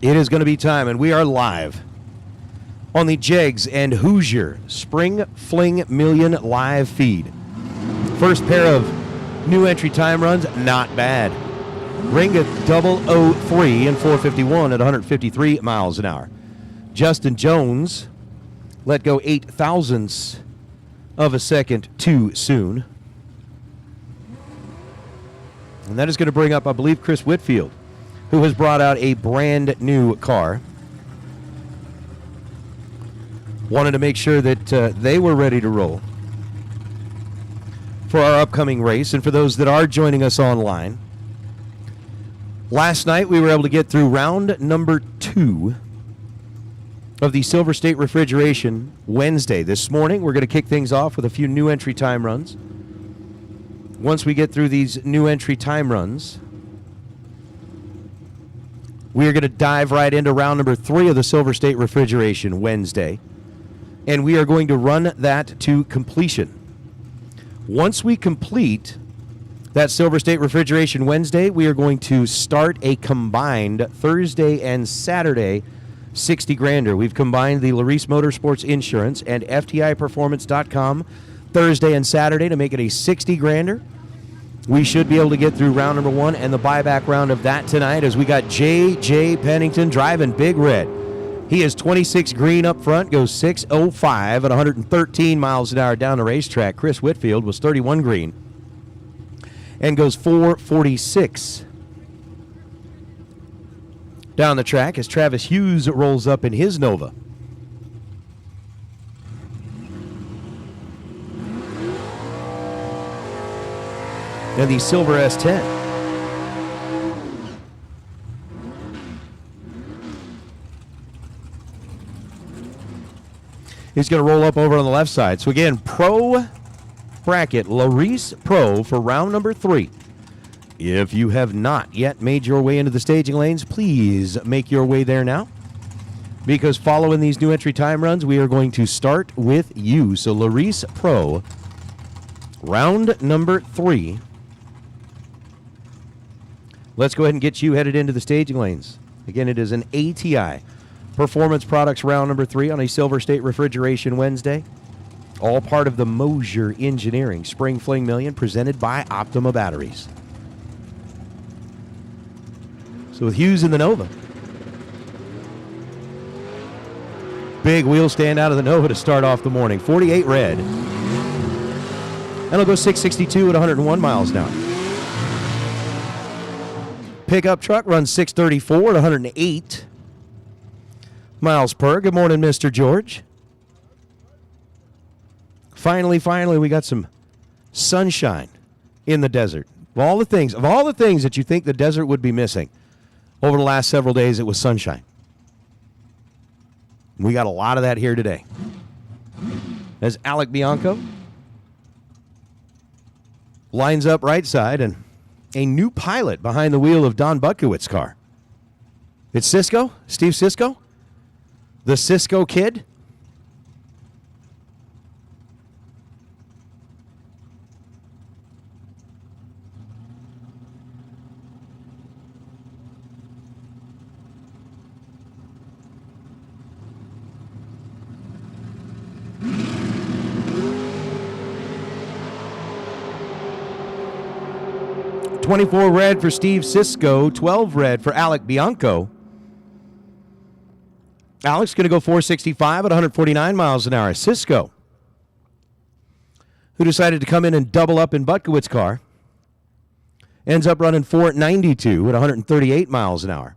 It is going to be time, and we are live on the Jegs and Hoosier Spring Fling Million live feed. First pair of new entry time runs, not bad. Ring at 003 and 451 at 153 miles an hour. Justin Jones let go 8 thousandths of a second too soon. And that is going to bring up, I believe, Chris Whitfield, who has brought out a brand new car. Wanted to make sure that they were ready to roll for our upcoming race. And for those that are joining us online, last night we were able to get through round number 2 of the Silver State Refrigeration Wednesday. This morning we're going to kick things off with a few new entry time runs. Once we get through these new entry time runs, we are going to dive right into round number 3 of the Silver State Refrigeration Wednesday, and we are going to run that to completion. Once we complete that Silver State Refrigeration Wednesday, we are going to start a combined Thursday and Saturday 60 grander. We've combined the Laris Motorsports Insurance and FTIperformance.com Thursday and Saturday to make it a 60 grander. We should be able to get through round number 1 and the buyback round of that tonight, as we got J.J. Pennington driving Big Red. He is 26 green up front, goes 605 at 113 miles an hour down the racetrack. Chris Whitfield was 31 green and goes 446 down the track as Travis Hughes rolls up in his Nova. And the silver S10. He's going to roll up over on the left side. So again, Pro bracket, Laris Pro for round number 3. If you have not yet made your way into the staging lanes, please make your way there now, because following these new entry time runs, we are going to start with you. So Laris Pro, round number 3. Let's go ahead and get you headed into the staging lanes. Again, it is an ATI Performance Products round number 3 on a Silver State Refrigeration Wednesday. All part of the Mosier Engineering Spring Fling Million presented by Optima Batteries. So with Hughes in the Nova. Big wheel stand out of the Nova to start off the morning. 48 red. And it'll go 662 at 101 miles an hour. Pickup truck runs 634 at 108 miles per. Good morning, Mr. George. Finally, we got some sunshine in the desert. Of all the things that you think the desert would be missing, over the last several days, it was sunshine. We got a lot of that here today. As Alec Bianco lines up right side, and a new pilot behind the wheel of Don Butkowitz's car. It's Cisco, Steve Cisco, the Cisco kid. $24 red for Steve Cisco, 12 red for Alec Bianco. Alec's going to go 465 at 149 miles an hour. Cisco, who decided to come in and double up in Butkowitz's car, ends up running 492 at 138 miles an hour.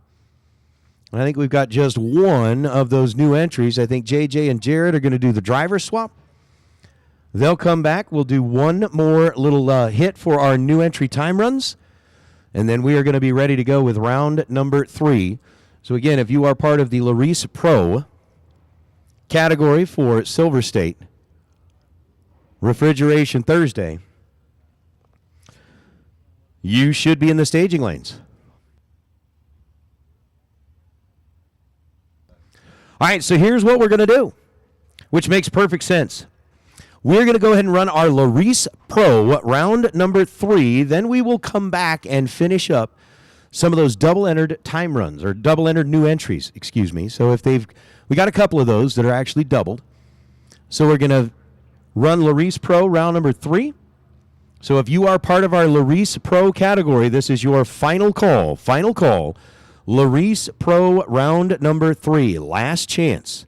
And I think we've got just one of those new entries. I think JJ and Jared are going to do the driver swap. They'll come back. We'll do one more little hit for our new entry time runs, and then we are going to be ready to go with round number 3. So again, if you are part of the Laris Pro category for Silver State Refrigeration Thursday, you should be in the staging lanes. All right, so here's what we're going to do, which makes perfect sense. We're going to go ahead and run our Laris Pro round number 3. Then we will come back and finish up some of those double-entered time runs or double-entered new entries, excuse me. So we got a couple of those that are actually doubled. So we're going to run Laris Pro round number 3. So if you are part of our Laris Pro category, this is your final call. Final call. Laris Pro round number 3. Last chance.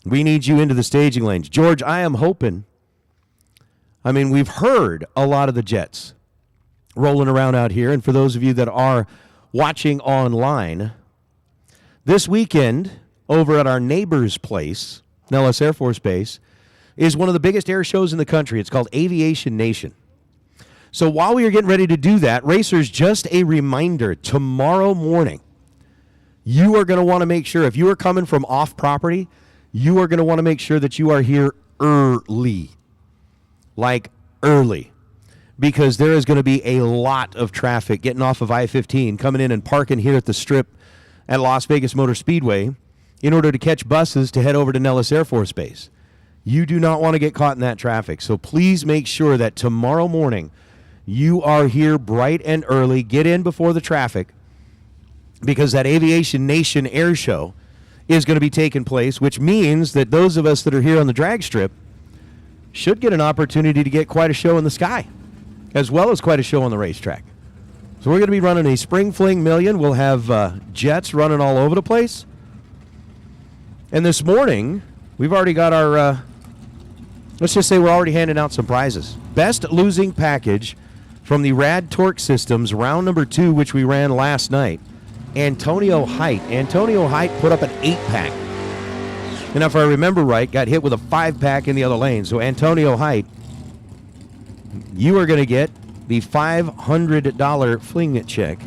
We need you into the staging lanes. George, I am hoping. I mean, we've heard a lot of the jets rolling around out here. And for those of you that are watching online, this weekend over at our neighbor's place, Nellis Air Force Base, is one of the biggest air shows in the country. It's called Aviation Nation. So while we are getting ready to do that, racers, just a reminder, tomorrow morning, you are going to want to make sure, if you are coming from off property, you are going to want to make sure that you are here early. Like early. Because there is going to be a lot of traffic getting off of I-15, coming in and parking here at the Strip at Las Vegas Motor Speedway in order to catch buses to head over to Nellis Air Force Base. You do not want to get caught in that traffic. So please make sure that tomorrow morning you are here bright and early. Get in before the traffic, because that Aviation Nation air show is going to be taking place, which means that those of us that are here on the drag strip should get an opportunity to get quite a show in the sky, as well as quite a show on the racetrack. So we're going to be running a Spring Fling Million. We'll have jets running all over the place. And this morning, we've already got our, let's just say we're already handing out some prizes. Best losing package from the Rad Torque Systems, round number 2, which we ran last night. Antonio Height. Antonio Height put up an 8-pack. And if I remember right, got hit with a 5-pack in the other lane. So Antonio Height, you are going to get the $500 Fling check,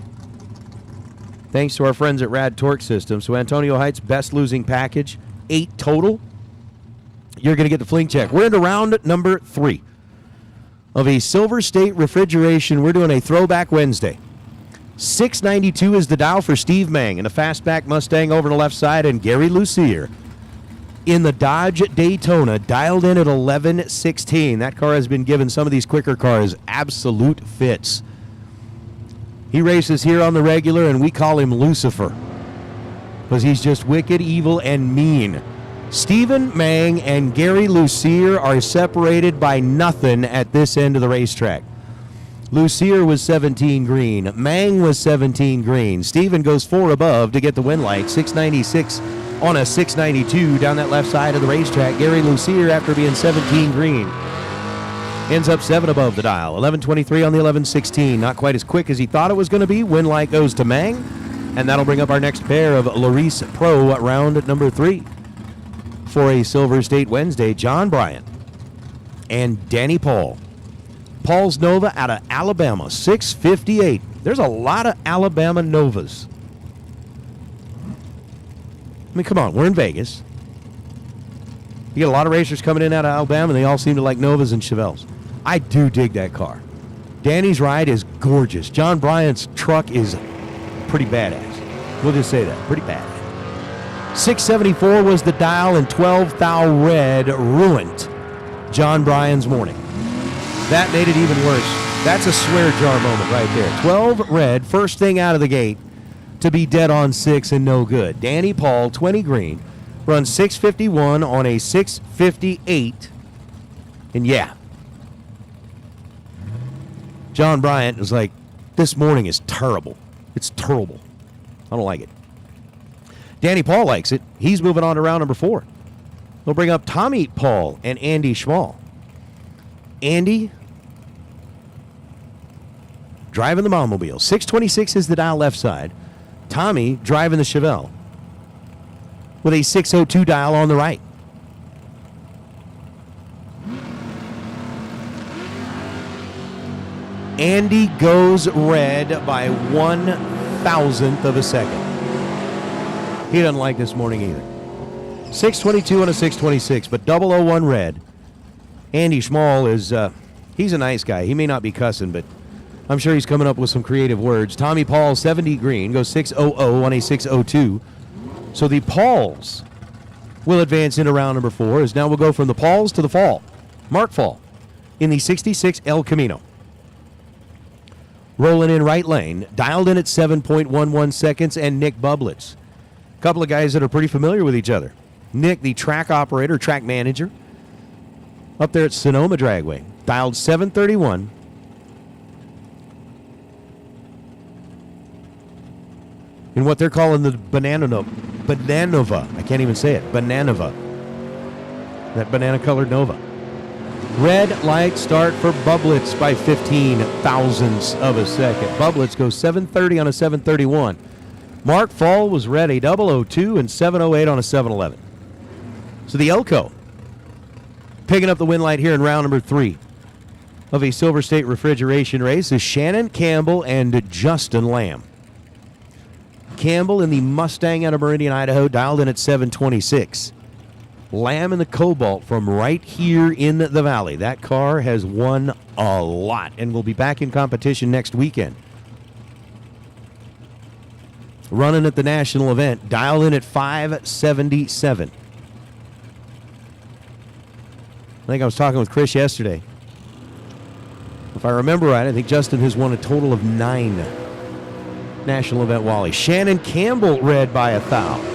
thanks to our friends at Rad Torque Systems. So Antonio Height's best losing package, 8 total. You're going to get the Fling check. We're into round number 3 of a Silver State refrigeration. We're doing a Throwback Wednesday. 692 is the dial for Steve Mang in a fastback Mustang over on the left side, and Gary Lucier in the Dodge Daytona, dialed in at 1116. That car has been given some of these quicker cars absolute fits. He races here on the regular, and we call him Lucifer because he's just wicked, evil, and mean. Stephen Mang and Gary Lucier are separated by nothing at this end of the racetrack. Lucier was 17 green. Mang was 17 green. Stephen goes 4 above to get the win light. 696 on a 692 down that left side of the racetrack. Gary Lucier, after being 17 green, ends up 7 above the dial. 1123 on the 1116. Not quite as quick as he thought it was going to be. Win light goes to Mang. And that'll bring up our next pair of Laris Pro at round number 3. For a Silver State Wednesday, John Bryant and Danny Paul. Paul's Nova out of Alabama, 658. There's a lot of Alabama Novas. I mean, come on, we're in Vegas. You get a lot of racers coming in out of Alabama, and they all seem to like Novas and Chevelles. I do dig that car. Danny's ride is gorgeous. John Bryant's truck is pretty badass. We'll just say that, pretty badass. 674 was the dial, and 12 thou red ruined John Bryant's morning. That made it even worse. That's a swear jar moment right there. 12 red, first thing out of the gate, to be dead on 6 and no good. Danny Paul, 20 green, runs 651 on a 658. And yeah, John Bryant was like, this morning is terrible. It's terrible. I don't like it. Danny Paul likes it. He's moving on to round number 4. We'll bring up Tommy Paul and Andy Schmall. Andy driving the Montmobile. 626 is the dial left side. Tommy driving the Chevelle with a 602 dial on the right. Andy goes red by 1/1000th of a second. He doesn't like this morning either. 622 on a 626, but 001 red. Andy Schmall is, he's a nice guy. He may not be cussing, but I'm sure he's coming up with some creative words. Tommy Paul, 70 green, goes 600 on a 602. So the Pauls will advance into round number 4, as now we'll go from the Pauls to the Fall. Mark Fall in the 66 El Camino. rolling in right lane, dialed in at 7.11 seconds, and Nick Bublitz. A couple of guys that are pretty familiar with each other. Nick, the track operator, track manager, up there at Sonoma Dragway, dialed 7:31. In what they're calling the Bananova. I can't even say it. Bananova. That banana-colored Nova. Red light start for Bublitz by 15 thousandths of a second. Bublitz goes 7:30 on a 7:31. Mark Fall was red a 002 and 7:08 on a 7:11. So the Elko picking up the win light here in round number 3 of a Silver State refrigeration race is Shannon Campbell and Justin Lamb. Campbell in the Mustang out of Meridian, Idaho, dialed in at 7:26. Lamb in the Cobalt from right here in the valley. That car has won a lot and will be back in competition next weekend. Running at the national event, dialed in at 5:77. I think I was talking with Chris yesterday. If I remember right, I think Justin has won a total of 9 national event Wally. Shannon Campbell red by 1,000.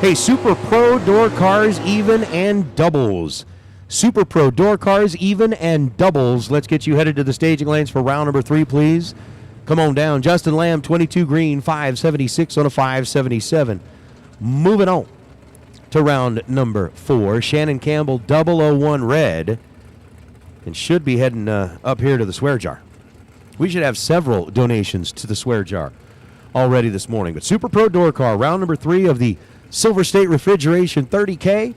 Hey, Super Pro door cars, even and doubles. Super Pro door cars, even and doubles. Let's get you headed to the staging lanes for round number 3, please. Come on down. Justin Lamb, 22 green, 576 on a 577. Moving on to round number 4. Shannon Campbell, 001 red, and should be heading up here to the swear jar. We should have several donations to the swear jar already this morning. But Super Pro door car, round number 3 of the Silver State Refrigeration 30K.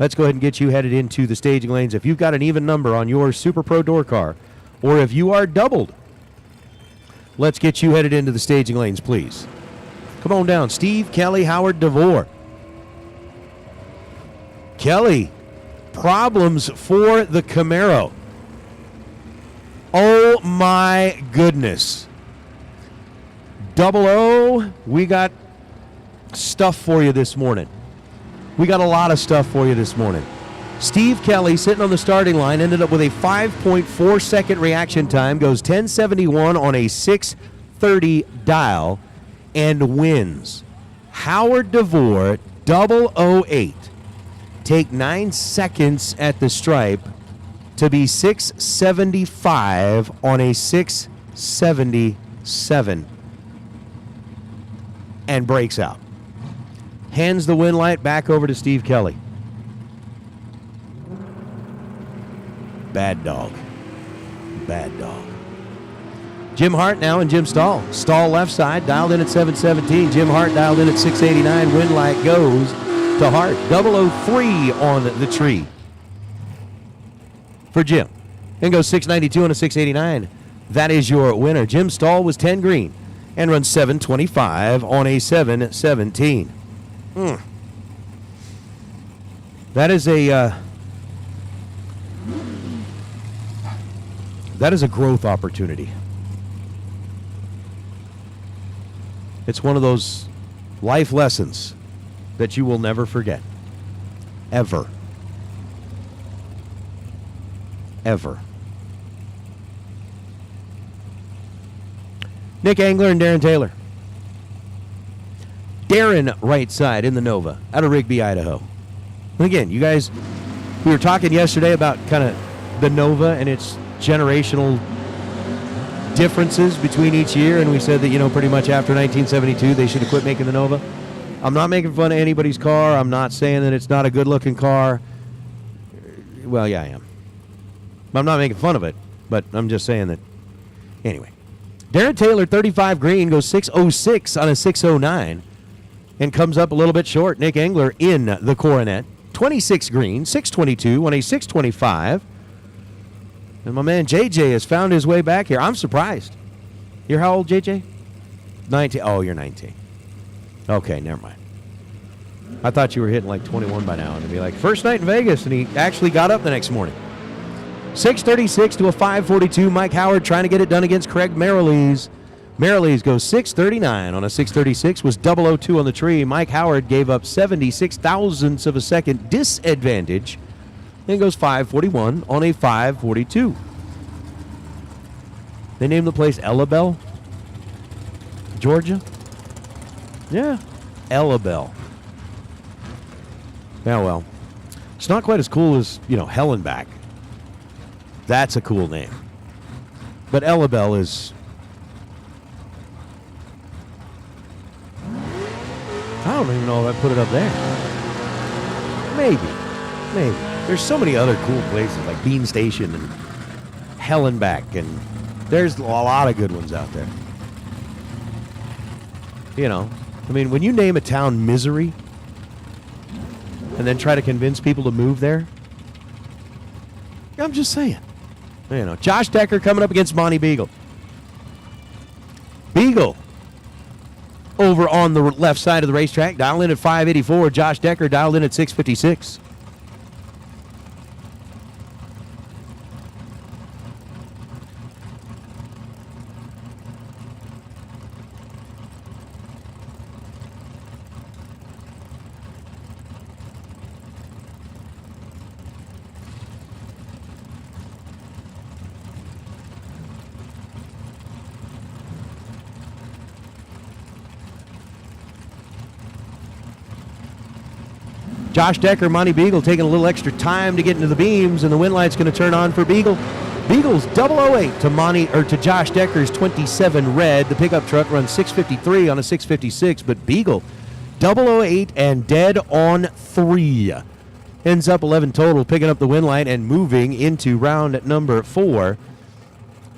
Let's go ahead and get you headed into the staging lanes. If you've got an even number on your Super Pro door car, or if you are doubled, let's get you headed into the staging lanes, please. Come on down. Steve, Kelly, Howard, DeVore. Kelly, problems for the Camaro. Oh my goodness. 00, we got stuff for you this morning. We got a lot of stuff for you this morning. Steve Kelly, sitting on the starting line, ended up with a 5.4 second reaction time, goes 1071 on a 630 dial, and wins. Howard DeVore, 008. Take 9 seconds at the stripe to be 675 on a 677, and breaks out. Hands the win light back over to Steve Kelly. Bad dog. Bad dog. Jim Hart now and Jim Stahl. Stahl left side, dialed in at 717. Jim Hart dialed in at 689. Win light goes to Hart. 003 on the tree for Jim. Then goes 692 on a 689. That is your winner. Jim Stahl was 10 green and runs 725 on a 717. That is a growth opportunity. It's one of those life lessons that you will never forget. Ever. Ever. Nick Angler and Darren Taylor. Darren right side in the Nova out of Rigby, Idaho. And again, you guys, we were talking yesterday about kind of the Nova and its generational differences between each year, and we said that, pretty much after 1972 they should have quit making the Nova. I'm not making fun of anybody's car. I'm not saying that it's not a good-looking car. Well, yeah, I am. I'm not making fun of it, but I'm just saying that. Anyway, Darren Taylor, 35 green, goes 606 on a 609 and comes up a little bit short. Nick Engler in the Coronet, 26 green, 622 on a 625. And my man JJ has found his way back here. I'm surprised. You're how old, JJ? 19. Oh, you're 19. Okay, never mind. I thought you were hitting like 21 by now and it'd be like, first night in Vegas, and he actually got up the next morning. 636 to a 542. Mike Howard trying to get it done against Craig Merrilees. Merrilees goes 639 on a 636, was 002 on the tree. Mike Howard gave up 76 thousandths of a second disadvantage, then goes 541 on a 542. They named the place Ellabelle, Georgia. Yeah, Ellabelle. Yeah, well, it's not quite as cool as, Hellenbach. That's a cool name. But Ellabelle is... I don't even know if I put it up there. Maybe. There's so many other cool places like Bean Station and Hellenbach, and there's a lot of good ones out there. When you name a town Misery and then try to convince people to move there, I'm just saying. Josh Decker coming up against Monty Beagle. Beagle over on the left side of the racetrack, dialed in at 584. Josh Decker dialed in at 656. Josh Decker, Monty Beagle taking a little extra time to get into the beams, and the wind light's going to turn on for Beagle. Beagle's 008 to Josh Decker's 27 red. The pickup truck runs 653 on a 656, but Beagle 008 and dead on 3. Ends up 11 total, picking up the wind light and moving into round number 4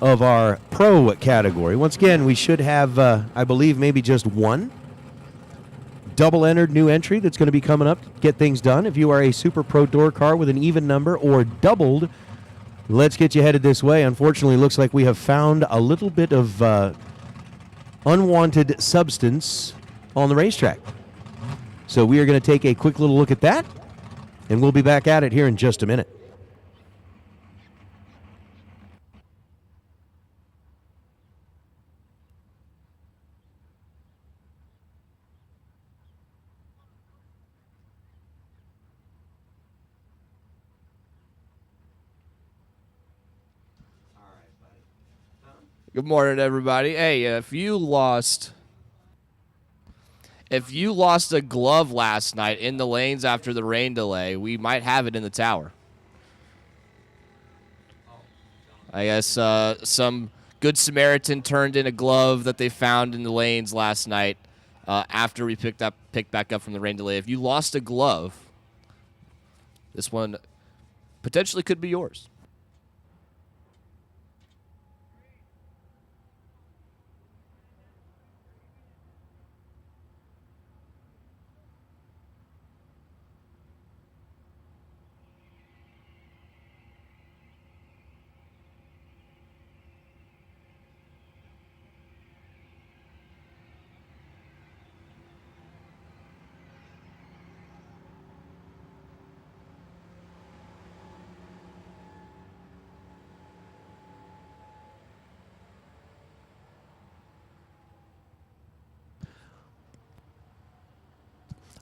of our pro category. Once again, we should have, I believe, maybe just one double-entered new entry that's going to be coming up to get things done. If you are a Super Pro door car with an even number or doubled, let's get you headed this way. Unfortunately, it looks like we have found a little bit of unwanted substance on the racetrack. So we are going to take a quick little look at that, and we'll be back at it here in just a minute. Good morning, everybody. Hey, if you lost a glove last night in the lanes after the rain delay, we might have it in the tower. I guess some good Samaritan turned in a glove that they found in the lanes last night after we picked back up from the rain delay. If you lost a glove, this one potentially could be yours.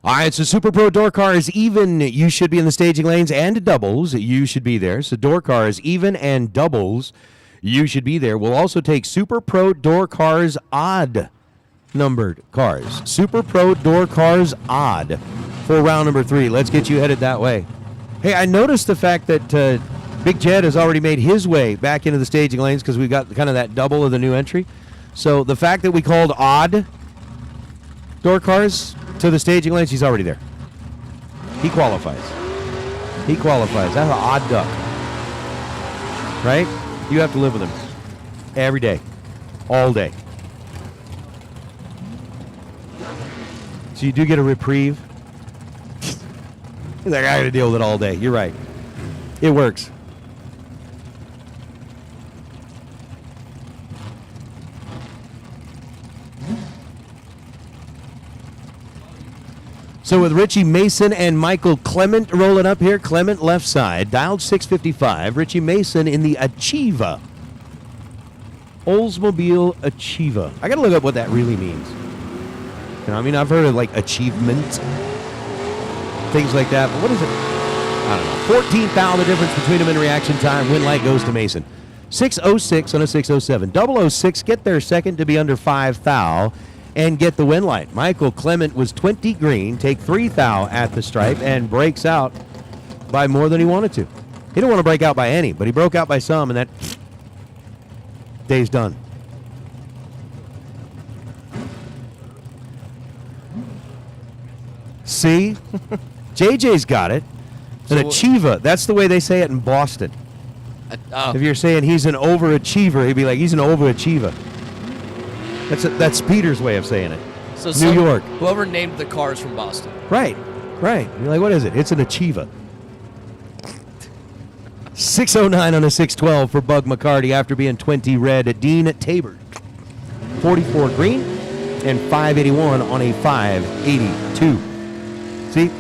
All right, so Super Pro door car is even. You should be in the staging lanes, and doubles. You should be there. So door car is even and doubles. You should be there. We'll also take Super Pro door cars odd numbered cars. Super Pro door cars odd for round number 3. Let's get you headed that way. Hey, I noticed the fact that Big Jed has already made his way back into the staging lanes because we got kind of that double of the new entry. So the fact that we called odd door cars to the staging lanes, he's already there. He qualifies. That's an odd duck. Right? You have to live with him. Every day. All day. So you do get a reprieve. He's like, I got to deal with it all day. You're right. It works. So with Richie Mason and Michael Clement rolling up here, Clement left side, dialed 655. Richie Mason in the Achieva. Oldsmobile Achieva. I got to look up what that really means. I've heard of like achievement, things like that, but what is it? I don't know. 14th out, the difference between them in reaction time. Win light goes to Mason. 606 on a 607. 006, get their second to be under 5 thou and get the win light. Michael Clement was 20 green, take 3 thou at the stripe, and breaks out by more than he wanted to. He didn't want to break out by any, but he broke out by some, and that day's done. See? JJ's got it. An achiever. That's the way they say it in Boston. If you're saying he's an overachiever, he'd be like, he's an overachiever. That's Peter's way of saying it. So New York. Whoever named the cars from Boston. Right. You're like, what is it? It's an achiever. 609 on a 612 for Bug McCarty after being 20 red. Dean Tabor, 44 green, and 581 on a 582. See,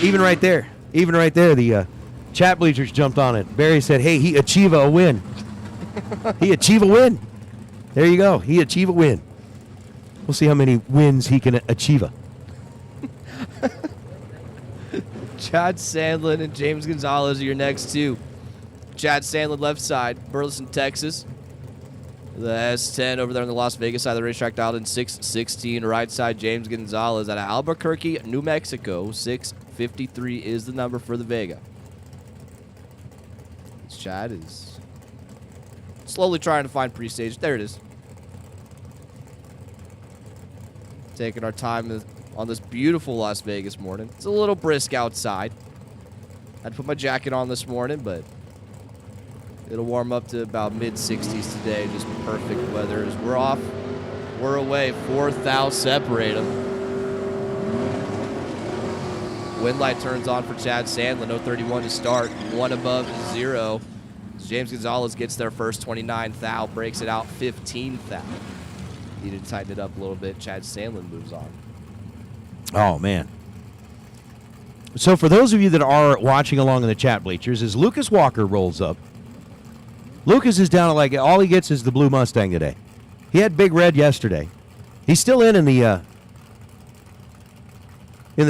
even right there, the chat bleachers jumped on it. Barry said, hey, he achieve a win. He achieve a win. There you go. He achieve a win. We'll see how many wins he can achieve. Chad Sandlin and James Gonzalez are your next two. Chad Sandlin left side, Burleson, Texas. The S10 over there on the Las Vegas side of the racetrack dialed in 616. Right side, James Gonzalez out of Albuquerque, New Mexico. 653 is the number for the Vega. Chad is slowly trying to find pre-stage. There it is. Taking our time on this beautiful Las Vegas morning. It's a little brisk outside. I had to put my jacket on this morning, but it'll warm up to about mid-60s today. Just perfect weather. As we're off, we're away. 4 thou separate them. Wind light turns on for Chad Sandlin. 031 to start. 1 above 0. James Gonzalez gets their first 29 thou. Breaks it out 15 thou. Needed to tighten it up a little bit. Chad Sandlin moves on. Oh, man. So for those of you that are watching along in the chat bleachers, as Lucas Walker rolls up, Lucas is down at like all he gets is the blue Mustang today. He had Big Red yesterday. He's still in the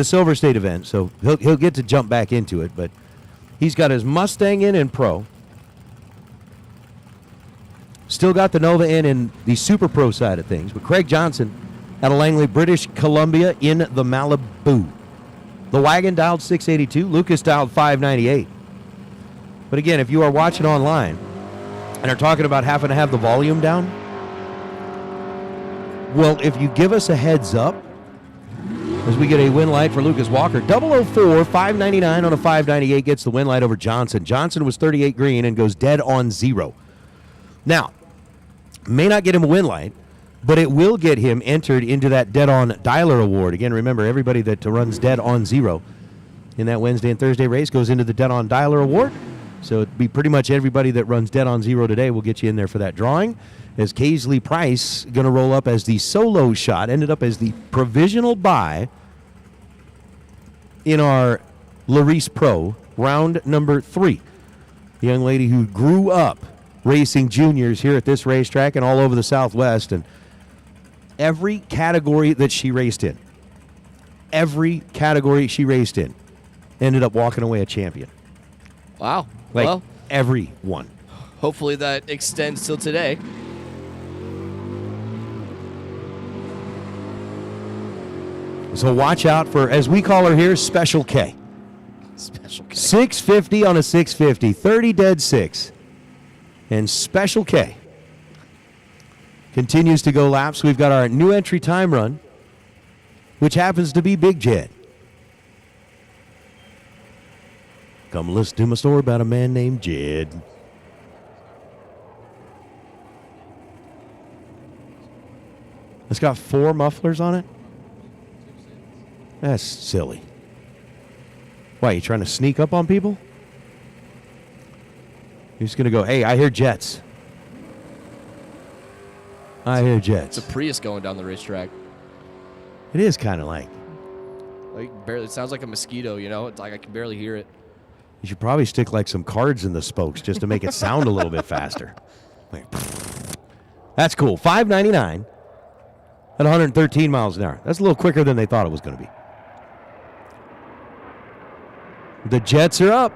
Silver State event, so he'll get to jump back into it. But he's got his Mustang in Pro. Still got the Nova in the Super Pro side of things. But Craig Johnson out of Langley, British Columbia in the Malibu. The wagon dialed 682. Lucas dialed 598. But again, if you are watching online and are talking about having to have the volume down, well, if you give us a heads up, as we get a win light for Lucas Walker, 004, 599 on a 598 gets the win light over Johnson. Johnson was 38 green and goes dead on 0. Now, may not get him a win light, but it will get him entered into that Dead On Dialer Award. Again, remember, everybody that runs Dead On 0 in that Wednesday and Thursday race goes into the Dead On Dialer Award. So it'd be pretty much everybody that runs Dead On 0 today will get you in there for that drawing. As Kaisley Price going to roll up as the solo shot, ended up as the provisional buy in our Laris Pro, round number 3. The young lady who grew up racing juniors here at this racetrack and all over the Southwest, and every category that she raced in, ended up walking away a champion. Wow. Like, well, everyone. Hopefully that extends till today. So watch out for, as we call her here, Special K. Special K. 650 on a 650, 30 dead 6. And Special K continues to go laps. We've got our new entry time run, which happens to be Big Jed. Come listen to my story about a man named Jed. It's got 4 mufflers on it? That's silly. Why, you trying to sneak up on people? You're just going to go, hey, I hear jets. I hear jets. It's a Prius going down the racetrack. It is kind of like barely. It sounds like a mosquito, you know? It's like I can barely hear it. You should probably stick like some cards in the spokes just to make it sound a little bit faster. Like, that's cool. 599 at 113 miles an hour. That's a little quicker than they thought it was going to be. The jets are up.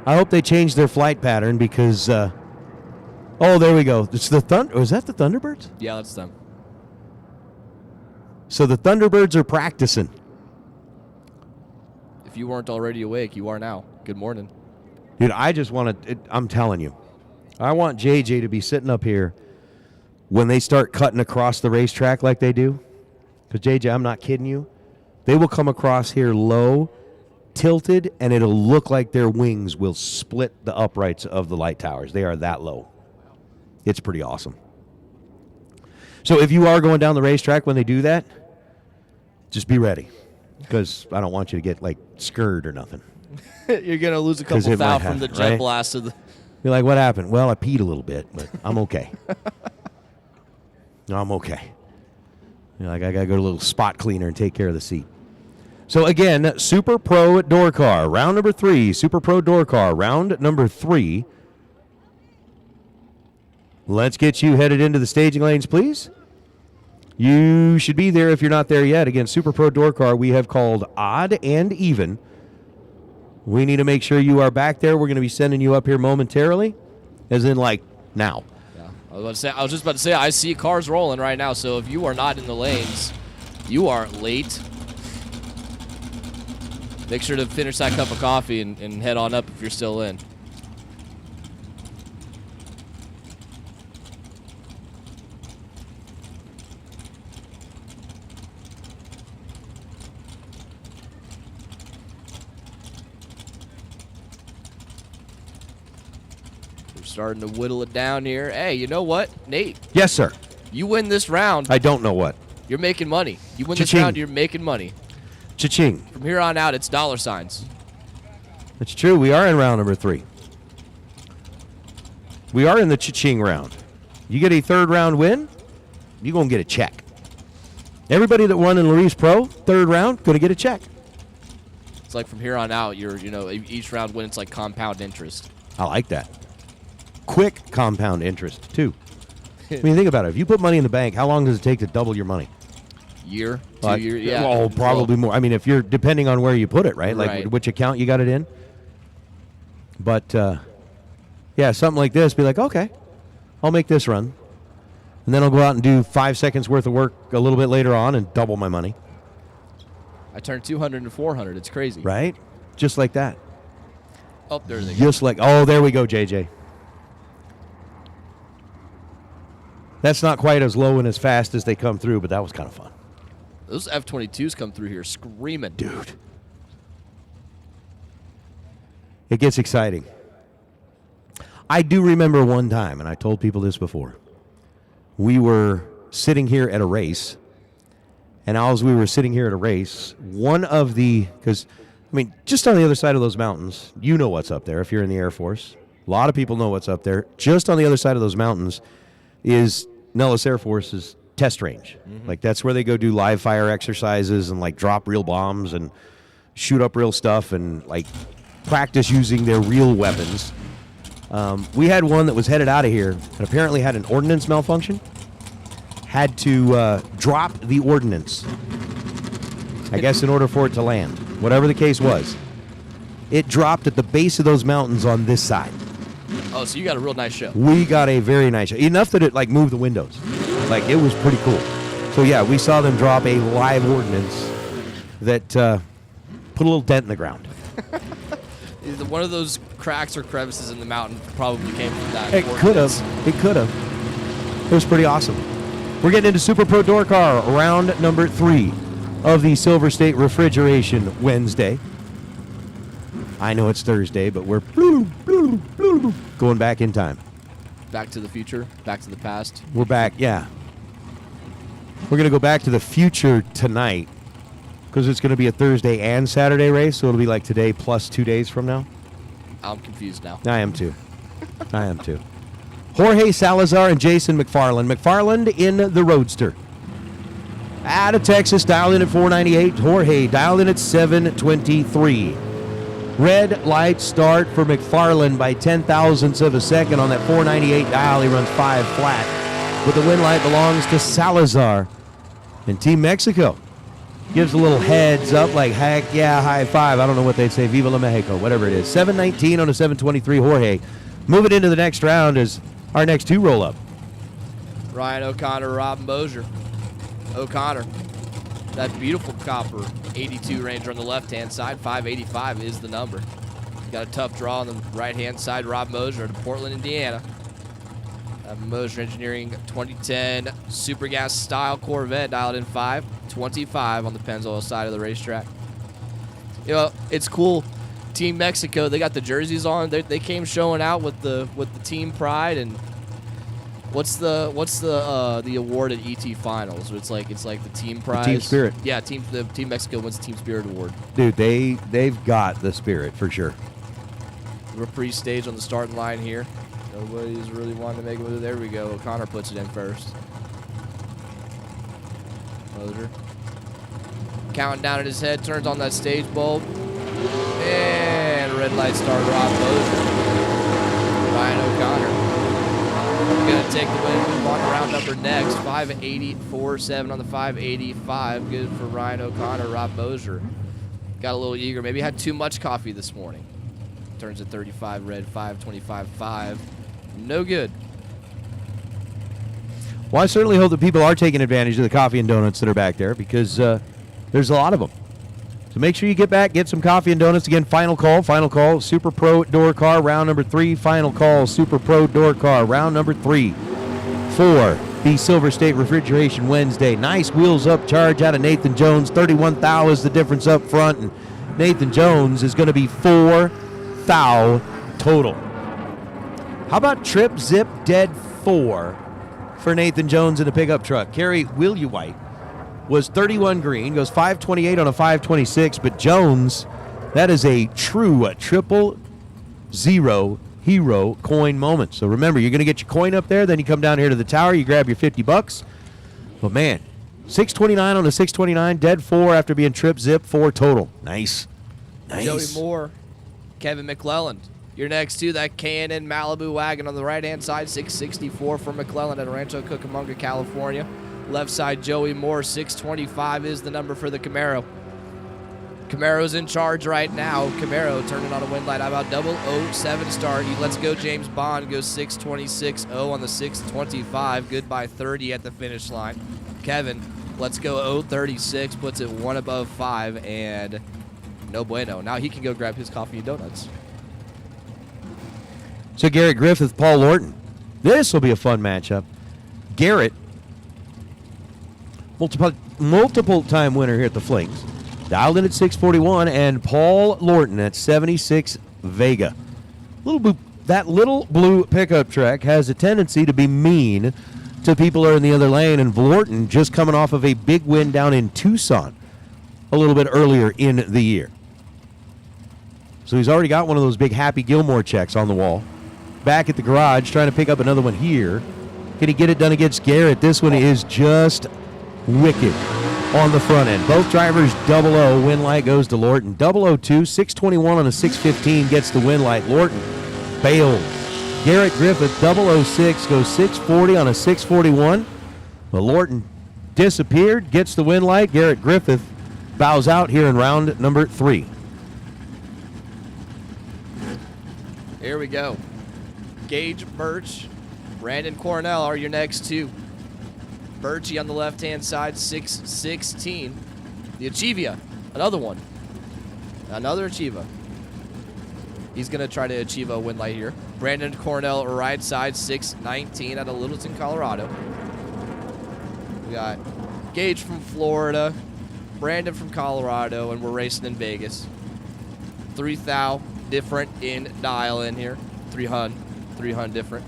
I hope they change their flight pattern because Oh, there we go. It's the is that the Thunderbirds? Yeah, that's them. So the Thunderbirds are practicing. If you weren't already awake, you are now. Good morning. Dude, I just want to, I'm telling you, I want JJ to be sitting up here when they start cutting across the racetrack like they do. Because, JJ, I'm not kidding you. They will come across here low, tilted, and it'll look like their wings will split the uprights of the light towers. They are that low. It's pretty awesome. So if you are going down the racetrack when they do that, just be ready. Because I don't want you to get, like, scared or nothing. You're going to lose a couple thou from the jet blast of the... You're like, what happened? Well, I peed a little bit, but I'm okay. I'm okay. You're like, I got to go to a little spot cleaner and take care of the seat. So, again, Super Pro Door Car, round number 3. Super Pro Door Car, round number 3. Let's get you headed into the staging lanes, please. You should be there if you're not there yet. Again, Super Pro Door Car, we have called odd and even. We need to make sure you are back there. We're going to be sending you up here momentarily, as in, like, now. Yeah, I was just about to say, I see cars rolling right now, so if you are not in the lanes, you are late. Make sure to finish that cup of coffee and head on up if you're still in. Starting to whittle it down here. Hey, you know what, Nate? Yes, sir. You win this round. I don't know what. You're making money. You win Cha-ching. this round, you're making money. Cha-ching. From here on out, it's dollar signs. That's true. We are in round number 3. We are in the cha-ching round. You get a third round win, you're going to get a check. Everybody that won in Laris Pro, third round, going to get a check. It's like from here on out, each round win, it's like compound interest. I like that. Quick compound interest, too. I mean, think about it. If you put money in the bank, how long does it take to double your money? Year, 2 years, yeah. Oh, probably more. I mean, if you're depending on where you put it, right? Like which account you got it in. But, yeah, something like this, be like, okay, I'll make this run. And then I'll go out and do 5 seconds worth of work a little bit later on and double my money. I turned 200 into 400. It's crazy. Right? Just like that. Oh, there they go. Just like, oh, there we go, JJ. That's not quite as low and as fast as they come through, but that was kind of fun. Those F-22s come through here screaming. Dude. It gets exciting. I do remember one time, and I told people this before. We were sitting here at a race, and as we were sitting here at a race, one of the, because, I mean, just on the other side of those mountains, you know what's up there if you're in the Air Force. A lot of people know what's up there. Just on the other side of those mountains is Nellis Air Force's test range. Mm-hmm. Like, that's where they go do live fire exercises and, like, drop real bombs and shoot up real stuff and, like, practice using their real weapons. We had one that was headed out of here and apparently had an ordnance malfunction. Had to drop the ordnance, I guess, in order for it to land. Whatever the case was. It dropped at the base of those mountains on this side. Oh, so you got a real nice show. We got a very nice show. Enough that it, like, moved the windows. Like, it was pretty cool. So, yeah, we saw them drop a live ordnance that put a little dent in the ground. One of those cracks or crevices in the mountain probably came from that. It could have. It could have. It was pretty awesome. We're getting into Super Pro Door Car, round number 3 of the Silver State Refrigeration Wednesday. I know it's Thursday, but we're going back in time. Back to the future, back to the past. We're back, yeah. We're going to go back to the future tonight because it's going to be a Thursday and Saturday race, so it'll be like today plus 2 days from now. I'm confused now. I am too. I am too. Jorge Salazar and Jason McFarland. McFarland in the Roadster. Out of Texas, dialed in at 498. Jorge dialed in at 723. Red light start for McFarland by 10,000ths of a second on that 498 dial. He runs 5 flat. But the win light belongs to Salazar. And Team Mexico gives a little heads up like, heck yeah, high five. I don't know what they'd say. Viva la Mexico, whatever it is. 719 on a 723 Jorge. Move it into the next round as our next two roll up. Ryan O'Connor, Rob Mosier. O'Connor, that beautiful copper 82 Ranger on the left-hand side. 585 is the number. Got a tough draw on the right-hand side. Rob Mosier to Portland, Indiana. Mosier Engineering 2010 Super Gas style Corvette dialed in 525 on the Pennzoil side of the racetrack. You know, it's cool. Team Mexico, they got the jerseys on. They came showing out with the team pride. And what's the award at ET Finals? It's like the team prize. The team spirit. Yeah, the Team Mexico wins the Team Spirit Award. Dude, they've got the spirit for sure. Reprise stage on the starting line here. Nobody's really wanting to make it with it. There we go. O'Connor puts it in first. Moser. Counting down at his head, turns on that stage bulb. And red light start, Rob Moser. Ryan O'Connor. Going to take the win, move on to round number next. 580.47 on the 585. Good for Ryan O'Connor, Rob Moser. Got a little eager. Maybe had too much coffee this morning. Turns at 35 red, 525.5. No good. Well, I certainly hope that people are taking advantage of the coffee and donuts that are back there, because there's a lot of them. So make sure you get back, get some coffee and donuts. Again, final call, Super Pro Door Car, round number 3. Final call, Super Pro Door Car, round number 3 for the Silver State Refrigeration Wednesday. Nice wheels up charge out of Nathan Jones. 31 thou is the difference up front, and Nathan Jones is going to be 4 thou total. How about trip, zip, dead 4 for Nathan Jones in a pickup truck? Kerry Willywhite was 31 green, goes 528 on a 526, but Jones, that is a true 000 hero coin moment. So remember, you're going to get your coin up there, then you come down here to the tower, you grab your $50. But man, 629 on a 629, dead 4 after being trip, zip 4 total. Nice. Joey Moore, Kevin McClelland. Your next two, that K&N Malibu wagon on the right-hand side, 664 for McClelland at Rancho Cucamonga, California. Left side, Joey Moore, 625 is the number for the Camaro. Camaro's in charge right now. Camaro turning on a win light. How about 007 start? Let's go James Bond goes 626.0 on the 625. Goodbye 30 at the finish line. Kevin, let's go 036, puts it 1 above 5, and no bueno. Now he can go grab his coffee and donuts. So Garrett Griffith, Paul Lorton. This will be a fun matchup. Garrett, multiple time winner here at the Flings, dialed in at 641, and Paul Lorton at 76 Vega. That little blue pickup truck has a tendency to be mean to people who are in the other lane, and Lorton just coming off of a big win down in Tucson a little bit earlier in the year. So he's already got one of those big Happy Gilmore checks on the wall. Back at the garage, trying to pick up another one here. Can he get it done against Garrett? This one is just wicked on the front end. Both drivers 00. Win light goes to Lorton. 002, 621 on a 615 gets the win light. Lorton bailed. Garrett Griffith 006 goes 640 on a 641. But Lorton disappeared, gets the win light. Garrett Griffith bows out here in round number 3. Here we go. Gage Birch, Brandon Cornell are your next two. Birchie on the left-hand side, 616. The Achievia, another one. Another Achieva. He's going to try to achieve a win light here. Brandon Cornell, right side, 619 out of Littleton, Colorado. We got Gage from Florida, Brandon from Colorado, and we're racing in Vegas. 3 thou different in dial in here. 300 different.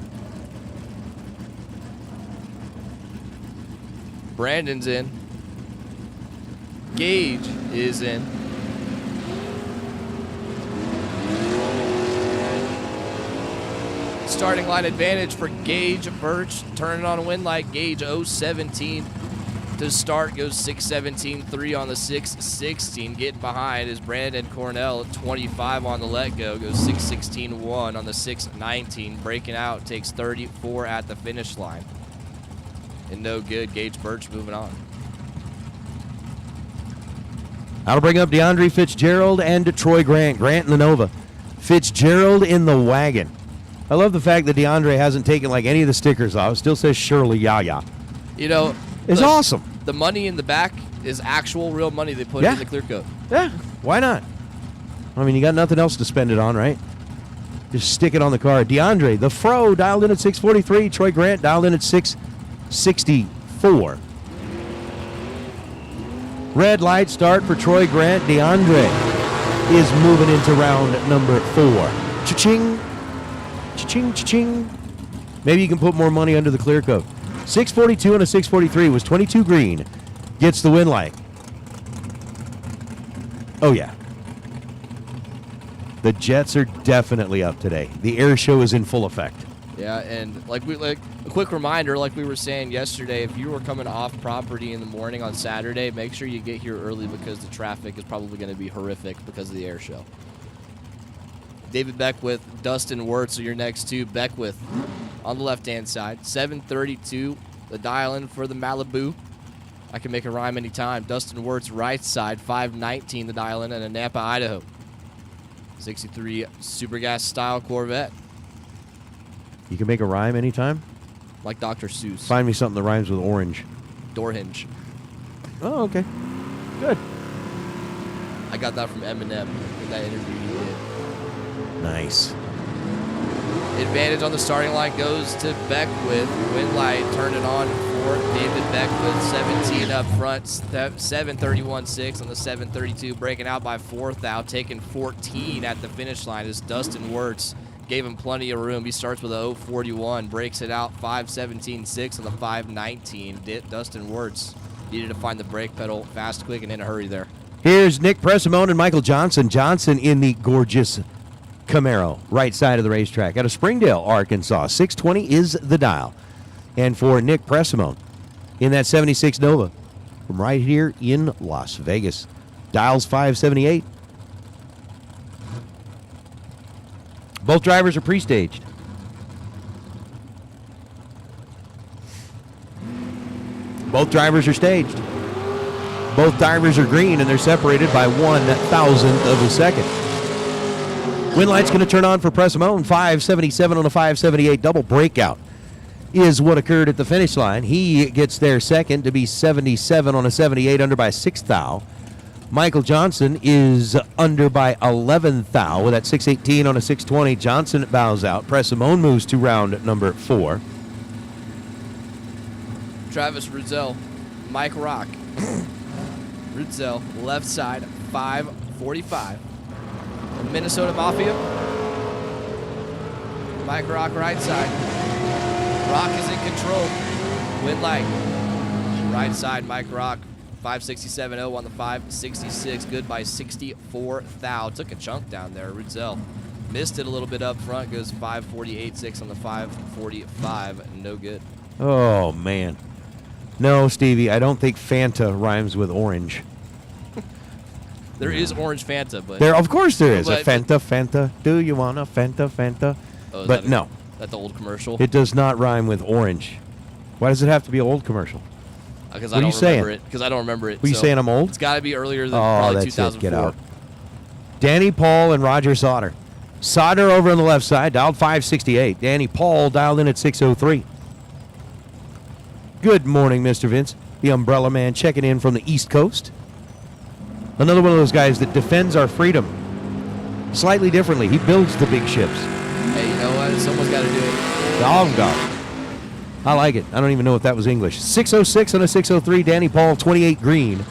Brandon's in. Gage is in. Starting line advantage for Gage Birch. Turning on a win light. Gage 017 to start. Goes 617.3 on the 616. Getting behind is Brandon Cornell at 25 on the let go. Goes 616.1 on the 619. Breaking out. Takes 34 at the finish line. And no good. Gage Birch moving on. That'll bring up DeAndre Fitzgerald and Troy Grant. Grant in the Nova. Fitzgerald in the wagon. I love the fact that DeAndre hasn't taken like any of the stickers off. It still says Shirley Yaya. You know, It's awesome. The money in the back is actual real money they put in the clear coat. Yeah, why not? I mean, you got nothing else to spend it on, right? Just stick it on the car. DeAndre, the Fro, dialed in at 643. Troy Grant dialed in at 664. Red light start for Troy Grant. DeAndre is moving into round number 4. Cha-ching. Cha-ching, cha-ching. Maybe you can put more money under the clear coat. 642 and a 643 was 22 green. Gets the win light. Oh, yeah. The Jets are definitely up today. The air show is in full effect. Yeah, and like a quick reminder, like we were saying yesterday, if you were coming off property in the morning on Saturday, make sure you get here early because the traffic is probably going to be horrific because of the air show. David Beckwith, Dustin Wirtz are your next two. Beckwith on the left-hand side, 732, the dial-in for the Malibu. I can make a rhyme anytime. Dustin Wirtz, right side, 519, the dial-in, and a Nampa, Idaho. 63 Super Gas style Corvette. You can make a rhyme anytime? Like Dr. Seuss. Find me something that rhymes with orange. Door hinge. Oh, okay. Good. I got that from Eminem in that interview he did. Nice. Advantage on the starting line goes to Beckwith. Wind light turned it on for David Beckwith. 17 up front. 731.6 on the 732. Breaking out by 4th out. Taking 14 at the finish line is Dustin Wirtz. Gave him plenty of room. He starts with a 041. Breaks it out 517.6 on the 519. Dustin Wirtz needed to find the brake pedal fast, quick, and in a hurry there. Here's Nick Pressimone and Michael Johnson. Johnson in the gorgeous Camaro, right side of the racetrack out of Springdale, Arkansas. 620 is the dial. And for Nick Pressimone in that 76 Nova from right here in Las Vegas. Dials 578. Both drivers are pre-staged. Both drivers are staged. Both drivers are green, and they're separated by 1/1000th of a second. Wind light's going to turn on for Pressimone. 577 on a 578 double breakout is what occurred at the finish line. He gets there second to be 77 on a 78, under by 6th thou. Michael Johnson is under by 11th thou with that 618 on a 620. Johnson bows out. Pressimone moves to round number 4. Travis Rudzel, Mike Rock. Rudzel, left side, 545. Minnesota Mafia. Mike Rock, right side. Rock is in control. Wind light. Right side, Mike Rock. 567.0 on the 566. Good by 64 thou. Took a chunk down there. Rudzel missed it a little bit up front. Goes 548.6 on the 545. No good. Oh, man. No, Stevie, I don't think Fanta rhymes with orange. There is orange Fanta, but There, of course there is. But- A Fanta. Do you want a Fanta? Oh, is But that no, That the old commercial? it does not rhyme with orange. Why does it have to be an old commercial? Because What I are you don't remember saying? it. Because I don't remember it. Were you so saying I'm old? It's got to be earlier than Oh, probably that's 2004. it. Get out. Danny Paul and Roger Sauter. Sauter over on the left side, dialed 568. Danny Paul dialed in at 603. Good morning, Mr. Vince. The Umbrella Man checking in from the East Coast. Another one of those guys that defends our freedom slightly differently. He builds the big ships. Hey, you know what? Someone's got to do it. Oh, God. I like it. I don't even know if that was English. 606 on a 603. Danny Paul, 28 green.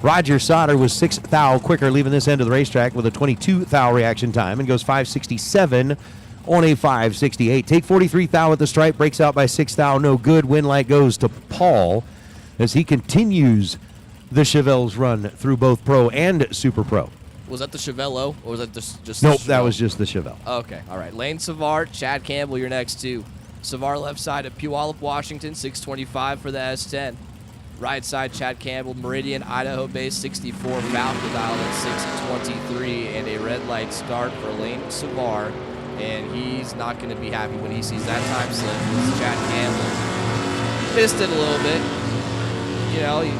Roger Sauter was 6 thou quicker, leaving this end of the racetrack with a 22 thou reaction time and goes 567 on a 568. Take 43 thou at the stripe, breaks out by 6 thou, no good. Win light goes to Paul as he continues the Chevelle's run through both Pro and Super Pro. Was that the Chevello, or was that just Nope, the that Chevelle? was just the Chevelle. Okay, all right. Lane Savard, Chad Campbell, your next two. Savard left side at Puyallup, Washington, 625 for the S10. Right side, Chad Campbell, Meridian, Idaho base, 64. Falcon dial at 623, and a red light start for Lane Savard. And he's not going to be happy when he sees that time slip. This is Chad Campbell. Missed it a little bit. You know, he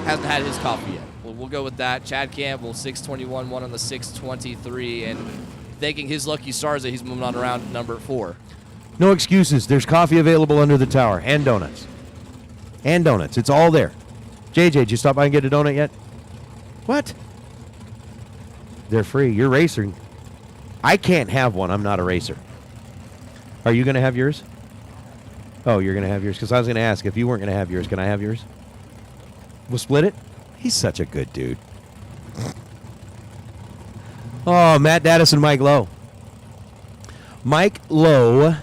hasn't had his coffee yet. We'll go with that. Chad Campbell, 621, one on the 623, and thanking his lucky stars that he's moving on around number 4. No excuses. There's coffee available under the tower and donuts. And donuts. It's all there. JJ, did you stop by and get a donut yet? What? They're free. You're racing. I can't have one. I'm not a racer. Are you going to have yours? Oh, you're going to have yours? Because I was going to ask, if you weren't going to have yours, can I have yours? We'll split it? He's such a good dude. Oh, Matt Daddis and Mike Lowe. Mike Lowe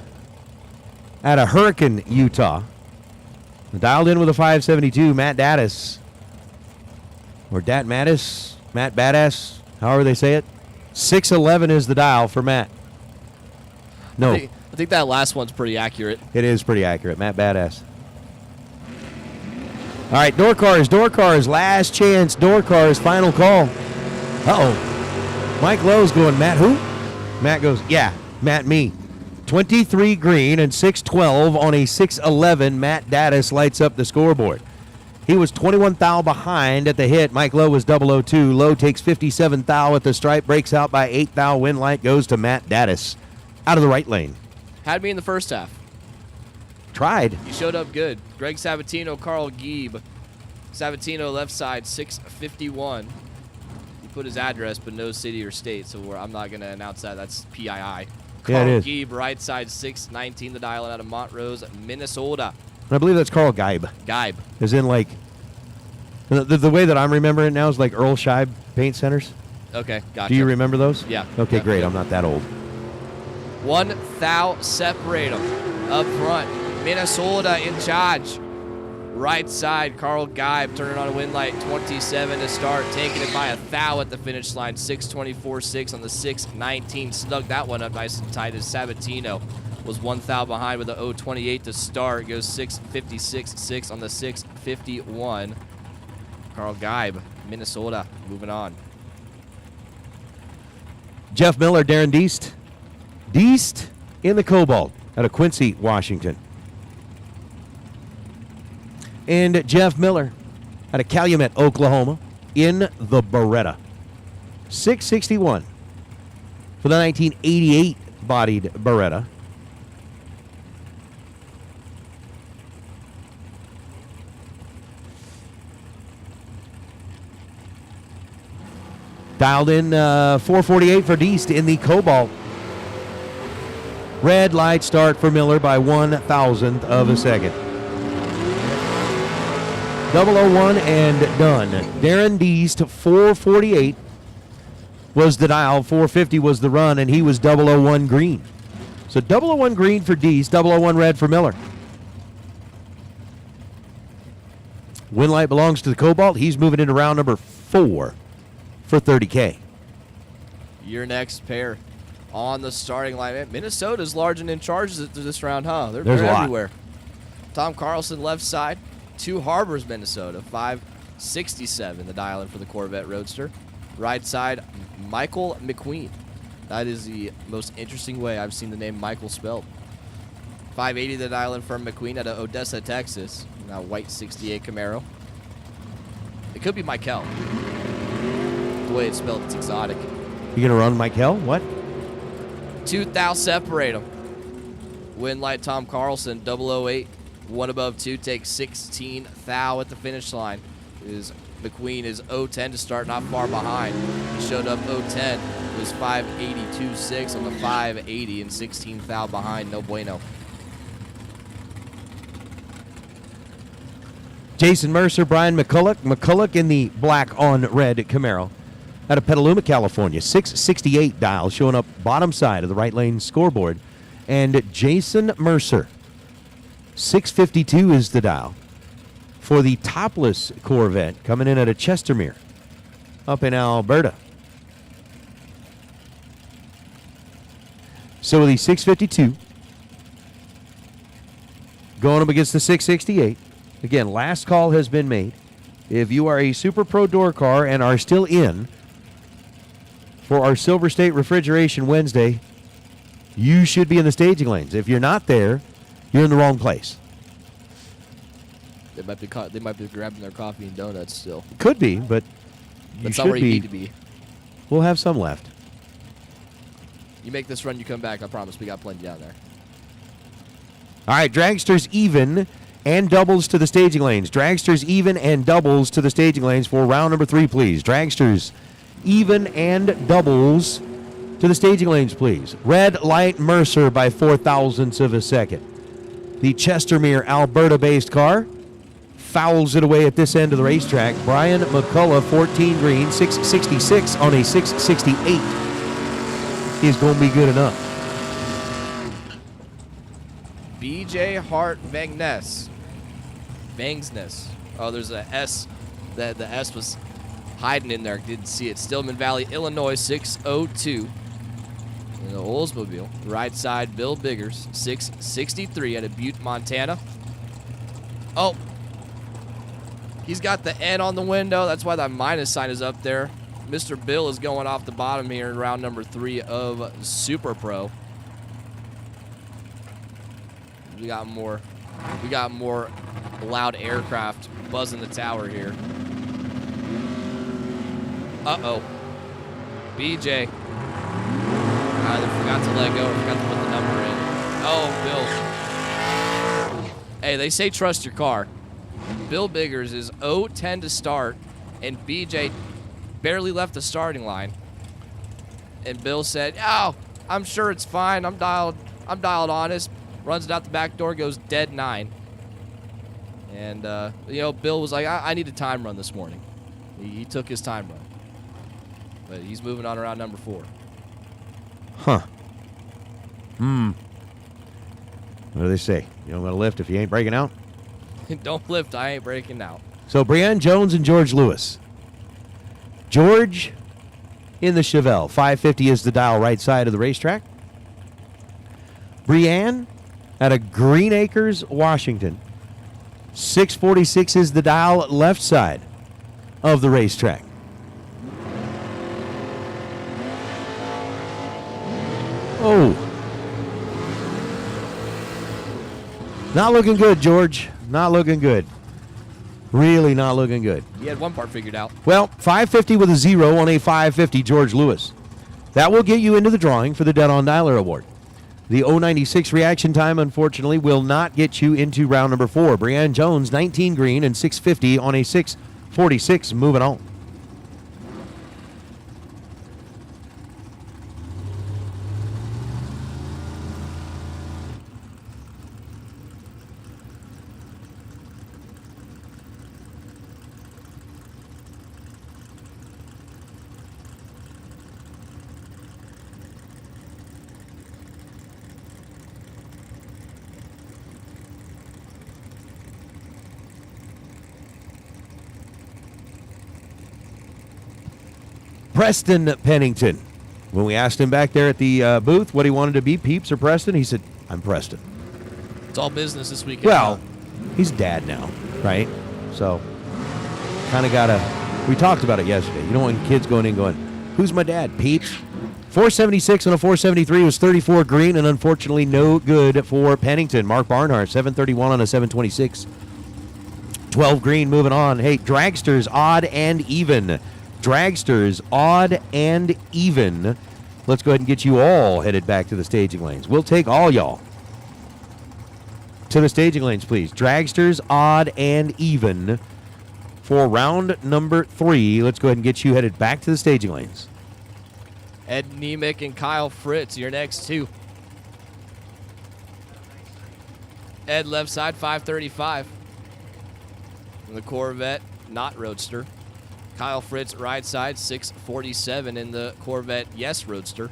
out of Hurricane, Utah. Dialed in with a 572, Matt Daddis. Or Dat Mattis, Matt Badass, however they say it. 611 is the dial for Matt. No. I think that last one's pretty accurate. It is pretty accurate, Matt Badass. All right, door cars, last chance, door cars, final call. Uh-oh. Mike Lowe's going, Matt who? Matt goes, yeah, Matt me. 23 green and 612 on a 611. Matt Daddis lights up the scoreboard. He was 21 thou behind at the hit. Mike Lowe was 002. Lowe takes 57 thou at the stripe, breaks out by 8 thou. Win light goes to Matt Daddis out of the right lane. Had me in the first half. Tried. You showed up good. Greg Sabatino, Carl Gieb. Sabatino left side, 651. He put his address, but no city or state, so I'm not going to announce that. That's PII. Yeah, Carl it is. Gieb, right side, 619, the dial out of Montrose, Minnesota. I believe that's Carl Geib. Geib. As in, like, the way that I'm remembering it now is like Earl Scheib paint centers. Okay, gotcha. Do you remember those? Yeah. Okay, Yeah, great. yeah. I'm not that old. 1 thou separate them. Up front, Minnesota in charge. Right side, Carl Geib turning on a win light, 27 to start, taking it by 1 thou at the finish line, 624.6 on the 619. Snug that one up nice and tight as Sabatino was 1 thou behind with a 028 to start. Goes 656.6 on the 651. Carl Geib, Minnesota, moving on. Jeff Miller, Darren Deist. Deist in the Cobalt out of Quincy, Washington. And Jeff Miller out of Calumet, Oklahoma, in the Beretta. 661 for the 1988 bodied Beretta. Dialed in 448 for Deist in the Cobalt. Red light start for Miller by 1,000th of a second. 001 and done. Darren Deist, 448 was the dial, 450 was the run, and he was 001 green. So 001 green for Deist, 001 red for Miller. Win light belongs to the Cobalt. He's moving into round number 4 for 30K. Your next pair on the starting line. Man, Minnesota's large and in charge this round, huh? They're There's a lot. everywhere. Tom Carlson left side. Two Harbors, Minnesota, 567, the dial in for the Corvette Roadster. Right side, Michael McQueen. That is the most interesting way I've seen the name Michael spelled. 580, the dial in for McQueen out of Odessa, Texas. Now white 68 Camaro. It could be Michael. The way it's spelled, it's exotic. You gonna run Michael? What? 2 thou separate them. Win light Tom Carlson, 008. 1 above 2 takes 16 thou at the finish line. McQueen is 010 to start, not far behind. He showed up 010. It was 582.6 on the 580 and 16 thou behind. No bueno. Jason Mercer, Brian McCulloch. McCulloch in the black on red Camaro out of Petaluma, California. 668 dial showing up bottom side of the right lane scoreboard. And Jason Mercer, 652 is the dial for the topless Corvette coming in out of Chestermere up in Alberta. So the 652 going up against the 668. Again, last call has been made. If you are a Super Pro door car and are still in for our Silver State Refrigeration Wednesday, you should be in the staging lanes. If you're not there, you're in the wrong place. They might be grabbing their coffee and donuts still. Could be, but you That's not should where you be. need to be. We'll have some left. You make this run, you come back. I promise we got plenty down there. All right, dragsters even and doubles to the staging lanes. Dragsters even and doubles to the staging lanes for round number 3, please. Dragsters even and doubles to the staging lanes, please. Red Light Mercer by 0.004 of a second. The Chestermere, Alberta-based car fouls it away at this end of the racetrack. Brian McCullough, 14 green, 666 on a 668 is going to be good enough. BJ Hart Vangsness. Oh, there's a S. The S was hiding in there. Didn't see it. Stillman Valley, Illinois, 602. In the Oldsmobile. Right side, Bill Biggers, 663 out of Butte, Montana. Oh. He's got the N on the window. That's why that minus sign is up there. Mr. Bill is going off the bottom here in round number 3 of Super Pro. We got more loud aircraft buzzing the tower here. Uh-oh. BJ. Either forgot to let go or forgot to put the number in. Oh, Bill. Hey, they say trust your car. Bill Biggers is 0-10 to start, and BJ barely left the starting line. And Bill said, "Oh, I'm sure it's fine. I'm dialed honest." Runs it out the back door, goes dead 9. And, Bill was like, I need a time run this morning. He took his time run. But he's moving on around number 4. Huh. What do they say? You don't want to lift if you ain't breaking out? Don't lift, I ain't breaking out. So, Brianne Jones and George Lewis. George in the Chevelle. 550 is the dial right side of the racetrack. Brianne out of Green Acres, Washington. 646 is the dial left side of the racetrack. Oh. Not looking good, George. Not looking good. Really not looking good. He had one part figured out. Well, 550 with a 0 on a 550, George Lewis. That will get you into the drawing for the Dead on Dialer Award. The 096 reaction time, unfortunately, will not get you into round number 4. Brianne Jones, 19 green and 650 on a 646. Moving on. Preston Pennington. When we asked him back there at the booth what he wanted to be, Peeps or Preston, he said, "I'm Preston." It's all business this weekend. Well, he's dad now, right? So, kind of got to, we talked about it yesterday. You don't want kids going in going, "Who's my dad, Peeps?" 476 on a 473 was 34 green, and unfortunately no good for Pennington. Mark Barnhart, 731 on a 726. 12 green, moving on. Hey, dragsters, odd and even. Dragsters, odd and even. Let's go ahead and get you all headed back to the staging lanes. We'll take all y'all to the staging lanes, please. Dragsters, odd and even for round number 3. Let's go ahead and get you headed back to the staging lanes. Ed Nemec and Kyle Fritz, your next 2. Ed left side, 535. In the Corvette, not Roadster. Kyle Fritz, right side, 647 in the Corvette, yes, Roadster.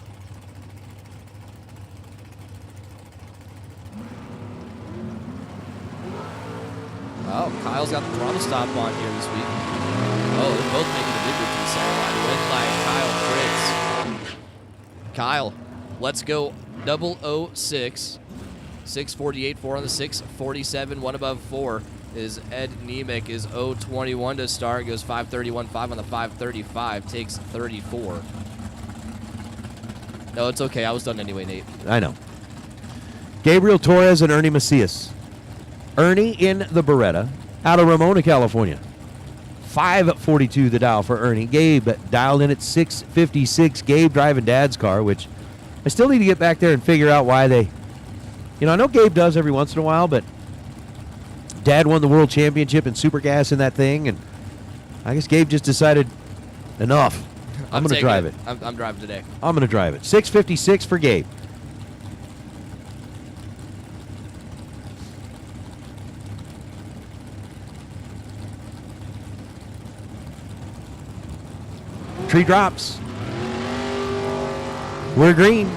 Oh, Kyle's got the throttle stop on here this week. Oh, they're both making the big move to the center line. Red flag, Kyle Fritz. Kyle, let's go 006. 648, 4 on the 647, 1 above 4. Is Ed Nemec is 021 to start, goes 531, 5 on the 535, takes 34. No, it's okay. I was done anyway, Nate. I know. Gabriel Torres and Ernie Macias. Ernie in the Beretta out of Ramona, California. 542 the dial for Ernie. Gabe dialed in at 656. Gabe driving Dad's car, which I still need to get back there and figure out why they, I know Gabe does every once in a while, but Dad won the world championship in super gas in that thing, and I guess Gabe just decided enough. I'm going to drive it. I'm driving today. I'm going to drive it. 6:56 for Gabe. Tree drops. We're green.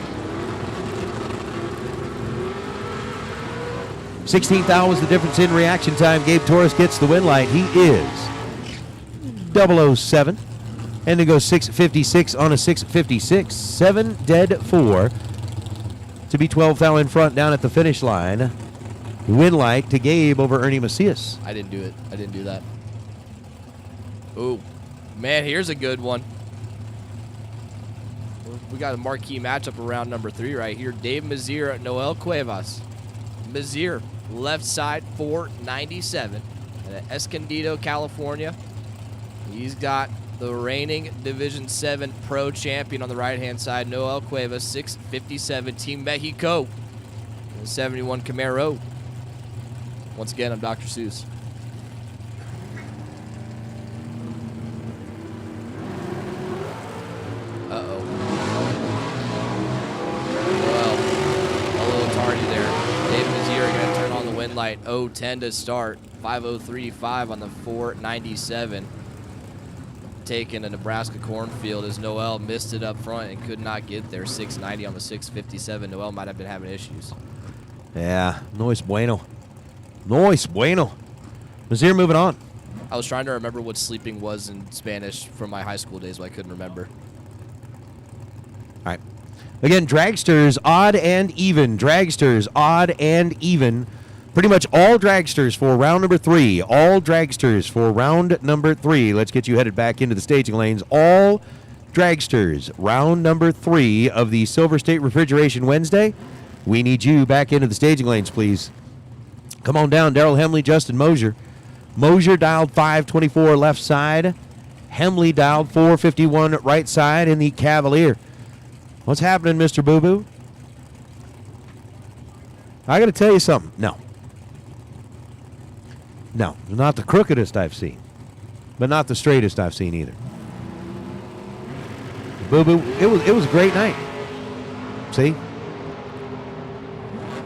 16th thou was the difference in reaction time. Gabe Torres gets the win light. He is 007. And it goes 6:56 on a 6:56. 7 dead 4 to be 12th thou in front down at the finish line. Win light to Gabe over Ernie Macias. I didn't do it. I didn't do that. Ooh, man, here's a good one. We got a marquee matchup around number 3 right here. Dave Mazier at Noel Cuevas. Mazier, left side, 497. At Escondido, California. He's got the reigning Division 7 Pro champion on the right-hand side, Noel Cuevas, 657, Team Mexico, and 71 Camaro. Once again, I'm Dr. Seuss. Uh-oh. Well, a little tardy there. Dave Mazier going to turn on the wind light. 0:10 to start. 5:03.5 on the 497. Taking a Nebraska cornfield as Noel missed it up front and could not get there. 690 on the 657. Noel might have been having issues. Yeah, noise bueno. Noise bueno. Mazier moving on. I was trying to remember what sleeping was in Spanish from my high school days, but I couldn't remember. All right. Again, dragsters, odd and even. Dragsters, odd and even. Pretty much all dragsters for round number 3. All dragsters for round number 3. Let's get you headed back into the staging lanes. All dragsters, round number 3 of the Silver State Refrigeration Wednesday. We need you back into the staging lanes, please. Come on down, Darrell Hemley, Justin Mosier. Mosier dialed 524 left side. Hemley dialed 451 right side in the Cavalier. What's happening, Mr. Boo Boo? I got to tell you something. No, not the crookedest I've seen, but not the straightest I've seen either. Boo Boo, it was a great night. See?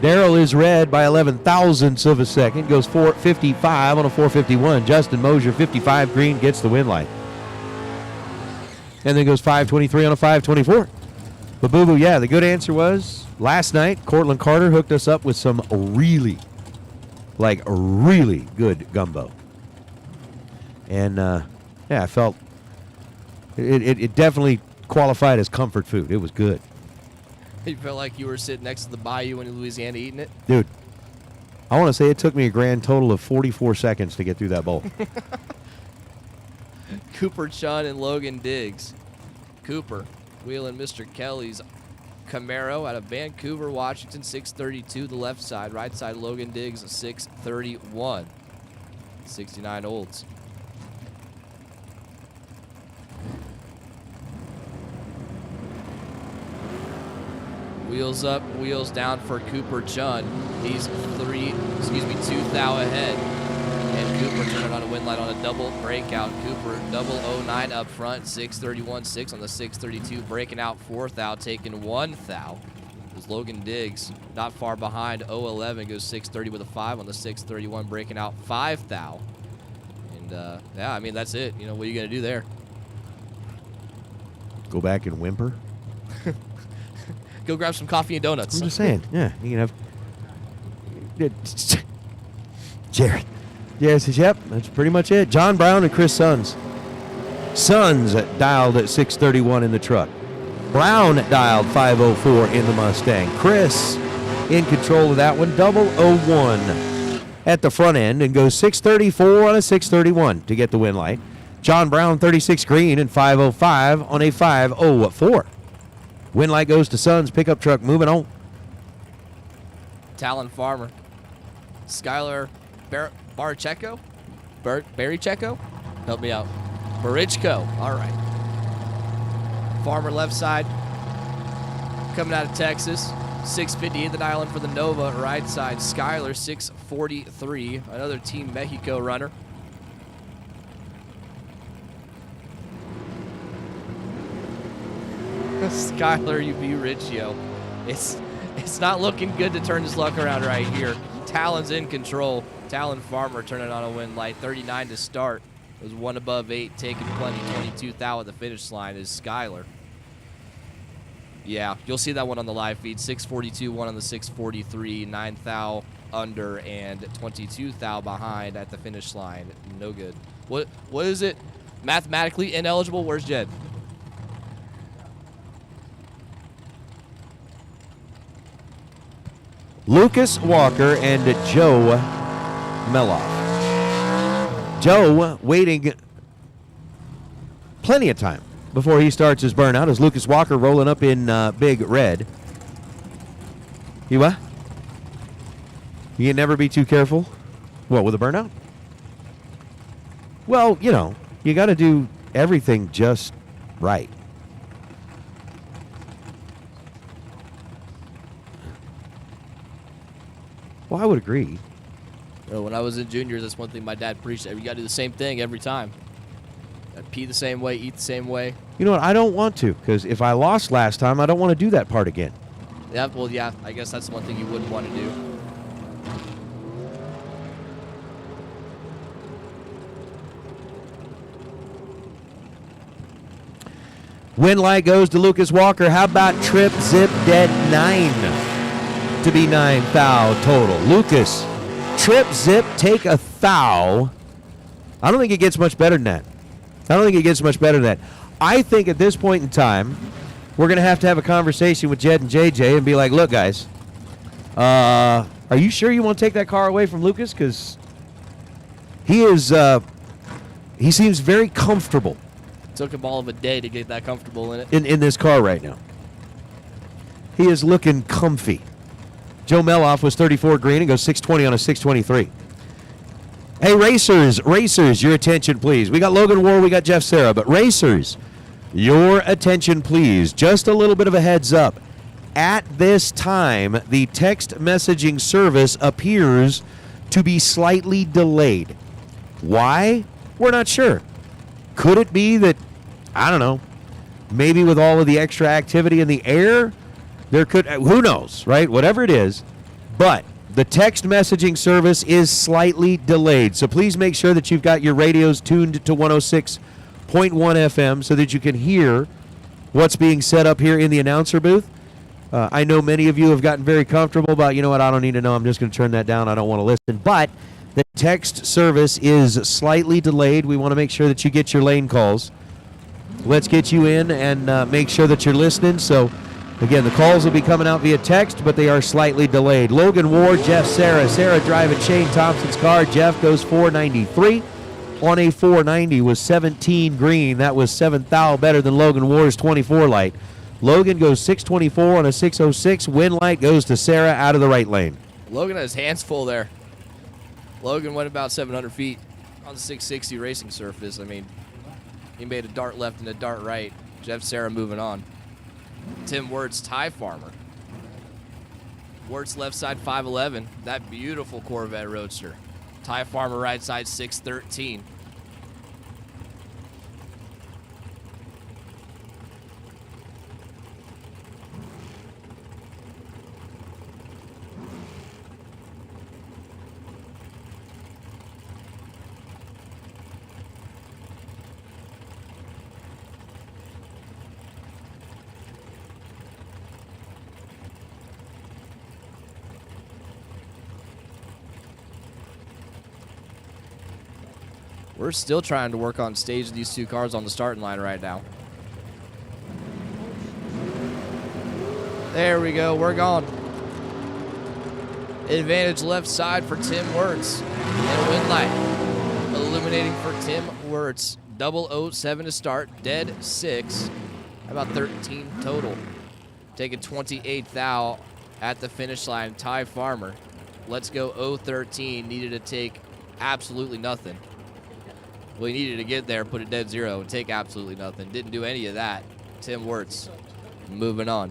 Darrell is red by 11 thousandths of a second. Goes 4:55 on a 4:51. Justin Mosier, 55 green, gets the win light. And then goes 5:23 on a 5:24. But Boo Boo, yeah, the good answer was last night, Cortland Carter hooked us up with some really good gumbo. And, yeah, I felt it definitely qualified as comfort food. It was good. You felt like you were sitting next to the bayou in Louisiana eating it? Dude, I want to say it took me a grand total of 44 seconds to get through that bowl. Cooper Chun and Logan Diggs. Cooper wheeling Mr. Kelly's Camaro out of Vancouver, Washington, 632 the left side. Right side, Logan Diggs, 631. 69 olds. Wheels up, wheels down for Cooper Chun. He's 2 thou ahead. And Cooper turning on a win light on a double breakout. Cooper double 09 up front, 631.6 on the 632, breaking out 4 thou, taking 1 thou. There's Logan Diggs not far behind. 011 goes 630 with a 5 on the 631, breaking out 5 thou. And yeah, I mean, that's it. You know, what are you going to do there? Go back and whimper? Go grab some coffee and donuts. I'm just saying, yeah, you can have. Jared says, yep, that's pretty much it. John Brown and Chris Sons. Sons dialed at 631 in the truck. Brown dialed 504 in the Mustang. Chris in control of that one, 001 at the front end, and goes 634 on a 631 to get the win light. John Brown, 36 green, and 505 on a 504. Win light goes to Sons. Pickup truck moving on. Talon Farmer. Skylar Baricheco? Baricheco? Help me out. Barichko. All right. Farmer left side. coming out of Texas. 658 the island for the Nova. Right side, Skyler, 643. Another Team Mexico runner. Skyler, you be rich, yo. It's not looking good to turn his luck around right here. Talon's in control. Talon Farmer turning on a win light. 39 to start. It was 1 above 8, taking plenty. 22 thou at the finish line is Skyler. Yeah, you'll see that one on the live feed. 642, 1 on the 643, 9 thou under, and 22 thou behind at the finish line. No good. What is it? Mathematically ineligible? Where's Jed? Lucas Walker and Joe Meloff. Joe waiting plenty of time before he starts his burnout as Lucas Walker rolling up in big red. You what? You can never be too careful? What, with a burnout? Well, you know, you got to do everything just right. Well, I would agree. When I was in juniors, that's one thing my dad preached. You got to do the same thing every time. Pee the same way, eat the same way. You know what? I don't want to, because if I lost last time, I don't want to do that part again. Yeah, well, yeah, I guess that's one thing you wouldn't want to do. Win light goes to Lucas Walker. How about trip zip dead 9 to be 9 thou total? Lucas, trip zip take a thou. I don't think it gets much better than that. I think at this point in time, we're going to have a conversation with Jed and JJ and be like, look, guys, are you sure you want to take that car away from Lucas? Because he seems very comfortable. Took him all of a day to get that comfortable in it. In this car right now. He is looking comfy. Joe Meloff was 34 green and goes 620 on a 623. Hey, racers, your attention, please. We got Logan Ward, we got Jeff Serra, but racers, your attention, please. Just a little bit of a heads up. At this time, the text messaging service appears to be slightly delayed. Why? We're not sure. Could it be that, I don't know, maybe with all of the extra activity in the air, there could, who knows, right? Whatever it is, but the text messaging service is slightly delayed. So please make sure that you've got your radios tuned to 106.1 FM so that you can hear what's being said up here in the announcer booth. I know many of you have gotten very comfortable about, you know what, I don't need to know. I'm just going to turn that down. I don't want to listen. But the text service is slightly delayed. We want to make sure that you get your lane calls. Let's get you in and make sure that you're listening. So, again, the calls will be coming out via text, but they are slightly delayed. Logan Ward, Jeff Serra. Serra driving Shane Thompson's car. Jeff goes 493 on a 490 was 17 green. That was 7 thou better than Logan Ward's 24 light. Logan goes 624 on a 606. Win light goes to Serra out of the right lane. Logan has hands full there. Logan went about 700 feet on the 660 racing surface. I mean, he made a dart left and a dart right. Jeff Serra moving on. Tim Wirtz, Ty Farmer. Wirtz left side 511. That beautiful Corvette Roadster. Ty Farmer right side 613. We're still trying to work on stage these two cars on the starting line right now. There we go. We're gone. Advantage left side for Tim Wirtz. And a win light. Eliminating for Tim Wirtz. 007 to start. Dead 6. About 13 total. Taking 28 thou at the finish line. Ty Farmer. Let's go 013. Needed to take absolutely nothing. Well, he needed to get there, put it dead 0, and take absolutely nothing. Didn't do any of that. Tim Wirtz moving on.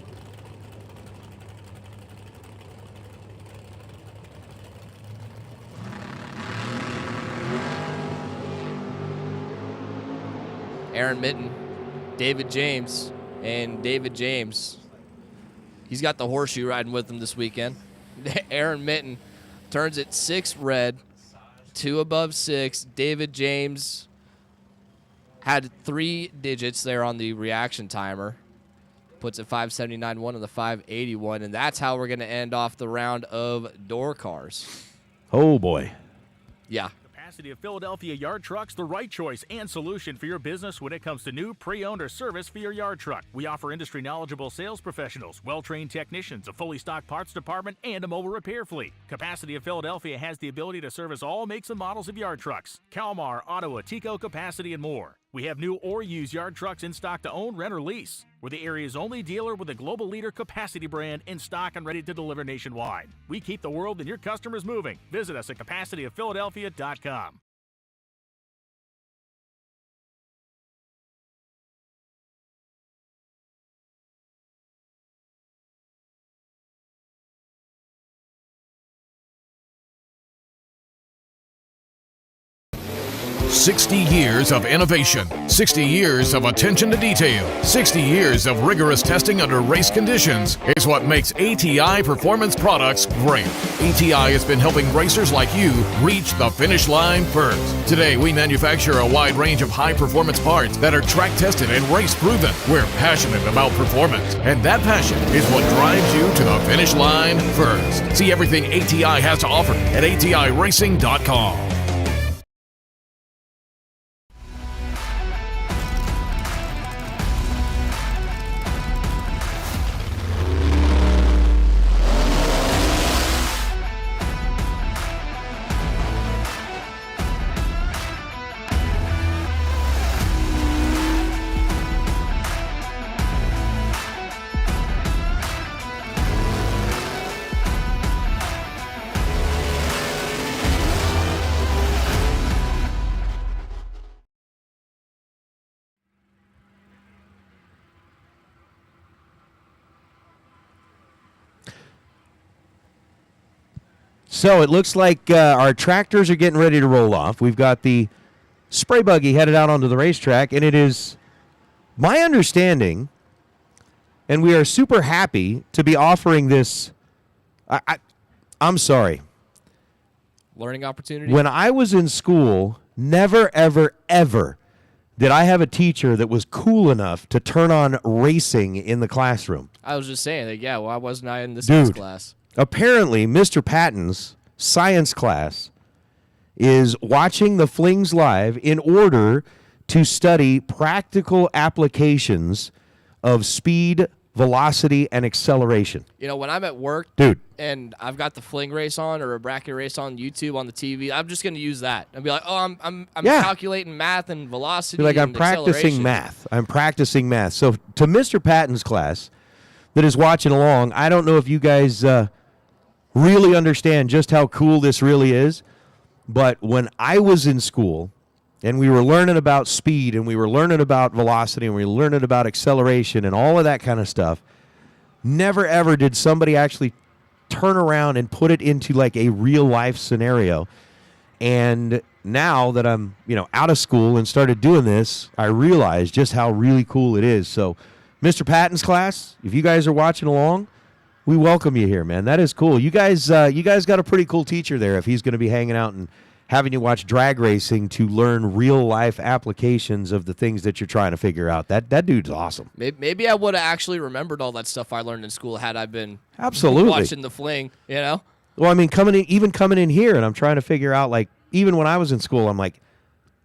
Aaron Mitten, David James, and David James. He's got the horseshoe riding with him this weekend. Aaron Mitten turns it 6 red, 2 above 6. David James had 3 digits there on the reaction timer. Puts it 579-1 on the 581, and that's how we're going to end off the round of door cars. Oh, boy. Yeah. Capacity of Philadelphia Yard Trucks, the right choice and solution for your business when it comes to new, pre-owned, or service for your yard truck. We offer industry-knowledgeable sales professionals, well-trained technicians, a fully stocked parts department, and a mobile repair fleet. Capacity of Philadelphia has the ability to service all makes and models of yard trucks. Kalmar, Ottawa, Tico, Capacity, and more. We have new or used yard trucks in stock to own, rent, or lease. We're the area's only dealer with a global leader Capacity brand in stock and ready to deliver nationwide. We keep the world and your customers moving. Visit us at CapacityofPhiladelphia.com. "60 years of innovation, 60 years of attention to detail, 60 years of rigorous testing under race conditions is what makes ATI Performance Products great. ATI has been helping racers like you reach the finish line first. Today, we manufacture a wide range of high-performance parts that are track-tested and race-proven. We're passionate about performance, and that passion is what drives you to the finish line first. See everything ATI has to offer at ATIRacing.com. So it looks like our tractors are getting ready to roll off. We've got the spray buggy headed out onto the racetrack, and it is my understanding, and we are super happy to be offering this. I'm sorry. Learning opportunity? When I was in school, never, ever, ever did I have a teacher that was cool enough to turn on racing in the classroom. I was just saying, like, yeah, why wasn't I in this class? Apparently, Mr. Patton's science class is watching the Flings live in order to study practical applications of speed, velocity, and acceleration. You know, when I'm at work, dude, and I've got the Fling race on or a bracket race on YouTube on the TV, I'm just going to use that and be like, oh, I'm calculating math and velocity. Like, I'm practicing math. I'm practicing math. So to Mr. Patton's class that is watching along, I don't know if you guys really understand just how cool this really is, but when I was in school and we were learning about speed and we were learning about velocity and we were learning about acceleration and all of that kind of stuff, never ever did somebody actually turn around and put it into like a real life scenario. And now that I'm, out of school and started doing this, I realize just how really cool it is. So Mr. Patton's class, if you guys are watching along, we welcome you here, man. That is cool. You guys got a pretty cool teacher there if he's going to be hanging out and having you watch drag racing to learn real-life applications of the things that you're trying to figure out. That dude's awesome. Maybe I would have actually remembered all that stuff I learned in school had I been watching the Fling, Well, I mean, coming in here, and I'm trying to figure out, like, even when I was in school, I'm like,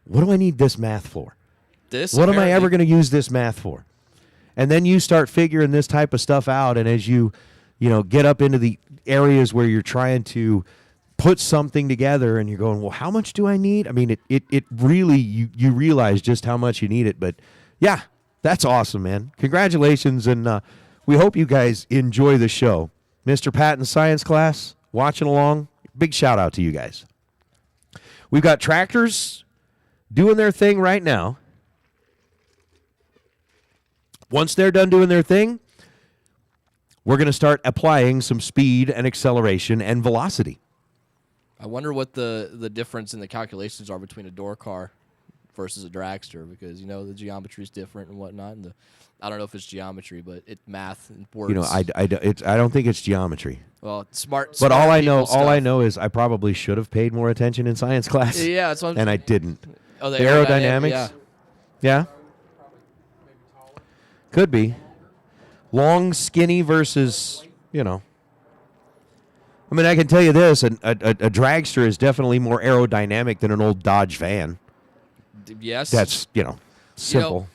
what do I need this math for? What am I ever going to use this math for? And then you start figuring this type of stuff out, and as you get up into the areas where you're trying to put something together and you're going, well, how much do I need? I mean, it really, you realize just how much you need it. But, yeah, that's awesome, man. Congratulations, and we hope you guys enjoy the show. Mr. Patton's science class, watching along, big shout-out to you guys. We've got tractors doing their thing right now. Once they're done doing their thing, we're going to start applying some speed and acceleration and velocity. I wonder what the difference in the calculations are between a door car versus a dragster because, the geometry is different and whatnot. And I don't know if it's geometry, but it's math and words. I don't think it's geometry. Well, smart. But all I know stuff. is I probably should have paid more attention in science class. Yeah, that's what and I didn't. Oh, the aerodynamics. Yeah. Could be. Long, skinny versus, I mean, I can tell you this: a dragster is definitely more aerodynamic than an old Dodge van. Yes. That's simple.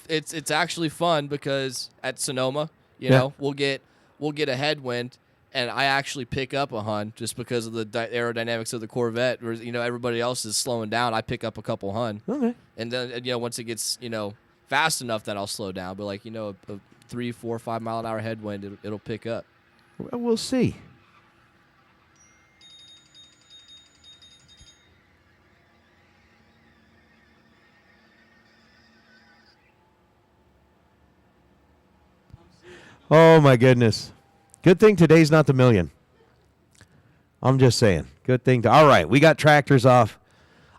It's actually fun because at Sonoma, we'll get a headwind, and I actually pick up a hun just because of the aerodynamics of the Corvette. Whereas, everybody else is slowing down. I pick up a couple hun. Okay. And then once it gets fast enough, then I'll slow down. But a 3, 4, 5 mile an hour headwind, it'll pick up. Well, we'll see. Oh, my goodness. Good thing today's not the million. I'm just saying. Good thing. All right, we got tractors off.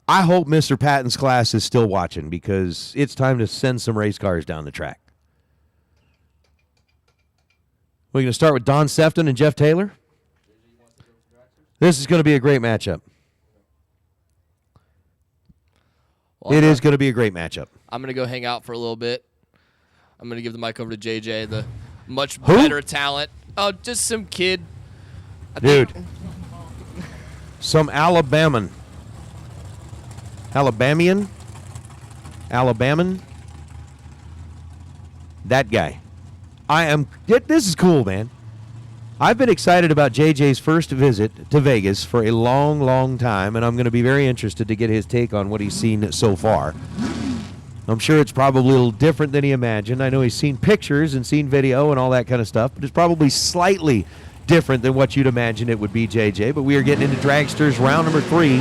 I hope Mr. Patton's class is still watching because it's time to send some race cars down the track. We're going to start with Don Sefton and Jeff Taylor. This is going to be a great matchup. Well, it is going to be a great matchup. I'm going to go hang out for a little bit. I'm going to give the mic over to JJ, the much better talent. Oh, just some kid. Dude. Some Alabamian. That guy. This is cool, man. I've been excited about JJ's first visit to Vegas for a long, long time, and I'm going to be very interested to get his take on what he's seen so far. I'm sure it's probably a little different than he imagined. I know he's seen pictures and seen video and all that kind of stuff, but it's probably slightly different than what you'd imagine it would be, JJ. But we are getting into Dragsters round number 3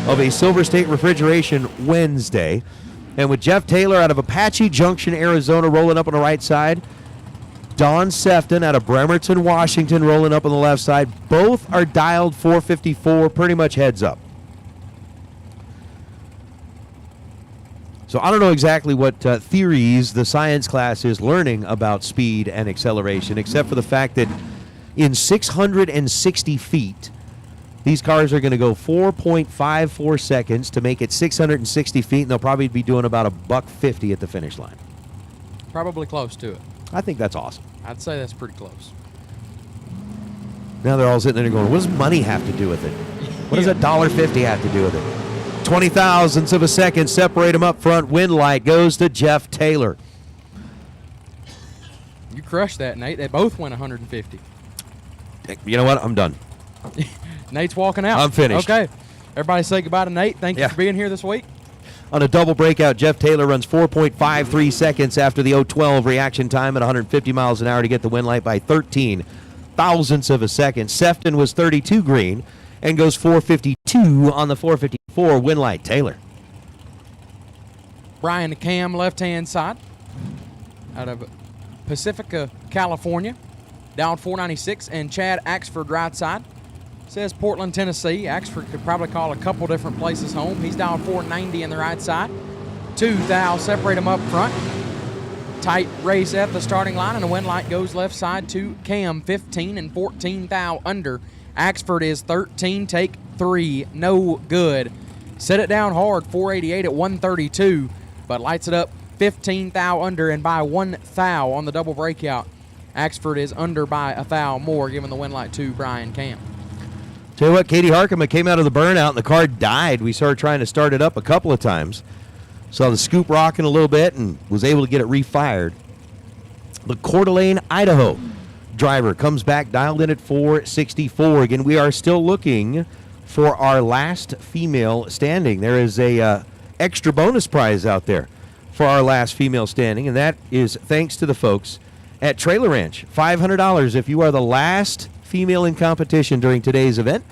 of a Silver State Refrigeration Wednesday. And with Jeff Taylor out of Apache Junction, Arizona, rolling up on the right side, Don Sefton out of Bremerton, Washington, rolling up on the left side. Both are dialed 454, pretty much heads up. So I don't know exactly what theories the science class is learning about speed and acceleration, except for the fact that in 660 feet, these cars are going to go 4.54 seconds to make it 660 feet, and they'll probably be doing about $150 at the finish line. Probably close to it. I think that's awesome. I'd say that's pretty close. Now they're all sitting there going, what does money have to do with it? What does $1.50 have to do with it? 20 thousandths of a second separate them up front. Win light goes to Jeff Taylor. You crushed that, Nate. They both went 150. You know what? I'm done. Nate's walking out. I'm finished. Okay. Everybody say goodbye to Nate. Thank you for being here this week. On a double breakout, Jeff Taylor runs 4.53 seconds after the 012 reaction time at 150 miles an hour to get the win light by 13 thousandths of a second. Sefton was 32 green and goes 452 on the 454 win light. Taylor. Brian Cam, left-hand side, out of Pacifica, California, down 496, and Chad Axford, right side. Says Portland, Tennessee. Axford could probably call a couple different places home. He's down 490 in the right side. 2 thou separate them up front. Tight race at the starting line, and the win light goes left side to Cam, 15 and 14 thou under. Axford is 13, take 3, no good. Set it down hard, 488 at 132, but lights it up 15 thou under and by 1 thou on the double breakout. Axford is under by a thou more, giving the win light to Brian Cam. Tell you what, Katie Harkema came out of the burnout and the car died. We started trying to start it up a couple of times. Saw the scoop rocking a little bit and was able to get it refired. The Coeur d'Alene, Idaho driver comes back dialed in at 464. Again, we are still looking for our last female standing. There is a extra bonus prize out there for our last female standing, and that is thanks to the folks at Trailer Ranch. $500 if you are the last female in competition during today's event.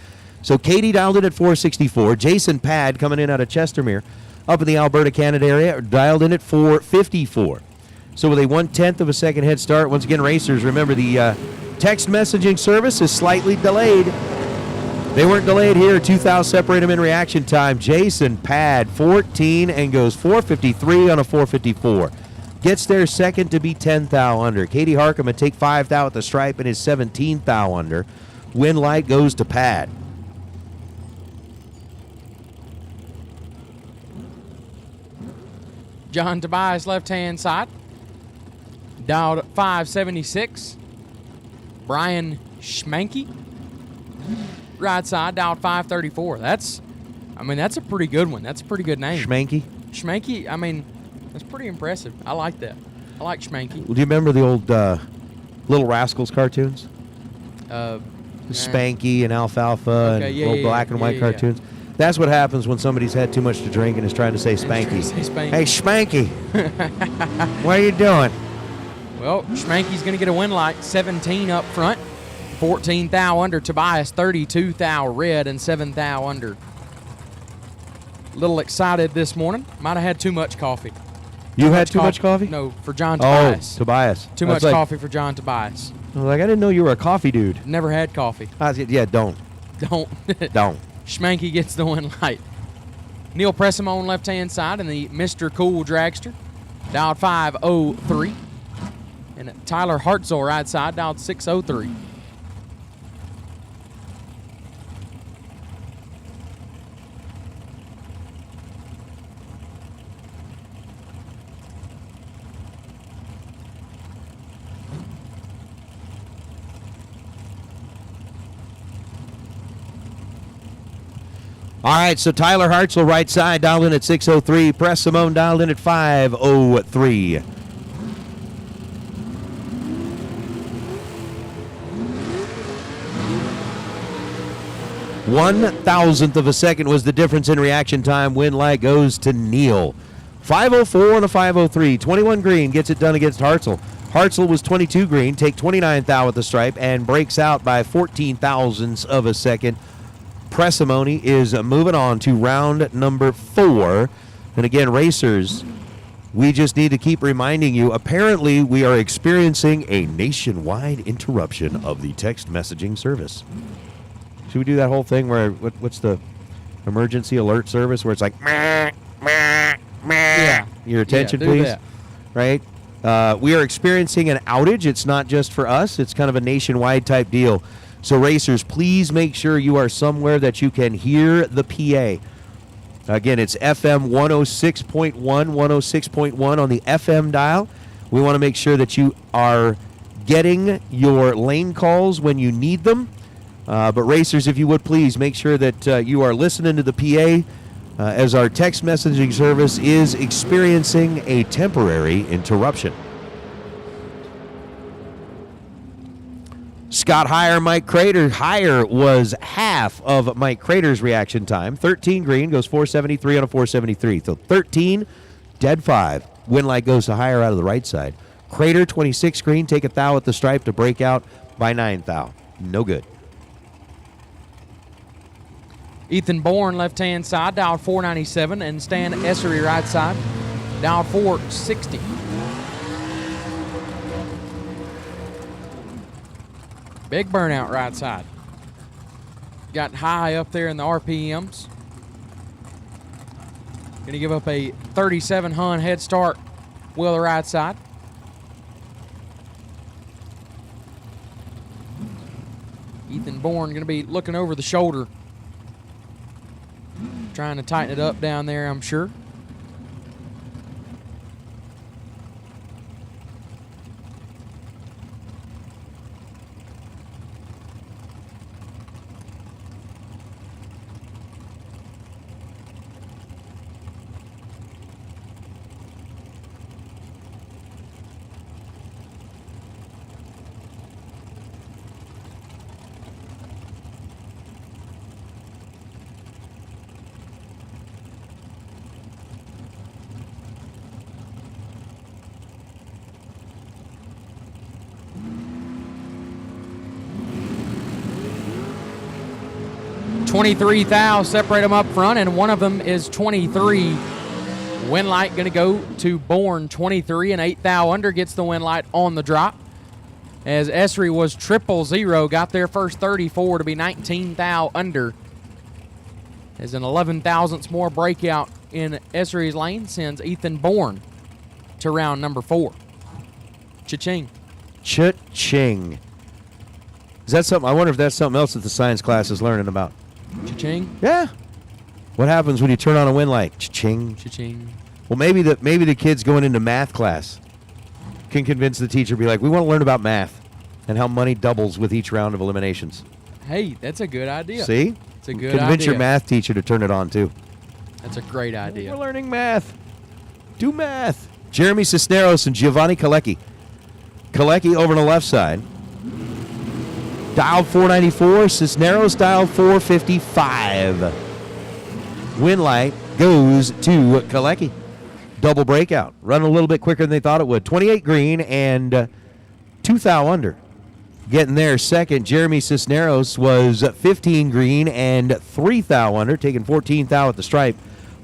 So Katie dialed in at 464. Jason Pad coming in out of Chestermere up in the Alberta, Canada area, dialed in at 454. So with a 1/10 of a second head start, once again, racers, remember the text messaging service is slightly delayed. They weren't delayed here. 2 thou separate them in reaction time. Jason pad 14 and goes 453 on a 454. Gets there second to be 10 thou under. Katie Harkham would take 5 thou at the stripe and is 17 thou under. Win light goes to pad. John Tobias, left-hand side. Dialed 576. Brian Schmanke, right side, dialed 534. That's a pretty good one. That's a pretty good name. Schmanke. Schmanke, that's pretty impressive. I like that. I like Schmanke. Well, do you remember the old Little Rascals cartoons? Nah. Spanky and Alfalfa and old black and white cartoons. That's what happens when somebody's had too much to drink and is trying to say Spanky. Hey, Spanky. What are you doing? Well, Schmanke's going to get a win light. 17 up front. 14 thou under Tobias. 32 thou red and 7 thou under. A little excited this morning. Might have had too much coffee. You had too much coffee? No, for John Tobias. Oh, Tobias. Too much coffee for John Tobias. I was like, I didn't know you were a coffee dude. Never had coffee. I said, yeah, don't. Don't. Don't. Schmanke gets the win light. Neil Pressimone left-hand side and the Mr. Cool Dragster. Dialed 503. And Tyler Hartzell right side, dialed 603. All right, so Tyler Hartzell, right side, dialed in at 603. Press Simone dialed in at 503. 1,000th of a second was the difference in reaction time. Win light goes to Neil. 504 and a 503. 21 green gets it done against Hartzell. Hartzell was 22 green, take 29 thou at the stripe, and breaks out by 14 thousandths of a second. Pressimony is moving on to round number 4. And again, racers, we just need to keep reminding you, apparently we are experiencing a nationwide interruption of the text messaging service. Should we do that whole thing where, what's the emergency alert service where it's like, meh, meh, meh. Yeah. Your attention, do please. that. Right? We are experiencing an outage. It's not just for us. It's kind of a nationwide type deal. So racers, please make sure you are somewhere that you can hear the PA. Again, it's FM 106.1, 106.1 on the FM dial. We want to make sure that you are getting your lane calls when you need them. But racers, if you would please make sure that you are listening to the PA as our text messaging service is experiencing a temporary interruption. Scott Heyer, Mike Crater. Heyer was half of Mike Crater's reaction time. 13 green goes 473 on a 473. So 13, dead 5. Win light goes to Heyer out of the right side. Crater, 26 green, take a thou at the stripe to break out by 9 thou. No good. Ethan Bourne, left-hand side, dialed 497, and Stan Essery, right side, dialed 460. Big burnout right side. Got high up there in the RPMs. Going to give up a 37 Hun head start, wheel the right side. Ethan Bourne going to be looking over the shoulder, trying to tighten it up down there, I'm sure. $23 thou separate them up front, and one of them is 23. Win light going to go to Bourne, 23, and 8 thou under gets the win light on the drop. as Essery was 000, got their first 34 to be 19 thou under. As an 11 thousandths more breakout in Essery's lane sends Ethan Bourne to round number 4. Cha-ching. Cha-ching. Is that something? I wonder if that's something else that the science class is learning about. Cha-ching. Yeah. What happens when you turn on a wind light? Cha-ching. Cha-ching. Well, maybe the kids going into math class can convince the teacher, be like, we want to learn about math and how money doubles with each round of eliminations. Hey, that's a good idea. See? It's a good idea. Convince your math teacher to turn it on, too. That's a great idea. We're learning math. Do math. Jeremy Cisneros and Giovanni Kalecki. Kalecki over on the left side. Dialed 494. Cisneros dialed 455. Win light goes to Kalecki. Double breakout. Run a little bit quicker than they thought it would. 28 green and 2 thou under. Getting there second, Jeremy Cisneros was 15 green and 3 thou under, taking 14 thou at the stripe.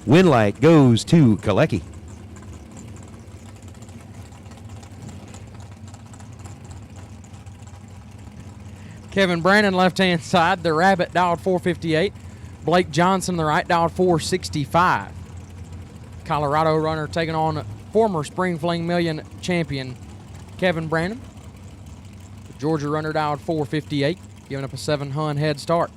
Win light goes to Kalecki. Kevin Brandon, left-hand side. The Rabbit dialed 458. Blake Johnson, the right, dialed 465. Colorado runner taking on former Spring Fling Million champion Kevin Brandon. The Georgia runner dialed 458, giving up a 7-hun head start.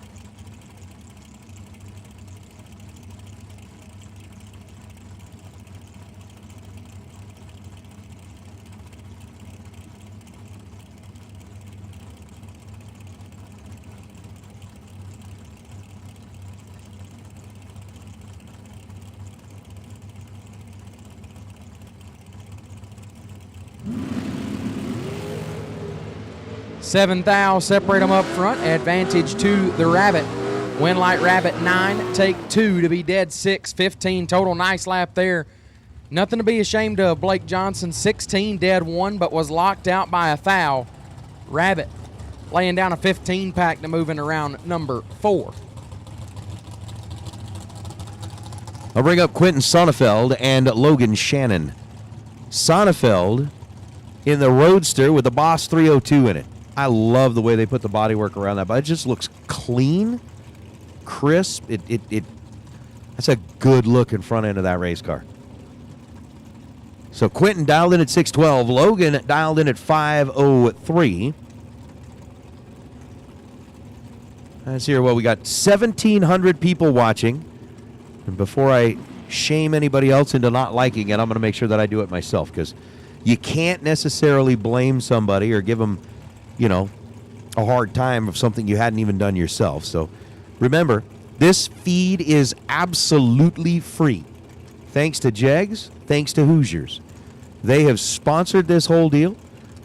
Seven thou separate them up front. Advantage to the Rabbit. Win light Rabbit 9, take 2 to be dead 6. 15 total. Nice lap there. Nothing to be ashamed of. Blake Johnson 16 dead 1, but was locked out by a thou. Rabbit laying down a 15 pack to move in around number 4. I'll bring up Quentin Sonnefeld and Logan Shannon. Sonnefeld in the Roadster with the Boss 302 in it. I love the way they put the bodywork around that, but it just looks clean, crisp. That's a good looking front end of that race car. So Quentin dialed in at 612. Logan dialed in at 503. Let's hear what we got. 1,700 people watching. And before I shame anybody else into not liking it, I'm going to make sure that I do it myself, because you can't necessarily blame somebody or give them, a hard time of something you hadn't even done yourself. So remember, this feed is absolutely free. Thanks to Jegs, thanks to Hoosiers. They have sponsored this whole deal.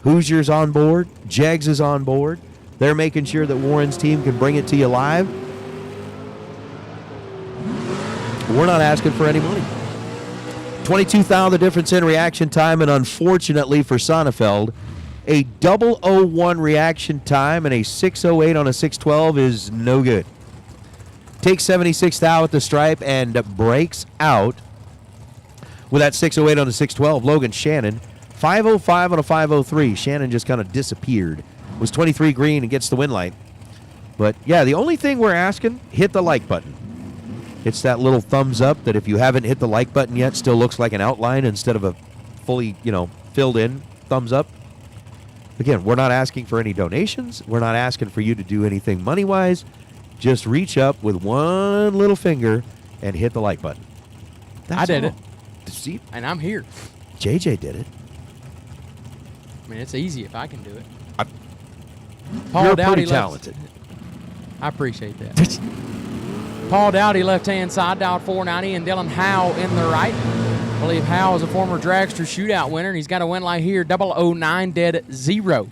Hoosiers on board, Jegs is on board. They're making sure that Warren's team can bring it to you live. We're not asking for any money. 22 thou the difference in reaction time, and unfortunately for Sonnefeld, a 001 reaction time and a 608 on a 612 is no good. Takes 76 thou at the stripe and breaks out with that 608 on a 612. Logan Shannon, 505 on a 503. Shannon just kind of disappeared. Was 23 green and gets the win light. But yeah, the only thing we're asking, hit the like button. It's that little thumbs up that if you haven't hit the like button yet, still looks like an outline instead of a fully, filled in thumbs up. Again, we're not asking for any donations. We're not asking for you to do anything money-wise. Just reach up with one little finger and hit the like button. I did it. See? And I'm here. JJ did it. I mean, it's easy if I can do it. You're pretty talented. I appreciate that. Paul Dowdy, left-hand side, dialed 490, and Dylan Howe in the right. I believe Howe is a former dragster shootout winner, and he's got a win light here, 009 dead 0.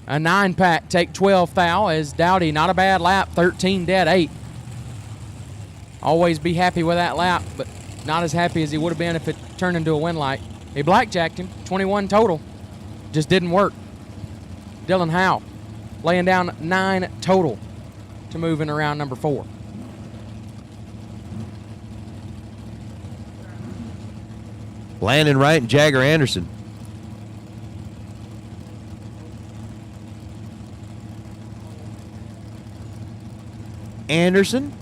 A 9-pack, take 12 thou, as Dowdy, not a bad lap, 13 dead 8. Always be happy with that lap, but not as happy as he would have been if it turned into a win light. He blackjacked him, 21 total. Just didn't work. Dylan Howe laying down 9 total to move in around number 4. Landon Wright and Jagger Anderson. Anderson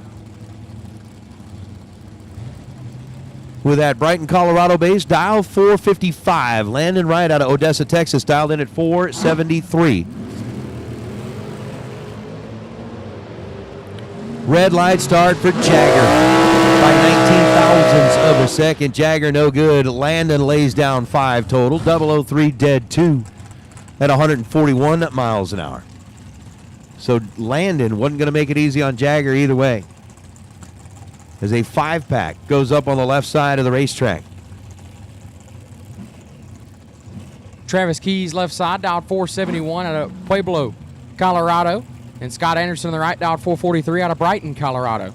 with that Brighton, Colorado base, dial 455. Landon Wright out of Odessa, Texas, dialed in at 473. Red light start for Jagger by 19 thousandths of a second. Jagger no good. Landon lays down 5 total. 003 dead 2 at 141 miles an hour. So Landon wasn't going to make it easy on Jagger either way. As a 5-pack goes up on the left side of the racetrack. Travis Keys left side, dialed 471 out of Pueblo, Colorado. And Scott Anderson on the right, dialed 443 out of Brighton, Colorado.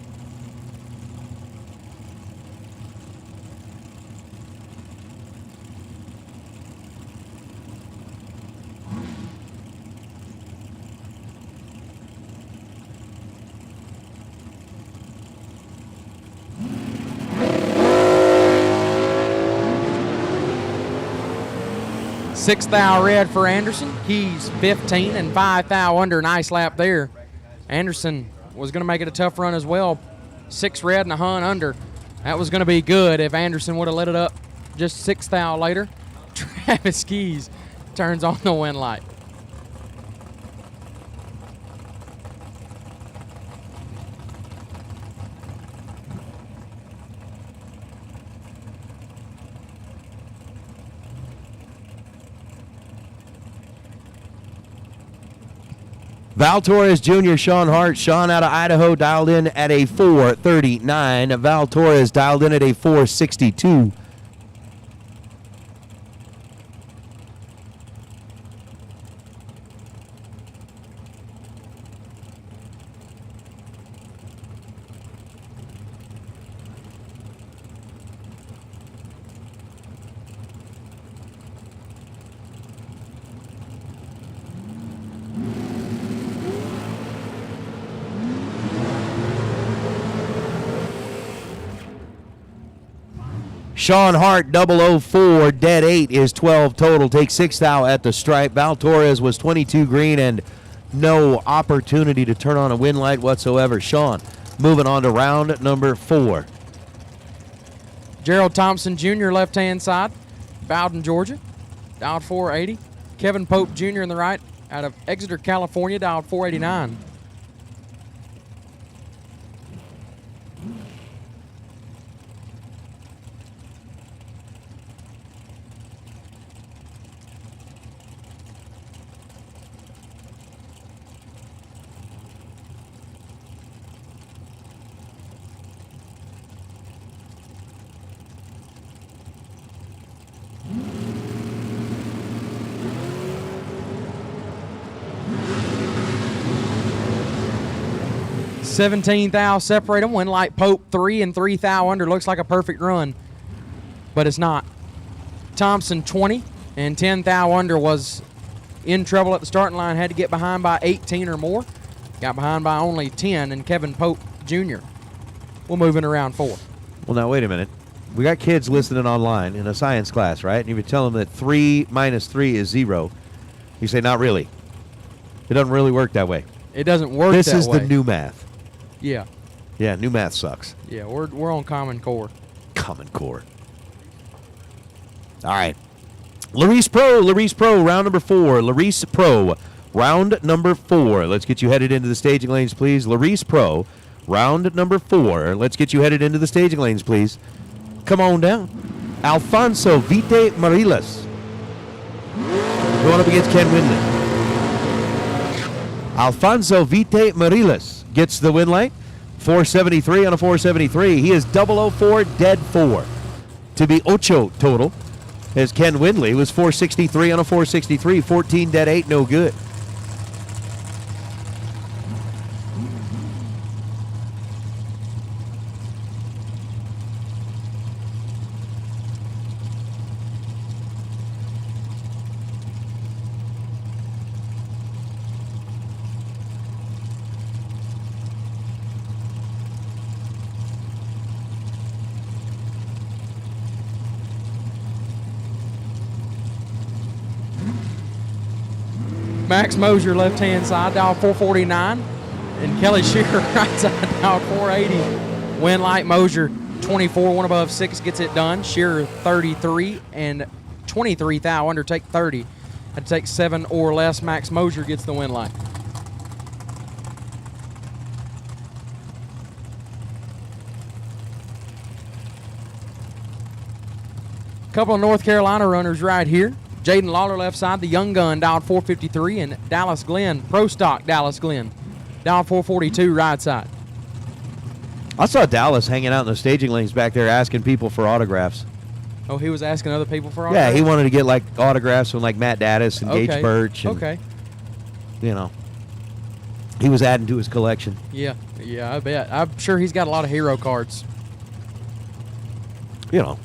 Sixth thou red for Anderson. Keys 15 and 5 thou under. Nice lap there. Anderson was going to make it a tough run as well. 6 red and a hun under. That was going to be good if Anderson would have let it up just 6 thou later. Travis Keys turns on the win light. Val Torres Jr., Sean Hart. Sean out of Idaho dialed in at a 439. Val Torres dialed in at a 462. Sean Hart, 004, dead 8 is 12 total. Takes 6 thou at the stripe. Val Torres was 22 green and no opportunity to turn on a win light whatsoever. Sean moving on to round number 4. Gerald Thompson Jr. left-hand side, Bowden, Georgia, dialed 480. Kevin Pope Jr. in the right, out of Exeter, California, dialed 489. $17 thou separate them. Win light Pope 3 and 3 thou under. Looks like a perfect run, but it's not. Thompson 20 and 10 thou under was in trouble at the starting line. Had to get behind by 18 or more. Got behind by only 10, and Kevin Pope Jr. will move into round 4. Well, now, wait a minute. We got kids listening online in a science class, right? And if you tell them that 3 minus 3 is 0, you say, not really. It doesn't really work that way. It doesn't work that way. This is the new math. Yeah. Yeah, new math sucks. Yeah, we're on Common Core. Common Core. All right. Laris Pro, round number 4. Laris Pro, round number 4. Let's get you headed into the staging lanes, please. Laris Pro, round number 4. Let's get you headed into the staging lanes, please. Come on down. Alfonso Vite Marilas going up against Ken Windley. Alfonso Vite Marilas gets the win light. 473 on a 473. He is 004, dead 4. To be ocho total, as Ken Windley was 463 on a 463. 14, dead 8, no good. Max Mosier left-hand side, dial 449. And Kelly Shearer right side dog 480. Winlight Mosier 24, one above 6 gets it done. Shearer 33 and 23 thou undertake 30. I'd take 7 or less. Max Mosier gets the Winlight. Couple of North Carolina runners right here. Jaden Lawler left side, the young gun, dialed 453, and Dallas Glenn, pro stock Dallas Glenn, dialed 442 right side. I saw Dallas hanging out in the staging lanes back there asking people for autographs. Oh, he was asking other people for autographs? Yeah, he wanted to get like autographs from like Matt Daddis and Gage Birch. And, okay. You know, he was adding to his collection. Yeah, I bet. I'm sure he's got a lot of hero cards. You know,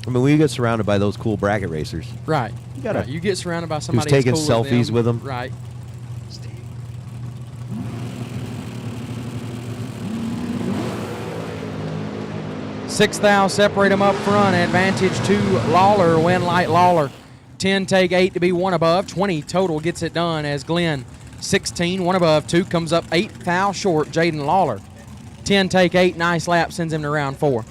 I mean, when you get surrounded by those cool bracket racers, right? You gotta. Right. You get surrounded by somebody who's taking as cool selfies as them. with them, right? Six thou separate them up front. Advantage to Lawler. Winlight Lawler. 10 take 8 to be one above. 20 total gets it done as Glenn 16 one above 2 comes up 8 thou short. Jaden Lawler 10 take 8 nice lap sends him to round 4.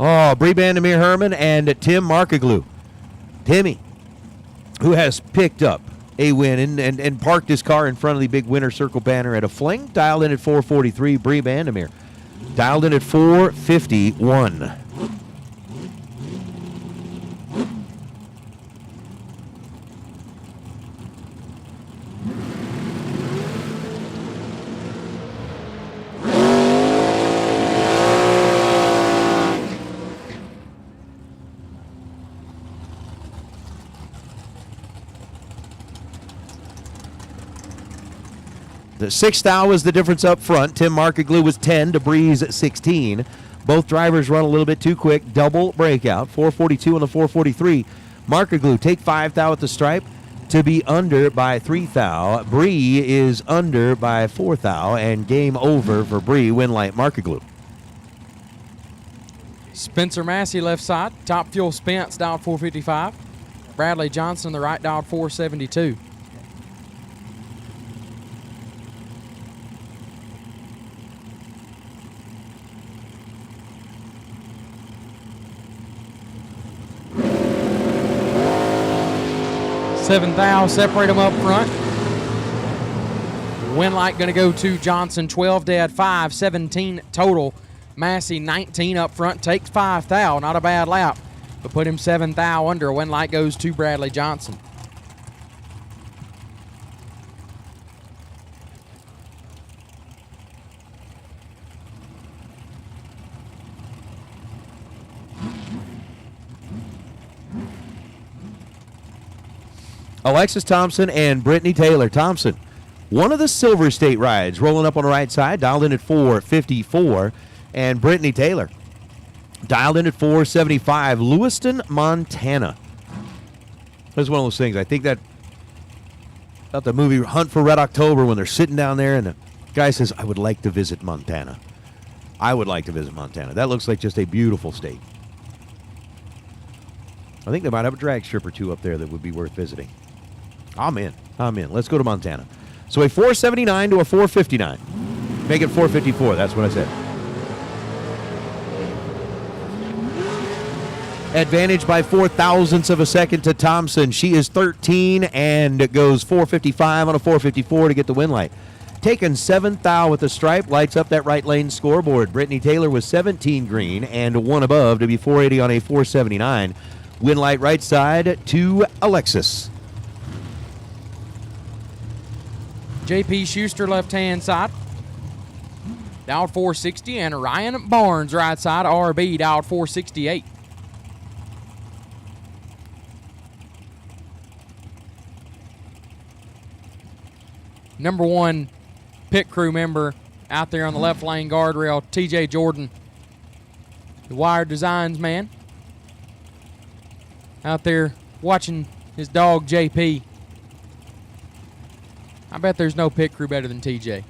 Oh, Bree Bandamere Herman and Tim Markaglu. Timmy, who has picked up a win and parked his car in front of the big winner circle banner at a Fling, dialed in at 443. Bree Bandamere dialed in at 451. The 6 thou was the difference up front. Tim Markaglu was 10 to Breeze 16. Both drivers run a little bit too quick. Double breakout. 442 on the 443. Markaglu take 5 thou at the stripe to be under by 3 thou. Bree is under by 4 thou, and game over for Bree. Winlight Markaglu. Spencer Massey left side. Top Fuel Spence dialed 455. Bradley Johnson the right dialed 472. Seven thou separate them up front. Winlight going to go to Johnson 12 dead 5 17 total. Massey 19 up front takes 5 thou, not a bad lap, but put him 7 thou under. Winlight goes to Bradley Johnson. Alexis Thompson and Brittany Taylor. Thompson, one of the Silver State rides, rolling up on the right side, dialed in at 454. And Brittany Taylor, dialed in at 475. Lewiston, Montana. That's one of those things. I think that about the movie Hunt for Red October, when they're sitting down there and the guy says, I would like to visit Montana. I would like to visit Montana. That looks like just a beautiful state. I think they might have a drag strip or two up there that would be worth visiting. I'm in. Let's go to Montana. So a 479 to a 459. Make it 454. That's what I said. Advantage by 4 thousandths of a second to Thompson. She is 13 and goes 455 on a 454 to get the win light. Taking 7 thou with the stripe, lights up that right lane scoreboard. Brittany Taylor was 17 green and 1 above to be 480 on a 479. Win light right side to Alexis. JP Schuster left-hand side. Dialed 460. And Ryan Barnes right side. RB dialed 468. Number 1 pit crew member out there on the left lane guardrail, TJ Jordan, the Wired Designs man, out there watching his dog JP. I bet there's no pit crew better than TJ.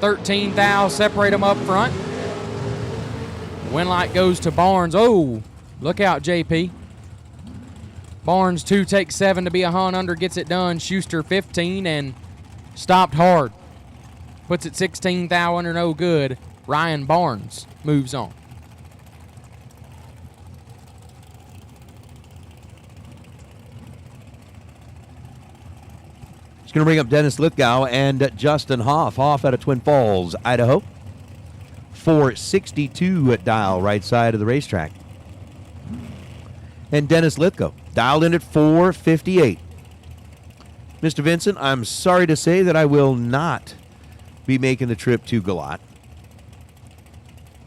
13 thou separate them up front. Win light goes to Barnes. Oh, look out, JP. Barnes 2 takes 7 to be a hunt under, gets it done. Schuster 15 and stopped hard. Puts it 16 thou under, no good. Ryan Barnes moves on. It's going to bring up Dennis Lithgow and Justin Hoff. Hoff out of Twin Falls, Idaho. 462 at dial, right side of the racetrack. And Dennis Lithgow dialed in at 458. Mr. Vincent, I'm sorry to say that I will not be making the trip to Galat.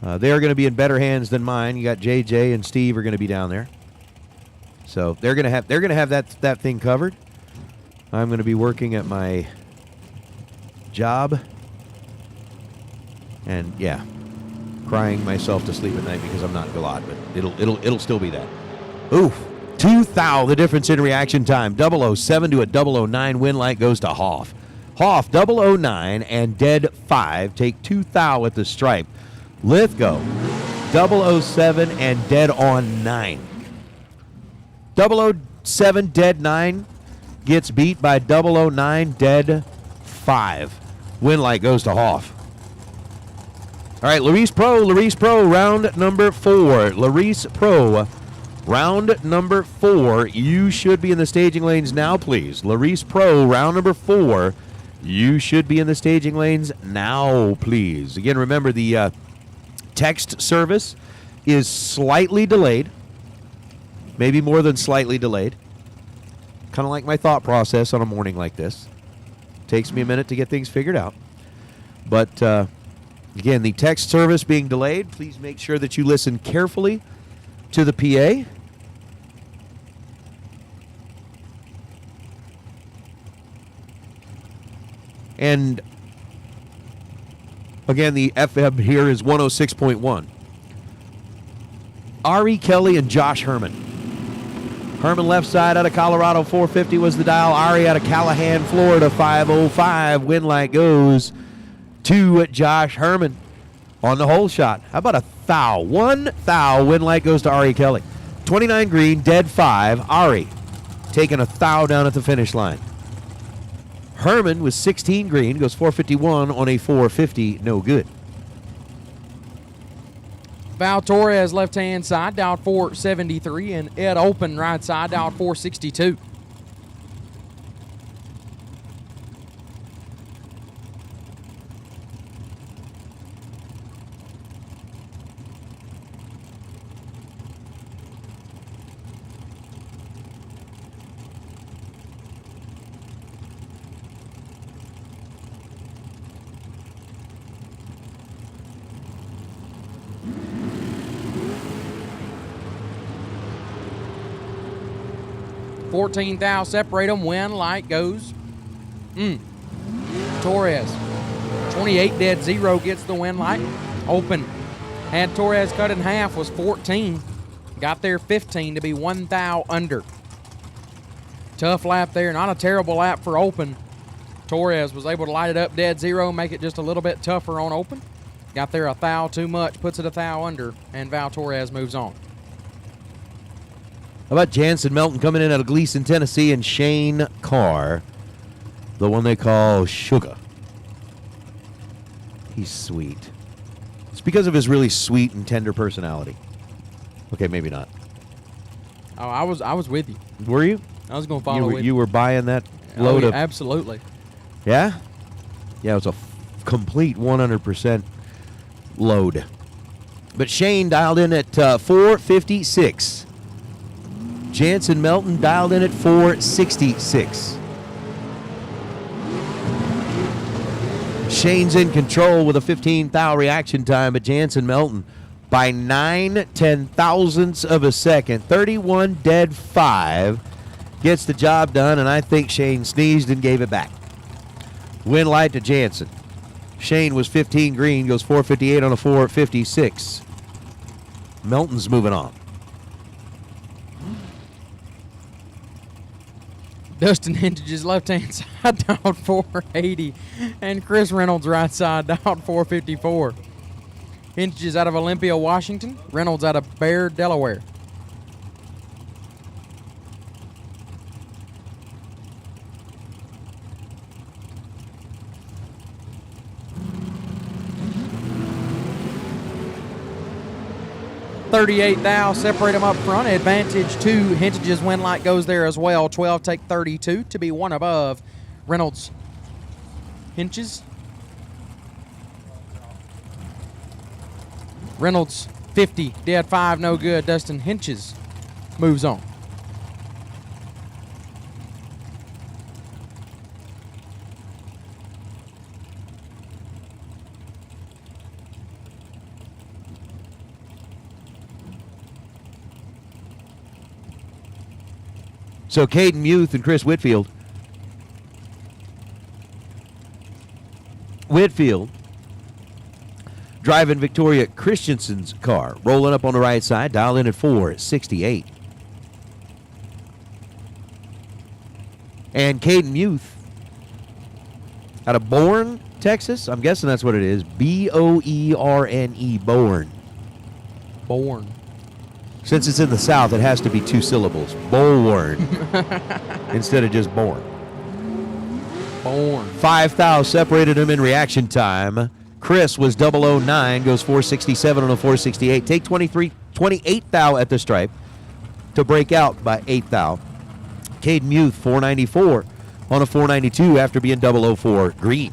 They are going to be in better hands than mine. You got JJ and Steve are going to be down there, so they're going to have that thing covered. I'm going to be working at my job, and yeah, crying myself to sleep at night because I'm not Galat, but it'll still be that. Oof, 2 thou, the difference in reaction time. 007 to a 009. Win light goes to Hoff. Hoff 009 and dead 5 take 2 thou at the stripe. Lithgow 007 and dead on 9. 007 dead 9 gets beat by 009 dead 5. Win light goes to Hoff. All right, Laris Pro, round number 4. Laris Pro, round number 4. You should be in the staging lanes now, please. Laris Pro, round number 4. You should be in the staging lanes now, please. Again, remember the text service is slightly delayed, maybe more than slightly delayed. Kind of like my thought process on a morning like this. Takes me a minute to get things figured out. But again, the text service being delayed, please make sure that you listen carefully to the PA. And again, the FM here is 106.1. Ari Kelly and Josh Herman. Herman left side out of Colorado, 450 was the dial. Ari out of Callahan, Florida, 505. Win light goes to Josh Herman on the hole shot. How about a thou? 1 thou. Win light goes to Ari Kelly. 29 green, dead 5. Ari taking a thou down at the finish line. Herman with 16 green goes 451 on a 450, no good. Val Torres left-hand side, dialed 473, and Ed Open right side, dialed 462. $14 thou separate them. Win light goes. Torres. 28 dead 0 gets the win light. Open. Had Torres cut in half was 14. Got there 15 to be 1 thou under. Tough lap there. Not a terrible lap for Open. Torres was able to light it up dead 0, make it just a little bit tougher on Open. Got there a thou too much, puts it a thou under, and Val Torres moves on. How about Jansen Melton coming in out of Gleason, Tennessee, and Shane Carr, the one they call Sugar. He's sweet. It's because of his really sweet and tender personality. Okay, maybe not. Oh, I was with you. Were you? I was going to follow with you. were buying that load of... Absolutely. Yeah? Yeah, it was a complete 100% load. But Shane dialed in at 456. Jansen Melton dialed in at 466. Shane's in control with a 15 thou reaction time, but Jansen Melton by 9 10,000ths of a second. 31 dead 5 gets the job done, and I think Shane sneezed and gave it back. Win light to Jansen. Shane was 15 green, goes 458 on a 456. Melton's moving on. Dustin Hintage's left-hand side down 480, and Chris Reynolds right side down 454. Hintage's out of Olympia, Washington. Reynolds out of Bear, Delaware. $38 thou, separate them up front. Advantage to Hintage's win light goes there as well. 12 take 32 to be one above Reynolds. Hintage's. Reynolds 50, dead 5, no good. Dustin Hintage's moves on. So Caden Muth and Chris Whitfield. Whitfield driving Victoria Christensen's car, rolling up on the right side, dial in at 468. And Caden Muth out of Bourne, Texas. I'm guessing that's what it is. Boerne, Bourne. Bourne. Since it's in the South, it has to be 2 syllables. Bourne. Instead of just Bourne. Bourne. 5 thou separated him in reaction time. Chris was 009, goes 467 on a 468. Take 28 thou at the stripe to break out by 8 thou. Caden Muth, 494 on a 492 after being 004 green.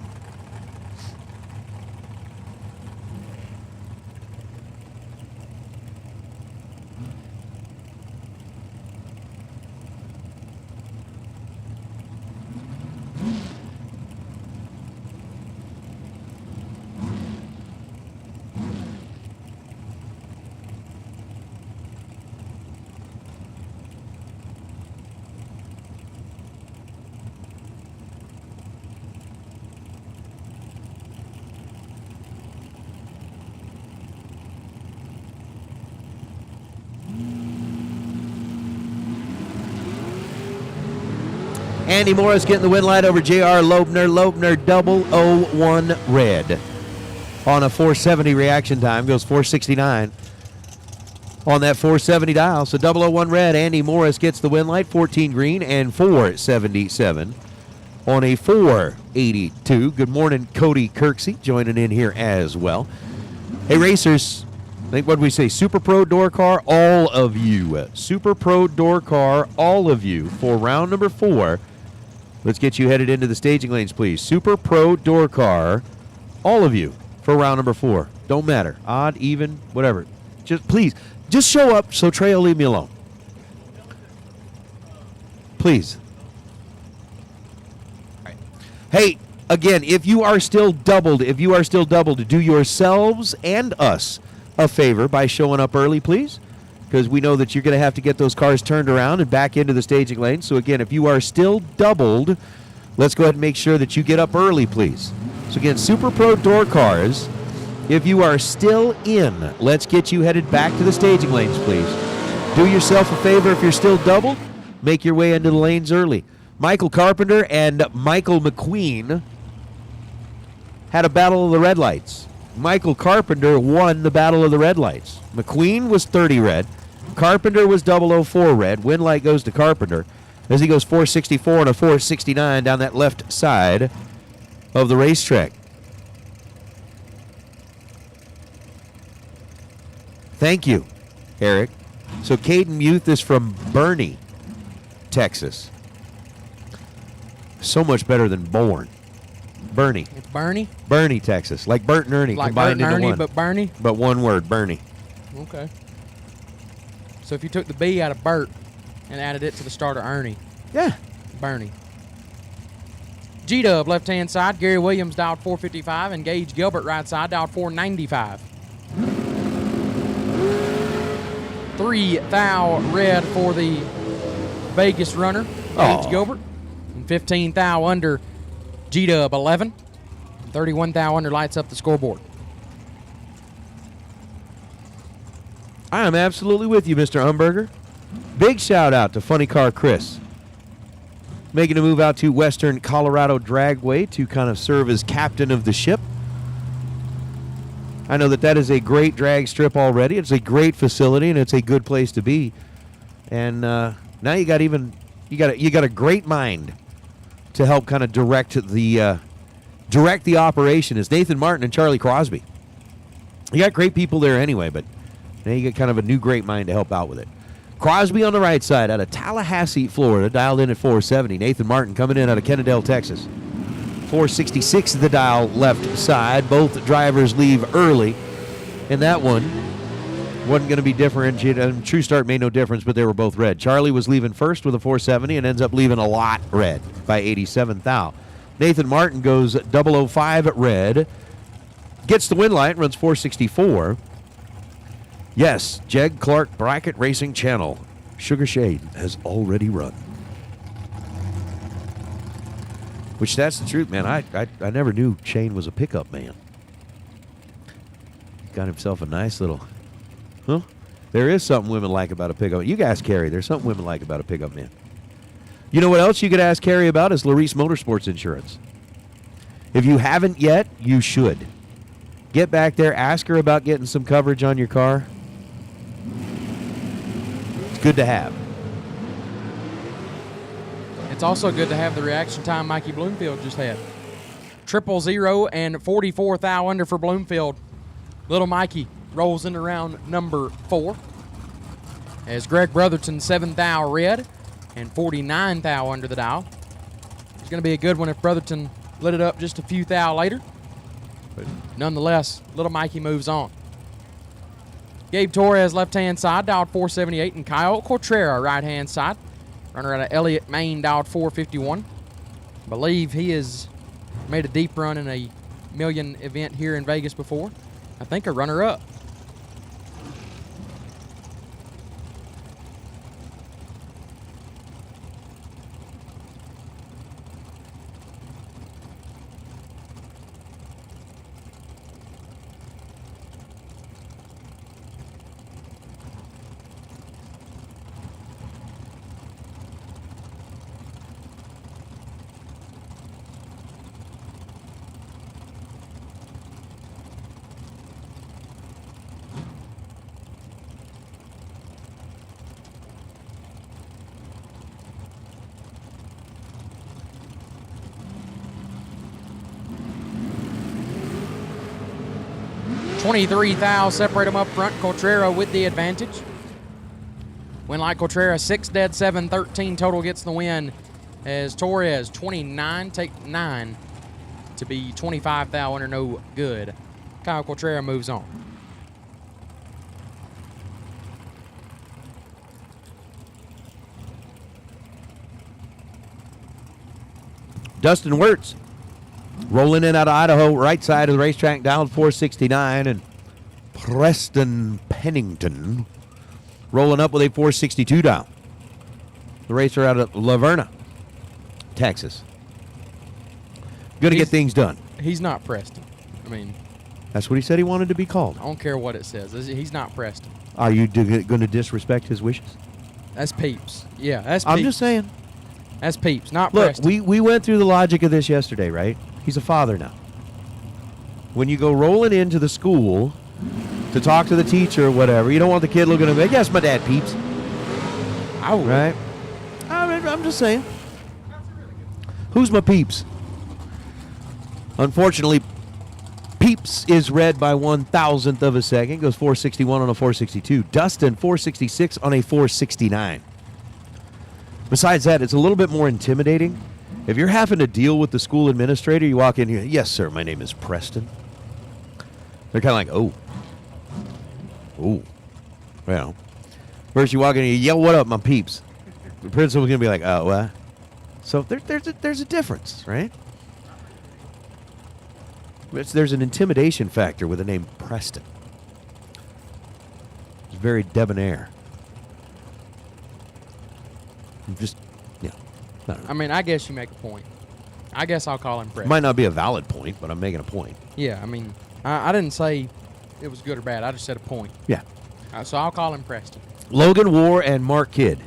Andy Morris getting the win light over J.R. Loebner. Loebner 001 red. On a 470 reaction time, goes 469 on that 470 dial. So 001 red, Andy Morris gets the win light, 14 green, and 477 on a 482. Good morning, Cody Kirksey joining in here as well. Hey, racers, I think what did we say? Super Pro Door Car, all of you. Super Pro Door Car, all of you for round number 4. Let's get you headed into the staging lanes, please. Super Pro Door Car, all of you for round number 4. Don't matter. Odd, even, whatever. Just please, just show up so Trey will leave me alone. Please. All right. Hey, again, if you are still doubled, do yourselves and us a favor by showing up early, please, because we know that you're going to have to get those cars turned around and back into the staging lane. So again, if you are still doubled, let's go ahead and make sure that you get up early, please. So again, Super Pro Door Cars, if you are still in, let's get you headed back to the staging lanes, please. Do yourself a favor if you're still doubled, make your way into the lanes early. Michael Carpenter and Michael McQueen had a battle of the red lights. Michael Carpenter won the battle of the red lights. McQueen was 30 red. Carpenter was 004 red. Win light goes to Carpenter as he goes 464 and a 469 down that left side of the racetrack. Thank you, Eric. So Caden Muth is from Boerne, Texas. So much better than Bourne. Boerne. It's Boerne? Boerne, Texas. Like Bert and Ernie Like combined Bert and into Ernie, one. but Boerne? But one word, Boerne. Okay. So if you took the B out of Bert and added it to the start of Ernie. Yeah. Boerne. G-Dub left-hand side. Gary Williams dialed 455. And Gage Gilbert right side dialed 495. 3 thou red for the Vegas runner, Gage Gilbert. And 15 thou under G-Dub 11. 31 thou under lights up the scoreboard. I am absolutely with you, Mr. Humberger. Big shout out to Funny Car Chris. making a move out to Western Colorado Dragway to kind of serve as captain of the ship. I know that is a great drag strip already. It's a great facility, and it's a good place to be. And now you got a great mind to help kind of direct the operation. Is Nathan Martin and Charlie Crosby. You got great people there anyway, but now you got kind of a new great mind to help out with it. Crosby on the right side out of Tallahassee, Florida, dialed in at 470. Nathan Martin coming in out of Kennedale, Texas. 466 the dial left side. Both drivers leave early, and that one wasn't going to be differentiated. True Start made no difference, but they were both red. Charlie was leaving first with a 470 and ends up leaving a lot red by 87 thou. Nathan Martin goes 005 at red, gets the win light, runs 464. Yes, Jeg Clark Bracket Racing Channel. Sugar Shade has already run. Which, that's the truth, man. I never knew Shane was a pickup man. Got himself a nice little... Huh? There is something women like about a pickup. You guys, Carrie, there's something women like about a pickup man. You know what else you could ask Carrie about is Laris Motorsports Insurance. If you haven't yet, you should. Get back there, ask her about getting some coverage on your car. It's good to have. It's also good to have the reaction time Mikey Bloomfield just had. 000 and 44 thou under for Bloomfield. Little Mikey rolls into round number 4. As Greg Brotherton 7 thou red and 49 thou under the dial. It's going to be a good one if Brotherton lit it up just a few thou later. But nonetheless, little Mikey moves on. Gabe Torres left-hand side, dialed 478, and Kyle Cortrera right-hand side. Runner out of Elliott, Maine, dialed 451. I believe he has made a deep run in a million event here in Vegas before. I think a runner-up. $23 thou separate them up front. Cortrera with the advantage. Win like Cortrera, 6 dead, 7, 13 total gets the win. As Torres, 29, take 9 to be 25 thou under no good. Kyle Cortrera moves on. Dustin Wirtz rolling in out of Idaho, right side of the racetrack, down 469, and Preston Pennington rolling up with a 462 down. The racer out of Laverna, Texas. Going to get things done. He's not Preston. I mean, that's what he said he wanted to be called. I don't care what it says. He's not Preston. Are you going to disrespect his wishes? That's Peeps. Yeah, that's Peeps. I'm just saying. That's Peeps, not Look, Preston. we went through the logic of this yesterday, right? He's a father now. When you go rolling into the school to talk to the teacher or whatever, you don't want the kid looking at me, yes, my dad, Peeps. I would. Right? I'm just saying. Who's my Peeps? Unfortunately, Peeps is red by 1,000th of a second. Goes 461 on a 462. Dustin, 466 on a 469. Besides that, it's a little bit more intimidating. If you're having to deal with the school administrator, you walk in here, yes, sir, my name is Preston. They're kind of like, oh. Well, first you walk in and you yell, what up, my peeps? The principal's going to be like, oh, what? So there's a difference, right? There's an intimidation factor with the name Preston. It's very debonair. Just, yeah. I don't know. I mean, I guess you make a point. I guess I'll call him Preston. Might not be a valid point, but I'm making a point. Yeah, I mean, I didn't say it was good or bad. I just said a point. Yeah. So I'll call him Preston. Logan War and Mark Kidd.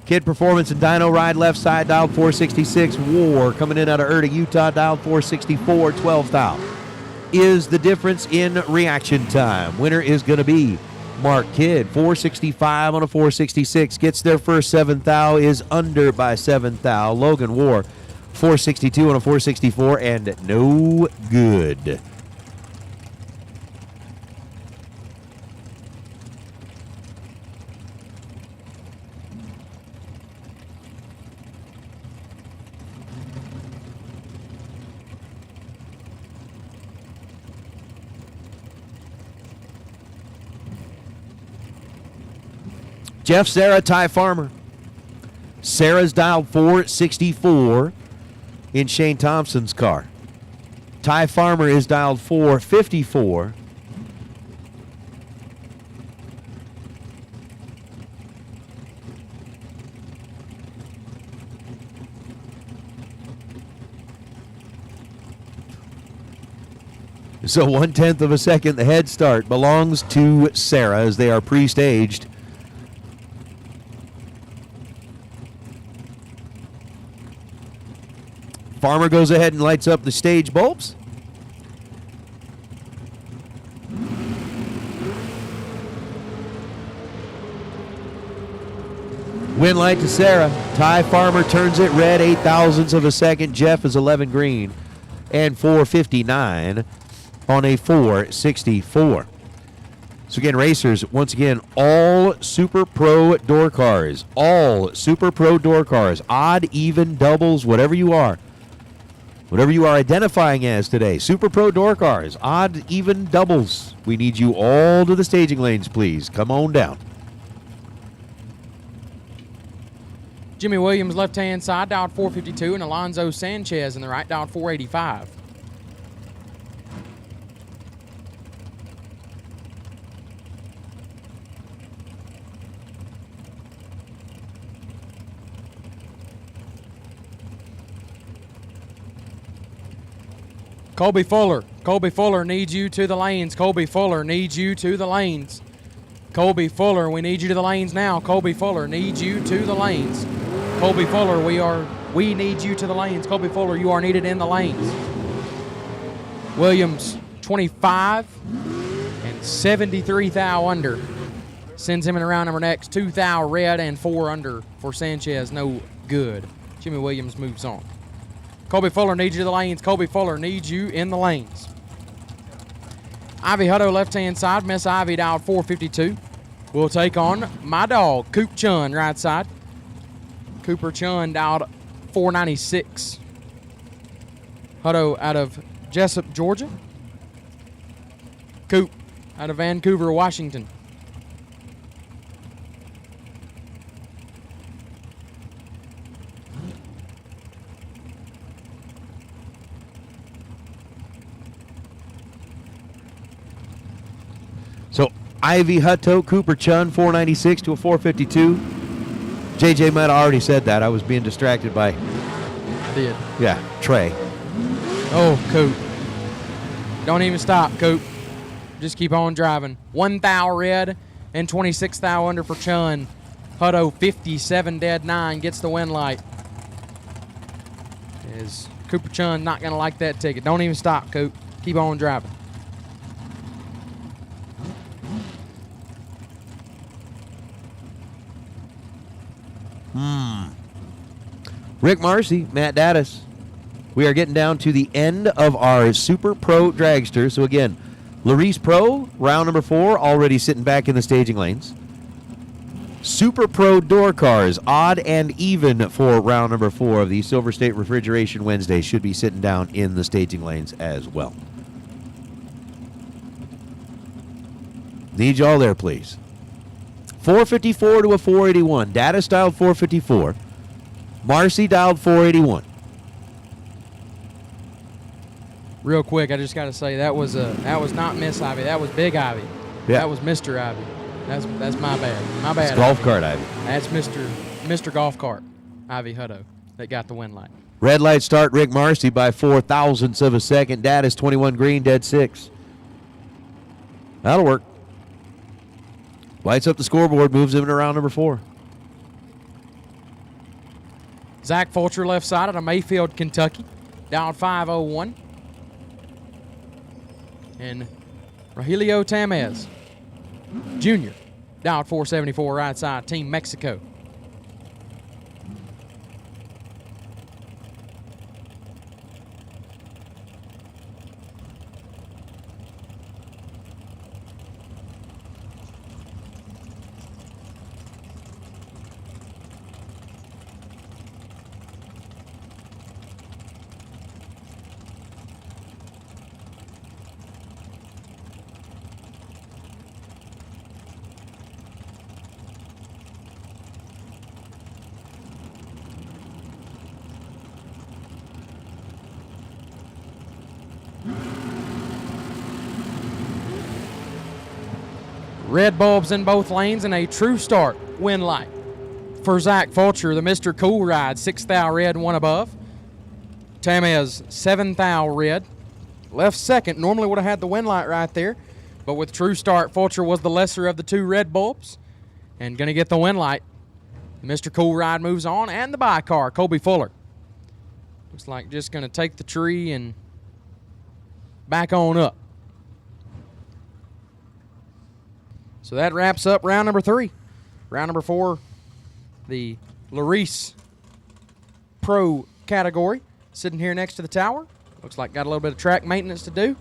Kid Performance and Dino Ride left side, dialed 466. War coming in out of Erda, Utah, dialed 464. 12th thou is the difference in reaction time. Winner is going to be Mark Kidd, 465 on a 466. Gets their first 7th thou, is under by 7th thou. Logan War, 462 on a 464, and no good. Jeff, Sarah, Ty Farmer. Sarah's dialed 464 in Shane Thompson's car. Ty Farmer is dialed 454. So 1/10 of a second, the head start belongs to Sarah as they are pre-staged. Farmer goes ahead and lights up the stage bulbs. Win light to Sarah. Ty Farmer turns it red, 8 thousandths of a second. Jeff is 11 green and 459 on a 464. So again, racers, once again, all Super Pro door cars. All Super Pro door cars. Odd, even, doubles, whatever you are. Whatever you are identifying as today. Super Pro door cars. Odd, even, doubles. We need you all to the staging lanes, please. Come on down. Jimmy Williams left-hand side, dialed 452, and Alonzo Sanchez in the right, dialed 485. Colby Fuller. Colby Fuller needs you to the lanes. Colby Fuller needs you to the lanes. Colby Fuller, we need you to the lanes now. Colby Fuller needs you to the lanes. Colby Fuller, we need you to the lanes. Colby Fuller, you are needed in the lanes. Williams, 25 and 73 thou under. Sends him in the round number next. 2 thou red and 4 under for Sanchez. No good. Jimmy Williams moves on. Colby Fuller needs you to the lanes. Colby Fuller needs you in the lanes. Ivy Hutto left-hand side. Miss Ivy dialed 452. We'll take on my dog, Coop Chun, right side. Cooper Chun dialed 496. Hutto out of Jessup, Georgia. Coop out of Vancouver, Washington. So Ivy Hutto, Cooper Chun, 496 to a 452. JJ might have already said that. I was being distracted by, I did. yeah, Trey. Oh, Coop. Don't even stop, Coop. Just keep on driving. 1 thou red and 26 thou under for Chun. Hutto 57 dead 9 gets the win light. Is Cooper Chun not going to like that ticket? Don't even stop, Coop. Keep on driving. Rick Marcy, Matt Dattis. We are getting down to the end of our Super Pro Dragster. So again, Laris Pro, round number 4, already sitting back in the staging lanes. Super Pro door cars, odd and even for round number 4 of the Silver State Refrigeration Wednesday, should be sitting down in the staging lanes as well. Need y'all there, please. 454 to a 481. Dattis dialed 454. Marcy dialed 481. Real quick, I just got to say that was not Miss Ivy. That was Big Ivy. Yeah. That was Mr. Ivy. That's my bad. My bad. It's golf Ivy. cart, Ivy. That's Mr. Golf Cart, Ivy Hutto, that got the win light. Red light start, Rick Marcy by 4 thousandths of a second. Dattis 21 green, dead 6. That'll work. Lights up the scoreboard, moves him into round number 4. Zach Fulcher left side out of Mayfield, Kentucky, down 5:01. And Rogelio Tamez, Jr., down 4:74 right side, Team Mexico. Red bulbs in both lanes and a true start win light. For Zach Fulcher, the Mr. Cool Ride, 6 thou red, 1 above. Tamez, 7 thou red. Left second, normally would have had the win light right there, but with true start, Fulcher was the lesser of the 2 red bulbs and going to get the win light. Mr. Cool Ride moves on, and the by car, Colby Fuller. Looks like just going to take the tree and back on up. So that wraps up round number 3. Round number 4, the Laris Pro category. Sitting here next to the tower. Looks like got a little bit of track maintenance to do.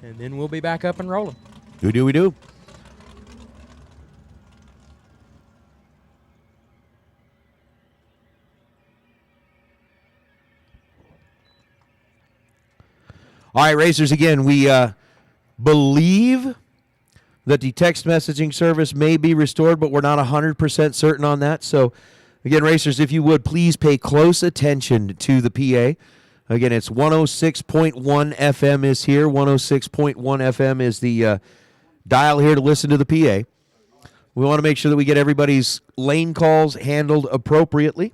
And then we'll be back up and rolling. We do. All right, racers, again, we believe that the text messaging service may be restored, but we're not 100% certain on that. So, again, racers, if you would, please pay close attention to the PA. Again, it's 106.1 FM is here. 106.1 FM is the dial here to listen to the PA. We want to make sure that we get everybody's lane calls handled appropriately.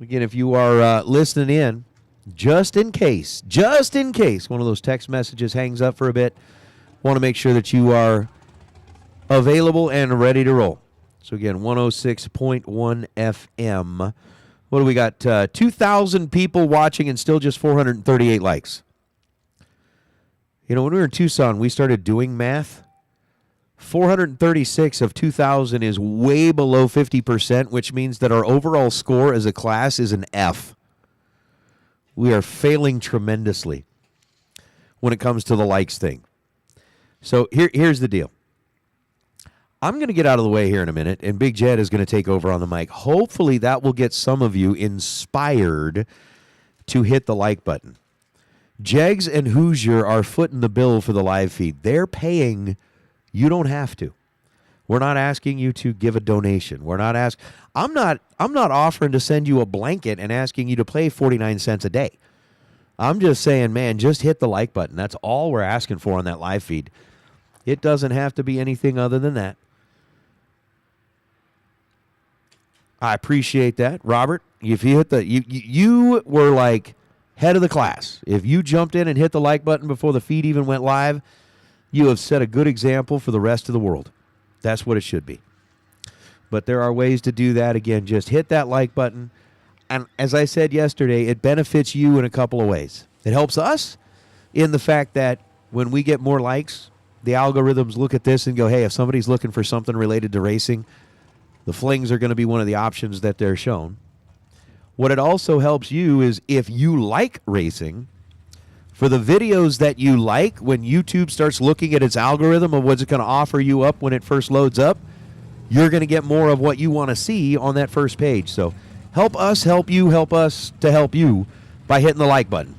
Again, if you are listening in, just in case one of those text messages hangs up for a bit, want to make sure that you are available and ready to roll. So again, 106.1 FM. What do we got? 2,000 people watching and still just 438 likes. You know, when we were in Tucson, we started doing math. 436 of 2,000 is way below 50%, which means that our overall score as a class is an F. We are failing tremendously when it comes to the likes thing. So here's the deal. I'm going to get out of the way here in a minute, and Big Jed is going to take over on the mic. Hopefully that will get some of you inspired to hit the like button. Jegs and Hoosier are footing the bill for the live feed. They're paying. You don't have to. We're not asking you to give a donation. I'm not offering to send you a blanket and asking you to pay 49 cents a day. I'm just saying, man, just hit the like button. That's all we're asking for on that live feed. It doesn't have to be anything other than that. I appreciate that. Robert, if you hit you were like head of the class. If you jumped in and hit the like button before the feed even went live, you have set a good example for the rest of the world. That's what it should be. But there are ways to do that. Again, just hit that like button. And as I said yesterday, it benefits you in a couple of ways. It helps us in the fact that when we get more likes, the algorithms look at this and go, hey, if somebody's looking for something related to racing, the Flings are going to be one of the options that they're shown. What it also helps you is if you like racing, for the videos that you like, when YouTube starts looking at its algorithm of what's it going to offer you up when it first loads up, you're going to get more of what you want to see on that first page. So help us help you, help us to help you by hitting the like button.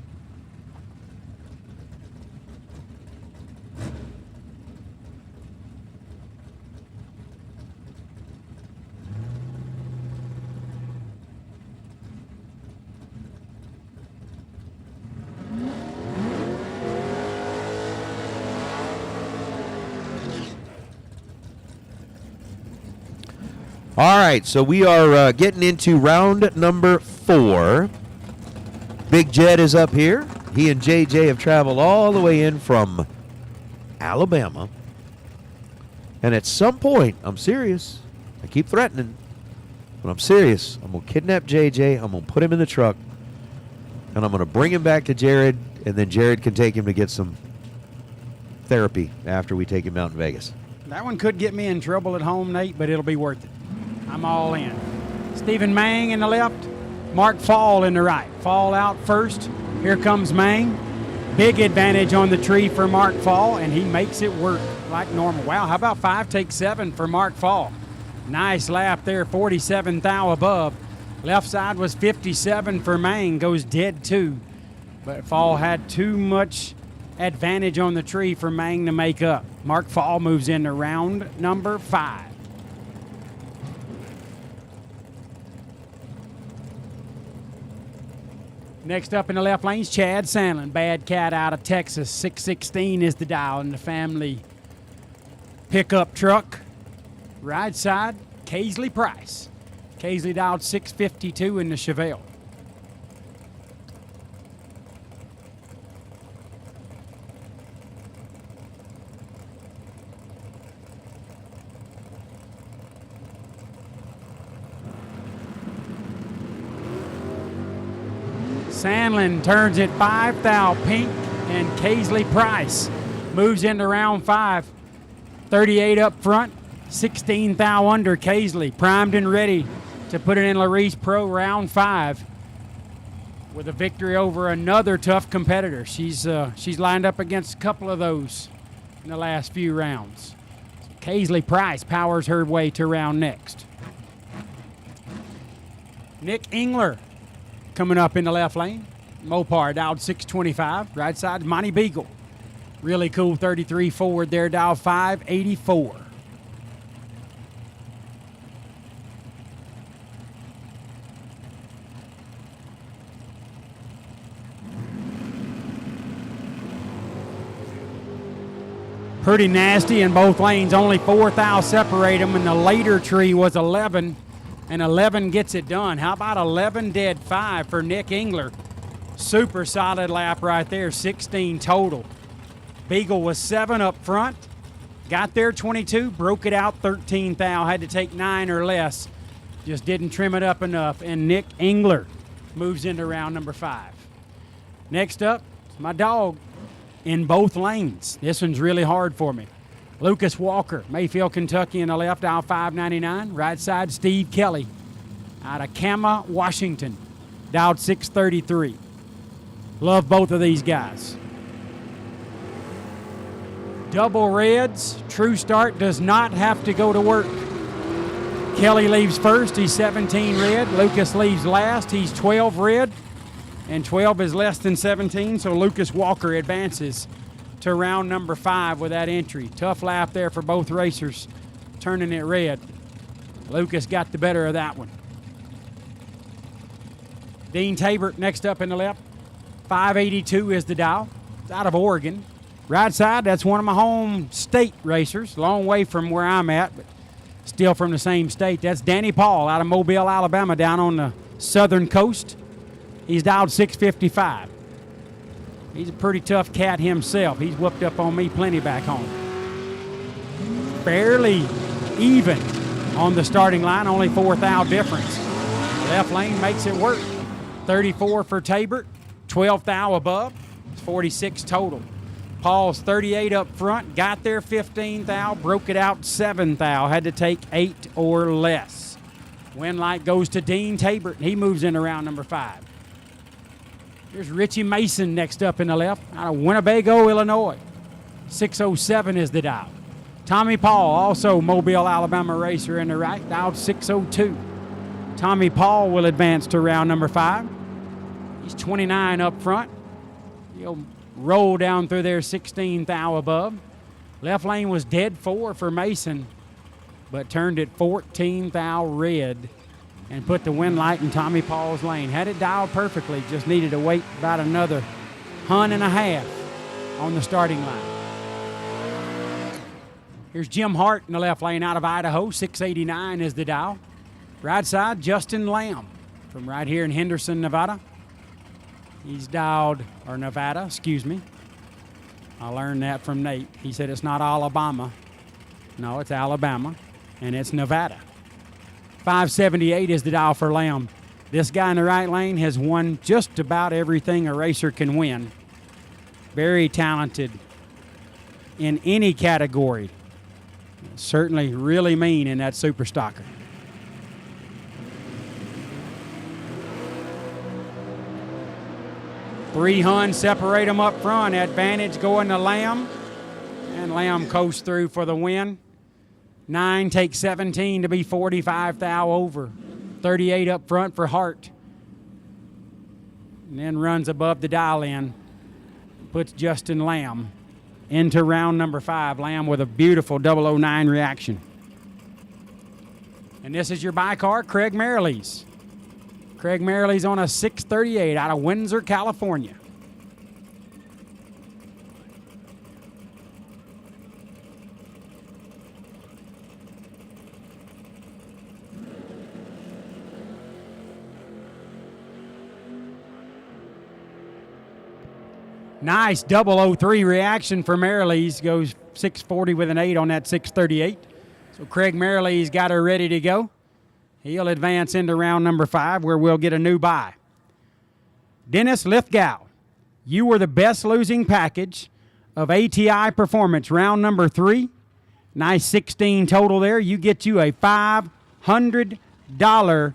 All right, so we are getting into round number 4. Big Jed is up here. He and JJ have traveled all the way in from Alabama. And at some point, I'm serious, I keep threatening, But I'm serious. I'm going to kidnap JJ. I'm going to put him in the truck. And I'm going to bring him back to Jared. And then Jared can take him to get some therapy after we take him out in Vegas. That one could get me in trouble at home, Nate, but it'll be worth it. I'm all in. Stephen Mang in the left. Mark Fall in the right. Fall out first. Here comes Mang. Big advantage on the tree for Mark Fall, and he makes it work like normal. Wow, how about 5 take 7 for Mark Fall? Nice lap there, 47 thou above. Left side was 57 for Mang, goes dead 2. But Fall had too much advantage on the tree for Mang to make up. Mark Fall moves into round number 5. Next up in the left lane's Chad Sandlin, Bad Cat out of Texas. 616 is the dial in the family pickup truck. Right side, Casely Price. Casely dialed 652 in the Chevelle. Sandlin turns it 5 thou pink, and Casely Price moves into round 5. 38 up front, 16 thou under. Casely primed and ready to put it in Laris Pro round 5 with a victory over another tough competitor. She's lined up against a couple of those in the last few rounds. Casely Price powers her way to round next. Nick Engler coming up in the left lane. Mopar dialed 625. Right side, Monty Beagle. Really cool 33 forward there, dialed 584. Pretty nasty in both lanes. Only 4 thou separate them, and the later tree was 11. And 11 gets it done. How about 11 dead 5 for Nick Engler? Super solid lap right there, 16 total. Beagle was 7 up front. Got there 22, broke it out 13 thou. Had to take 9 or less. Just didn't trim it up enough. And Nick Engler moves into round number 5. Next up, my dog in both lanes. This one's really hard for me. Lucas Walker, Mayfield, Kentucky in the left, aisle 599. Right side, Steve Kelly out of Kama, Washington, dialed 633. Love both of these guys. Double reds, True Start does not have to go to work. Kelly leaves first, he's 17 red. Lucas leaves last, he's 12 red. And 12 is less than 17, so Lucas Walker advances to round number 5 with that entry. Tough lap there for both racers, turning it red. Lucas got the better of that one. Dean Tabert next up in the left. 582 is the dial. It's out of Oregon. Right side, that's one of my home state racers. Long way from where I'm at, but still from the same state. That's Danny Paul out of Mobile, Alabama, down on the southern coast. He's dialed 655. He's a pretty tough cat himself. He's whooped up on me plenty back home. Fairly even on the starting line, only 4 thou difference. Left lane makes it work. 34 for Tabert, 12 thou above. It's 46 total. Paul's 38 up front, got there 15 thou, broke it out 7 thou, had to take 8 or less. Win light goes to Dean Tabert, and he moves in around number 5. Here's Richie Mason next up in the left, out of Winnebago, Illinois. 607 is the dial. Tommy Paul, also Mobile, Alabama racer in the right, dialed 602. Tommy Paul will advance to round number 5. He's 29 up front. He'll roll down through there 16 thou above. Left lane was dead 4 for Mason, but turned it 14 thou red and put the win light in Tommy Paul's lane. Had it dialed perfectly, just needed to wait about another hunt and a half on the starting line. Here's Jim Hart in the left lane out of Idaho. 689 is the dial. Right side, Justin Lamb from right here in Henderson, Nevada. He's dialed, or Nevada, excuse me. I learned that from Nate. He said it's not Alabama. No, it's Alabama, and it's Nevada. 578 is the dial for Lamb. This guy in the right lane has won just about everything a racer can win. Very talented in any category. Certainly really mean in that super stocker. Three Huns separate them up front. Advantage going to Lamb. And Lamb coasts through for the win. 9 takes 17 to be 45 thou over. 38 up front for Hart. And then runs above the dial in. Puts Justin Lamb into round number 5. Lamb with a beautiful 009 reaction. And this is your buy car, Craig Merrilees. Craig Merrilees on a 638 out of Windsor, California. Nice 003 reaction for Merrilees. Goes 640 with an 8 on that 638. So Craig Merrilees got her ready to go. He'll advance into round number 5 where we'll get a new buy. Dennis Lithgow, you were the best losing package of ATI Performance, round number 3. Nice 16 total there. You get you a $500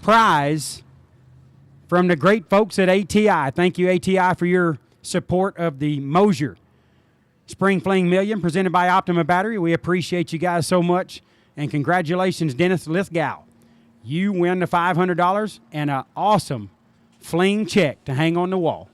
prize from the great folks at ATI. Thank you, ATI, for your support of the Mosier Spring Fling Million presented by Optima Battery. We appreciate you guys so much. And congratulations, Dennis Lithgow. You win the $500 and an awesome Fling check to hang on the wall.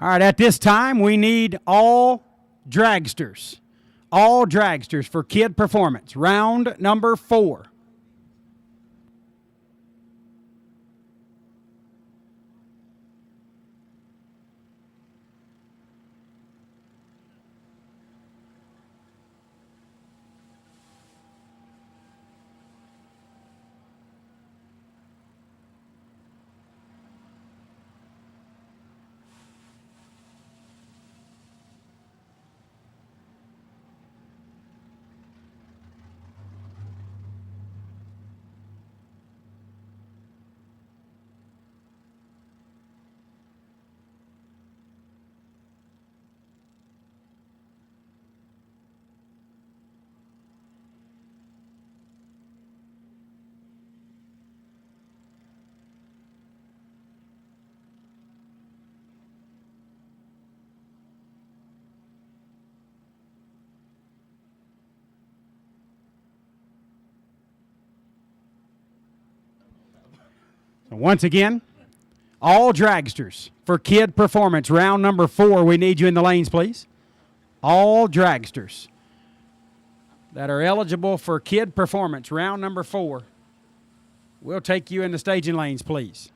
All right, at this time, we need all dragsters for Kid Performance, round number 4. Once again, all dragsters for Kid Performance, round number 4. We need you in the lanes, please. All dragsters that are eligible for Kid Performance, round number 4. We'll take you in the staging lanes, please.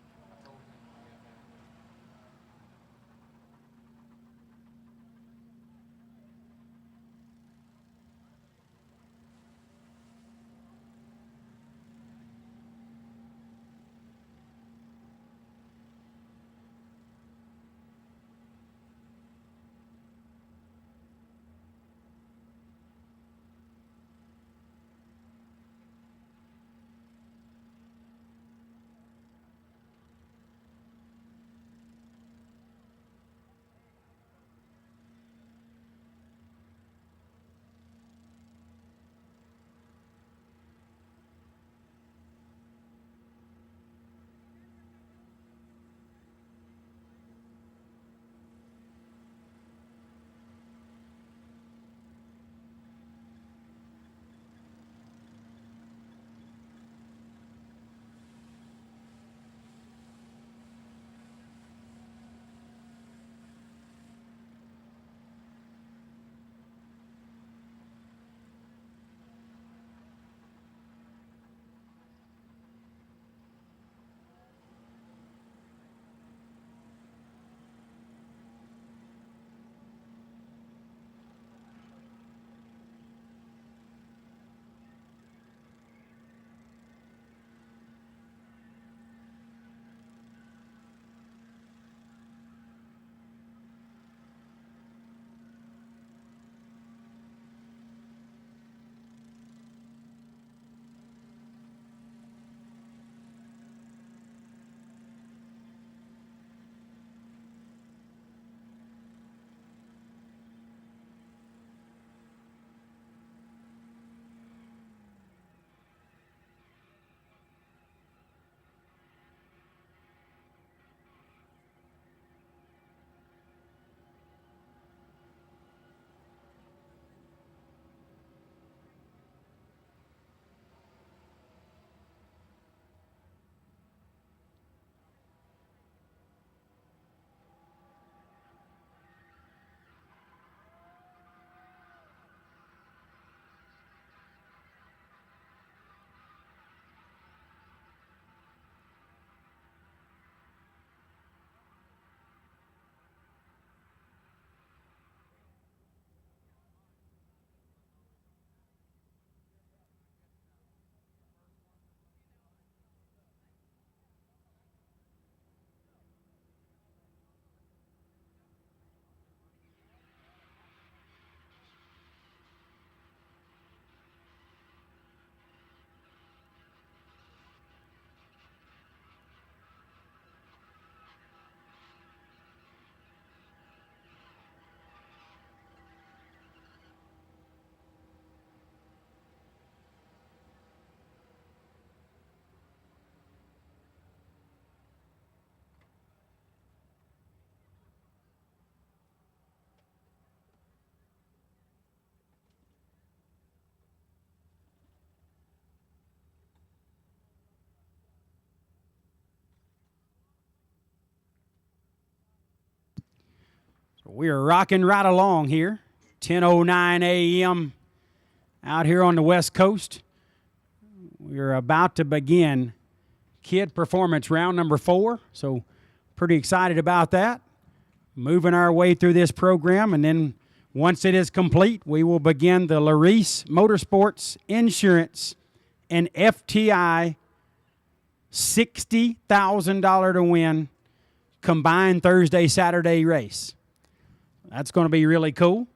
We are rocking right along here. 10:09 a.m. out here on the West Coast. We're about to begin Kid Performance round number 4, so pretty excited about that. Moving our way through this program, and then once it is complete, we will begin the Laris Motorsports Insurance and FTI $60,000 to win combined Thursday-Saturday race. That's going to be really cool.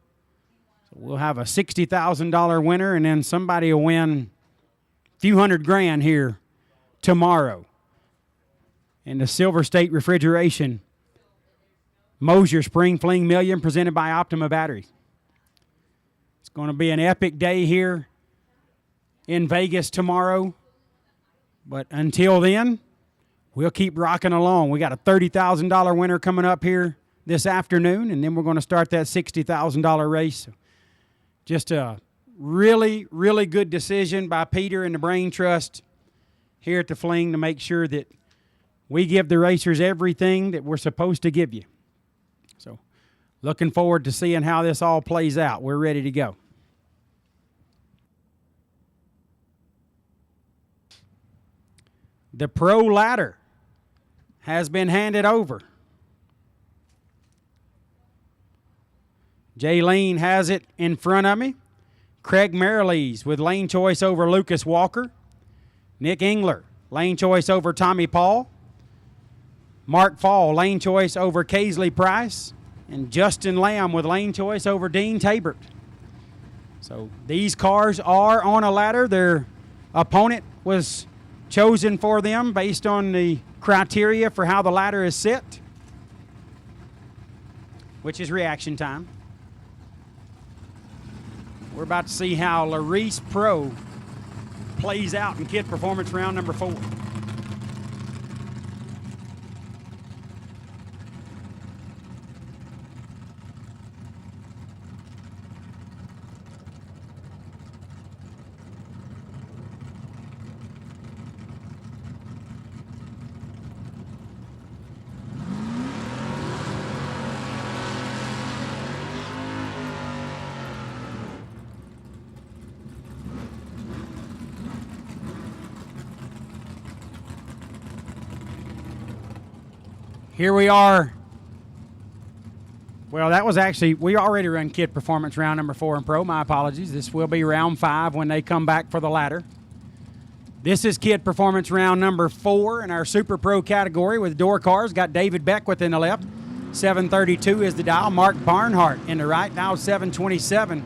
So we'll have a $60,000 winner, and then somebody will win a few $100,000 here tomorrow in the Silver State Refrigeration Mosier Spring Fling Million presented by Optima Batteries. It's going to be an epic day here in Vegas tomorrow. But until then, we'll keep rocking along. We got a $30,000 winner coming up here this afternoon, and then we're going to start that $60,000 race. Just a really, really good decision by Peter and the Brain Trust here at the Fling to make sure that we give the racers everything that we're supposed to give you. So looking forward to seeing how this all plays out. We're ready to go. The Pro Ladder has been handed over. Jaylene has it in front of me. Craig Merrilees with lane choice over Lucas Walker. Nick Engler, lane choice over Tommy Paul. Mark Fall, lane choice over Casely Price. And Justin Lamb with lane choice over Dean Tabert. So these cars are on a ladder. Their opponent was chosen for them based on the criteria for how the ladder is set, which is reaction time. We're about to see how Laris Pro plays out in Kid Performance round number 4. Here we are. Well, that was actually, we already run Kid Performance round number 4 in Pro. My apologies. This will be round 5 when they come back for the ladder. This is Kid Performance round number 4 in our Super Pro category with door cars. Got David Beckwith in the left. 732 is the dial. Mark Barnhart in the right. Now 727.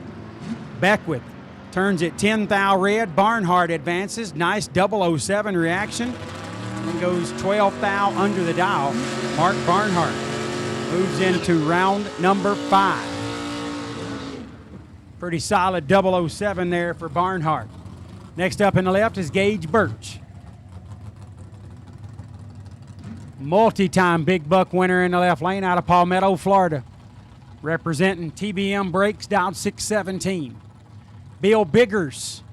Beckwith turns it 10 thou red. Barnhart advances. Nice 007 reaction. And goes 12 thou under the dial. Mark Barnhart moves into round number 5. Pretty solid 007 there for Barnhart. Next up in the left is Gage Birch. Multi-time big buck winner in the left lane out of Palmetto, Florida. Representing TBM Brakes, down 617. Bill Biggers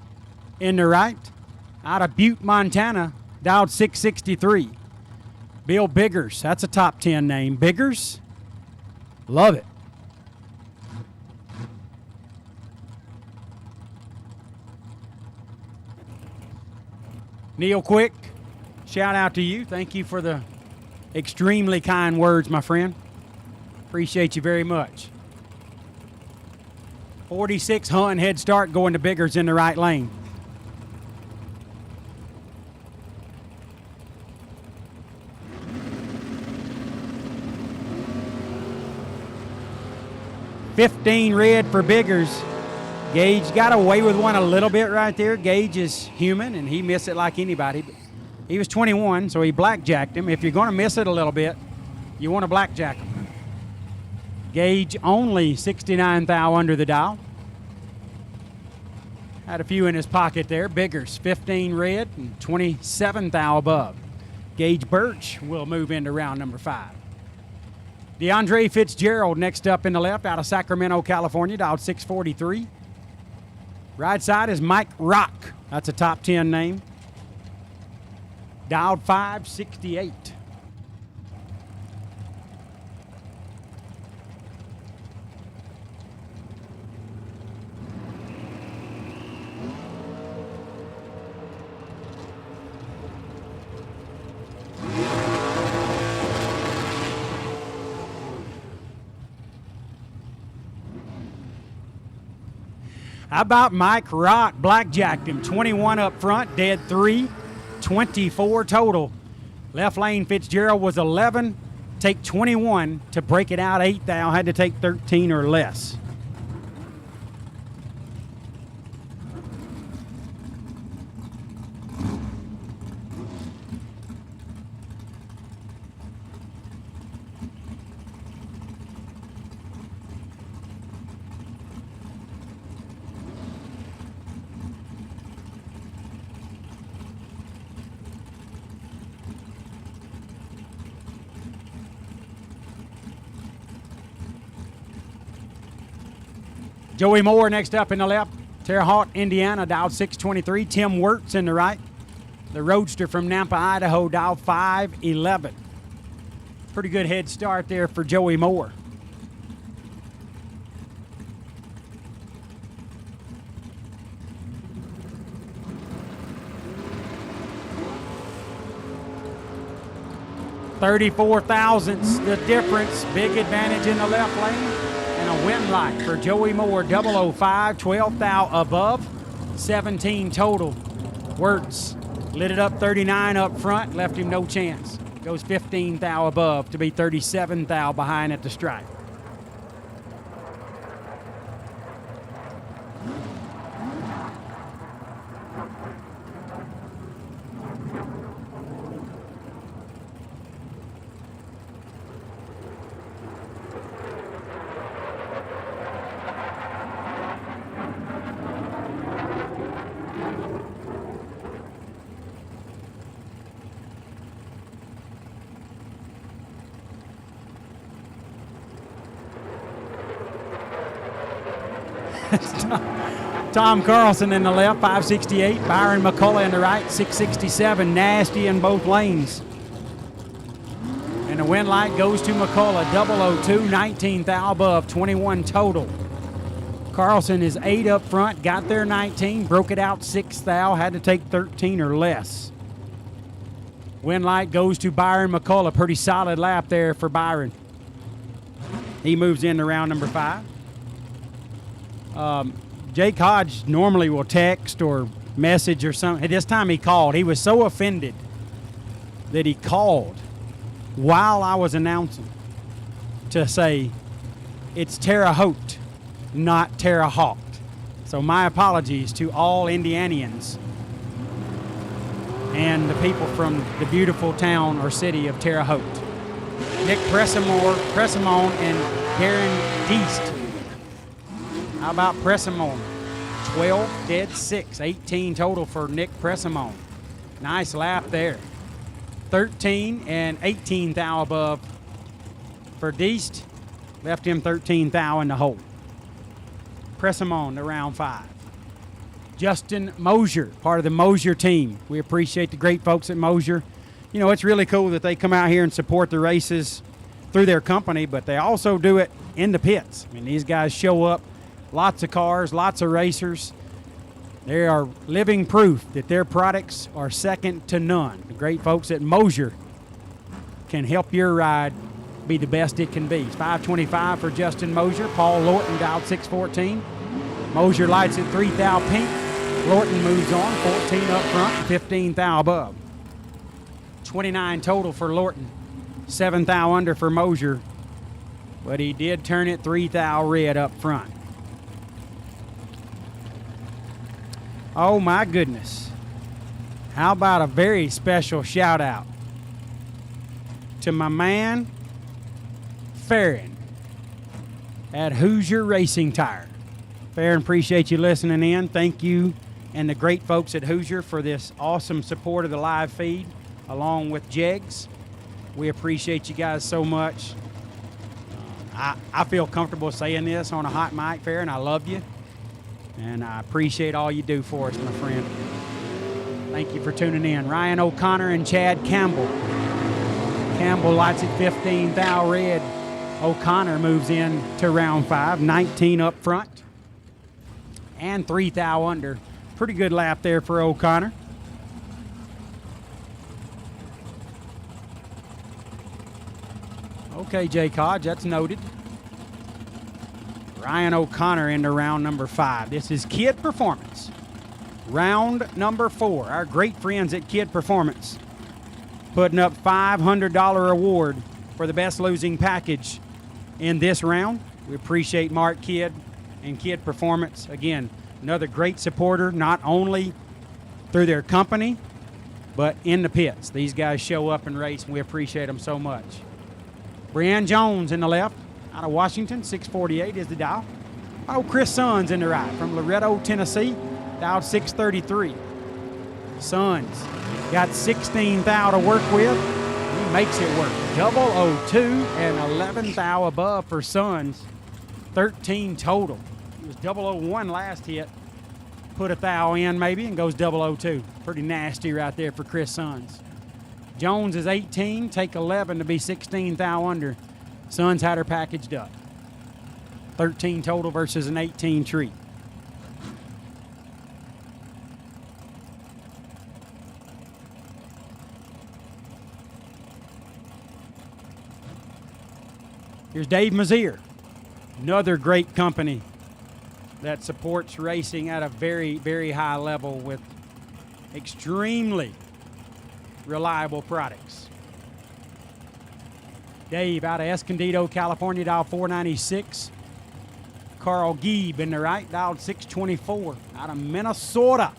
in the right out of Butte, Montana. Dowd 663. Bill Biggers, that's a top 10 name. Biggers, love it. Neil Quick, shout out to you. Thank you for the extremely kind words, my friend. Appreciate you very much. 46 Hun head start going to Biggers in the right lane. $15 red for Biggers. Gage got away with one a little bit right there. Gage is human, and he missed it like anybody. But he was 21, so he blackjacked him. If you're going to miss it a little bit, you want to blackjack him. Gage only 69 thou under the dial. Had a few in his pocket there. Biggers, 15 red and 27 thou above. Gage Birch will move into round number 5. DeAndre Fitzgerald next up in the left out of Sacramento, California, dialed 643. Right side is Mike Rock. That's a top 10 name. Dialed 568. How about Mike Rock? Blackjacked him. 21 up front, dead 3, 24 total. Left lane Fitzgerald was 11. Take 21 to break it out. 8 thou had to take 13 or less. Joey Moore next up in the left. Terre Haute, Indiana, dialed 623. Tim Wirtz in the right. The Roadster from Nampa, Idaho, dialed 511. Pretty good head start there for Joey Moore. $34 thousandths the difference. Big advantage in the left lane. And a win light for Joey Moore, 005, 12 thou above, 17 total. Wirtz lit it up 39 up front, left him no chance. Goes 15 thou above to be 37 thou behind at the stripe. Tom Carlson in the left, 568. Byron McCullough in the right, 667. Nasty in both lanes. And the win light goes to McCullough, 002, 19 thou above, 21 total. Carlson is 8 up front, got there 19, broke it out 6 thou, had to take 13 or less. Win light goes to Byron McCullough. Pretty solid lap there for Byron. He moves into round number 5. Jake Hodge normally will text or message or something. At this time he called. He was so offended that he called while I was announcing to say it's Terre Haute, not Terre Haute. So my apologies to all Indianians and the people from the beautiful town or city of Terre Haute. Nick Pressimone and Darren Deist. How about Pressimone? 12, dead 6, 18 total for Nick Pressimone. Nice lap there. 13 and 18 thou above for Deist. Left him 13 thou in the hole. Pressimone to round 5. Justin Mosier, part of the Mosier team. We appreciate the great folks at Mosier. You know, it's really cool that they come out here and support the races through their company, but they also do it in the pits. I mean, these guys show up. Lots of cars, lots of racers. They are living proof that their products are second to none. The great folks at Mosier can help your ride be the best it can be. It's 525 for Justin Mosier. Paul Lorton dialed 614. Mosier lights at 3 thou pink. Lorton moves on, 14 up front, 15 thou above. 29 total for Lorton. 7 thou under for Mosier. But he did turn it 3 thou red up front. Oh my goodness. How about a very special shout out to my man Farron at Hoosier Racing Tire. Farron, appreciate you listening in. Thank you and the great folks at Hoosier for this awesome support of the live feed along with Jegs. We appreciate you guys so much. I feel comfortable saying this on a hot mic, Farron. I love you. And I appreciate all you do for us, my friend. Thank you for tuning in. Ryan O'Connor and Chad Campbell. Campbell lights at 15 thou red. O'Connor moves in to round 5. 19 up front. And 3 thou under. Pretty good lap there for O'Connor. Okay, Jake Hodge, that's noted. Ryan O'Connor into round number 5. This is Kid Performance. Round number 4. Our great friends at Kid Performance putting up $500 award for the best losing package in this round. We appreciate Mark Kidd and Kid Performance. Again, another great supporter, not only through their company, but in the pits. These guys show up and race, and we appreciate them so much. Brianne Jones in the left, out of Washington, 648 is the dial. Oh, Chris Sons in the right, from Loretto, Tennessee, dialed 633. Sons got 16 thou to work with. He makes it work. 002 and 11 thou above for Sons. 13 total. It was 001 last hit. Put a thou in maybe and goes 002. Pretty nasty right there for Chris Sons. Jones is 18, take 11 to be 16 thou under. Sons had her packaged up. 13 total versus an 18 treat. Here's Dave Mazier, another great company that supports racing at a very, very high level with extremely reliable products. Dave out of Escondido, California, dialed 496. Carl Gieb in the right, dialed 624. Out of Minnesota.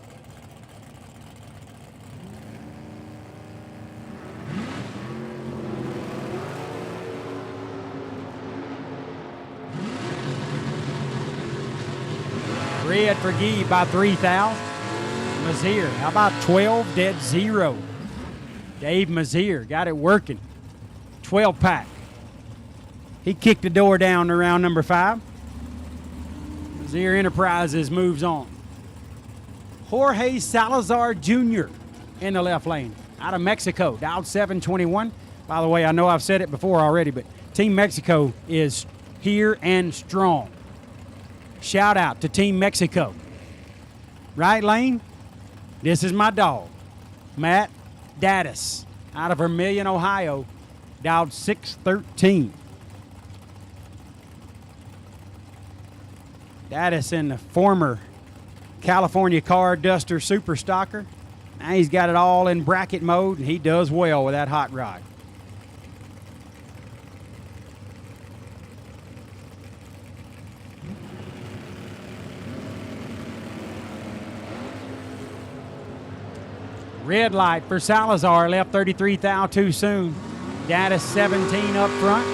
Red for Gieb by 3,000. Mazier, how about 12 dead 0? Dave Mazier got it working. 12 pack. He kicked the door down to round number 5. Mazier Enterprises moves on. Jorge Salazar Jr. in the left lane, out of Mexico, dialed 721. By the way, I know I've said it before already, but Team Mexico is here and strong. Shout out to Team Mexico. Right lane, this is my dog, Matt Daddis, out of Vermillion, Ohio, dialed 613. Daddis in the former California Car Duster Super Stocker. Now he's got it all in bracket mode, and he does well with that hot rod. Red light for Salazar, left 33 thou too soon. Daddis 17 up front.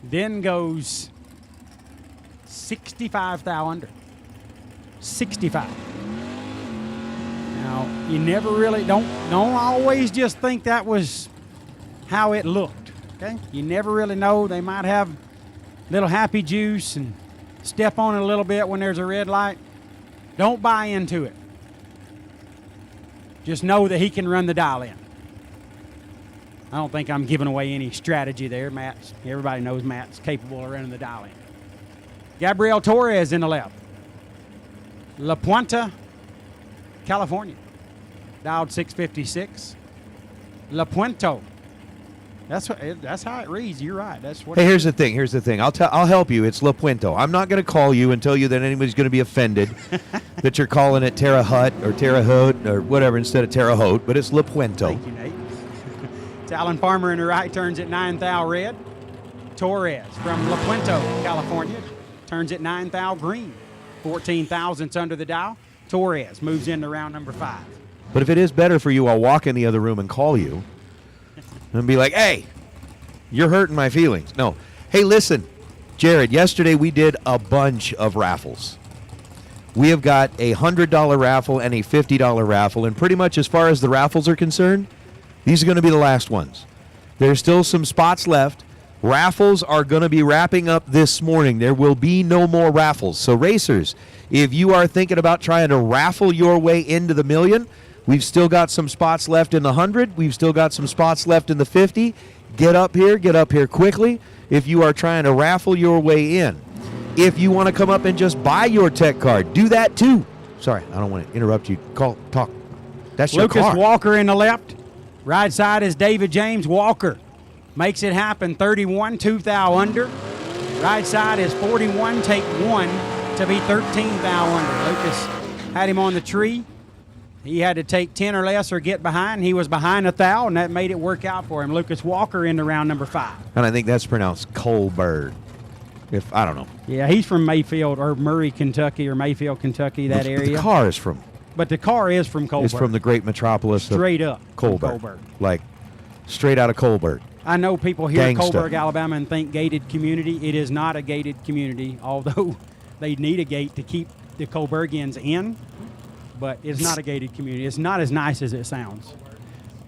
Then goes 65 thou under. 65. Now, you never really, don't always just think that was how it looked, okay? You never really know. They might have little happy juice and step on it a little bit when there's a red light. Don't buy into it. Just know that he can run the dial in. I don't think I'm giving away any strategy there. Everybody knows Matt's capable of running the dial in. Gabriel Torres in the left. La Puente, California. Dialed 656. La Puente. That's how it reads. You're right. That's what. Hey, here's the thing. I'll help you. It's La Puente. I'm not going to call you and tell you that anybody's going to be offended that you're calling it Terre Haute or Terre Haute or whatever instead of Terre Haute, but it's La Puente. Thank you, Nate. It's Alan Farmer in the right, turns at 9 thou red. Torres from La Puente, California, turns at 9 thou green. 14 thousandths under the dial. Torres moves into round number 5. But if it is better for you, I'll walk in the other room and call you and be like, hey, you're hurting my feelings. No. Hey, listen, Jared, yesterday we did a bunch of raffles. We have got a $100 raffle and a $50 raffle, and pretty much as far as the raffles are concerned, these are going to be the last ones. There's still some spots left. Raffles are going to be wrapping up this morning. There will be no more raffles. So racers, if you are thinking about trying to raffle your way into the million, we've still got some spots left in the 100. We've still got some spots left in the 50. Get up here quickly if you are trying to raffle your way in. If you want to come up and just buy your tech card, do that too. Sorry, I don't want to interrupt you. Talk. That's your Lucas car. Walker in the left. Right side is David James Walker. Makes it happen, 31, 2 thou under. Right side is 41, take 1 to be 13 thou under. Lucas had him on the tree. He had to take 10 or less or get behind. He was behind 1,000, and that made it work out for him. Lucas Walker into round number 5. And I think that's pronounced Colbert. If I don't know. Yeah, he's from Mayfield or Murray, Kentucky, or Mayfield, Kentucky, that area. The car is from. But the car is from Colbert. It's from the great metropolis Straight of up from Colbert. Like, straight out of Colbert. I know people here Gangsta. in Colbert, Alabama, and think gated community. It is not a gated community, although they need a gate to keep the Colbergians in. But it's not a gated community. It's not as nice as it sounds.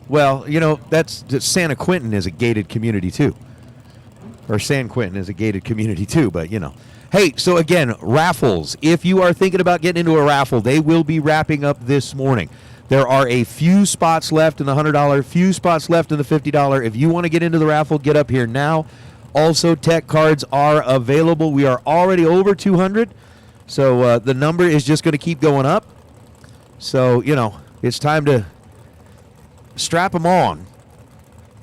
Well, that's Santa Quentin is a gated community too. Or San Quentin is a gated community too, but Hey, so again, raffles. If you are thinking about getting into a raffle, they will be wrapping up this morning. There are a few spots left in the $100, few spots left in the $50. If you want to get into the raffle, get up here now. Also, tech cards are available. We are already over 200, so the number is just going to keep going up. So, it's time to strap them on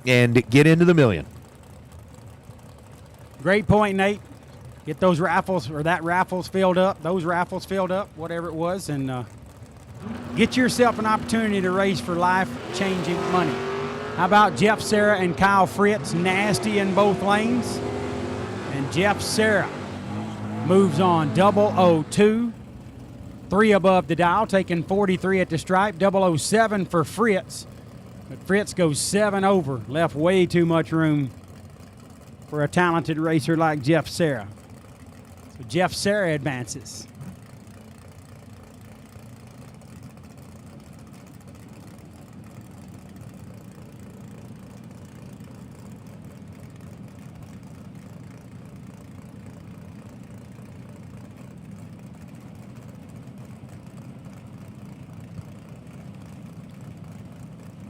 and get into the million. Great point, Nate. Get those raffles, or that raffles filled up, those raffles filled up, whatever it was, and get yourself an opportunity to race for life-changing money. How about Jeff Serra and Kyle Fritz, nasty in both lanes? And Jeff Serra moves on 002, 3 above the dial, taking 43 at the stripe, 007 for Fritz. But Fritz goes 7 over, left way too much room for a talented racer like Jeff Serra. So Jeff Serra advances.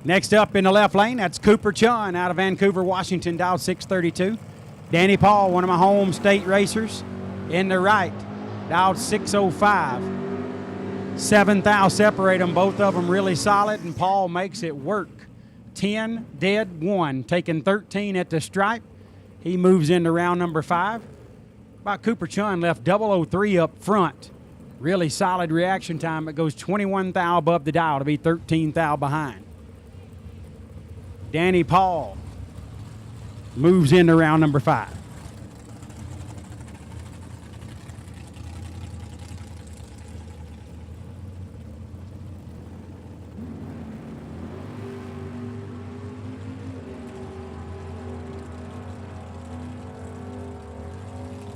Next up in the left lane, that's Cooper Chun out of Vancouver, Washington, dialed 632. Danny Paul, one of my home state racers, in the right, dialed 605. 7 thou separate them, both of them really solid, and Paul makes it work. 10, dead 1, taking 13 at the stripe. He moves into round number 5. About Cooper Chun left 003 up front. Really solid reaction time. It goes 21 thou above the dial to be 13 thou behind. Danny Paul moves into round number 5.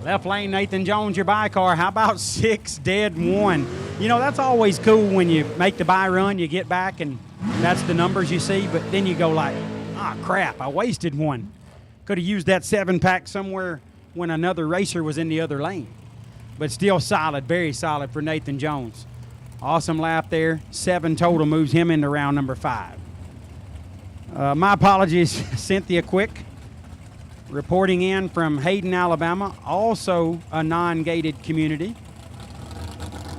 Left lane, Nathan Jones, your buy car. How about 6, dead 1? That's always cool when you make the buy run, you get back, and that's the numbers you see, but then you go like, crap, I wasted 1. Could have used that 7-pack somewhere when another racer was in the other lane. But still solid, very solid for Nathan Jones. Awesome lap there. 7 total moves him into round number 5. My apologies, Cynthia Quick, reporting in from Hayden, Alabama, also a non-gated community.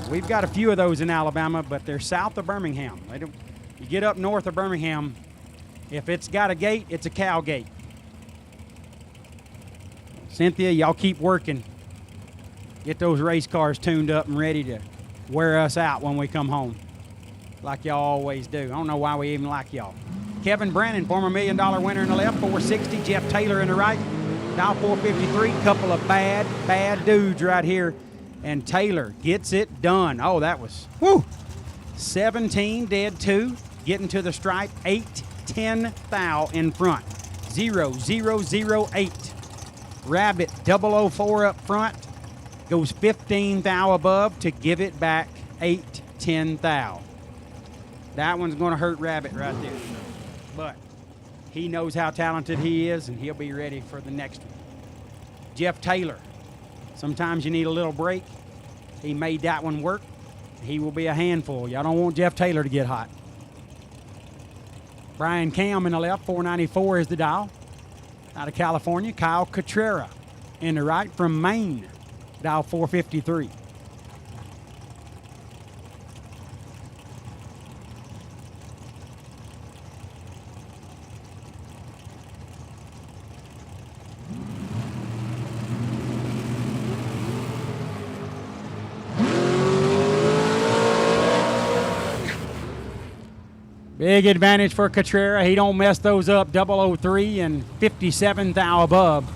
We've got a few of those in Alabama, but they're south of Birmingham. You get up north of Birmingham, if it's got a gate, it's a cow gate. Cynthia, y'all keep working. Get those race cars tuned up and ready to wear us out when we come home, like y'all always do. I don't know why we even like y'all. Kevin Brannon, former $1 million winner in the left, 460. Jeff Taylor in the right, now 453. Couple of bad dudes right here. And Taylor gets it done. Oh, that was, 17, dead 2. Getting to the stripe, 8, 10 thou in front. 0, 0, 0, 8. Rabbit 004 up front. Goes 15 thou above to give it back 8, 10 thou. That one's going to hurt Rabbit right there. But he knows how talented he is, and he'll be ready for the next one. Jeff Taylor. Sometimes you need a little break. He made that one work. He will be a handful. Y'all don't want Jeff Taylor to get hot. Brian Cam in the left, 494 is the dial. Out of California, Kyle Cotrera in the right from Maine, dial 453. Big advantage for Catrera. He don't mess those up. 003 and 57 thou above.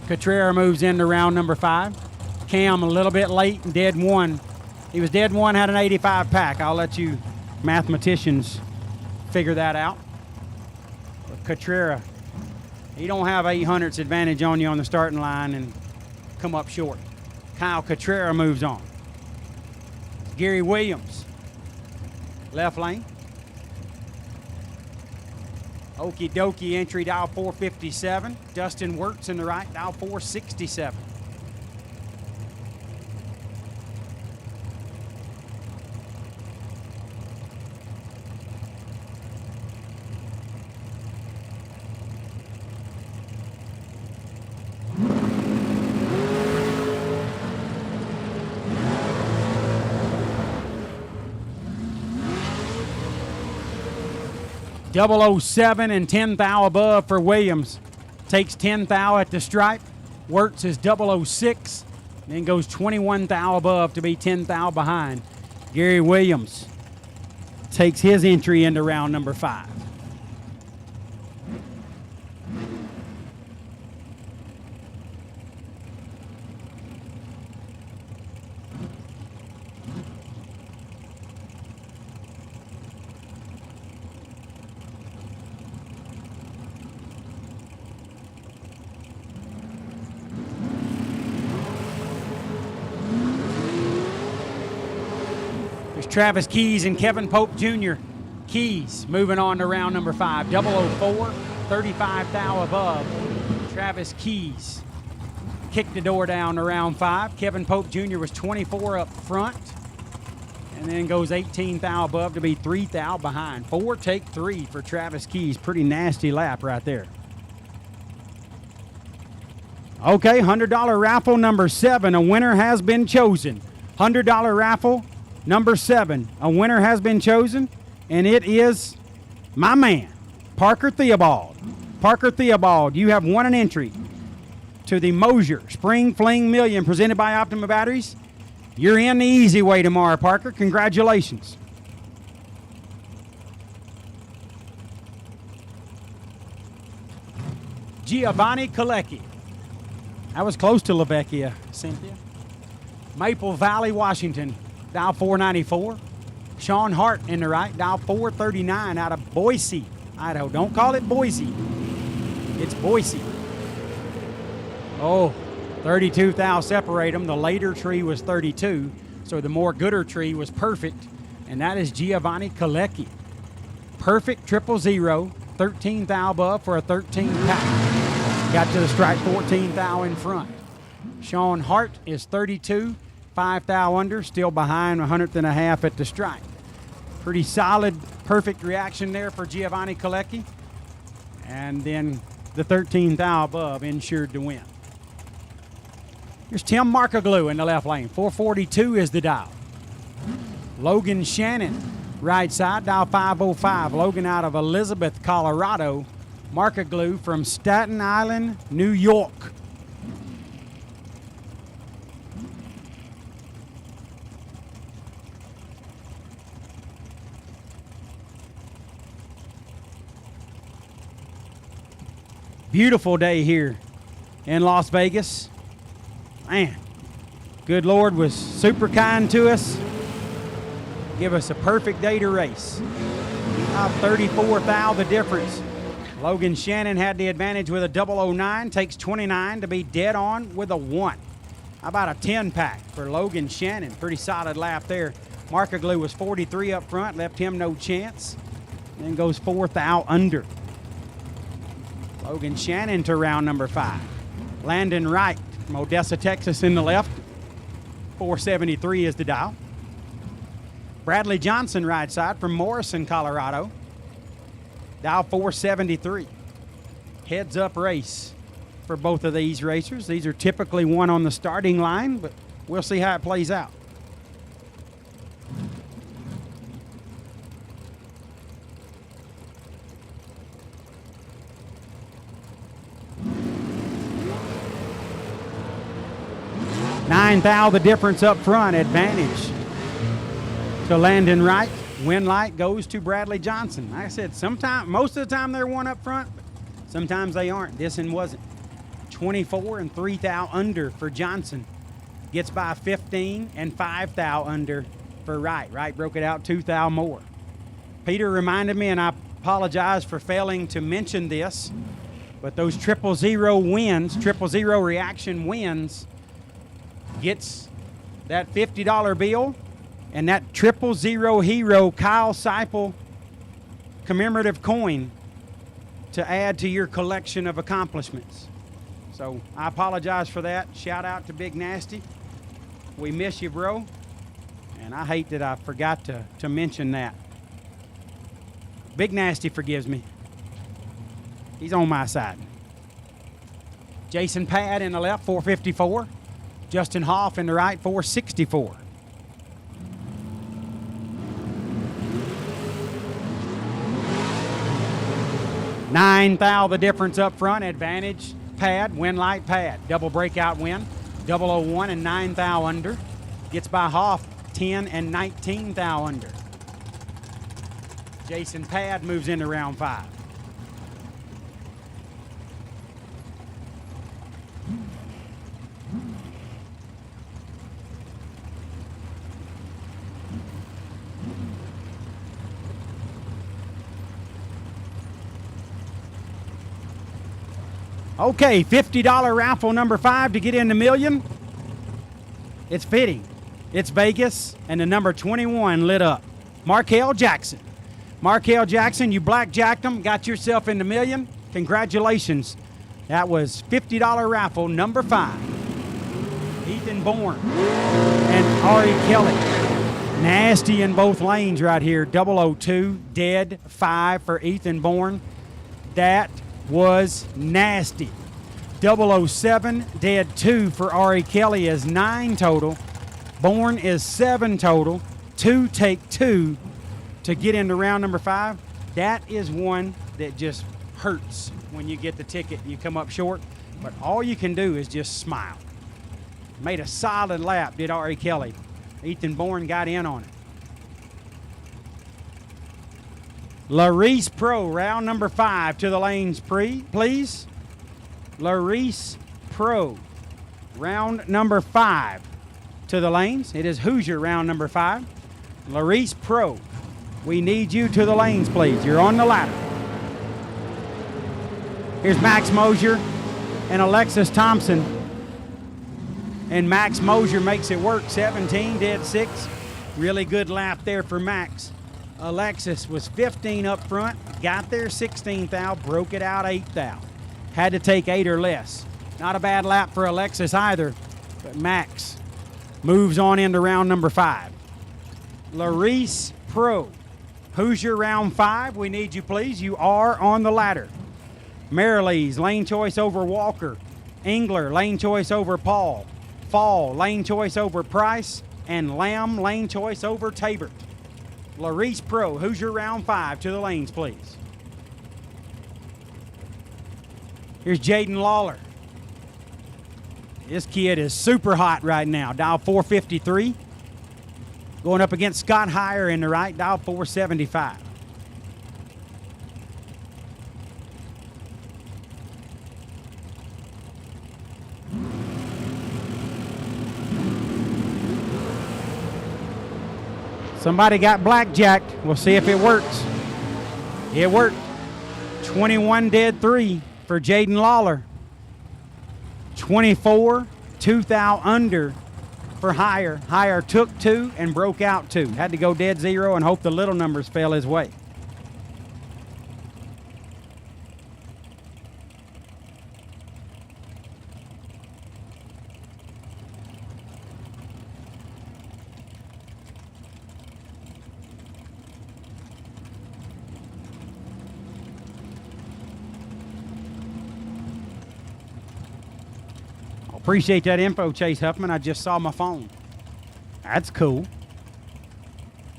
Catrera moves into round number 5. Cam a little bit late and dead 1. He was dead 1, had an 85 pack. I'll let you mathematicians figure that out. But Catrera, he don't have 800s advantage on you on the starting line and come up short. Kyle Catrera moves on. Gary Williams, left lane. Okie dokie entry, dial 457. Dustin Wirtz in the right, dial 467. .007 and 10 thou above for Williams. Takes 10 thou at the stripe. Wirtz is 006, then goes 21 thou above to be 10 thou behind. Gary Williams takes his entry into round number 5. Travis Keys and Kevin Pope Jr. Keys moving on to round number 5. 004, 35 thou above. Travis Keys kicked the door down to round 5. Kevin Pope Jr. was 24 up front and then goes 18 thou above to be 3 thou behind. 4, take 3 for Travis Keys. Pretty nasty lap right there. Okay, $100 raffle number 7. A winner has been chosen. $100 raffle number 7, a winner has been chosen, and it is my man, Parker Theobald. Parker Theobald, you have won an entry to the Mosier Spring Fling Million presented by Optima Batteries. You're in the easy way tomorrow, Parker. Congratulations. Giovanni Colecchi. That was close to LaVecchia, Cynthia. Maple Valley, Washington. Dial 494. Sean Hart in the right. Dial 439 out of Boise, Idaho. Don't call it Boise. It's Boise. Oh, 32 thou separate them. The later tree was 32, so the more gooder tree was perfect, and that is Giovanni Colecchi. Perfect 000, 13 thou above for a 13 pack. Got to the stripe, 14 thou in front. Sean Hart is 32. 5 thou under, still behind 100th and a half at the stripe. Pretty solid, perfect reaction there for Giovanni Colecchi. And then the 13 thou above insured to win. Here's Tim Markaglu in the left lane. 442 is the dial. Logan Shannon, right side, dial 505. Logan out of Elizabeth, Colorado. Markaglu from Staten Island, New York. Beautiful day here in Las Vegas. Man, good Lord was super kind to us. Give us a perfect day to race. About 34 thou the difference. Logan Shannon had the advantage with a 009, takes 29 to be dead on with a 1. How about a 10 pack for Logan Shannon? Pretty solid lap there. Markaglu was 43 up front, left him no chance. Then goes 4 thou under. Logan Shannon to round number 5. Landon Wright from Odessa, Texas in the left. 473 is the dial. Bradley Johnson right side from Morrison, Colorado. Dial 473. Heads up race for both of these racers. These are typically one on the starting line, but we'll see how it plays out. $9 thou the difference up front, advantage to Landon Wright. Win light goes to Bradley Johnson. Like I said, most of the time they're one up front, but sometimes they aren't. This one wasn't. 24 and 3 thou under for Johnson. Gets by 15 and 5 thou under for Wright. Wright broke it out 2 thou more. Peter reminded me, and I apologize for failing to mention this, but those 000 wins, 000 reaction wins, gets that $50 bill and that 000 hero Kyle Seipel commemorative coin to add to your collection of accomplishments. So I apologize for that. Shout out to Big Nasty. We miss you, bro. And I hate that I forgot to mention that. Big Nasty forgives me. He's on my side. Jason Pad in the left, 454. Justin Hoff in the right, 464. Nine thou the difference up front. Advantage Pad, win light Pad. Double breakout win. 001 and 9 thou under. Gets by Hoff, 10 and 19 thou under. Jason Pad moves into round 5. Okay, $50 raffle number 5 to get in the million. It's fitting. It's Vegas, and the number 21 lit up. Markel Jackson. Markel Jackson, you blackjacked them, got yourself in the million. Congratulations. That was $50 raffle number 5. Ethan Bourne and Ari Kelly. Nasty in both lanes right here. 002, dead 5 for Ethan Bourne. That was nasty. 007, dead 2 for Ari Kelly is 9 total. Bourne is 7 total. 2 take 2 to get into round number 5. That is one that just hurts when you get the ticket and you come up short. But all you can do is just smile. Made a solid lap, did Ari Kelly. Ethan Bourne got in on it. Laris Pro, round number 5 to the lanes, please. Laris Pro, round number 5 to the lanes. It is Hoosier, round number 5. Laris Pro, we need you to the lanes, please. You're on the ladder. Here's Max Mosier and Alexis Thompson. And Max Mosier makes it work. 17, dead 6. Really good lap there for Max. Alexis was 15 up front, got there 16 thou, broke it out 8 thou. Had to take 8 or less. Not a bad lap for Alexis either, but Max moves on into round number 5. Laris Pro, Hoosier round 5, we need you please. You are on the ladder. Marilees, lane choice over Walker. Engler, lane choice over Paul. Fall, lane choice over Price. And Lamb, lane choice over Tabor. Laris Pro, Hoosier round 5 to the lanes, please. Here's Jaden Lawler. This kid is super hot right now. Dial 453. Going up against Scott Heyer in the right. Dial 475. Somebody got blackjacked. We'll see if it works. It worked. 21 dead 3 for Jaden Lawler. 24, 2 thou under for Heyer. Heyer took 2 and broke out 2. Had to go dead 0 and hope the little numbers fell his way. Appreciate that info, Chase Huffman. I just saw my phone. That's cool.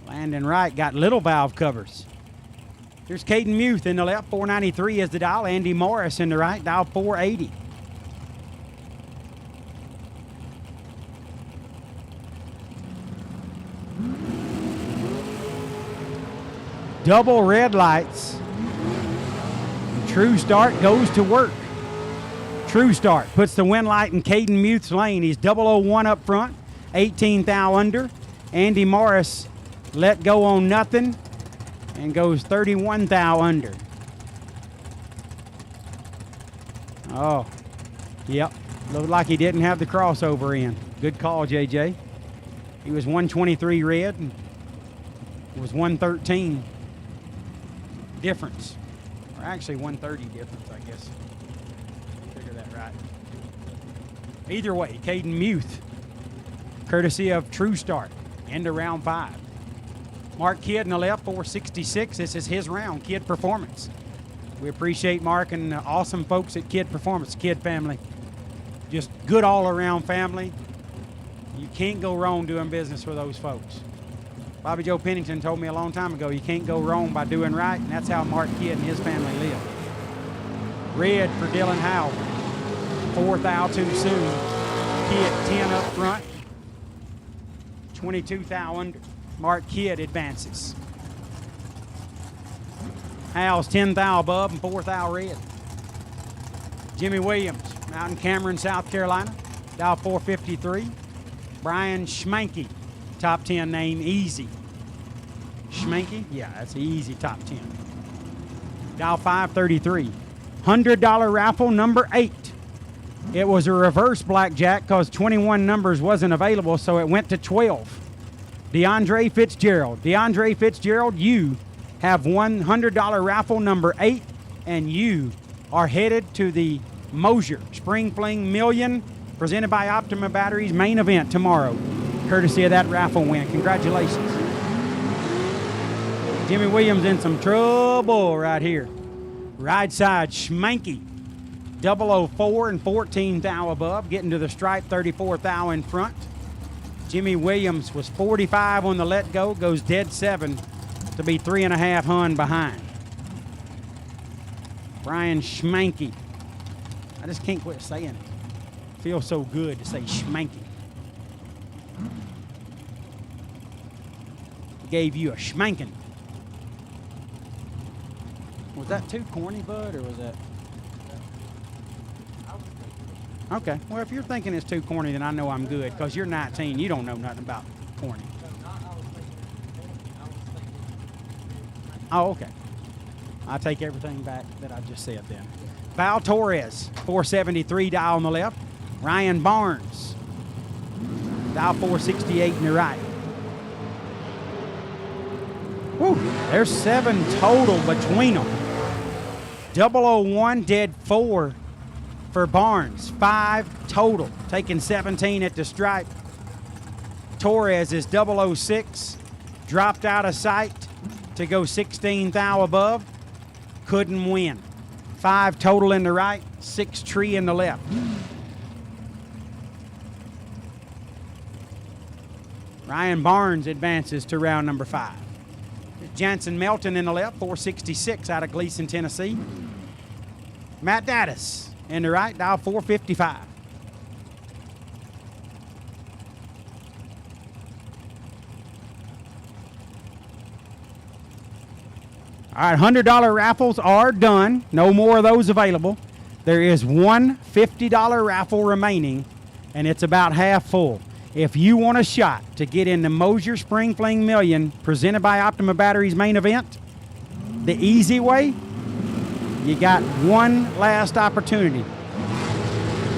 Landon Wright got little valve covers. Here's Caden Muth in the left. 493 is the dial. Andy Morris in the right. Dial 480. double red lights. True Start goes to work. True Start puts the win light in Caden Muth's lane. He's 001 up front, 18 thou under. Andy Morris let go on nothing and goes 31 thou under. Oh, yep. Looked like he didn't have the crossover in. Good call, JJ. He was 123 red. And it was 113 difference. Or actually 130 difference, I guess. Figure that right. Either way, Caden Muth, courtesy of True Start, into round 5. Mark Kidd in the left, 466. This is his round, Kidd Performance. We appreciate Mark and the awesome folks at Kidd Performance, Kidd family. Just good all-around family. You can't go wrong doing business with those folks. Bobby Joe Pennington told me a long time ago, you can't go wrong by doing right, and that's how Mark Kidd and his family live. Red for Dylan Howell. 4th thou too soon. Kidd 10 up front. 22 thou under. Mark Kidd advances. Howell's 10 thou above and 4 thou red. Jimmy Williams out in Cameron, South Carolina. Dial 453. Brian Schmanke, top 10 name, easy. Schmanke? Yeah, that's an easy top 10. Dial 533. $100 raffle number 8. It was a reverse blackjack because 21 numbers wasn't available, so it went to 12. DeAndre Fitzgerald. DeAndre Fitzgerald, you have $100 raffle number 8, and you are headed to the Mosier Spring Fling Million presented by Optima Batteries main event tomorrow, courtesy of that raffle win. Congratulations. Jimmy Williams in some trouble right here. Right side, Schmanke, 004 and 14 thou above, getting to the stripe, 34 thou in front. Jimmy Williams was 45 on the let go, goes dead 7 to be 3.5 hun behind. Brian Schmanke. I just can't quit saying it. Feels so good to say Schmanke. Gave you a schmanking. Was that too corny, Bud, or was that? Okay, well, if you're thinking it's too corny, then I know I'm good, because you're 19. You don't know nothing about corny. Oh, okay. I take everything back that I just said then. Val Torres, 473 dial on the left. Ryan Barnes, dial 468 in the right. Whew, there's 7 total between them. 001, dead 4 for Barnes. 5 total, taking 17 at the stripe. Torres is 006, dropped out of sight to go 16 thou above. Couldn't win. 5 total in the right, 6 tree in the left. Ryan Barnes advances to round number 5. Jansen Melton in the left, 466 out of Gleason, Tennessee. Matt Dattis in the right, dial 455. All right, $100 raffles are done. No more of those available. There is one $50 raffle remaining, and it's about half full. If you want a shot to get in the Mosier Spring Fling Million presented by Optima Batteries main event, the easy way, you got one last opportunity.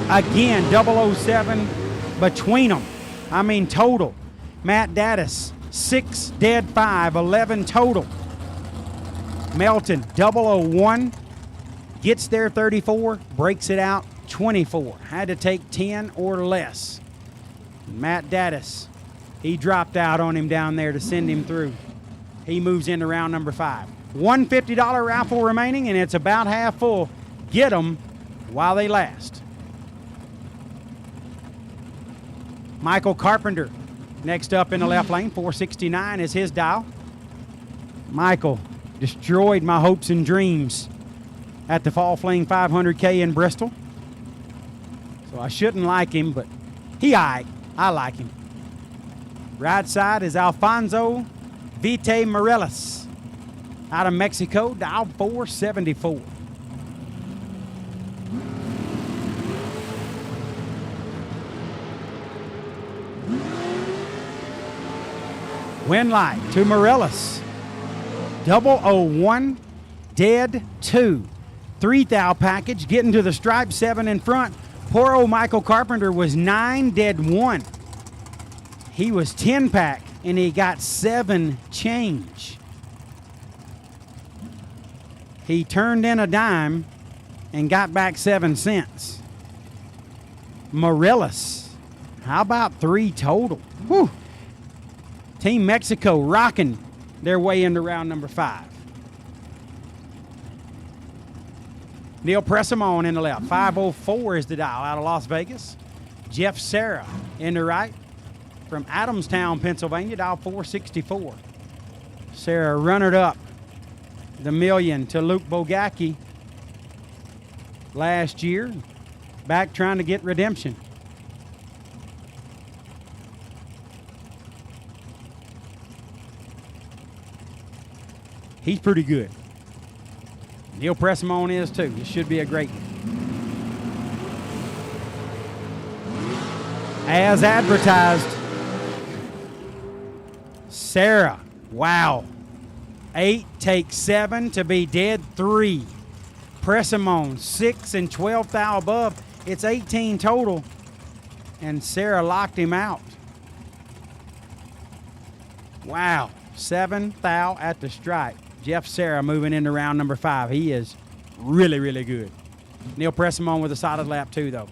Again, 007 between them. I mean total. Matt Dattis, 6 dead 5, 11 total. Melton, 001, gets there 34, breaks it out 24. Had to take 10 or less. Matt Dattis, he dropped out on him down there to send him through. He moves into round number 5. One $50 raffle remaining, and it's about half full. Get them while they last. Michael Carpenter, next up in the left lane, 469 is his dial. Michael destroyed my hopes and dreams at the Fall Fling 500K in Bristol. So I shouldn't like him, but he all right. I like him. Right side is Alfonso Vite Morelos. out of Mexico, dial 474. Win light to Morelos. 001, dead 2. 3 thou package, getting to the stripe, 7 in front. Poor old Michael Carpenter was 9, dead 1. He was 10 pack, and he got 7 change. He turned in a dime and got back 7 cents. Morelos, how about 3 total? Whew. Team Mexico rocking their way into round number 5. Neil Pressamon in the left. 504 is the dial out of Las Vegas. Jeff Serra in the right. From Adamstown, Pennsylvania, dial 464. Serra runnered up the million to Luke Bogacki last year. Back trying to get redemption. He's pretty good. Neil Pressamon is too. This should be a great one. As advertised, Sarah, wow. 8 takes 7 to be dead 3. Pressamon, 6 and 12 thou above. It's 18 total. And Sarah locked him out. Wow. 7 thou at the stripe. Jeff Serra moving into round number 5. He is really, really good. Neil Pressamon with a solid lap too, though.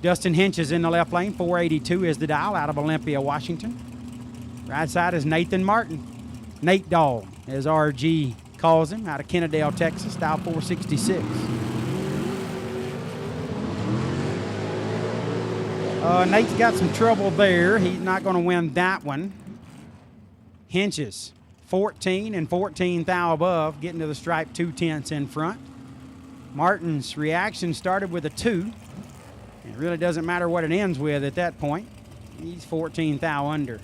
Dustin Hinch is in the left lane. 482 is the dial out of Olympia, Washington. Right side is Nathan Martin. Nate Dog, as RG calls him, out of Kennedale, Texas, dial 466. Nate's got some trouble there. He's not going to win that one. Hinches. 14 and 14 thou above, getting to the stripe 2/10 in front. Martin's reaction started with a 2. It really doesn't matter what it ends with at that point. He's 14 thou under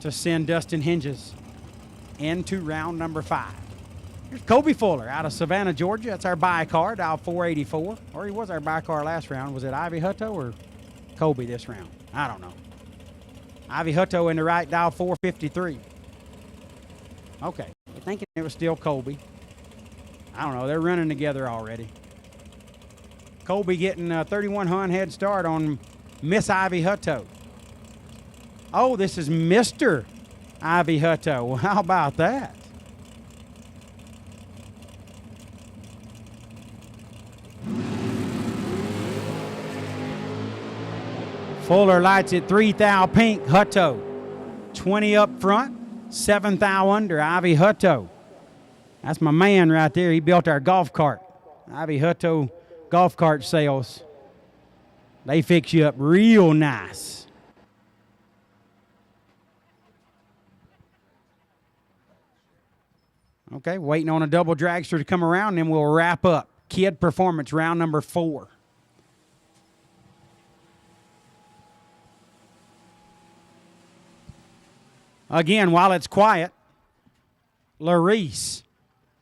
to send Dustin Hinges into round number 5. Here's Kobe Fuller out of Savannah, Georgia. That's our buy car, dial 484. Or he was our buy car last round. Was it Ivy Hutto or Kobe this round? I don't know. Ivy Hutto in the right, dial 453. Okay, I'm thinking it was still Colby. I don't know, they're running together already. Colby getting a 3100 head start on Miss Ivy Hutto. Oh, this is Mr. Ivy Hutto. Well, how about that? Fuller lights it 3 thou pink, Hutto. 20 up front. 7 thou under, Ivy Hutto. That's my man right there. He built our golf cart. Ivy Hutto golf cart sales. They fix you up real nice. Okay, waiting on a double dragster to come around, then we'll wrap up. Kid Performance, round number 4. Again, while it's quiet, Laris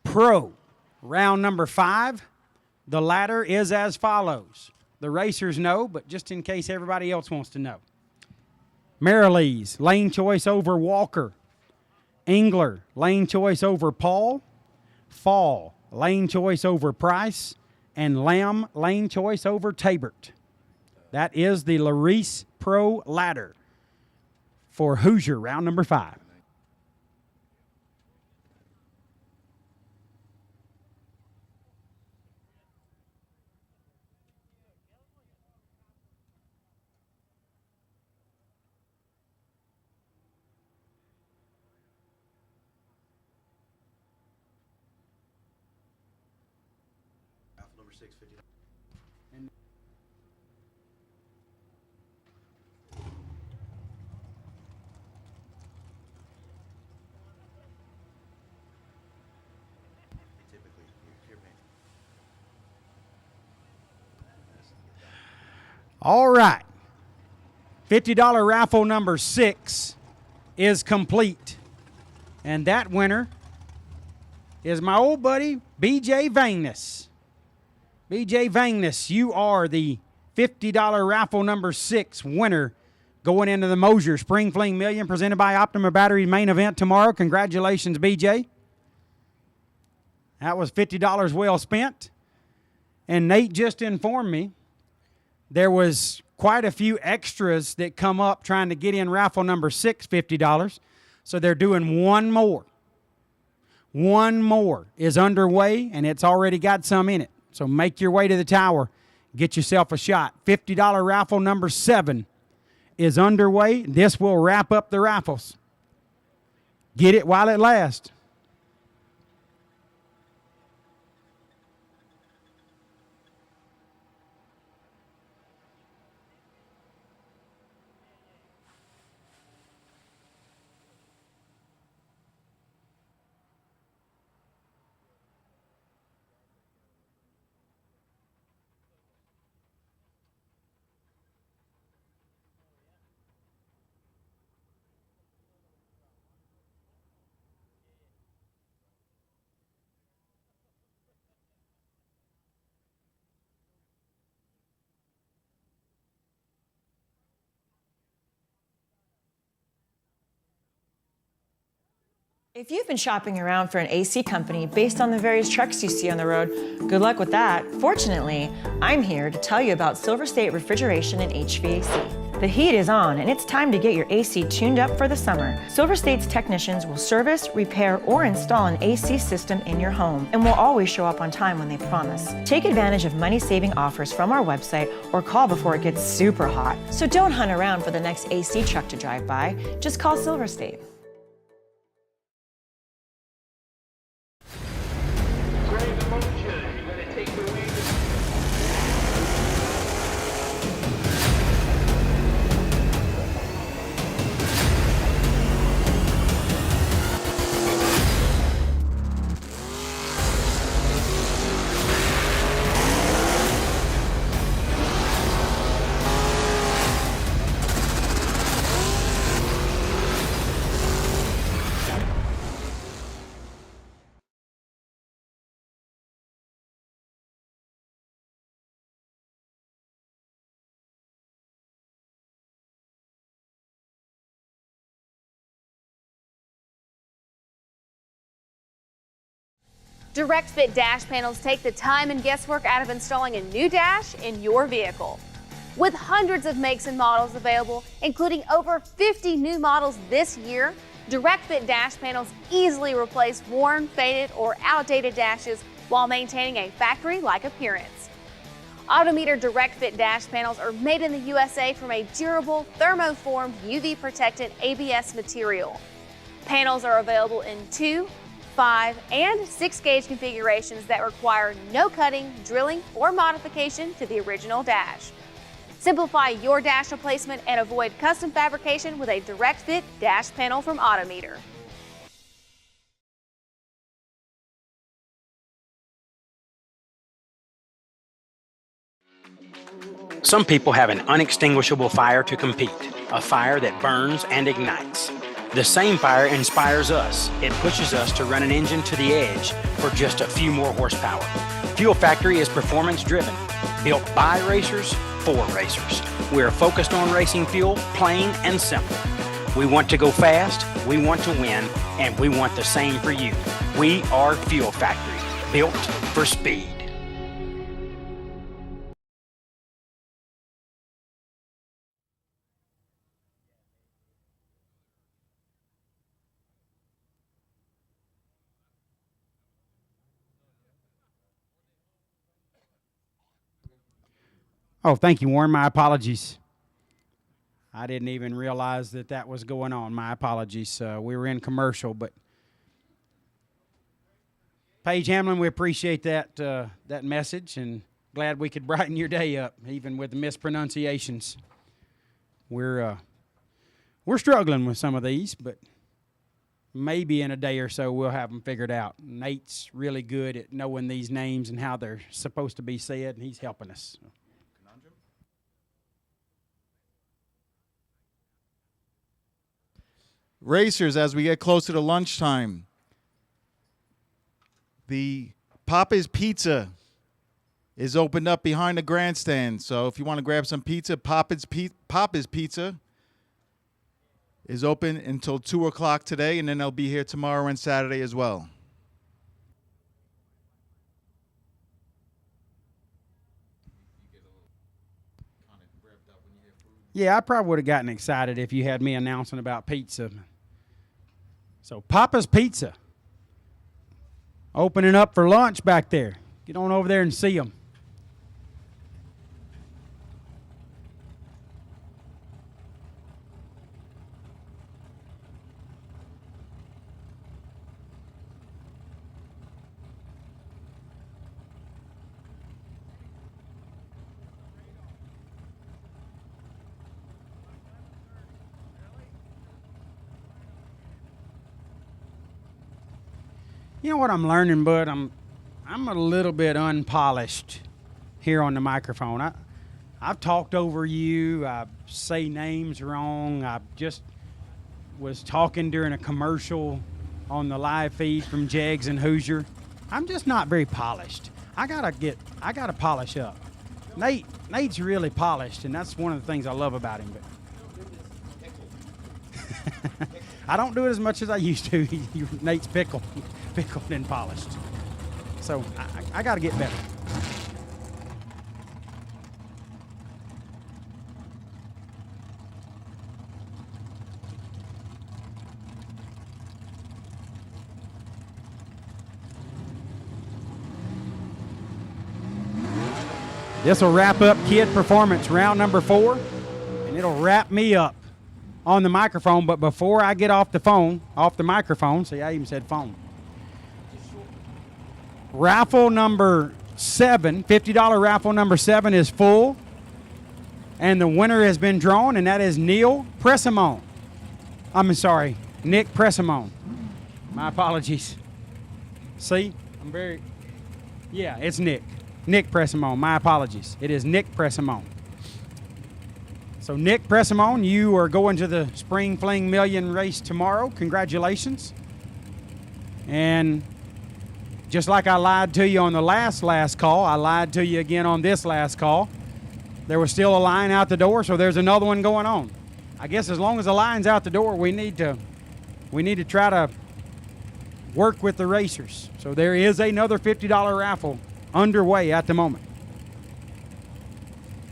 Pro, round number 5. The ladder is as follows. The racers know, but just in case everybody else wants to know. Marilees, lane choice over Walker. Engler, lane choice over Paul. Fall, lane choice over Price. And Lamb, lane choice over Tabert. That is the Laris Pro ladder for Hoosier, round number 5. Number 659. All right. $50 raffle number 6 is complete. And that winner is my old buddy, B.J. Vangness. B.J. Vangness, you are the $50 raffle number 6 winner going into the Mosier Spring Fling Million presented by Optima Battery main event tomorrow. Congratulations, B.J. That was $50 well spent. And Nate just informed me there was quite a few extras that come up trying to get in raffle number 6, $50. So they're doing one more. One more is underway, and it's already got some in it. So make your way to the tower. Get yourself a shot. $50 raffle number 7 is underway. This will wrap up the raffles. Get it while it lasts. If you've been shopping around for an AC company based on the various trucks you see on the road, good luck with that. Fortunately, I'm here to tell you about Silver State Refrigeration and HVAC. The heat is on, and it's time to get your AC tuned up for the summer. Silver State's technicians will service, repair, or install an AC system in your home and will always show up on time when they promise. Take advantage of money-saving offers from our website or call before it gets super hot. So don't hunt around for the next AC truck to drive by. Just call Silver State. Direct Fit dash panels take the time and guesswork out of installing a new dash in your vehicle. With hundreds of makes and models available, including over 50 new models this year, Direct Fit dash panels easily replace worn, faded, or outdated dashes while maintaining a factory-like appearance. Autometer Direct Fit dash panels are made in the USA from a durable, thermoformed, UV-protected ABS material. Panels are available in 2, 5, and 6 gauge configurations that require no cutting, drilling, or modification to the original dash. Simplify your dash replacement and avoid custom fabrication with a Direct Fit dash panel from Autometer. Some people have an unextinguishable fire to compete, a fire that burns and ignites. The same fire inspires us. It pushes us to run an engine to the edge for just a few more horsepower. Fuel Factory is performance driven, built by racers for racers. We're focused on racing fuel, plain and simple. We want to go fast, we want to win, and we want the same for you. We are Fuel Factory, built for speed. Oh, thank you, Warren. My apologies. I didn't even realize that that was going on. My apologies. We were in commercial, but Paige Hamlin, we appreciate that that message, and glad we could brighten your day up, even with the mispronunciations. We're struggling with some of these, but maybe in a day or so we'll have them figured out. Nate's really good at knowing these names and how they're supposed to be said, and he's helping us. Racers, as we get closer to lunchtime, The Papa's Pizza is opened up behind the grandstand. So if you want to grab some pizza, Papa's Pizza is open until 2 o'clock today, and then they'll be here tomorrow and Saturday as well. Yeah, I probably would have gotten excited if you had me announcing about pizza. So Papa's Pizza opening up for lunch back there. Get on over there and see them. You know what I'm learning, Bud? I'm a little bit unpolished here on the microphone. I've talked over you. I say names wrong. I just was talking during a commercial on the live feed from Jegs and Hoosier. I'm just not very polished. I gotta polish up. Nate's really polished, and that's one of the things I love about him. But I don't do it as much as I used to. Nate's pickled and polished. So I got to get better. This will wrap up Kid Performance round number 4, and it'll wrap me up on the microphone. But before I get off the microphone, see, I even said phone. Raffle number 7, $50 raffle number 7 is full, and the winner has been drawn, and that is Neil Pressimone. Nick Pressimone. My apologies. See, it's Nick. Nick Pressimone. My apologies. It is Nick Pressimone. So Nick Pressimone, you are going to the Spring Fling Million race tomorrow. Congratulations. And just like I lied to you on the last call, I lied to you again on this last call. There was still a line out the door, so there's another one going on. I guess as long as the line's out the door, we need to try to work with the racers. So there is another $50 raffle underway at the moment.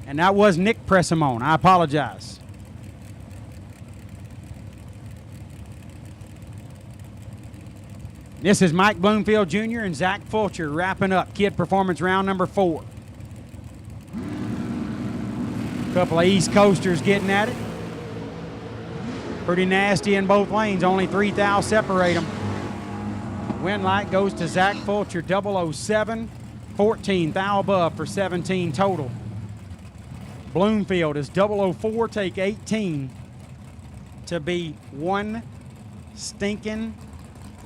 And that was Nick Pressimone. I apologize. This is Mike Bloomfield Jr. and Zach Fulcher wrapping up Kid Performance round number 4. A couple of East Coasters getting at it. Pretty nasty in both lanes. Only 3 thou separate them. Win light goes to Zach Fulcher, 007, 14 thou above for 17 total. Bloomfield is 004, take 18 to be 1 stinking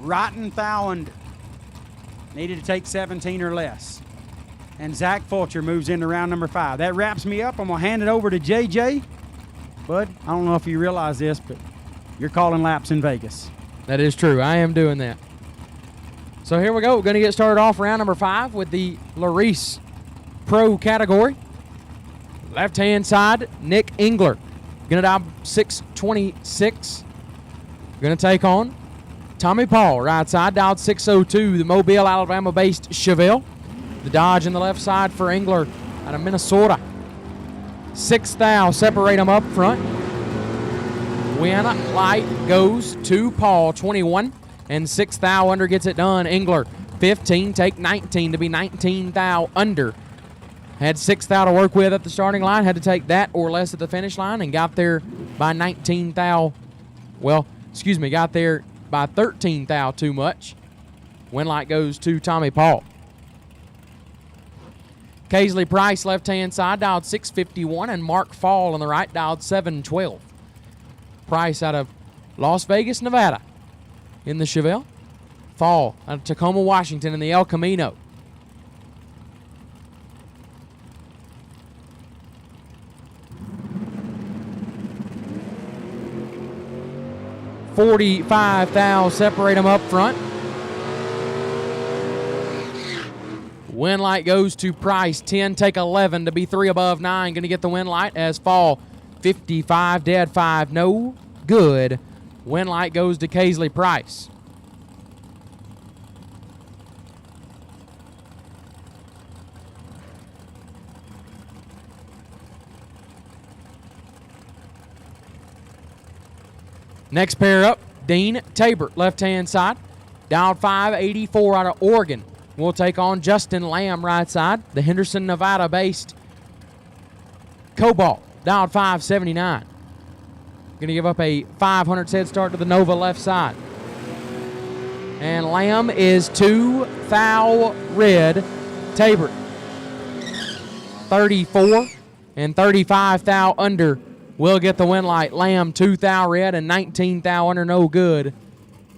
rotten thou under. Needed to take 17 or less. And Zach Fulcher moves into round number 5. That wraps me up. I'm going to hand it over to JJ. Bud, I don't know if you realize this, but you're calling laps in Vegas. That is true. I am doing that. So here we go. We're going to get started off round number 5 with the Laris Pro category. Left-hand side, Nick Engler. Going to dive 626. Going to take on Tommy Paul. Right side, dialed 602, the Mobile, Alabama-based Chevelle. The Dodge in the left side for Engler out of Minnesota. 6 thou separate them up front. Win light goes to Paul, 21. And 6 thou under gets it done. Engler, 15, take 19 to be 19 thou under. Had 6 thou to work with at the starting line. Had to take that or less at the finish line and got there by 19 thou. Got there by 13 thou too much. Win light goes to Tommy Paul. Casely Price, left-hand side, dialed 651, and Mark Fall on the right, dialed 712. Price out of Las Vegas, Nevada in the Chevelle. Fall out of Tacoma, Washington in the El Camino. $45 thou separate them up front. Win light goes to Price. 10 take 11 to be 3 above 9. Going to get the win light as fall. 55 dead 5 no good. Win light goes to Casely Price. Next pair up, Dean Tabor, left-hand side. Down 584 out of Oregon. We'll take on Justin Lamb, right side. The Henderson, Nevada-based Cobalt, down 579. Going to give up a 500 head start to the Nova left side. And Lamb is 2 thou red. Tabor 34 and 35 thou under. Will get the win light. Lamb 2 thou red and 19 thou under, no good.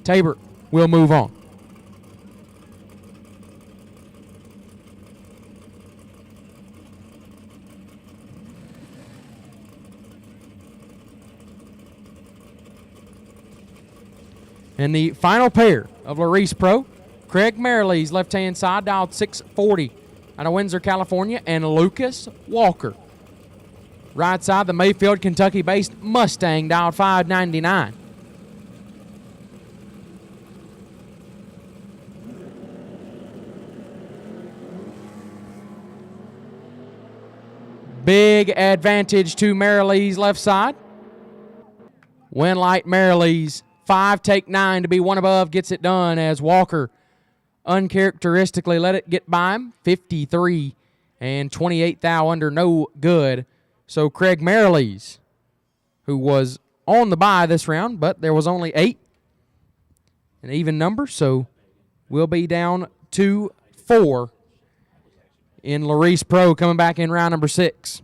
Tabor will move on. And the final pair of Laris Pro, Craig Merrilees, left-hand side, dialed 640 out of Windsor, California, and Lucas Walker. Right side, the Mayfield, Kentucky-based Mustang, dialed 599. Big advantage to Merrilees left side. Win light Merrilees. 5 take 9 to be 1 above, gets it done as Walker uncharacteristically let it get by him. 53 and 28 thou under, no good. So Craig Merrilees, who was on the bye this round, but there was only 8, an even number, so we'll be down 2-4 in Laris Pro coming back in round number 6.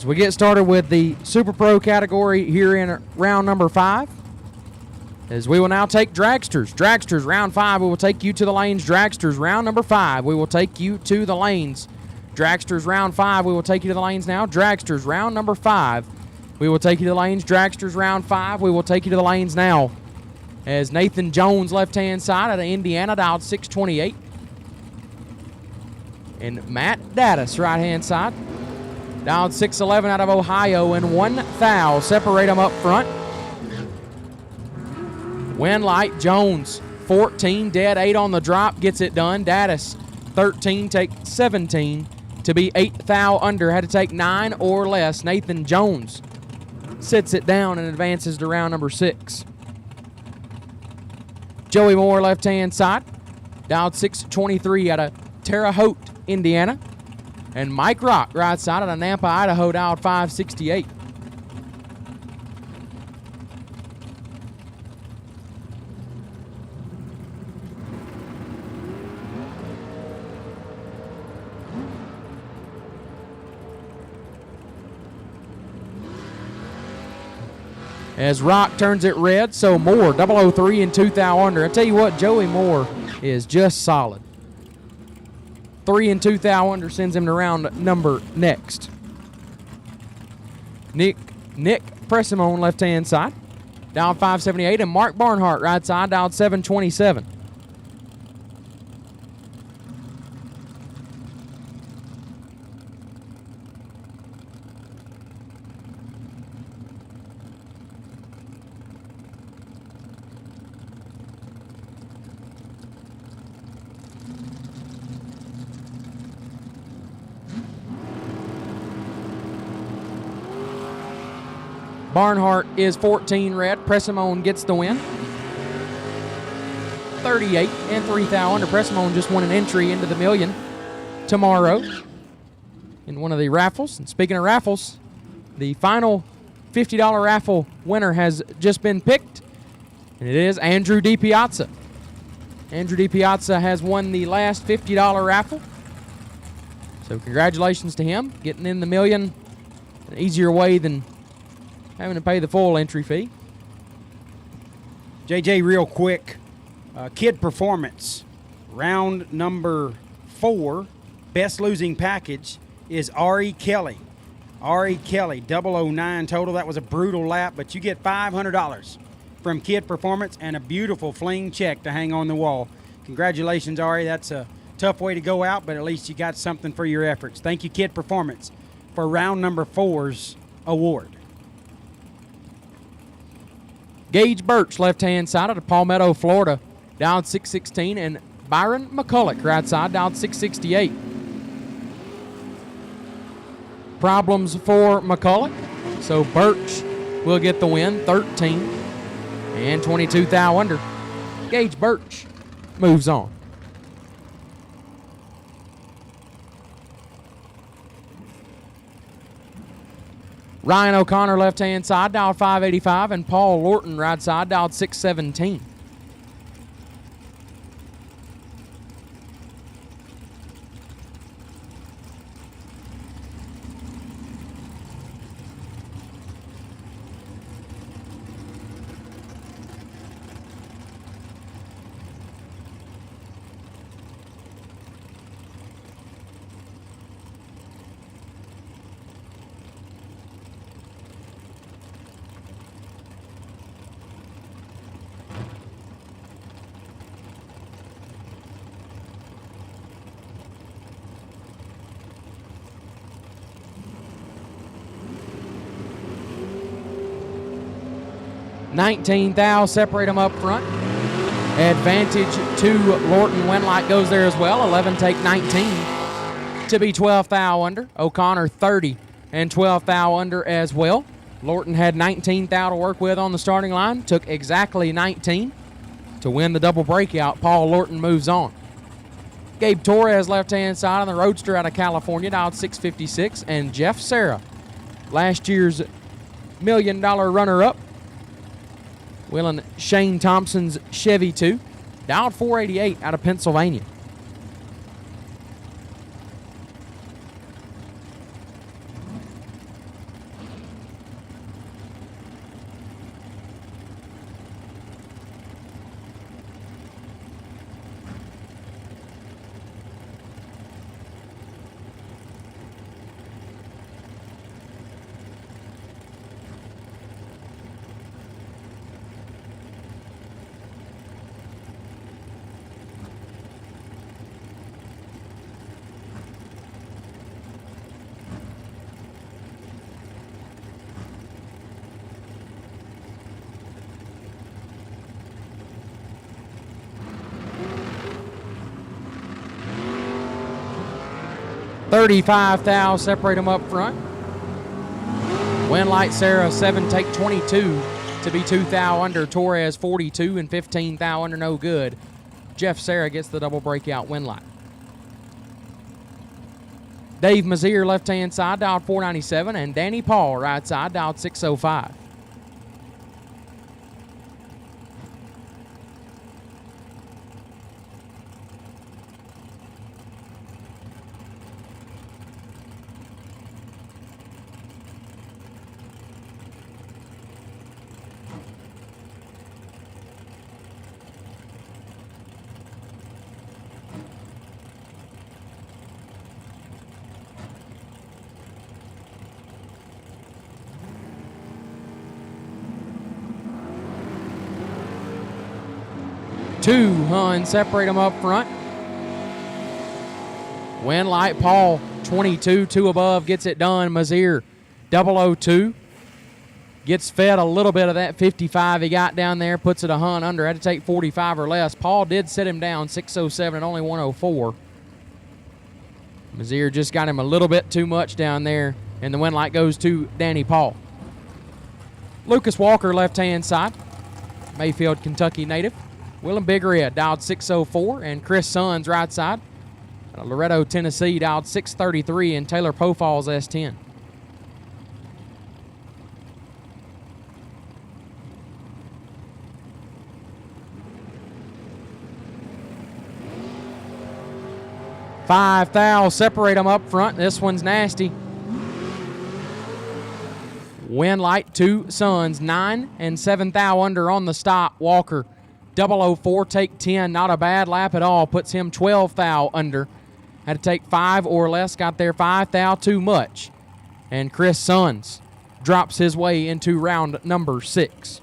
As we get started with the Super Pro category here in round number 5, as we will now take dragsters. Dragsters, round 5, we will take you to the lanes. Dragsters, round number 5, we will take you to the lanes. Dragsters, round 5, we will take you to the lanes now. Dragsters, round number 5, we will take you to the lanes. Dragsters, round 5, we will take you to the lanes now. As Nathan Jones, left-hand side out of Indiana, dialed 628. And Matt Dattis, right-hand side, dialed 611 out of Ohio, and 1 thou. Separate them up front. Winlight, Jones, 14, dead 8 on the drop, gets it done. Dattis, 13, take 17 to be 8 thou under. Had to take 9 or less. Nathan Jones sits it down and advances to round number 6. Joey Moore, left-hand side, dialed 623 out of Terre Haute, Indiana. And Mike Rock, right side out of Nampa, Idaho, dialed 568. As Rock turns it red, so Moore, 003 and 2 thou under. I tell you what, Joey Moore is just solid. 3 and 2 thou under sends him to round number next. Nick Pressimone, left-hand side, dialed 578, and Mark Barnhart, right side, dialed 727. Barnhart is 14 red. Pressimone gets the win. 38 and 3 thou under. Pressimone just won an entry into the million tomorrow in one of the raffles. And speaking of raffles, the final $50 raffle winner has just been picked, and it is Andrew DiPiazza. Andrew DiPiazza has won the last $50 raffle. So congratulations to him, getting in the million an easier way than having to pay the full entry fee. JJ, real quick, Kid Performance, round number 4, best losing package is Ari Kelly. Ari Kelly, 009 total. That was a brutal lap, but you get $500 from Kid Performance and a beautiful Fling check to hang on the wall. Congratulations, Ari. That's a tough way to go out, but at least you got something for your efforts. Thank you, Kid Performance, for round number 4's award. Gage Birch, left-hand side out of Palmetto, Florida, dialed 616, and Byron McCulloch, right side, dialed 668. Problems for McCulloch, so Birch will get the win, 13 and 22 thou under. Gage Birch moves on. Ryan O'Connor, left-hand side, dialed 585, and Paul Lorton, right side, dialed 617. $19 thou, separate them up front. Advantage to Lorton. Winlight goes there as well. 11 take 19 to be 12 thou under. O'Connor 30 and 12 thou under as well. Lorton had 19 thou to work with on the starting line. Took exactly 19 to win the double breakout. Paul Lorton moves on. Gabe Torres, left-hand side on the Roadster out of California, dialed 656. And Jeff Serra, last year's $1 million runner-up, willing Shane Thompson's Chevy 2, dialed 488 out of Pennsylvania. 35 thou separate them up front. Winlight Sarah 7 take 22 to be 2 thou under. Torres 42 and 15 thou under, no good. Jeff Sarah gets the double breakout Winlight. Dave Mazier left-hand side dialed 497, and Danny Paul right side dialed 605. Two Hun separate them up front. Winlight Paul 22, 2 above, gets it done. Mazier 002 gets fed a little bit of that 55 he got down there, puts it a Hun under. Had to take 45 or less. Paul did set him down 607 and only 104. Mazier just got him a little bit too much down there, and the Winlight goes to Danny Paul. Lucas Walker left-hand side, Mayfield, Kentucky native. Willem Big Red dialed 604, and Chris Sons right side. Loretto, Tennessee dialed 633, and Taylor Pofall's S10. Five thou separate them up front. This one's nasty. Winlight 2 Sons 9 and 7 thou under on the stop. Walker 004 take 10, not a bad lap at all, puts him 12 thou under. Had to take 5 or less, got there 5 thou too much. And Chris Sons drops his way into round number 6.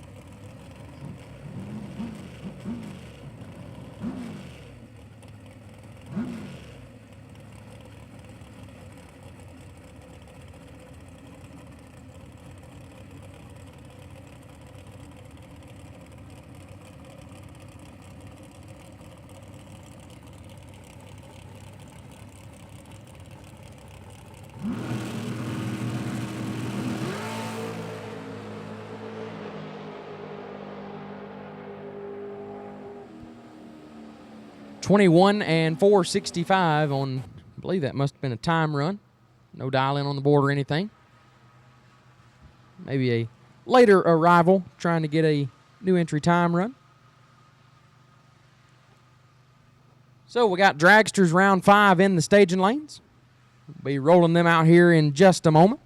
$21 and 465 on, I believe that must have been a time run. No dial-in on the board or anything. Maybe a later arrival trying to get a new entry time run. So we got dragsters round 5 in the staging lanes. We'll be rolling them out here in just a moment.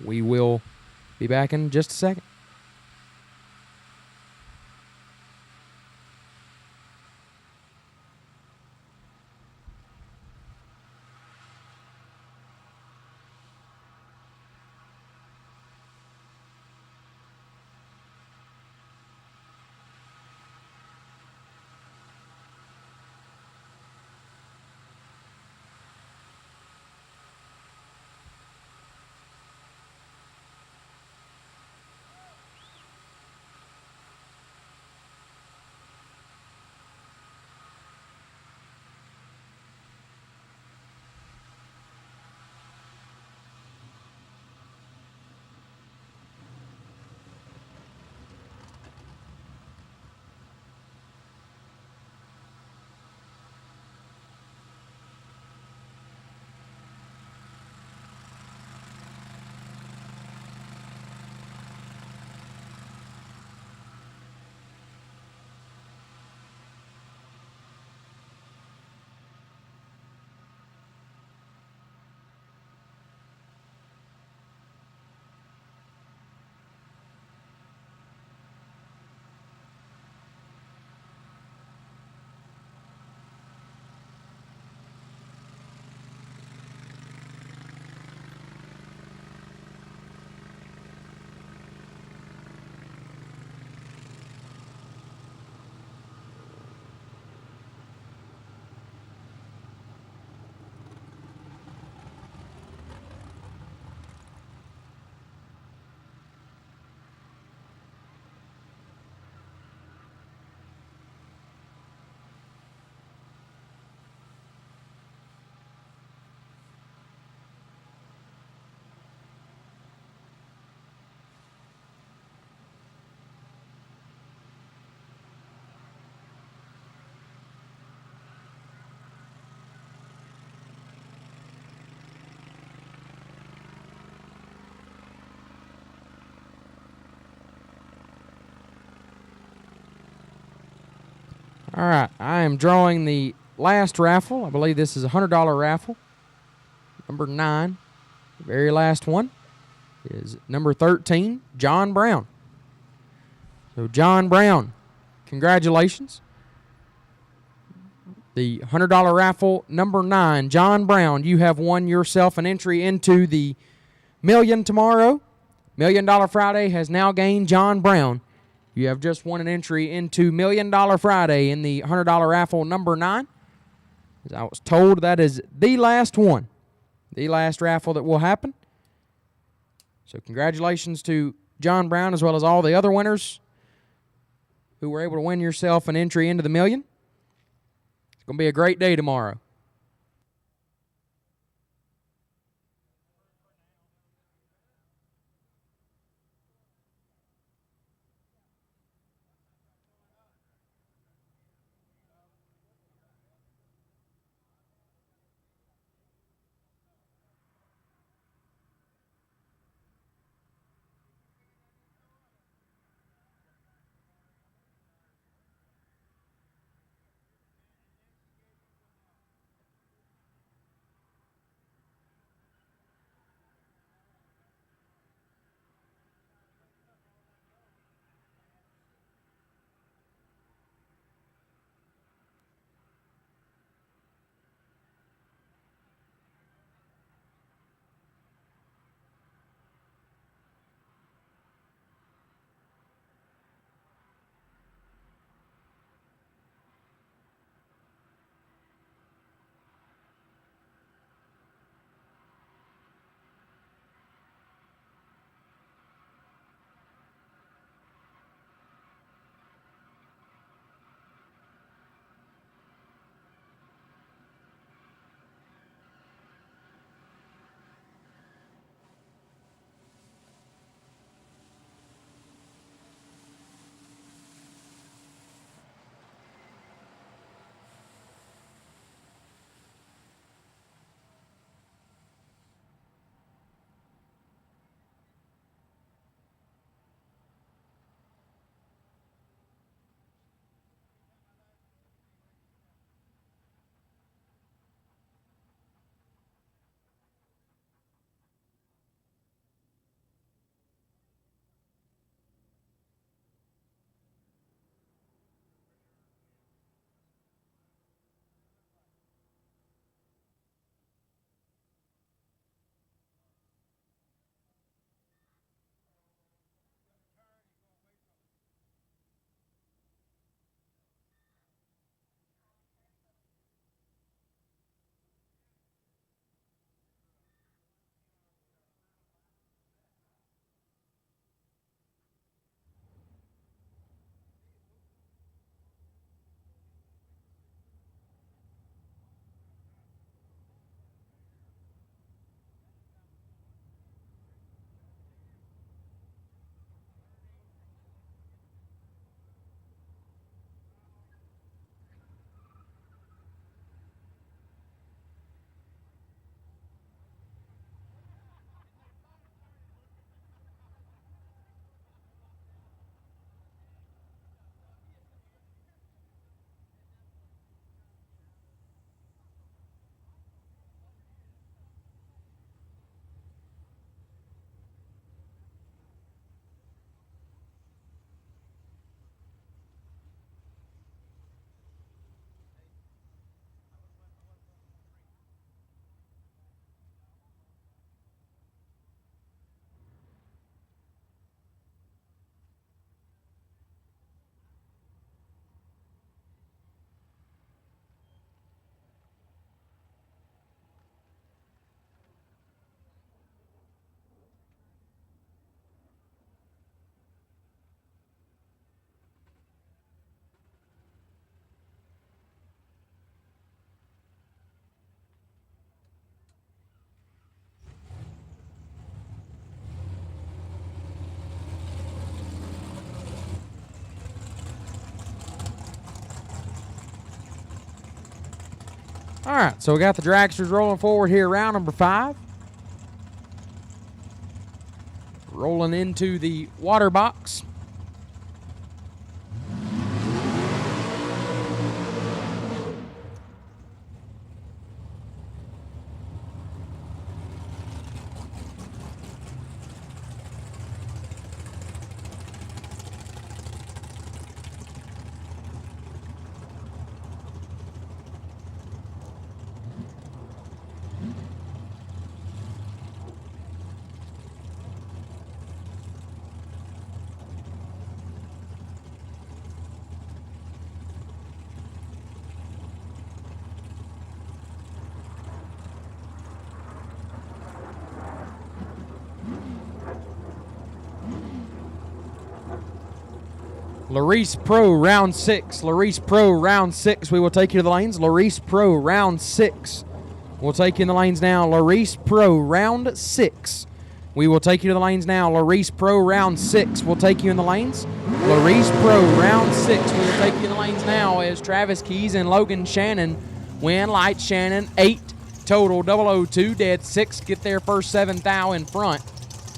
We will be back in just a second. All right, I am drawing the last raffle. I believe this is a $100 raffle. Number 9, the very last one, is number 13, John Brown. So, John Brown, congratulations. The $100 raffle, number 9, John Brown, you have won yourself an entry into the million tomorrow. $1 Million Friday has now gained John Brown. You have just won an entry into $1 Million Friday in the $100 raffle, number 9. As I was told, that is the last one, the last raffle that will happen. So congratulations to John Brown as well as all the other winners who were able to win yourself an entry into the million. It's going to be a great day tomorrow. All right, so we got the dragsters rolling forward here, round number 5. Rolling into the water box. Laris Pro, round 6. Laris Pro, round 6. We will take you to the lanes. Laris Pro, round 6. We'll take you in the lanes now. Laris Pro, round 6. We will take you to the lanes now. Laris Pro, round 6. We'll take you in the lanes. Laris Pro, round 6. We will take you in the lanes now as Travis Keys and Logan Shannon win. Light Shannon, 8 total. 002, dead 6. Get their first 7 thou in front.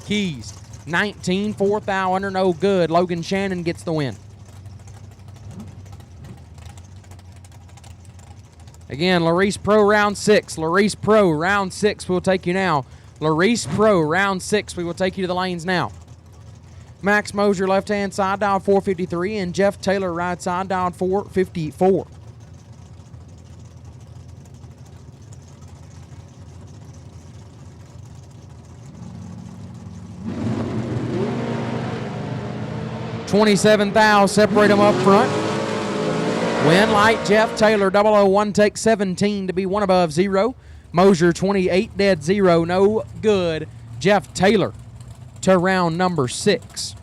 Keys, 19, 4 thou under, no good. Logan Shannon gets the win. Again, Laris Pro, round 6. Laris Pro, round 6. We'll take you now. Laris Pro, round 6. We will take you to the lanes now. Max Mosier, left-hand side, dialed 453, and Jeff Taylor, right side, dialed 454. $27 thou, separate them up front. Win light, Jeff Taylor, 001, take 17 to be 1 above 0. Mosier, 28, dead 0, no good. Jeff Taylor to round number 6.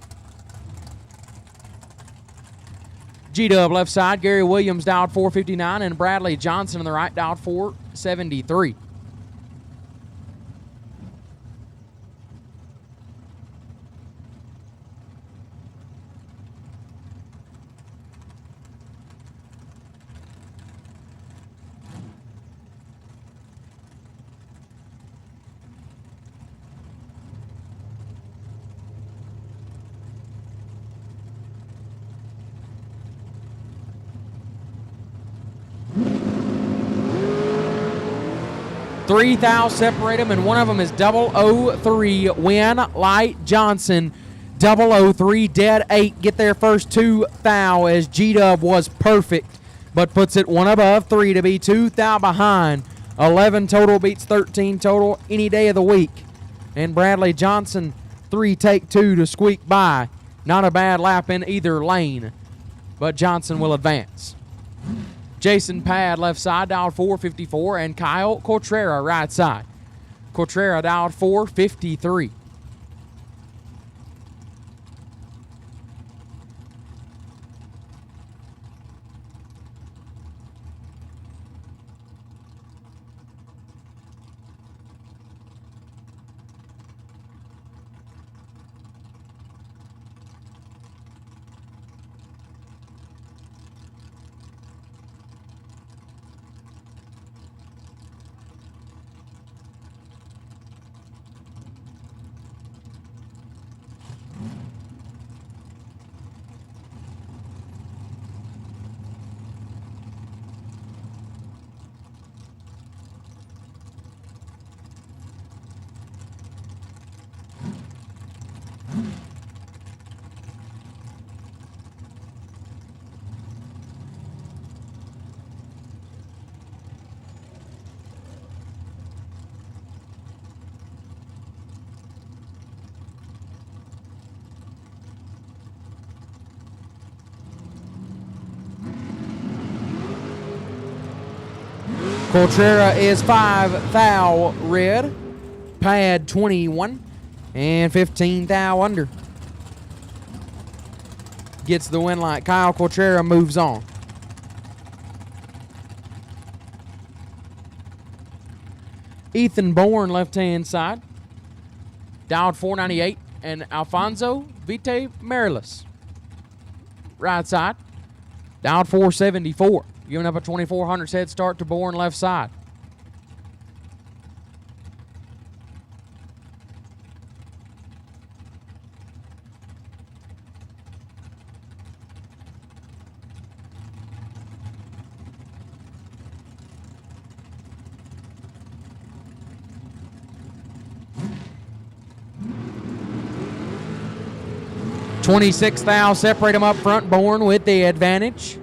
G-Dub left side, Gary Williams dialed 459, and Bradley Johnson on the right dialed 473. Three thou separate them, and one of them is 003. Win Light Johnson, 003, dead 8. Get their first 2 thou as G-Dub was perfect, but puts it 1 above 3 to be 2 thou behind. 11 total beats 13 total any day of the week. And Bradley Johnson, 3 take 2 to squeak by. Not a bad lap in either lane, but Johnson will advance. Jason Pad, left side, dialed 454, and Kyle Cotrera, right side. Cotrera dialed 453. Cotrera is 5 thou red, Pad 21, and 15 thou under. Gets the win light. Kyle Cotrera moves on. Ethan Bourne, left-hand side, dialed 498, and Alfonso Vite Marilis, right side, dialed 474. Giving up a 2400 head start to Bourne, left side. $26 thou, separate them up front. Bourne with the advantage.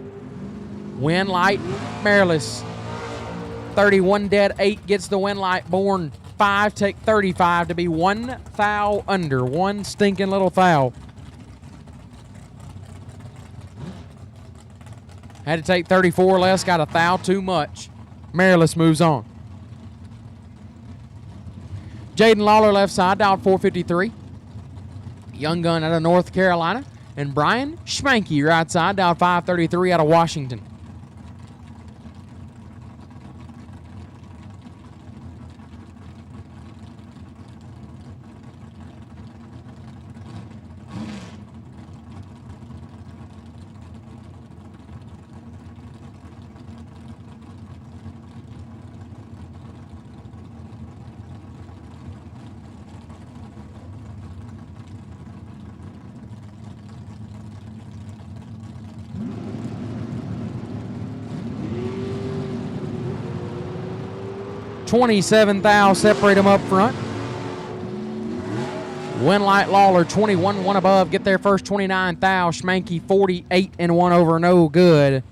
Win light, Marilis, 31 dead 8 gets the win light. Bourne 5 take 35 to be 1 thou under. One stinking little thou. Had to take 34 less, got a thou too much. Marilis moves on. Jaden Lawler, left side, dialed 453. Young gun out of North Carolina. And Brian Schmanke, right side, down 533 out of Washington. $27 thou separate them up front. Winlight Lawler 21, one above. Get there first. 29 thou. Schmanke 48 and one over. No good.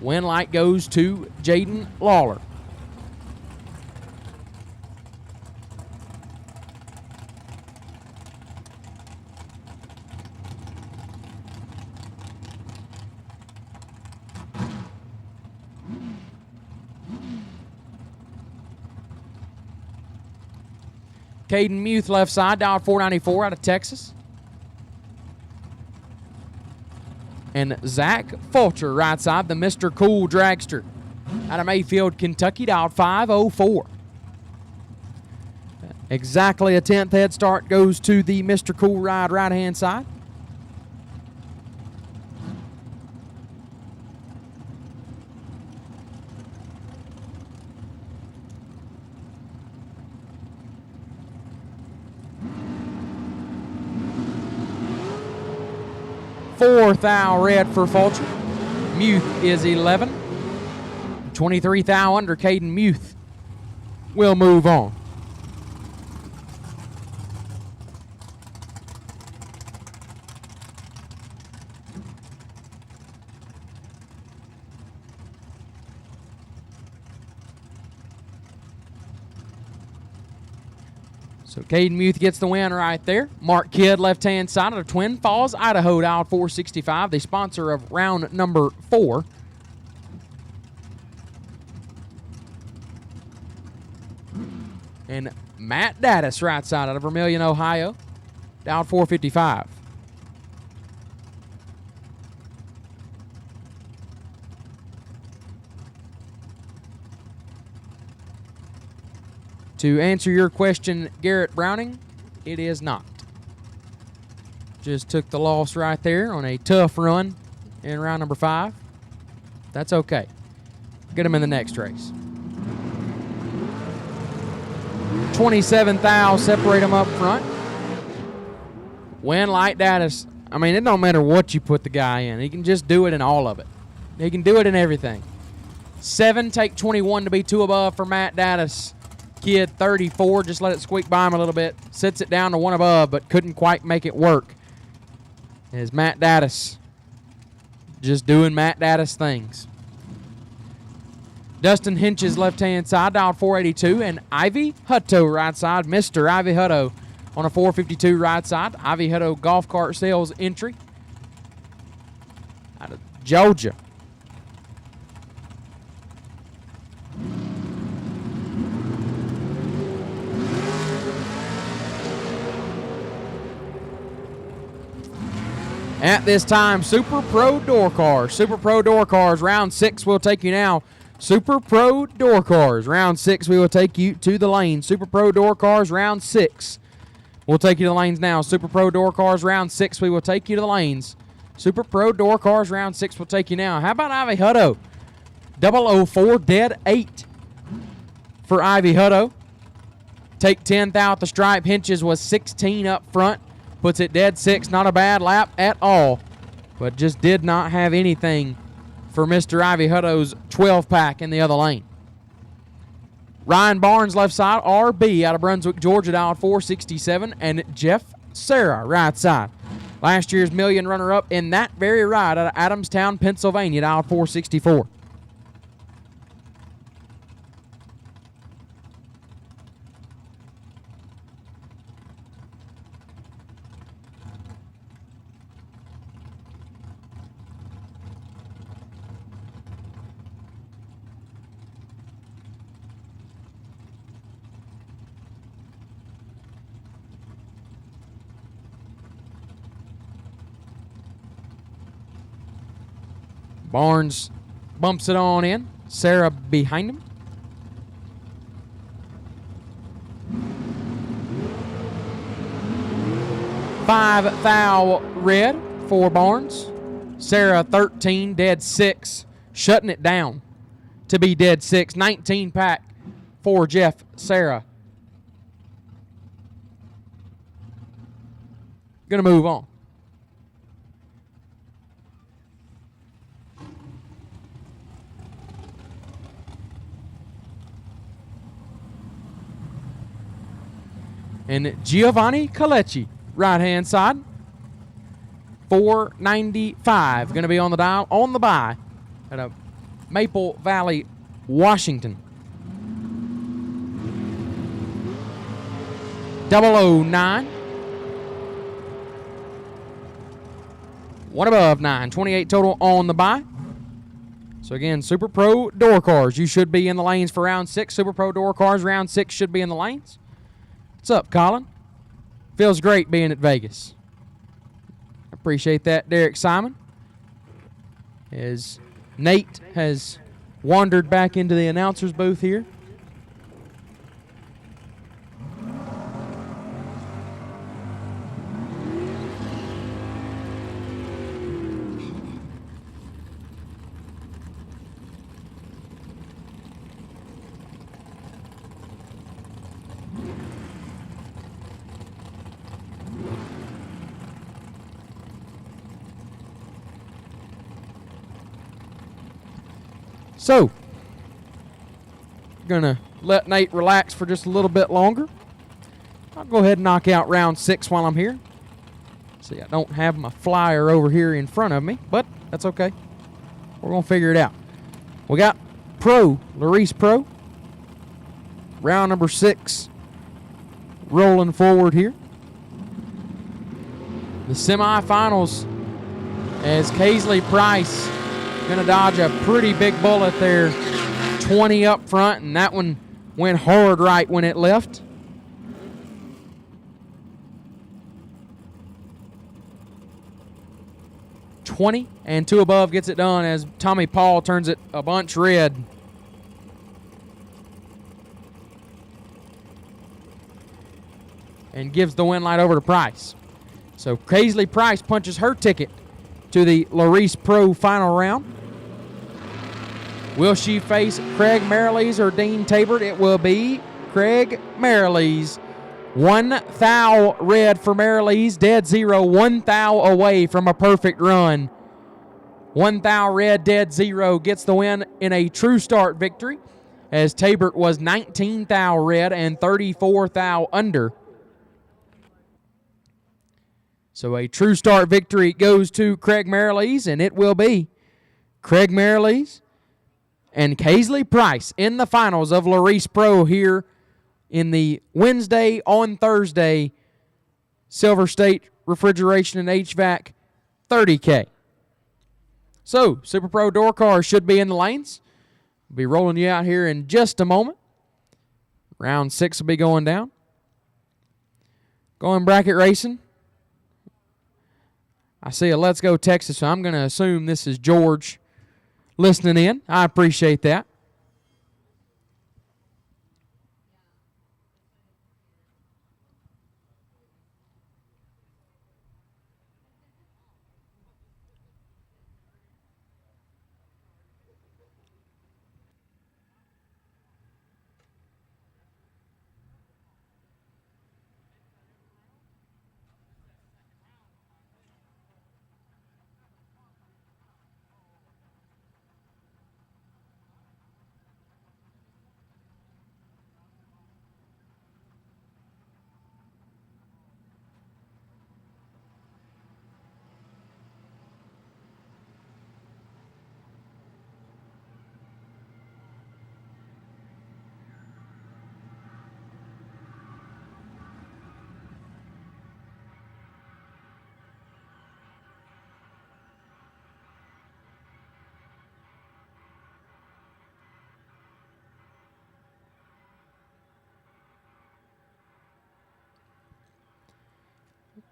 Winlight goes to Jaden Lawler. Caden Muth left side, down 494 out of Texas. And Zach Fulcher right side, the Mr. Cool Dragster out of Mayfield, Kentucky, down 504. Exactly a 10th head start goes to the Mr. Cool Ride right-hand side. Fourth thou red for Fulcher. Muth is 11. 23 thou under Caden Muth. We'll move on. So Caden Muth gets the win right there. Mark Kidd, left-hand side of Twin Falls, Idaho, down 465, the sponsor of round number 4. And Matt Daddis, right side out of Vermilion, Ohio, down 455. To answer your question, Garrett Browning, it is not. Just took the loss right there on a tough run in round number 5. That's okay. Get him in the next race. 27 thou separate them up front. Winlight Daddis, I mean, it don't matter what you put the guy in. He can just do it in all of it. He can do it in everything. 7, take 21 to be 2 above for Matt Daddis. Kid 34, just let it squeak by him a little bit. Sits it down to 1 above, but couldn't quite make it work. Is Matt Daddis just doing Matt Daddis things. Dustin Hinch's left-hand side, down 482, and Ivy Hutto right side. Mr. Ivy Hutto on a 452 right side. Ivy Hutto golf cart sales entry out of Georgia. At this time, Super Pro Door Cars. Super Pro Door Cars, round 6 will take you now. Super Pro Door Cars, round 6, we will take you to the lane. Super Pro Door Cars, round 6. We'll take you to the lanes now. Super Pro Door Cars, round 6, we will take you to the lanes. Super Pro Door Cars, round 6 will take you now. How about Ivy Hutto? 004, dead 8 for Ivy Hutto. Take 10th out the stripe. Hinches was 16 up front. Puts it dead 6. Not a bad lap at all, but just did not have anything for Mr. Ivy Hutto's 12-pack in the other lane. Ryan Barnes, left side, RB out of Brunswick, Georgia, down 467, and Jeff Serra, right side. Last year's million runner-up in that very ride out of Adamstown, Pennsylvania, down 464. Barnes bumps it on in. Sarah behind him. Five thou red for Barnes. Sarah 13, dead 6, shutting it down to be dead 6. 19 pack for Jeff Sarah. Gonna move on. And Giovanni Colecci, right-hand side. $4.95. Going to be on the dial on the buy at a Maple Valley, Washington. 009. One above 9. 28 total on the buy. So again, Super Pro door cars. You should be in the lanes for round 6. Super Pro door cars, round 6 should be in the lanes. What's up, Colin? Feels great being at Vegas. Appreciate that, Derek Simon. As Nate has wandered back into the announcer's booth here. So, gonna let Nate relax for just a little bit longer. I'll go ahead and knock out round 6 while I'm here. See, I don't have my flyer over here in front of me, but that's okay. We're gonna figure it out. We got Pro, Laris Pro. Round number 6 rolling forward here. The semifinals as Kaisley Price gonna dodge a pretty big bullet there. 20 up front, and that one went hard right when it left. $20 and 2 above gets it done as Tommy Paul turns it a bunch red. And gives the win light over to Price. So Kaisley Price punches her ticket to the Laris Pro final round. Will she face Craig Marilees or Dean Tabert? It will be Craig Marilees. 1 thou red for Marilees, dead 0, 1 thou away from a perfect run. 1 thou red, dead 0 gets the win in a true start victory as Tabert was 19 thou red and 34 thou under. So a true start victory goes to Craig Marilees, and it will be Craig Marilees and Kaisley Price in the finals of Laris Pro here in the Wednesday on Thursday Silver State Refrigeration and HVAC 30K. So, Super Pro door cars should be in the lanes. We'll be rolling you out here in just a moment. Round 6 will be going down. Going bracket racing. I see a Let's Go Texas, so I'm going to assume this is George listening in. I appreciate that.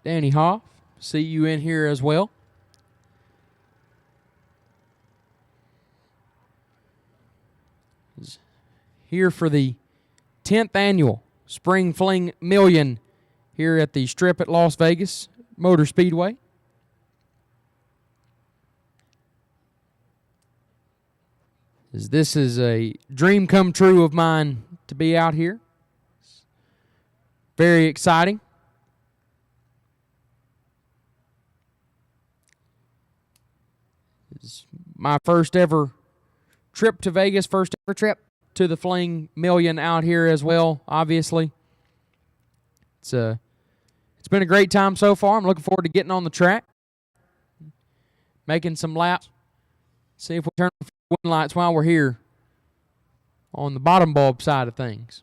Danny Hoff, see you in here as well. is here for the 10th annual Spring Fling Million here at the Strip at Las Vegas Motor Speedway. This is a dream come true of mine to be out here. Very exciting. It's my first ever trip to Vegas, first ever trip to the Fling Million out here as well, obviously. It's been a great time so far. I'm looking forward to getting on the track, making some laps, see if we turn on the wind lights while we're here on the bottom bulb side of things.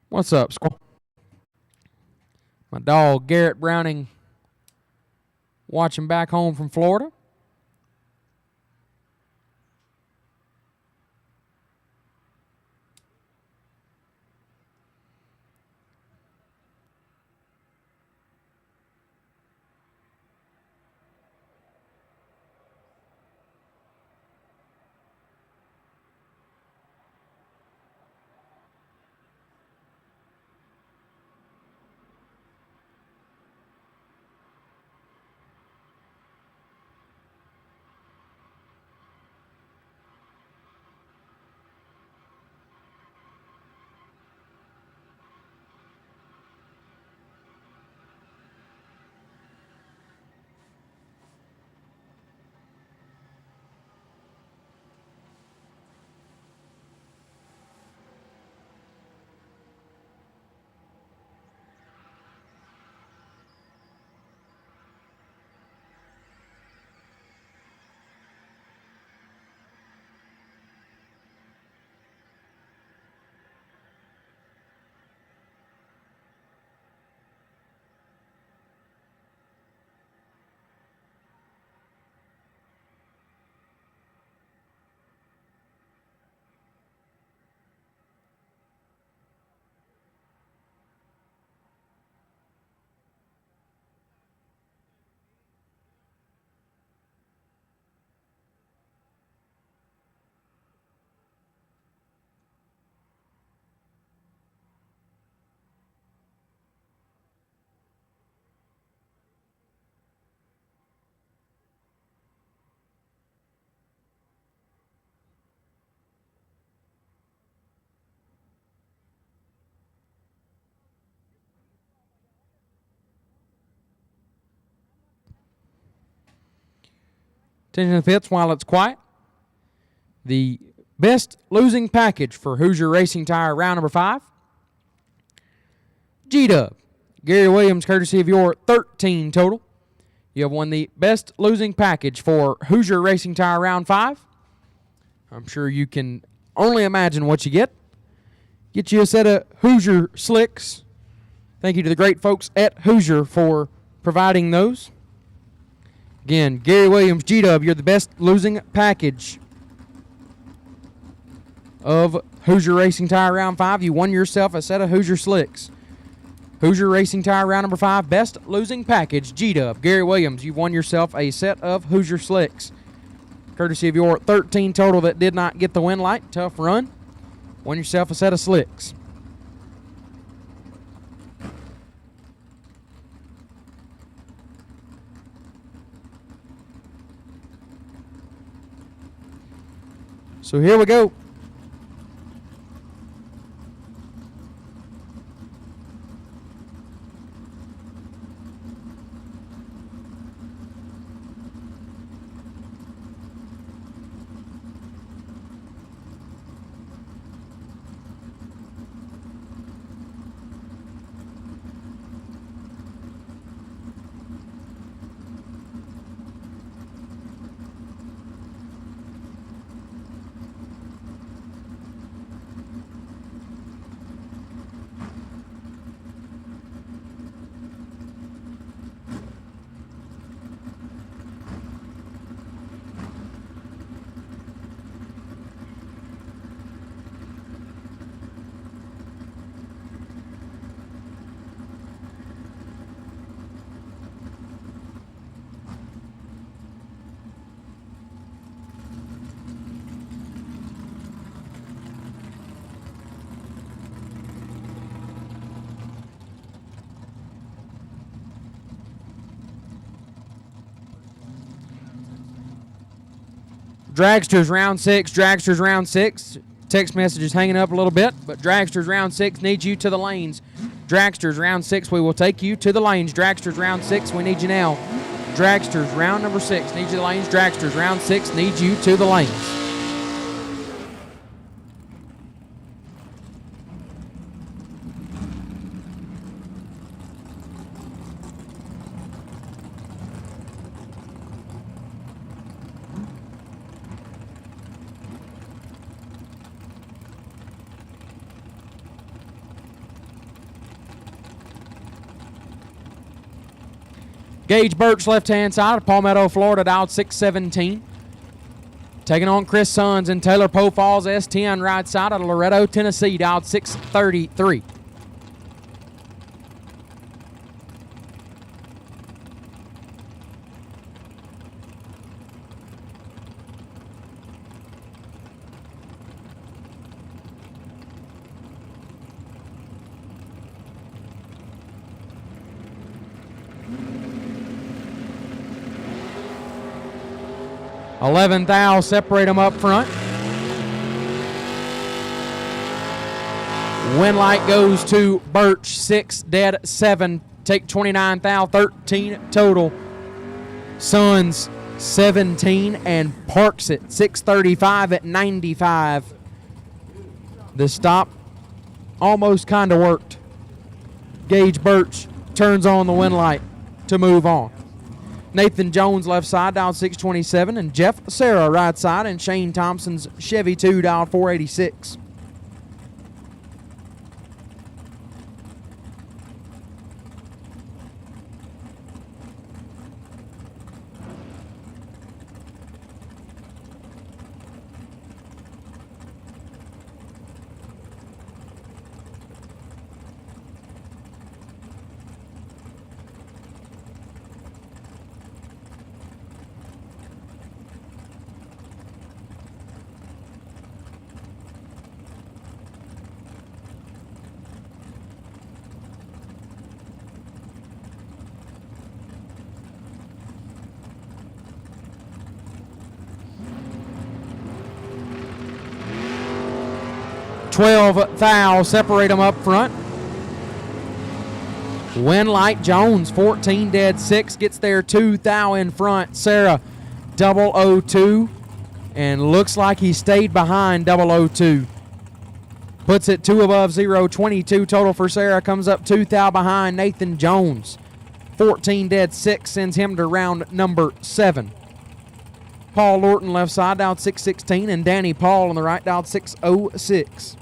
What's up, Squirrel? My dog, Garrett Browning, watching back home from Florida. Attention to the pits while it's quiet. The best losing package for Hoosier Racing Tire round number 5. G-Dub. Gary Williams, courtesy of your 13 total. You have won the best losing package for Hoosier Racing Tire round 5. I'm sure you can only imagine what you get. Get you a set of Hoosier slicks. Thank you to the great folks at Hoosier for providing those. Again, Gary Williams, G-Dub, you're the best losing package of Hoosier Racing Tire Round 5. You won yourself a set of Hoosier slicks. Hoosier Racing Tire Round number 5, best losing package, G-Dub. Gary Williams, you won yourself a set of Hoosier slicks. Courtesy of your 13 total that did not get the win light. Tough run. Won yourself a set of slicks. So here we go. Dragsters round 6. Dragsters round 6. Text message is hanging up a little bit, but Dragsters round 6 needs you to the lanes. Dragsters round 6, we will take you to the lanes. Dragsters round 6, we need you now. Dragsters round number 6, need you to the lanes. Dragsters round 6, need you to the lanes. Gage Birch, left-hand side of Palmetto, Florida, dialed 617. Taking on Chris Sons and Taylor Poe Falls, S10, right side of Loretto, Tennessee, dialed 633. $11 thou, separate them up front. Win light goes to Birch, 6 dead, 7. Take 29 thou, 13 total. Suns, 17, and parks it, 635 at 95. The stop almost kind of worked. Gage Birch turns on the win light to move on. Nathan Jones, left side, dialed 627, and Jeff Serra, right side, and Shane Thompson's Chevy 2, dialed 486. $12 thou, separate them up front. Winlight Jones, 14 dead, 6, gets there 2 thou in front. Sarah, 002, and looks like he stayed behind 002. Puts it 2 above 0, 22 total for Sarah, comes up 2 thou behind Nathan Jones. 14 dead, 6, sends him to round number 7. Paul Lorton, left side, dialed 616, and Danny Paul on the right, dialed 606.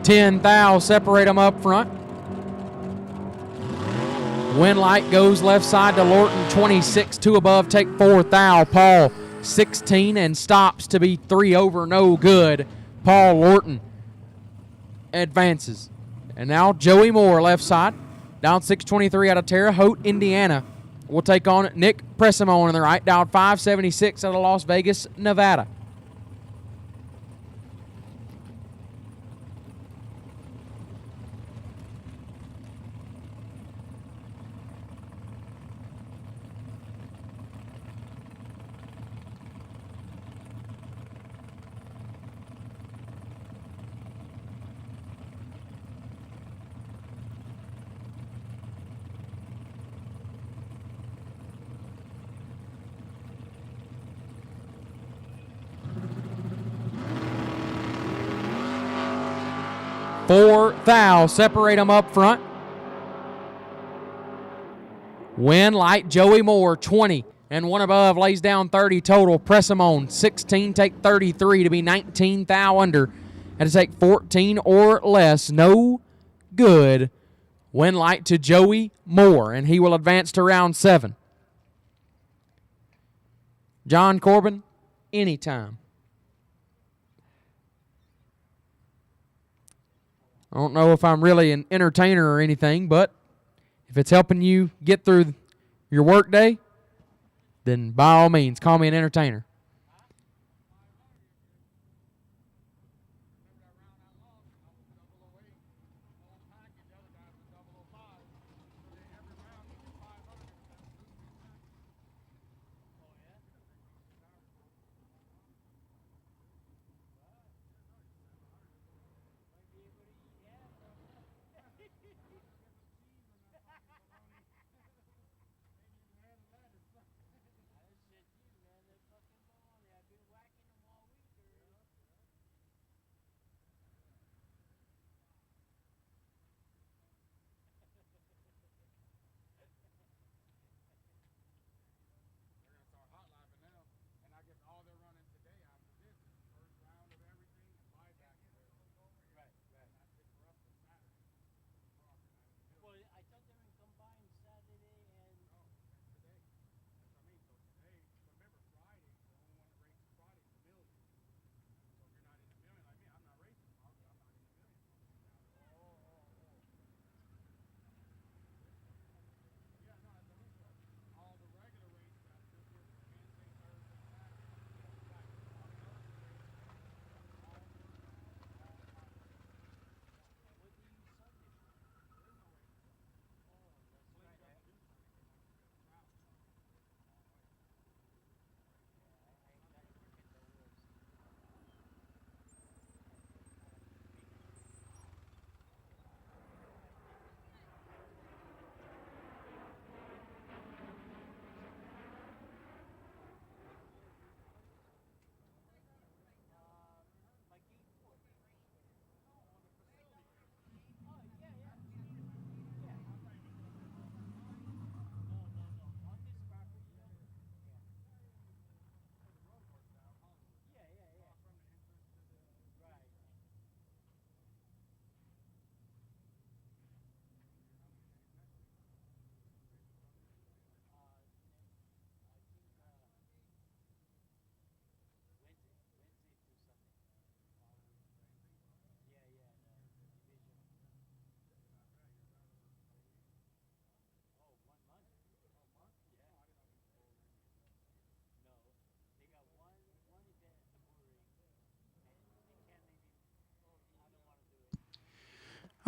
$10 thou, separate them up front. Winlight goes left side to Lorton, 26, 2 above, take 4 thou. Paul, 16, and stops to be 3 over, no good. Paul Lorton advances. And now Joey Moore, left side, down 623 out of Terre Haute, Indiana. We'll take on Nick Pressimone on the right, down 576 out of Las Vegas, Nevada. $4 thou, separate them up front. Winlight Joey Moore, 20, and 1 above, lays down 30 total. Pressimone, 16, take 33 to be 19 thou under. Had to take 14 or less, no good. Winlight to Joey Moore, and he will advance to round 7. John Corbin, anytime. I don't know if I'm really an entertainer or anything, but if it's helping you get through your work day, then by all means, call me an entertainer.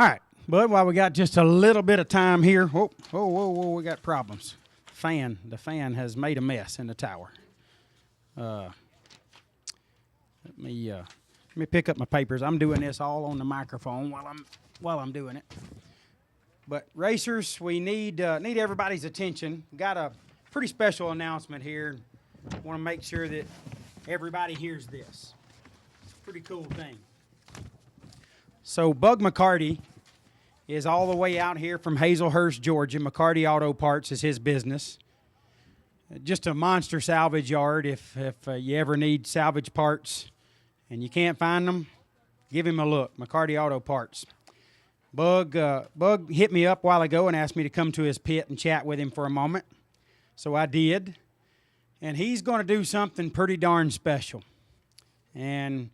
All right, Bud, while we got just a little bit of time here, whoa, we got problems. The fan has made a mess in the tower. Let me pick up my papers. I'm doing this all on the microphone while I'm doing it. But racers, we need everybody's attention. Got a pretty special announcement here. Want to make sure that everybody hears this. It's a pretty cool thing. So Bug McCarty is all the way out here from Hazelhurst, Georgia. McCarty Auto Parts is his business. Just a monster salvage yard. If you ever need salvage parts and you can't find them, give him a look. McCarty Auto Parts. Bug hit me up a while ago and asked me to come to his pit and chat with him for a moment. So I did. And he's going to do something pretty darn special. And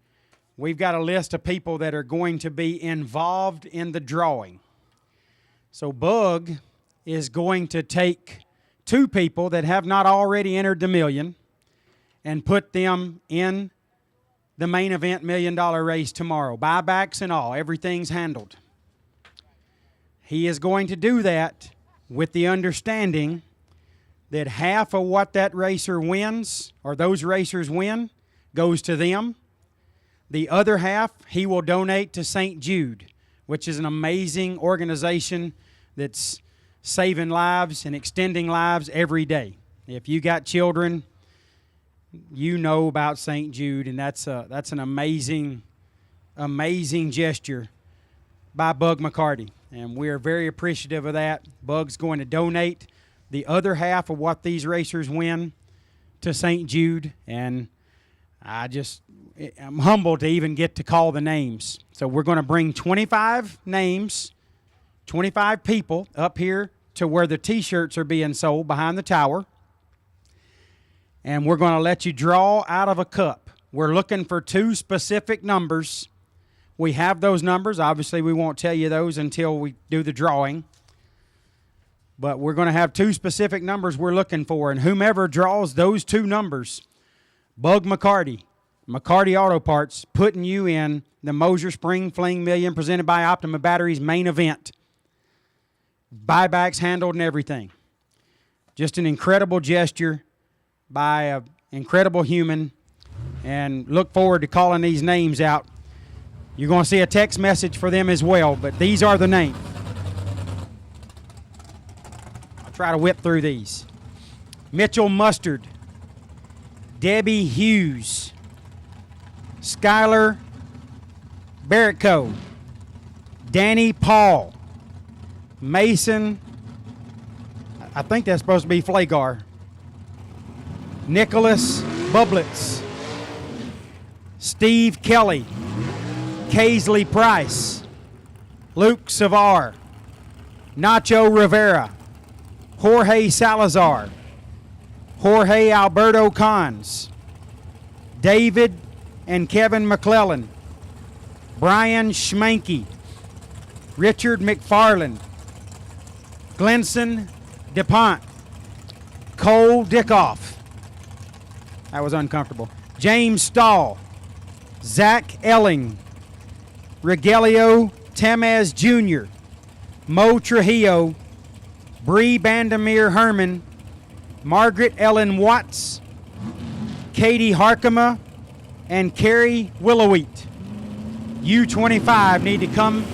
we've got a list of people that are going to be involved in the drawing. So Bug is going to take 2 people that have not already entered the million and put them in the main event $1 million race tomorrow. Buybacks and all, everything's handled. He is going to do that with the understanding that half of what that racer wins, or those racers win, goes to them. The other half he will donate to St. Jude, which is an amazing organization that's saving lives and extending lives every day. If you got children, you know about St. Jude, and that's an amazing gesture by Bug McCarty, and we're very appreciative of that. Bug's going to donate the other half of what these racers win to St. Jude, and I'm humbled to even get to call the names. So we're going to bring 25 names, 25 people up here to where the T-shirts are being sold behind the tower. And we're going to let you draw out of a cup. We're looking for 2 specific numbers. We have those numbers. Obviously, we won't tell you those until we do the drawing. But we're going to have 2 specific numbers we're looking for, and whomever draws those 2 numbers, Bug McCarty Auto Parts, putting you in the Mosier Spring Fling Million presented by Optima Batteries main event. Buybacks handled and everything. Just an incredible gesture by an incredible human, and look forward to calling these names out. You're going to see a text message for them as well, but these are the names. I'll try to whip through these. Mitchell Mustard, Debbie Hughes, Skylar Barrettco, Danny Paul, Mason, I think that's supposed to be Flagar, Nicholas Bublitz, Steve Kelly, Kaisley Price, Luke Savar, Nacho Rivera, Jorge Salazar, Jorge Alberto Cons, David and Kevin McClellan, Brian Schmanke, Richard McFarland, Glenson DuPont, Cole Dickoff, that was uncomfortable, James Stahl, Zach Elling, Regelio Tamez Jr., Mo Trujillo, Bree Bandamere Herman, Margaret Ellen Watts, Katie Harkema, and Carrie Willowwheat. You 25 need to come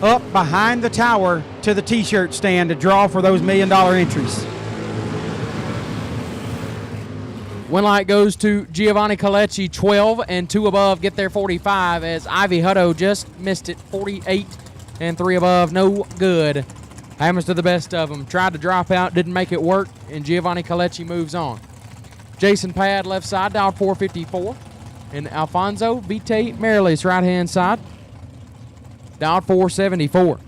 up behind the tower to the t-shirt stand to draw for those $1 million entries. Win light goes to Giovanni Colecci, 12, and 2 above get their 45 as Ivy Hutto just missed it, 48, and 3 above, no good. Happens to the best of them. Tried to drop out, didn't make it work, and Giovanni Colecci moves on. Jason Pad, left side, dialed 454, and Alfonso Vite Marilis, right-hand side, dialed 474.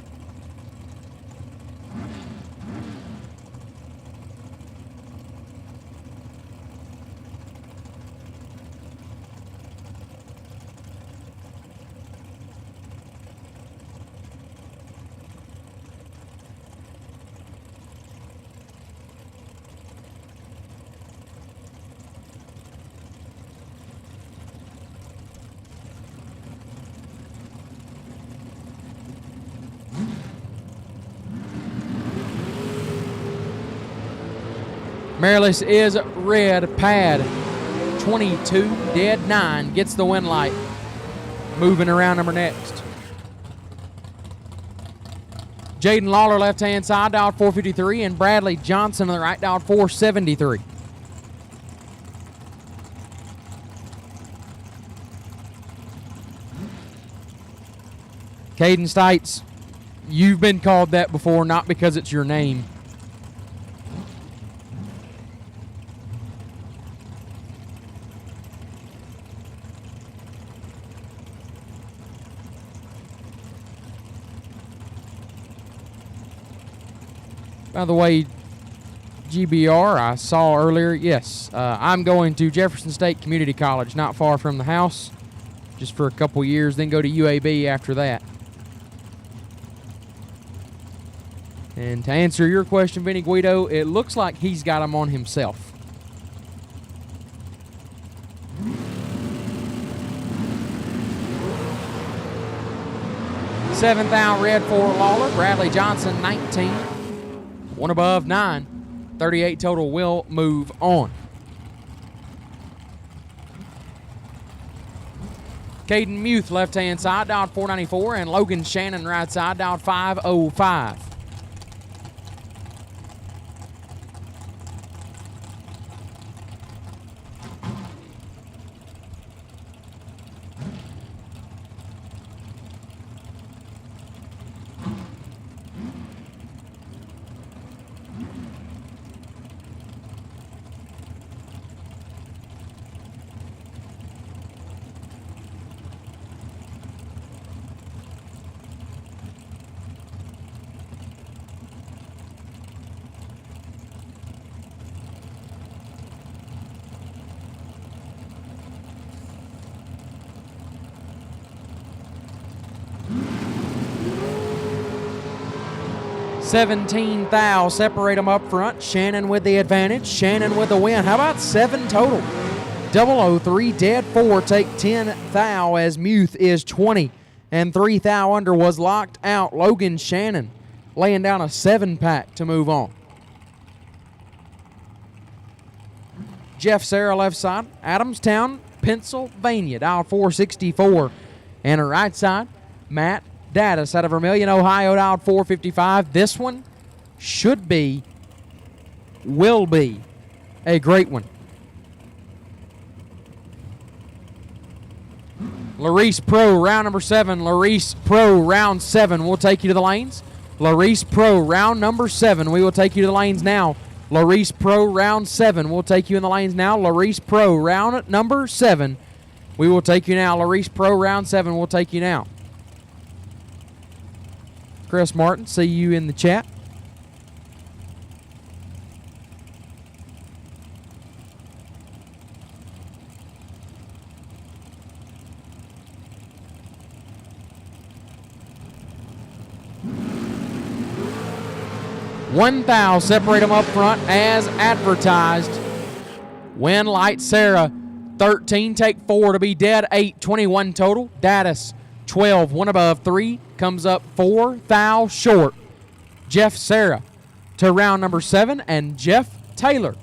Marilis is red, Pad 22, dead 9, gets the win light. Moving around number next. Jaden Lawler, left-hand side, dialed 453, and Bradley Johnson on the right, dialed 473. Caden Stites, you've been called that before, not because it's your name. By the way, GBR, I saw earlier, yes, I'm going to Jefferson State Community College, not far from the house, just for a couple years, then go to UAB after that. And to answer your question, Vinny Guido, it looks like he's got them on himself. Seventh out, red for Lawler. Bradley Johnson, 19. 1 above, 9. 38 total will move on. Caden Muth, left-hand side, dialed 494, and Logan Shannon, right side, dialed 505. 17 thou. Separate them up front. Shannon with the advantage. Shannon with the win. How about 7 total? 003 dead 4 take 10 thou as Muth is 20 and 3 thou under was locked out. Logan Shannon laying down a 7-pack to move on. Jeff Sarah left side. Adamstown, Pennsylvania, dial 464. And her right side, Matt Daddis out of Vermilion, Ohio, dial 455. This one will be a great one. Laris Pro, round number 7. Laris Pro, round 7. We'll take you to the lanes. Laris Pro, round number 7. We will take you to the lanes now. Laris Pro, round 7. We'll take you in the lanes now. Laris Pro, round number 7. We will take you now. Laris Pro, round 7. We'll take you now. Chris Martin, see you in the chat. One thou, separate them up front as advertised. Win Light Sarah, 13, take 4 to be dead, 8, 21 total. Daddis, 12, 1 above 3, comes up 4 thou short. Jeff Sarah to round number 7, and Jeff Taylor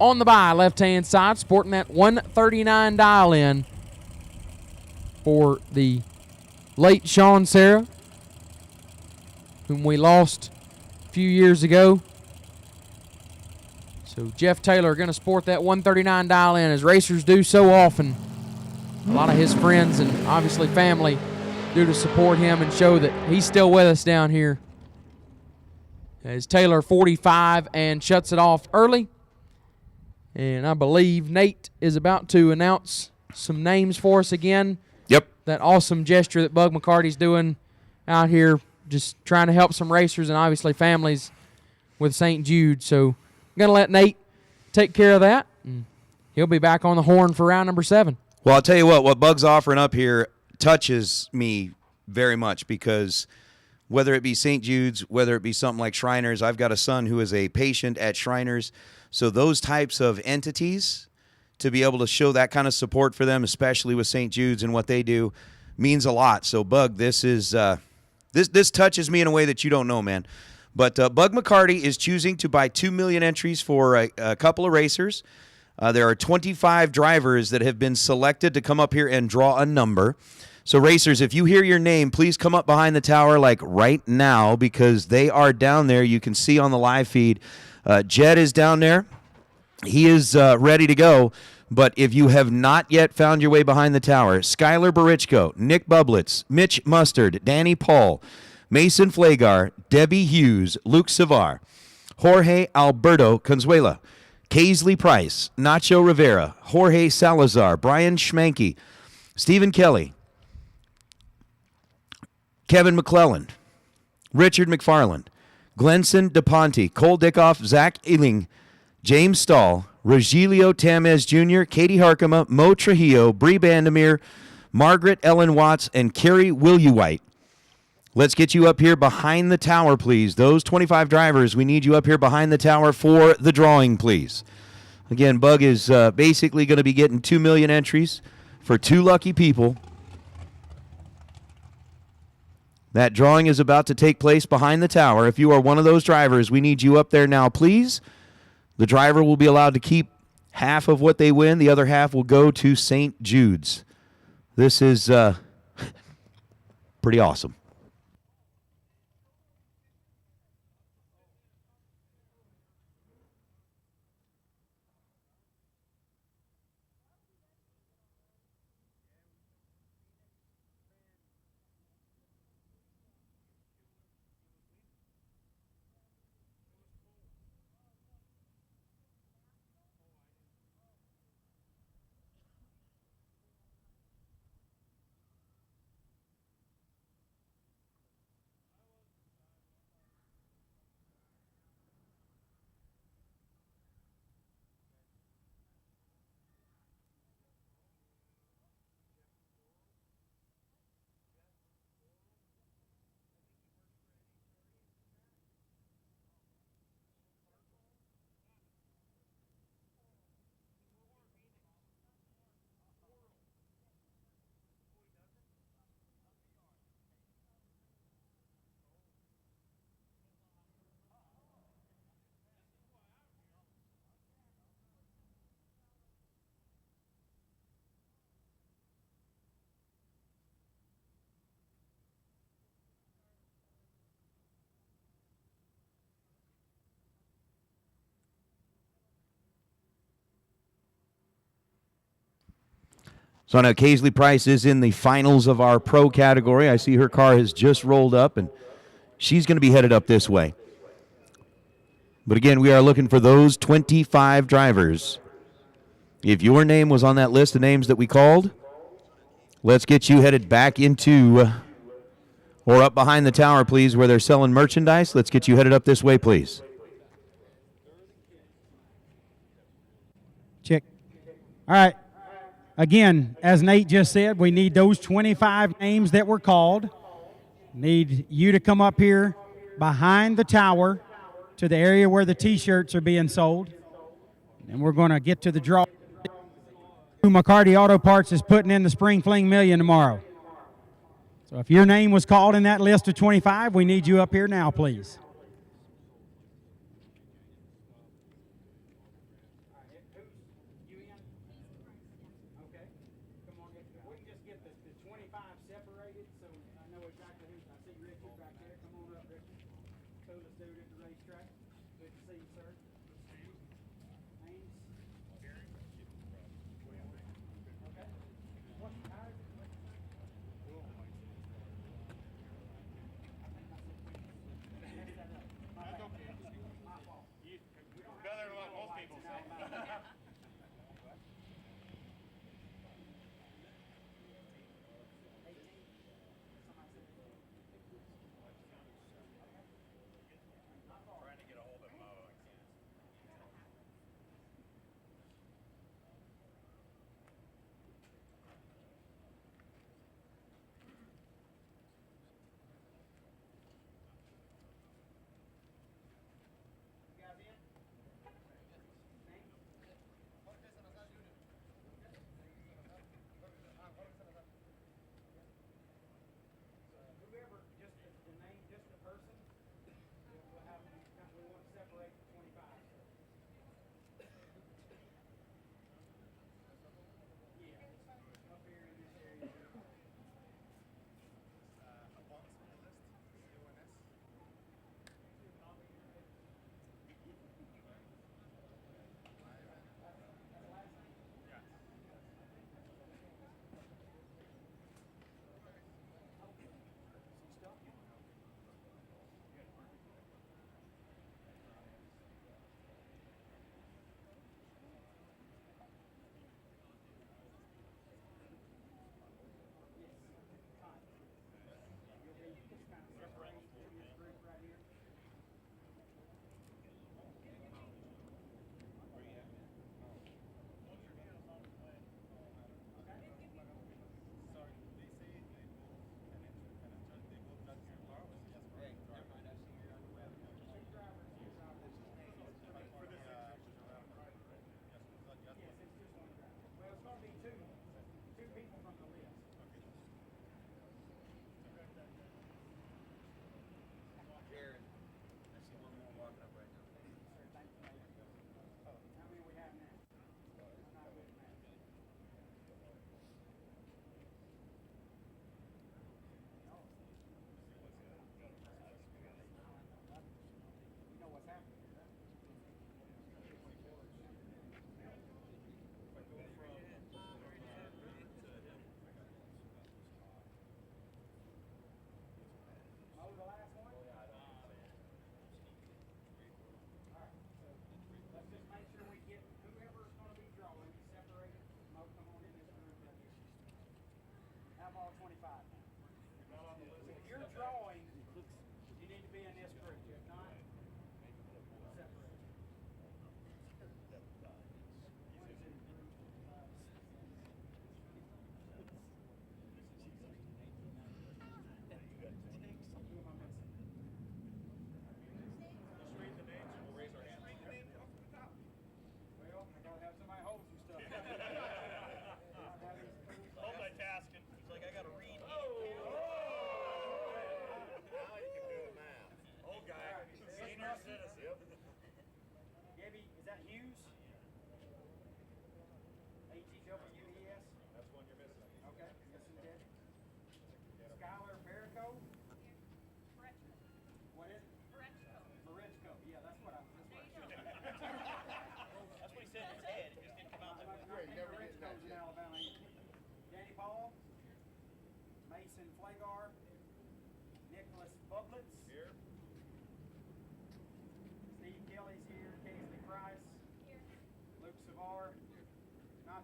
on the bye, left-hand side, sporting that 139 dial in for the late Sean Sarah, whom we lost few years ago. So Jeff Taylor going to sport that 139 dial in, as racers do so often. A lot of his friends and obviously family do to support him and show that he's still with us down here. As Taylor 45 and shuts it off early. And I believe Nate is about to announce some names for us again. Yep. That awesome gesture that Bug McCarty's doing out here, just trying to help some racers and obviously families with St. Jude. So I'm going to let Nate take care of that. And he'll be back on the horn for round number 7. Well, I'll tell you what Bug's offering up here touches me very much, because whether it be St. Jude's, whether it be something like Shriners, I've got a son who is a patient at Shriners. So those types of entities, to be able to show that kind of support for them, especially with St. Jude's and what they do, means a lot. So, Bug, this is this touches me in a way that you don't know, man. But Bug McCarty is choosing to buy 2 million entries for a couple of racers. There are 25 drivers that have been selected to come up here and draw a number. So, racers, if you hear your name, please come up behind the tower like right now, because they are down there. You can see on the live feed. Jed is down there. He is ready to go. But if you have not yet found your way behind the tower, Skylar Barichko, Nick Bublitz, Mitch Mustard, Danny Paul, Mason Flagar, Debbie Hughes, Luke Savar, Jorge Alberto Consuela, Kaisley Price, Nacho Rivera, Jorge Salazar, Brian Schmanke, Stephen Kelly, Kevin McClellan, Richard McFarland, Glenson DePonte, Cole Dickoff, Zach Ealing, James Stahl, Rogelio Tamez Jr., Katie Harkema, Mo Trujillo, Bree Bandemir, Margaret Ellen Watts, and Carrie Willywhite. Let's get you up here behind the tower, please. Those 25 drivers, we need you up here behind the tower for the drawing, please. Again, Bug is basically going to be getting 2 million entries for 2 lucky people. That drawing is about to take place behind the tower. If you are one of those drivers, we need you up there now, please. The driver will be allowed to keep half of what they win. The other half will go to St. Jude's. This is pretty awesome. So now Kaisley Price is in the finals of our pro category. I see her car has just rolled up, and she's going to be headed up this way. But again, we are looking for those 25 drivers. If your name was on that list of names that we called, let's get you headed back into or up behind the tower, please, where they're selling merchandise. Let's get you headed up this way, please. Check. All right. Again, as Nate just said, we need those 25 names that were called. Need you to come up here behind the tower to the area where the T-shirts are being sold. And we're going to get to the draw. McCarty Auto Parts is putting in the Spring Fling Million tomorrow. So if your name was called in that list of 25, we need you up here now, please.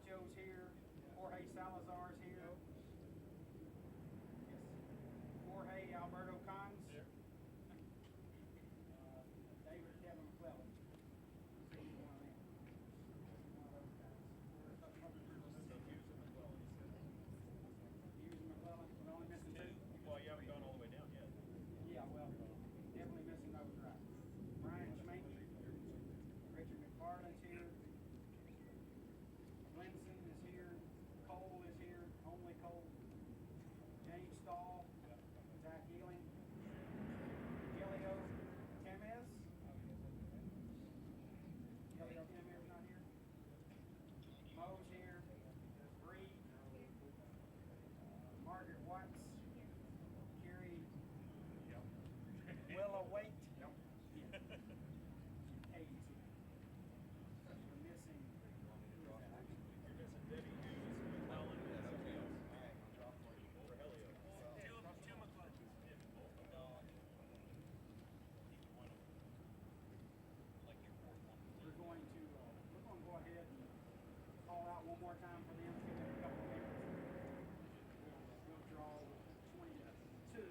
Camacho's here. Jorge Salazar's here. Yes. Jorge Alberto Cons. David Kevin McClellan. See one of them. One of those guys. Hughes and McClellan. We're only missing two. Well, you haven't gone all the way down yet. Yeah, well, definitely missing those right. Brian Schmanke. Richard McFarland's here. Linson is here. Cole is here. Only Cole. James Stahl. Zach Healing. Gilio Temez. Gilio Temez not here. Mo's here. Bree. Margaret Watts. Carrie. Willa Waite. Hayes. We're missing. We're going to go ahead and call out one more time for them. Give them a couple of minutes. We'll draw 22.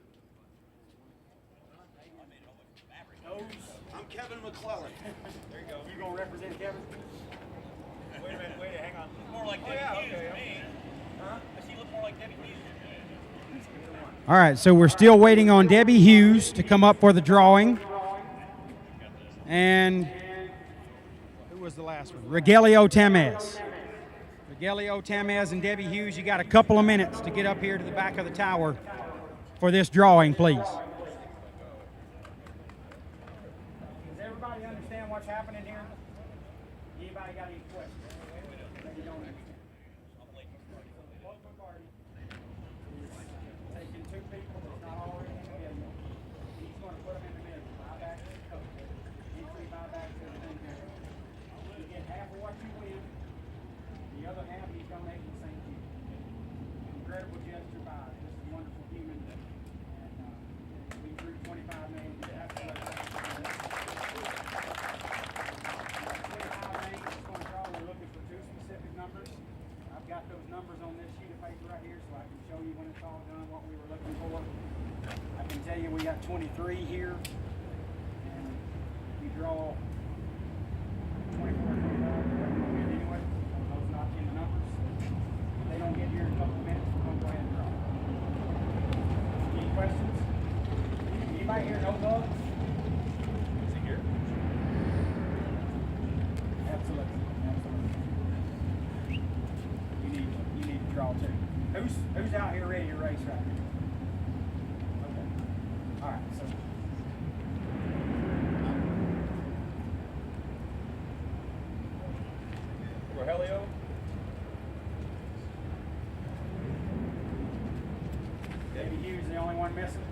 I'm Kevin McClellan. There you go. You gonna represent Kevin? Wait a minute, hang on. More like Debbie Hughes to me. Huh? Does she look more like Debbie Hughes? All right, so we're still waiting on Debbie Hughes to come up for the drawing. And who was the last one? Rogelio Tamez. Rogelio Tamez and Debbie Hughes, you got a couple of minutes to get up here to the back of the tower for this drawing, please. Does everybody understand what's happening here? Anybody got any questions? That you don't understand? Local party. Taking two people that's not already in the middle. He's going to put them in the middle. Buy back to the coach. Entry, buy back to everything there. You get half of what you win. The other half he's donating to St. Jude. Incredible gesture by this wonderful human. And we drew 25 million. Absolutely. 25 names. It's going to draw. We're looking for two specific numbers. I've got those numbers on this sheet of paper right here, so I can show you when it's all done what we were looking for. I can tell you we got 23 here, and we draw 24, 25. Anyway, those not in the numbers. If they don't get here in a couple of minutes, we're going to go ahead and draw. Any questions? Anybody here know those? Is he here? Absolutely. You need to draw too. Who's out here ready to race right now? Okay. All right. So. Rogelio? Debbie Hughes is the only one missing.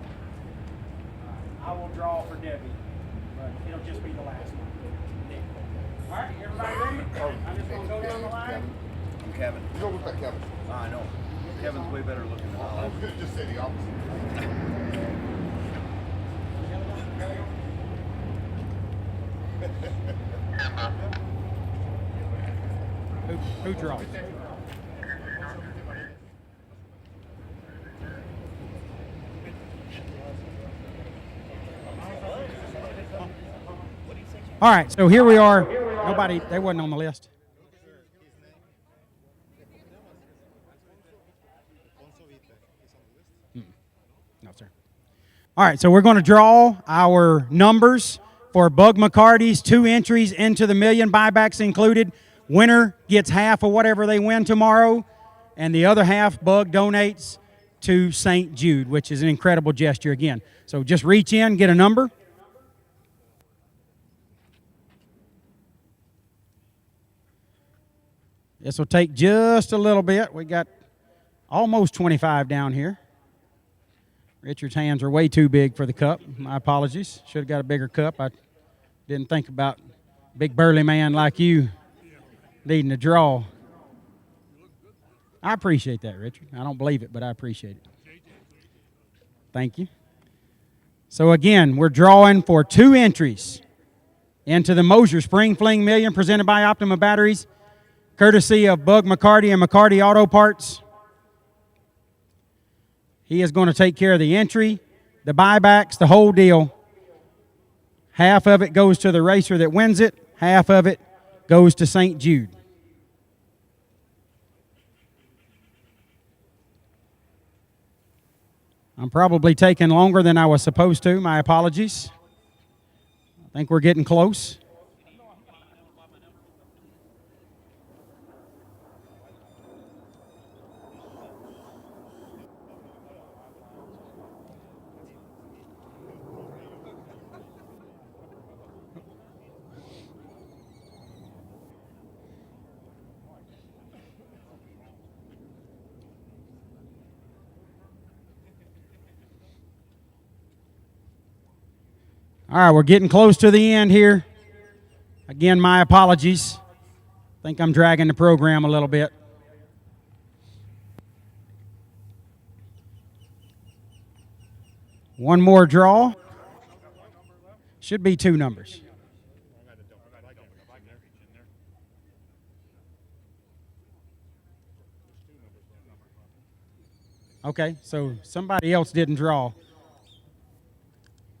I will draw for Debbie, but it'll just be the last one. All right, everybody ready? I'm just going to go down the line. I'm Kevin. You don't look like Kevin. I know. Kevin's way better looking than I was going to just say the opposite. Who draws? All right, so here we are. Nobody, they wasn't on the list. No, sir. All right, so we're going to draw our numbers for Bug McCarty's 2 entries into the million, buybacks included. Winner gets half of whatever they win tomorrow, and the other half Bug donates to St. Jude, which is an incredible gesture again. So just reach in, get a number. This will take just a little bit. We got almost 25 down here. Richard's hands are way too big for the cup. My apologies. Should have got a bigger cup. I didn't think about a big burly man like you needing to draw. I appreciate that, Richard. I don't believe it, but I appreciate it. Thank you. So again, we're drawing for 2 entries into the Mosier Spring Fling Million presented by Optima Batteries. courtesy of Bug McCarty and McCarty Auto Parts. He is going to take care of the entry, the buybacks, the whole deal. Half of it goes to the racer that wins it. Half of it goes to St. Jude. I'm probably taking longer than I was supposed to. My apologies. I think we're getting close. All right, we're getting close to the end here. Again, my apologies. I think I'm dragging the program a little bit. One more draw. Should be 2 numbers. Okay, so somebody else didn't draw.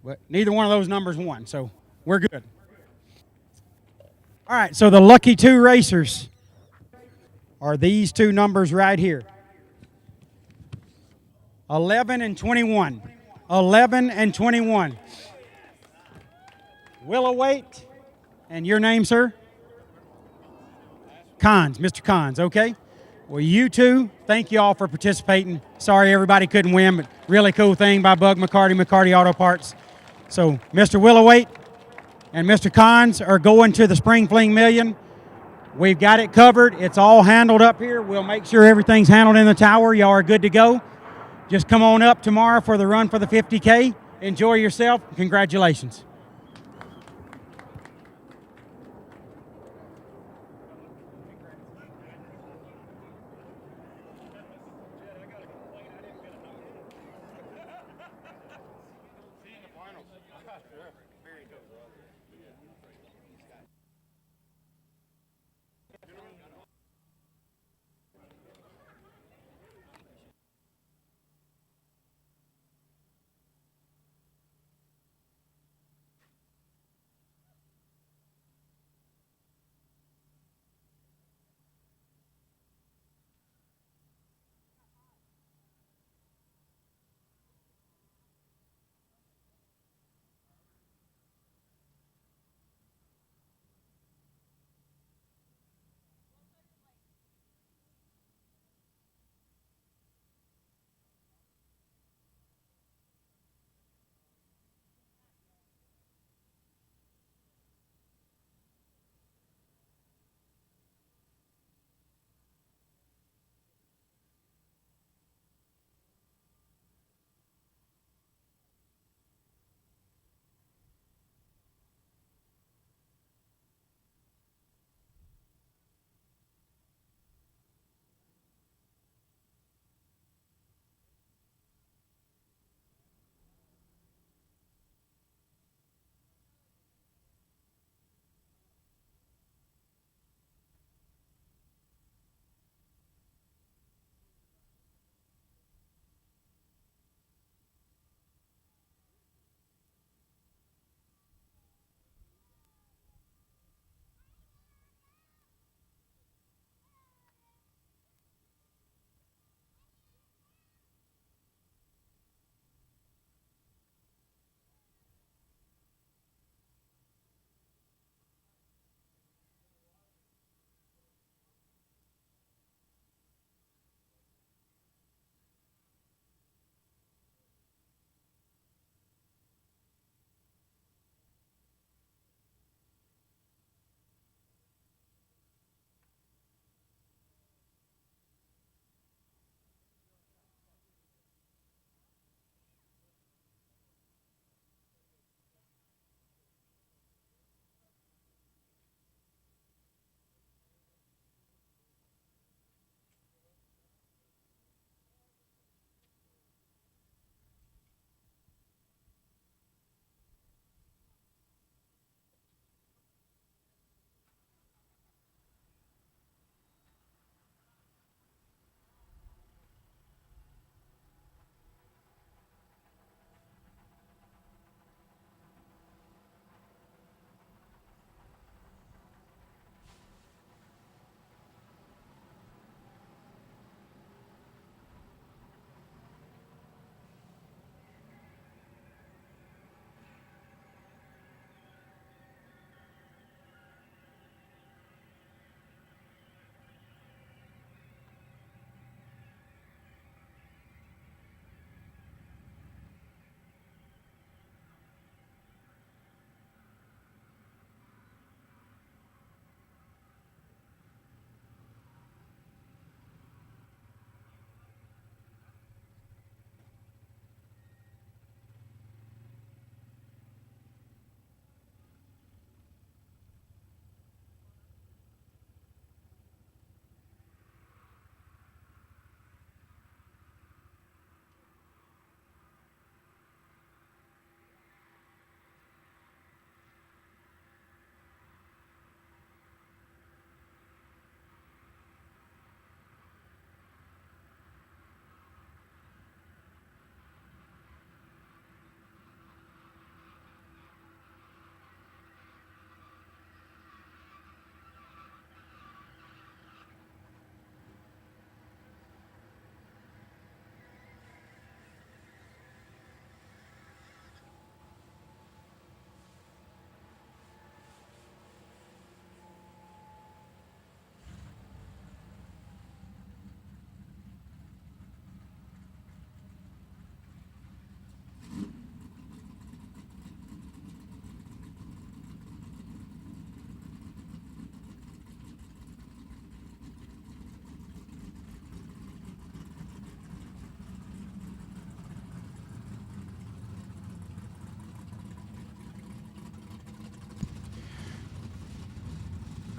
But neither one of those numbers won, so we're good. All right, so the lucky 2 racers are these 2 numbers right here. 11 and 21. 11 and 21. Will await. And your name, sir? Cons, Mr. Cons, okay? Well, you two, thank you all for participating. Sorry everybody couldn't win, but really cool thing by Bug McCarty, McCarty Auto Parts. So Mr. Willowait and Mr. Cons are going to the Spring Fling Million. We've got it covered. It's all handled up here. We'll make sure everything's handled in the tower. Y'all are good to go. Just come on up tomorrow for the run for the 50K. Enjoy yourself. Congratulations.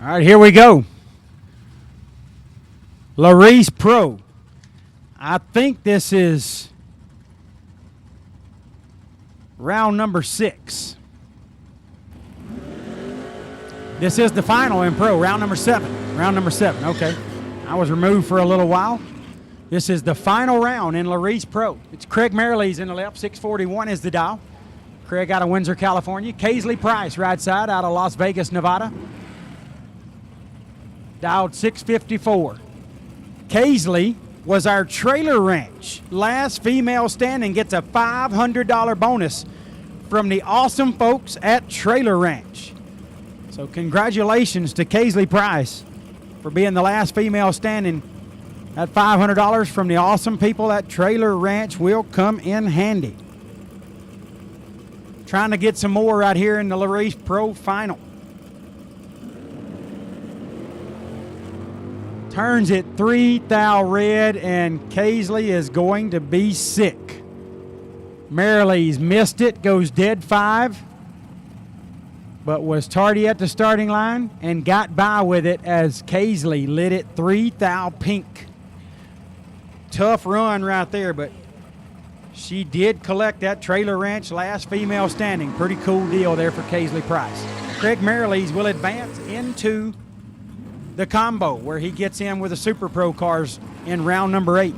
All right, here we go. Laris Pro. I think this is round number 6. This is the final in Pro, round number 7. Round number 7, okay. I was removed for a little while. This is the final round in Laris Pro. It's Craig Merrilees in the left, 641 is the dial. Craig out of Windsor, California. Kaisley Price, right side, out of Las Vegas, Nevada. Dialed 654. Kaisley was our trailer ranch. Last female standing gets a $500 bonus from the awesome folks at Trailer Ranch. So congratulations to Kaisley Price for being the last female standing. That $500 from the awesome people at Trailer Ranch will come in handy. Trying to get some more right here in the Laris Pro Final. Turns it 3 thou red, and Kaisley is going to be sick. Merrilees missed it, goes dead 5, but was tardy at the starting line and got by with it as Kaisley lit it 3 thou pink. Tough run right there, but she did collect that Trailer Ranch last female standing. Pretty cool deal there for Kaisley Price. Craig Merrilees will advance into the combo where he gets in with the Super Pro cars in round number 8.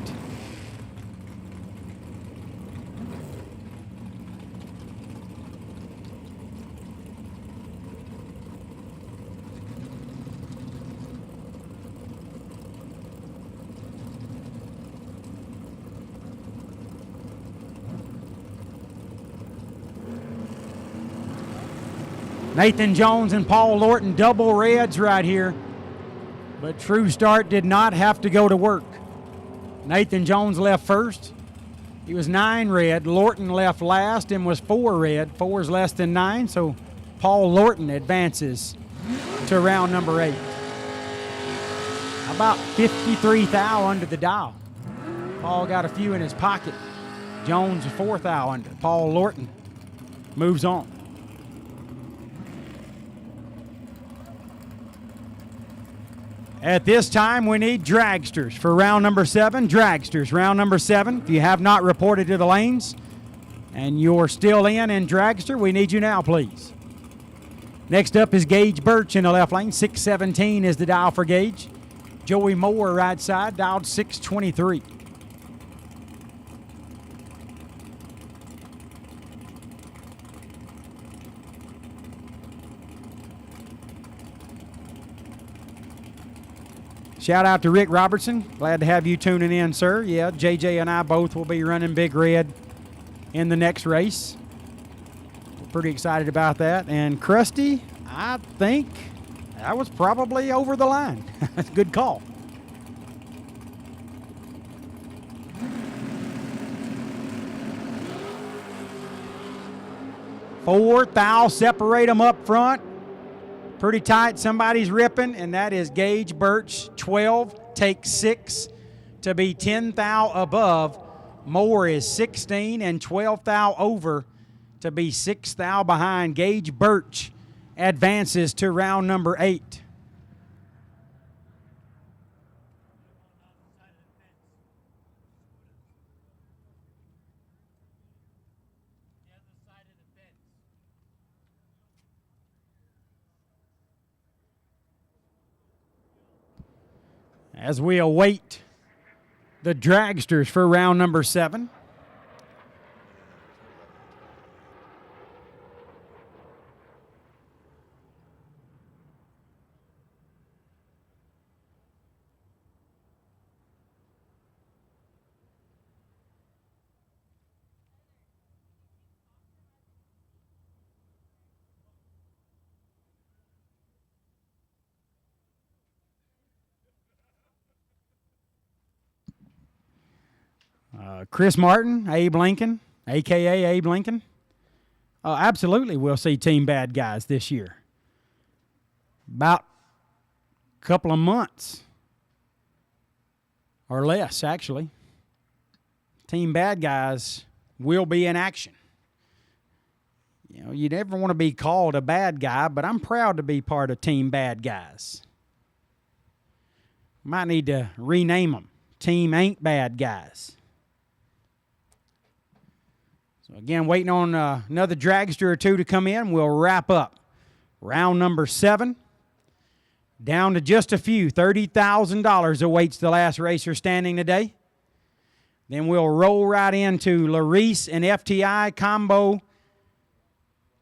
Nathan Jones and Paul Lorton, double reds right here. But True Start did not have to go to work. Nathan Jones left first. He was 9 red. Lorton left last and was 4 red. 4 is less than 9, so Paul Lorton advances to round number 8. About 53 thou under the dial. Paul got a few in his pocket. Jones 4 thou under. Paul Lorton moves on. At this time, we need dragsters for round number 7. Dragsters, round number 7. If you have not reported to the lanes and you're still in dragster, we need you now, please. Next up is Gage Birch in the left lane. 617 is the dial for Gage. Joey Moore, right side, dialed 623. Shout out to Rick Robertson. Glad to have you tuning in, sir. Yeah, JJ and I both will be running Big Red in the next race. We're pretty excited about that. And Krusty, I think that was probably over the line. That's a good call. Four thou separate them up front. Pretty tight, somebody's ripping, and that is Gage Birch. 12 takes 6 to be 10 thou above. Moore is 16 and 12 thou over to be 6 thou behind. Gage Birch advances to round number 8. As we await the dragsters for round number 7. Chris Martin, Abe Lincoln, a.k.a. Abe Lincoln. Absolutely, we'll see Team Bad Guys this year. About a couple of months or less, actually. Team Bad Guys will be in action. You know, you never want to be called a bad guy, but I'm proud to be part of Team Bad Guys. Might need to rename them. Team Ain't Bad Guys. So again, waiting on another dragster or two to come in. We'll wrap up round number 7. Down to just a few. $30,000 awaits the last racer standing today. Then we'll roll right into Laris and FTI combo.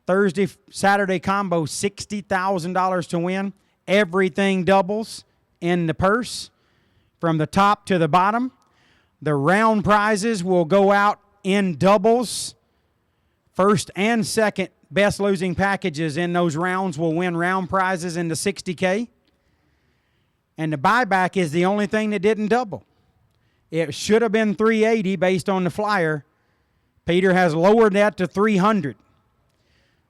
Thursday, Saturday combo, $60,000 to win. Everything doubles in the purse from the top to the bottom. The round prizes will go out in doubles. First and second best losing packages in those rounds will win round prizes in the $60K. And the buyback is the only thing that didn't double. It should have been $380 based on the flyer. Peter has lowered that to $300.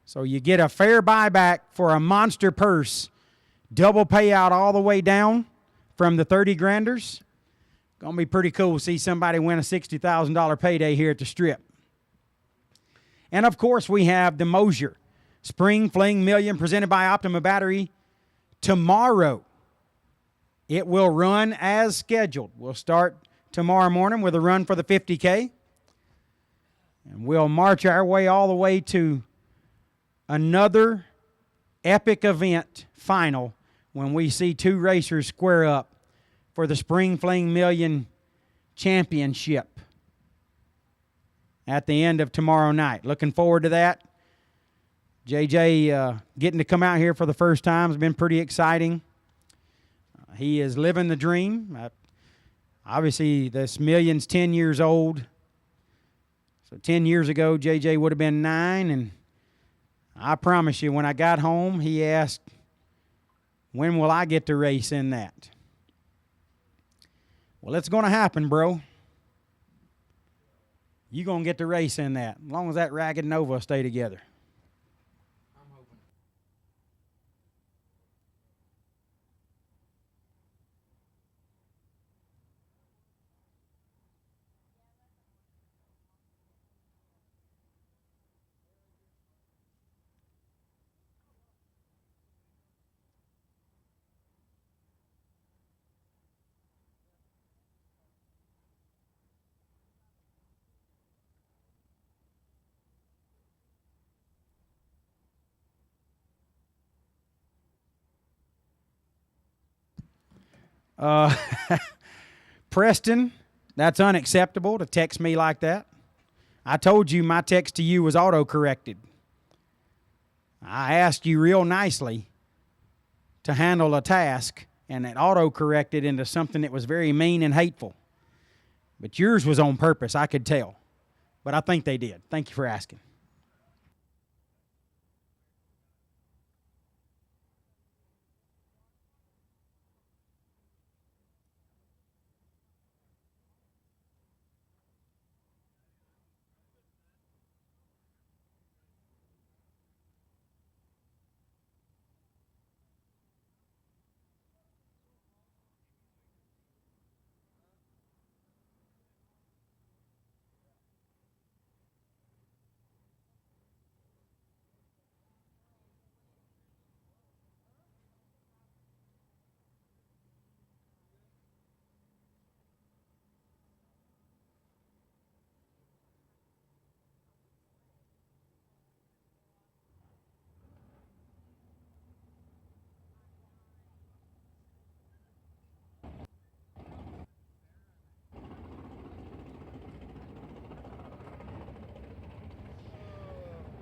So you get a fair buyback for a monster purse. Double payout all the way down from the 30 granders. Going to be pretty cool to see somebody win a $60,000 payday here at the Strip. And, of course, we have the Mosier Spring Fling Million presented by Optima Battery tomorrow. It will run as scheduled. We'll start tomorrow morning with a run for the 50K. And we'll march our way all the way to another epic event final when we see 2 racers square up for the Spring Fling Million Championship at the end of tomorrow night. Looking forward to that. JJ getting to come out here for the first time has been pretty exciting. He is living the dream. Obviously, this million's 10 years old. So 10 years ago, JJ would have been 9, and I promise you, when I got home, he asked, when will I get to race in that? Well, it's going to happen, bro. You're going to get to race in that, as long as that Ragged Nova stay together. Preston, that's unacceptable to text me like that. I told you my text to you was auto-corrected. I asked you real nicely to handle a task, and it auto-corrected into something that was very mean and hateful. But yours was on purpose, I could tell. But I think they did. Thank you for asking.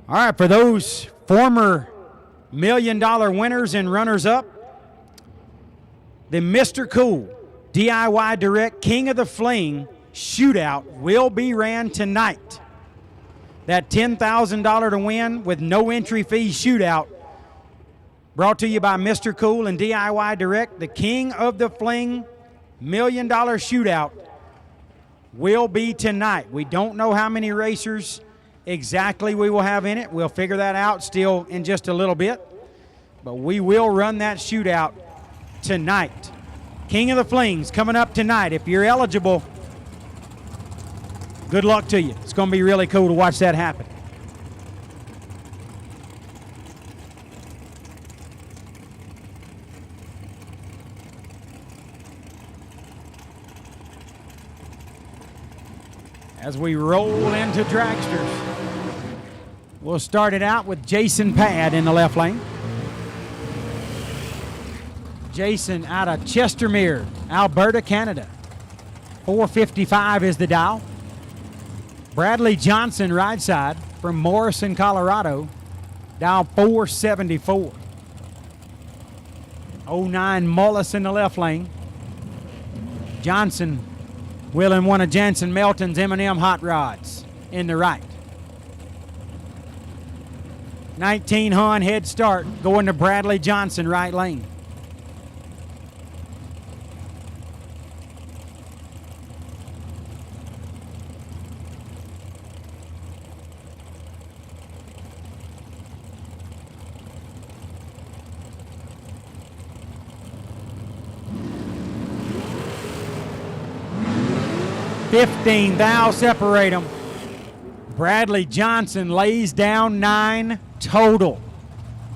All right, for those former $1 million winners and runners-up, the Mr. Cool DIY Direct King of the Fling shootout will be ran tonight. That $10,000 to win with no entry fee shootout brought to you by Mr. Cool and DIY Direct. The King of the Fling $1 million shootout will be tonight. We don't know how many racers exactly we will have in it. We'll figure that out still in just a little bit. But we will run that shootout tonight. King of the Flings coming up tonight. If you're eligible, good luck to you. It's going to be really cool to watch that happen. as we roll into dragsters. We'll start it out with Jason Pad in the left lane. Jason out of Chestermere, Alberta, Canada. 455 is the dial. Bradley Johnson, right side, from Morrison, Colorado. Dial 474. 09 Mullis in the left lane. Johnson wheeling one of Jansen Melton's M&M hot rods in the right. 19 Hun head start going to Bradley Johnson, right lane. Thou separate them. Bradley Johnson lays down 9 total.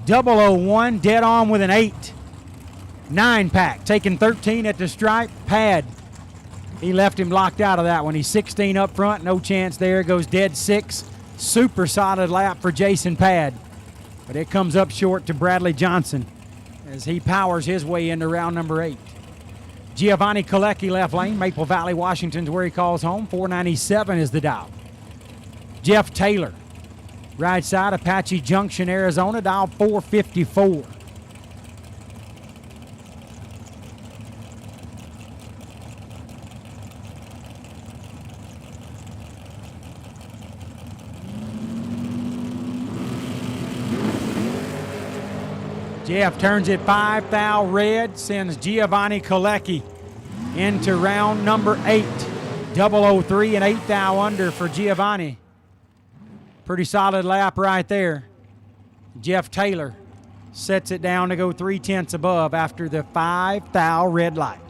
001 dead on with an 8. 9 pack, taking 13 at the stripe. Pad, he left him locked out of that one. He's 16 up front, no chance there. Goes dead 6. Super solid lap for Jason Pad. But it comes up short to Bradley Johnson as he powers his way into round number 8. Giovanni Kolecki left lane, Maple Valley, Washington's where he calls home. 497 is the dial. Jeff Taylor, right side, Apache Junction, Arizona, dial 454. Jeff turns it 5 thou red, sends Giovanni Kolecki into round number 8. 003 and 8 thou under for Giovanni. Pretty solid lap right there. Jeff Taylor sets it down to go 3/10 above after the 5 thou red light.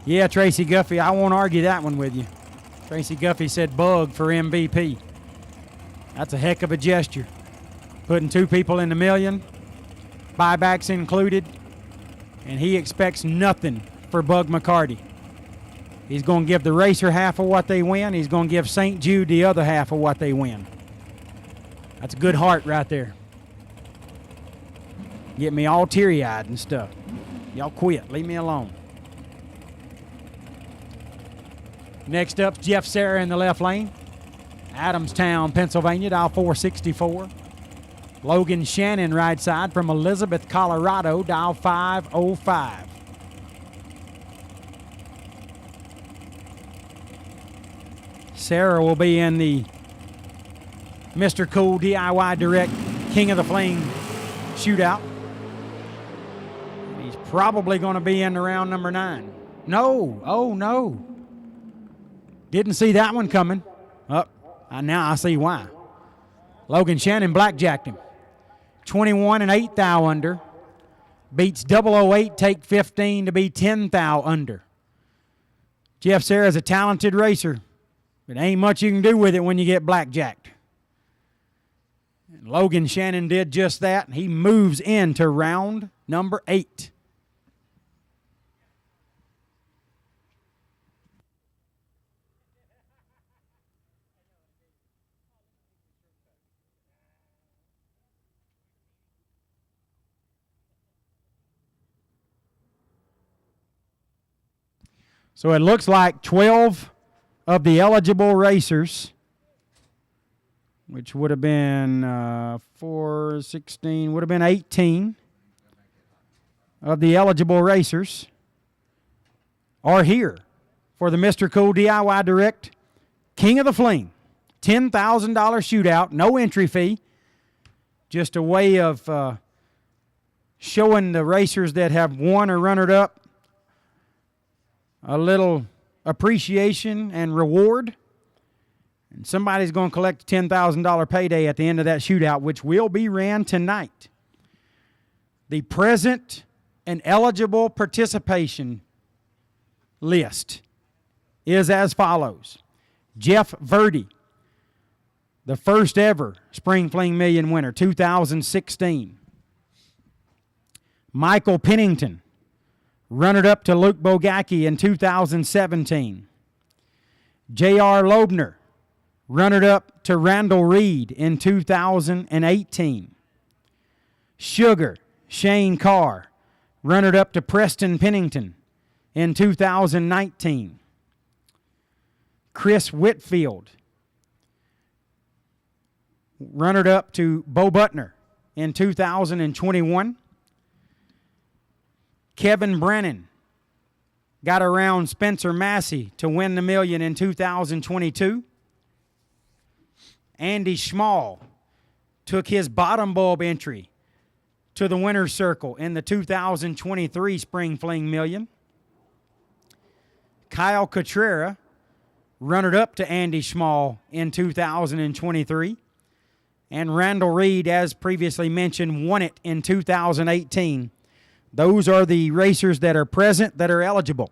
Yeah, Tracy Guffey, I won't argue that one with you. Tracy Guffey said bug for MVP. That's a heck of a gesture. Putting 2 people in the million, buybacks included, and he expects nothing for Bug McCarty. He's going to give the racer half of what they win. He's going to give St. Jude the other half of what they win. That's a good heart right there. Get me all teary-eyed and stuff. Y'all quit. Leave me alone. Next up, Jeff Serra in the left lane. Adamstown, Pennsylvania, dial 464. Logan Shannon, right side, from Elizabeth, Colorado, dial 505. Sarah will be in the Mr. Cool DIY Direct King of the Fling shootout. He's probably going to be in the round number 9. No, oh no. Didn't see that one coming. Now I see why. Logan Shannon blackjacked him. 21 and 8 thou under. Beats 008, take 15 to be 10 thou under. Jeff Serra's a talented racer, but ain't much you can do with it when you get blackjacked. And Logan Shannon did just that. He moves into round number 8. So it looks like 12 of the eligible racers, which would have been 4, 16, would have been 18 of the eligible racers are here for the Mr. Cool DIY Direct King of the Fling. $10,000 shootout, no entry fee. Just a way of showing the racers that have won or runnered up a little appreciation and reward. And somebody's going to collect a $10,000 payday at the end of that shootout, which will be ran tonight. The present and eligible participation list is as follows. Jeff Verdi, the first ever Spring Fling Million winner, 2016. Michael Pennington, runner-up to Luke Bogacki in 2017. J.R. Loebner, runner-up to Randall Reed in 2018. Sugar, Shane Carr, runner-up to Preston Pennington in 2019. Chris Whitfield, runner-up to Bo Butner in 2021. Kevin Brennan got around Spencer Massey to win the million in 2022. Andy Schmall took his bottom bulb entry to the winner's circle in the 2023 Spring Fling Million. Kyle Cotrera, runner-up to Andy Schmall in 2023. And Randall Reed, as previously mentioned, won it in 2018. Those are the racers that are present that are eligible.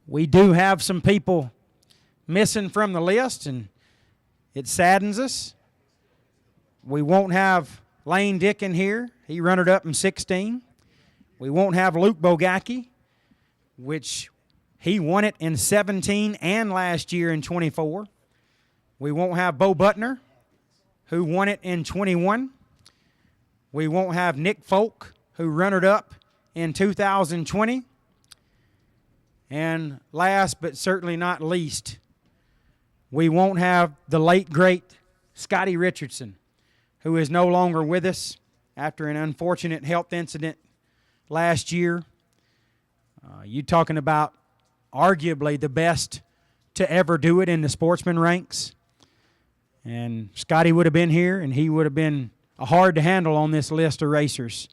We do have some people missing from the list, and it saddens us. We won't have Lane Dickin here. He runner-up in 16. We won't have Luke Bogacki, which he won it in 17 and last year in 24. We won't have Bo Butner, who won it in 21. We won't have Nick Folk, who runner-up in 2020. And last but certainly not least, we won't have the late, great Scotty Richardson, who is no longer with us after an unfortunate health incident last year. You talking about arguably the best to ever do it in the sportsman ranks. And Scotty would have been here, and he would have been hard to handle on this list of racers.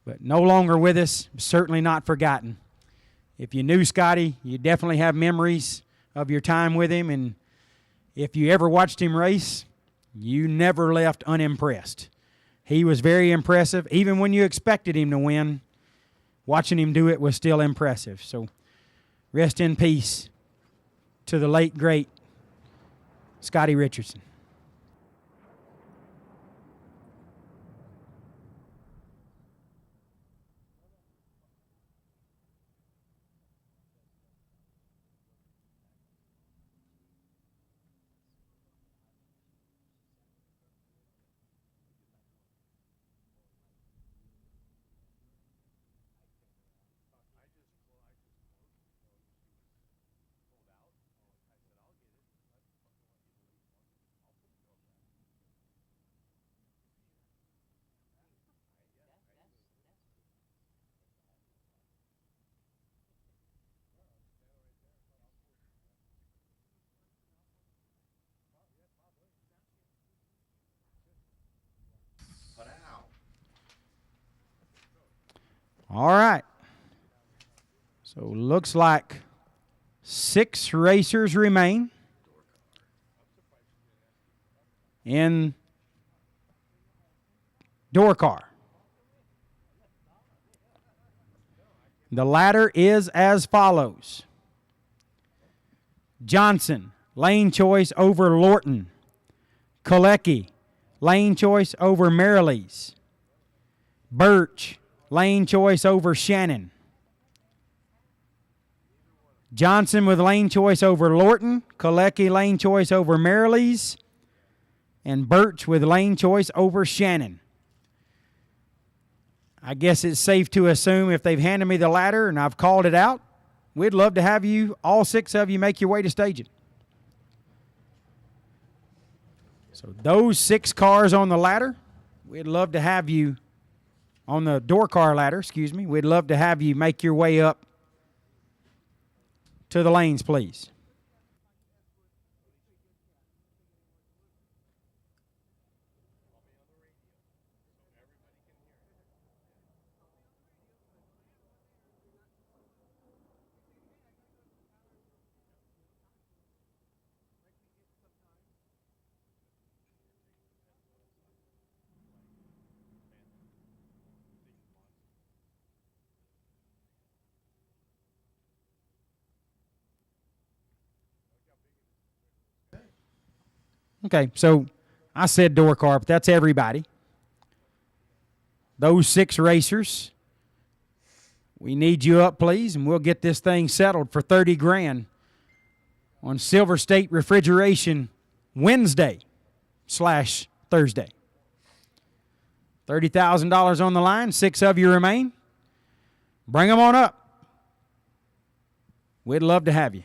But no longer with us, certainly not forgotten. If you knew Scotty, you definitely have memories of your time with him, and if you ever watched him race, you never left unimpressed. He was very impressive. Even when you expected him to win, watching him do it was still impressive. So rest in peace to the late, great Scotty Richardson. All right. So looks like 6 racers remain in door car. The ladder is as follows. Johnson, lane choice over Lorton. Kolecki, lane choice over Marilees. Birch, lane choice over Shannon. Johnson with lane choice over Lorton. Kolecki lane choice over Marilees. And Birch with lane choice over Shannon. I guess it's safe to assume if they've handed me the ladder and I've called it out, we'd love to have you, all 6 of you, make your way to staging. So those 6 cars on the ladder, we'd love to have you on the door car ladder, excuse me. We'd love to have you make your way up to the lanes, please. Okay, so I said door carpet. That's everybody. Those 6 racers, we need you up, please, and we'll get this thing settled for 30 grand on Silver State Refrigeration Wednesday/Thursday. $30,000 on the line. 6 of you remain. Bring them on up. We'd love to have you.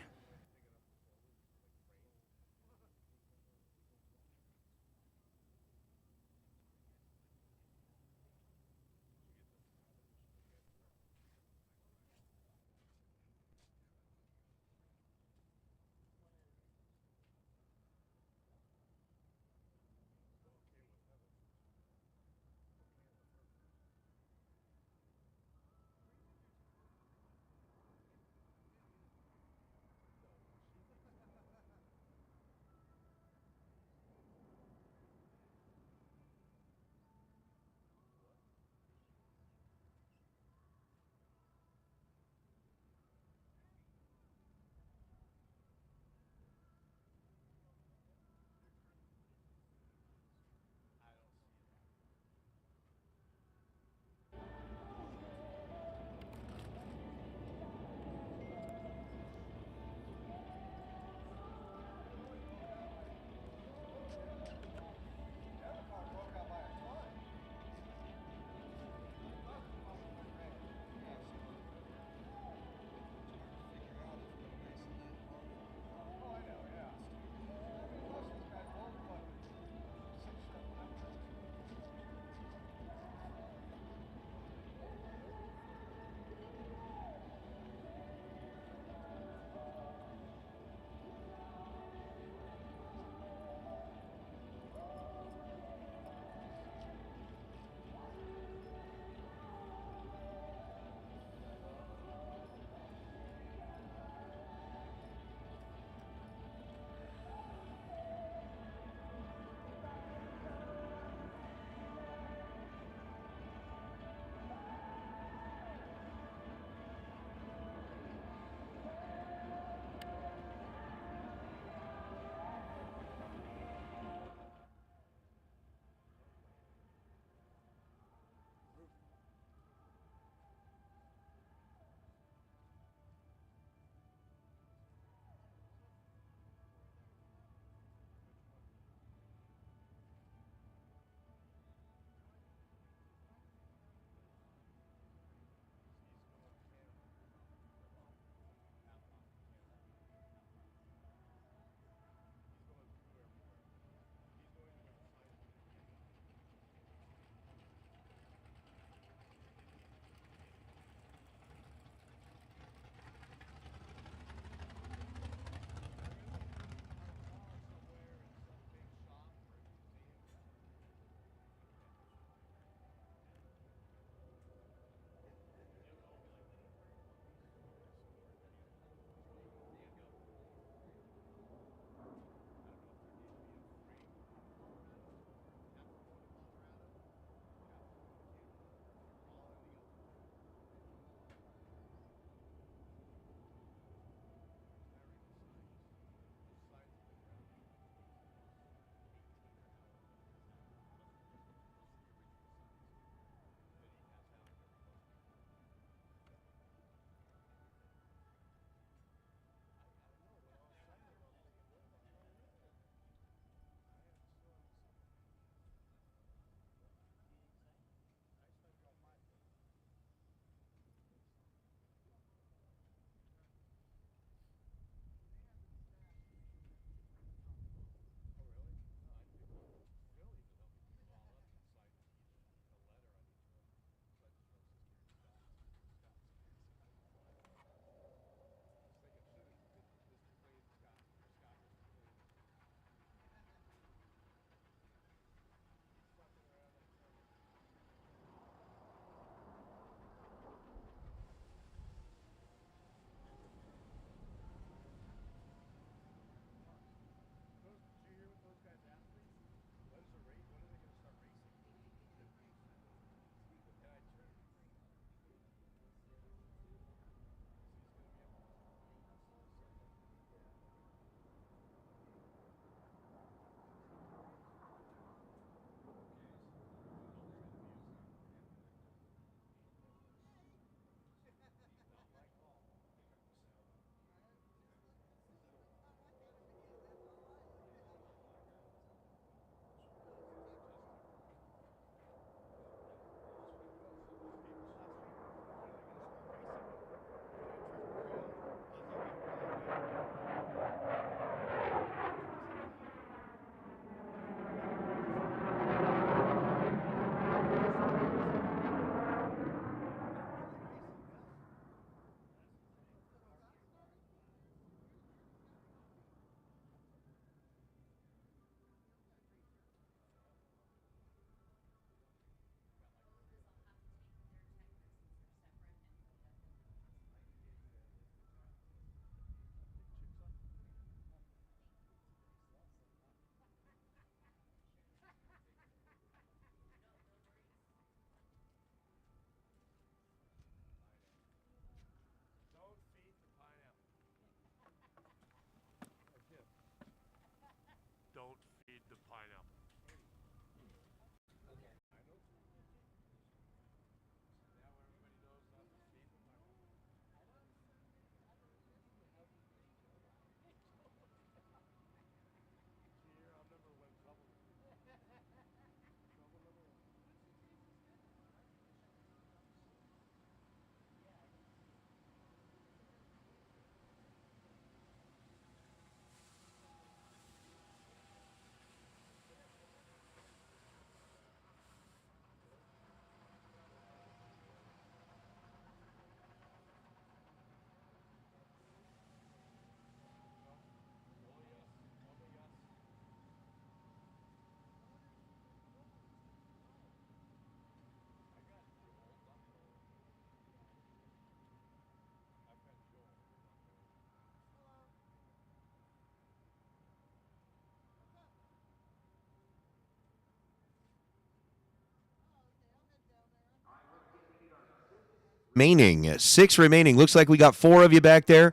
remaining. 6 remaining. Looks like we got 4 of you back there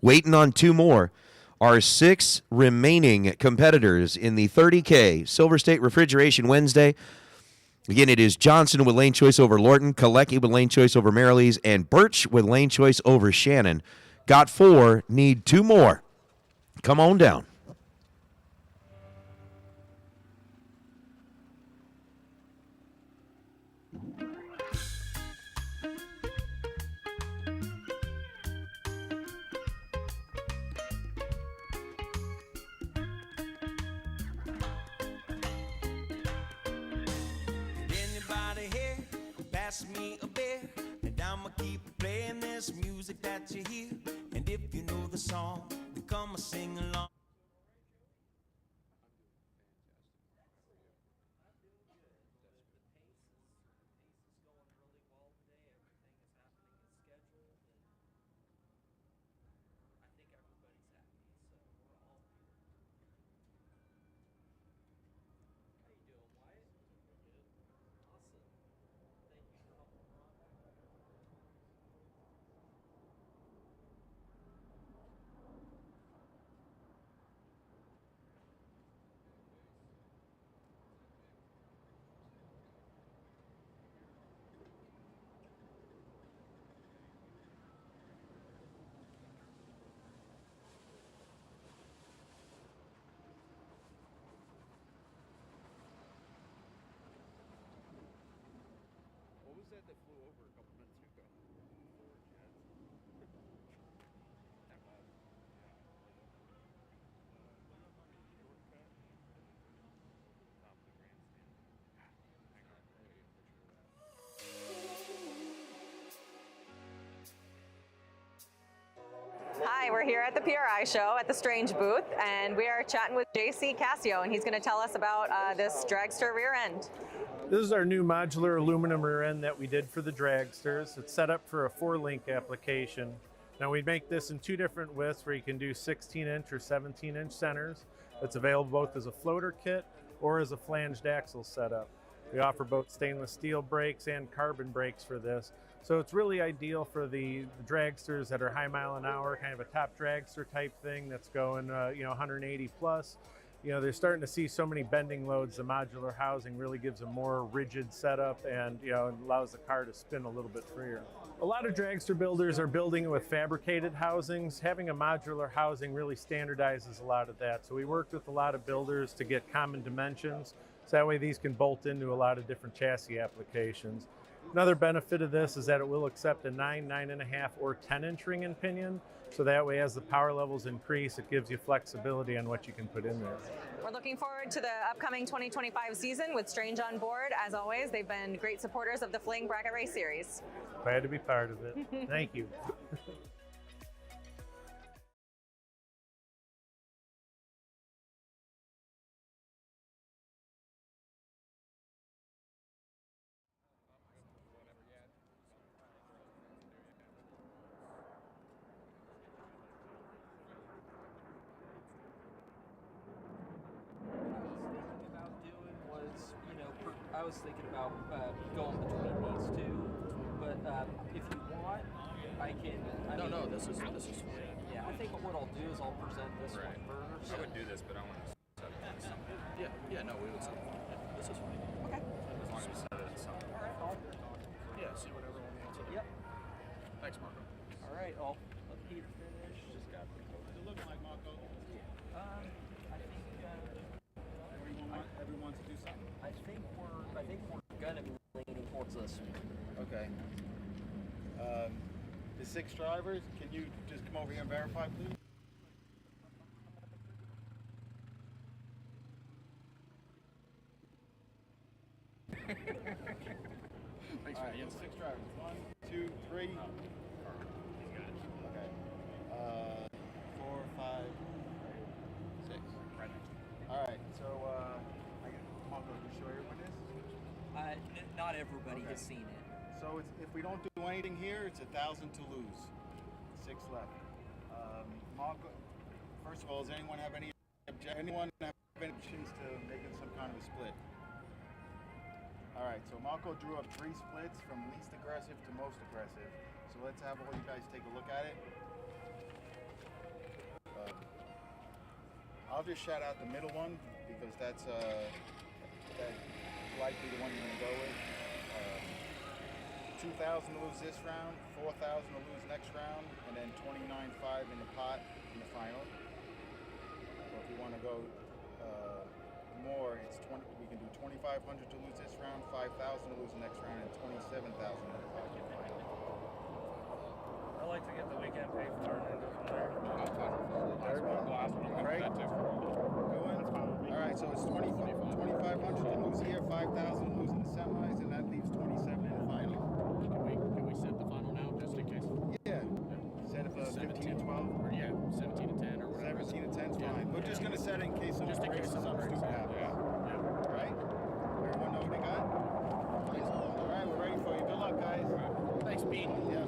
waiting on 2 more. Our 6 remaining competitors in the 30K Silver State Refrigeration Wednesday. Again, it is Johnson with lane choice over Lorton, Kalecki with lane choice over Marilees, and Birch with lane choice over Shannon. Got 4, need 2 more. Come on down. Anybody here pass me a beer, and I'ma keep playing this music that you hear. And if you know the song, then come and sing along. Hi, we're here at the PRI show at the Strange booth, and we are chatting with JC Casio, and he's going to tell us about this dragster rear end. This is our new modular aluminum rear end that we did for the dragsters. It's set up for a 4-link application. Now we make this in 2 different widths where you can do 16-inch or 17-inch centers. It's available both as a floater kit or as a flanged axle setup. We offer both stainless steel brakes and carbon brakes for this. So it's really ideal for the dragsters that are high mile an hour, kind of a top dragster type thing that's going 180 plus. You know, they're starting to see so many bending loads. The modular housing really gives a more rigid setup and, allows the car to spin a little bit freer. A lot of dragster builders are building with fabricated housings. Having a modular housing really standardizes a lot of that. So we worked with a lot of builders to get common dimensions. So that way these can bolt into a lot of different chassis applications. Another benefit of this is that it will accept a 9, 9.5, or 10-inch ring and pinion. So that way, as the power levels increase, it gives you flexibility on what you can put in there. We're looking forward to the upcoming 2025 season with Strange on board. As always, they've been great supporters of the Fling Bracket Race Series. Glad to be part of it. Thank you. I was thinking about going between these 2, but if you want, I can. No, this is fine. Yeah, I think what I'll do is I'll present this one first. I would do this, but I want to set it on something. Yeah, no, we would set it. This is fine. Okay. As long as we set it at something. All right, See whatever one wants to do. Yep. Thanks, Marco. All right, I'll let Peter finish. Just got the code. It looks like Marco. I think everyone to do something. I think we're gonna be leaning towards this. Okay. The 6 drivers, can you just come over here and verify, please? Thanks for the insight. 6 drivers. 1, 2, 3. Okay. 4, 5, 6. Right next to me. All right. So, Marco, you show everyone this? Not everybody has seen it. So if we don't do anything here, it's 1,000 to lose. 6 left. Marco, first of all, does anyone have any objections to making some kind of a split? All right. right, so Marco drew up 3 splits from least aggressive to most aggressive. So let's have all you guys take a look at it. I'll just shout out the middle one because that's likely the one you're gonna go with. 2,000 to lose this round, 4,000 to lose next round, and then 29.5 in the pot in the final. Or if you want to go more, it's 20. We can do 2,500 to lose this round, 5,000 to lose the next round, and 27,000 in the pot in the final. I like to get the weekend pay for it and go from there. Right? Good one? All right, so it's 2,500 to lose here, 5,000 to lose in the semis, and that leaves 27 in the final. Can we set the final now, just in case? Yeah. Set it for 15 to 12? Or yeah, 17 to 10 or whatever. 17 to 10 is fine. We're just going to set it in case something breaks or something stupid happens. All right? Everyone know what they got? All right, we're ready for you. Good luck, guys. Thanks, Pete. Yeah.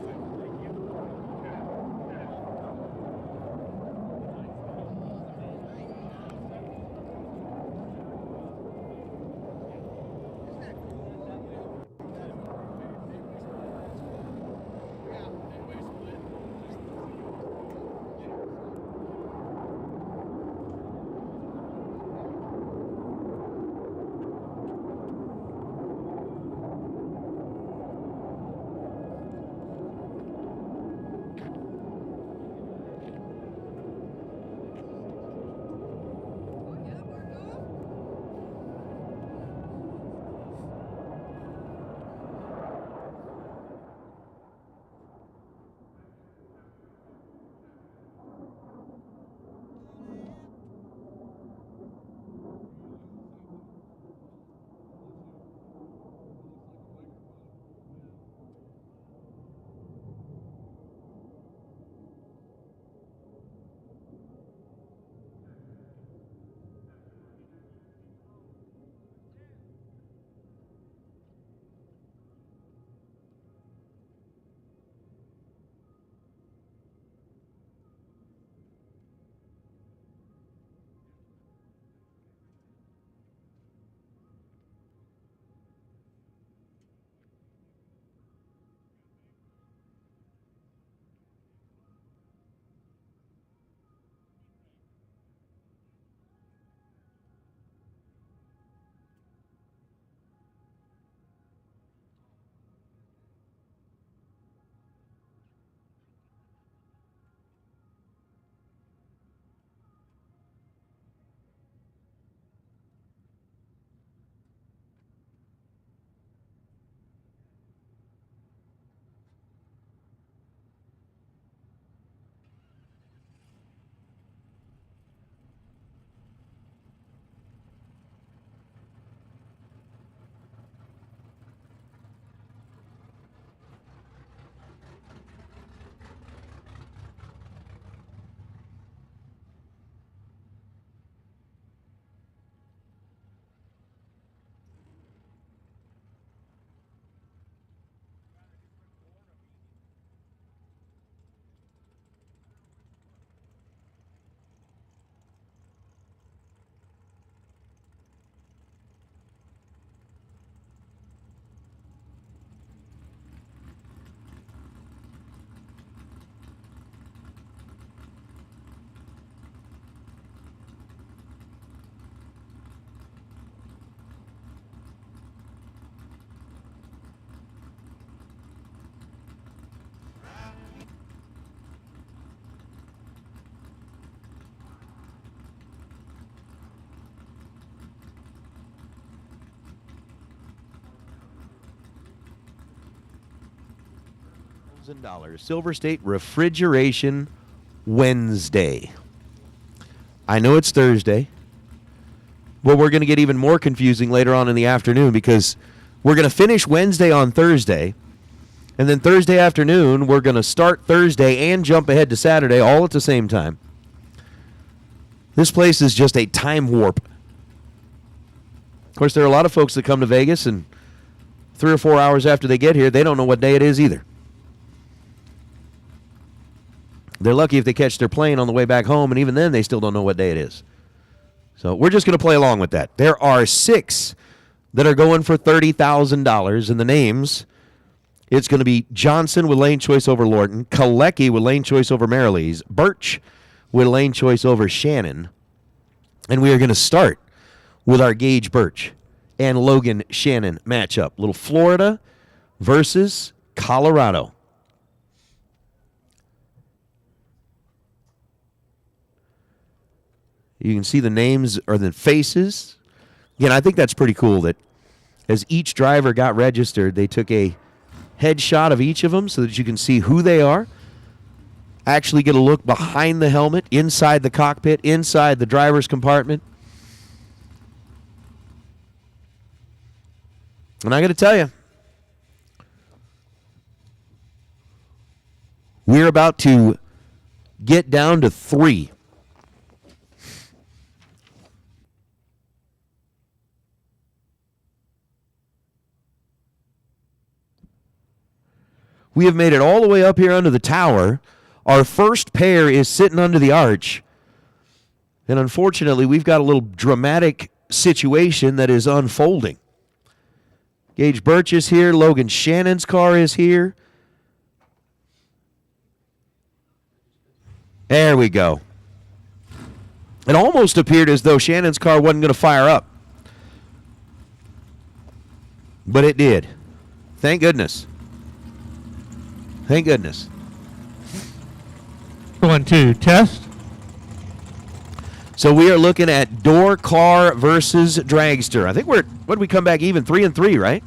$1,000 Silver State Refrigeration Wednesday. I know it's Thursday, but we're going to get even more confusing later on in the afternoon because we're going to finish Wednesday on Thursday, and then Thursday afternoon we're going to start Thursday and jump ahead to Saturday all at the same time. This place is just a time warp. Of course, there are a lot of folks that come to Vegas, and 3 or 4 hours after they get here, they don't know what day it is either. They're lucky if they catch their plane on the way back home, and even then they still don't know what day it is. So we're just going to play along with that. There are 6 that are going for $30,000. And the names, it's going to be Johnson with lane choice over Lorton, Kalecki with lane choice over Marilees, Birch with lane choice over Shannon. And we are going to start with our Gage Birch and Logan Shannon matchup. Little Florida versus Colorado. You can see the names or the faces. Again, I think that's pretty cool that as each driver got registered, they took a headshot of each of them so that you can see who they are. Actually get a look behind the helmet, inside the cockpit, inside the driver's compartment. And I got to tell you, we're about to get down to 3. We have made it all the way up here under the tower. Our first pair is sitting under the arch. And unfortunately, we've got a little dramatic situation that is unfolding. Gage Birch is here. Logan Shannon's car is here. There we go. It almost appeared as though Shannon's car wasn't going to fire up. But it did. Thank goodness. Thank goodness. 1, 2, test. So we are looking at door car versus dragster. I think what did we come back even? 3 and 3, right?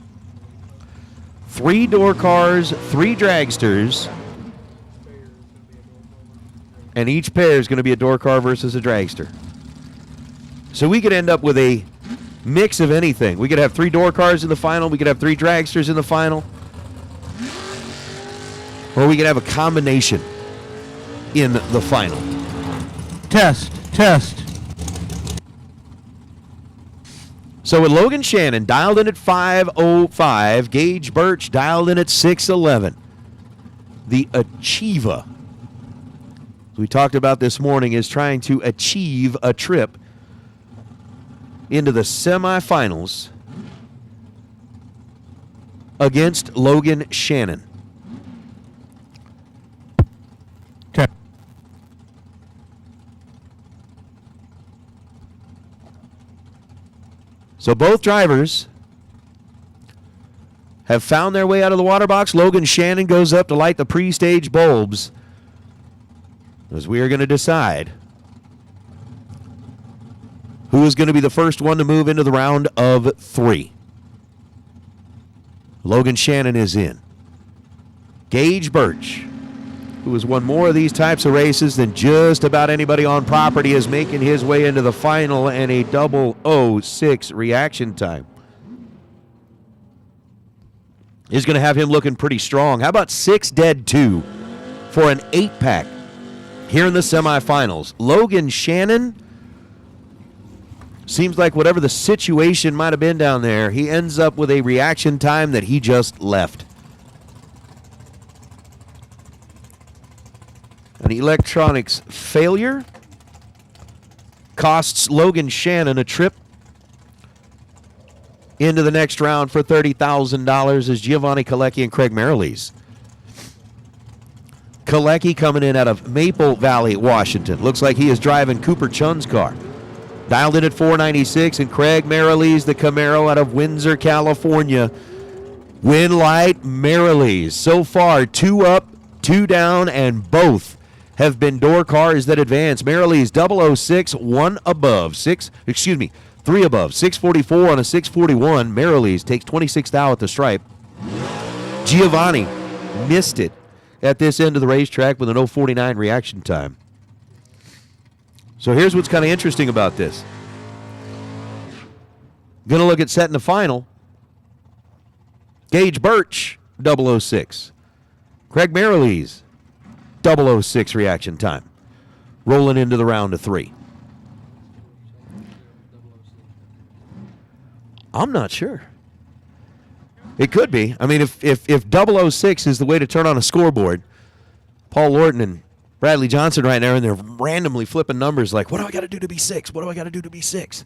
3 door cars, 3 dragsters. And each pair is going to be a door car versus a dragster. So we could end up with a mix of anything. We could have 3 door cars in the final. We could have 3 dragsters in the final. Or we could have a combination in the final. Test. So with Logan Shannon dialed in at 5:05, Gage Birch dialed in at 6:11. The Achiever, as we talked about this morning, is trying to achieve a trip into the semifinals against Logan Shannon. So both drivers have found their way out of the water box. Logan Shannon goes up to light the pre-stage bulbs as we are going to decide who is going to be the first one to move into the round of 3. Logan Shannon is in. Gage Birch, who has won more of these types of races than just about anybody on property, is making his way into the final and a 0:06 reaction time is going to have him looking pretty strong. How about 6 dead 2 for an 8-pack here in the semifinals? Logan Shannon, seems like whatever the situation might have been down there, he ends up with a reaction time that he just left. An electronics failure costs Logan Shannon a trip into the next round for $30,000 as Giovanni Kalecki and Craig Marilees. Kalecki coming in out of Maple Valley, Washington. Looks like he is driving Cooper Chun's car. Dialed in at 496, and Craig Marilees, the Camaro out of Windsor, California. Winlight Marilees. So far, 2 up, 2 down, and both have been door cars that advance. Marilees 006, 1 above. 3 above. 644 on a 641. Marilees takes 26th out at the stripe. Giovanni missed it at this end of the racetrack with an 049 reaction time. So here's what's kind of interesting about this. Going to look at setting the final. Gage Birch, 006. Craig Marilees, 006 reaction time. Rolling into the round of 3. I'm not sure. It could be. I mean, if 006 is the way to turn on a scoreboard, Paul Lorton and Bradley Johnson right now, and they're randomly flipping numbers like, what do I got to do to be 6? What do I got to do to be 6?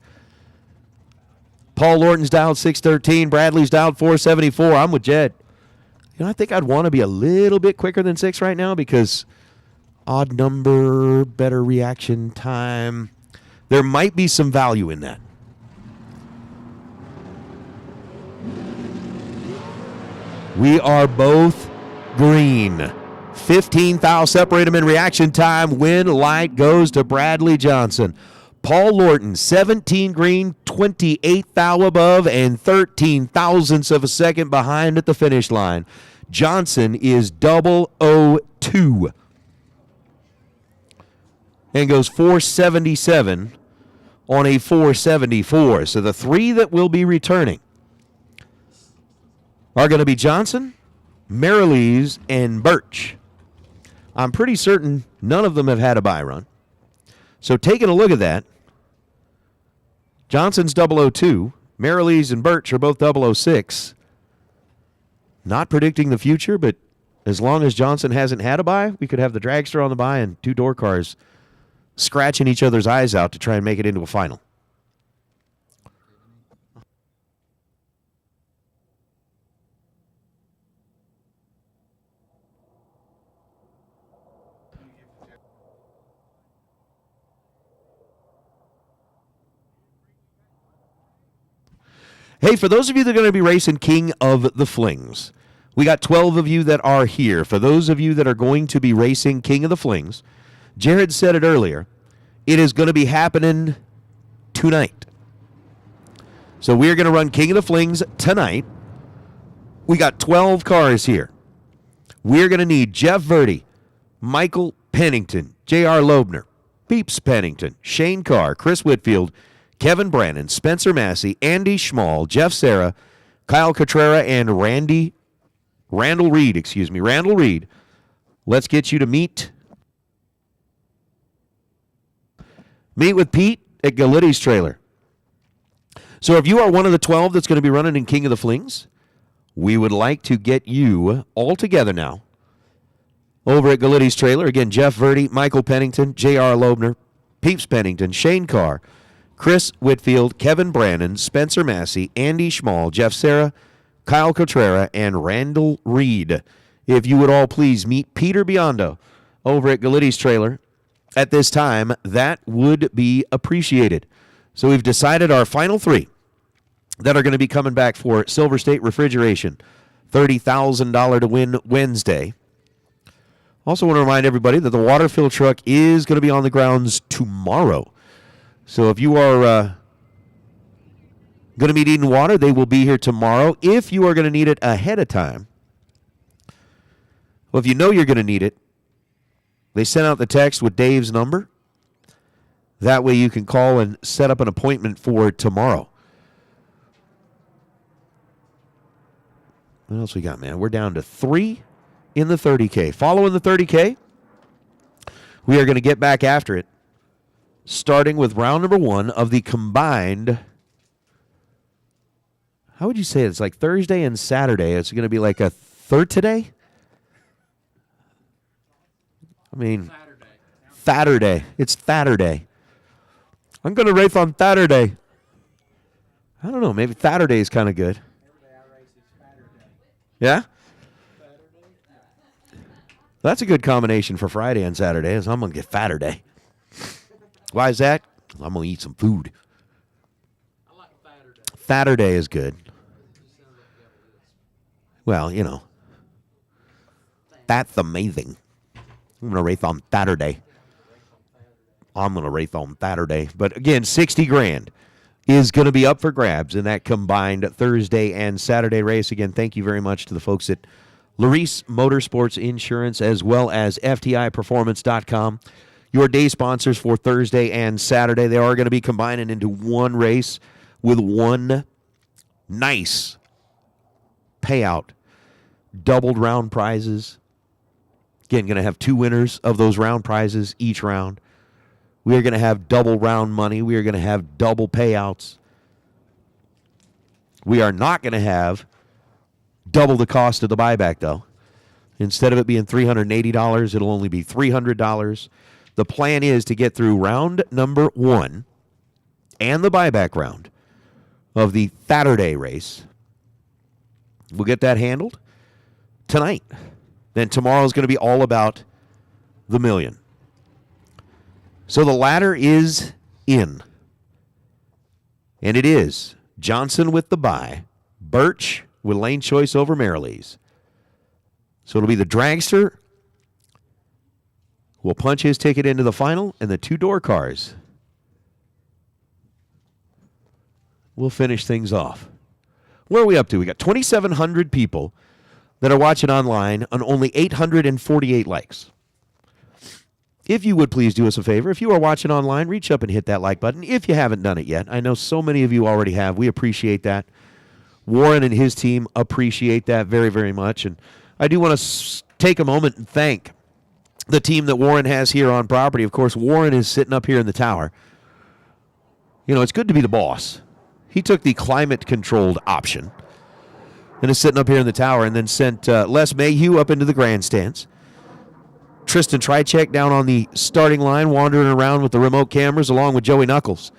Paul Lorton's dialed 613. Bradley's dialed 474. I'm with Jed. I think I'd want to be a little bit quicker than 6 right now because odd number, better reaction time. There might be some value in that. We are both green. 15 thou separate them in reaction time. Win light goes to Bradley Johnson. Paul Lorton, 17 green, 28 thou above, and 13 thousandths of a second behind at the finish line. Johnson is 002 and goes 477 on a 474. So the 3 that will be returning are going to be Johnson, Marilees, and Birch. I'm pretty certain none of them have had a bye run. So taking a look at that, Johnson's 002, Marilees and Birch are both 006. Not predicting the future, but as long as Johnson hasn't had a bye, we could have the dragster on the bye and 2 door cars scratching each other's eyes out to try and make it into a final. Hey, for those of you that are going to be racing King of the Flings, we got 12 of you that are here. For those of you that are going to be racing King of the Flings, Jared said it earlier, it is going to be happening tonight. So we're going to run King of the Flings tonight. We got 12 cars here. We're going to need Jeff Verdi, Michael Pennington, J.R. Loebner, Peeps Pennington, Shane Carr, Chris Whitfield, Kevin Brannon, Spencer Massey, Andy Schmall, Jeff Serra, Kyle Cotrera, and Randall Reed. Let's get you to meet with Pete at Galitti's trailer. So if you are one of the 12 that's going to be running in King of the Flings, we would like to get you all together now over at Galitti's trailer. Again, Jeff Verdi, Michael Pennington, J.R. Loebner, Peeps Pennington, Shane Carr, Chris Whitfield, Kevin Brannon, Spencer Massey, Andy Schmall, Jeff Serra, Kyle Cotrera, and Randall Reed. If you would all please meet Peter Biondo over at Galitti's trailer at this time, that would be appreciated. So we've decided our final 3 that are going to be coming back for Silver State Refrigeration, $30,000 to win Wednesday. Also want to remind everybody that the water fill truck is going to be on the grounds tomorrow. So if you are going to be needing water, they will be here tomorrow. If you are going to need it ahead of time, well, if you know you're going to need it, they sent out the text with Dave's number. That way you can call and set up an appointment for tomorrow. What else we got, man? We're down to 3 in the 30K. Following the 30K, we are going to get back after it, starting with round number 1 of the combined, how would you say it? It's like Thursday and Saturday. It's going to be like a third today? I mean, Saturday. It's Saturday. I'm going to race on Saturday. I don't know. Maybe Saturday is kind of good. Yeah? That's a good combination for Friday and Saturday. Is I'm going to get Saturday. Why is that? I'm going to eat some food. Saturday is good. Well, you know. That's amazing. I'm going to race on Saturday. I'm going to race on Saturday. But again, $60,000 is going to be up for grabs in that combined Thursday and Saturday race. Again, thank you very much to the folks at Laris Motorsports Insurance as well as FTIperformance.com. Your day sponsors for Thursday and Saturday. They are going to be combining into one race with one nice payout. Doubled round prizes. Again, going to have 2 winners of those round prizes each round. We are going to have double round money. We are going to have double payouts. We are not going to have double the cost of the buyback, though. Instead of it being $380, it'll only be $300. The plan is to get through round number 1 and the buyback round of the Saturday race. We'll get that handled tonight. Then tomorrow is going to be all about the million. So the ladder is in. And it is Johnson with the bye, Birch with lane choice over Marilees. So it'll be the dragster who will punch his ticket into the final, and the two-door cars will finish things off. Where are we up to? We got 2,700 people that are watching online on only 848 likes. If you would please do us a favor, if you are watching online, reach up and hit that like button if you haven't done it yet. I know so many of you already have. We appreciate that. Warren and his team appreciate that very, very much. And I do want to take a moment and thank the team that Warren has here on property. Of course, Warren is sitting up here in the tower. You know, it's good to be the boss. He took the climate-controlled option and is sitting up here in the tower, and then sent Les Mayhew up into the grandstands. Tristan Trychek down on the starting line, wandering around with the remote cameras, along with Joey Knuckles,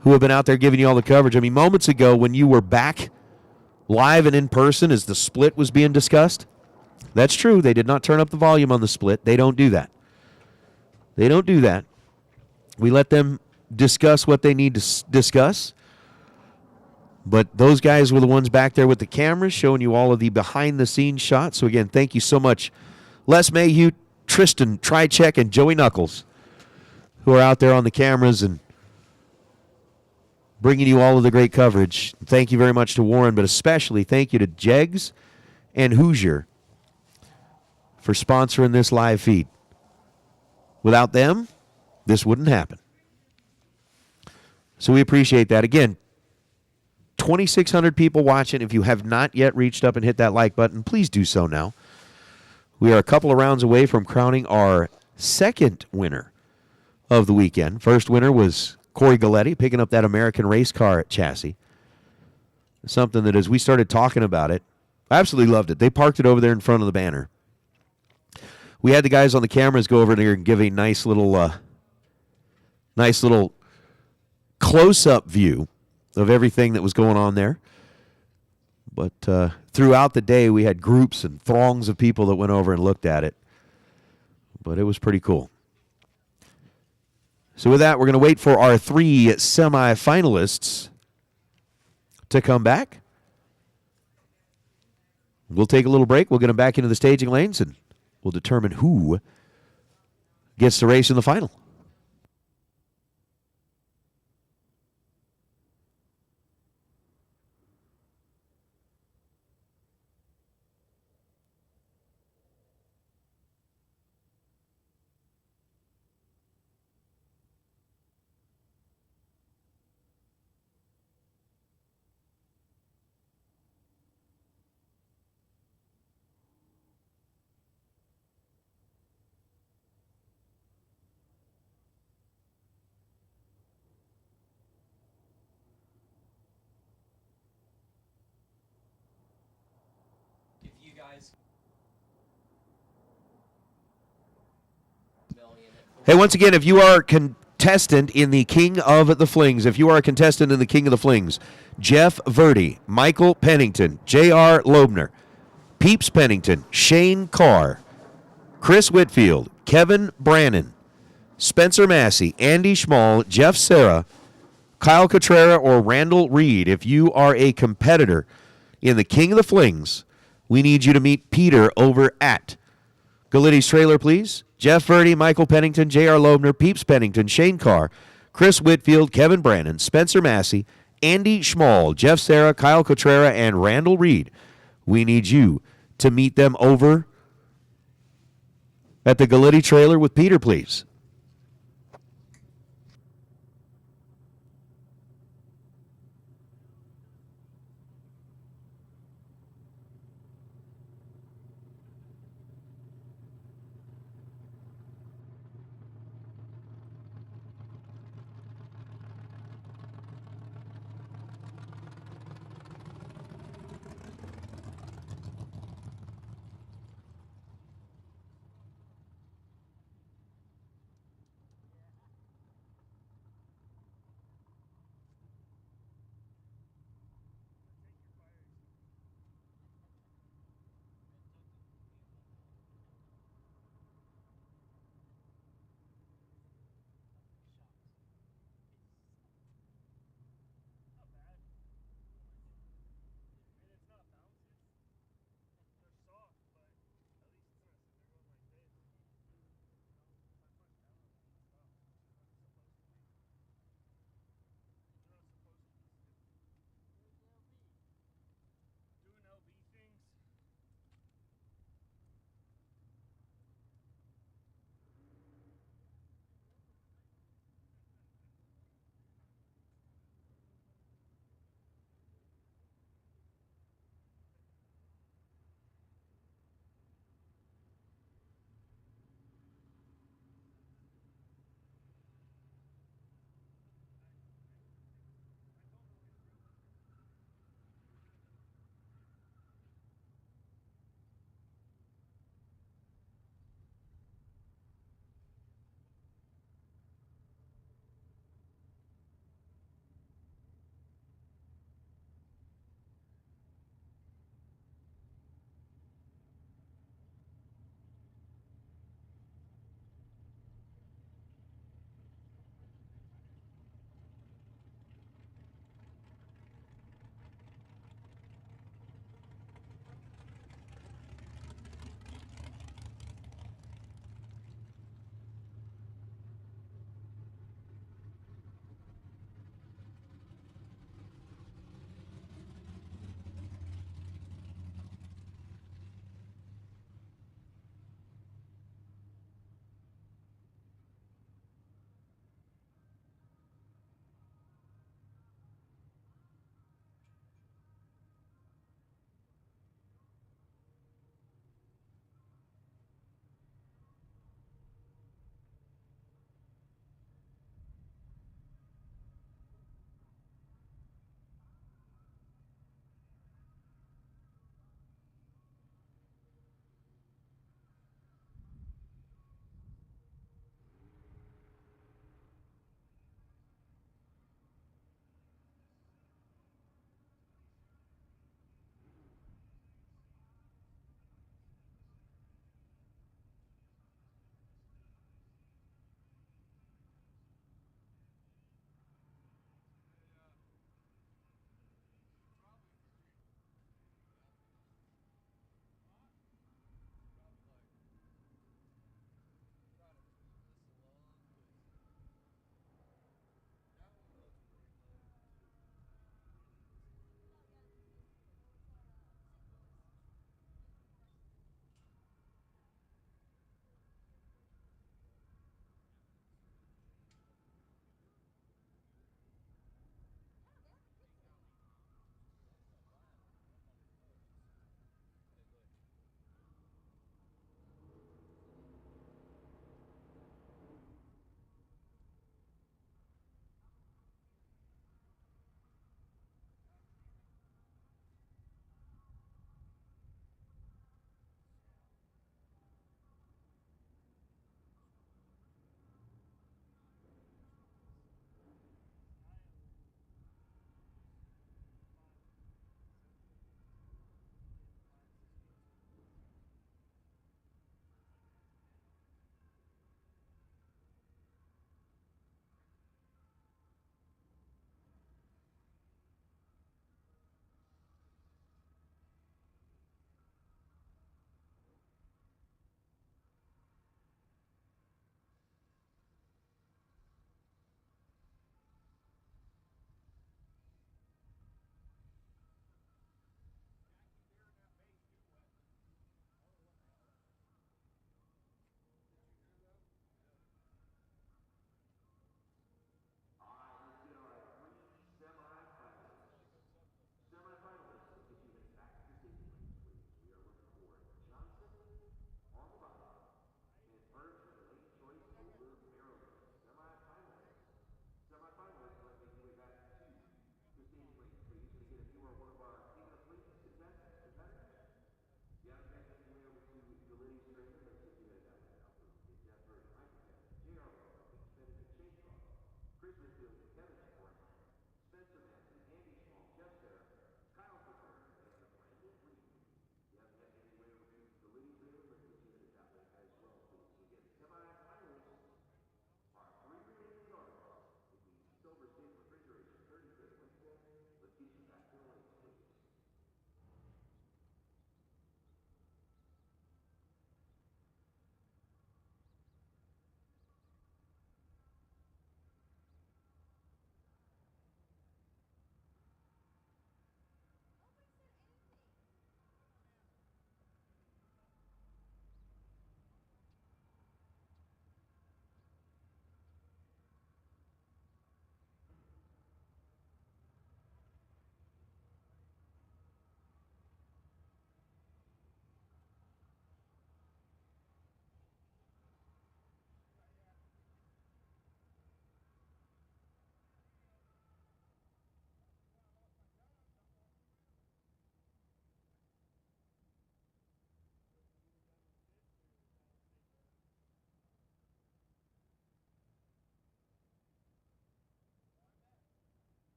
who have been out there giving you all the coverage. I mean, moments ago when you were back live and in person as the split was being discussed, that's true. They did not turn up the volume on the split. They don't do that. They don't do that. We let them discuss what they need to discuss. But those guys were the ones back there with the cameras showing you all of the behind-the-scenes shots. So, again, thank you so much, Les Mayhew, Tristan Trychek, and Joey Knuckles, who are out there on the cameras and bringing you all of the great coverage. Thank you very much to Warren, but especially thank you to Jegs and Hoosier for sponsoring this live feed. Without them, this wouldn't happen. So we appreciate that. Again, 2,600 people watching. If you have not yet reached up and hit that like button, please do so now. We are a couple of rounds away from crowning our second winner of the weekend. First winner was Corey Galletti, picking up that American race car chassis. Something that, as we started talking about it, I absolutely loved it. They parked it over there in front of the banner. We had the guys on the cameras go over there and give a nice little close-up view of everything that was going on there. But throughout the day, we had groups and throngs of people that went over and looked at it. But it was pretty cool. So with that, we're going to wait for our three semifinalists to come back. We'll take a little break. We'll get them back into the staging lanes, and we'll determine who gets to race in the final. Hey, once again, if you are a contestant in the King of the Flings, Jeff Verdi, Michael Pennington, J.R. Loebner, Peeps Pennington, Shane Carr, Chris Whitfield, Kevin Brannon, Spencer Massey, Andy Schmall, Jeff Serra, Kyle Cotrera, or Randall Reed, if you are a competitor in the King of the Flings, we need you to meet Peter over at Galitti's Trailer, please. Jeff Verdi, Michael Pennington, J.R. Loebner, Peeps Pennington, Shane Carr, Chris Whitfield, Kevin Brannon, Spencer Massey, Andy Schmall, Jeff Serra, Kyle Cotrera, and Randall Reed. We need you to meet them over at the Galitti Trailer with Peter, please.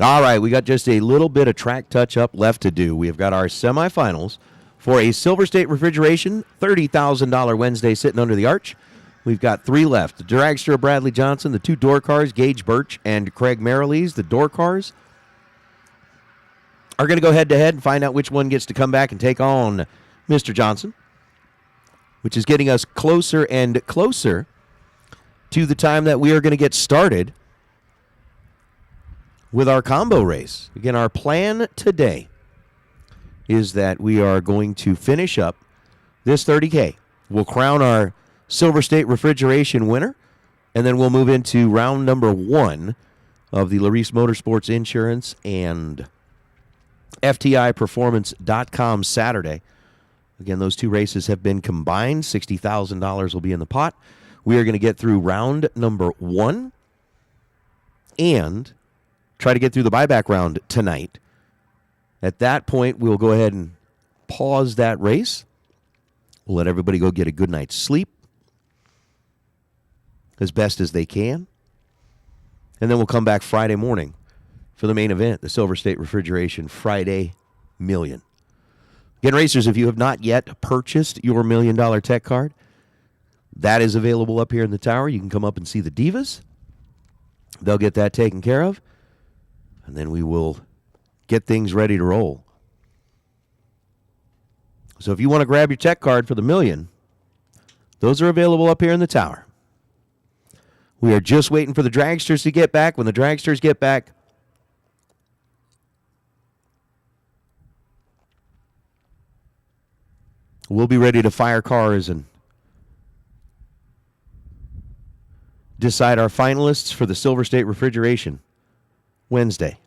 All right, we got just a little bit of track touch-up left to do. We have got our semifinals for a Silver State Refrigeration $30,000 Wednesday sitting under the arch. We've got 3 left. The dragster Bradley Johnson, the 2 door cars, Gage Birch and Craig Merrilees. The door cars are going to go head-to-head and find out which one gets to come back and take on Mr. Johnson, which is getting us closer and closer to the time that we are going to get started with our combo race. Again, our plan today is that we are going to finish up this 30K. We'll crown our Silver State Refrigeration winner, and then we'll move into round number 1 of the Laris Motorsports Insurance and FTIperformance.com Saturday. Again, those 2 races have been combined. $60,000 will be in the pot. We are going to get through round number 1 and try to get through the buyback round tonight. At that point, we'll go ahead and pause that race. We'll let everybody go get a good night's sleep as best as they can. And then we'll come back Friday morning for the main event, the Silver State Refrigeration Friday Million. Again, racers, if you have not yet purchased your $1 million tech card, that is available up here in the tower. You can come up and see the Divas. They'll get that taken care of. And then we will get things ready to roll. So if you want to grab your tech card for the $1 million, those are available up here in the tower. We are just waiting for the dragsters to get back. When the dragsters get back, we'll be ready to fire cars and decide our finalists for the Silver State Refrigeration Wednesday.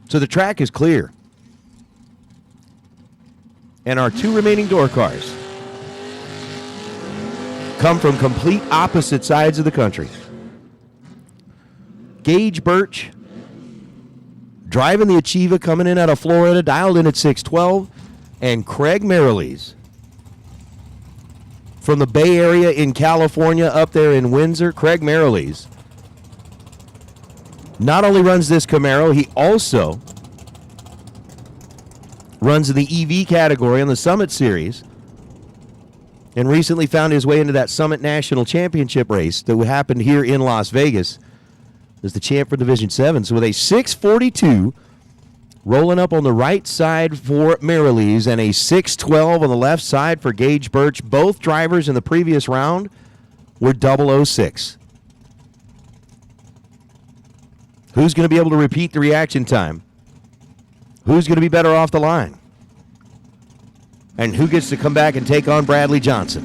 So the track is clear. And our 2 remaining door cars come from complete opposite sides of the country. Gage Birch driving the Achieva, coming in out of Florida, dialed in at 612. And Craig Merrilees from the Bay Area in California, up there in Windsor. Craig Merrilees not only runs this Camaro, he also runs in the EV category on the Summit Series and recently found his way into that Summit National Championship race that happened here in Las Vegas as the champ for Division 7. So with a 642 rolling up on the right side for Merrilees and a 612 on the left side for Gage Birch, both drivers in the previous round were 006. Who's going to be able to repeat the reaction time? Who's going to be better off the line? And who gets to come back and take on Bradley Johnson?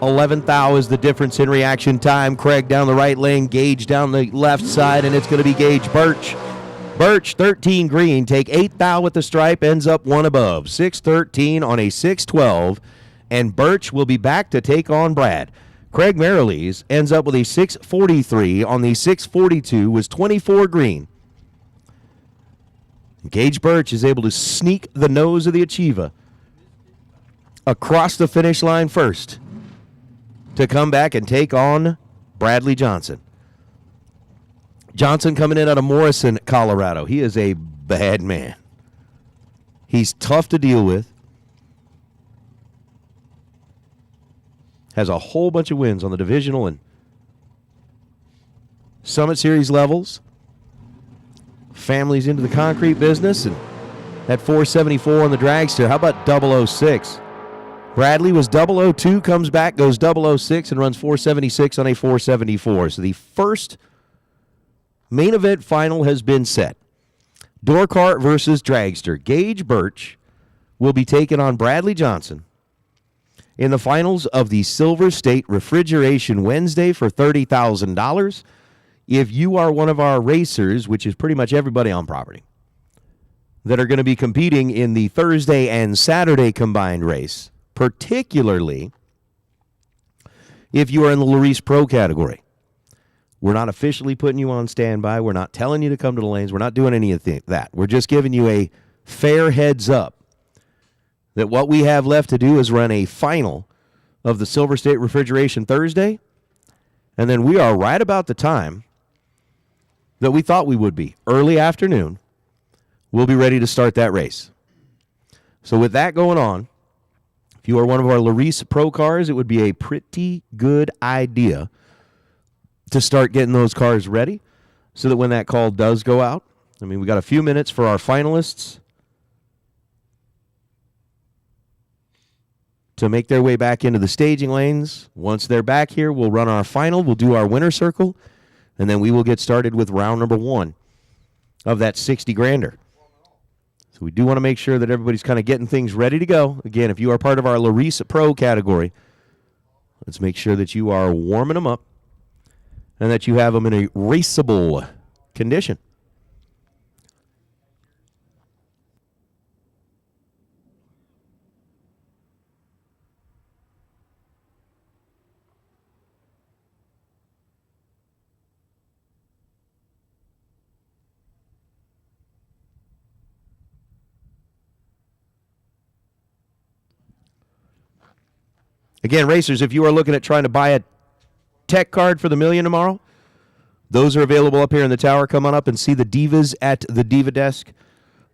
11th thou is the difference in reaction time. Craig down the right lane, Gage down the left side, and it's going to be Gage Birch. Birch, 13 green, take 8th thou with the stripe, ends up one above. 6:13 on a 6:12, and Birch will be back to take on Brad. Craig Merrilees ends up with a 6:43 on the 6:42, was 24 green. Gage Birch is able to sneak the nose of the Achieva across the finish line first to come back and take on Bradley Johnson. Johnson coming in out of Morrison, Colorado. He is a bad man. He's tough to deal with. Has a whole bunch of wins on the divisional and Summit Series levels. Family's into the concrete business, and that 474 on the dragster. How about 006? Bradley was 002, comes back, goes 006, and runs 476 on a 474. So the first main event final has been set. Door cart versus dragster. Gage Birch will be taking on Bradley Johnson in the finals of the Silver State Refrigeration Wednesday for $30,000. If you are one of our racers, which is pretty much everybody on property, that are going to be competing in the Thursday and Saturday combined race, particularly if you are in the Laris Pro category, we're not officially putting you on standby. We're not telling you to come to the lanes. We're not doing any of that. We're just giving you a fair heads up that what we have left to do is run a final of the Silver State Refrigeration Thursday, and then we are right about the time that we thought we would be. Early afternoon, we'll be ready to start that race. So with that going on, if you are one of our Laris Pro cars, it would be a pretty good idea to start getting those cars ready so that when that call does go out, I mean, we got a few minutes for our finalists to make their way back into the staging lanes. Once they're back here, we'll run our final, we'll do our winner circle, and then we will get started with round number 1 of that 60 grander. So we do want to make sure that everybody's kind of getting things ready to go. Again, if you are part of our Laris Pro category, let's make sure that you are warming them up and that you have them in a raceable condition. Again, racers, if you are looking at trying to buy a tech card for the million tomorrow, those are available up here in the tower. Come on up and see the Divas at the Diva Desk.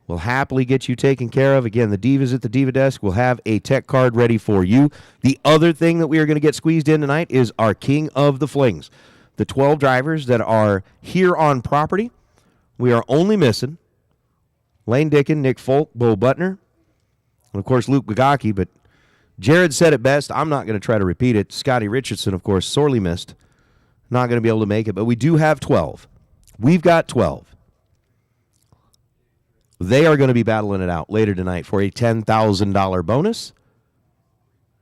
We'll happily get you taken care of. Again, the Divas at the Diva Desk will have a tech card ready for you. The other thing that we are going to get squeezed in tonight is our King of the Flings. The 12 drivers that are here on property. We are only missing Lane Dickin, Nick Folk, Bo Butner, and, of course, Luke Bugaki, but Jared said it best. I'm not going to try to repeat it. Scotty Richardson, of course, sorely missed. Not going to be able to make it, but we do have 12. We've got 12. They are going to be battling it out later tonight for a $10,000 bonus.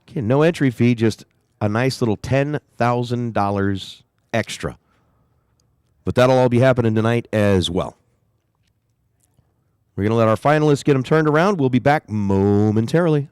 Okay, no entry fee, just a nice little $10,000 extra. But that'll all be happening tonight as well. We're going to let our finalists get them turned around. We'll be back momentarily.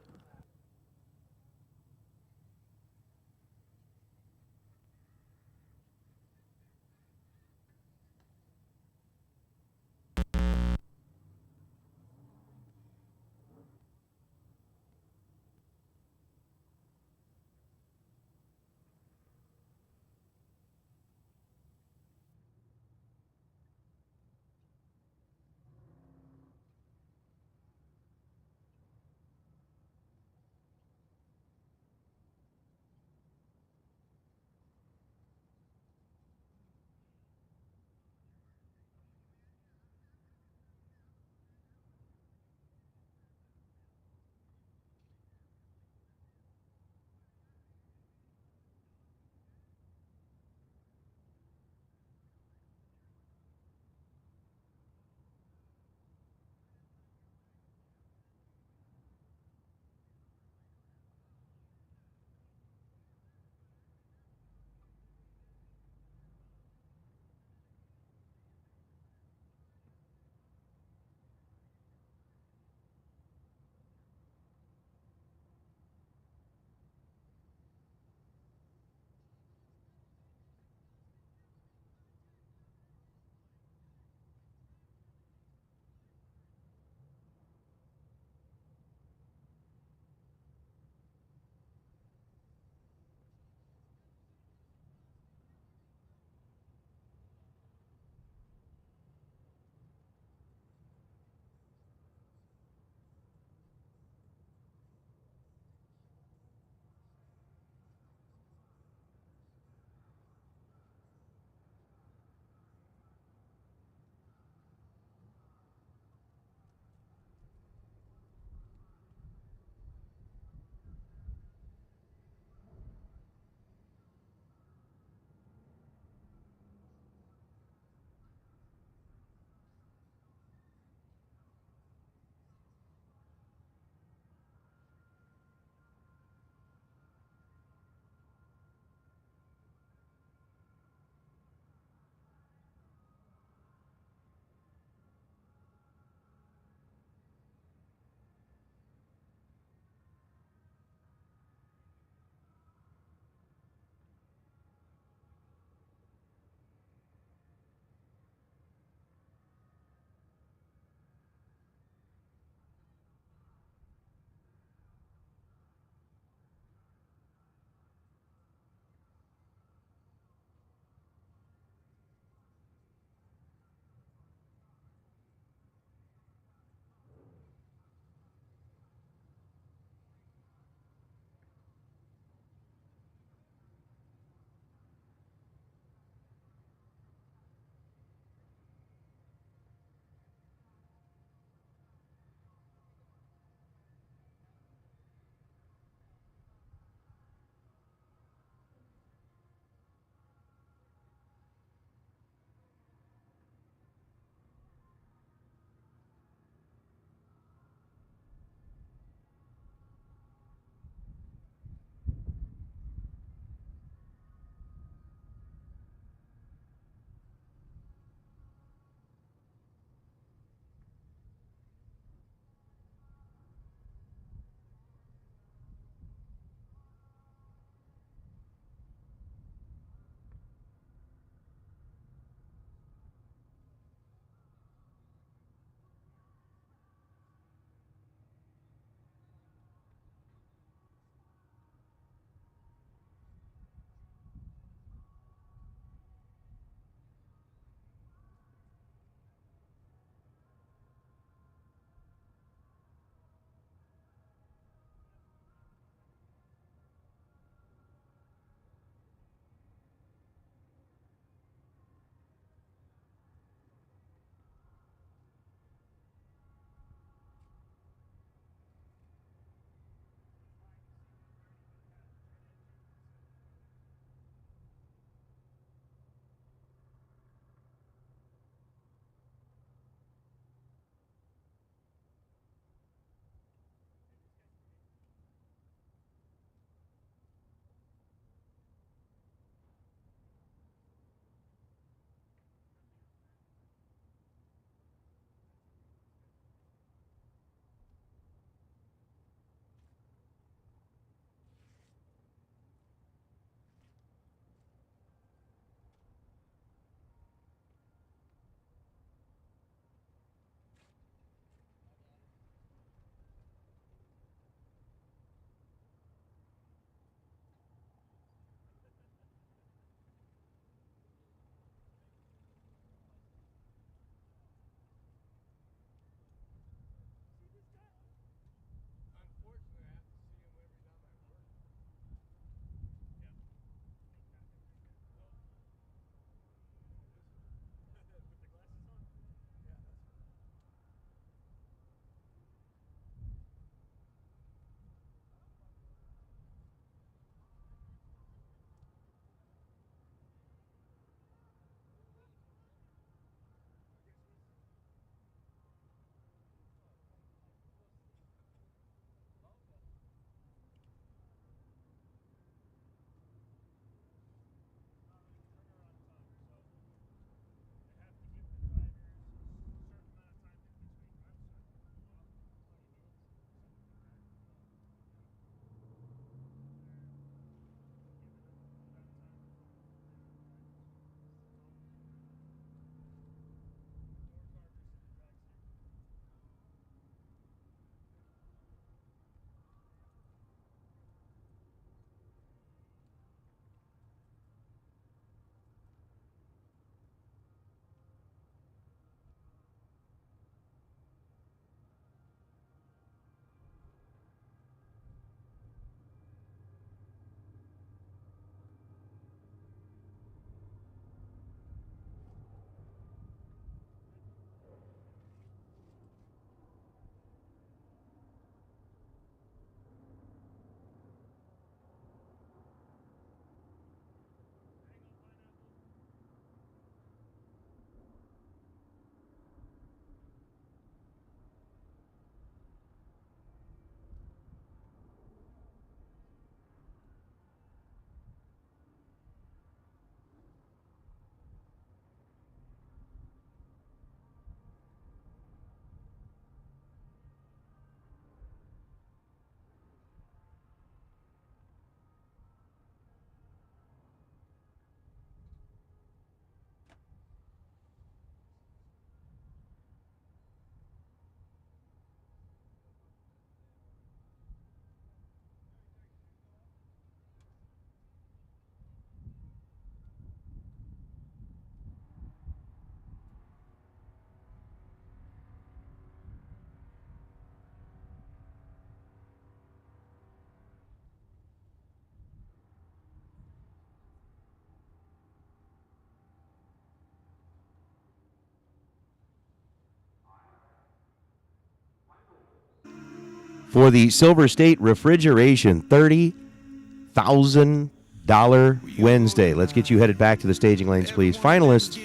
for the Silver State Refrigeration $30,000 Wednesday. Let's get you headed back to the staging lanes, please. Finalists,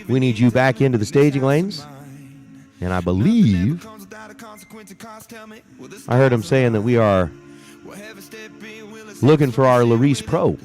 we need you back into the staging lanes. And I believe I heard him saying that we are looking for our Laris Pro.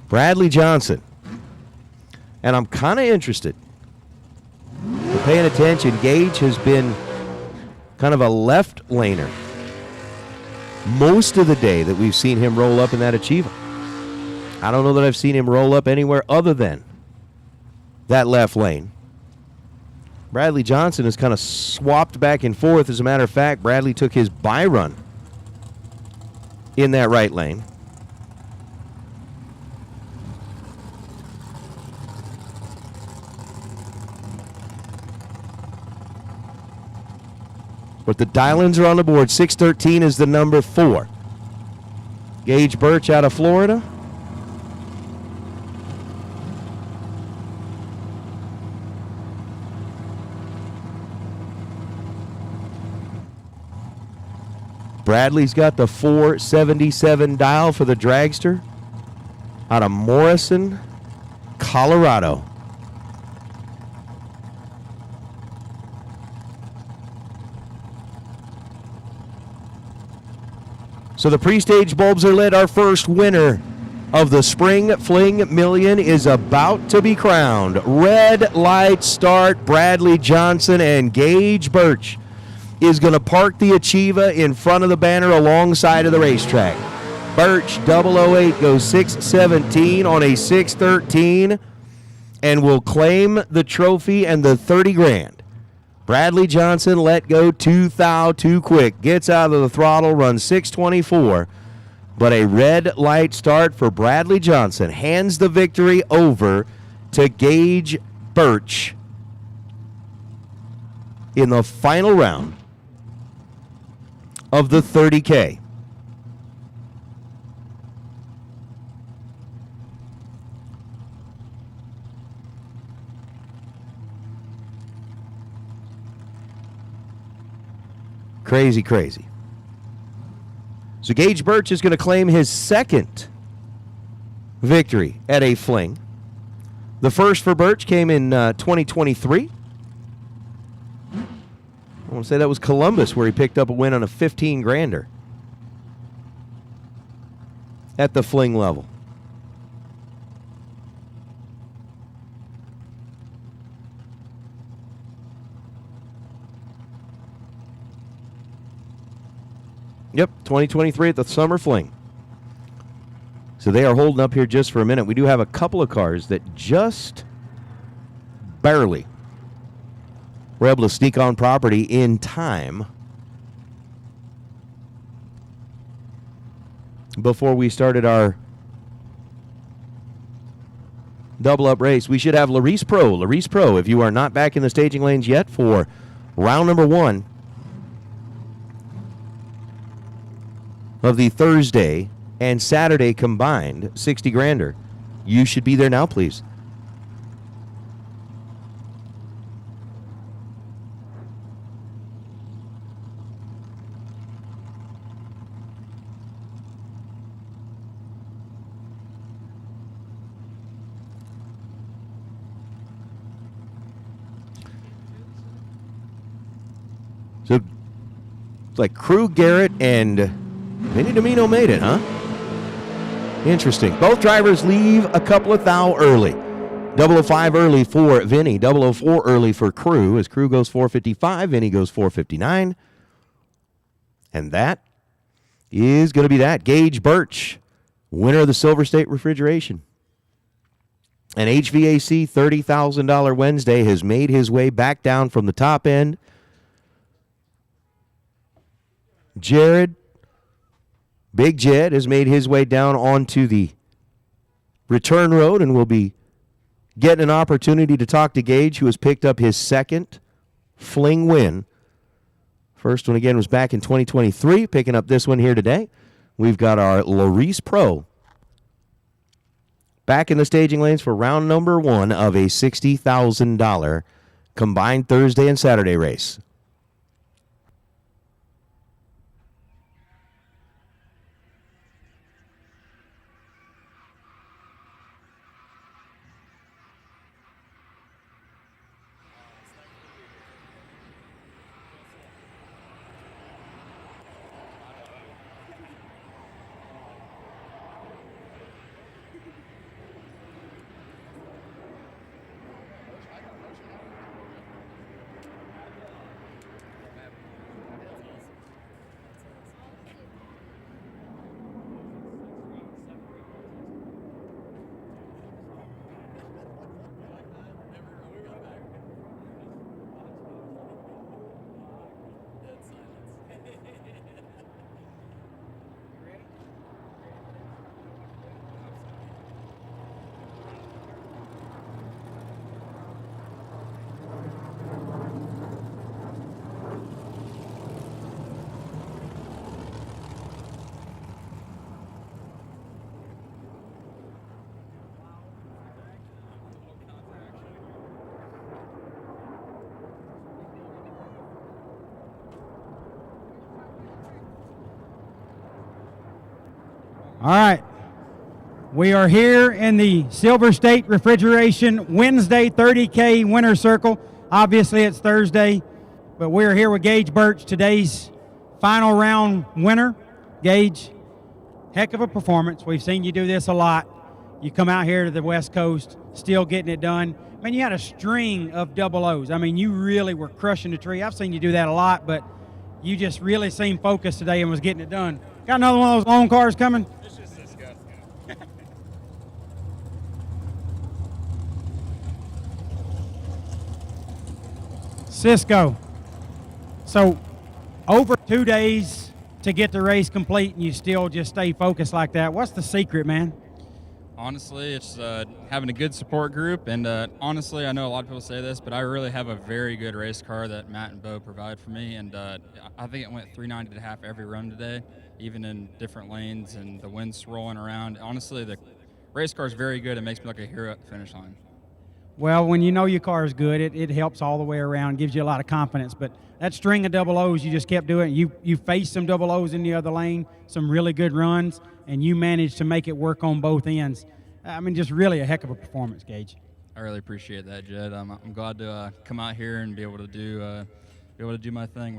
Bradley Johnson. And I'm kind of interested. We're paying attention. Gage has been kind of a left laner most of the day that we've seen him roll up in that Achieva. I don't know that I've seen him roll up anywhere other than that left lane. Bradley Johnson has kind of swapped back and forth. As a matter of fact, Bradley took his bye run in that right lane. But the dial-ins are on the board. 613 is the number 4. Gage Birch out of Florida. Bradley's got the 477 dial for the dragster out of Morrison, Colorado. So the pre-stage bulbs are lit. Our first winner of the Spring Fling Million is about to be crowned. Red light start. Bradley Johnson and Gage Birch is going to park the Achieva in front of the banner alongside of the racetrack. Birch 008 goes 617 on a 613 and will claim the trophy and the 30 grand. Bradley Johnson let go 2 thou too quick. Gets out of the throttle, runs 624. But a red light start for Bradley Johnson. Hands the victory over to Gage Birch in the final round of the 30K. Crazy, crazy. So Gage Birch is going to claim his second victory at a Fling. The first for Birch came in 2023. I want to say that was Columbus, where he picked up a win on a 15 grander at the Fling level. Yep, 2023 at the Summer Fling. So they are holding up here just for a minute. We do have a couple of cars that just barely were able to sneak on property in time before we started our double-up race. We should have Laris Pro, if you are not back in the staging lanes yet for round number 1 of the Thursday and Saturday combined 60 grander. You should be there now, please. So, it's like Crew Garrett and Vinny Domino made it, huh? Interesting. Both drivers leave a couple of thou early. 005 early for Vinny. 004 early for Crew. As Crew goes 455, Vinny goes 459. And that is going to be that. Gage Birch, winner of the Silver State Refrigeration. An HVAC $30,000 Wednesday has made his way back down from the top end. Jared, Big Jed, has made his way down onto the return road and will be getting an opportunity to talk to Gage, who has picked up his second Fling win. First one, again, was back in 2023, picking up this one here today. We've got our Laris Pro back in the staging lanes for round number 1 of a $60,000 combined Thursday and Saturday race. All right. We are here in the Silver State Refrigeration Wednesday 30K Winner Circle. Obviously, it's Thursday, but we're here with Gage Birch, today's final round winner. Gage, heck of a performance. We've seen you do this a lot. You come out here to the West Coast, still getting it done. Man, you had a string of double O's. I mean, you really were crushing the tree. I've seen you do that a lot, but you just really seemed focused today and was getting it done. Got another one of those loan cars coming? Cisco. So over 2 days to get the race complete and you still just stay focused like that. What's the secret, man? Honestly, it's having a good support group, and honestly, I know a lot of people say this, but I really have a very good race car that Matt and Bo provide for me, and I think it went 390 and a half every run today, even in different lanes, and the wind's swirling around. Honestly, the race car is very good. It makes me look like a hero at the finish line. Well, when you know your car is good, it helps all the way around, gives you a lot of confidence. But that string of double O's, you just kept doing. You faced some double O's in the other lane, some really good runs, and you managed to make it work on both ends. I mean, just really a heck of a performance, Gage. I really appreciate that, Jed. I'm glad to come out here and be able to do my thing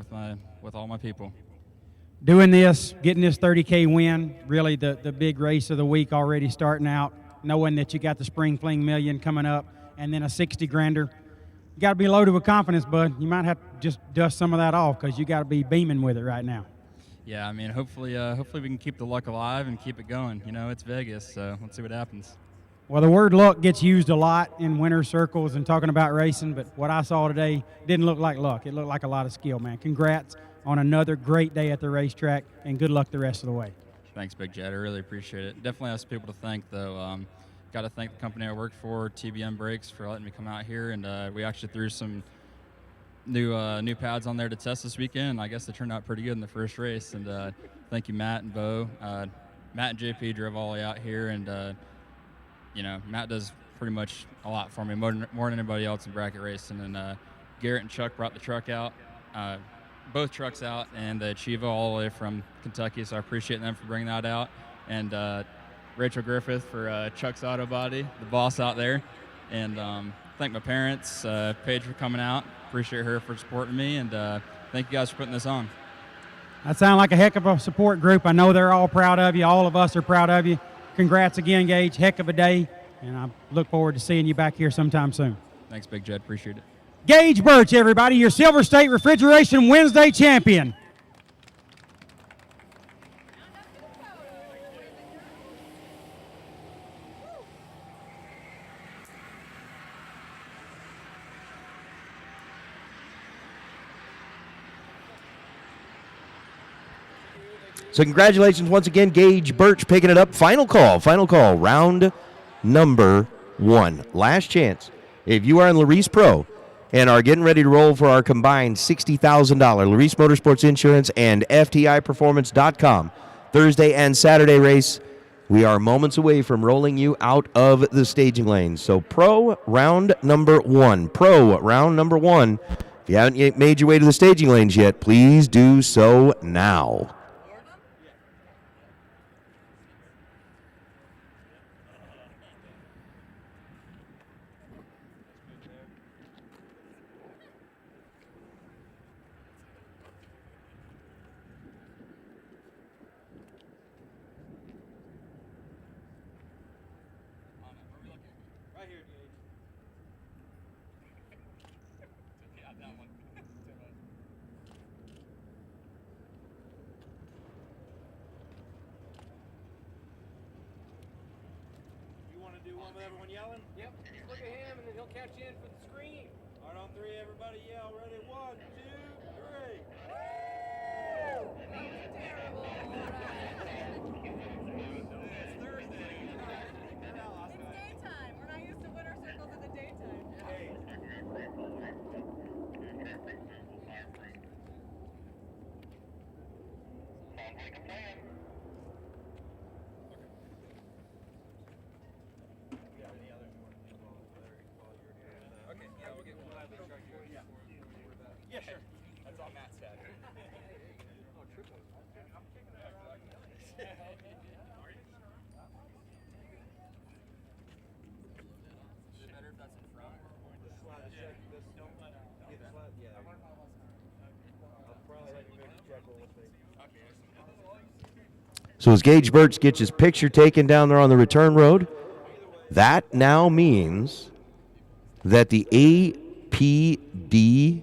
with all my people. Doing this, getting this 30K win, really the big race of the week already starting out, knowing that you got the Spring Fling Million coming up, and then a 60 grander. You got to be loaded with confidence, bud. You might have to just dust some of that off because you got to be beaming with it right now. Yeah, I mean, hopefully we can keep the luck alive and keep it going. You know, it's Vegas, so let's see what happens. Well, the word luck gets used a lot in winter circles and talking about racing, but what I saw today didn't look like luck. It looked like a lot of skill, man. Congrats on another great day at the racetrack, and good luck the rest of the way. Thanks, Big Jed. I really appreciate it. Definitely have some people to thank, though. Got to thank the company I work for, TBM Brakes, for letting me come out here, and we actually threw some new pads on there to test this weekend. I guess they turned out pretty good in the first race, and thank you, Matt and Bo. Matt and JP drove all the way out here, and you know, Matt does pretty much a lot for me, more than anybody else in bracket racing. And Garrett and Chuck brought the truck out, both trucks out, and the Chiva all the way from Kentucky, so I appreciate them for bringing that out. And Rachel Griffith for Chuck's Auto Body, the boss out there. And thank my parents, Paige for coming out. Appreciate her for supporting me, and thank you guys for putting this on. That sounds like a heck of a support group. I know they're all proud of you. All of us are proud of you. Congrats again, Gage. Heck of a day, and I look forward to seeing you back here sometime soon. Thanks, Big Jed. Appreciate it. Gage Birch, everybody, your Silver State Refrigeration Wednesday champion. So congratulations once again, Gage Birch picking it up. Final call, round number 1. Last chance. If you are in Laris Pro and are getting ready to roll for our combined $60,000 Laris Motorsports Insurance and FTIperformance.com Thursday and Saturday race, we are moments away from rolling you out of the staging lanes. So Pro round number 1. If you haven't yet made your way to the staging lanes yet, please do so now. Yeah, sure. That's all Matt's dad. Oh, triple. I'm kicking it. So as Gage Birch gets his picture taken down there on the return road, that now means that the APD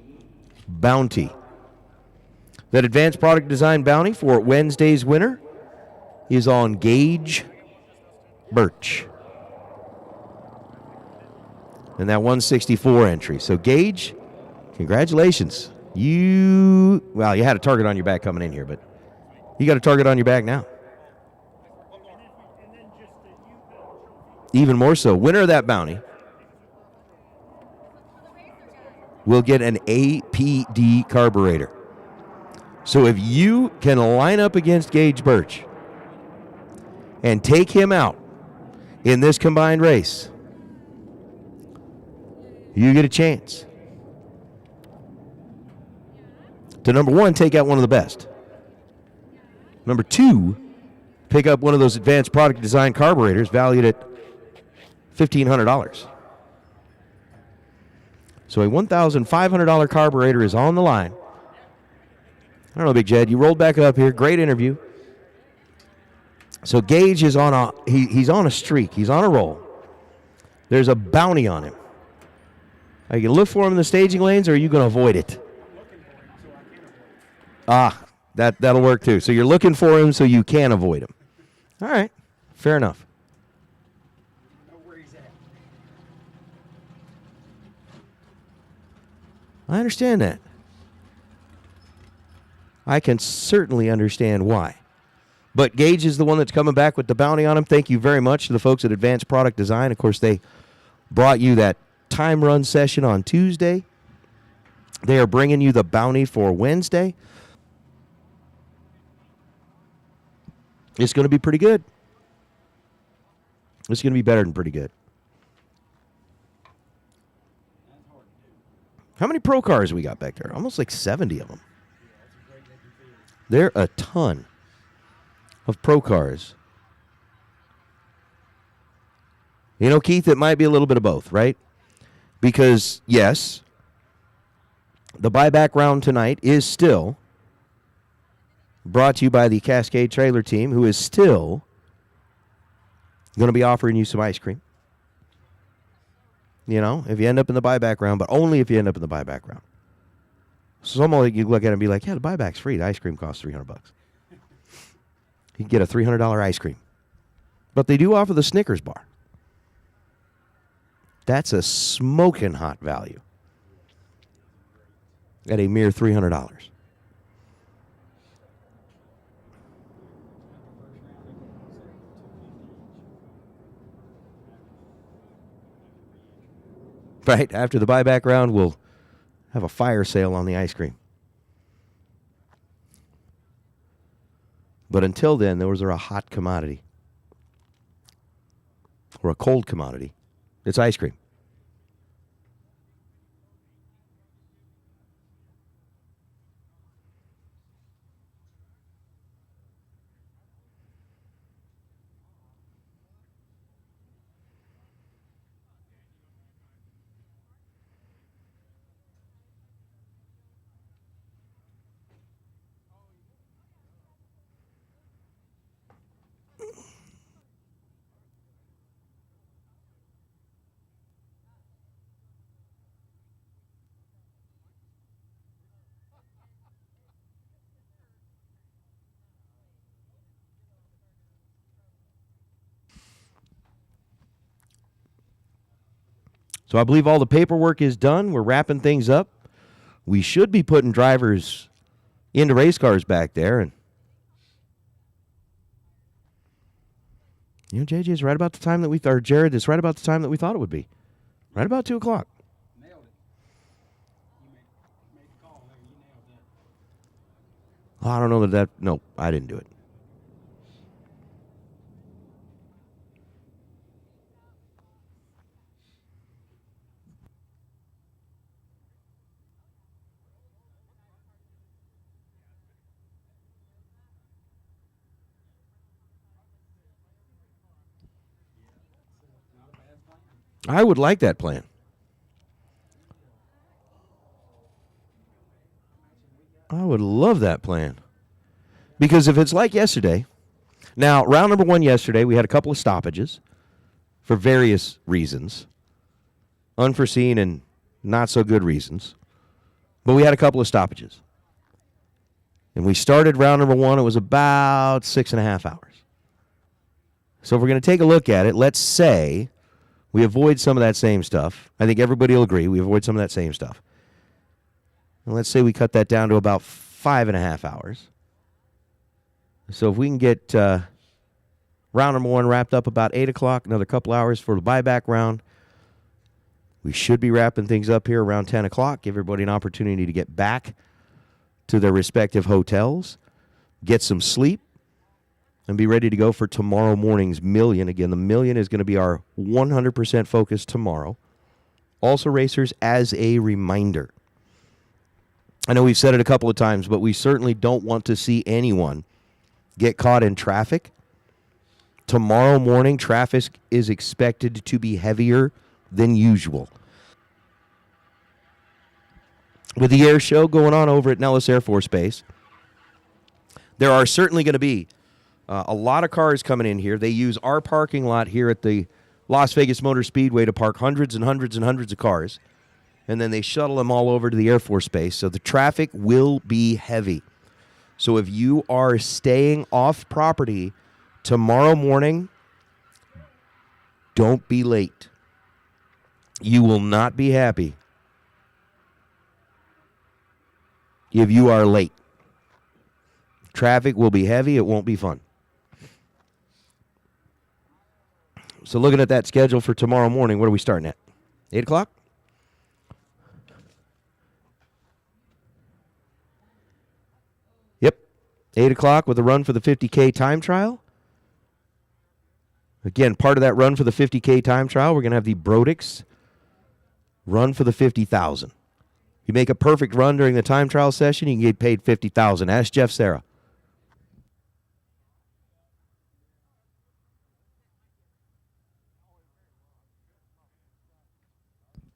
bounty, that Advanced Product Design bounty for Wednesday's winner, is on Gage Birch. And that 164 entry. So Gage, congratulations. You had a target on your back coming in here, but you got a target on your back now. Even more so, winner of that bounty will get an APD carburetor. So if you can line up against Gage Birch and take him out in this combined race, you get a chance to, number one, take out one of the best. Number two, pick up one of those Advanced Product Design carburetors valued at $1,500. So a $1,500 carburetor is on the line. I don't know, Big Jed, you rolled back up here. Great interview. So Gage is on he's on a streak. He's on a roll. There's a bounty on him. Are you going to look for him in the staging lanes, or are you going to avoid it? That'll work too. So you're looking for him so you can avoid him. All right, fair enough. I understand that. I can certainly understand why. But Gage is the one that's coming back with the bounty on him. Thank you very much to the folks at Advanced Product Design. Of course, they brought you that time run session on Tuesday. They are bringing you the bounty for Wednesday. It's going to be pretty good. It's going to be better than pretty good. How many pro cars we got back there? Almost like 70 of them. There are a ton of pro cars. You know, Keith, it might be a little bit of both, right? Because, yes, the buyback round tonight is still brought to you by the Cascade Trailer Team, who is still going to be offering you some ice cream. You know, if you end up in the buyback round, but only if you end up in the buyback round. So someone you look at it and be like, yeah, the buyback's free. The ice cream costs $300. You can get a $300 ice cream. But they do offer the Snickers bar. That's a smoking hot value at a mere $300. Right, after the buyback round, we'll have a fire sale on the ice cream. But until then, those are a hot commodity. Or a cold commodity. It's ice cream. So I believe all the paperwork is done. We're wrapping things up. We should be putting drivers into race cars back there. And you know, JJ is right about the time that or Jared is right about the time that we thought it would be. Right about 2 o'clock. Nailed it. You made the call there. You nailed that. I don't know that. No, I didn't do it. I would like that plan. I would love that plan. Because if it's like yesterday, now, round number 1 yesterday, we had a couple of stoppages for various reasons, unforeseen and not so good reasons. But we had a couple of stoppages. And we started round number 1. It was about 6.5 hours. So if we're going to take a look at it, let's say we avoid some of that same stuff. I think everybody will agree we avoid some of that same stuff. And let's say we cut that down to about 5.5 hours. So if we can get round number 1 wrapped up about 8 o'clock, another couple hours for the buyback round, we should be wrapping things up here around 10 o'clock. Give everybody an opportunity to get back to their respective hotels, get some sleep, and be ready to go for tomorrow morning's million. Again, the million is going to be our 100% focus tomorrow. Also, racers, as a reminder, I know we've said it a couple of times, but we certainly don't want to see anyone get caught in traffic. Tomorrow morning, traffic is expected to be heavier than usual. With the air show going on over at Nellis Air Force Base, there are certainly going to be a lot of cars coming in here. They use our parking lot here at the Las Vegas Motor Speedway to park hundreds and hundreds and hundreds of cars, and then they shuttle them all over to the Air Force Base. So the traffic will be heavy. So if you are staying off property tomorrow morning, don't be late. You will not be happy if you are late. Traffic will be heavy. It won't be fun. So looking at that schedule for tomorrow morning, what are we starting at? 8 o'clock? Yep. 8 o'clock with a run for the 50K time trial. Again, part of that run for the 50K time trial, we're going to have the Brodix run for the 50,000. You make a perfect run during the time trial session, you can get paid 50,000. Ask Jeff Serra.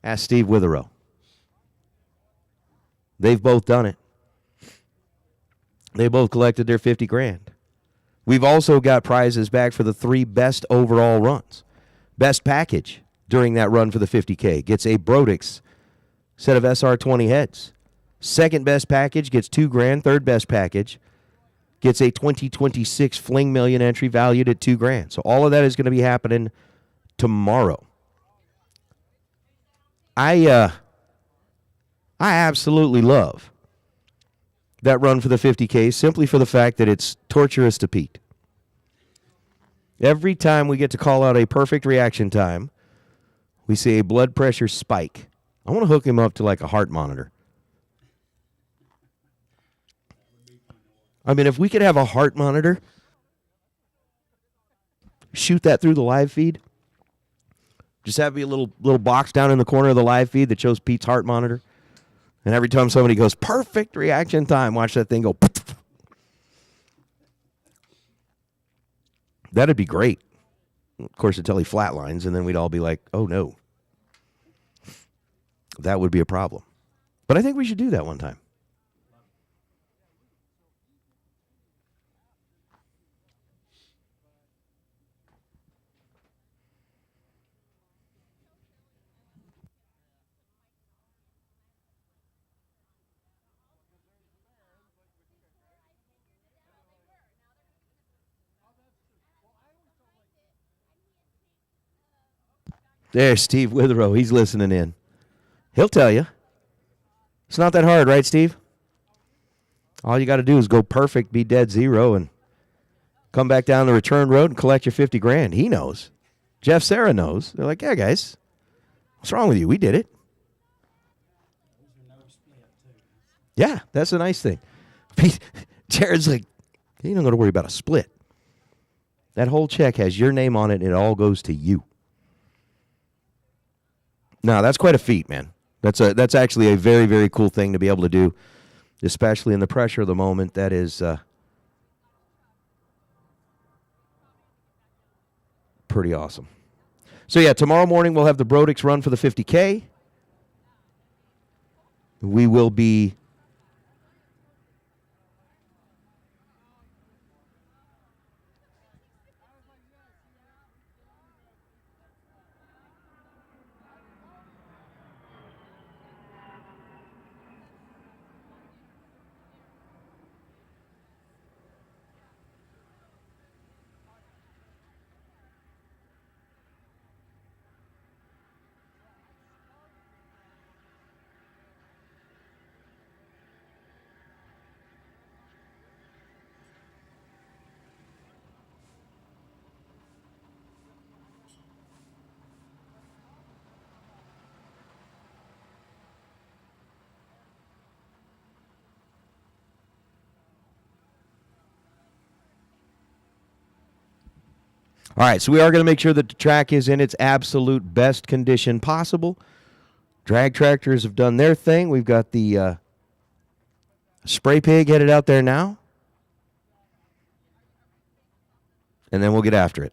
Ask Steve Witherow. They've both done it. They both collected their 50 grand. We've also got prizes back for the 3 best overall runs. Best package during that run for the 50K gets a Brodix set of SR20 heads. Second best package gets 2 grand. Third best package gets a 2026 Fling Million entry valued at 2 grand. So all of that is going to be happening tomorrow. I absolutely love that run for the 50K simply for the fact that it's torturous to Pete. Every time we get to call out a perfect reaction time, we see a blood pressure spike. I want to hook him up to like a heart monitor. I mean, if we could have a heart monitor, shoot that through the live feed. Just have me a little box down in the corner of the live feed that shows Pete's heart monitor. And every time somebody goes, perfect reaction time, watch that thing go. That'd be great. Of course, until he flatlines, and then we'd all be like, oh, no. That would be a problem. But I think we should do that one time. There's Steve Witherow. He's listening in. He'll tell you. It's not that hard, right, Steve? All you got to do is go perfect, be dead zero, and come back down the return road and collect your 50 grand. He knows. Jeff Serra knows. They're like, yeah, guys, what's wrong with you? We did it. Yeah, that's a nice thing. Jared's like, you don't got to worry about a split. That whole check has your name on it, and it all goes to you. No, that's quite a feat, man. That's actually a very, very cool thing to be able to do, especially in the pressure of the moment. That is pretty awesome. So, yeah, tomorrow morning we'll have the Brodix run for the 50K. We will be All right, so we are going to make sure that the track is in its absolute best condition possible. Drag tractors have done their thing. We've got the spray pig headed out there now. And then we'll get after it.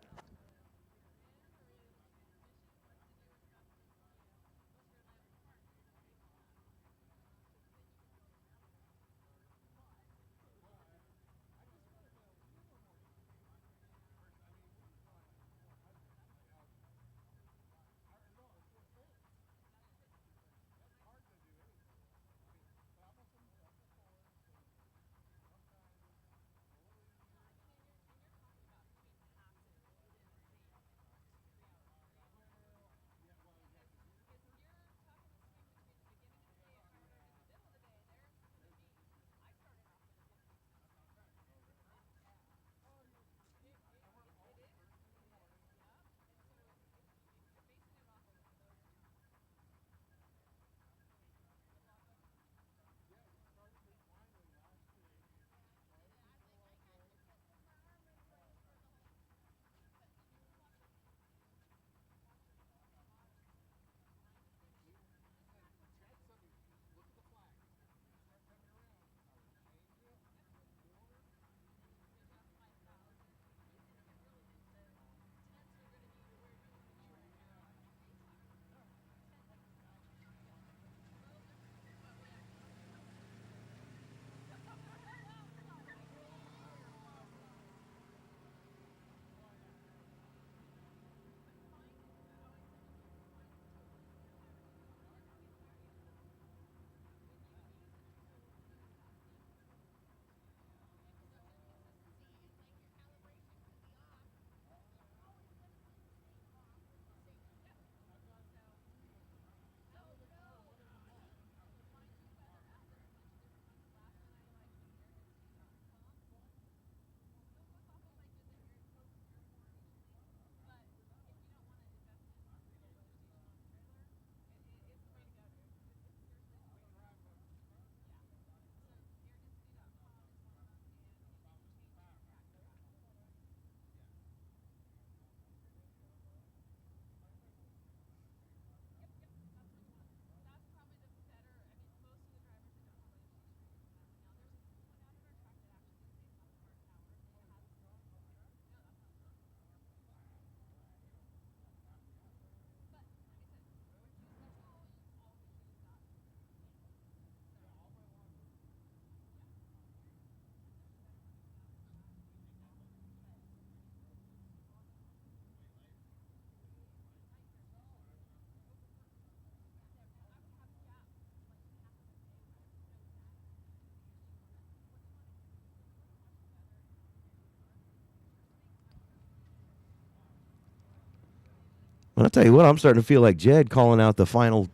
Well, I'll tell you what, I'm starting to feel like Jed calling out the final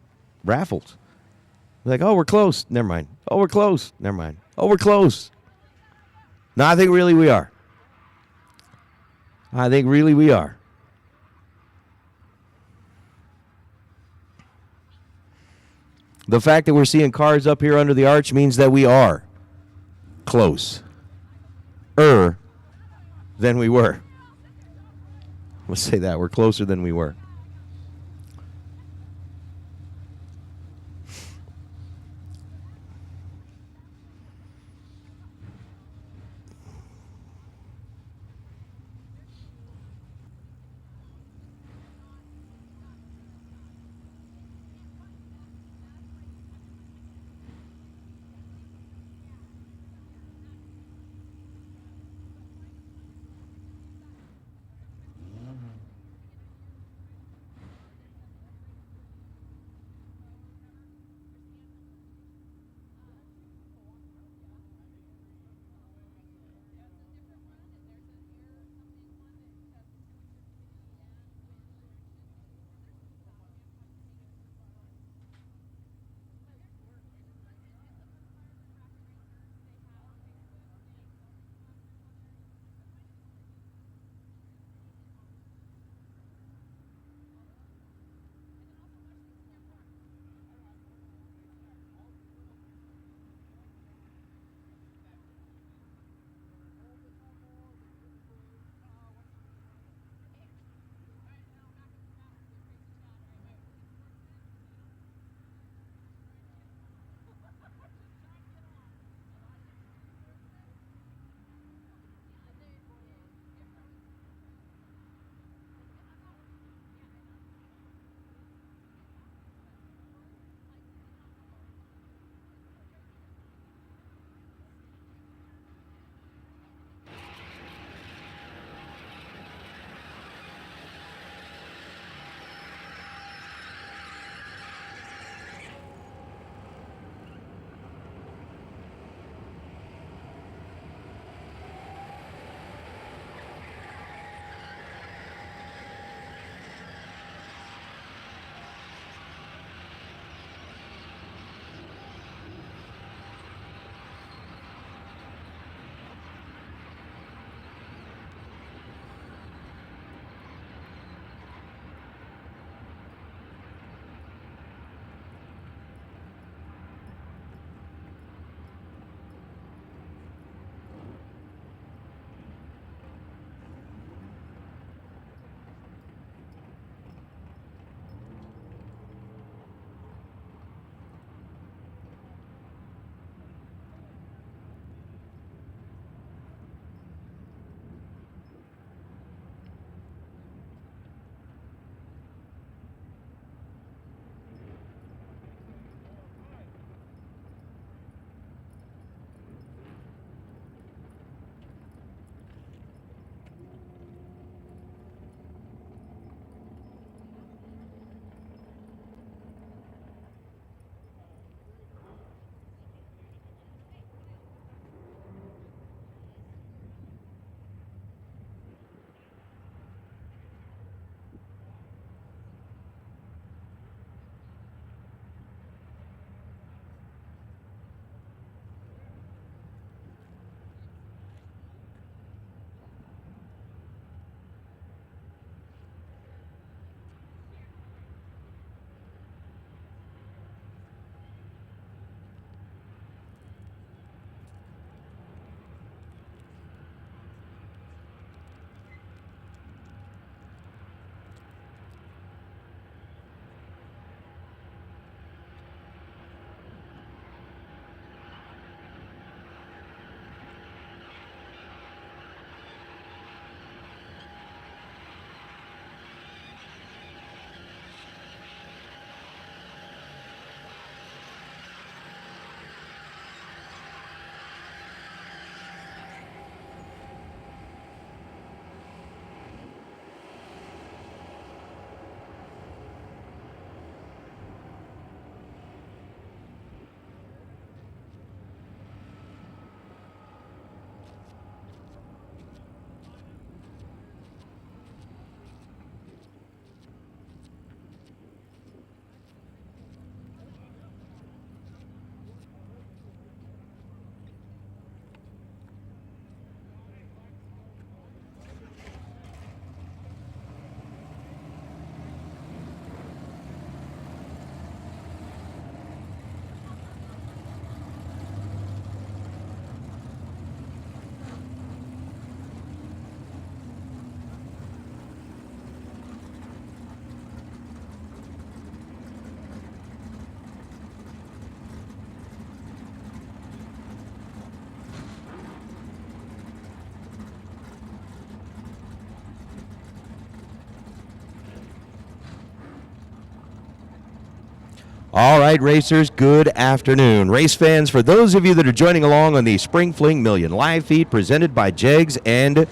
raffles. Like, oh, we're close. Never mind. Oh, we're close. Never mind. Oh, we're close. No, I think really we are. I think really we are. The fact that we're seeing cars up here under the arch means that we are closer than we were. Let's say that. We're closer than we were. All right, racers, good afternoon. Race fans, for those of you that are joining along on the Spring Fling Million live feed presented by Jegs and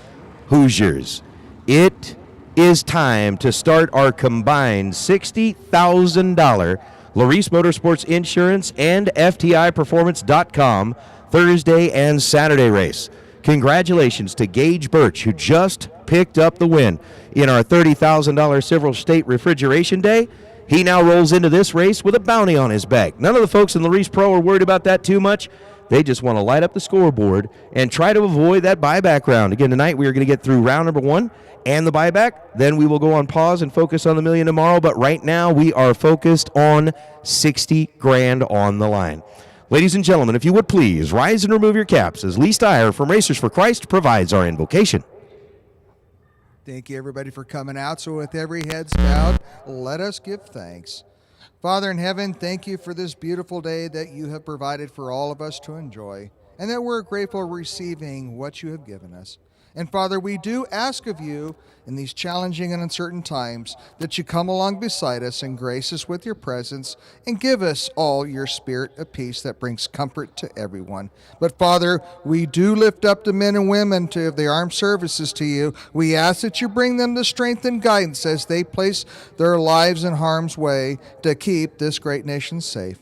Hoosiers, it is time to start our combined $60,000 Laris Motorsports Insurance and FTIperformance.com Thursday and Saturday race. Congratulations to Gage Birch, who just picked up the win in our $30,000 Silver State Refrigeration Day. He now rolls into this race with a bounty on his back. None of the folks in Laris Pro are worried about that too much. They just want to light up the scoreboard and try to avoid that buyback round. Again, tonight we are going to get through round number 1 and the buyback. Then we will go on pause and focus on the million tomorrow. But right now we are focused on 60 grand on the line. Ladies and gentlemen, if you would please rise and remove your caps as Lee Steyer from Racers for Christ provides our invocation. Thank you, everybody, for coming out. So with every head bowed, let us give thanks. Father in heaven, thank you for this beautiful day that you have provided for all of us to enjoy, and that we're grateful receiving what you have given us. And Father, we do ask of you in these challenging and uncertain times that you come along beside us and grace us with your presence and give us all your spirit of peace that brings comfort to everyone. But Father, we do lift up the men and women of the armed services to you. We ask that you bring them the strength and guidance as they place their lives in harm's way to keep this great nation safe.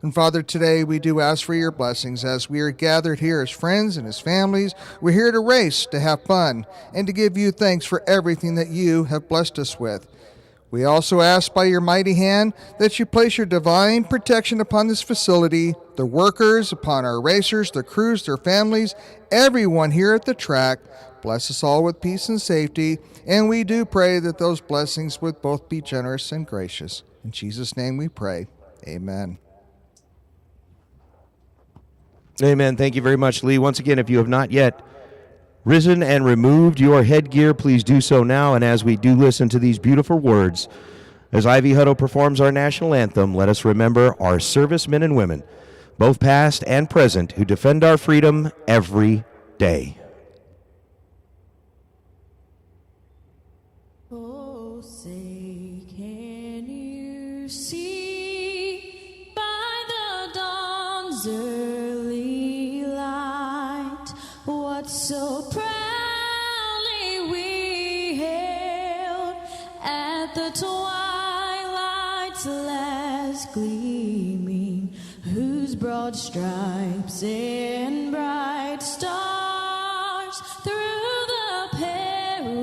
And Father, today we do ask for your blessings as we are gathered here as friends and as families. We're here to race, to have fun, and to give you thanks for everything that you have blessed us with. We also ask by your mighty hand that you place your divine protection upon this facility, the workers, upon our racers, the crews, their families, everyone here at the track. Bless us all with peace and safety, and we do pray that those blessings would both be generous and gracious. In Jesus' name we pray. Amen. Amen. Thank you very much, Lee. Once again, if you have not yet risen and removed your headgear, please do so now. And as we do listen to these beautiful words, as Ivy Hutto performs our national anthem, let us remember our servicemen and women, both past and present, who defend our freedom every day. Oh, say, can you see by the dawn's early light what so proudly we hailed at the twilight's last gleaming, whose broad stripes and bright stars through the perilous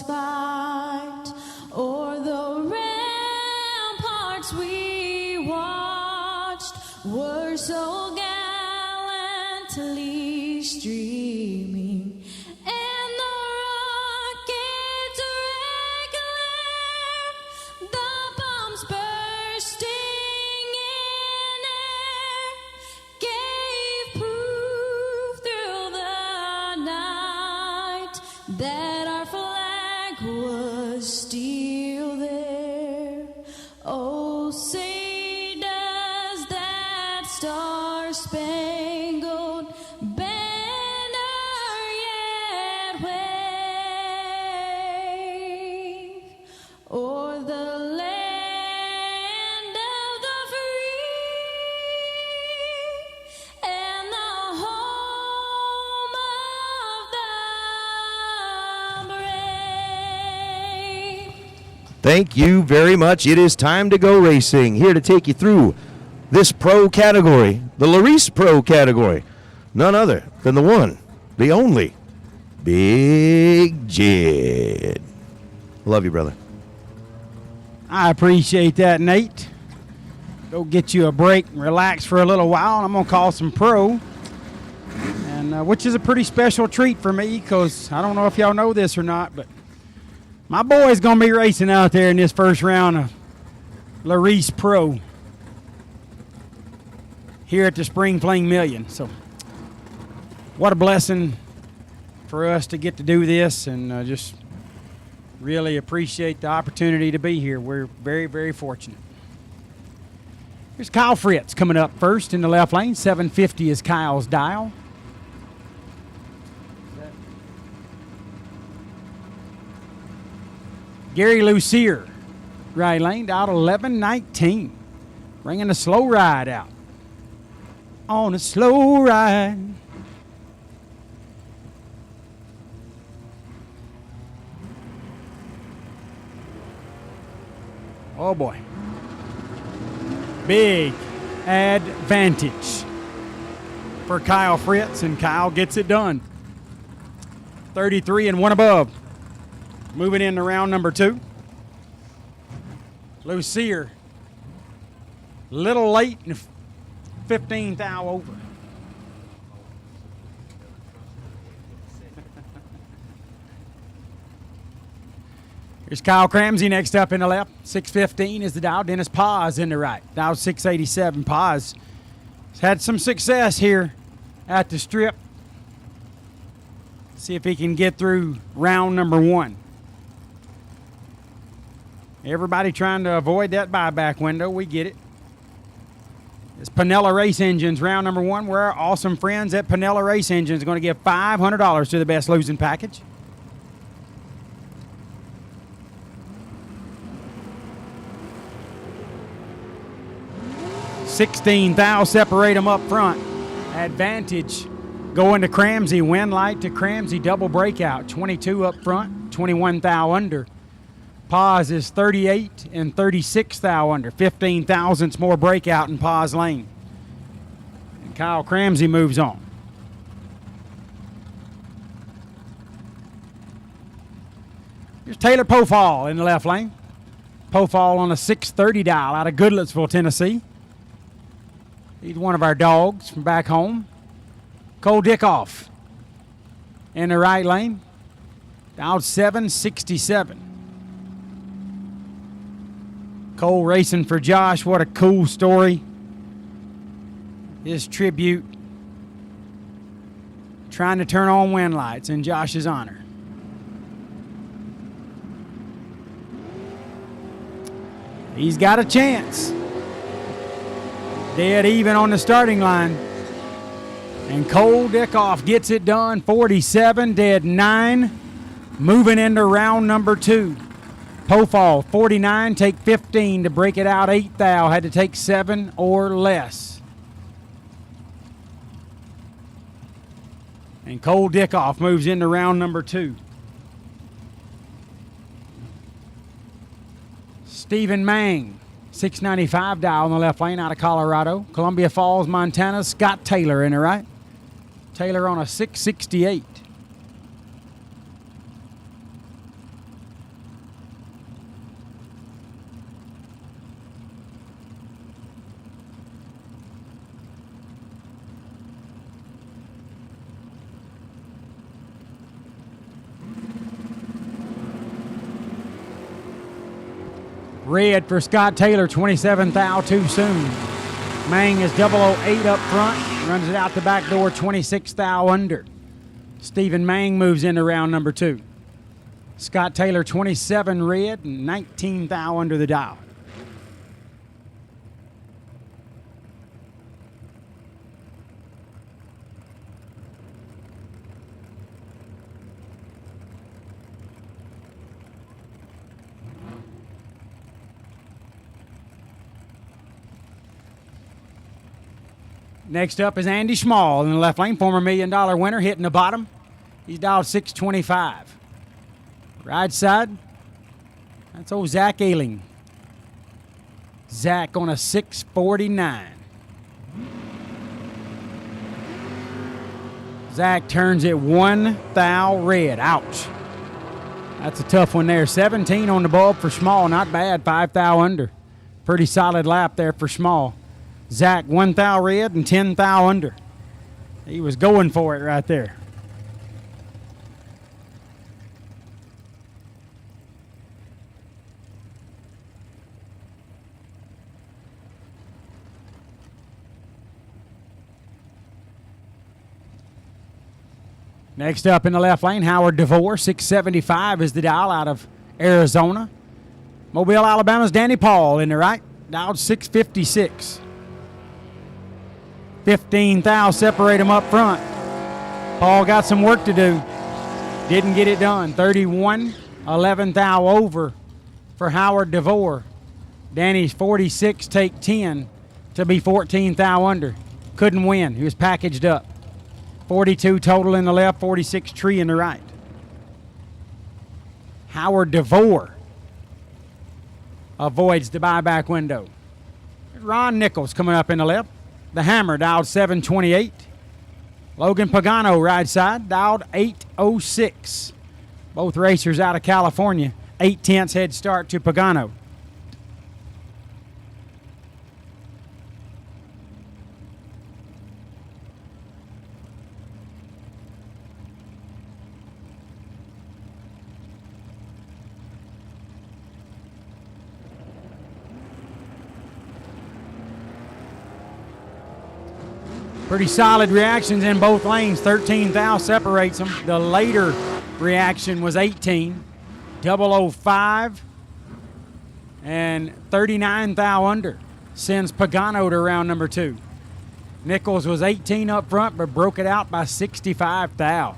fight o'er the ramparts we watched were so gallantly streaming, and the rockets regular, the bombs bursting in air, gave proof through the night that our flag was still there. Oh, say does that star-spangled banner yet wave o'er the land of the free and the home of the brave? Thank you very much. It is time to go racing. Here to take you through this pro category, the Laris Pro category. None other than the one, the only, Big Jed. Love you, brother. I appreciate that, Nate. Go get you a break and relax for a little while, and I'm going to call some pro, and which is a pretty special treat for me because I don't know if y'all know this or not, but my boy's going to be racing out there in this first round of Laris Pro here at the Spring Fling Million. So what a blessing for us to get to do this, and just really appreciate the opportunity to be here. We're very, very fortunate. Here's Kyle Fritz coming up first in the left lane. 750 is Kyle's dial. Gary Lucier Right lane, dialed 1119. Bringing a slow ride out. On a slow ride. Oh boy. Big advantage for Kyle Fritz, and Kyle gets it done. 33 and 1 above. Moving into round number 2. Lucier, little late and 15 thou over. Here's Kyle Cramsey next up in the left. 615 is the dial. Dennis Paz in the right. Dial 687. Paz has had some success here at the strip. See if he can get through round number 1. Everybody trying to avoid that buyback window. We get it. It's Pinella Race Engines, round number 1. Where our awesome friends at Pinella Race Engines are going to give $500 to the best losing package. $16,000 separate them up front. Advantage going to Cramsey. Win light to Cramsey. Double breakout. 22 up front. 21,000 under. Paz is 38 and 36,000 under. 15 thousandths more breakout in Paz lane. And Kyle Cramsey moves on. Here's Taylor Pofall in the left lane. Pofall on a 630 dial out of Goodlettsville, Tennessee. He's one of our dogs from back home. Cole Dickoff in the right lane. Dialed 767. Cole racing for Josh. What a cool story. His tribute. Trying to turn on wind lights in Josh's honor. He's got a chance. Dead even on the starting line. And Cole Dickoff gets it done. 47, dead 9. Moving into round number 2. Pofall, 49, take 15 to break it out. 8 thou. Had to take 7 or less. And Cole Dickoff moves into round number 2. Stephen Mang, 695 dial on the left lane out of Colorado. Columbia Falls, Montana. Scott Taylor in the right. Taylor on a 668. Red for Scott Taylor, 27 thou too soon. Mang is 008 up front, runs it out the back door, 26 thou under. Stephen Mang moves into round number 2. Scott Taylor, 27 red and 19 thou under the dial. Next up is Andy Schmall in the left lane, former $1 million winner, hitting the bottom. He's dialed 625. Right side, that's old Zach Ailing. Zach on a 649. Zach turns it 1 thou red. Ouch. That's a tough one there. 17 on the bulb for Schmall. Not bad. 5 thou under. Pretty solid lap there for Schmall. Zach 1 thou red and 10 thou under. He was going for it right there. Next up in the left lane, Howard DeVore, 675 is the dial out of Arizona. Mobile, Alabama's Danny Paul in the right, dialed 656. 15 thou separate them up front. Paul got some work to do. Didn't get it done. 31, 11 thou over for Howard DeVore. Danny's 46, take 10 to be 14 thou under. Couldn't win. He was packaged up. 42 total in the left, 46 tree in the right. Howard DeVore avoids the buyback window. Ron Nichols coming up in the left. The Hammer dialed 728. Logan Pagano right side dialed 806. Both racers out of California. 8/10 head start to Pagano. Pretty solid reactions in both lanes. 13 thou separates them. The later reaction was 18. 005 and 39 thou under sends Pagano to round number 2. Nichols was 18 up front but broke it out by 65 thou.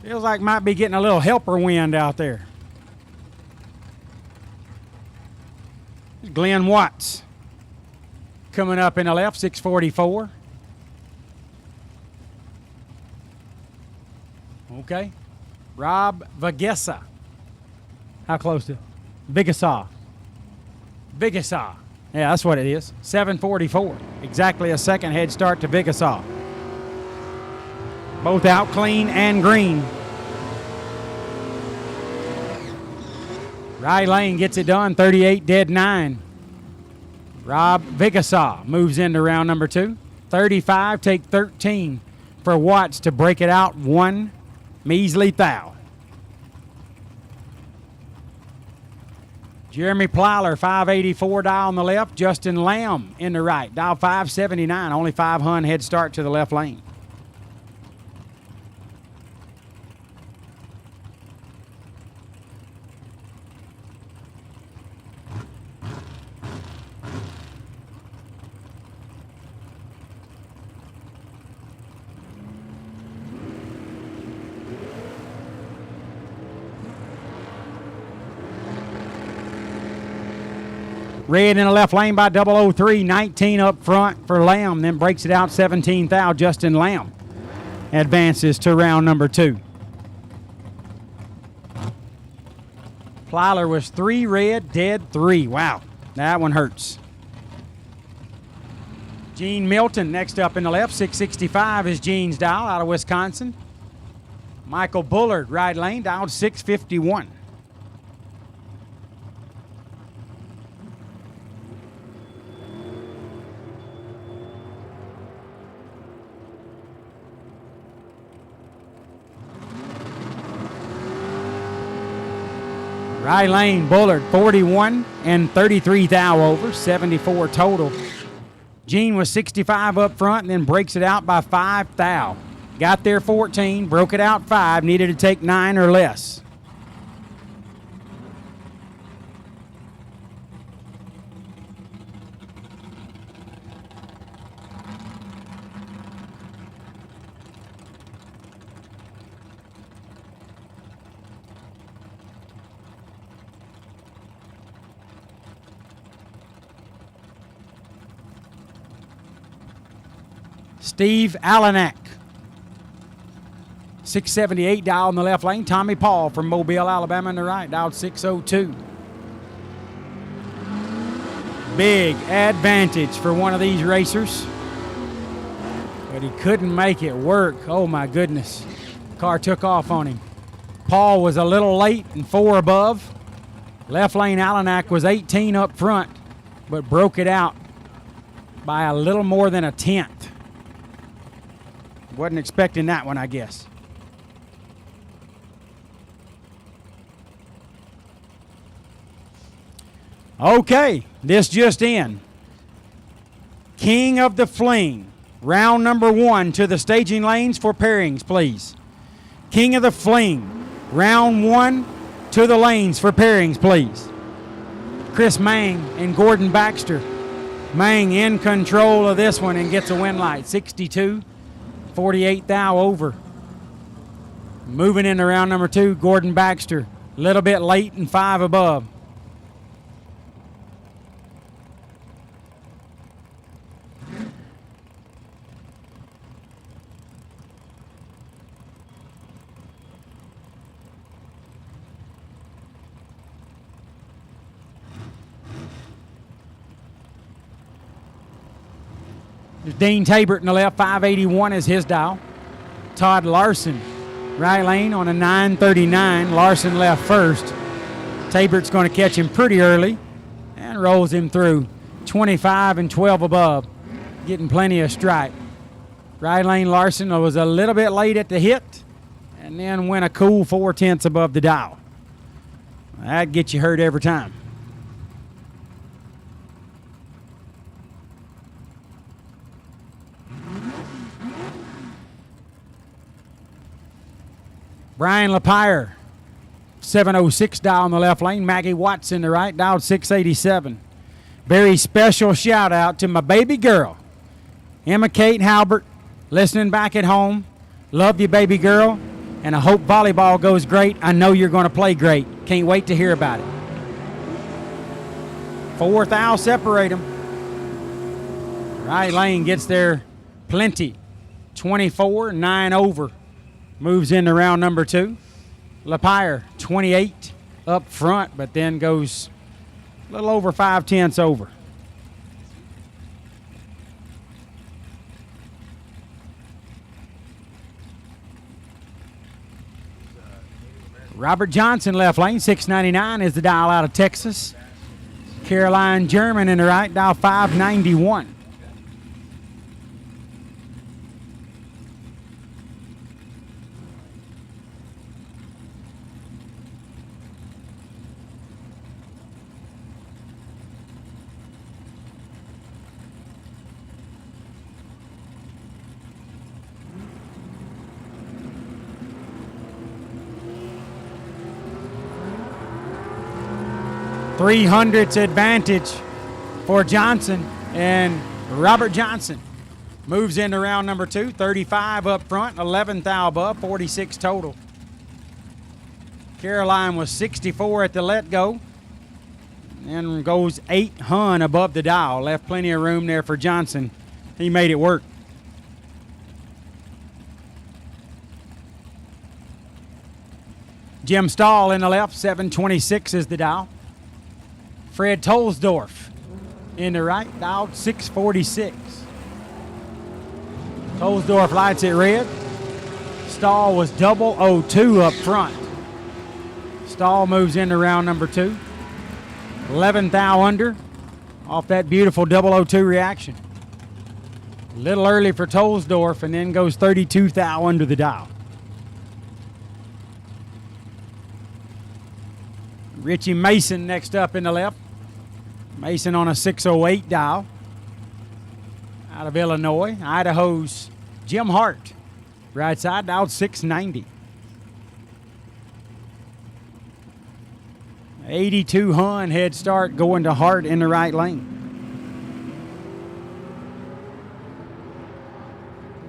Feels like might be getting a little helper wind out there. Glenn Watts coming up in the left, 644. Okay. Rob Vigessa. How close to? Vigasa. Vigasa. Yeah, that's what it is. 744. Exactly a second head start to Vigasa. Both out clean and green. Right lane gets it done. 38 dead 9. Rob Vigasa moves into round number 2. 35 take 13 for Watts to break it out 1 measly thou. Jeremy Plyler, 584 dial on the left. Justin Lamb in the right. Dial 579. Only 5 hun head start to the left lane. Red in the left lane by 003, 19 up front for Lamb, then breaks it out 17 thou. Justin Lamb advances to round number 2. Plyler was 3 red, dead 3. Wow, that one hurts. Gene Milton next up in the left, 665 is Gene's dial out of Wisconsin. Michael Bullard, right lane, dialed 651. Right lane, Bullard, 41 and 33 thou over, 74 total. Gene was 65 up front and then breaks it out by 5 thou. Got there 14, broke it out 5, needed to take 9 or less. Steve Allenak, 678 dial in the left lane. Tommy Paul from Mobile, Alabama in the right, dialed 602. Big advantage for one of these racers, but he couldn't make it work. Oh my goodness. Car took off on him. Paul was a little late and 4 above. Left lane Allenak was 18 up front, but broke it out by a little more than a tenth. Wasn't expecting that one, I guess. Okay, this just in. King of the Fling, round number 1 to the staging lanes for pairings, please. King of the Fling, round 1 to the lanes for pairings, please. Chris Mang and Gordon Baxter. Mang in control of this one and gets a win light, 62. 48 thou over. Moving into round number 2, Gordon Baxter A little bit late and 5 above. There's Dean Tabert in the left, 581 is his dial. Todd Larson, right lane on a 939. Larson left first. Tabert's going to catch him pretty early and rolls him through. 25 and 12 above, getting plenty of stripe. Right lane Larson was a little bit late at the hit and then went a cool 4/10 above the dial. That gets you hurt every time. Brian LaPire, 706 dial on the left lane. Maggie Watts in the right, dialed 687. Very special shout out to my baby girl, Emma Kate Halbert, listening back at home. Love you, baby girl, and I hope volleyball goes great. I know you're going to play great. Can't wait to hear about it. 4th thou separate them. Right lane gets there plenty. 24, 9 over. Moves into round number 2. LaPire, 28 up front, but then goes a little over 5/10 over. Robert Johnson left lane, 699 is the dial out of Texas. Caroline German in the right, dial 591. .300 advantage for Johnson, and Robert Johnson moves into round number 2. 35 up front, 11 thou above, 46 total. Caroline was 64 at the let go and goes 8 hun above the dial. Left plenty of room there for Johnson. He made it work. Jim Stahl in the left, 726 is the dial. Fred Tolsdorf in the right, dialed 646. Tolsdorf lights it red. Stahl was 002 up front. Stahl moves into round number 2. 11 thou under off that beautiful 002 reaction. A little early for Tolsdorf and then goes 32 thou under the dial. Richie Mason next up in the left. Mason on a 608 dial. Out of Illinois. Idaho's Jim Hart. Right side, dialed 690. 82 hun head start going to Hart in the right lane.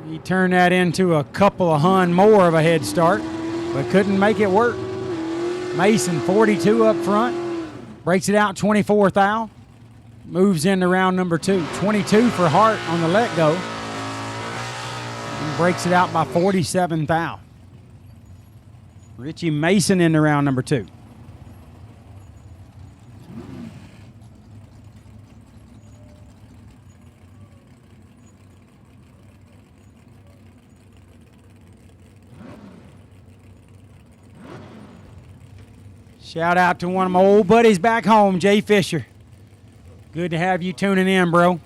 He turned that into a couple of hun more of a head start, but couldn't make it work. Mason, 42 up front, breaks it out 24 thou, moves into round number 2. 22 for Hart on the let go, and breaks it out by 47 thou. Richie Mason into round number 2. Shout out to one of my old buddies back home, Jay Fisher. Good to have you tuning in, bro.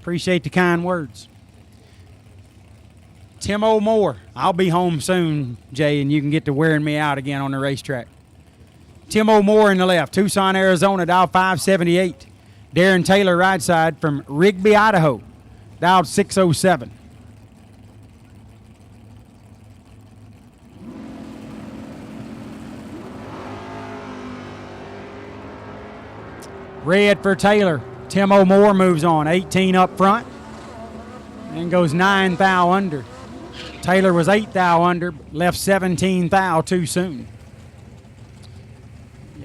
Appreciate the kind words. Tim O'More. I'll be home soon, Jay, and you can get to wearing me out again on the racetrack. Tim O'More in the left, Tucson, Arizona, dial 578. Darren Taylor right side from Rigby, Idaho, dial 607. Red for Taylor. Tim O'More moves on. 18 up front and goes 9 thou under. Taylor was 8 thou under, left 17 thou too soon.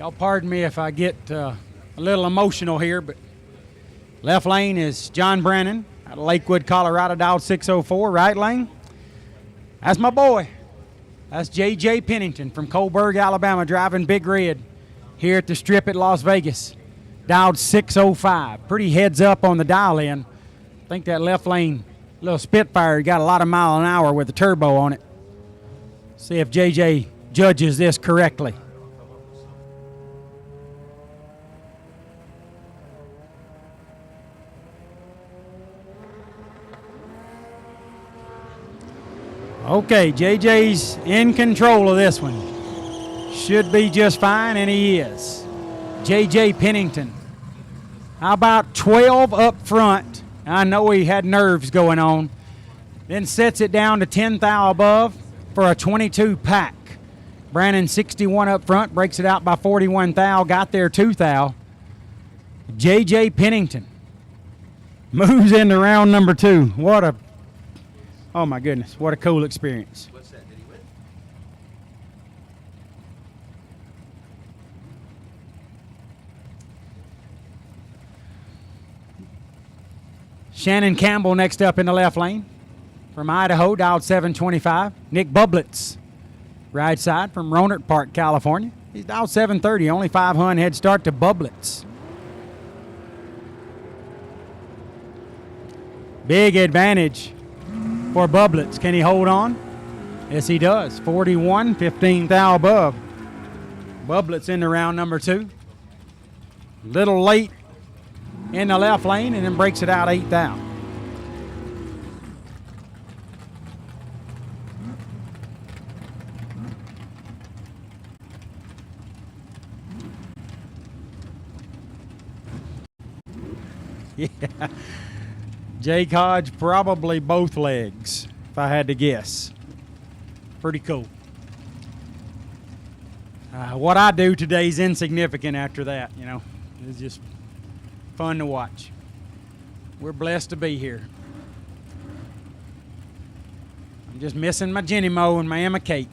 Y'all pardon me if I get a little emotional here, but left lane is John Brannon out of Lakewood, Colorado, dialed 604. Right lane, that's my boy. That's J.J. Pennington from Coburg, Alabama, driving Big Red here at the Strip at Las Vegas, dialed 605. Pretty heads up on the dial in. I think that left lane little Spitfire got a lot of mile an hour with the turbo on it. See if J.J. judges this correctly. Okay, JJ's in control of this one. Should be just fine, and he is. JJ Pennington. How about 12 up front? I know he had nerves going on. Then sets it down to 10 thou above for a 22 pack. Brannon 61 up front, breaks it out by 41 thou, got there 2 thou. JJ Pennington moves into round number 2. Oh my goodness, what a cool experience. What's that? Did he win? Shannon Campbell next up in the left lane from Idaho, dialed 725. Nick Bublitz, right side from Rohnert Park, California. He's dialed 730, only 500 head start to Bublitz. Big advantage for Bublitz. Can he hold on? Yes, he does. 41, 15 thou above. Bublitz into round number 2. Little late in the left lane and then breaks it out 8 thou. Yeah. Jake Hodge, probably both legs, if I had to guess. Pretty cool. What I do today is insignificant after that, you know. It's just fun to watch. We're blessed to be here. I'm just missing my Jenny Mo and my Emma Kate.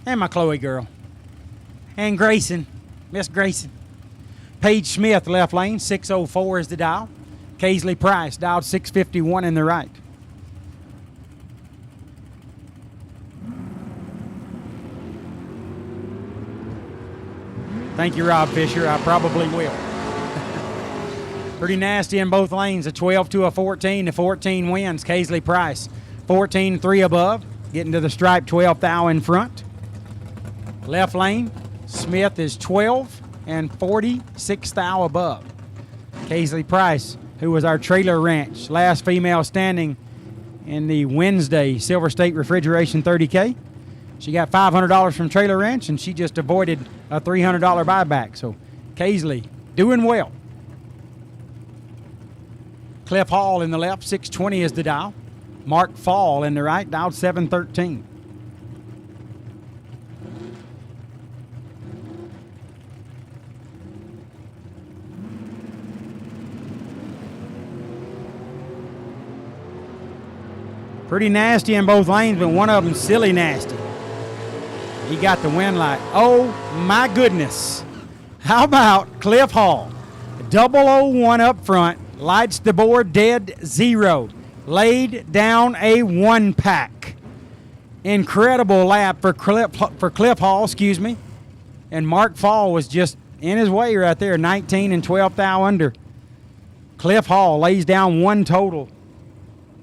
And my Chloe girl. And Grayson, Miss Grayson. Paige Smith, left lane, 604 is the dial. Kaisley Price, dialed 651 in the right. Thank you, Rob Fisher. I probably will. Pretty nasty in both lanes. A 12 to a 14. The 14 wins. Kaisley Price, 14-3 above. Getting to the stripe, 12 thou in front. Left lane, Smith is 12 and 46 thou above. Kaisley Price, who was our trailer ranch last female standing in the Wednesday Silver State Refrigeration 30K. She got $500 from Trailer Ranch, and she just avoided a $300 buyback. So Kaisley doing well. Cliff Hall in the left, 620 is the dial. Mark Fall in the right, dialed 713. Pretty nasty in both lanes, but one of them silly nasty. He got the win light. Oh my goodness. How about Cliff Hall? 001 up front, lights the board dead 0. Laid down a 1 pack. Incredible lap for Cliff Hall, And Mark Fall was just in his way right there, 19 and 12 thou under. Cliff Hall lays down 1 total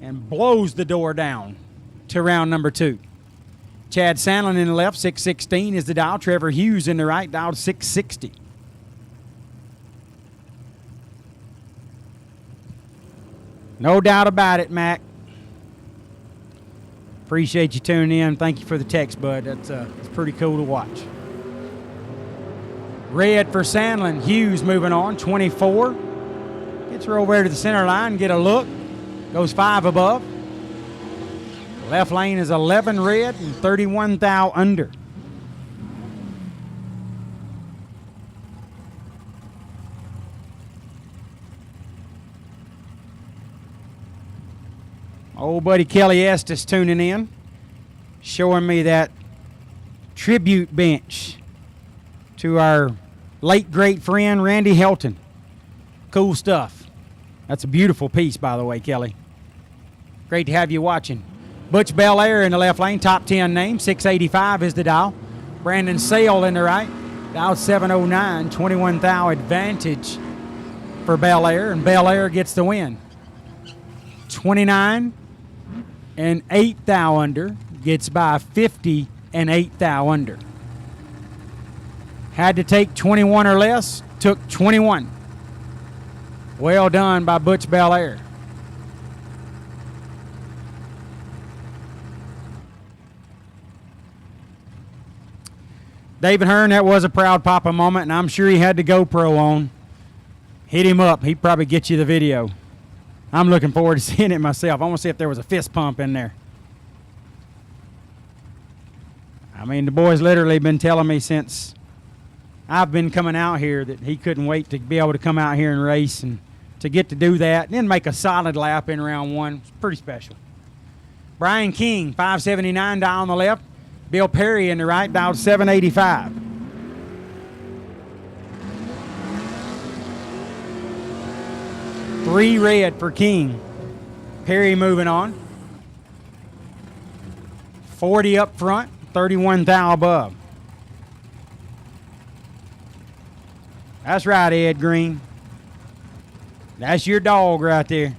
and blows the door down to round number 2. Chad Sandlin in the left, 616 is the dial. Trevor Hughes in the right, dialed 660. No doubt about it, Mac. Appreciate you tuning in. Thank you for the text, bud. It's pretty cool to watch. Red for Sandlin. Hughes moving on, 24. Gets her over to the center line, get a look. Goes 5 above. Left lane is 11 red and 31 thou under. Old buddy Kelly Estes tuning in, showing me that tribute bench to our late great friend Randy Helton. Cool stuff. That's a beautiful piece, by the way, Kelly. Great to have you watching. Butch Belair in the left lane, top 10 name, 685 is the dial. Brandon Sale in the right, dial 709, 21 thou advantage for Belair, and Belair gets the win. 29 and 8 thou under, gets by 50 and 8 thou under. Had to take 21 or less, took 21. Well done by Butch Belair. David Hearn, that was a proud papa moment, and I'm sure he had the GoPro on. Hit him up. He'd probably get you the video. I'm looking forward to seeing it myself. I want to see if there was a fist pump in there. I mean, the boy's literally been telling me since I've been coming out here that he couldn't wait to be able to come out here and race and to get to do that and then make a solid lap in round one. It's pretty special. Brian King, 579 down on the left. Bill Perry in the right, dialed 785. Three red for King. Perry moving on. 40 up front, 31 thou above. That's right, Ed Green. That's your dog right there.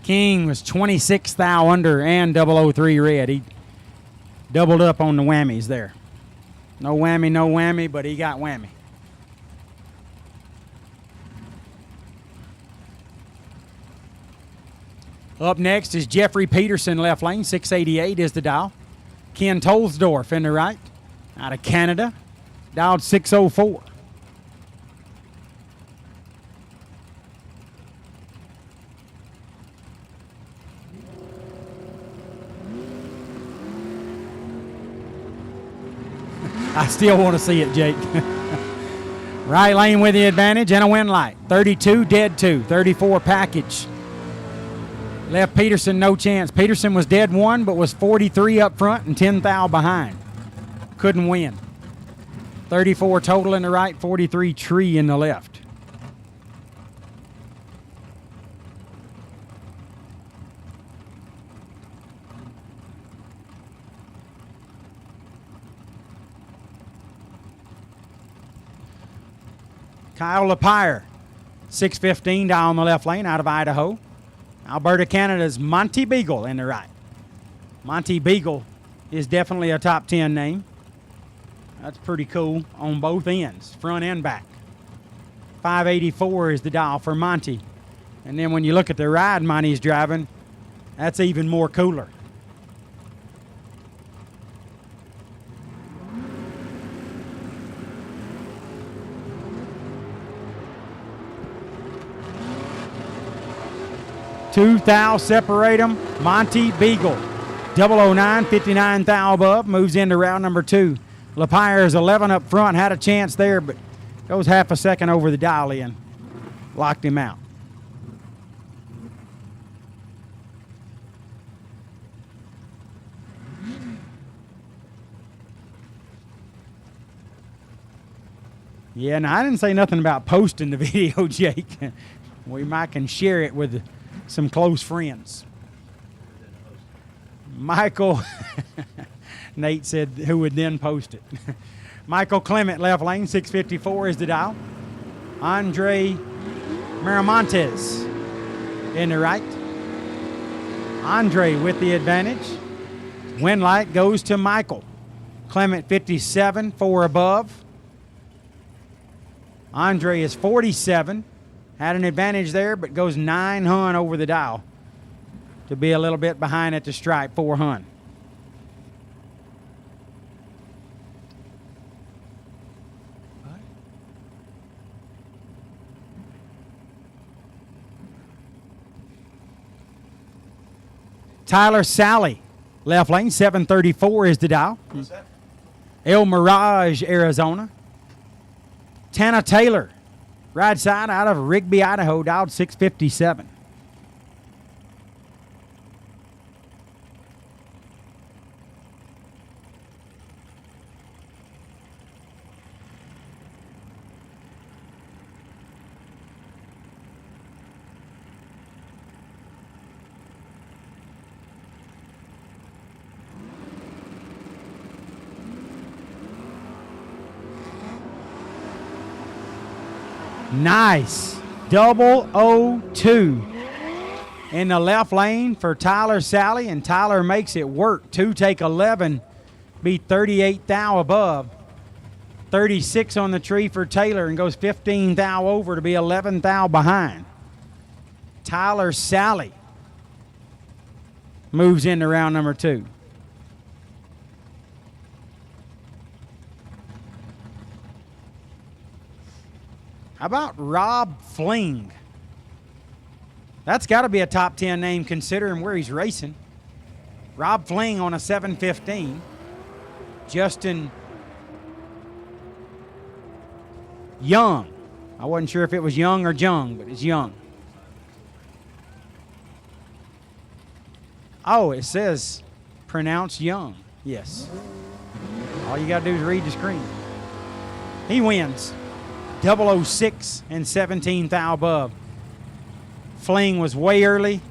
King was 26 thou under and 003 red. He doubled up on the whammies there. No whammy, but he got whammy. Up next is Jeffrey Peterson, left lane, 688 is the dial. Ken Tolsdorf in the right, out of Canada, dialed 604. I still want to see it, Jake. Right lane with the advantage and a win light. 32, dead 2. 34 package. Left Peterson no chance. Peterson was dead 1, but was 43 up front and 10 thou behind. Couldn't win. 34 total in the right, 43 tree in the left. Kyle Lapire, 615 down the left lane out of Idaho. Alberta, Canada's Monty Beagle in the right. Monty Beagle is definitely a top 10 name. That's pretty cool on both ends, front and back. 584 is the dial for Monty. And then when you look at the ride Monty's driving, that's even more cooler. Two thou separate them. Monty Beagle, 009, 59 thou above, moves into round number 2. Lapire is 11 up front, had a chance there, but goes half a second over the dial in. Locked him out. Yeah, now I didn't say nothing about posting the video, Jake. We might can share it with some close friends. Michael, Nate said who would then post it. Michael Clement, left lane, 654 is the dial. Andre Miramontes in the right. Andre with the advantage. Win light goes to Michael. Clement 57, 4 above. Andre is 47. Had an advantage there, but goes 9 hun over the dial to be a little bit behind at the stripe, 4 hun. Tyler Sally, left lane, 734 is the dial. What's that? El Mirage, Arizona. Tana Taylor, ride side out of Rigby, Idaho, dialed 657. Nice. 002 in the left lane for Tyler Sally, and Tyler makes it work. 2 take 11, beat 38 thou above. 36 on the tree for Taylor and goes 15 thou over to be 11 thou behind. Tyler Sally moves into round number 2. How about Rob Fling? That's got to be a top 10 name considering where he's racing. Rob Fling on a 715. Justin Young. I wasn't sure if it was Young or Jung, but it's Young. Oh, it says pronounced Young. Yes. All you got to do is read the screen. He wins. 006 and 17 thou above. Fling was way early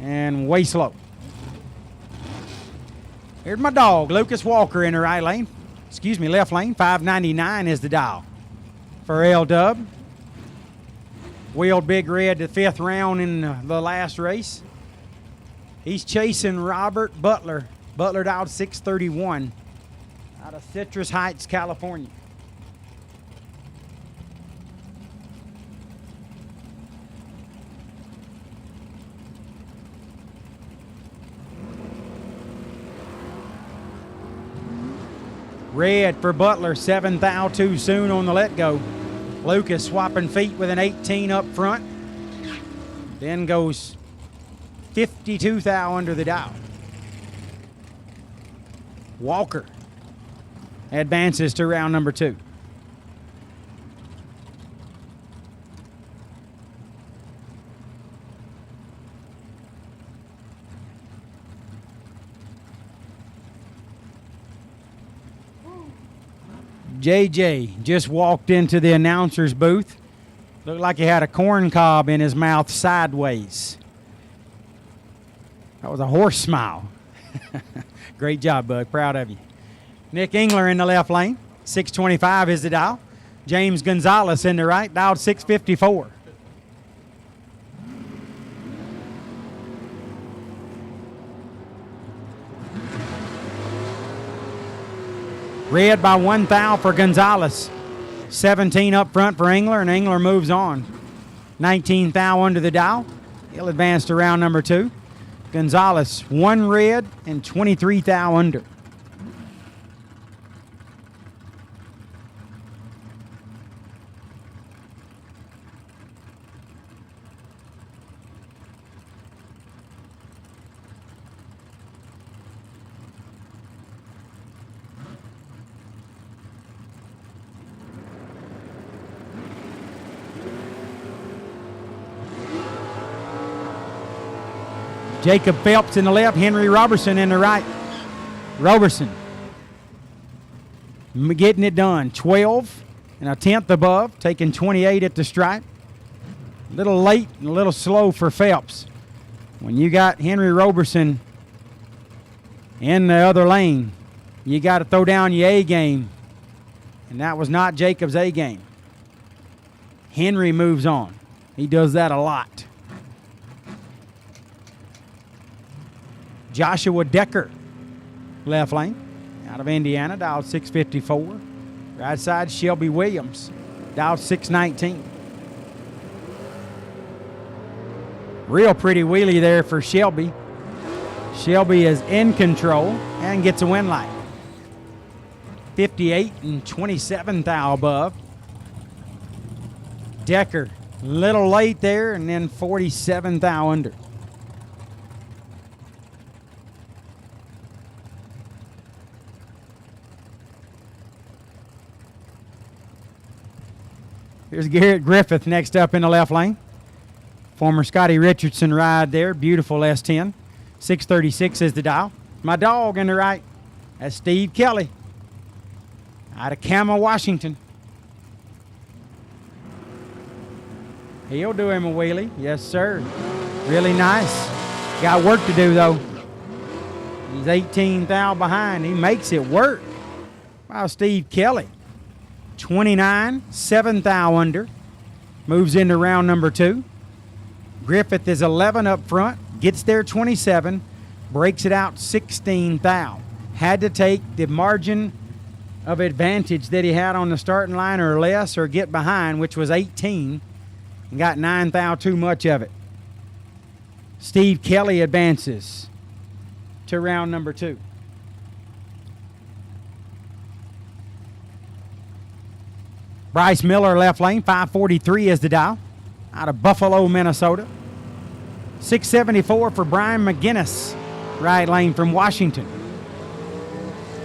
and way slow. Here's my dog, Lucas Walker, in the right lane. Excuse me, left lane. 599 is the dial for L-Dub. Wheeled Big Red the 5th round in the last race. He's chasing Robert Butler. Butler dialed 631 out of Citrus Heights, California. Red for Butler, 7 thou too soon on the let go. Lucas swapping feet with an 18 up front. Then goes 52 thou under the dial. Walker advances to round number 2. JJ just walked into the announcer's booth. Looked like he had a corn cob in his mouth sideways. That was a horse smile. Great job, bud. Proud of you. Nick Engler in the left lane. 625 is the dial. James Gonzalez in the right. Dialed 654. Red by 1 thou for Gonzalez. 17 up front for Engler, and Engler moves on. 19 thou under the dial. He'll advance to round number 2. Gonzalez, 1 red and 23 thou under. Jacob Phelps in the left, Henry Robertson in the right. Robertson getting it done. 12 and a 10th above, taking 28 at the stripe. A little late and a little slow for Phelps. When you got Henry Robertson in the other lane, you got to throw down your A game. And that was not Jacob's A game. Henry moves on. He does that a lot. Joshua Decker, left lane, out of Indiana, dialed 654. Right side, Shelby Williams, dialed 619. Real pretty wheelie there for Shelby. Shelby is in control and gets a win light. 58 and 27 thou above. Decker, little late there, and then 47 thou under. Here's Garrett Griffith next up in the left lane. Former Scotty Richardson ride there. Beautiful S10. 636 is the dial. My dog in the right. That's Steve Kelly out of Kama, Washington. He'll do him a wheelie. Yes, sir. Really nice. Got work to do, though. He's 18 thou behind. He makes it work. Wow, Steve Kelly. 29, 7 thou under. moves into round number 2. Griffith is 11 up front, gets there 27, breaks it out 16 thou. Had to take the margin of advantage that he had on the starting line or less or get behind, which was 18, and got 9 thou too much of it. Steve Kelly advances to round number 2. Bryce Miller, left lane, 543 is the dial, out of Buffalo, Minnesota. 674 for Brian McGinnis, right lane from Washington.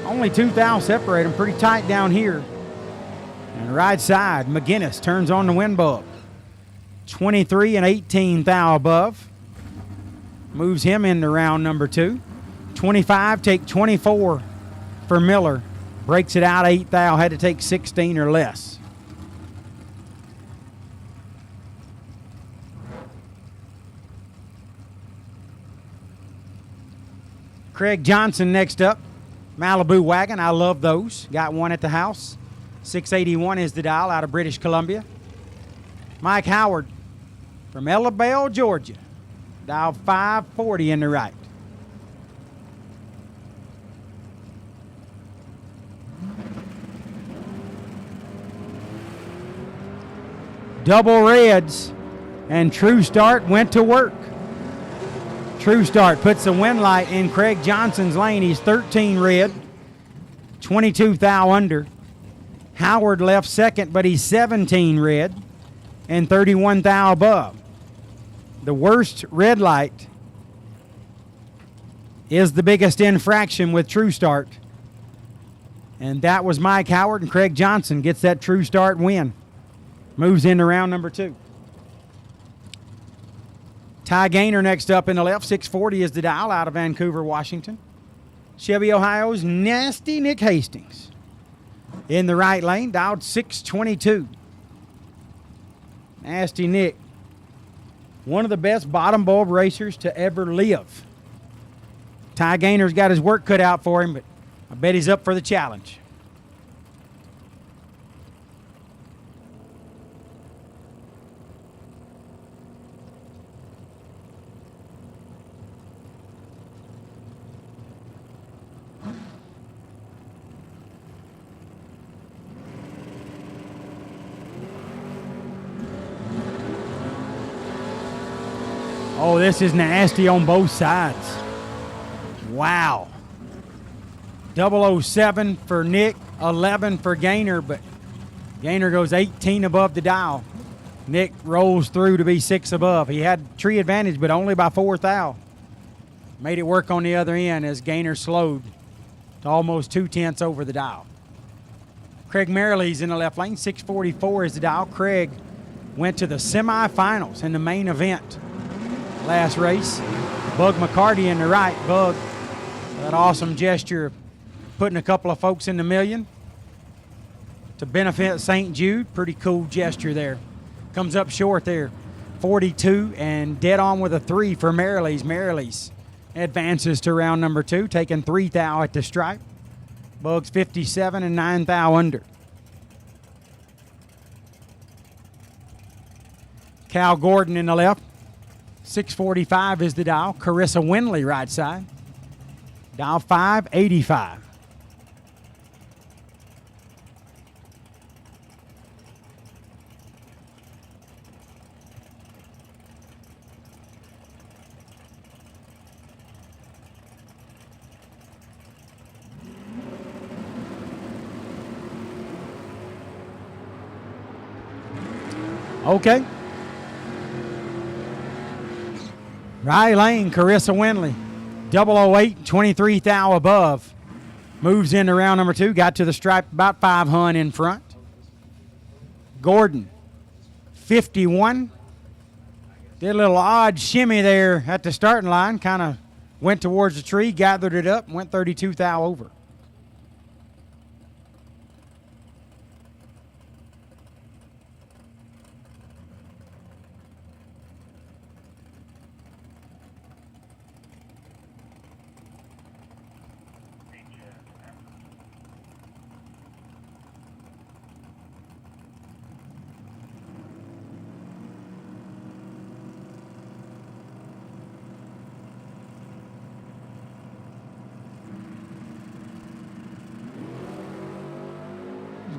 Only 2 thou separate them, pretty tight down here. And right side, McGinnis turns on the wind bulb. 23 and 18 thou above. Moves him into round number 2. 25, take 24 for Miller. Breaks it out 8 thou, had to take 16 or less. Craig Johnson next up. Malibu wagon, I love those. Got one at the house. 681 is the dial, out of British Columbia. Mike Howard from Ellabelle, Georgia. Dial 540 in the right. Double reds, and True Start went to work. True Start puts the wind light in Craig Johnson's lane. He's 13 red, 22 thou under. Howard left second, but he's 17 red and 31 thou above. The worst red light is the biggest infraction with True Start. And that was Mike Howard, and Craig Johnson gets that True Start win. Moves into round number 2. Ty Gaynor next up in the left. 640 is the dial, out of Vancouver, Washington. Chevy, Ohio's Nasty Nick Hastings. In the right lane, dialed 622. Nasty Nick. One of the best bottom bulb racers to ever live. Ty Gaynor's got his work cut out for him, but I bet he's up for the challenge. Oh, this is nasty on both sides. Wow. 007 for Nick, 11 for Gaynor, but Gaynor goes 18 above the dial. Nick rolls through to be 6 above. He had tree advantage, but only by 4 thou. Made it work on the other end as Gaynor slowed to almost 2/10 over the dial. Craig Merrill's in the left lane. 644 is the dial. Craig went to the semifinals in the main event last race. Bug McCarty in the right. Bug, that awesome gesture of putting a couple of folks in the million to benefit St. Jude. Pretty cool gesture there. Comes up short there. 42 and dead on with a 3 for Merrill's. Merrill's advances to round number 2, taking 3 thou at the stripe. Bug's 57 and 9 thou under. Cal Gordon in the left. 645 is the dial. Carissa Winley right side. Dial 585. Okay. Right lane, Carissa Winley. 008, 23 thou above. Moves into round number 2. Got to the stripe about 500 in front. Gordon, 51. Did a little odd shimmy there at the starting line. Kind of went towards the tree, gathered it up, and went 32 thou over.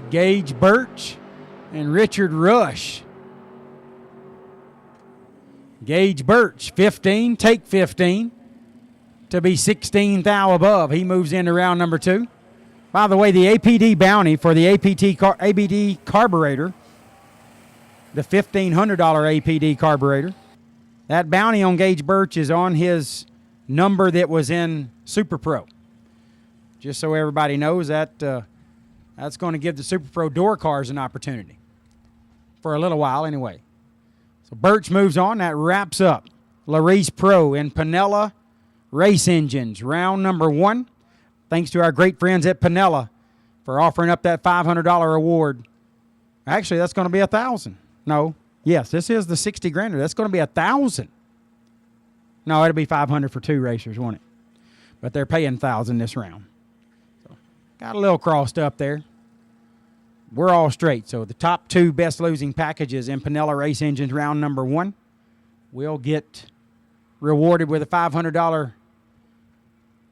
Gage Birch and Richard Rush. Gage Birch, 15, take 15 to be 16 thou above. He moves into round number 2. By the way, the APD bounty for the ABD carburetor, the $1,500 APD carburetor, that bounty on Gage Birch is on his number that was in Super Pro. Just so everybody knows that that's going to give the Super Pro door cars an opportunity for a little while anyway. So Birch moves on. That wraps up Laris Pro and Pinella Race Engines, round number 1. Thanks to our great friends at Pinella for offering up that $500 award. Actually, that's going to be $1,000. No, yes, this is the 60 grander. That's going to be $1,000. No, it'll be $500 for 2 racers, won't it? But they're paying $1,000 this round. So got a little crossed up there. We're all straight. So the top 2 best losing packages in Pinella Race Engines round number 1 will get rewarded with a $500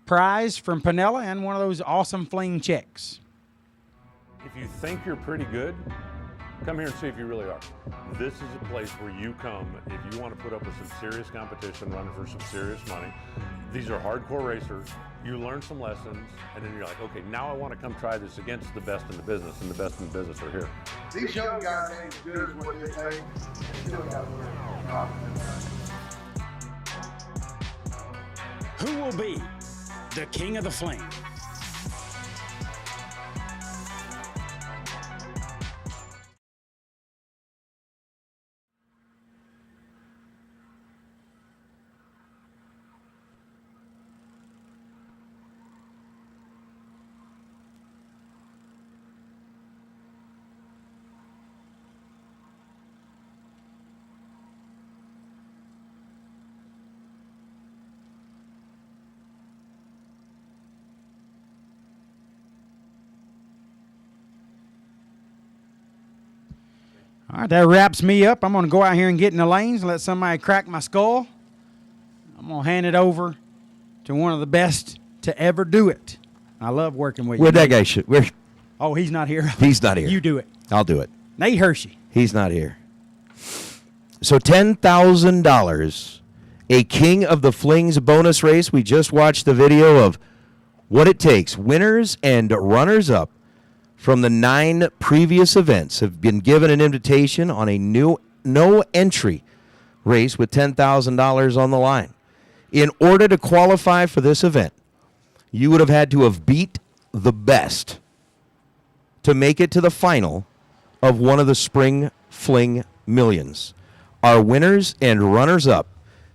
prize from Pinella and one of those awesome Fling checks. If you think you're pretty good, come here and see if you really are. This is a place where you come if you want to put up with some serious competition, running for some serious money. These are hardcore racers. You learn some lessons, and then you're like, okay, now I want to come try this against the best in the business, and the best in the business are here. These young guys ain't as good as what they think. They still got to learn. Who will be the king of the Fling? All right, that wraps me up. I'm going to go out here and get in the lanes and let somebody crack my skull. I'm going to hand it over to one of the best to ever do it. I love working with you. Where'd that guy shoot? Where? Oh, he's not here. He's not here. You do it. I'll do it. Nate Hershey. He's not here. So $10,000, a King of the Flings bonus race. We just watched the video of what it takes. Winners and runners-up from the 9 previous events have been given an invitation on a new no-entry race with $10,000 on the line. In order to qualify for this event, you would have had to have beat the best to make it to the final of one of the Spring Fling Millions. Our winners and runners-up,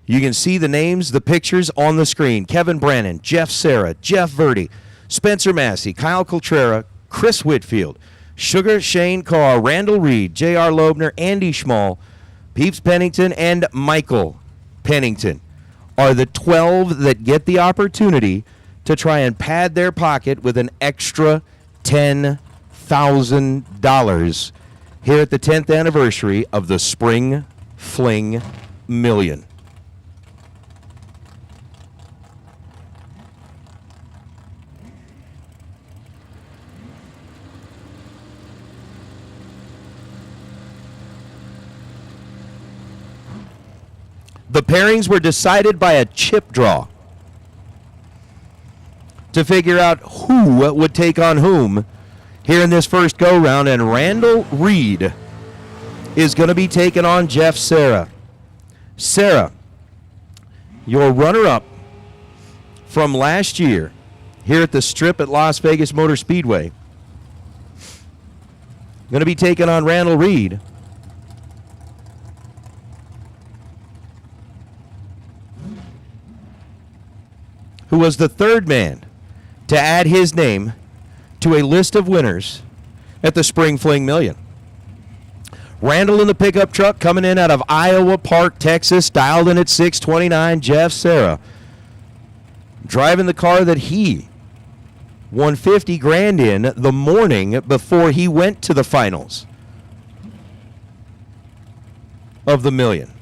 you can see the names, the pictures on the screen. Kevin Brannon, Jeff Serra, Jeff Verdi, Spencer Massey, Kyle Coltrera, Chris Whitfield, Sugar Shane Carr, Randall Reed, J.R. Loebner, Andy Schmall, Peeps Pennington, and Michael Pennington are the 12 that get the opportunity to try and pad their pocket with an extra $10,000 here at the 10th anniversary of the Spring Fling Million. The pairings were decided by a chip draw to figure out who would take on whom here in this first go-round, and Randall Reed is going to be taking on Jeff Serra. Serra, your runner-up from last year here at the Strip at Las Vegas Motor Speedway, going to be taking on Randall Reed. Who was the third man to add his name to a list of winners at the Spring Fling Million. Randall in the pickup truck coming in out of Iowa Park, Texas, dialed in at 629. Jeff Serra driving the car that he won $50,000 in the morning before he went to the finals of the million.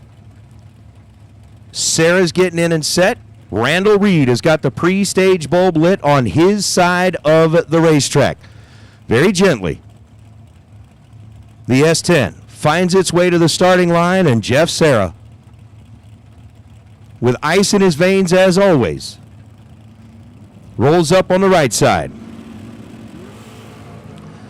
Serra's getting in and set. Randall Reed has got the pre-stage bulb lit on his side of the racetrack. Very gently, The S10 finds its way to the starting line, and Jeff Serra, with ice in his veins as always, rolls up on the right side.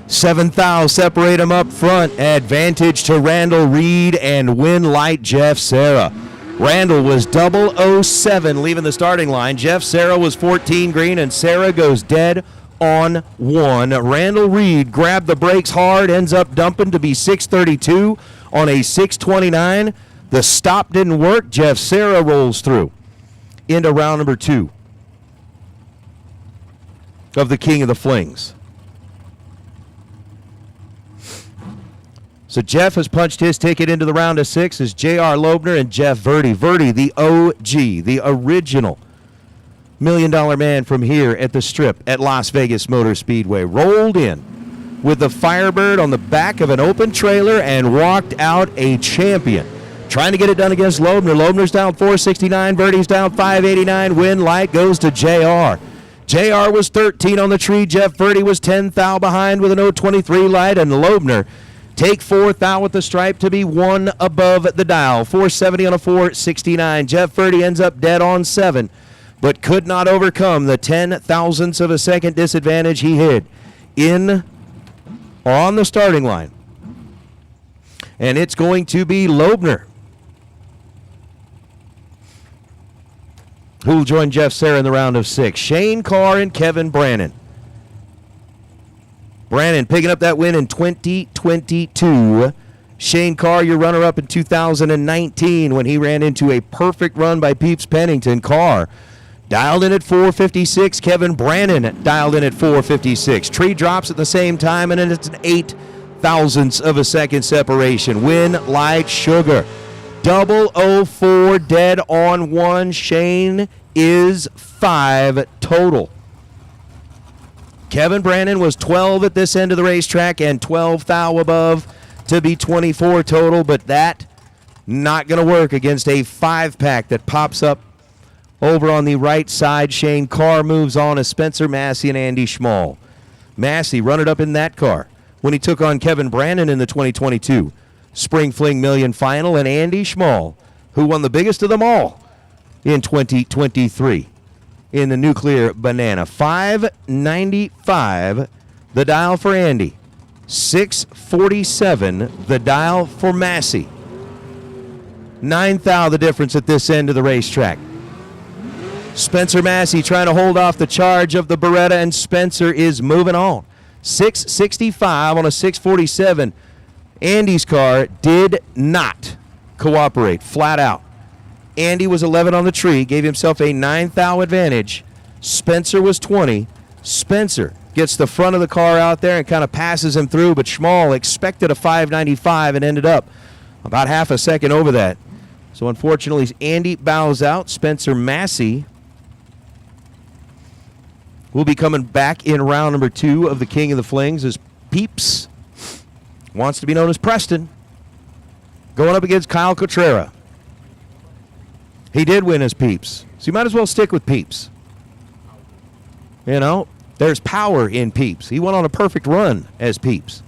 7 thou separate him up front. Advantage to Randall Reed and win light Jeff Serra. Randall was 007 leaving the starting line. Jeff Serra was 14 green, and Serra goes dead on 1. Randall Reed grabbed the brakes hard, ends up dumping to be 632 on a 629. The stop didn't work. Jeff Serra rolls through into round number 2 of the King of the Flings. So Jeff has punched his ticket into the round of 6 as J.R. Loebner and Jeff Verdi. Verdi, the OG, the original $1 Million Man from here at the Strip at Las Vegas Motor Speedway, rolled in with the Firebird on the back of an open trailer and walked out a champion. Trying to get it done against Loebner. Loebner's down 469. Verdi's down 589. Win light goes to JR. JR was 13 on the tree. Jeff Verdi was 10 thou behind with an 023 light, and Loebner take 4 thou with the stripe to be 1 above the dial. 470 on a 469. Jeff Verdi ends up dead on 7, but could not overcome the 10 thousandths of a second disadvantage he had in on the starting line. And it's going to be Loebner who will join Jeff Serra in the round of 6. Shane Carr and Kevin Brannon. Brannon picking up that win in 2022. Shane Carr, your runner-up in 2019 when he ran into a perfect run by Peeps Pennington. Carr dialed in at 456. Kevin Brannon dialed in at 456. Tree drops at the same time, and then it's an 8 thousandths of a second separation. Win light sugar. 004 dead on 1. Shane is 5 total. Kevin Brannon was 12 at this end of the racetrack and 12 thou above to be 24 total, but that not going to work against a 5-pack that pops up over on the right side. Shane Carr moves on as Spencer Massey and Andy Schmall. Massey running up in that car when he took on Kevin Brannon in the 2022 Spring Fling Million Final, and Andy Schmall, who won the biggest of them all in 2023 in the Nuclear Banana. 595 the dial for Andy. 647 the dial for Massey. 9 thou the difference at this end of the racetrack. Spencer Massey trying to hold off the charge of the Beretta, and Spencer is moving on. 665 on a 647. Andy's car did not cooperate, flat out. Andy was 11 on the tree, gave himself a 9 thou advantage. Spencer was 20. Spencer gets the front of the car out there and kind of passes him through, but Schmall expected a 595 and ended up about half a second over that. So unfortunately, Andy bows out. Spencer Massey will be coming back in round number 2 of the King of the Flings as Peeps wants to be known as Preston, going up against Kyle Cotrera. He did win as Peeps, so you might as well stick with Peeps. You know, there's power in Peeps. He went on a perfect run as Peeps.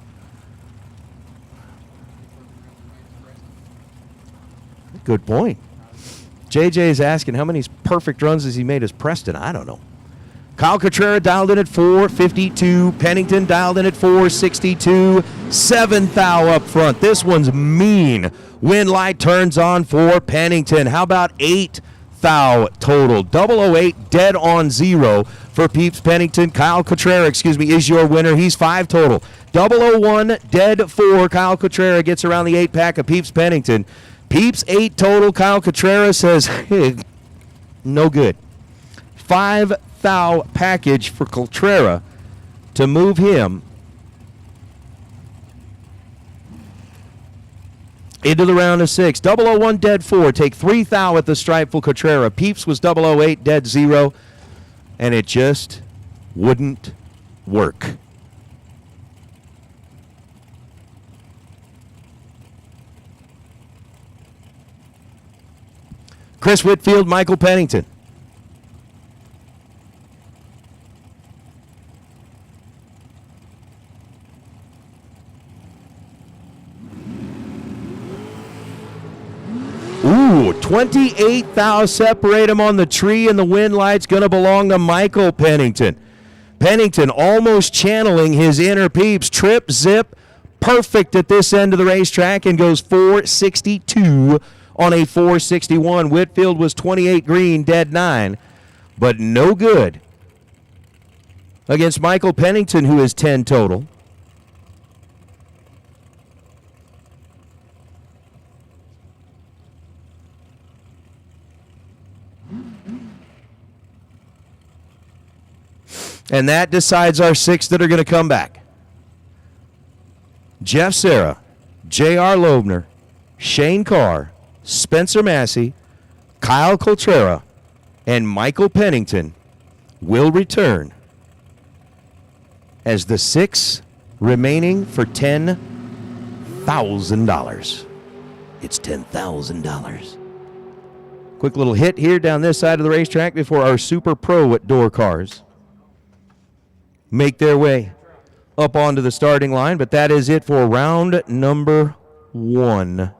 Good point. JJ is asking how many perfect runs has he made as Preston? I don't know. Kyle Cotrera dialed in at 452. Pennington dialed in at 462. 7 thou up front. This one's mean. Win light turns on for Pennington. How about 8 thou total? 008 dead on 0 for Peeps Pennington. Kyle Cotrera, is your winner. He's 5 total. 001 dead 4. Kyle Cotrera gets around the 8-pack of Peeps Pennington. Peeps 8 total. Kyle Cotrera says, hey, no good. 5 thou package for Cotrera to move him into the round of 6. 001 dead 4. Take 3 thou at the stripe for Cotrera. Peeps was 008 dead 0, and it just wouldn't work. Chris Whitfield, Michael Pennington. Ooh, 28 thou separate him on the tree, and the win light's going to belong to Michael Pennington. Pennington almost channeling his inner peeps. Trip, zip, perfect at this end of the racetrack, and goes 462 on a 461. Whitfield was 28 green, dead 9, but no good against Michael Pennington, who is 10 total. And that decides our 6 that are going to come back. Jeff Serra, J.R. Loebner, Shane Carr, Spencer Massey, Kyle Coltrera, and Michael Pennington will return as the 6 remaining for $10,000. It's $10,000. Quick little hit here down this side of the racetrack before our Super Pro at Door Cars make their way up onto the starting line, but that is it for round number 1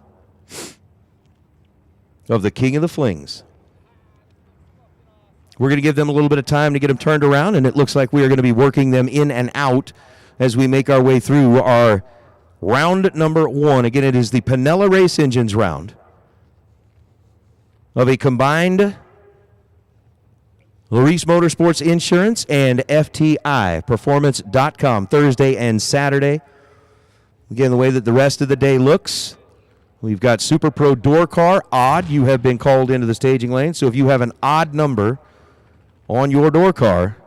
of the King of the Flings. We're going to give them a little bit of time to get them turned around, and it looks like we are going to be working them in and out as we make our way through our round number 1. Again, it is the Pinella Race Engines round of a combined Laris Motorsports Insurance and FTI Performance.com Thursday and Saturday. Again, the way that the rest of the day looks, we've got Super Pro Door Car, odd. You have been called into the staging lane, so if you have an odd number on your door car,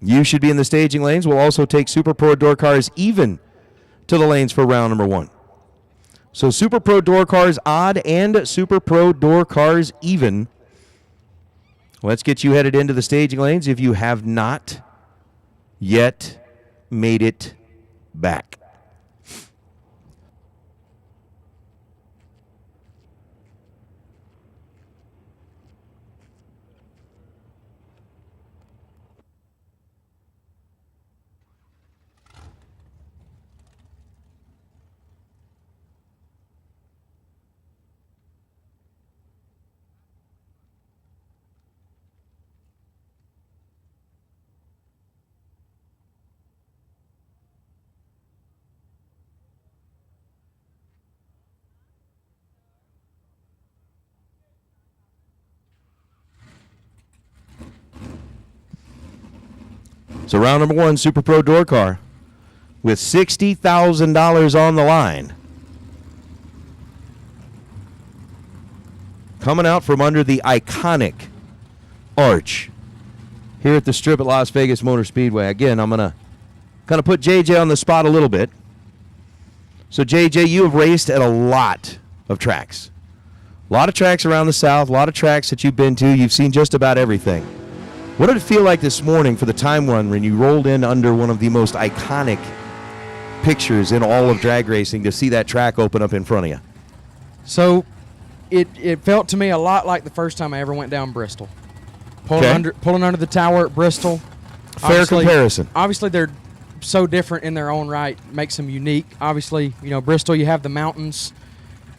you should be in the staging lanes. We'll also take Super Pro Door Cars even to the lanes for round number 1. So Super Pro Door Cars odd and Super Pro Door Cars even. Let's get you headed into the staging lanes if you have not yet made it back. So round number 1, Super Pro Door Car, with $60,000 on the line. Coming out from under the iconic arch here at the Strip at Las Vegas Motor Speedway. Again, I'm going to kind of put JJ on the spot a little bit. So JJ, you have raced at a lot of tracks. A lot of tracks around the South, a lot of tracks that you've been to. You've seen just about everything. What did it feel like this morning for the time run when you rolled in under one of the most iconic pictures in all of drag racing to see that track open up in front of you? So it felt to me a lot like the first time I ever went down Bristol. Pulling under the tower at Bristol. Fair comparison. Obviously, they're so different in their own right, makes them unique. Obviously, you know, Bristol, you have the mountains,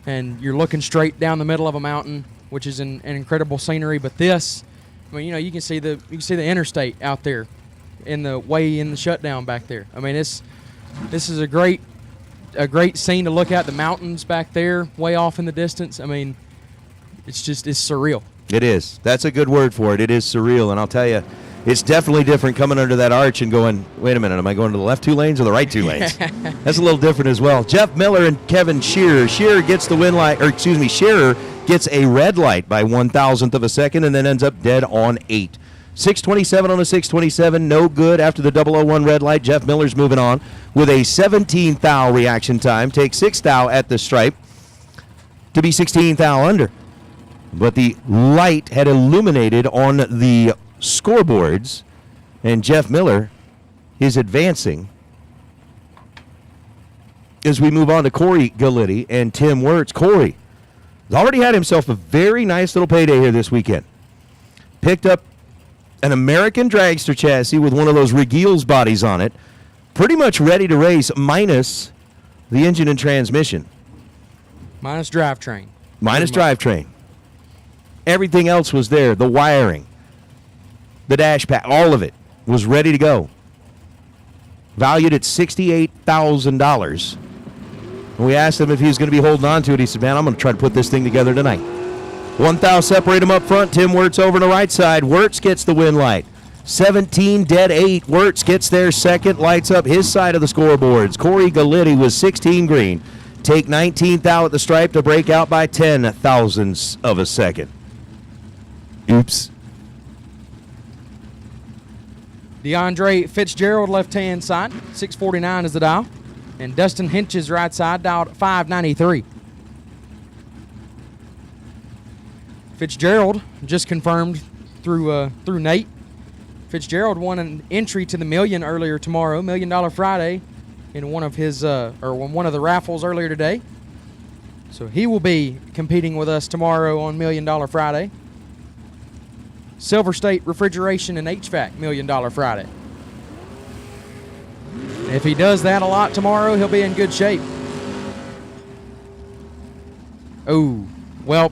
and you're looking straight down the middle of a mountain, which is an incredible scenery. But this, I mean, you know, you can see the interstate out there in the shutdown back there. I mean, this is a great scene to look at. The mountains back there, way off in the distance. I mean, it's surreal. It is. That's a good word for it. It is surreal, and I'll tell you, it's definitely different coming under that arch and going, wait a minute, am I going to the left 2 lanes or the right 2 lanes? That's a little different as well. Jeff Miller and Kevin Shearer. Shearer gets the win light, Shearer gets a red light by 1,000th of a second and then ends up dead on 8. 627 on a 627, no good after the 001 red light. Jeff Miller's moving on with a 17 thou reaction time. Takes 6 thou at the stripe to be 16 thou under. But the light had illuminated on the scoreboards, and Jeff Miller is advancing as we move on to Corey Galitti and Tim Wirtz. Corey has already had himself a very nice little payday here this weekend. Picked up an American dragster chassis with one of those Regiles bodies on it, pretty much ready to race minus the engine and transmission. Minus drivetrain. Minus drivetrain. Everything else was there. The wiring, the dash pack, all of it was ready to go. Valued at $68,000. And we asked him if he was going to be holding on to it. He said, man, I'm going to try to put this thing together tonight. 1,000 separate him up front. Tim Wirtz over to the right side. Wirtz gets the win light. 17 dead 8. Wirtz gets there second, lights up his side of the scoreboards. Corey Galitti was 16 green. Take 19th out at the stripe to break out by 10 thousandths of a second. Oops. DeAndre Fitzgerald left-hand side, 649 is the dial. And Dustin Hinch's right side, dialed at 593. Fitzgerald just confirmed through Nate. Fitzgerald won an entry to the million earlier tomorrow, $1 Million Friday, in one of his one of the raffles earlier today. So he will be competing with us tomorrow on $1 Million Friday. Silver State Refrigeration and HVAC $1 Million Friday. If he does that a lot tomorrow, he'll be in good shape. Oh, well,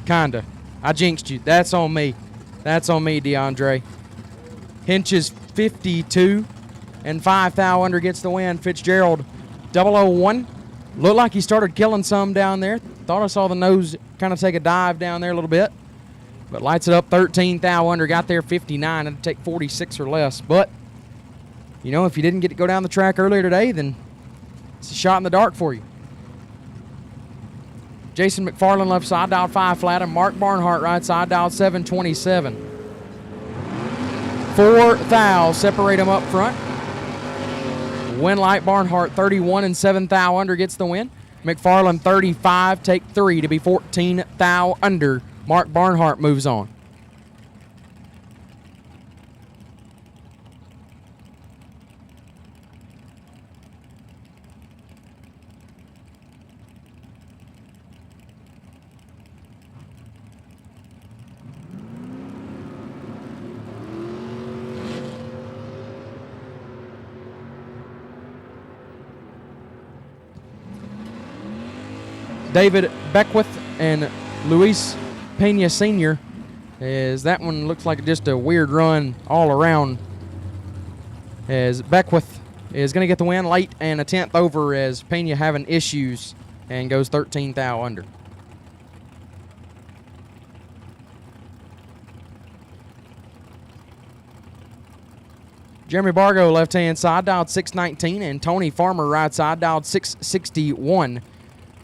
kinda. I jinxed you. That's on me. That's on me, DeAndre. Hinch is 52, and 5 thou under gets the win. Fitzgerald, 001. Looked like he started killing some down there. Thought I saw the nose kind of take a dive down there a little bit. But lights it up, 13 thou under. Got there 59. It'd take 46 or less. But, you know, if you didn't get to go down the track earlier today, then it's a shot in the dark for you. Jason McFarland left side, dialed 5 flat, and Mark Barnhart right side, dialed 727. 4 thou separate them up front. Win light Barnhart 31 and 7 thou under gets the win. McFarland 35, take 3 to be 14 thou under. Mark Barnhart moves on. David Beckwith and Luis Pena Sr. As that one looks like just a weird run all around. As Beckwith is going to get the win late and a 10th over as Pena having issues and goes 13 thou under. Jeremy Bargo left-hand side, dialed 619, and Tony Farmer right side, dialed 661.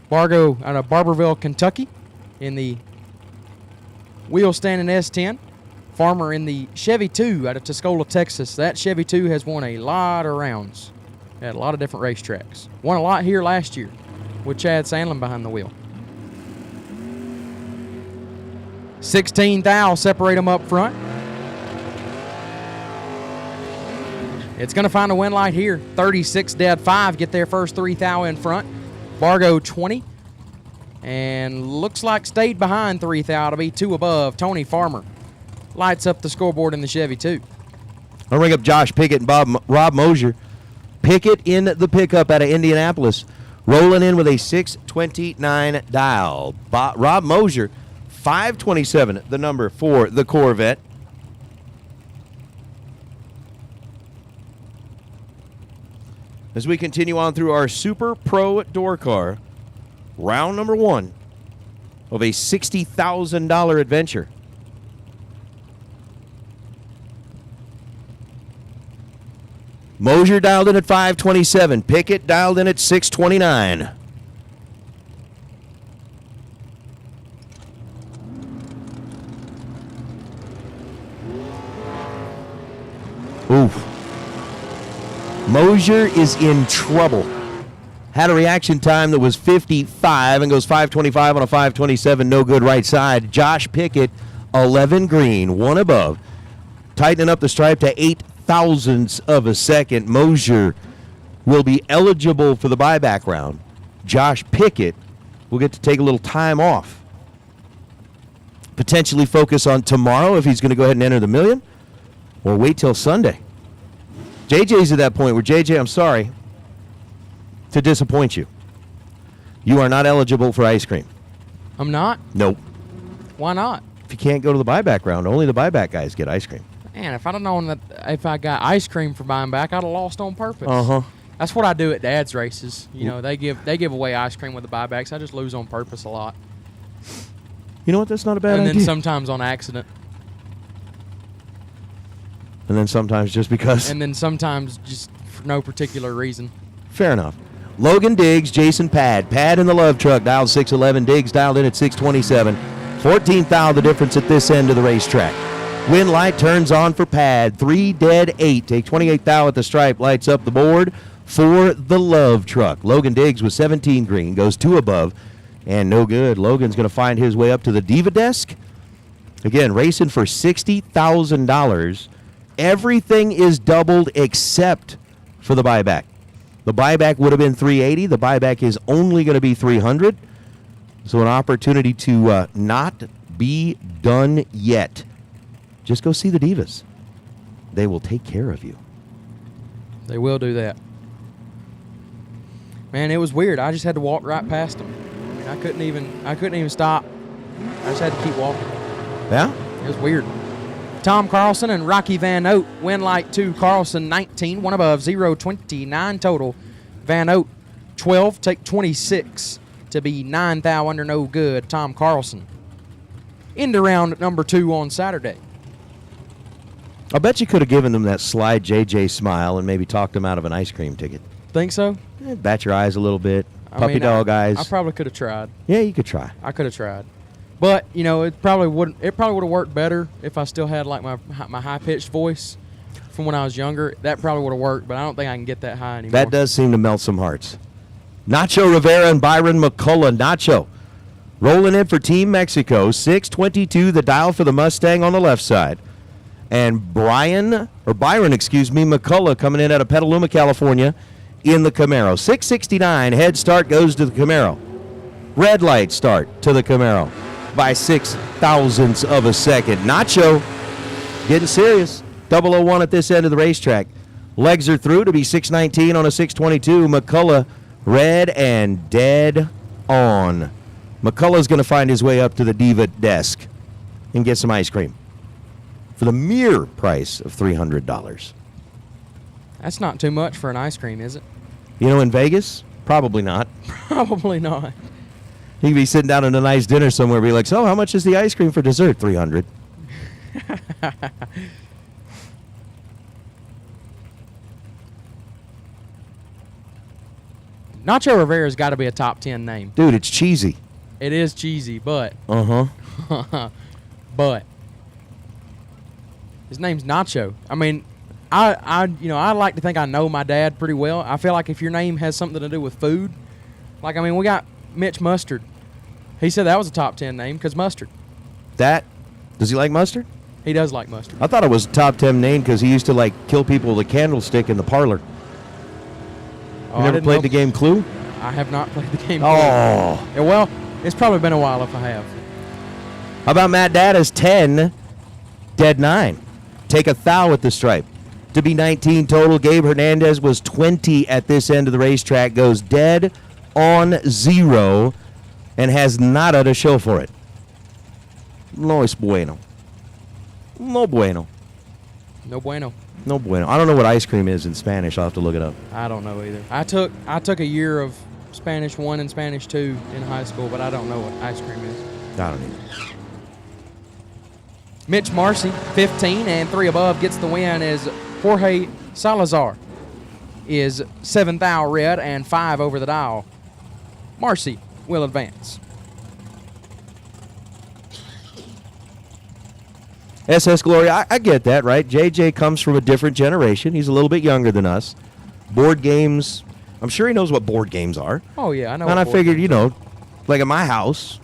Bargo out of Barberville, Kentucky in the wheel standing S10. Farmer in the Chevy 2 out of Tuscola, Texas. That Chevy 2 has won a lot of rounds at a lot of different racetracks. Won a lot here last year with Chad Sandlin behind the wheel. 16 thou separate them up front. It's going to find a win light here. 36 dead 5 get their first 3 thou in front. Bargo 20, and looks like stayed behind 3 thou to be 2 above. Tony Farmer lights up the scoreboard in the Chevy 2. I'll ring up Josh Pickett and Rob Mosier. Pickett in the pickup out of Indianapolis, rolling in with a 629 dial. Rob Mosier, 527, the number for the Corvette. As we continue on through our Super Pro Door Car, round number 1 of a $60,000 adventure. Mosier dialed in at 527. Pickett dialed in at 629. Oof. Mosier is in trouble. Had a reaction time that was 55 and goes 525 on a 527, no good right side. Josh Pickett, 11 green, 1 above. Tightening up the stripe to 8 thousandths of a second. Mosier will be eligible for the buyback round. Josh Pickett will get to take a little time off. Potentially focus on tomorrow if he's going to go ahead and enter the million, or wait till Sunday. JJ's at that point where, JJ, I'm sorry to disappoint you. You are not eligible for ice cream. I'm not? Nope. Why not? If you can't go to the buyback round, only the buyback guys get ice cream. Man, if I'd have known that if I got ice cream for buying back, I'd have lost on purpose. Uh-huh. That's what I do at Dad's races. You know, they give away ice cream with the buybacks. I just lose on purpose a lot. You know what? That's not a bad and idea. then sometimes on accident. And then sometimes just because. And then sometimes just for no particular reason. Fair enough. Logan Diggs, Jason Pad. Pad in the love truck, dialed 611. Diggs dialed in at 627. 14th thou the difference at this end of the racetrack. Wind light turns on for Pad. 3 dead 8. Take 28th thou at the stripe. Lights up the board for the love truck. Logan Diggs with 17 green. Goes 2 above. And no good. Logan's going to find his way up to the Diva desk. Again, racing for $60,000. Everything is doubled except for the buyback. The buyback would have been $380. The buyback is only going to be $300. So an opportunity to not be done yet. Just go see the Divas. They will take care of you. They will do that. Man, it was weird. I just had to walk right past them. I mean, I couldn't even stop. I just had to keep walking. Yeah? It was weird. Tom Carlson and Rocky Van Oat. Win light 2, Carlson 19, 1 above, 0-29 total. Van Oat 12, take 26 to be 9 thou under no good. Tom Carlson. Into round number 2 on Saturday. I bet you could have given them that slide JJ smile and maybe talked them out of an ice cream ticket. Think so? Bat your eyes a little bit. Puppy dog eyes. I probably could have tried. Yeah, you could try. I could have tried. But, you know, it probably would have worked better if I still had like my high-pitched voice from when I was younger. That probably would have worked, but I don't think I can get that high anymore. That does seem to melt some hearts. Nacho Rivera and Byron McCullough. Nacho rolling in for Team Mexico. 622 the dial for the Mustang on the left side. And Byron McCullough coming in out of Petaluma, California in the Camaro. 669 head start goes to the Camaro. Red light start to the Camaro by 6 thousandths of a second. Nacho getting serious. 001 at this end of the racetrack. Legs are through to be 619 on a 622. McCullough red and dead on. McCullough's going to find his way up to the Diva desk and get some ice cream for the mere price of $300. That's not too much for an ice cream, is it? You know, in Vegas, probably not. Probably not. You could be sitting down at a nice dinner somewhere, be like, so how much is the ice cream for dessert? $300. Nacho Rivera's got to be a top 10 name. Dude, it's cheesy. It is cheesy, but. Uh-huh. But. His name's Nacho. I mean, I like to think I know my dad pretty well. I feel like if your name has something to do with food, like, I mean, we got Mitch Mustard. He said that was a top 10 name because mustard. Does he like mustard? He does like mustard. I thought it was a top 10 name because he used to, like, kill people with a candlestick in the parlor. You never played the game Clue? I have not played the game Clue. Yeah, well, it's probably been a while if I have. How about Matt Dada's 10, dead 9? Take a thou at the stripe. To be 19 total. Gabe Hernandez was 20 at this end of the racetrack. Goes dead on 0 and has nada to show for it. No es bueno. No bueno. No bueno. No bueno. I don't know what ice cream is in Spanish. I'll have to look it up. I don't know either. I took a year of Spanish 1 and Spanish 2 in high school, but I don't know what ice cream is. I don't either. Mitch Marcy, 15 and 3 above, gets the win as Jorge Salazar is 7 thou red and 5 over the dial. Marcy will advance. SS Glory, I get that, right? JJ comes from a different generation. He's a little bit younger than us. Board games, I'm sure he knows what board games are. Oh, yeah, I know. And I figured, like at my house,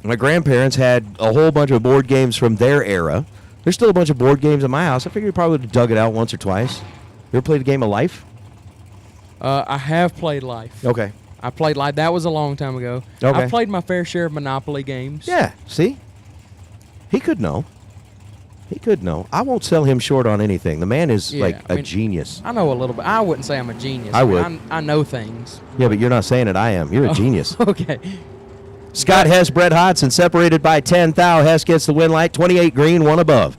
my grandparents had a whole bunch of board games from their era. There's still a bunch of board games in my house. I figured you probably would have dug it out once or twice. You ever played a game of Life? I have played Life. Okay. I played Life. That was a long time ago. Okay. I played my fair share of Monopoly games. Yeah, see? He could know. He could know. I won't sell him short on anything. The man is a genius. I know a little bit. I wouldn't say I'm a genius. I would. I know things. Yeah, but you're not saying it. I am. You're a genius. Okay. Scott Hess, Brett Hodson separated by 10 thou. Hess gets the win light. 28 green, 1 above.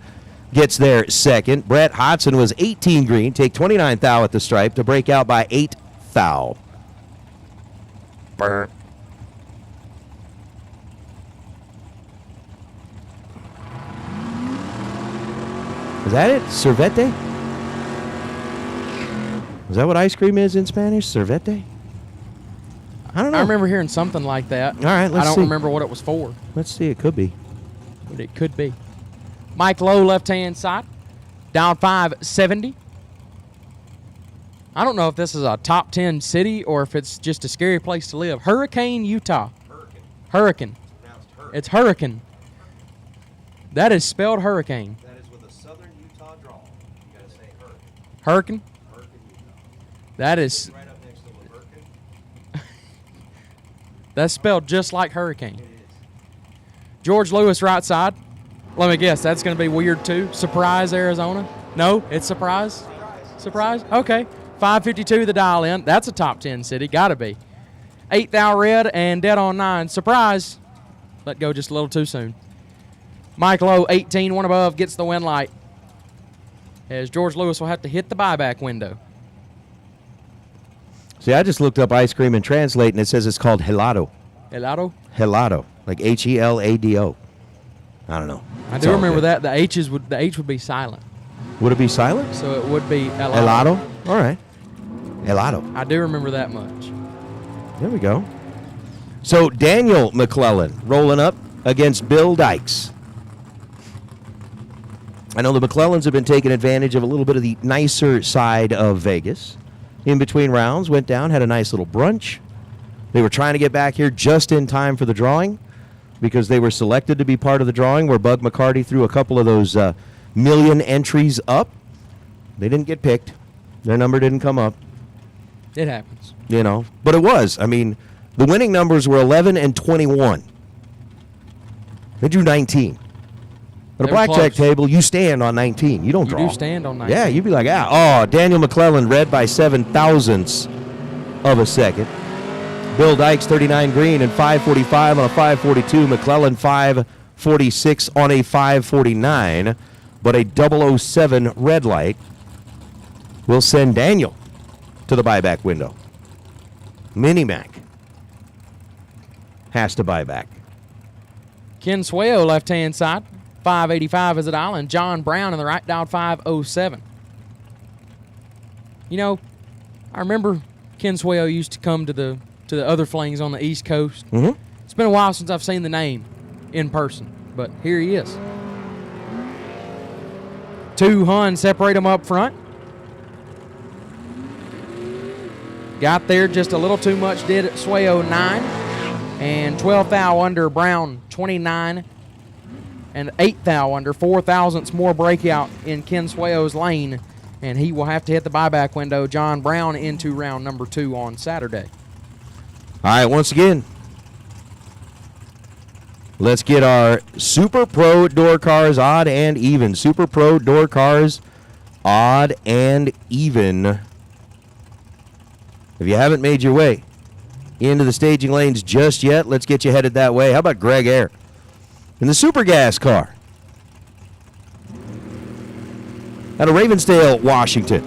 Gets there second. Brett Hodson was 18 green. Take 29 thou at the stripe to break out by 8 thou. Burr. Is that it? Cervete? Is that what ice cream is in Spanish? Cervete? I don't know. I remember hearing something like that. All right, let's I don't see. remember what it was for. Let's see. It could be. But it could be. Mike Lowe, left-hand side. Down 570. I don't know if this is a top 10 city or if it's just a scary place to live. Hurricane, Utah. Hurricane. It's Hurricane. That is spelled hurricane. That is with a southern Utah drawl. You got to say hurricane. Hurricane? Hurricane, Utah. That is... Right up next to hurricane. That's spelled just like hurricane. George Lewis, right side. Let me guess, that's going to be weird too. Surprise, Arizona? No, it's Surprise? Surprise? Okay. 552 the dial in. That's a top 10 city. Got to be. 8 thou red and dead on 9. Surprise. Let go just a little too soon. Mike Lowe, 18, 1 above, gets the win light. As George Lewis will have to hit the buyback window. See, I just looked up ice cream and translate, and it says it's called helado. Helado? Helado, like Helado. I don't know. I do remember that. The H would be silent. Would it be silent? So it would be helado. Helado? All right. Helado. I do remember that much. There we go. So Daniel McClellan rolling up against Bill Dykes. I know the McClellans have been taking advantage of a little bit of the nicer side of Vegas. In between rounds, went down, had a nice little brunch. They were trying to get back here just in time for the drawing because they were selected to be part of the drawing where Bug McCarty threw a couple of those million entries up. They didn't get picked. Their number didn't come up. It happens. You know, but it was. I mean, the winning numbers were 11 and 21. They drew 19. At a blackjack table, you stand on 19. You don't draw. You do stand on 19. Yeah, you'd be like, Daniel McClellan read by 7 thousandths of a second. Bill Dykes, 39 green and 545 on a 542. McClellan, 546 on a 549. But a 007 red light will send Daniel to the buyback window. Mini Mac has to buy back. Ken Sweo, left-hand side. 585 is at Island. John Brown in the right dial, 507. You know, I remember Ken Sweo used to come to the other flings on the East Coast. Mm-hmm. It's been a while since I've seen the name in person, but here he is. 2 Hun separate them up front. Got there just a little too much, did at Sweo 9. And 12 thou under Brown 29. And 8 thou under, 4 thousandths more breakout in Ken Swayo's lane. And he will have to hit the buyback window. John Brown into round number 2 on Saturday. All right, once again, let's get our Super Pro door cars odd and even. Super Pro door cars odd and even. If you haven't made your way into the staging lanes just yet, let's get you headed that way. How about Greg Air in the Super Gas car out of Ravensdale, Washington?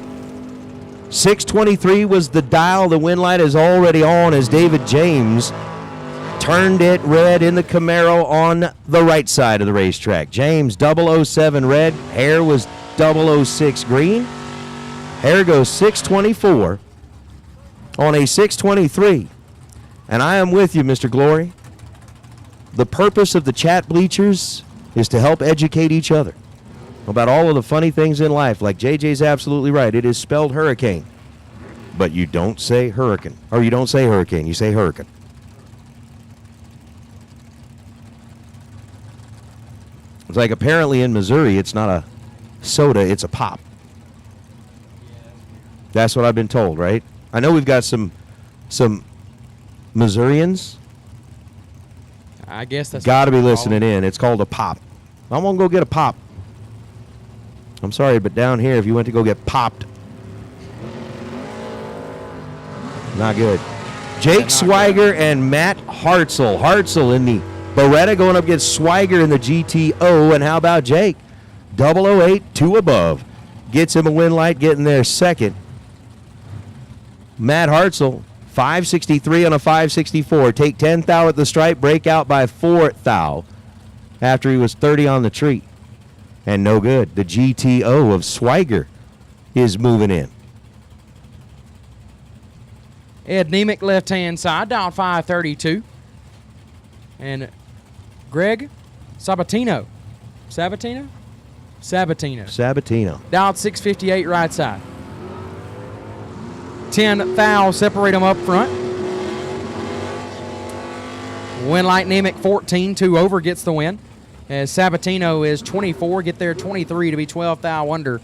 623 was the dial. The win light is already on as David James turned it red in the Camaro on the right side of the racetrack. James 007 red. Hare was 006 green. Hare goes 624 on a 623. And I am with you, Mr. Glory. The purpose of the chat bleachers is to help educate each other about all of the funny things in life. Like JJ's absolutely right. It is spelled hurricane. But you don't say hurricane. Or you don't say hurricane. You say hurricane. It's like apparently in Missouri, it's not a soda, it's a pop. That's what I've been told, right? I know we've got some Missourians. I guess that's got to be listening in. It's called a pop. I'm going to go get a pop. I'm sorry, but down here, if you went to go get popped, not good. Jake Swiger and Matt Hartzell. Hartzell in the Beretta going up against Swiger in the GTO. And how about Jake? 008, 2 above. Gets him a win light, getting there second. Matt Hartzell, 563 on a 564. Take 10 thou at the stripe, break out by 4 thou after he was 30 on the tree. And no good. The GTO of Swiger is moving in. Ed Nemick, left-hand side, down 532. And Greg Sabatino. Sabatino? Sabatino. Sabatino. Down 658, right side. 10 thou separate them up front. Winlight Nemick 14, 2 over, gets the win. As Sabatino is 24, get there 23 to be 12 thou under.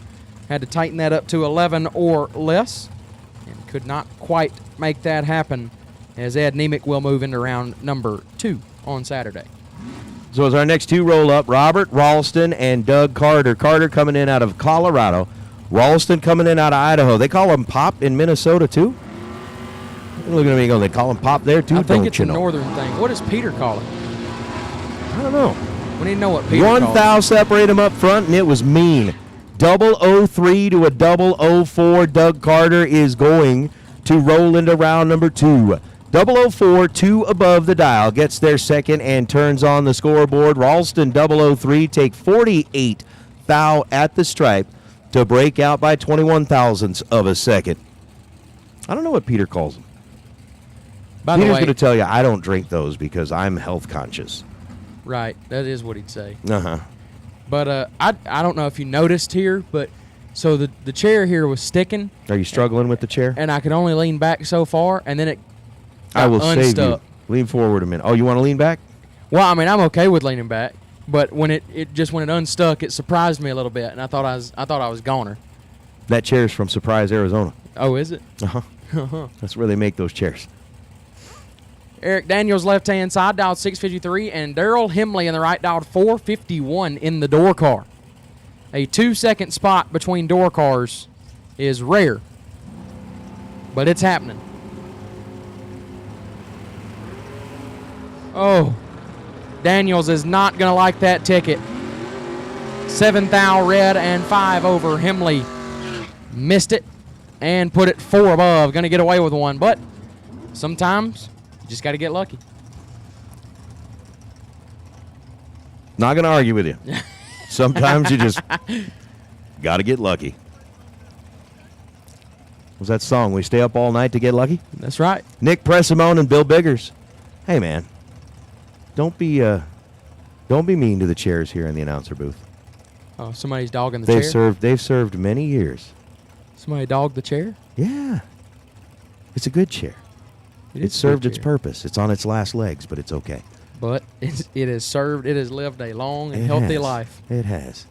Had to tighten that up to 11 or less. And could not quite make that happen, as Ed Nemick will move into round number 2 on Saturday. So as our next 2 roll up, Robert Ralston and Doug Carter. Carter coming in out of Colorado. Ralston coming in out of Idaho. They call him Pop in Minnesota too? You're looking at me going, they call him Pop there too? I think don't it's you a know? northern thing. What does Peter call it? I don't know. We need to know what Peter 1 calls thou it. separate him up front, and it was mean. 003 to a 004. Doug Carter is going to roll into round number 2. 004, 2 above the dial, gets there second and turns on the scoreboard. Ralston 003 take 48 thou at the stripe to break out by 21 thousandths of a second. I don't know what Peter calls them. By the Peter's way, going to tell you, I don't drink those because I'm health conscious. right, that is what he'd say. Uh-huh. But I don't know if you noticed here, but so the chair here was sticking. Are you struggling with the chair? And I could only lean back so far, and then it I will got save you. unstuck. Lean forward a minute. Oh, you want to lean back? Well, I mean, I'm okay with leaning back, but when it unstuck, it surprised me a little bit, and I thought I was goner. That chair's from Surprise, Arizona. Oh, is it? Uh-huh. That's where they make those chairs. Eric Daniels, left-hand side, dialed 653, and Daryl Hemley in the right, dialed 451 in the door car. A 2-second spot between door cars is rare, but it's happening. Oh, Daniels is not going to like that ticket. 7 thou red and 5 over. Hemley missed it and put it 4 above. Going to get away with one, but sometimes you just got to get lucky. Not going to argue with you. Sometimes you just got to get lucky. Was that song, We Stay Up All Night to Get Lucky? That's right. Nick Pressimone and Bill Biggers. Hey, man. Don't be mean to the chairs here in the announcer booth. Oh, somebody's dogging the chair? They've served many years. Somebody dogged the chair? Yeah. It's a good chair. It served its purpose. It's on its last legs, but it's okay. But it has served, it has lived a long and healthy life. It has.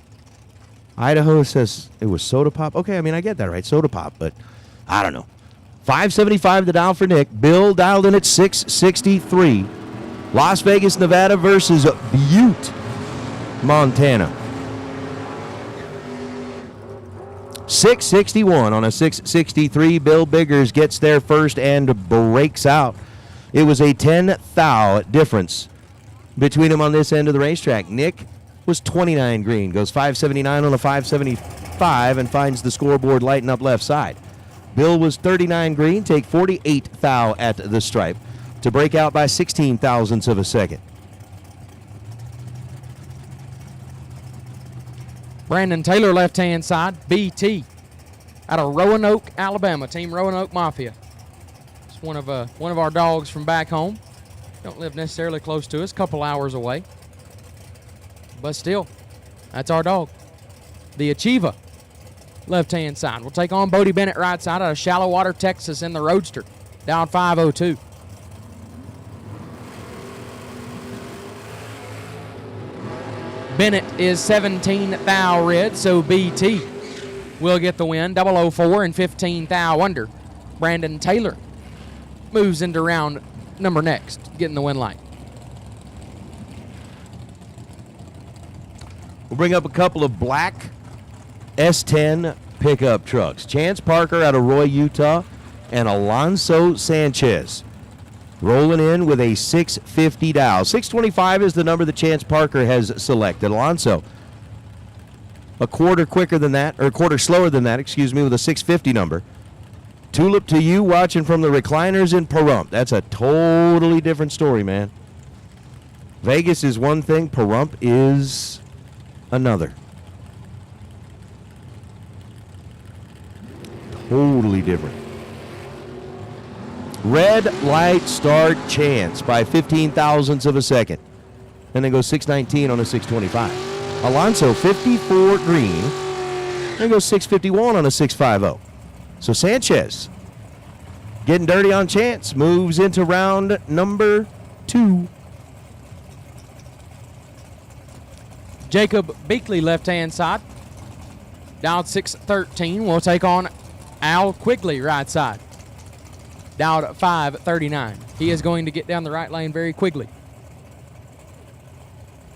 Idaho says it was soda pop. Okay, I mean, I get that, right? Soda pop, but I don't know. 575 the dial for Nick. Bill dialed in at 663. Las Vegas, Nevada versus Butte, Montana. 661 on a 663. Bill Biggers gets there first and breaks out. It was a 10 thou difference between them on this end of the racetrack. Nick was 29 green, goes 579 on a 575 and finds the scoreboard lighting up left side. Bill was 39 green, take 48 thou at the stripe to break out by 16 thousandths of a second. Brandon Taylor, left-hand side, BT, out of Roanoke, Alabama, Team Roanoke Mafia. It's one of our dogs from back home. Don't live necessarily close to us, a couple hours away. But still, that's our dog. The Achiever, left-hand side. We'll take on Bodie Bennett, right side, out of Shallow Water, Texas, in the Roadster, down 502. Bennett is 17 thou red, so BT will get the win. 004 and 15 thou under. Brandon Taylor moves into round number next, getting the win light. We'll bring up a couple of black S10 pickup trucks. Chance Parker out of Roy, Utah, and Alonso Sanchez rolling in with a 650 dial. 625 is the number that Chance Parker has selected. Alonso a quarter quicker than that, or a quarter slower than that, excuse me, with a 650 number. Tulip to you watching from the recliners in Pahrump. That's a totally different story, man. Vegas is one thing, Pahrump is another. Totally different. Red light start Chance by 15 thousandths of a second. And then goes 619 on a 625. Alonso 54 green. Then goes 651 on a 650. So Sanchez getting dirty on Chance. Moves into round number 2. Jacob Beakley, left-hand side. Dialed 613. We'll take on Al Quigley, right side. Dialed 539. He is going to get down the right lane very quickly.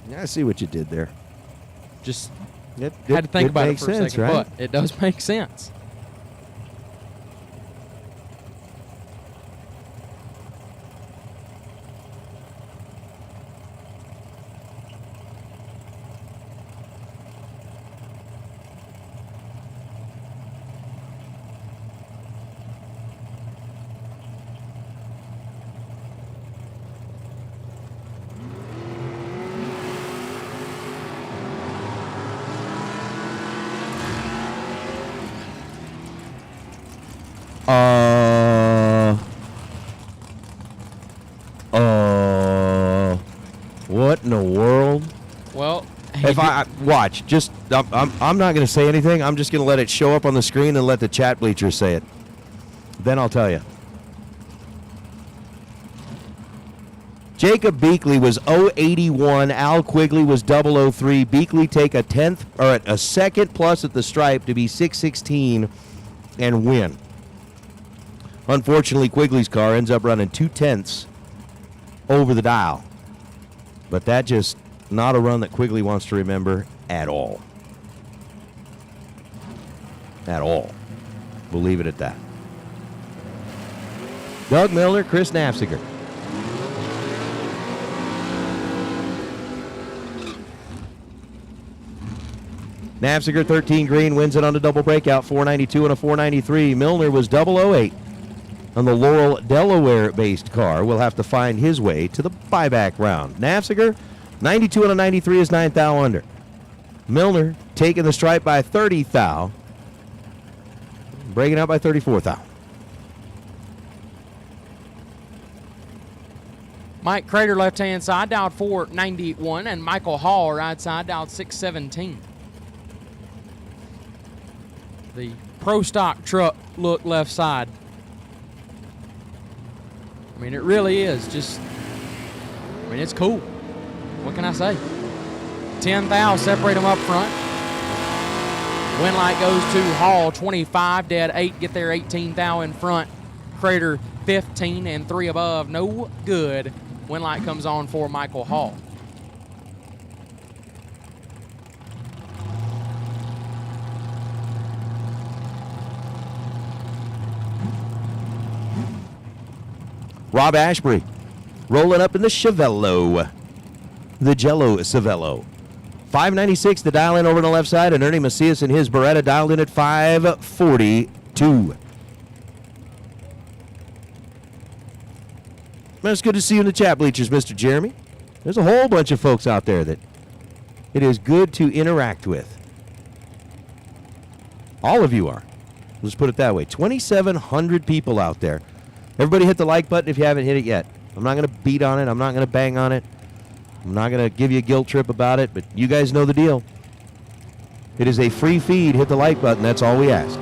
Yeah, I see what you did there. Just had to think about it for a second, right? but it does make sense. What in the world? Well, if I watch, just I'm not going to say anything. I'm just going to let it show up on the screen and let the chat bleachers say it. Then I'll tell you. Jacob Beakley was 081. Al Quigley was 003. Beakley take a 10th or a second plus at the stripe to be 616 and win. Unfortunately, Quigley's car ends up running 2/10 over the dial. But that just not a run that Quigley wants to remember at all. At all. We'll leave it at that. Doug Miller, Chris Nafziger. Nafziger, 13 green, wins it on a double breakout, 492 and a 493. Milner was 008 on the Laurel, Delaware-based car. Will have to find his way to the buyback round. Nafziger, 92 and a 93 is 9th thou under. Milner taking the stripe by 30 thou. Breaking out by 34 thou. Mike Crater, left-hand side, dialed 491, and Michael Hall, right side, dialed 617. The Pro Stock truck look left side. I mean, it really is just, I mean, it's cool. What can I say? 10 thou, separate them up front. Win light goes to Hall, 25, dead 8, get there 18 thou in front. Crater 15 and 3 above, no good. Win light comes on for Michael Hall. Rob Ashbury rolling up in the Chevello. The Jello Cervello. 596 the dial in over on the left side, and Ernie Macias and his Beretta dialed in at 542. Well, it's good to see you in the chat bleachers, Mr. Jeremy. There's a whole bunch of folks out there that it is good to interact with. All of you are. Let's put it that way. 2,700 people out there. Everybody hit the like button if you haven't hit it yet. I'm not going to beat on it. I'm not going to bang on it. I'm not going to give you a guilt trip about it, but you guys know the deal. It is a free feed. Hit the like button. That's all we ask.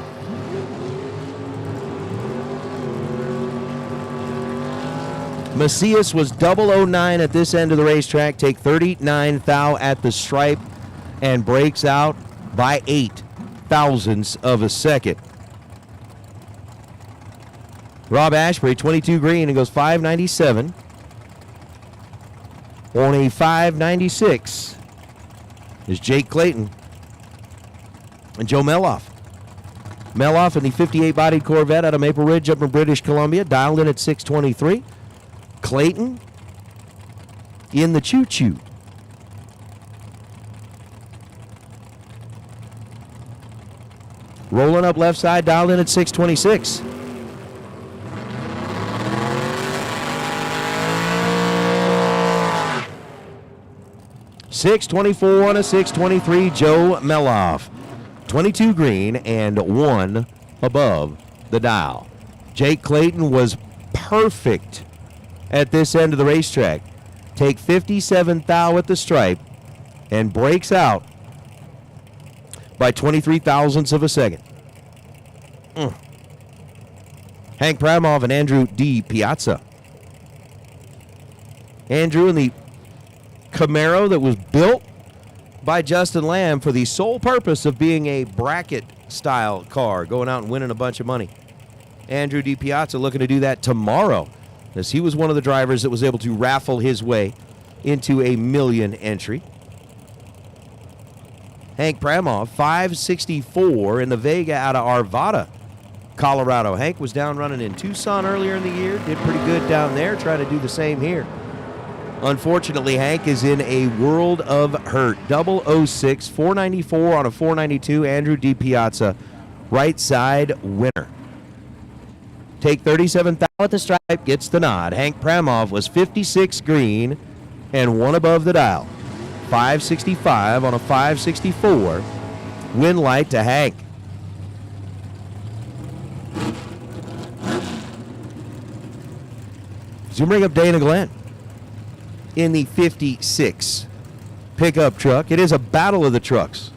Macias was 009 at this end of the racetrack. Take 39 thou at the stripe and breaks out by 8 thousandths of a second. Rob Ashbury, 22 green, and goes 597 on a 596 is Jake Clayton. And Joe Meloff. Meloff in the 58-bodied Corvette out of Maple Ridge up in British Columbia, dialed in at 623. Clayton in the choo-choo. Rolling up left side, dialed in at 626. .624 on a 623, Joe Meloff. 22 green and 1 above the dial. Jake Clayton was perfect at this end of the racetrack. Take 57 thou at the stripe and breaks out by 23 thousandths of a second. Hank Pramov and Andrew D. Piazza. Andrew in the Camaro that was built by Justin Lamb for the sole purpose of being a bracket-style car, going out and winning a bunch of money. Andrew D. Piazza looking to do that tomorrow, as he was one of the drivers that was able to raffle his way into a million entry. Hank Pramov, 564 in the Vega out of Arvada, Colorado. Hank was down running in Tucson earlier in the year, did pretty good down there, trying to do the same here. Unfortunately, Hank is in a world of hurt. 006, 494 on a 492. Andrew D. Piazza, right side winner. Take 37 thou at the stripe, gets the nod. Hank Pramov was 56 green and 1 above the dial. 565 on a 564. Win light to Hank. Zoom bring up Dana Glenn in the 56 pickup truck. It is a battle of the trucks.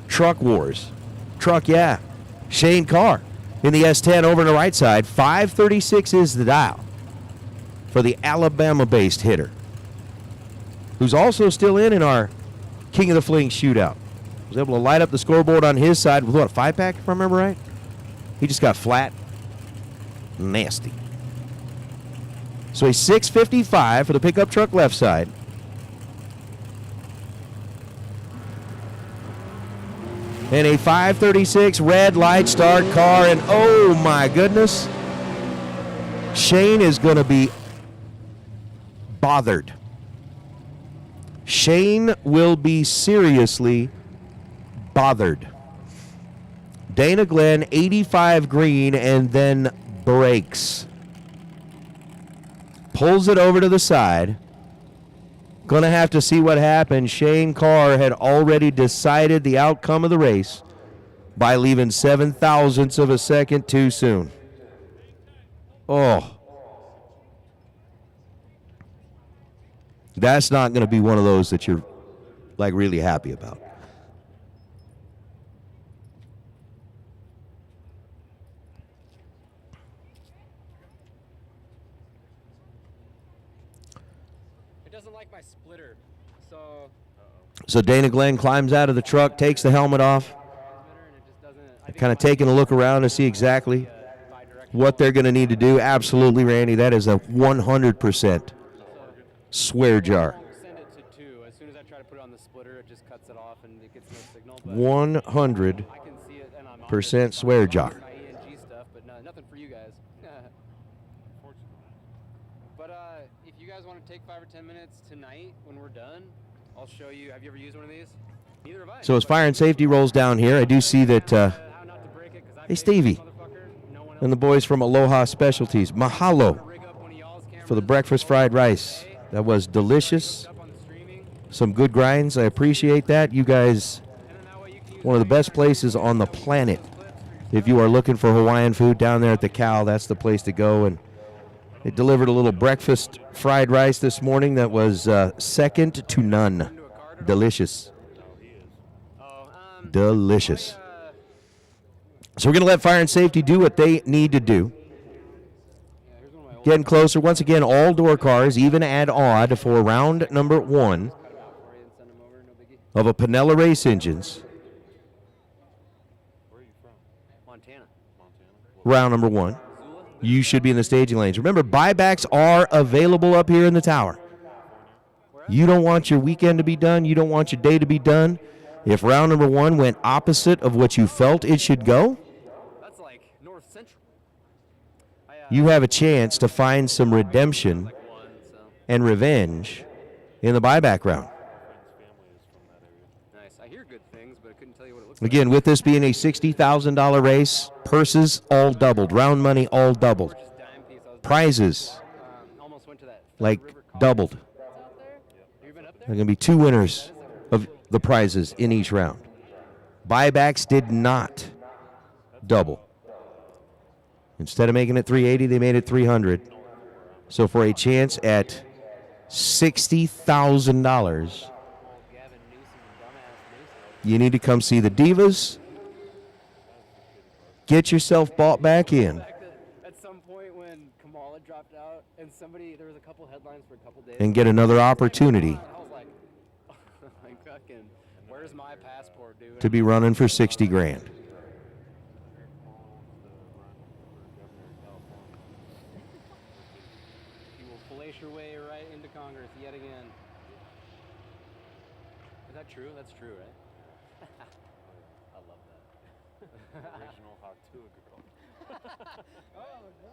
Truck wars. Truck, yeah. Shane Carr in the S10 over on the right side. 536 is the dial for the Alabama-based hitter, who's also still in our King of the Fling shootout. Was able to light up the scoreboard on his side with, what, a 5-pack, if I remember right? He just got flat. Nasty. So a 655 for the pickup truck left side. And a 536 red light start car. And oh my goodness, Shane is going to be bothered. Shane will be seriously bothered. Dana Glenn, 85 green, and then breaks. Pulls it over to the side. Going to have to see what happens. Shane Carr had already decided the outcome of the race by leaving 7 thousandths of a second too soon. Oh. That's not going to be one of those that you're, like, really happy about. So Dana Glenn climbs out of the truck, takes the helmet off, kind of taking a look around to see exactly what they're going to need to do. Absolutely, Randy, that is a 100% swear jar. 100% swear jar. Nothing for you guys. But if you guys want to take 5 or 10 minutes tonight when we're done, I'll show you. Have you ever used one of these? Neither have I. So as fire and safety rolls down here, I do see that, hey, Stevie, and the boys from Aloha Specialties, mahalo for the breakfast fried rice. That was delicious. Some good grinds. I appreciate that. You guys, one of the best places on the planet. If you are looking for Hawaiian food down there at the Cal, that's the place to go. And they delivered a little breakfast fried rice this morning that was second to none. Delicious. Delicious. So we're going to let fire and safety do what they need to do. Getting closer. Once again, all door cars, even and odd, for round number 1 of a Pinella Race Engines. Round number 1. You should be in the staging lanes. Remember, buybacks are available up here in the tower. You don't want your weekend to be done. You don't want your day to be done. If round number 1 went opposite of what you felt it should go, That's like North Central. you have a chance to find some redemption and revenge in the buyback round. Nice. I hear good things, but I couldn't tell you what it looks Again, with this being a $60,000 race, purses all doubled, round money all doubled, prizes like doubled. There are going to be 2 winners of the prizes in each round. Buybacks did not double. Instead of making it 380, they made it 300. So for a chance at $60,000, you need to come see the Divas. Get yourself bought back in. At some point when Kamala dropped out and there was a couple headlines for a couple days. And get another opportunity I was like, fucking, where's my passport, dude? to be running for 60 grand. You will place your way right into Congress yet again. Is that true? That's true, right? I love that. Original hot girl. Oh, no.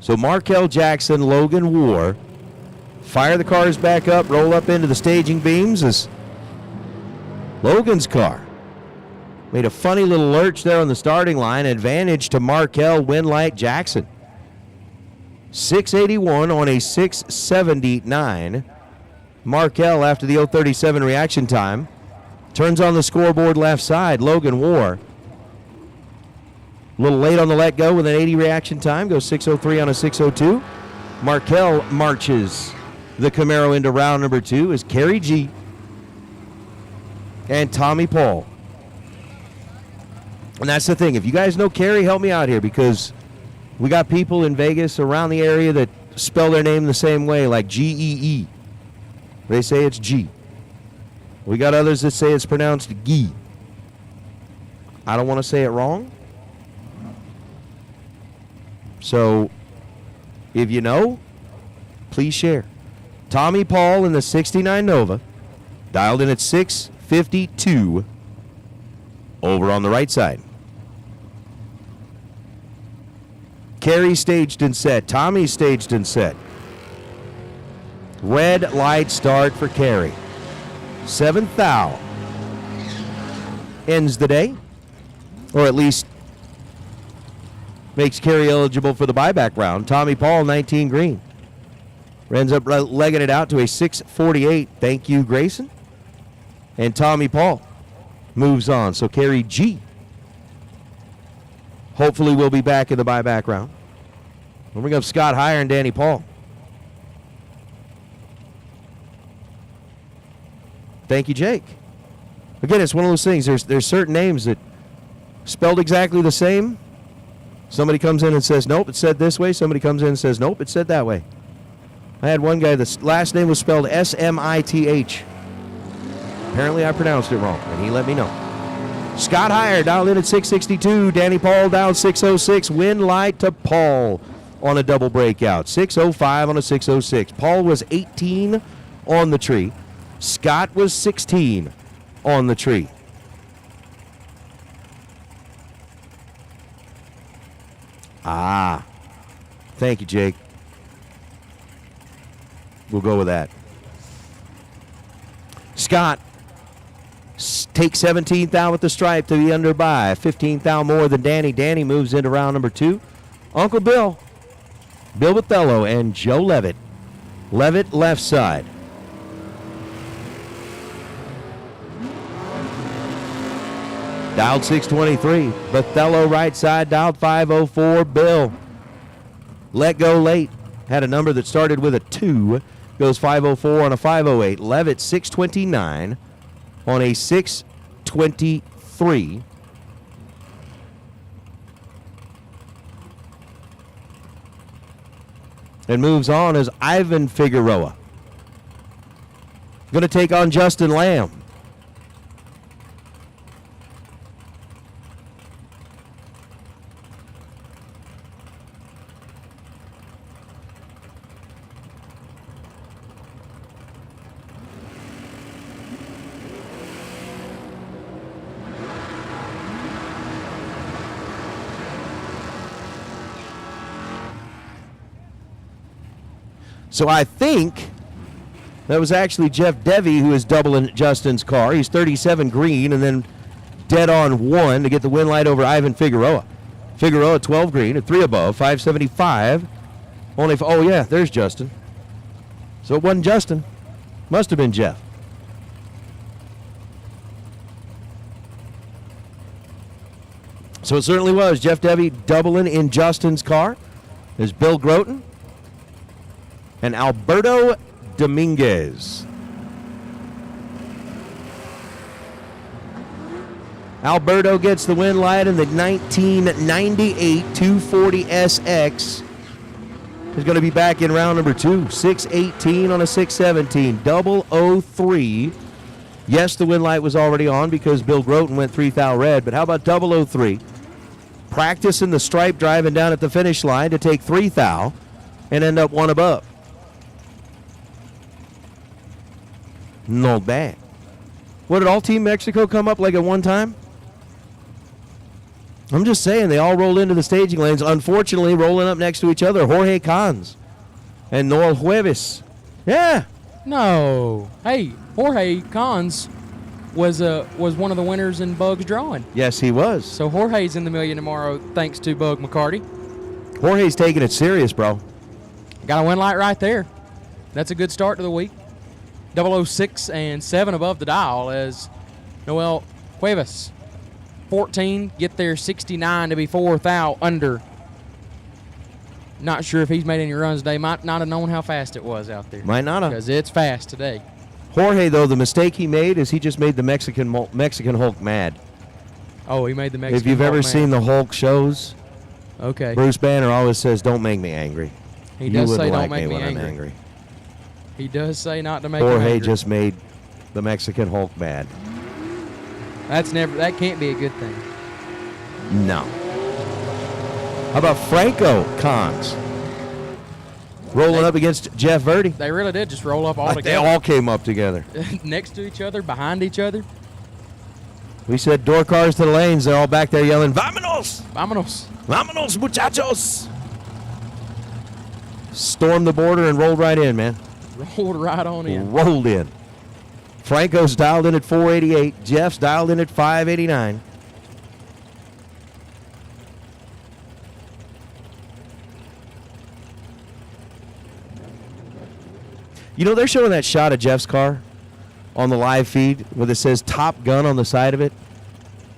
So Markel Jackson, Logan War, fire the cars back up, roll up into the staging beams as Logan's car made a funny little lurch there on the starting line. Advantage to Markel, Winlight, Jackson. 681 on a 679. Markel, after the 037 reaction time, turns on the scoreboard left side. Logan War, a little late on the let go with an 80 reaction time, goes 603 on a 602. Markel marches the Camaro into round number 2 as Kerry G and Tommy Paul. And that's the thing. If you guys know Kerry, help me out here, because we got people in Vegas around the area that spell their name the same way, like G-E-E. They say it's G. We got others that say it's pronounced Gee. I don't want to say it wrong. So, if you know, please share. Tommy Paul in the 69 Nova, dialed in at 652, over on the right side. Kerry staged and set. Tommy staged and set. Red light start for Kerry. 7th thou ends the day, or at least makes Kerry eligible for the buyback round. Tommy Paul, 19 green. Ends up legging it out to a 648. Thank you, Grayson. And Tommy Paul moves on. So Kerry G hopefully will be back in the buyback round. We'll bring up Scott Heyer and Danny Paul. Thank you, Jake. Again, it's one of those things. There's certain names that spelled exactly the same. Somebody comes in and says, nope, it's said this way. Somebody comes in and says, nope, it's said that way. I had one guy, the last name was spelled S-M-I-T-H. Apparently I pronounced it wrong, and he let me know. Scott Heyer dialed in at 662. Danny Paul down 606. Win light to Paul on a double breakout. 605 on a 606. Paul was 18 on the tree. Scott was 16 on the tree. Thank you, Jake. We'll go with that. Scott takes 17th thou with the stripe to the under by. 15th thou more than Danny. Danny moves into round number 2. Uncle Bill, Bill Bathello, and Joe Levitt. Levitt left side. Dialed 623. Bathello right side, dialed 504. Bill let go late. Had a number that started with a 2. Goes 504 on a 508. Levitt 629 on a 623. and moves on is Ivan Figueroa. Going to take on Justin Lamb. So I think that was actually Jeff Devey who is doubling Justin's car. He's 37 green and then dead on 1 to get the win light over Ivan Figueroa. Figueroa 12 green at 3 above, 575. Only for, oh yeah, there's Justin. So it wasn't Justin. Must have been Jeff. So it certainly was Jeff Devey doubling in Justin's car. There's Bill Groton and Alberto Dominguez. Alberto gets the win light in the 1998 240SX. Is going to be back in round number 2. 618 on a 617. 003. Yes, the win light was already on because Bill Groton went 3 thou red, but how about 003? Practicing the stripe driving down at the finish line to take 3 thou and end up 1 above. Not bad. What, did all Team Mexico come up like at one time? I'm just saying, they all rolled into the staging lanes. Unfortunately, rolling up next to each other, Jorge Cons and Noel Jueves. Yeah. No. Hey, Jorge Cons was one of the winners in Bug's drawing. Yes, he was. So Jorge's in the million tomorrow thanks to Bug McCarty. Jorge's taking it serious, bro. Got a win light right there. That's a good start to the week. 006 and 7 above the dial as Noel Cuevas. 14, get there 69 to be 4 thou under. Not sure if he's made any runs today. Might not have known how fast it was out there. Might not have. Because it's fast today. Jorge, though, the mistake he made is he just made the Mexican Hulk mad. Oh, he made the Mexican If you've Hulk ever mad. seen the Hulk shows, okay, Bruce Banner always says, "Don't make me angry." He does you say, wouldn't "Don't like make me when angry." I'm angry. He does say not to make him Jorge angry. just made the Mexican Hulk mad. That can't be a good thing. No. How about Franco Cons? Rolling up against Jeff Verdi. They really did just roll up all Like together. they all came up together. Next to each other, behind each other. We said door cars to the lanes. They're all back there yelling, "Vámonos! Vámonos! Vámonos, muchachos!" Stormed the border and rolled right in, man. Rolled right on in. Rolled in. Franco's dialed in at 488. Jeff's dialed in at 589. You know, they're showing that shot of Jeff's car on the live feed where it says Top Gun on the side of it.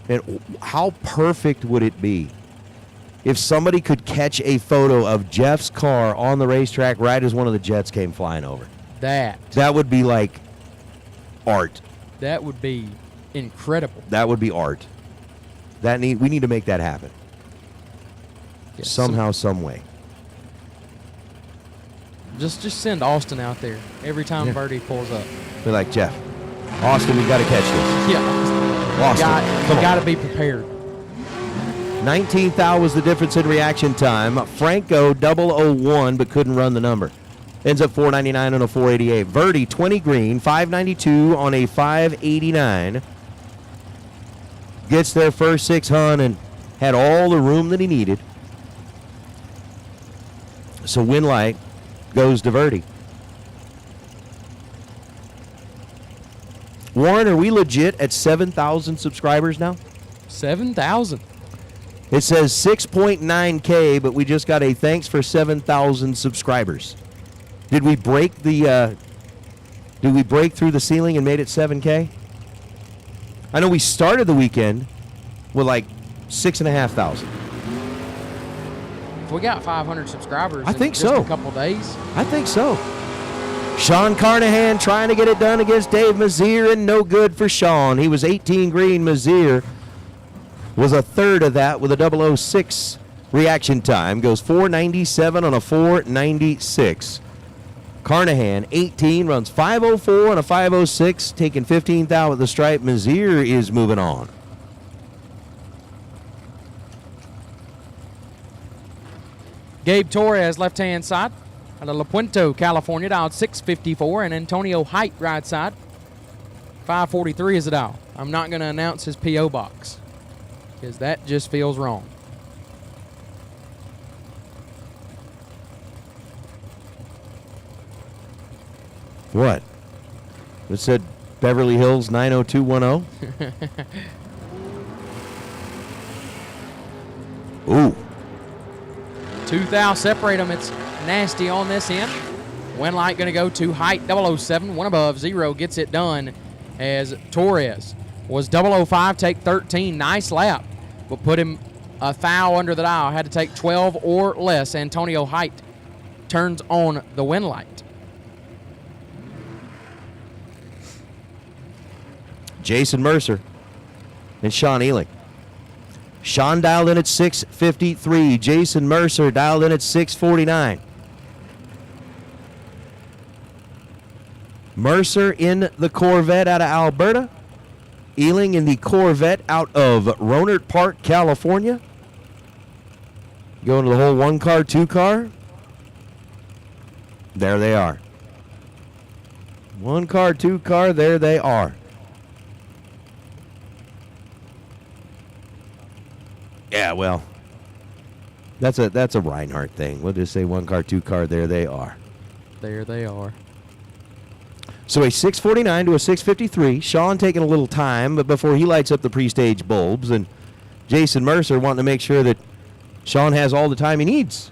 And how perfect would it be if somebody could catch a photo of Jeff's car on the racetrack right as one of the jets came flying over? That would be like art. That would be incredible. That would be art. We need to make that happen. Yes, Somehow, some way. Just send Austin out there every time Birdie pulls up. Be like, Jeff, Austin, we got to catch this. Yeah. Austin, you got to be prepared. 19th thou was the difference in reaction time. Franco 001 but couldn't run the number. Ends up 499 on a 488. Verdi 20 green, 592 on a 589. Gets their first 600 and had all the room that he needed. So win light goes to Verdi. Warren, are we legit at 7,000 subscribers now? 7,000. It says 6.9K, but we just got a thanks for 7,000 subscribers. Did we break through the ceiling and made it 7K? I know we started the weekend with like 6,500. If we got 500 subscribers I think in just so. a couple days. I think so. Sean Carnahan trying to get it done against Dave Mazier, and no good for Sean. He was 18 green. Mazier was a third of that with a 006 Reaction time goes 497 on a 496. Carnahan, 18, runs 504 on a 506, taking 15th out with the stripe. Mazier is moving on. Gabe Torres, left-hand side, out of La Puente, California, dialed 654, and Antonio Height, right side, 543 is the dial. I'm not going to announce his P.O. box because that just feels wrong. What? It said Beverly Hills 90210. Ooh. 2,000 separate them. It's nasty on this end. Wind light going to go to Height 007. One above, 0 gets it done as Torres was 005, take 13. Nice lap, but put him a foul under the dial. Had to take 12 or less. Antonio Height turns on the wind light. Jason Mercer and Sean Ealing. Sean dialed in at 653. Jason Mercer dialed in at 649. Mercer in the Corvette out of Alberta. Ealing in the Corvette out of Rohnert Park, California. Going to the whole 1-car, 2-car. There they are. 1-car, 2-car, there they are. Yeah, well, that's a Reinhardt thing. We'll just say 1-car, 2-car, there they are. There they are. So a 649 to a 653. Sean taking a little time, but before he lights up the pre-stage bulbs, and Jason Mercer wanting to make sure that Sean has all the time he needs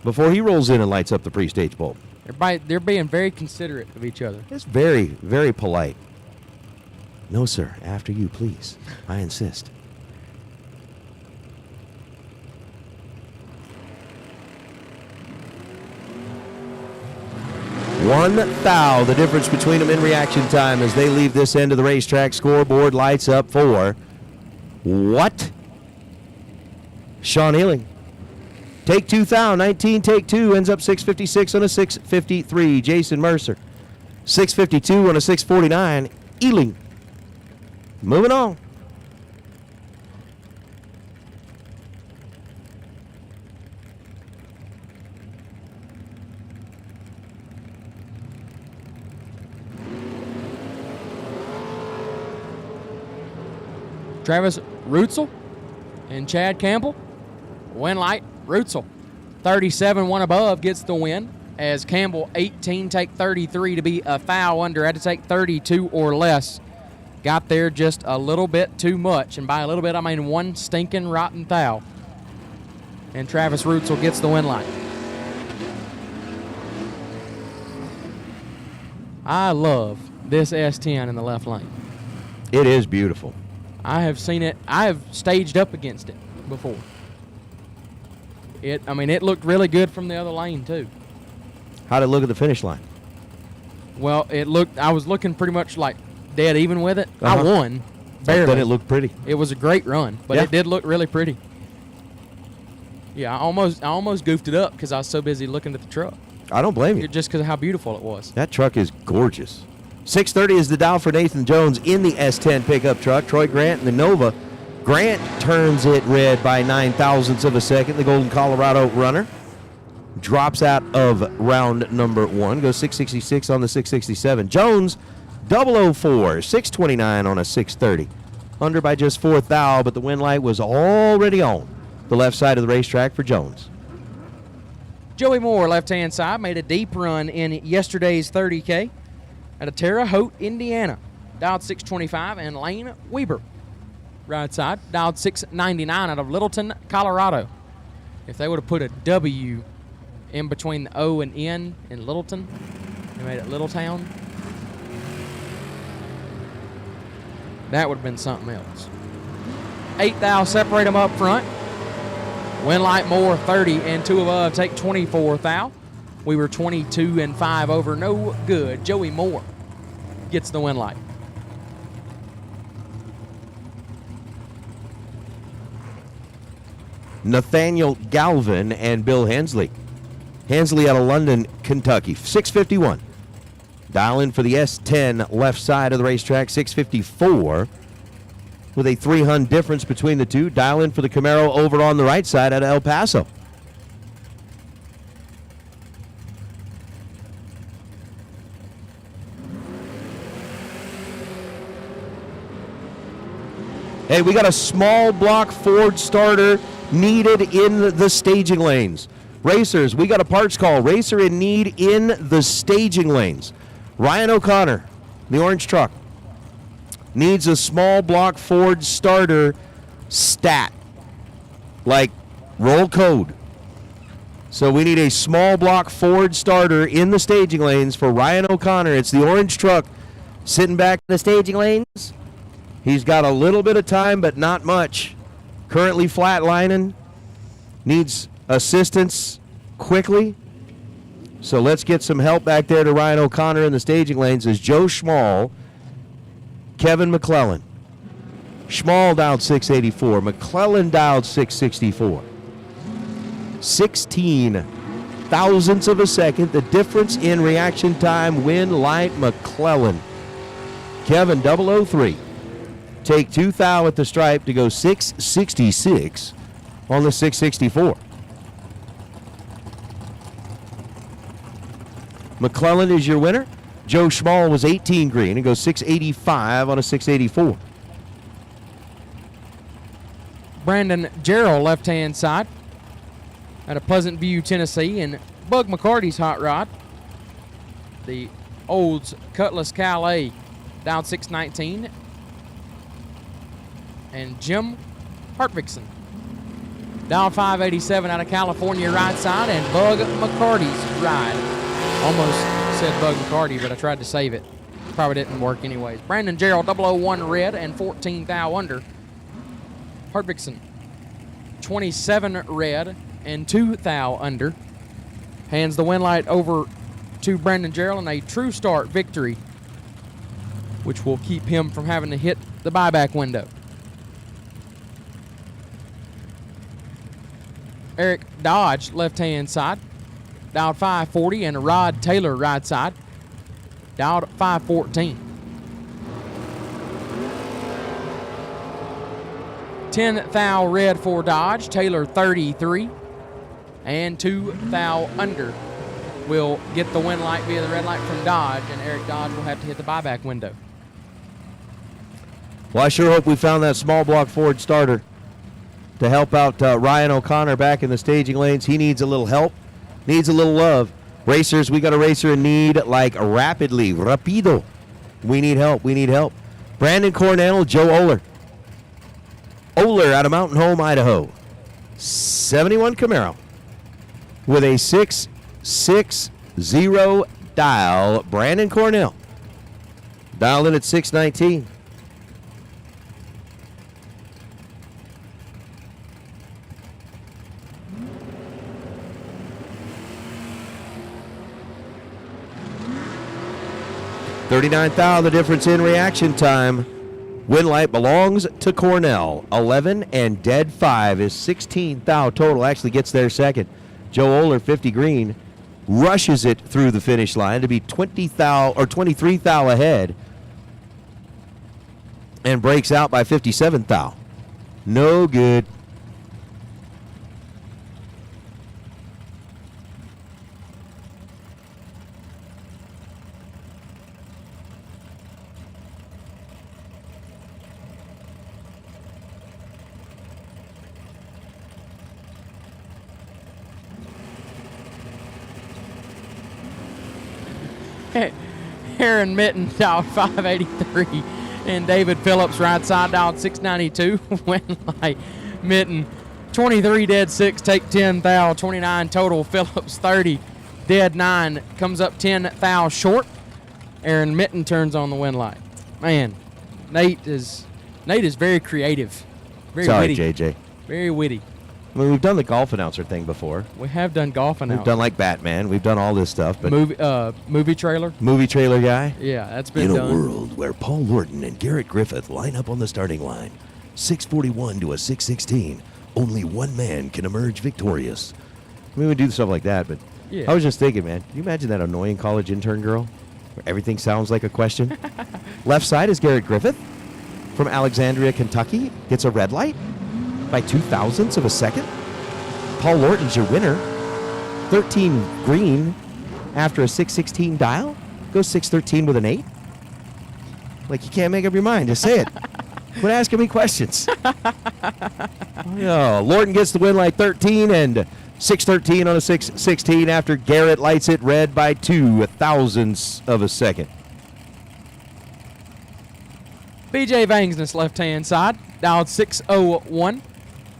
before he rolls in and lights up the pre-stage bulb. They're being very considerate of each other. It's very, very polite. No, sir. After you, please. I insist. One thou, the difference between them in reaction time as they leave this end of the racetrack. Scoreboard lights up for what? Sean Ealing. Take 2 thou, 19 take 2, ends up 656 on a 653. Jason Mercer. 652 on a 649. Ealing. Moving on. Travis Rutzel and Chad Campbell. Win light, Rutzel. 37, one above, gets the win. As Campbell, 18, take 33 to be a foul under. Had to take 32 or less. Got there just a little bit too much. And by a little bit, I mean one stinking rotten foul. And Travis Rutzel gets the win light. I love this S10 in the left lane. It is beautiful. I have seen it. I have staged up against it before. It looked really good from the other lane too. How'd it look at the finish line? Well, I was looking pretty much like dead even with it. I won. Barely. Then it looked pretty. It was a great run, but it did look really pretty. Yeah, I almost goofed it up because I was so busy looking at the truck. I don't blame you. Just because of how beautiful it was. That truck is gorgeous. 630 is the dial for Nathan Jones in the S10 pickup truck. Troy Grant in the Nova. Grant turns it red by 9 thousandths of a second. The Golden Colorado runner drops out of round number 1. Goes 666 on the 667. Jones, 004, 629 on a 630. Under by just 4 thou, but the wind light was already on the left side of the racetrack for Jones. Joey Moore, left-hand side, made a deep run in yesterday's 30K. Out of Terre Haute, Indiana, dialed 625, and Lane Weber, right side, dialed 699 out of Littleton, Colorado. If they would have put a W in between the O and N in Littleton, they made it Littletown, that would have been something else. 8 thou separate them up front. Wind light Moore, 30 and 2 above, take 24 thou. We were 22 and 5 over, no good. Joey Moore gets the win light. Nathaniel Galvin, and Bill Hensley. Hensley out of London, Kentucky. 6:51. Dial in for the S10 left side of the racetrack. 6:54. With a 300 difference between the two. Dial in for the Camaro over on the right side at El Paso. Hey, we got a small block Ford starter needed in the staging lanes. Racers, we got a parts call. Racer in need in the staging lanes. Ryan O'Connor, the orange truck, needs a small block Ford starter stat, like roll code. So we need a small block Ford starter in the staging lanes for Ryan O'Connor. It's the orange truck sitting back in the staging lanes. He's got a little bit of time, but not much. Currently flatlining. Needs assistance quickly. So let's get some help back there to Ryan O'Connor in the staging lanes as Joe Schmall, Kevin McClellan. Schmall dialed 684. McClellan dialed 664. 16 thousandths of a second. The difference in reaction time. Win light McClellan. Kevin 003. Take 2 thou at the stripe to go 666 on the 664. McClellan is your winner. Joe Schmall was 18 green and goes 685 on a 684. Brandon Jarrell, left-hand side, out of Pleasant View, Tennessee, and Bug McCarty's hot rod, the Olds Cutlass Calais, down 619, and Jim Hartvigsen, down 587 out of California, right side, and Bug McCarty's ride. Almost said Bug McCarty, but I tried to save it. Probably didn't work anyways. Brandon Jarrell, 001 red and 14 thou under. Hartvigsen, 27 red and 2 thou under. Hands the win light over to Brandon Jarrell in a true start victory, which will keep him from having to hit the buyback window. Eric Dodge, left-hand side, dialed 540, and Rod Taylor, right side, dialed 514. 10 thou red for Dodge, Taylor 33, and 2 thou under will get the win light via the red light from Dodge, and Eric Dodge will have to hit the buyback window. Well, I sure hope we found that small block Ford starter to help out Ryan O'Connor back in the staging lanes. He needs a little help, needs a little love. Racers, we got a racer in need like rapidly, rapido. We need help, we need help. Brandon Cornell, Joe Oler. Oler out of Mountain Home, Idaho. 71 Camaro with a 660 dial. Brandon Cornell dialed in at 619. $39 thou, the difference in reaction time. Win light belongs to Cornell. 11 and dead 5 is 16 thou total. Actually gets there second. Joe Oler, 50 green, rushes it through the finish line to be 20 thou or 23 thou ahead, and breaks out by 57 thou. No good. Aaron Mitten dialed 583, and David Phillips right side dialed 692. Win light Mitten 23 dead 6, take 10 thou, 29 total. Phillips 30 dead 9, comes up 10 thou short. Aaron Mitten turns on the win light. Man, Nate is very creative, very Sorry, witty. JJ. Very witty. I mean, we've done the golf announcer thing before. We have done golf announcers. We've done like Batman. We've done all this stuff. But movie trailer. Movie trailer guy. Yeah, that's been in done. a world where Paul Lorton and Garrett Griffith line up on the starting line, 641 to a 616, Only one man can emerge victorious. I mean, we do stuff like that, but Yeah. I was just thinking, man, can you imagine that annoying college intern girl where everything sounds like a question? Left side is Garrett Griffith from Alexandria, Kentucky. Gets a red light by 0.02 of a second. Paul Lorton's your winner. 13 green after a 6:16 dial. Goes 6:13 with an 8. Like, you can't make up your mind. Just say it. Quit asking me questions. Oh, Lorton gets the win light 13 and 6:13 on a 6:16 after Garrett lights it red by 0.02 of a second. BJ Vangsness left-hand side, dialed 601.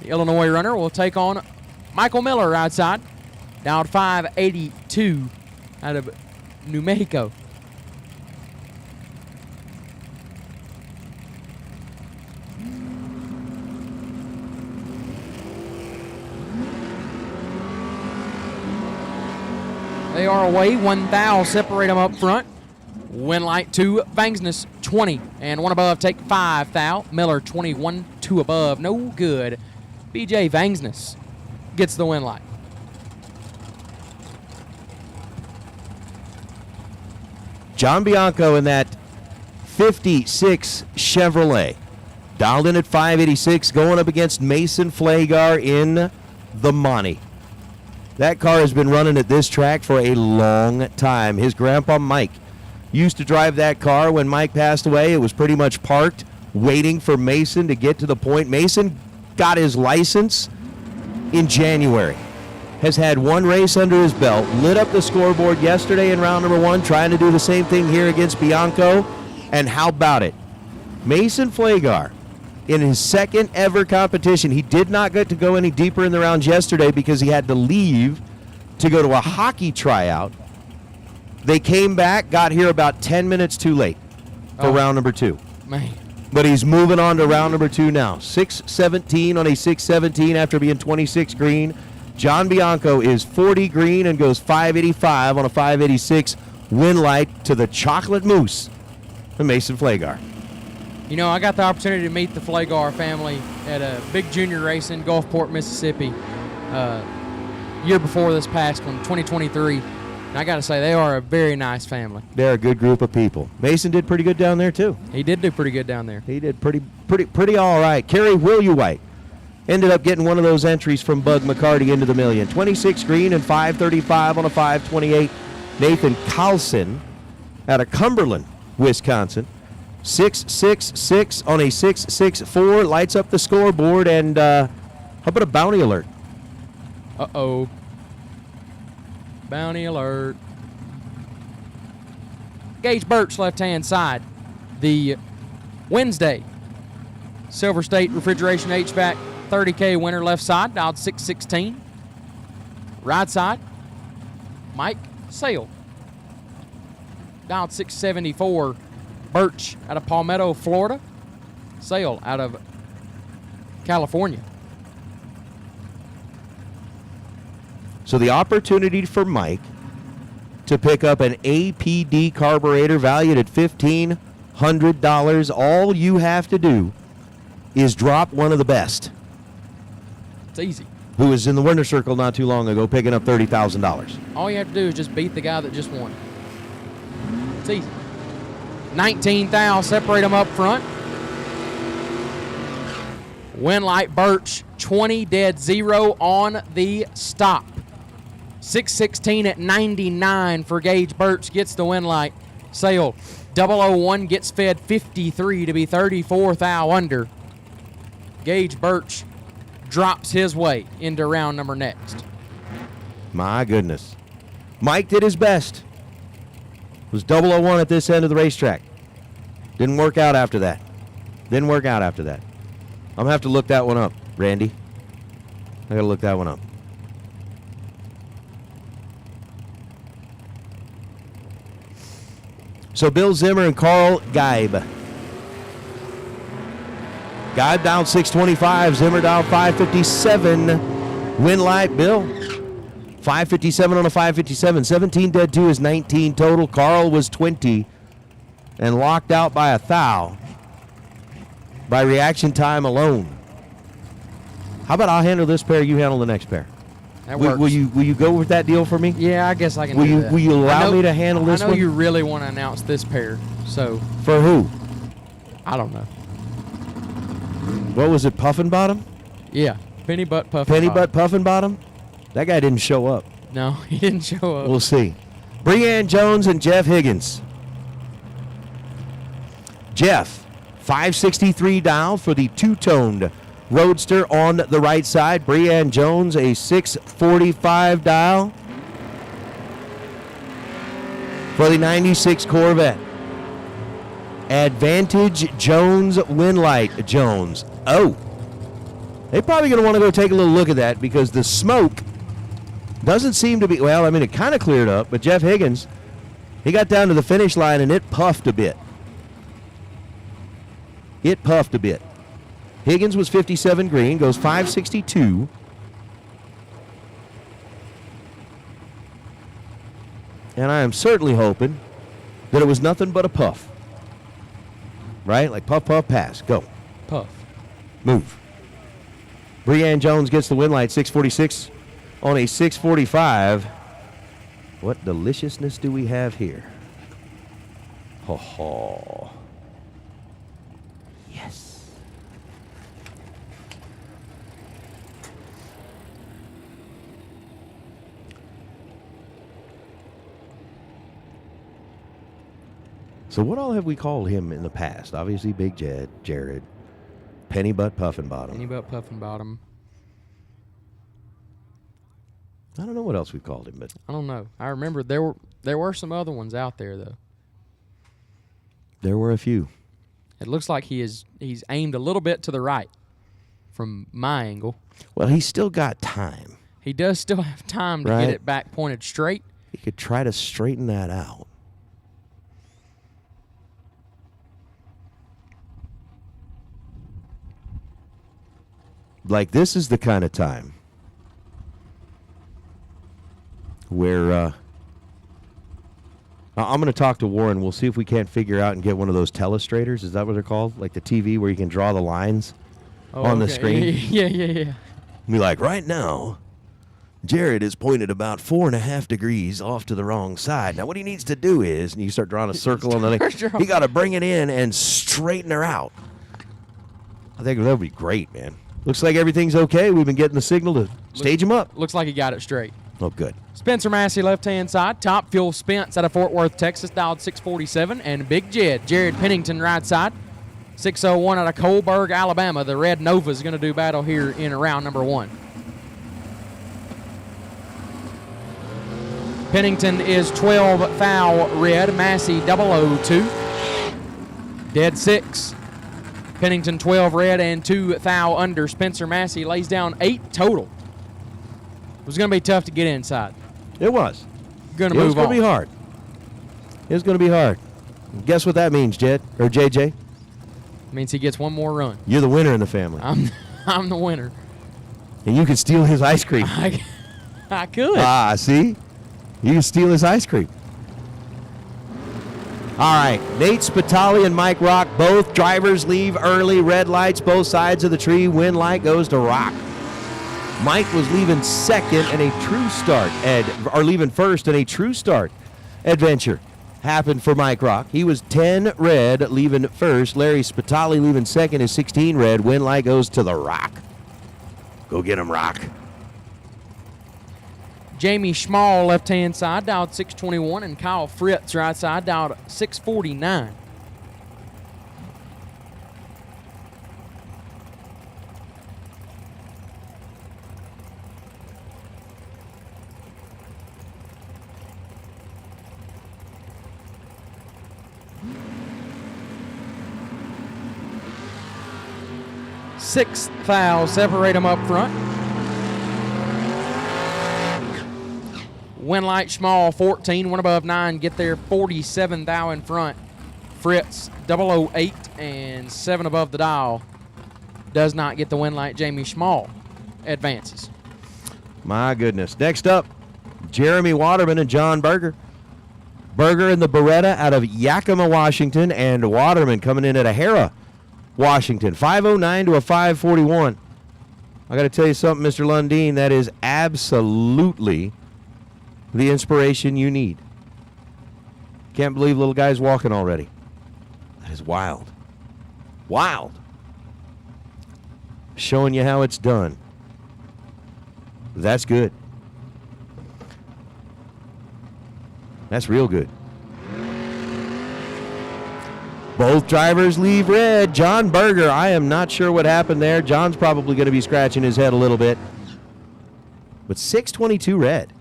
The Illinois runner will take on Michael Miller outside, dialed 582 out of New Mexico. They are away. 1 thou separate them up front. Win light 2, Vangsness 20. And 1 above take 5 thou. Miller 21, 2 above. No good. BJ Vangsness gets the win light. John Bianco in that 56 Chevrolet. Dialed in at 586, going up against Mason Flagar in the Monty. That car has been running at this track for a long time. His grandpa Mike used to drive that car. When Mike passed away, it was pretty much parked, waiting for Mason to get to the point. Mason got his license in January. Has had 1 race under his belt, lit up the scoreboard yesterday in round number 1, trying to do the same thing here against Bianco. And how about it? Mason Flagar, in his second ever competition, he did not get to go any deeper in the rounds yesterday because he had to leave to go to a hockey tryout. They came back, got here about 10 minutes too late for round number 2. Man. But he's moving on to round number 2 now. 6:17 on a 6:17 after being 26 green. John Bianco is 40 green and goes 585 on a 586 win light to the Chocolate Moose and Mason Flagar. You know, I got the opportunity to meet the Flagar family at a big junior race in Gulfport, Mississippi, year before this past one, 2023. And I got to say, they are a very nice family. They're a good group of people. Mason did pretty good down there, too. He did do pretty good down there. He did pretty all right. Kerry Willywhite ended up getting one of those entries from Bug McCarty into the million. 26 green and 535 on a 528. Nathan Carlson out of Cumberland, Wisconsin. 666 on a 664, lights up the scoreboard, and how about a bounty alert? Uh-oh. Bounty alert. Gage Birch, left-hand side. The Wednesday Silver State Refrigeration HVAC 30K winner, left side, dialed 616. Right side, Mike Sale, dialed 674. Birch out of Palmetto, Florida. Sale out of California. So the opportunity for Mike to pick up an APD carburetor valued at $1,500. All you have to do is drop one of the best. It's easy. Who was in the winner's circle not too long ago picking up $30,000. All you have to do is just beat the guy that just won. It's easy. 19 thou, separate them up front. Winlight Birch, 20 dead 0 on the stop. 616 at 99 for Gage Birch, gets the Winlight. Sale 001 gets fed 53 to be 34 thou under. Gage Birch drops his way into round number next. My goodness. Mike did his best. It was 001 at this end of the racetrack. Didn't work out after that. I'm going to have to look that one up, Randy. I got to look that one up. So Bill Zimmer and Carl Geib. Geib down 625. Zimmer down 557. Win light, Bill. 557 on a 557. 17 dead 2 is 19 total. Carl was 20 and locked out by a thou by reaction time alone. How about I'll handle this pair, you handle the next pair? That works. Will you go with that deal for me? Yeah, I guess I can Will do you that. will you allow me to handle this I know one? you really want to announce this pair, so. For who? I don't know. What was it, Puffin Bottom? Yeah, Penny Butt Puffin Penny Bottom. Butt Puffin Bottom? That guy didn't show up. No, he didn't show up. We'll see. Breanne Jones and Jeff Higgins. Jeff, 563 dial for the two-toned Roadster on the right side. Breanne Jones, a 645 dial for the 96 Corvette. Advantage Jones, Winlight Jones. Oh, they're probably going to want to go take a little look at that because the smoke doesn't seem to be, well, I mean, it kind of cleared up, but Jeff Higgins, he got down to the finish line and it puffed a bit. It puffed a bit. Higgins was 57 green, goes 562. And I am certainly hoping that it was nothing but a puff. Right? Like puff, puff, pass. Go. Puff. Move. Breanne Jones gets the Winlight, 646 on a 645. What deliciousness do we have here? Ho ho. Yes. So what all have we called him in the past? Obviously Big Jared, Penny Butt Puffin Bottom. Penny Butt Puffin Bottom. I don't know what else we've called him, but I don't know. I remember there were some other ones out there though. there were a few. It looks like he's aimed a little bit to the right from my angle. Well, he's still got time. He does still have time to Right. get it back pointed straight. He could try to straighten that out. Like, this is the kind of time where I'm going to talk to Warren. We'll see if we can't figure out and get one of those telestrators. Is that what they're called? Like the TV where you can draw the lines on the screen? Yeah. Be like, right now, Jared is pointed about 4.5 degrees off to the wrong side. Now, what he needs to do is, and you start drawing a circle on the thing, he got to bring it in and straighten her out. I think that would be great, man. Looks like everything's okay. We've been getting the signal to stage him up. Looks like he got it straight. Oh, good. Spencer Massey, left-hand side. Top Fuel Spence out of Fort Worth, Texas, dialed 647. And Big Jed, Jared Pennington, right side. 601 out of Coleburg, Alabama. The Red Nova is going to do battle here in round number 1. Pennington is 12 foul red. Massey 002. Dead 6. Pennington 12 red and 2 thou under. Spencer Massey lays down 8 total. It was going to be tough to get inside. It was. Going to move on. It was going to be hard. It was going to be hard. Guess what that means, Jed or JJ? Means he gets one more run. You're the winner in the family. I'm the winner. And you can steal his ice cream. I could. Ah, see? You can steal his ice cream. All right, Nate Spitali and Mike Rock, both drivers leave early. Red lights, both sides of the tree. Win light goes to Rock. Mike was leaving second in a true start, or leaving first in a true start adventure. Happened for Mike Rock. He was 10 red, leaving first. Larry Spitali leaving second is 16 red. Win light goes to the Rock. Go get him, Rock. Jamie Schmall, left-hand side, dialed 621, and Kyle Fritz, right side, dialed 649. Sixth foul, separate them up front. Winlight Schmall 14, one above 9, get there 47 thou in front. Fritz 008 and 7 above the dial. Does not get the Winlight. Jamie Schmall advances. My goodness. Next up, Jeremy Waterman and John Berger. Berger in the Beretta out of Yakima, Washington, and Waterman coming in at Ahara, Washington. 509 to a 541. I got to tell you something, Mr. Lundeen. That is absolutely the inspiration you need. Can't believe little guy's walking already. That is wild. Wild. Showing you how it's done. That's good. That's real good. Both drivers leave red. John Berger, I am not sure what happened there. John's probably going to be scratching his head a little bit. But 622 red.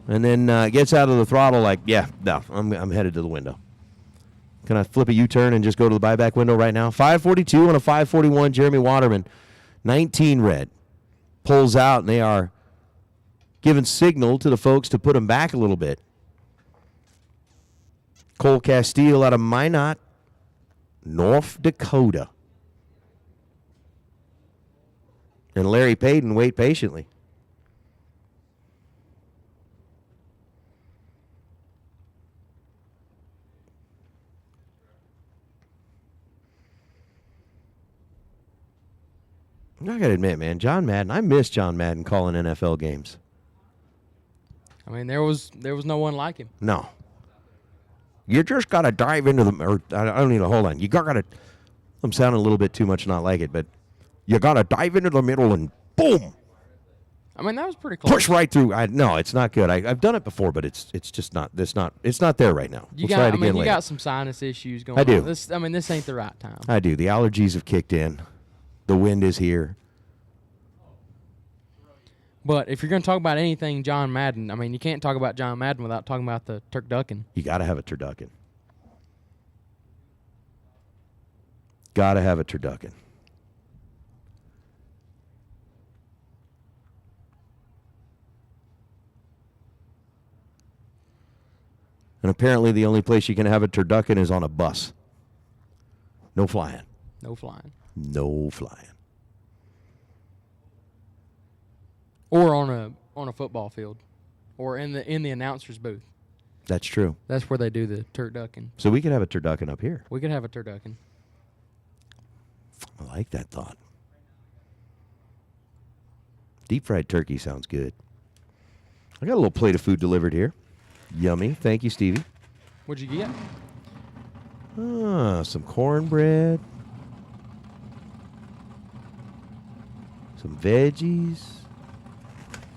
And then gets out of the throttle like, yeah, no, I'm headed to the window. Can I flip a U-turn and just go to the buyback window right now? 542 on a 541. Jeremy Waterman, 19 red. Pulls out, and they are giving signal to the folks to put him back a little bit. Cole Castile out of Minot, North Dakota. And Larry Payton wait patiently. I got to admit, man, John Madden, I miss John Madden calling NFL games. I mean, there was no one like him. No. You just got to dive into the, or I don't need to, hold on. You got to, I'm sounding a little bit too much not like it, but you got to dive into the middle and boom. I mean, that was pretty close. Push right through. No, it's not good. I've done it before, but it's just not, it's not there right now. You We'll try it got, again you later. got some sinus issues going I do. on. This ain't the right time. I do. The allergies have kicked in. The wind is here. But if you're going to talk about anything John Madden, I mean, you can't talk about John Madden without talking about the turducken. You got to have a turducken. Got to have a turducken. And apparently the only place you can have a turducken is on a bus. No flying. No flying. No flying. Or on a football field, or in the announcer's booth. That's true. That's where they do the turducken. So we could have a turducken up here. We could have a turducken. I like that thought. Deep fried turkey sounds good. I got a little plate of food delivered here. Yummy. Thank you, Stevie. What'd you get? Some cornbread. Some veggies.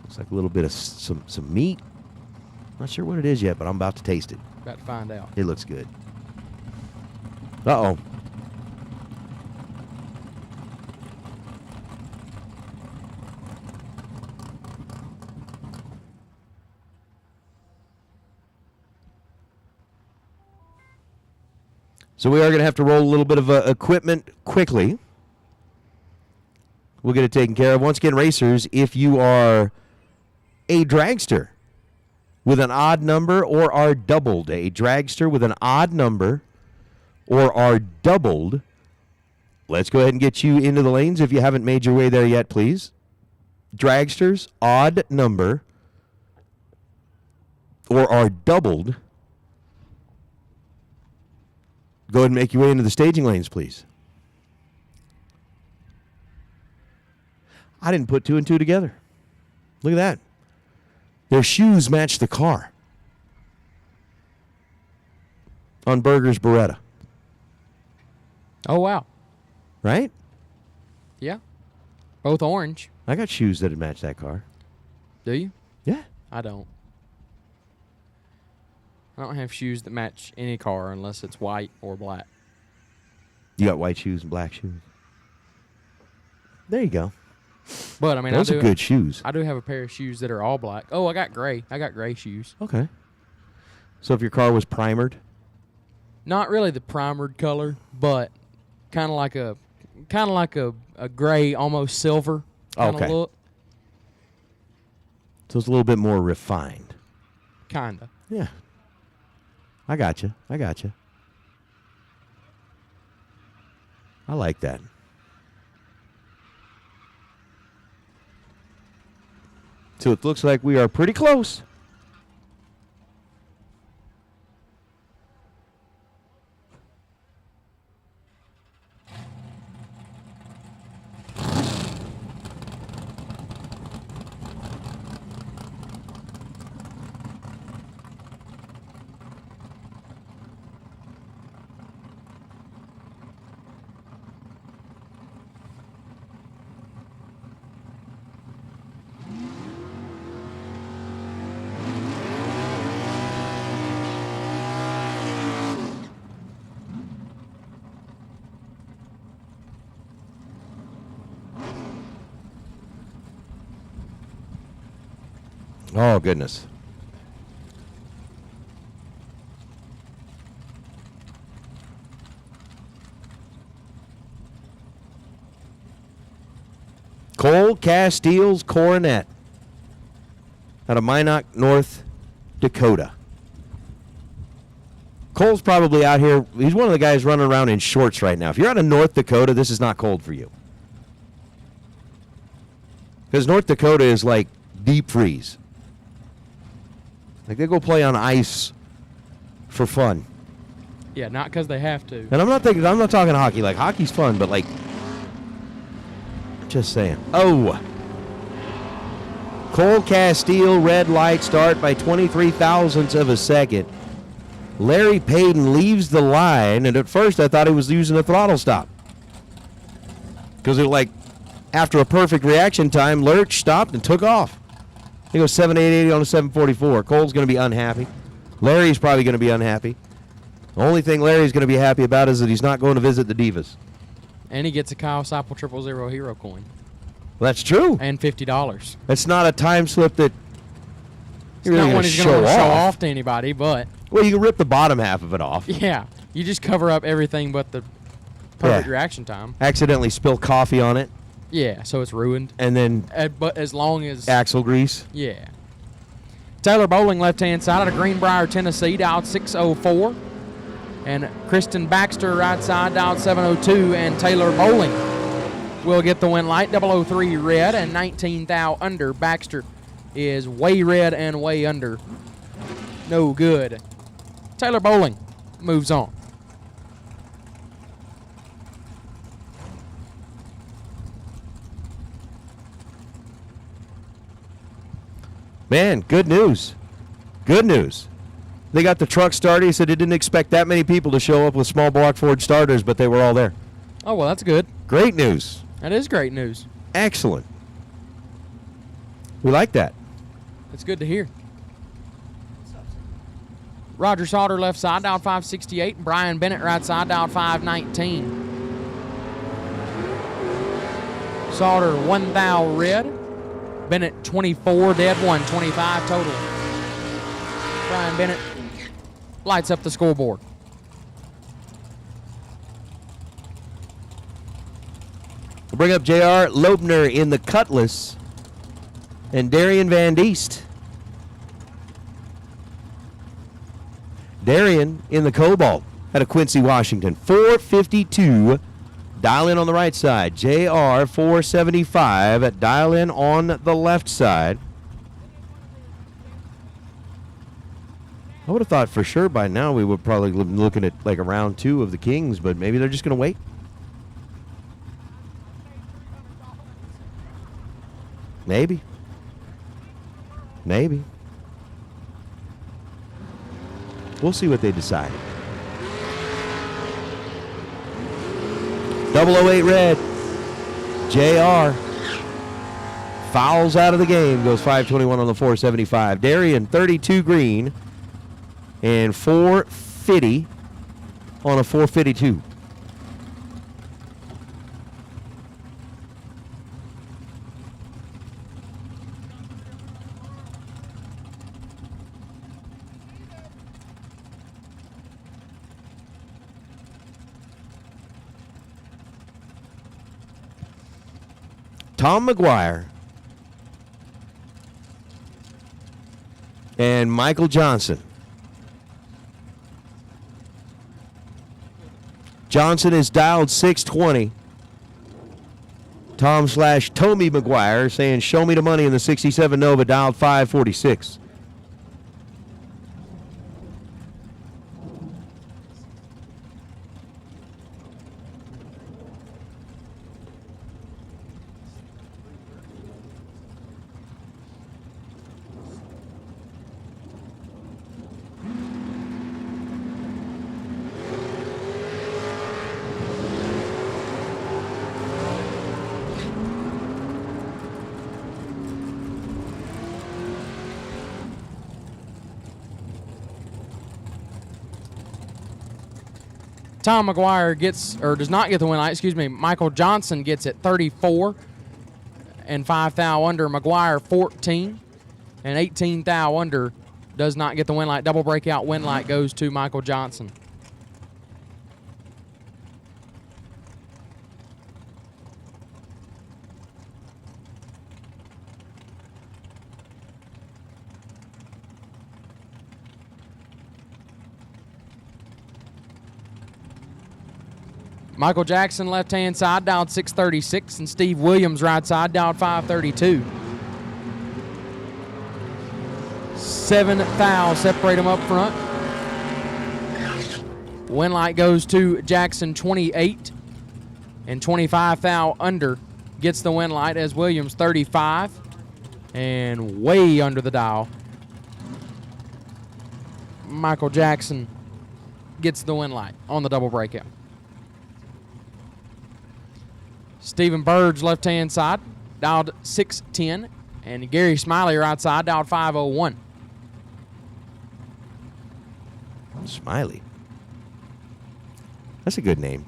Looks like a little bit of some meat. Not sure what it is yet, but I'm about to taste it. About to find out. It looks good. Uh-oh. So we are going to have to roll a little bit of equipment quickly. We'll get it taken care of. Once again, racers, if you are a dragster with an odd number or are doubled, a dragster with an odd number or are doubled, let's go ahead and get you into the lanes if you haven't made your way there yet, please. Dragsters, odd number or are doubled, go ahead and make your way into the staging lanes, please. I didn't put two and two together. Look at that. Their shoes match the car on Berger's Beretta. Oh, wow. Right? Yeah. Both orange. I got shoes that would match that car. Do you? Yeah. I don't. I don't have shoes that match any car unless it's white or black. You got white shoes and black shoes. There you go. But I mean, those are good shoes. I do have a pair of shoes that are all black. Oh, I got gray. I got gray shoes. Okay. So if your car was primered? Not really the primered color, but kind of like a gray, almost silver kind of look. So it's a little bit more refined. Kinda. Yeah. I got you. I like that. So it looks like we are pretty close. Oh, goodness. Cole Castile's Coronet out of Minot, North Dakota. Cole's probably out here. He's one of the guys running around in shorts right now. If you're out of North Dakota, this is not cold for you. Because North Dakota is like deep freeze. Like they go play on ice for fun. Yeah, not because they have to. And I'm not talking hockey. Like hockey's fun, but like, just saying. Oh. Cole Castile, red light start by 23 thousandths of a second. Larry Payton leaves the line, and at first I thought he was using a throttle stop. Because it like, after a perfect reaction time, Lurch stopped and took off. He goes 7.880 on a 744. Cole's going to be unhappy. Larry's probably going to be unhappy. The only thing Larry's going to be happy about is that he's not going to visit the Divas. And he gets a Kyle Seipel 000 hero coin. Well, that's true. And $50. It's not a time slip that It's you're really not going one to he's going to show show off. off to anybody, but... Well, you can rip the bottom half of it off. Yeah. You just cover up everything but the perfect reaction time. Accidentally spill coffee on it. Yeah, so it's ruined. And then... but as long as... Axle grease. Yeah. Taylor Bowling, left-hand side out of Greenbrier, Tennessee, dialed 604. And Kristen Baxter, right side, dialed 702. And Taylor Bowling will get the win light, 003 red and 19 thou under. Baxter is way red and way under. No good. Taylor Bowling moves on. Man, good news. Good news. They got the truck started. He said he didn't expect that many people to show up with small block Ford starters, but they were all there. Oh, well, that's good. Great news. That is great news. Excellent. We like that. That's good to hear. Roger Sauter, left side, down 568. Brian Bennett, right side, down 519. Sauter, 1 thou red. Bennett, 24 dead, 125 total. Brian Bennett lights up the scoreboard. We'll bring up J.R. Loebner in the Cutlass and Darian Van Diest. Darian in the Cobalt out of Quincy, Washington. 452. Dial in on the right side. JR 475 at dial in on the left side. I would have thought for sure by now we would probably be looking at like a round 2 of the Kings, but maybe they're just going to wait. Maybe. Maybe. We'll see what they decide. 008 red. JR fouls out of the game. Goes 521 on the 475. Darian 32 green and 450 on a 452. Tom McGuire and Michael Johnson. Johnson is dialed 620. Tom/Tommy McGuire saying, show me the money in the 67 Nova, dialed 546. Tom McGuire gets, or does not get the win light, excuse me. Michael Johnson gets it 34 and 5 thou under. McGuire 14. And 18 thou under does not get the win light. Double breakout win light goes to Michael Johnson. Michael Jackson left-hand side dialed 636, and Steve Williams right side dialed 532. 7 thou separate them up front. Win light goes to Jackson 28, and 25 thou under gets the win light as Williams 35, and way under the dial. Michael Jackson gets the win light on the double breakout. Stephen Burge left-hand side dialed 610, and Gary Smiley right side dialed 501. Smiley. That's a good name.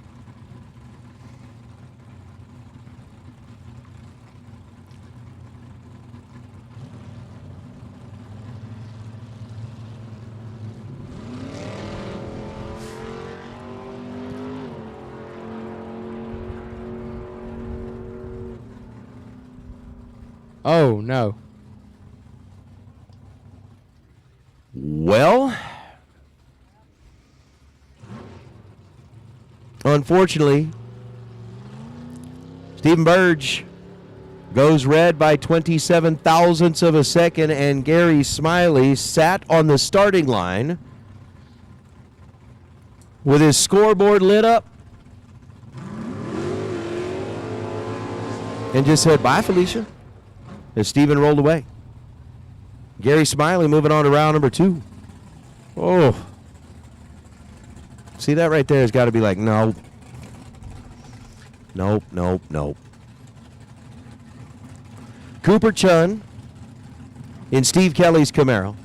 Oh, no. Well, unfortunately, Stephen Burge goes red by 27 thousandths of a second, and Gary Smiley sat on the starting line with his scoreboard lit up and just said, "Bye, Felicia," as Stephen rolled away. Gary Smiley moving on to round number 2. Oh. See, that right there has got to be like, no. Nope, nope, nope. Cooper Chun in Steve Kelly's Camaro.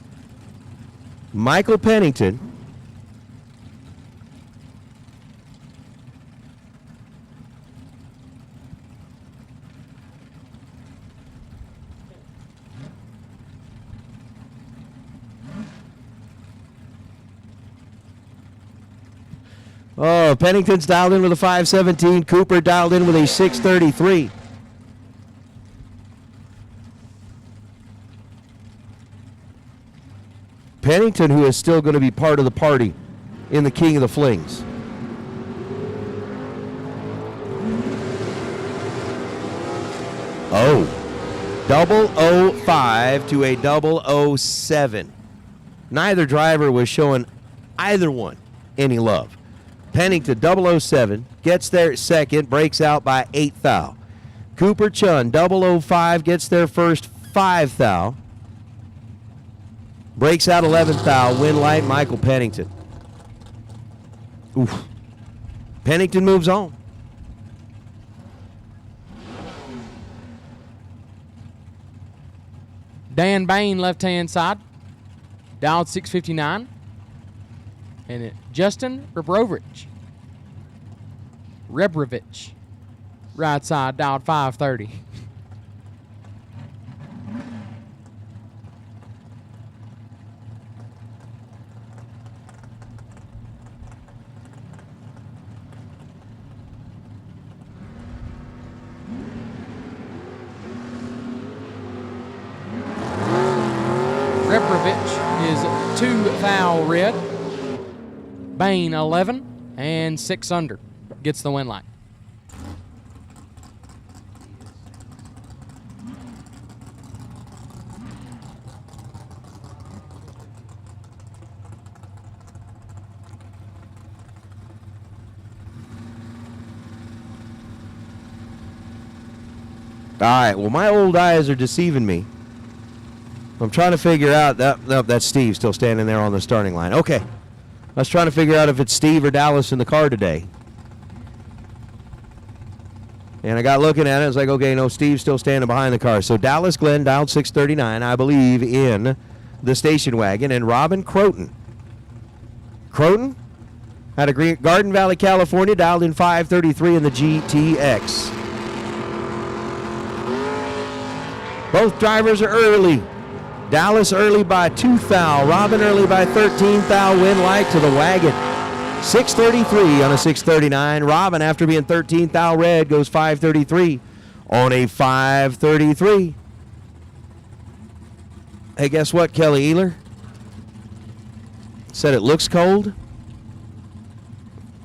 Michael Pennington. Oh, Pennington's dialed in with a 517. Cooper dialed in with a 633. Pennington, who is still going to be part of the party in the King of the Flings. Oh, 005 to a 007. Neither driver was showing either one any love. Pennington, 007, gets there second, breaks out by 8 thou. Cooper Chun, 005, gets there first, 5 thou. Breaks out 11 thou, win light, Michael Pennington. Oof. Pennington moves on. Dan Bain, left-hand side, dialed 659. And Justin Rebrovich, right side, dialed 530. Rebrovich is 2 thou red. Bain 11 and 6 under gets the win light. All right, well, my old eyes are deceiving me. I'm trying to figure out that. No, that's Steve still standing there on the starting line. Okay. I was trying to figure out if it's Steve or Dallas in the car today. And I got looking at it. I was like, okay, no, Steve's still standing behind the car. So Dallas Glenn dialed 639, I believe, in the station wagon. And Robin Croton. Croton out of Garden Valley, California, dialed in 533 in the GTX. Both drivers are early. Dallas early by 2 thou. Robin early by 13 thou. Win light to the wagon. 633 on a 639. Robin, after being 13 thou red, goes 533 on a 533. Hey, guess what, Kelly Ealer? Said it looks cold.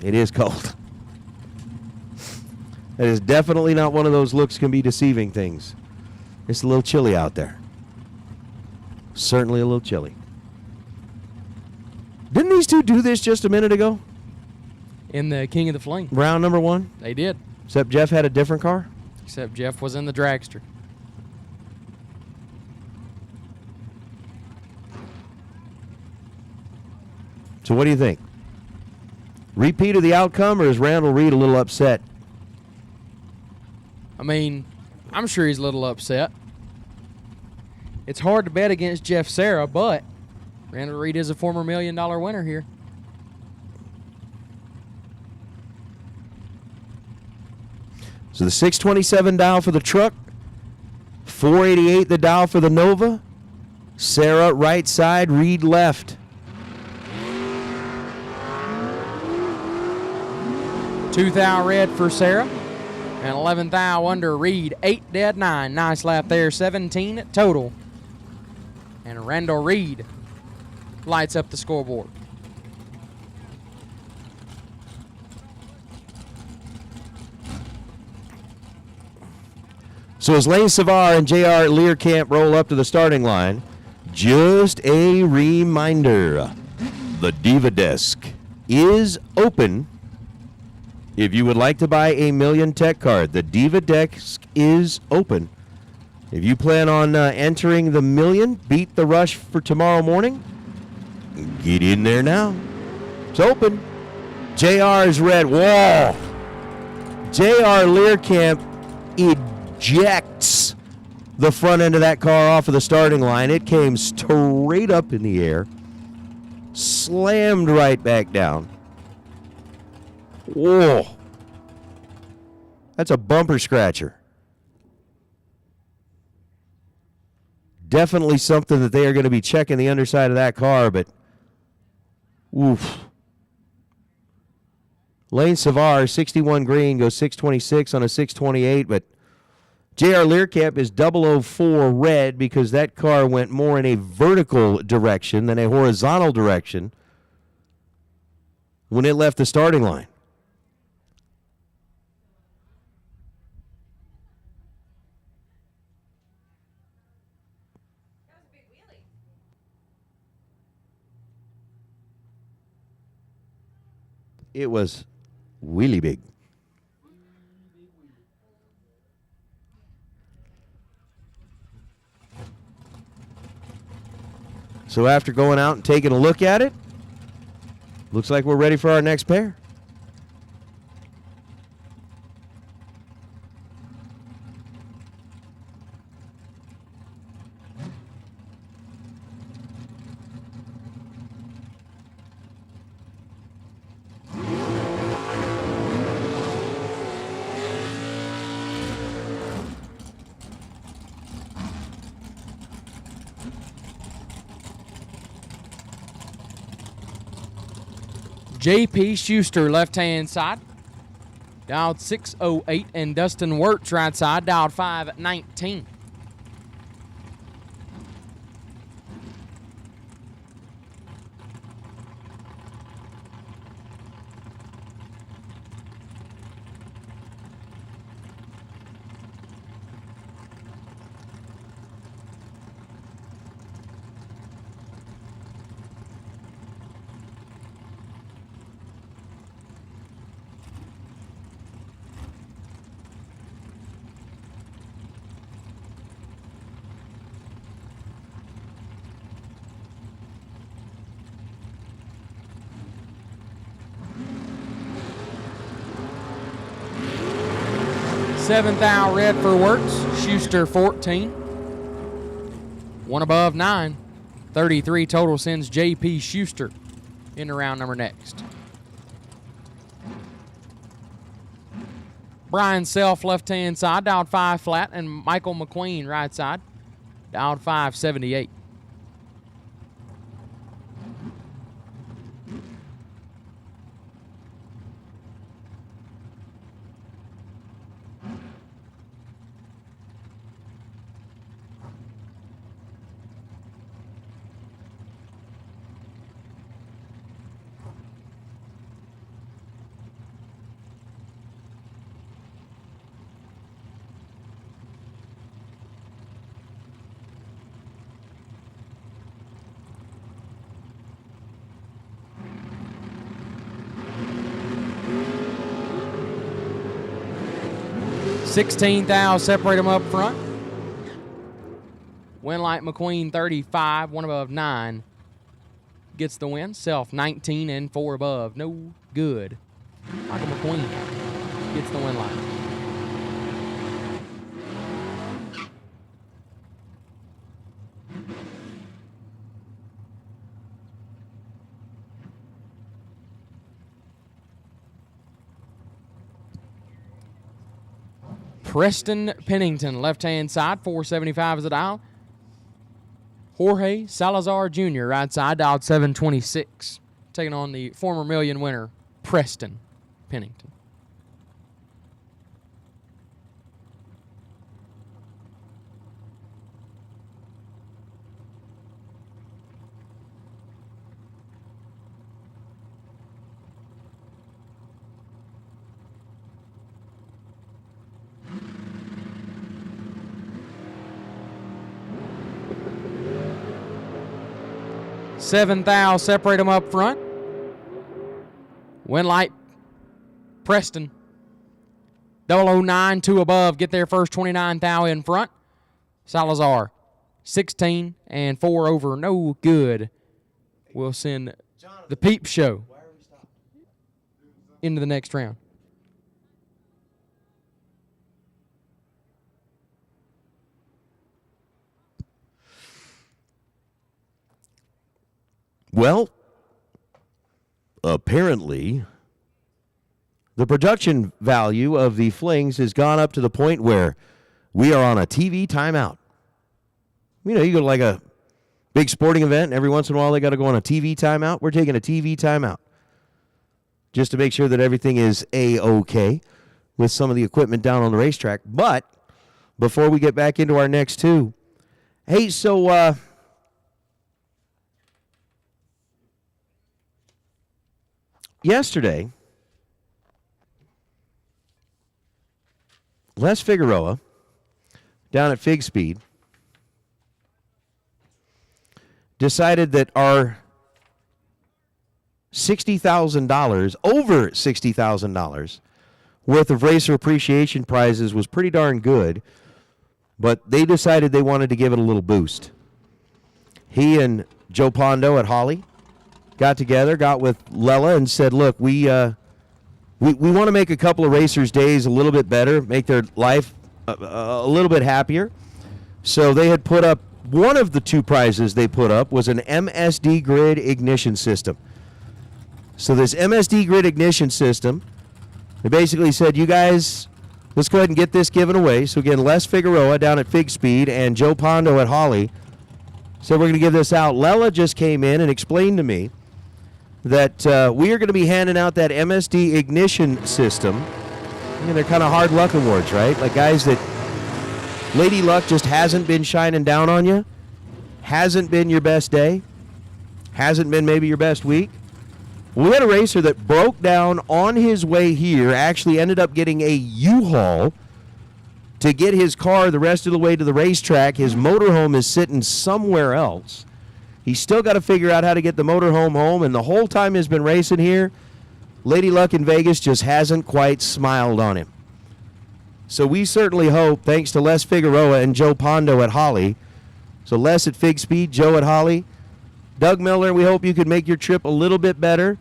It is cold. It is definitely not one of those looks can be deceiving things. It's a little chilly out there. Certainly a little chilly. Didn't these two do this just a minute ago? In the King of the Fling. Round number 1? They did. Except Jeff had a different car? Except Jeff was in the dragster. So what do you think? Repeat of the outcome, or is Randall Reed a little upset? I mean, I'm sure he's a little upset. It's hard to bet against Jeff Serra, but Randall Reed is a former $1 million winner here. So the 627 dial for the truck, 488 the dial for the Nova. Sarah right side, Reed left. 2 thou red for Sarah. And 11 thou under Reed. 8 dead 9. Nice lap there. 17 total. And Randall Reed lights up the scoreboard. So as Lane Savar and J.R. Learcamp roll up to the starting line, just a reminder, the Diva Desk is open. If you would like to buy a Million Tech card, the Diva Desk is open. If you plan on entering the Million, beat the rush for tomorrow morning, get in there now. It's open. JR's red wall. J.R. Learcamp ejects the front end of that car off of the starting line. It came straight up in the air, slammed right back down. Whoa. That's a bumper scratcher. Definitely something that they are going to be checking the underside of that car, but oof. Lane Savar, 61 green, goes 626 on a 628, but J.R. Learcamp is 004 red because that car went more in a vertical direction than a horizontal direction when it left the starting line. It was really big. So after going out and taking a look at it, looks like we're ready for our next pair. J.P. Schuster, left-hand side, dialed 608, and Dustin Wirtz, right side, dialed 519. Seventh thou red for Wirtz. Schuster 14. One above 9. 33 total sends J.P. Schuster into round number next. Brian Self, left-hand side, dialed 5 flat, and Michael McQueen, right side, dialed 578. 16 thou separate them up front. Winlight McQueen 35, one above 9 gets the win. Self 19 and 4 above, no good. Michael McQueen gets the Winlight. Preston Pennington, left-hand side, 475 is the dial. Jorge Salazar Jr., right side, dialed 726. Taking on the former million winner, Preston Pennington. Seven thou separate them up front. Winlight, Preston. 009, 2 above, get their first 29 thou in front. Salazar, 16 and 4 over, no good. We'll send the Peep Show into the next round. Well, apparently, the production value of the Flings has gone up to the point where we are on a TV timeout. You know, you go to like a big sporting event, and every once in a while they got to go on a TV timeout. We're taking a TV timeout just to make sure that everything is A-OK with some of the equipment down on the racetrack. But before we get back into our next two, hey, so yesterday, Les Figueroa down at Fig Speed decided that our $60,000, over $60,000 worth of racer appreciation prizes was pretty darn good, but they decided they wanted to give it a little boost. He and Joe Pondo at Holly got together, got with Lela and said, look, we want to make a couple of racers' days a little bit better, make their life a little bit happier. So they had put up, one of the two prizes they put up was an MSD grid ignition system. So this MSD grid ignition system, they basically said, you guys, let's go ahead and get this given away. So again, Les Figueroa down at Fig Speed and Joe Pondo at Holly said we're going to give this out. Lela just came in and explained to me that we are going to be handing out that MSD ignition system. I mean, they're kind of hard luck awards, right? Like guys that Lady Luck just hasn't been shining down on you, hasn't been your best day, hasn't been maybe your best week. We had a racer that broke down on his way here, actually ended up getting a U-Haul to get his car the rest of the way to the racetrack. His motorhome is sitting somewhere else. He's still got to figure out how to get the motorhome home, and the whole time he's been racing here, Lady Luck in Vegas just hasn't quite smiled on him. So we certainly hope, thanks to Les Figueroa and Joe Pondo at Holly, so Les at Fig Speed, Joe at Holly, Doug Miller, we hope you can make your trip a little bit better.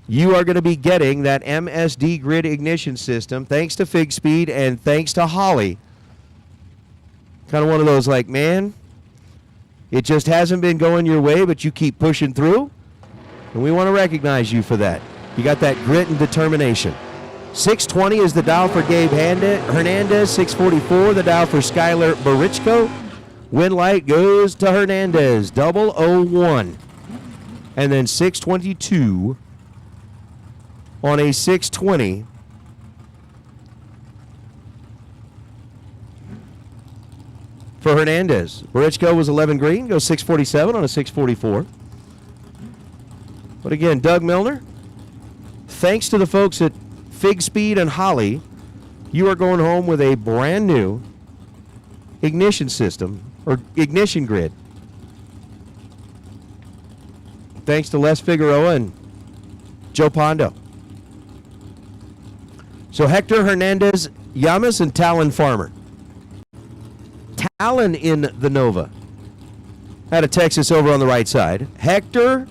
You are going to be getting that MSD grid ignition system, thanks to Fig Speed and thanks to Holly. Kind of one of those like, man, it just hasn't been going your way, but you keep pushing through, and we want to recognize you for that. You got that grit and determination. 620 is the dial for Gabe Hernandez. 644 the dial for Skylar Barichko. Win light goes to Hernandez. 001. And then 622 on a 620. For Hernandez. Barichko was 11 green. Goes 647 on a 644. But again, Doug Milner, thanks to the folks at Fig Speed and Holly, you are going home with a brand new ignition system, or ignition grid. Thanks to Les Figueroa and Joe Pondo. So Hector Hernandez Yamas and Talon Farmer. Talon in the Nova. Out of Texas over on the right side. Hector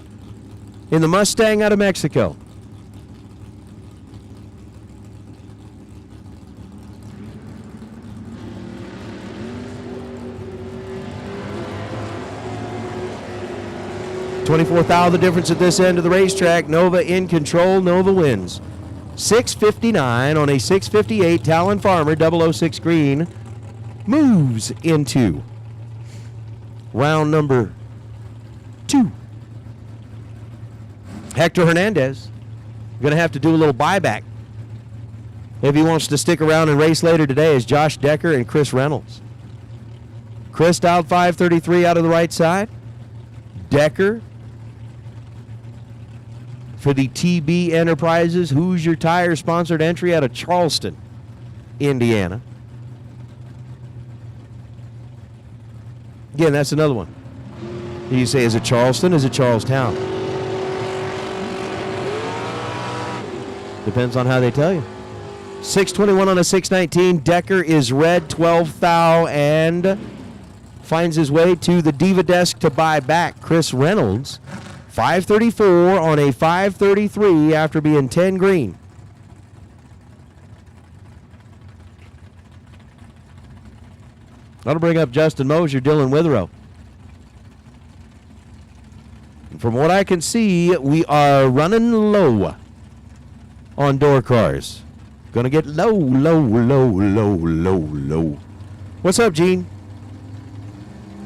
in the Mustang out of Mexico. $24,000 the difference at this end of the racetrack. Nova in control. Nova wins. 6:59 on a 6:58. Talon Farmer 006 green moves into round number 2. Hector Hernandez going to have to do a little buyback if he wants to stick around and race later today, as Josh Decker and Chris Reynolds. Chris dialed 533 out of the right side. Decker for the TB Enterprises Hoosier Tire sponsored entry out of Charleston, Indiana. Again, that's another one. You say, is it Charleston? Is it Charlestown? Depends on how they tell you. 621 on a 619. Decker is red, 12 thou, and finds his way to the Diva desk to buy back. Chris Reynolds, 534 on a 533 after being 10 green. That'll bring up Justin Mosier, Dylan Witherow. From what I can see, we are running low on door cars. Gonna get low. What's up, Gene?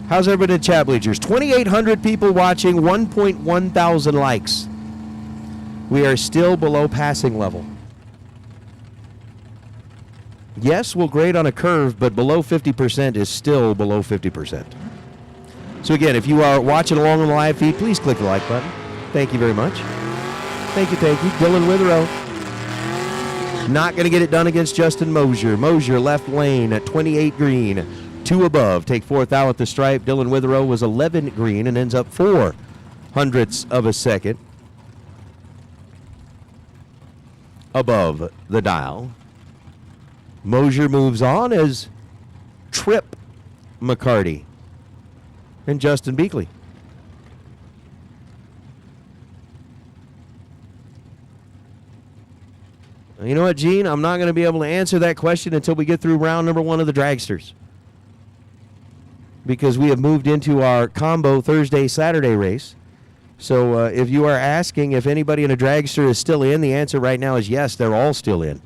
How's everybody in the chat bleachers? 2,800 people watching, 1.1 thousand likes. We are still below passing level. Yes, we'll grade on a curve, but below 50% is still below 50%. So again, if you are watching along on the live feed, please click the like button. Thank you very much. Thank you. Dylan Witherow. Not going to get it done against Justin Mosier. Mosier left lane at 28 green. 2 above. Take 4th thou at the stripe. Dylan Witherow was 11 green and ends up 4 hundredths of a second above the dial. Mosier moves on as Trip McCarty and Justin Beakley. You know what, Gene? I'm not going to be able to answer that question until we get through round number 1 of the dragsters, because we have moved into our combo Thursday-Saturday race. So if you are asking if anybody in a dragster is still in, the answer right now is yes, they're all still in,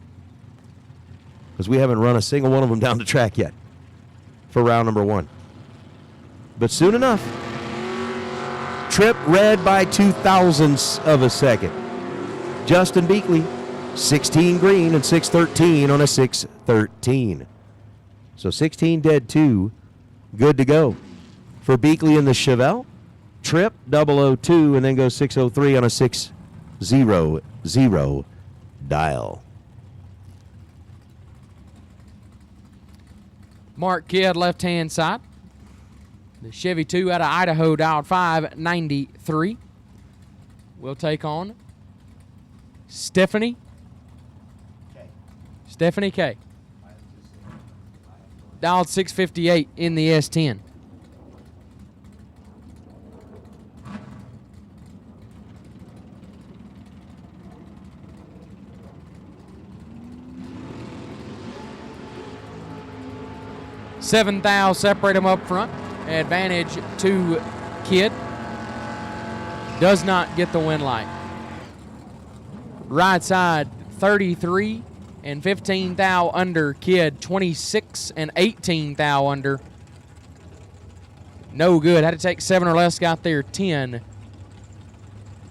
because we haven't run a single one of them down the track yet for round number 1. But soon enough. Trip red by 0.02 of a second. Justin Beakley, 16 green and 613 on a 613. So 16 dead 2, good to go for Beakley in the Chevelle. Trip 002 and then goes 603 on a 600 dial. Mark Kidd, left-hand side. The Chevy 2 out of Idaho, dialed 593. We'll take on Stephanie K. Dialed 658 in the S10. Seven thou separate them up front. Advantage to Kidd. Does not get the win light. Right side 33 and 15 thou under. Kidd 26 and 18 thou under. No good. Had to take 7 or less. Got there 10.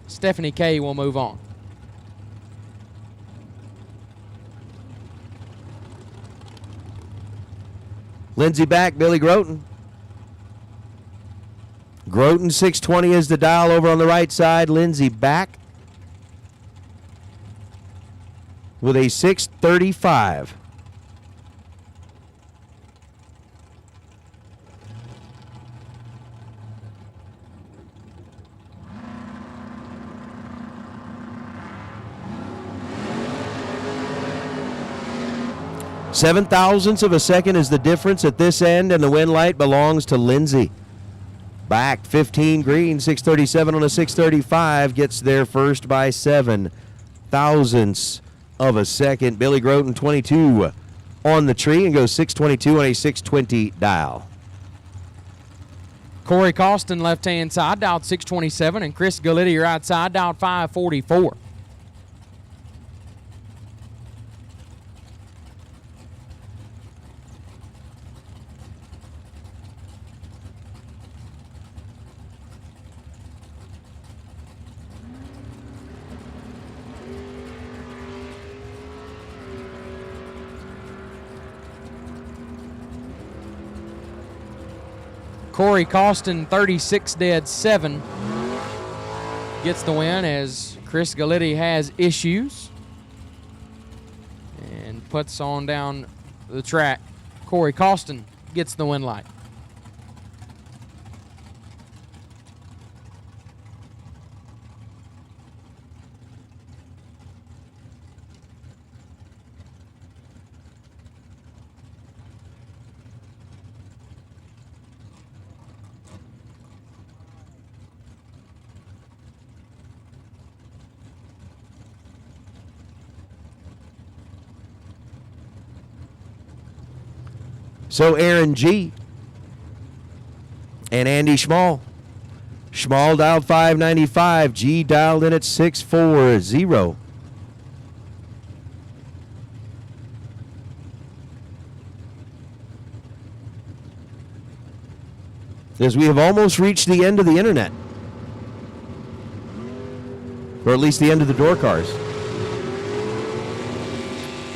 Stephanie K will move on. Lindsey back, Billy Groton. Groton 620 is the dial over on the right side. Lindsey back with a 635. 7 thousandths of a second is the difference at this end, and the win light belongs to Lindsay. Back 15 green, 637 on a 635, gets there first by 7 thousandths of a second. Billy Groton 22 on the tree and goes 622 on a 620 dial. Corey Costin, left-hand side, dialed 627, and Chris Gallitti, right side, dialed 544. Corey Costin, 36 dead 7, gets the win as Chris Gallitti has issues and puts on down the track. Corey Costin gets the win light. So Aaron G. and Andy Schmall. Schmall dialed 595. G dialed in at 640. As we have almost reached the end of the internet. Or at least the end of the door cars.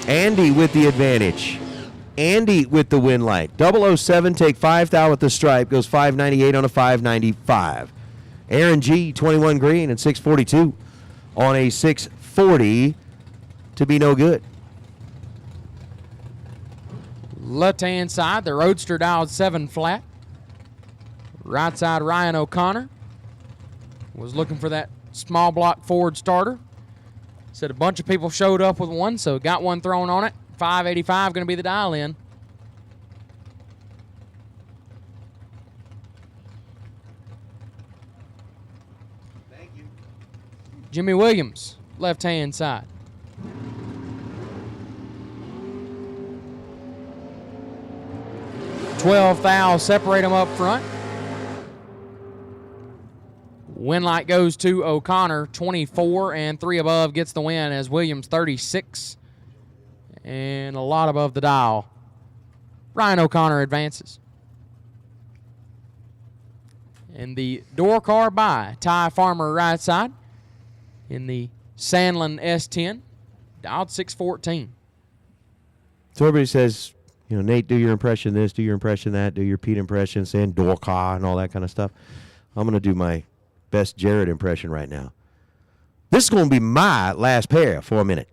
Andy with the advantage. Andy with the win light. 007 take 5 thou at the stripe. Goes 598 on a 595. Aaron G, 21 green and 642 on a 640 to be no good. Left-hand side, the Roadster dialed 7 flat. Right side, Ryan O'Connor was looking for that small block Ford starter. Said a bunch of people showed up with one, so got one thrown on it. 585 going to be the dial in. Thank you. Jimmy Williams, left-hand side. $12 thou separate them up front. Win light goes to O'Connor, 24 and 3 above gets the win as Williams 36 and a lot above the dial. Ryan O'Connor advances. And the door car by Ty Farmer right side in the Sandlin S10, dialed 614. So everybody says, you know, Nate, do your impression this, do your impression that, do your Pete impression, saying door car and all that kind of stuff. I'm going to do my best Jared impression right now. This is going to be my last pair for a minute.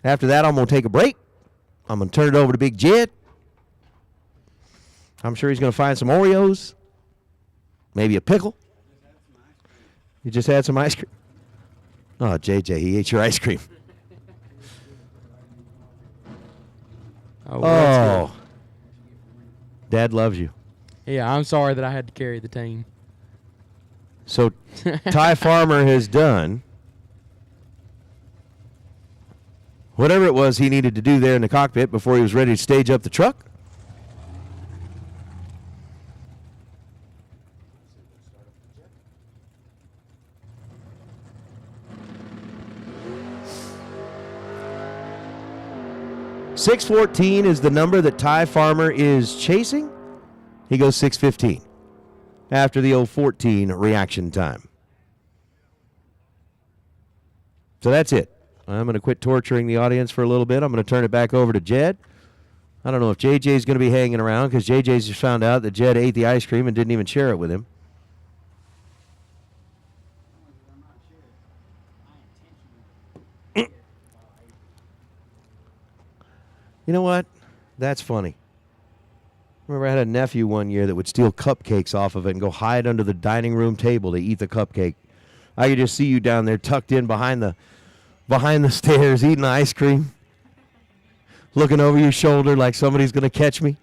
After that, I'm going to take a break. I'm going to turn it over to Big Jed. I'm sure he's going to find some Oreos, maybe a pickle. You just had some ice cream? Oh, JJ, he ate your ice cream. Oh, Dad loves you. Yeah, I'm sorry that I had to carry the team. So Ty Farmer has done whatever it was he needed to do there in the cockpit before he was ready to stage up the truck. .614 is the number that Ty Farmer is chasing. He goes 6:15 after the 014 reaction time. So that's it. I'm going to quit torturing the audience for a little bit. I'm going to turn it back over to Jed. I don't know if JJ's going to be hanging around because JJ's just found out that Jed ate the ice cream and didn't even share it with him. You know what? That's funny. Remember, I had a nephew one year that would steal cupcakes off of it and go hide under the dining room table to eat the cupcake. I could just see you down there tucked in behind the stairs eating ice cream. looking over your shoulder like somebody's going to catch me.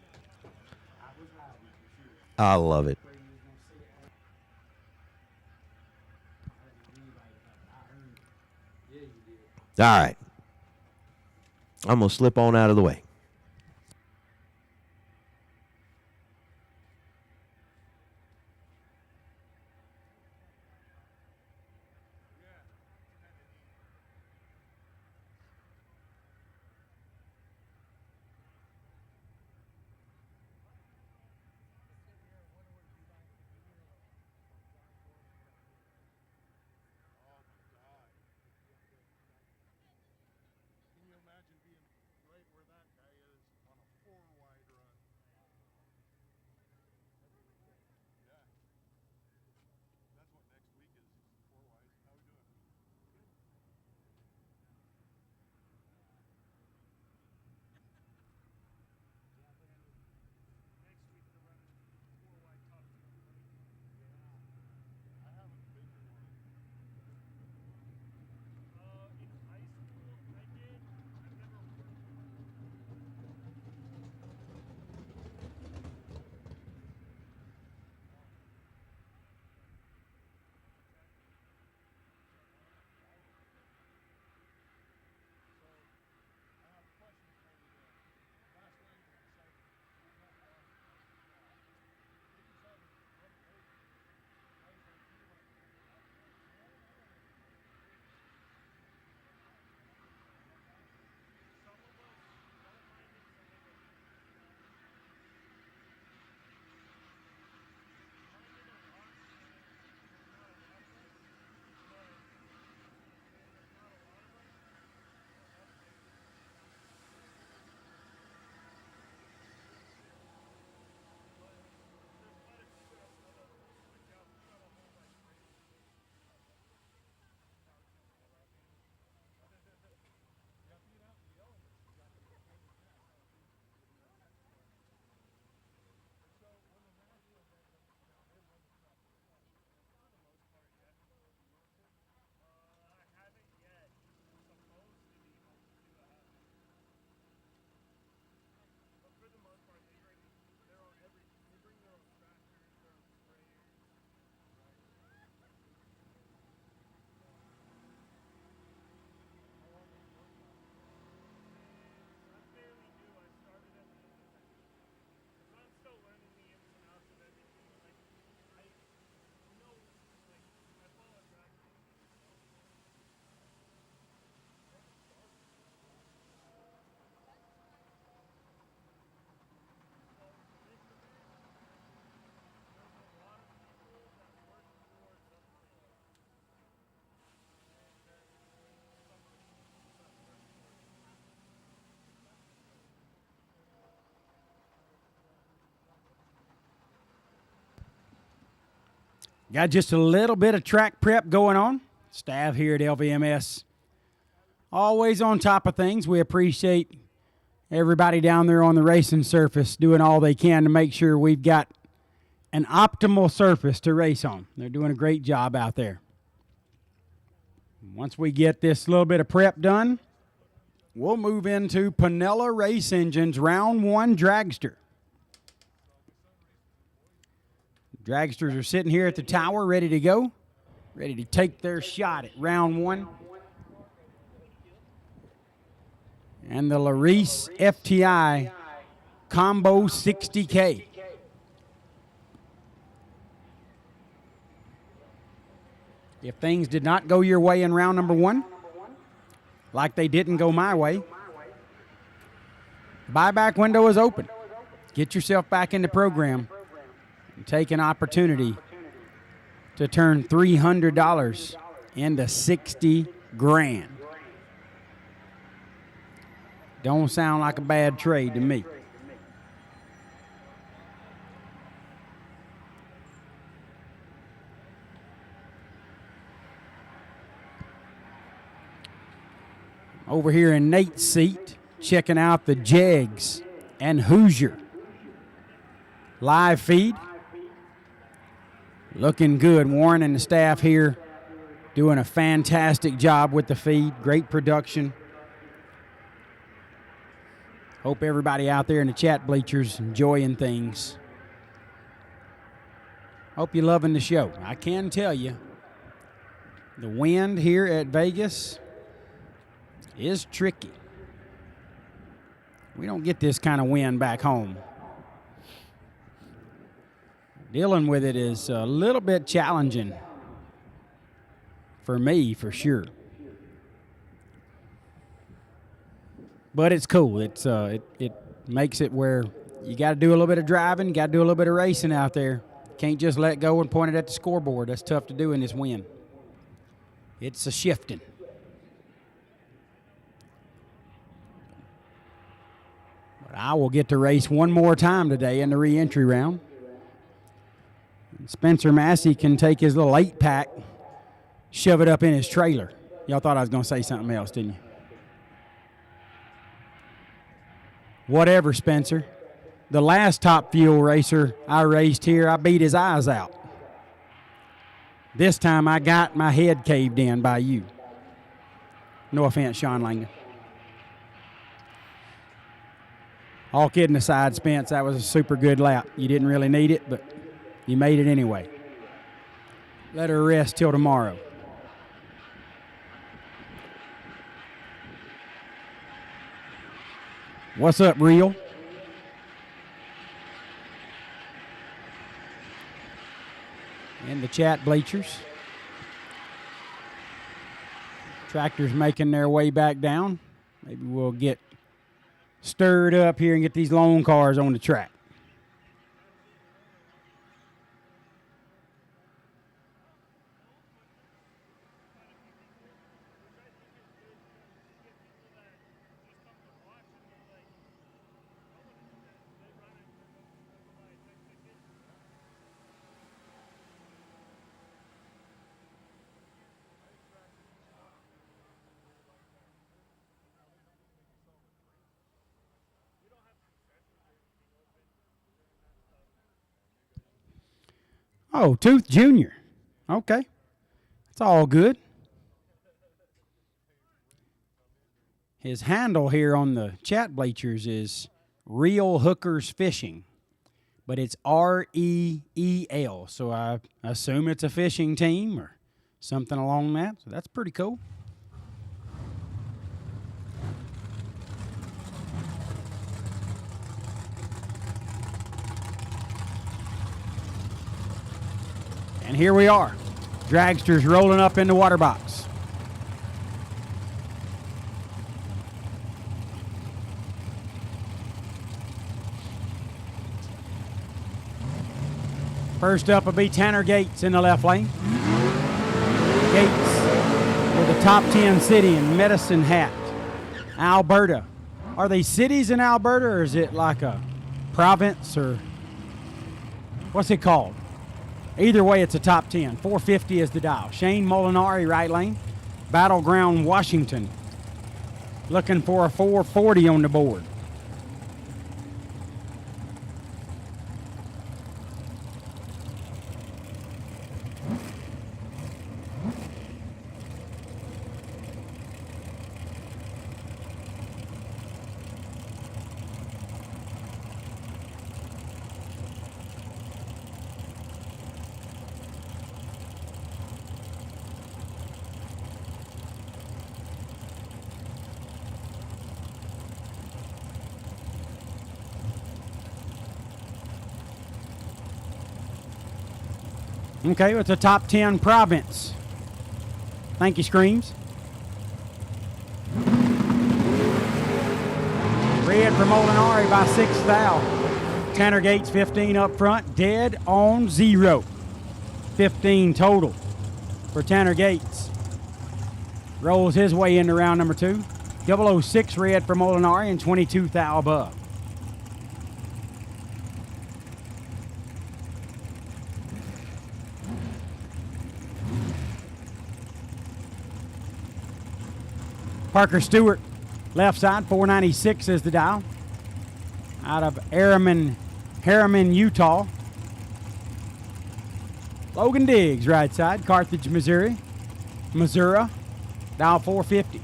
I love it. All right. I'm going to slip on out of the way. Got just a little bit of track prep going on. Staff here at LVMS, always on top of things. We appreciate everybody down there on the racing surface doing all they can to make sure we've got an optimal surface to race on. They're doing a great job out there. Once we get this little bit of prep done, we'll move into Pinella Race Engines Round 1 Dragster. Dragsters are sitting here at the tower ready to go, ready to take their shot at Round 1. And the Laris FTI Combo 60K. If things did not go your way in round number 1, like they didn't go my way, the buyback window is open. Get yourself back in the program and take an opportunity to turn $300 into $60,000. Don't sound like a bad trade to me. Over here in Nate's seat, checking out the Jegs and Hoosier live feed. Looking good. Warren and the staff here doing a fantastic job with the feed. Great production. Hope everybody out there in the chat bleachers enjoying things. Hope you're loving the show. I can tell you, the wind here at Vegas is tricky. We don't get this kind of wind back home. Dealing with it is a little bit challenging for me, for sure. But it's cool. It's it makes it where you got to do a little bit of driving, you got to do a little bit of racing out there. Can't just let go and point it at the scoreboard. That's tough to do in this wind. It's a shifting. But I will get to race one more time today in the re-entry round. Spencer Massey can take his little 8-pack, shove it up in his trailer. Y'all thought I was going to say something else, didn't you? Whatever, Spencer. The last Top Fuel racer I raced here, I beat his eyes out. This time I got my head caved in by you. No offense, Sean Langer. All kidding aside, Spence, that was a super good lap. You didn't really need it, but you made it anyway. Let her rest till tomorrow. What's up, Real? In the chat bleachers. Tractors making their way back down. Maybe we'll get stirred up here and get these lone cars on the track. Oh, Tooth Jr. Okay. It's all good. His handle here on the chat bleachers is Real Hookers Fishing, but it's R-E-E-L, so I assume it's a fishing team or something along that, so that's pretty cool. And here we are, dragsters rolling up in the water box. First up will be Tanner Gates in the left lane. Gates with a top 10 city in Medicine Hat, Alberta. Are they cities in Alberta, or is it like a province, or what's it called? Either way, it's a top 10. 450 is the dial. Shane Molinari, right lane. Battleground, Washington. Looking for a 440 on the board. Okay, it's a top 10 province. Thank you, Screams. Red for Molinari by 6 thou. Tanner Gates 15 up front, dead on 0. 15 total for Tanner Gates. Rolls his way into round number 2. 006 red for Molinari and 22 thou above. Parker Stewart, left side, 496 is the dial. Out of Harriman, Utah. Logan Diggs, right side, Carthage, Missouri. Dial 450.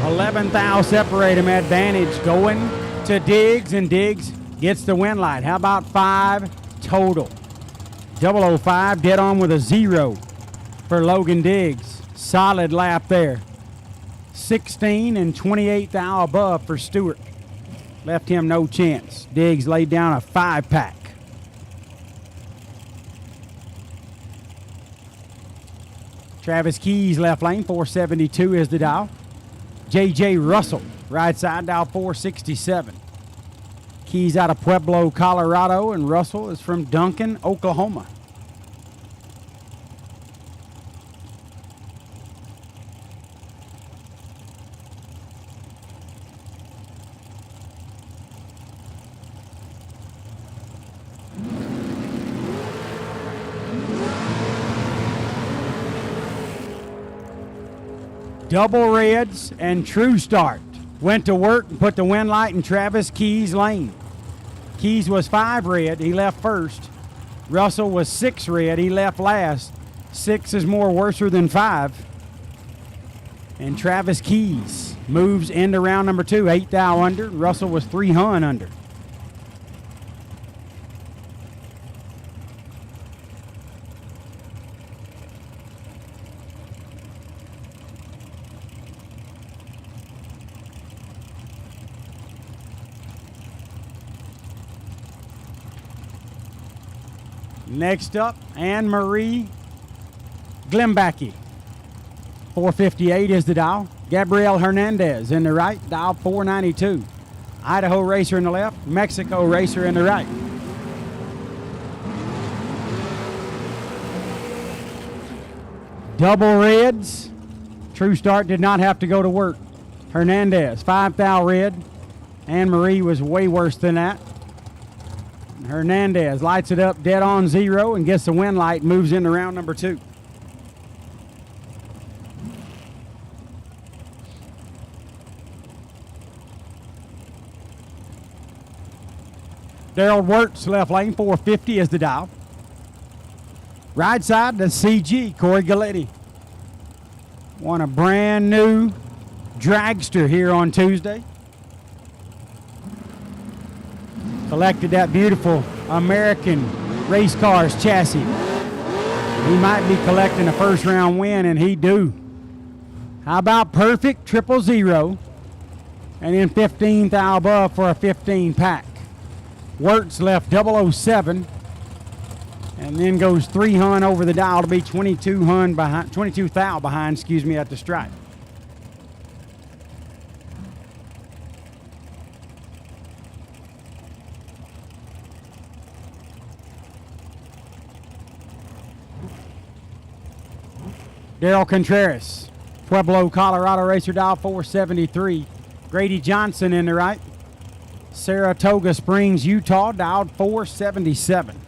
11th thou separate him. Advantage going to Diggs, and Diggs gets the win light. How about 5 total? 005 dead on with a 0 for Logan Diggs. Solid lap there. 16 and 28 thou above for Stewart. Left him no chance. Diggs laid down a 5-pack. Travis Keys left lane, 472 is the dial. J.J. Russell, right side, dial 467. Keys out of Pueblo, Colorado, and Russell is from Duncan, Oklahoma. Double Reds and True Start went to work and put the win light in Travis Keys' lane. Keys was 5 red, he left first. Russell was 6 red, he left last. 6 is more worser than 5. And Travis Keys moves into round number 2, 8 thou under. Russell was 3 hun under. Next up, Anne-Marie Glimbacki. 458 is the dial. Gabrielle Hernandez in the right, dial 492. Idaho racer in the left, Mexico racer in the right. Double reds. True Start did not have to go to work. Hernandez, 5 thou red. Anne-Marie was way worse than that. Hernandez lights it up dead on 0 and gets the win light and moves into round number 2. Daryl Wirtz left lane, 450 is the dial. Right side to CG, Corey Galletti. Won a brand new dragster here on Tuesday. Collected that beautiful American race cars chassis. He might be collecting a first round win, and he do. How about perfect 000 and then 15 thou above for a 15 pack. Wirtz left 007 and then goes 3 hun over the dial to be 22 thou behind, at the stripe. Daryl Contreras, Pueblo, Colorado racer, dial 473. Grady Johnson in the right. Saratoga Springs, Utah, dialed 477.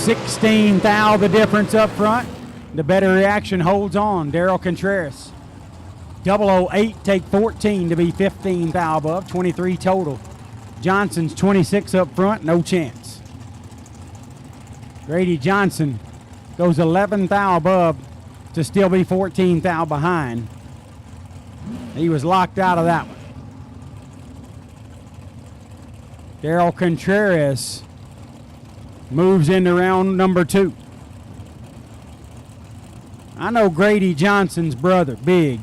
$16 thou the difference up front. The better reaction holds on. Daryl Contreras. 008 take 14 to be 15 thou above. 23 total. Johnson's 26 up front. No chance. Grady Johnson goes 11 thou above to still be 14 thou behind. He was locked out of that one. Daryl Contreras moves into round number 2. I know Grady Johnson's brother, big,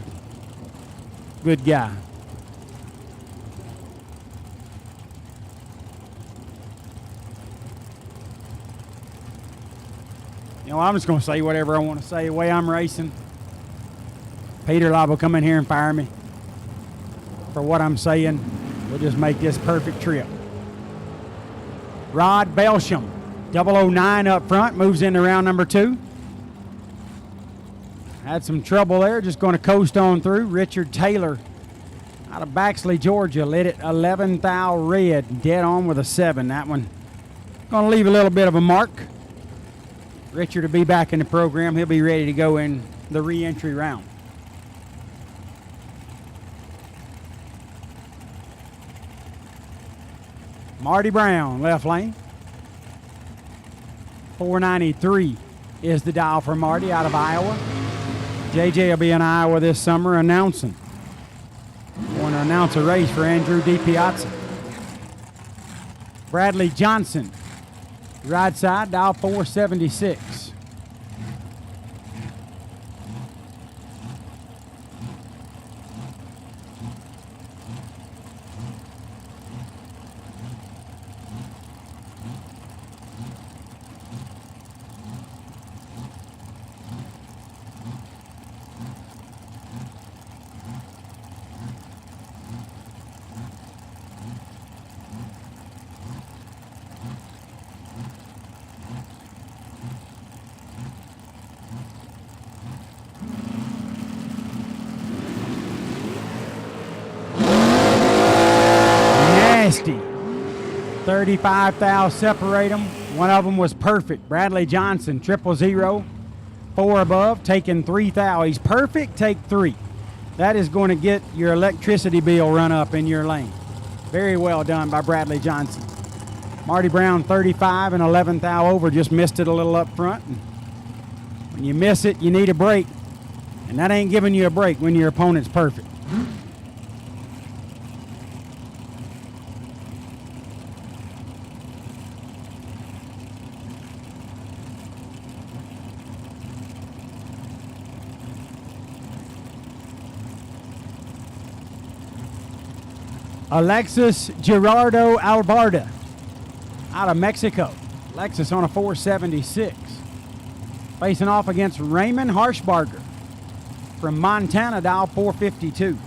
good guy. You know, I'm just going to say whatever I want to say the way I'm racing. Peter Live will come in here and fire me for what I'm saying. We'll just make this perfect trip. Rod Belsham, 009 up front, moves into round number 2. Had some trouble there, just going to coast on through. Richard Taylor out Out of Baxley, Georgia, led it 11 thou red, dead on with a 7. That one going to leave a little bit of a mark. Richard will be back in the program. He'll be ready to go in the re-entry round. Marty Brown, left lane. 493 is the dial for Marty out of Iowa. JJ will be in Iowa this summer announcing. Going to announce a race for Andrew DiPiazza. Bradley Johnson, right side, dial 476. Nasty. 35 thou separate them. One of them was perfect. Bradley Johnson, 000. 4 above, taking 3 thou. He's perfect, take 3. That is going to get your electricity bill run up in your lane. Very well done by Bradley Johnson. Marty Brown, 35 and 11 thou over, just missed it a little up front. And when you miss it, you need a break. And that ain't giving you a break when your opponent's perfect. Alexis Gerardo Albarda out of Mexico. Alexis on a 476. Facing off against Raymond Harshbarger from Montana, dial 452.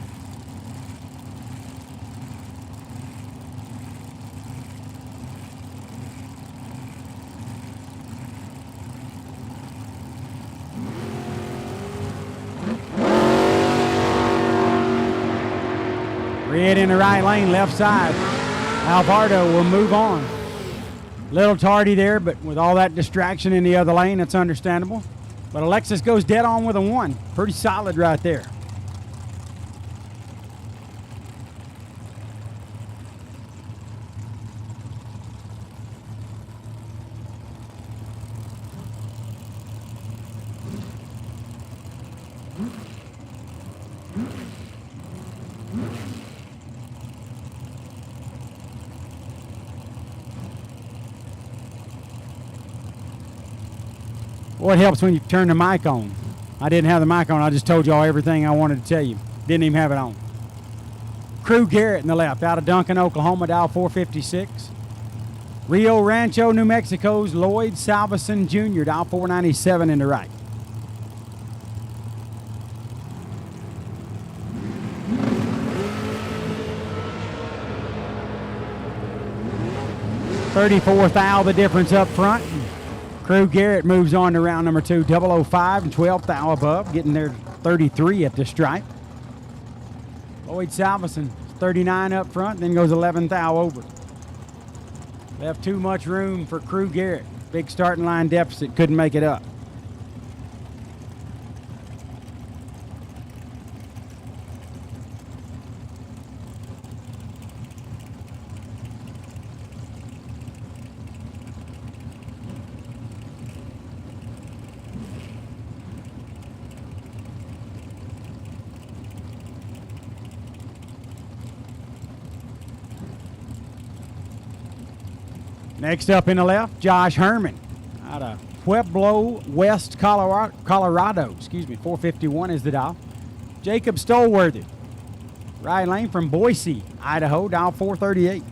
Red in the right lane, left side. Alvarado will move on. Little tardy there, but with all that distraction in the other lane, that's understandable. But Alexis goes dead on with a 1. Pretty solid right there. What helps when you turn the mic on? I didn't have the mic on. I just told y'all everything I wanted to tell you. Didn't even have it on. Crew Garrett in the left, out of Duncan, Oklahoma, dial 456. Rio Rancho, New Mexico's Lloyd Salveson Jr., dial 497 in the right. $34 thou the difference up front. Crew Garrett moves on to round number 2, 005 and 12 thou above, getting there 33 at the stripe. Lloyd Salveson, 39 up front, then goes 11 thou over. Left too much room for Crew Garrett. Big starting line deficit, couldn't make it up. Next up in the left, Josh Herman out of Pueblo West, Colorado. 451 is the dial. Jacob Stolworthy, right lane from Boise, Idaho, dial 438.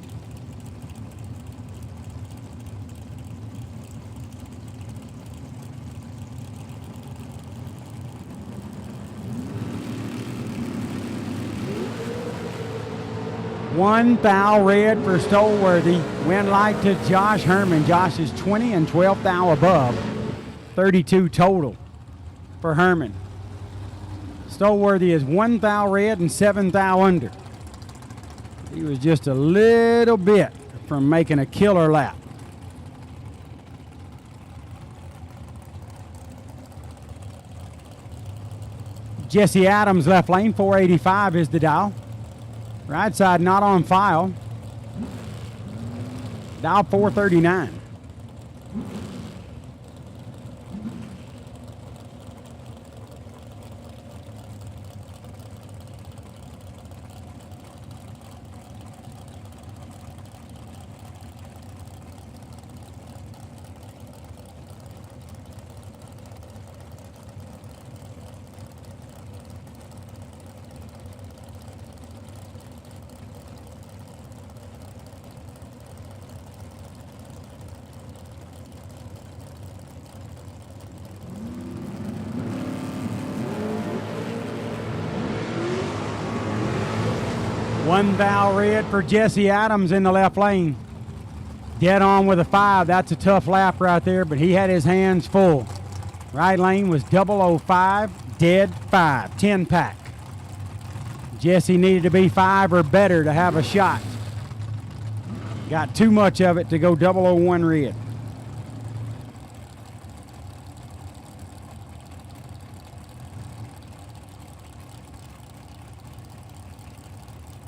$1 thou red for Stolworthy. Win light to Josh Herman. Josh is 20 and 12 thou above. 32 total for Herman. Stolworthy is 1 thou red and 7 thou under. He was just a little bit from making a killer lap. Jesse Adams, left lane, 485 is the dial. Right side not on file. Dial 439. One thou red for Jesse Adams in the left lane. Dead on with a 5. That's a tough lap right there, but he had his hands full. Right lane was 005, dead 5, 10 pack. Jesse needed to be 5 or better to have a shot. Got too much of it to go 001 red.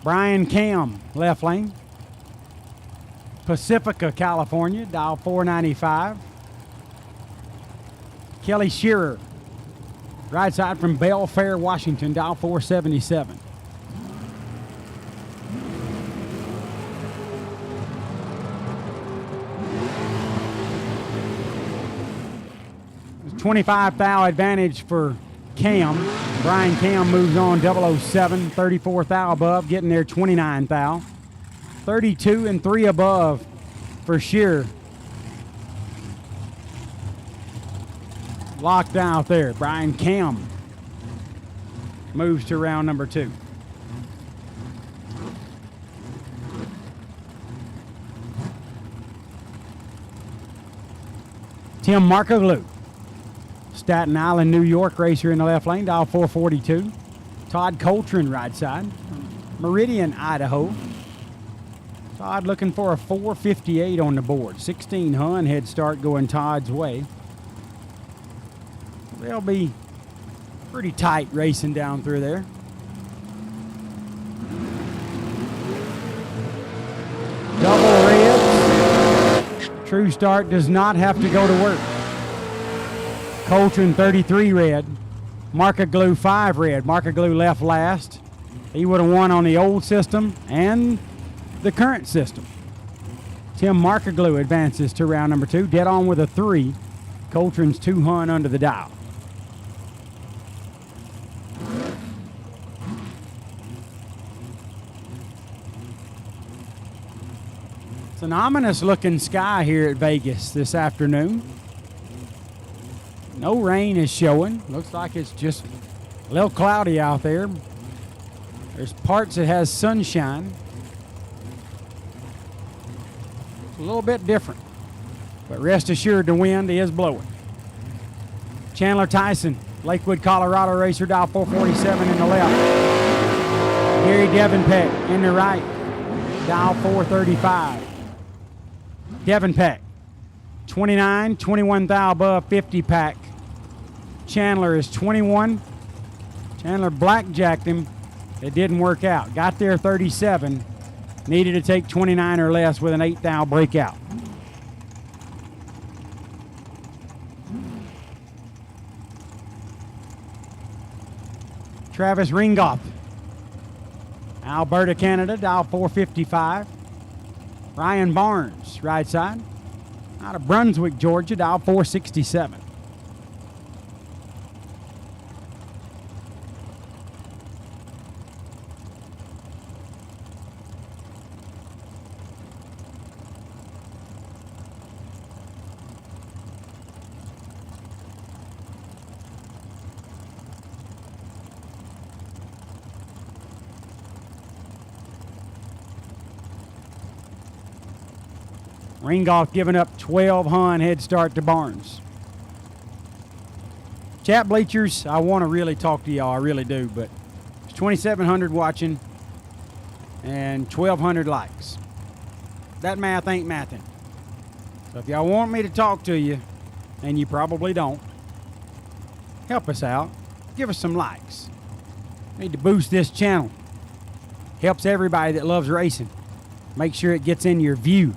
Brian Cam, left lane. Pacifica, California, dial 495. Kelly Shearer, right side from Belfair, Washington, dial 477. It's 25 thou advantage for Cam. Brian Cam moves on 007, 34 thou above, getting there 29 thou. 32 and 3 above for Shearer. Locked out there. Brian Cam moves to round number 2. Tim Markoglu, Staten Island, New York racer in the left lane, dial 442. Todd Coltrane, right side. Meridian, Idaho. Todd looking for a 458 on the board. 16 Hun head start going Todd's way. They'll be pretty tight racing down through there. Double red. True Start does not have to go to work. Coltrane 33 red. Markoglu 5 red. Markoglu left last. He would have won on the old system and the current system. Tim Markoglu advances to round number 2. Dead on with a 3. Coltrane's 2 Hun under the dial. It's an ominous looking sky here at Vegas this afternoon. No rain is showing. Looks like it's just a little cloudy out there. There's parts that has sunshine. It's a little bit different. But rest assured the wind is blowing. Chandler Tyson, Lakewood, Colorado racer, dial 447 in the left. Gary Devenpeck in the right, dial 435. Devenpeck, 29, 21 thou above 50 pack. Chandler is 21. Chandler blackjacked him. It didn't work out. Got there 37. Needed to take 29 or less with an 8 thou breakout. Travis Ringoff, Alberta, Canada, dial 455. Ryan Barnes, right side, out of Brunswick, Georgia, dial 467. Ringolf giving up 12 Hun head start to Barnes. Chat bleachers, I want to really talk to y'all, I really do, but it's 2,700 watching. and 1,200 likes. That math ain't mathing. So if y'all want me to talk to you, and you probably don't, help us out. Give us some likes. We need to boost this channel. Helps everybody that loves racing. Make sure it gets in your view.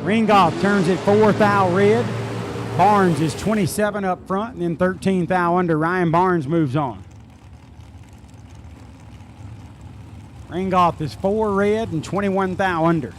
Ringgoff turns it 4th thou red. Barnes is 27 up front, and then 13th thou under. Ryan Barnes moves on. Ringgoff is 4 red and 21 thou under.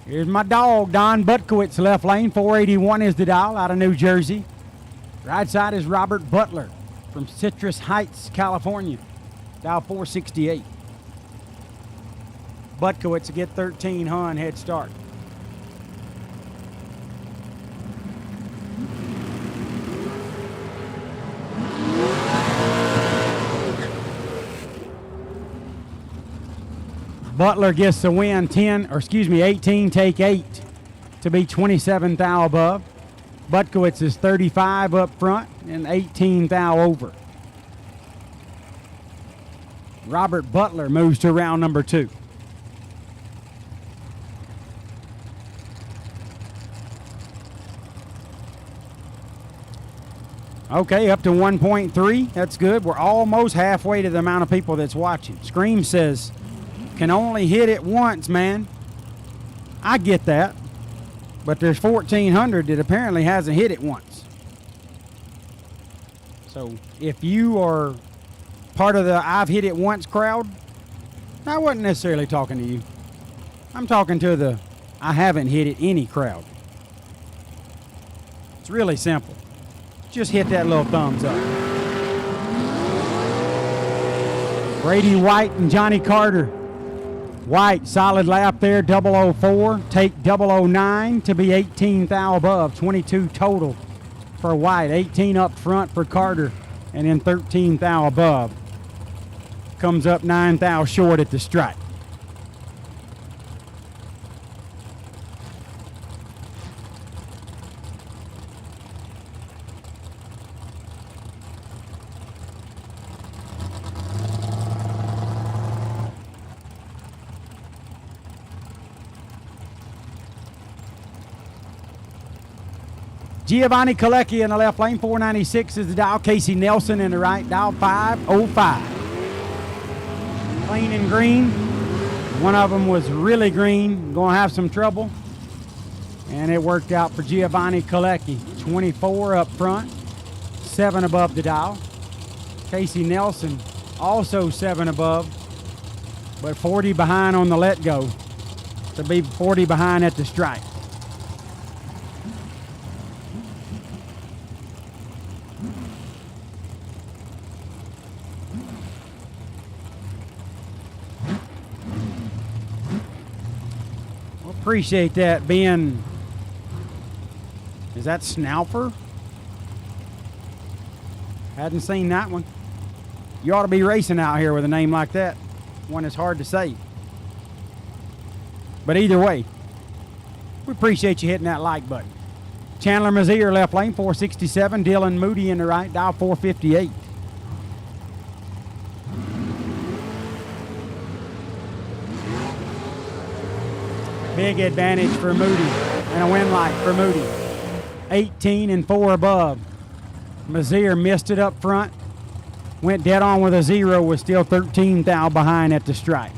Here's my dog, Don Butkowitz, left lane. 481 is the dial out of New Jersey. Right side is Robert Butler from Citrus Heights, California. Dial 468. Butkowitz to get 13 Hun head start. Butler gets the win 18, take 8 to be 27 thou above. Butkowitz is 35 up front and 18 thou over. Robert Butler moves to round number 2. Okay, up to 1.3. That's good. We're almost halfway to the amount of people that's watching. Scream says, can only hit it once, man. I get that. But there's 1,400 that apparently hasn't hit it once. So if you are part of the I've hit it once crowd, I wasn't necessarily talking to you. I'm talking to the I haven't hit it any crowd. It's really simple. Just hit that little thumbs up. Brady White and Johnny Carter. White, solid lap there, 004. Take 009 to be 18 thou above. 22 total for White. 18 up front for Carter, and then 13 thou above. Comes up 9 thou short at the stripe. Giovanni Colecchi in the left lane, 496 is the dial. Casey Nelson in the right, dial 505. Clean and green. One of them was really green, going to have some trouble. And it worked out for Giovanni Colecchi. 24 up front, 7 above the dial. Casey Nelson also 7 above, but 40 behind on the let go to be 40 behind at the stripe. Appreciate that, Ben. Is that Snalfer? Hadn't seen that one. You ought to be racing out here with a name like that. One is hard to say. But either way, we appreciate you hitting that like button. Chandler Mazier, left lane, 467. Dylan Moody in the right, dial 458. Big advantage for Moody and a win light for Moody. 18 and 4 above. Mazier missed it up front. Went dead on with a 0, was still 13 thou behind at the stripe.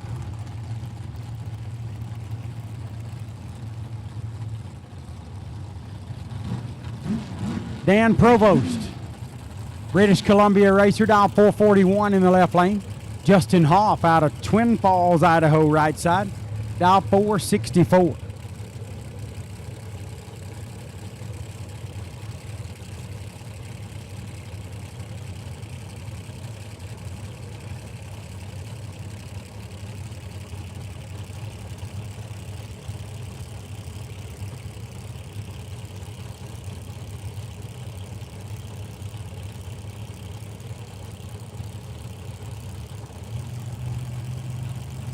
Dan Provost, British Columbia racer, dial 441 in the left lane. Justin Hoff out of Twin Falls, Idaho, right side. Dial 464.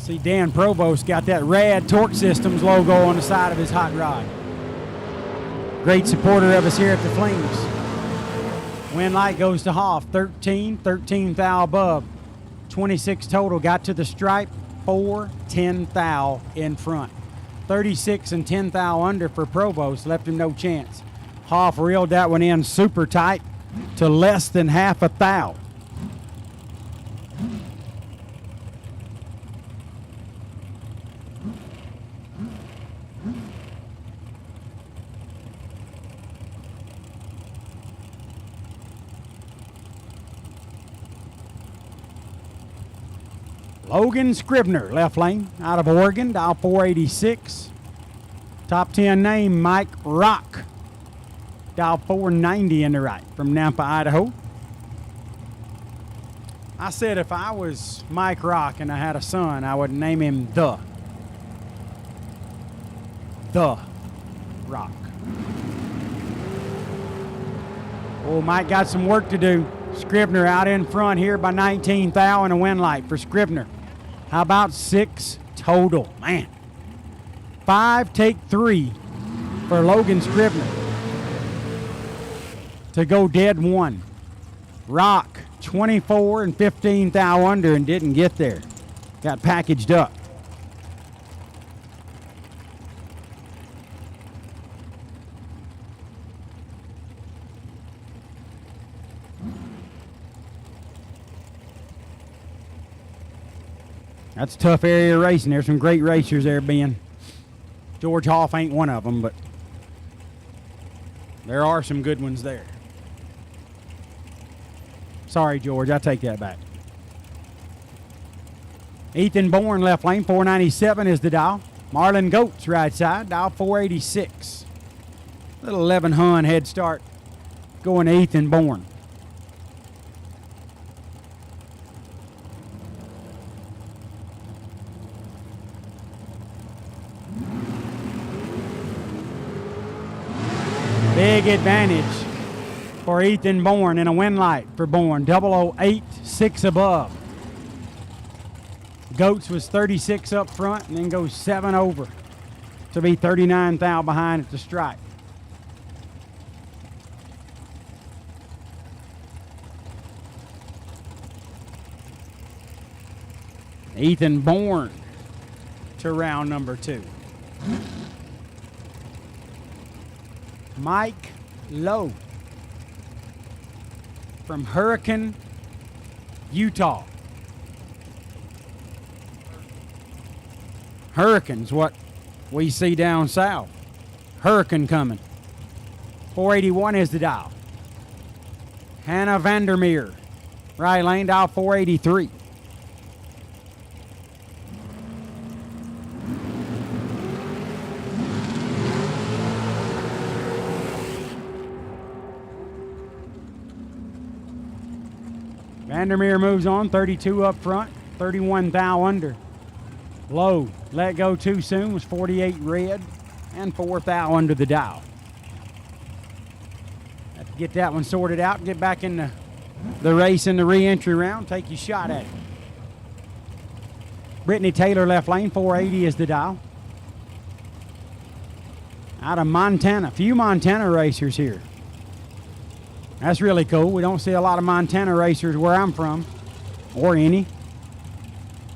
See, Dan Provost got that Rad Torque Systems logo on the side of his hot rod. Great supporter of us here at the Flings. Wind light goes to Hoff, 13 thou above. 26 total, got to the stripe, 4 10 thou in front. 36 and 10 thou under for Provost, left him no chance. Hoff reeled that one in super tight to less than half a thou. Logan Scribner, left lane, out of Oregon, dial 486. Top 10 name, Mike Rock, dial 490 in the right, from Nampa, Idaho. I said if I was Mike Rock and I had a son, I would name him The Rock. Oh, Mike got some work to do. Scribner out in front here by 19 thou and a wind light for Scribner. How about 6 total? Man. 5 take 3 for Logan Scribner to go dead 1. Rock 24 and 15 thou under and didn't get there. Got packaged up. That's a tough area of racing. There's some great racers there, Ben. George Hoff ain't one of them, but there are some good ones there. Sorry, George, I take that back. Ethan Bourne, left lane, 497 is the dial. Marlon Goats, right side, dial 486. Little 11 Hun head start going to Ethan Bourne. Big advantage for Ethan Bourne and a wind light for Bourne. 008, 6 above. Goats was 36 up front and then goes 7 over to be 39 thou behind at the stripe. Ethan Bourne to round number 2. Mike Lowe from Hurricane, Utah. Hurricane's what we see down south. Hurricane coming. 481 is the dial. Hannah Vandermeer, right lane, dial 483. Vandermeer moves on, 32 up front, 31 thou under. Low, let go too soon, was 48 red and 4 thou under the dial. Have to get that one sorted out, get back in the race in the re-entry round, take your shot at it. Brittany Taylor, left lane, 480 is the dial. Out of Montana, few Montana racers here. That's really cool. We don't see a lot of Montana racers where I'm from, or any.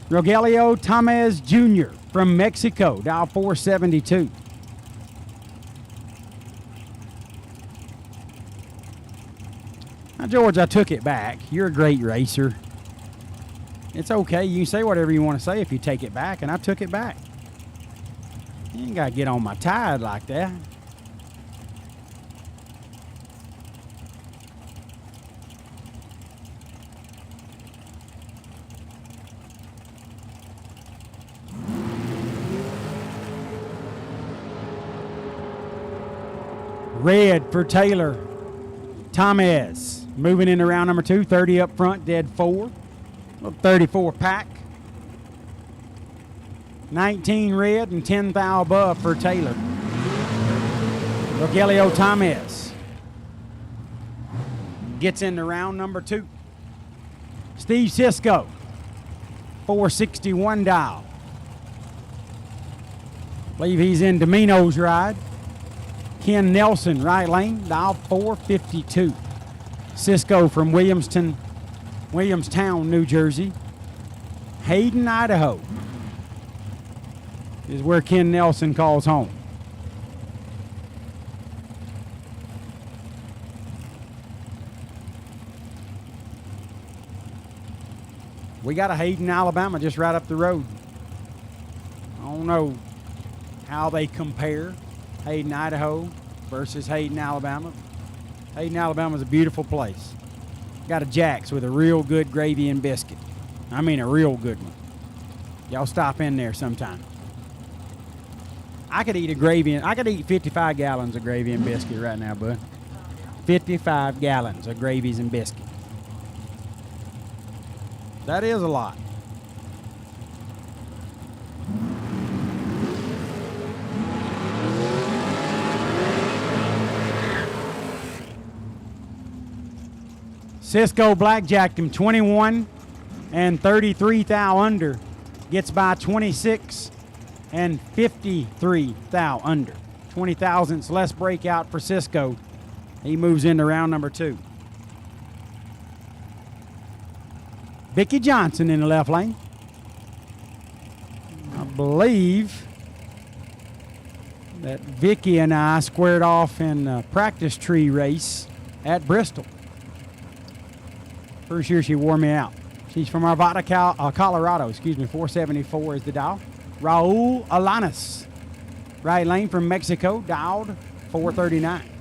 Rogelio Tamez Jr. from Mexico, dial 472. Now, George, I took it back. You're a great racer. It's okay. You can say whatever you want to say if you take it back, and I took it back. You ain't got to get on my tide like that. Red for Taylor. Tamez moving into round number 2. 30 up front, dead 4. 34 pack. 19 red and 10 thou above for Taylor. Rogelio Tamez gets into round number 2. Steve Cisco, 461 dial. Believe he's in Domino's ride. Ken Nelson, right lane, dial 452. Cisco from Williamstown, New Jersey. Hayden, Idaho is where Ken Nelson calls home. We got a Hayden, Alabama just right up the road. I don't know how they compare Hayden, Idaho versus Hayden, Alabama. Hayden, Alabama is a beautiful place. Got a Jack's with a real good gravy and biscuit. I mean a real good one. Y'all stop in there sometime. I could eat 55 gallons of gravy and biscuit right now, bud. 55 gallons of gravies and biscuit. That is a lot. Cisco blackjacked him 21 and 33 thou under. Gets by 26 and 53 thou under. 20 thousandths less breakout for Cisco. He moves into round number 2. Vicky Johnson in the left lane. I believe that Vicky and I squared off in a practice tree race at Bristol. First year she wore me out. She's from Arvada, Colorado. 474 is the dial. Raul Alanis, right lane from Mexico, dialed 439.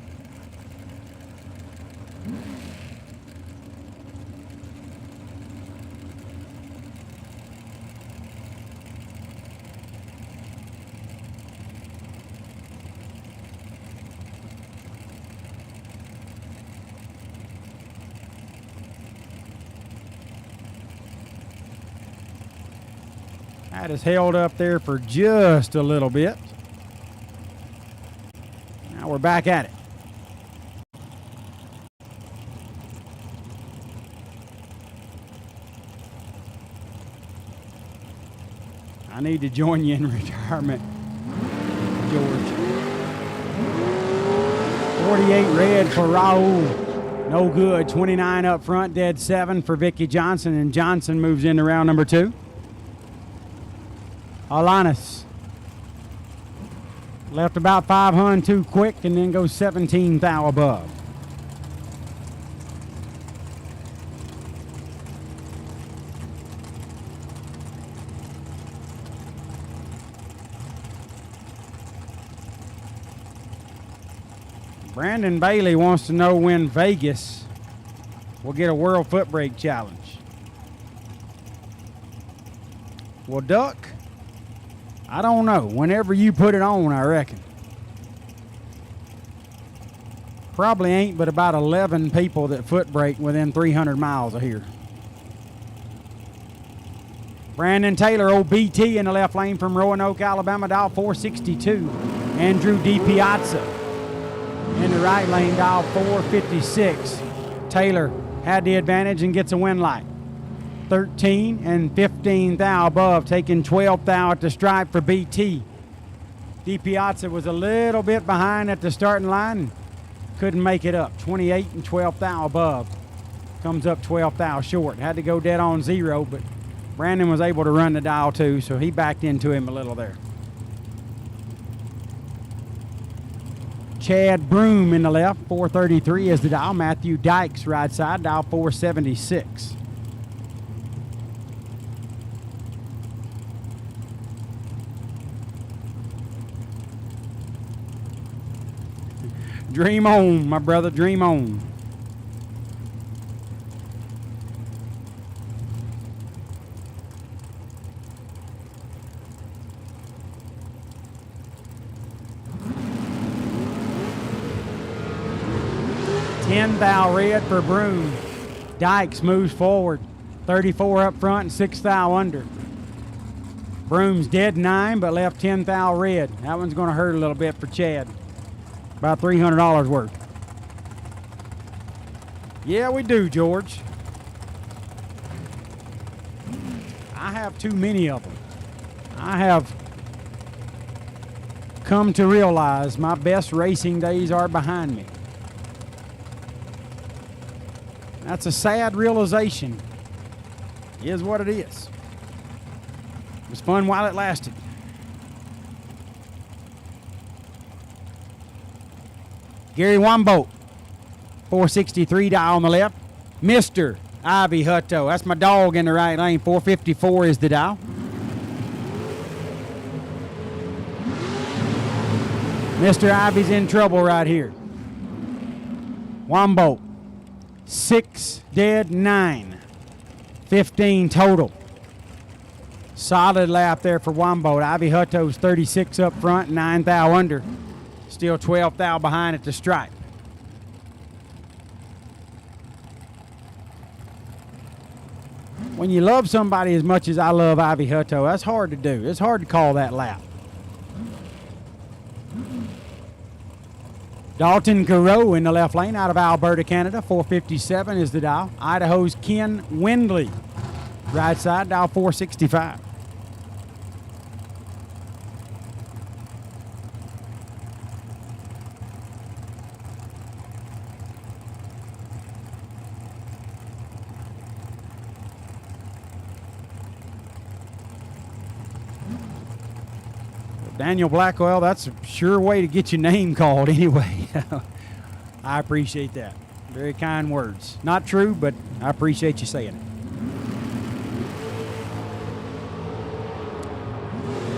That is held up there for just a little bit. Now we're back at it. I need to join you in retirement, George. 48 red for Raul. No good. 29 up front, dead 7 for Vicky Johnson, and Johnson moves into round number 2. Alanis left about 500 too quick and then goes 17 thou above. Brandon Bailey wants to know when Vegas will get a World Foot Brake Challenge. Well, Duck, I don't know. Whenever you put it on, I reckon. Probably ain't but about 11 people that foot brake within 300 miles of here. Brandon Taylor, old BT in the left lane from Roanoke, Alabama, dial 462. Andrew D. Piazza in the right lane, dial 456. Taylor had the advantage and gets a win light. 13 and 15 thou above, taking 12 thou at the stripe for BT. D. Piazza was a little bit behind at the starting line, couldn't make it up. 28 and 12 thou above, comes up 12 thou short. Had to go dead on 0, but Brandon was able to run the dial too, so he backed into him a little there. Chad Broom in the left, 433 is the dial. Matthew Dykes right side, dial 476. Dream on, my brother, dream on. $10 thou red for Broom. Dykes moves forward. 34 up front and 6 thou under. Broom's dead 9, but left 10 thou red. That one's going to hurt a little bit for Chad. About $300 worth. Yeah, we do, George. I have too many of them. I have come to realize my best racing days are behind me. That's a sad realization. It is what it is. It was fun while it lasted. Gary Wambo, 463 dial on the left. Mr. Ivy Hutto, that's my dog in the right lane. 454 is the dial. Mr. Ivy's in trouble right here. Wambo, 6 dead, 9. 15 total. Solid lap there for Wambo. Ivy Hutto's 36 up front, 9 thou under. Still 12 thou behind at the stripe. When you love somebody as much as I love Ivy Hutto, that's hard to do. It's hard to call that lap. Dalton Garreau in the left lane out of Alberta, Canada. 457 is the dial. Idaho's Ken Windley. Right side, dial 465. Daniel Blackwell, that's a sure way to get your name called anyway. I appreciate that. Very kind words. Not true, but I appreciate you saying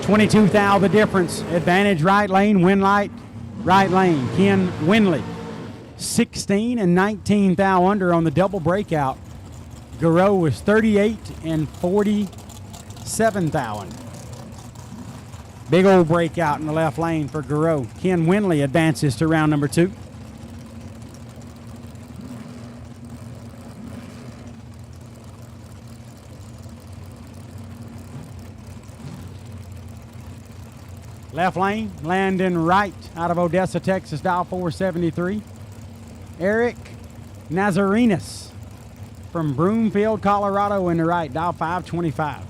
it. 22 thou the difference. Advantage right lane, Winlight right lane. Ken Windley. 16 and 19 thou under on the double breakout. Garreau was 38 and 47 thou under. Big old breakout in the left lane for Garreau. Ken Windley advances to round number 2. Left lane, Landon Wright out of Odessa, Texas, dial 473. Eric Nazarenas from Broomfield, Colorado in the right, dial 525.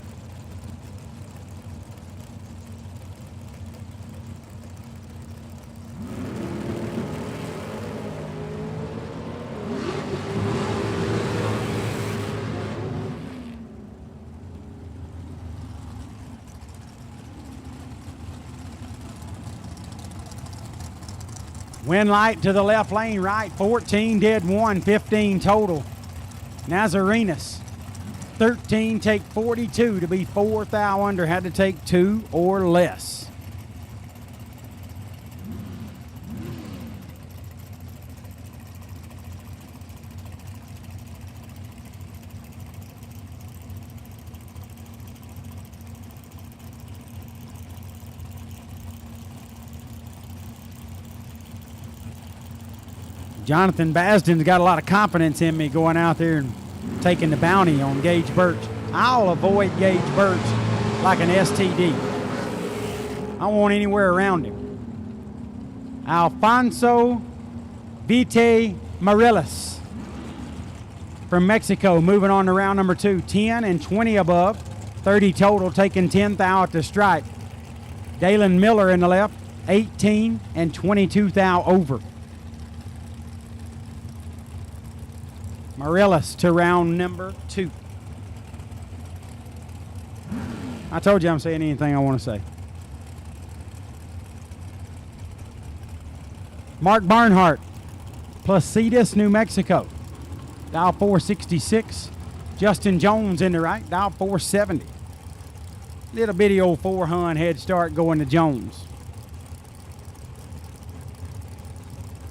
Winlight to the left lane, right, 14 dead, 1, 15 total. Nazarenas, 13, take 42 to be 4 thou under, had to take 2 or less. Jonathan Basden's got a lot of confidence in me going out there and taking the bounty on Gage Birch. I'll avoid Gage Birch like an STD. I don't want anywhere around him. Alfonso Vite Morelos from Mexico, moving on to round number 2. 10 and 20 above, 30 total, taking 10 thou at the stripe. Dalen Miller in the left, 18 and 22 thou over. Morelos to round number 2. I told you I'm saying anything I want to say. Mark Barnhart, Placitas, New Mexico. Dial 466. Justin Jones in the right, dial 470. Little bitty old 400 head start going to Jones.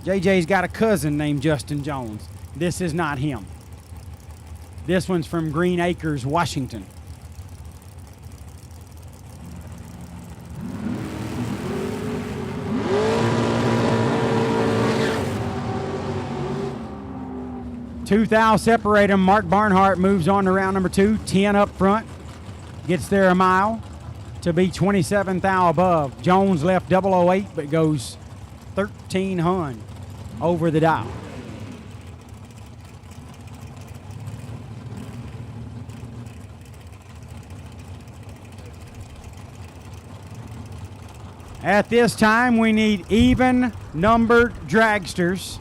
JJ's got a cousin named Justin Jones. This is not him. This one's from Green Acres, Washington. Two thou separate them. Mark Barnhart moves on to round number 2. 10 up front. Gets there a mile to be 27 thou above. Jones left 008 but goes 1300 over the dial. At this time, we need even numbered dragsters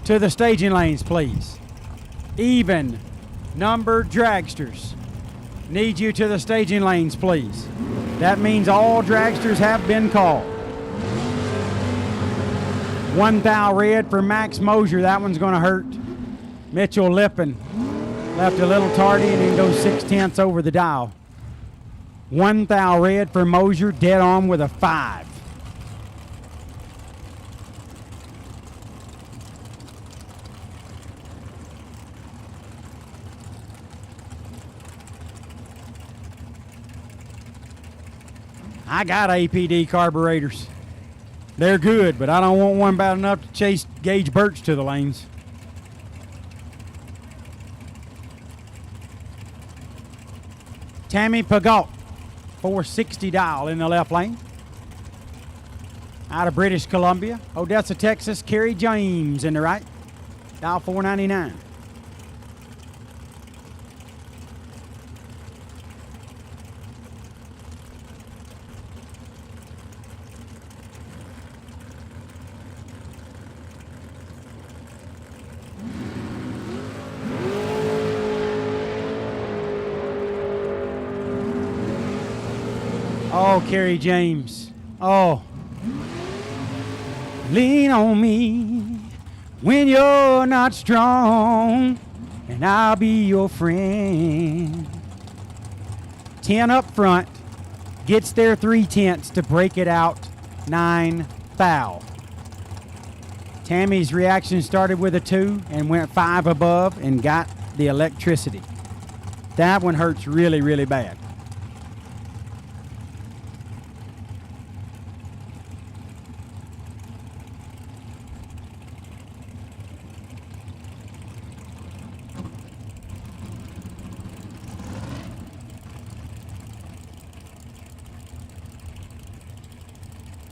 to the staging lanes, please. Even numbered dragsters. Need you to the staging lanes, please. That means all dragsters have been called. 1 thou red for Max Mosier. That one's going to hurt. Mitchell Lippin left a little tardy and then goes 6/10 over the dial. 1 thou red for Mosier, dead on with a 5. I got APD carburetors. They're good, but I don't want one bad enough to chase Gage Birch to the lanes. Tammy Pagot, 460 dial in the left lane. Out of British Columbia. Odessa, Texas, Kerry James in the right. Dial 499. Oh, Kerry James. Oh. Lean on me when you're not strong, and I'll be your friend. 10 up front, gets there 3/10 to break it out 9 thou. Tammy's reaction started with a 2 and went 5 above and got the electricity. That one hurts really, really bad.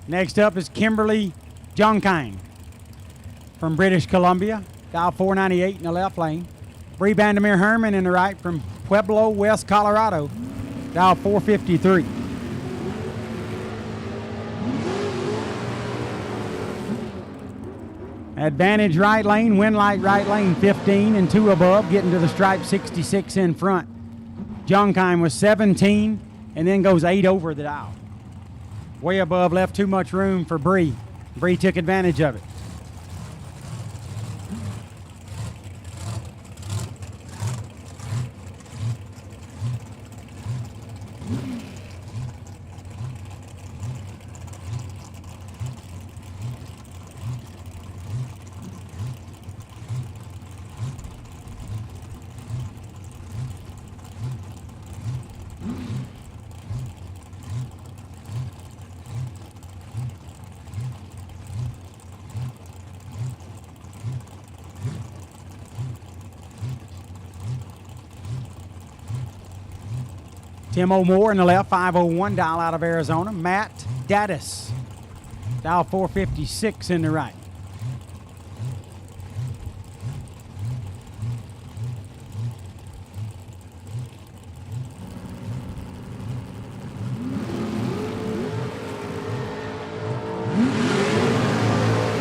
Next up is Kimberly Jonkine from British Columbia. Dial 498 in the left lane. Bree Bandemir Herman in the right from Pueblo, West Colorado. Dial 453. Advantage right lane, win light right lane 15 and 2 above, getting to the stripe 66 in front. Jonkine was 17 and then goes 8 over the dial. Way above, left too much room for Bree. Bree took advantage of it. Tim O'Moore in the left, 501 dial out of Arizona. Matt Daddis, dial 456 in the right.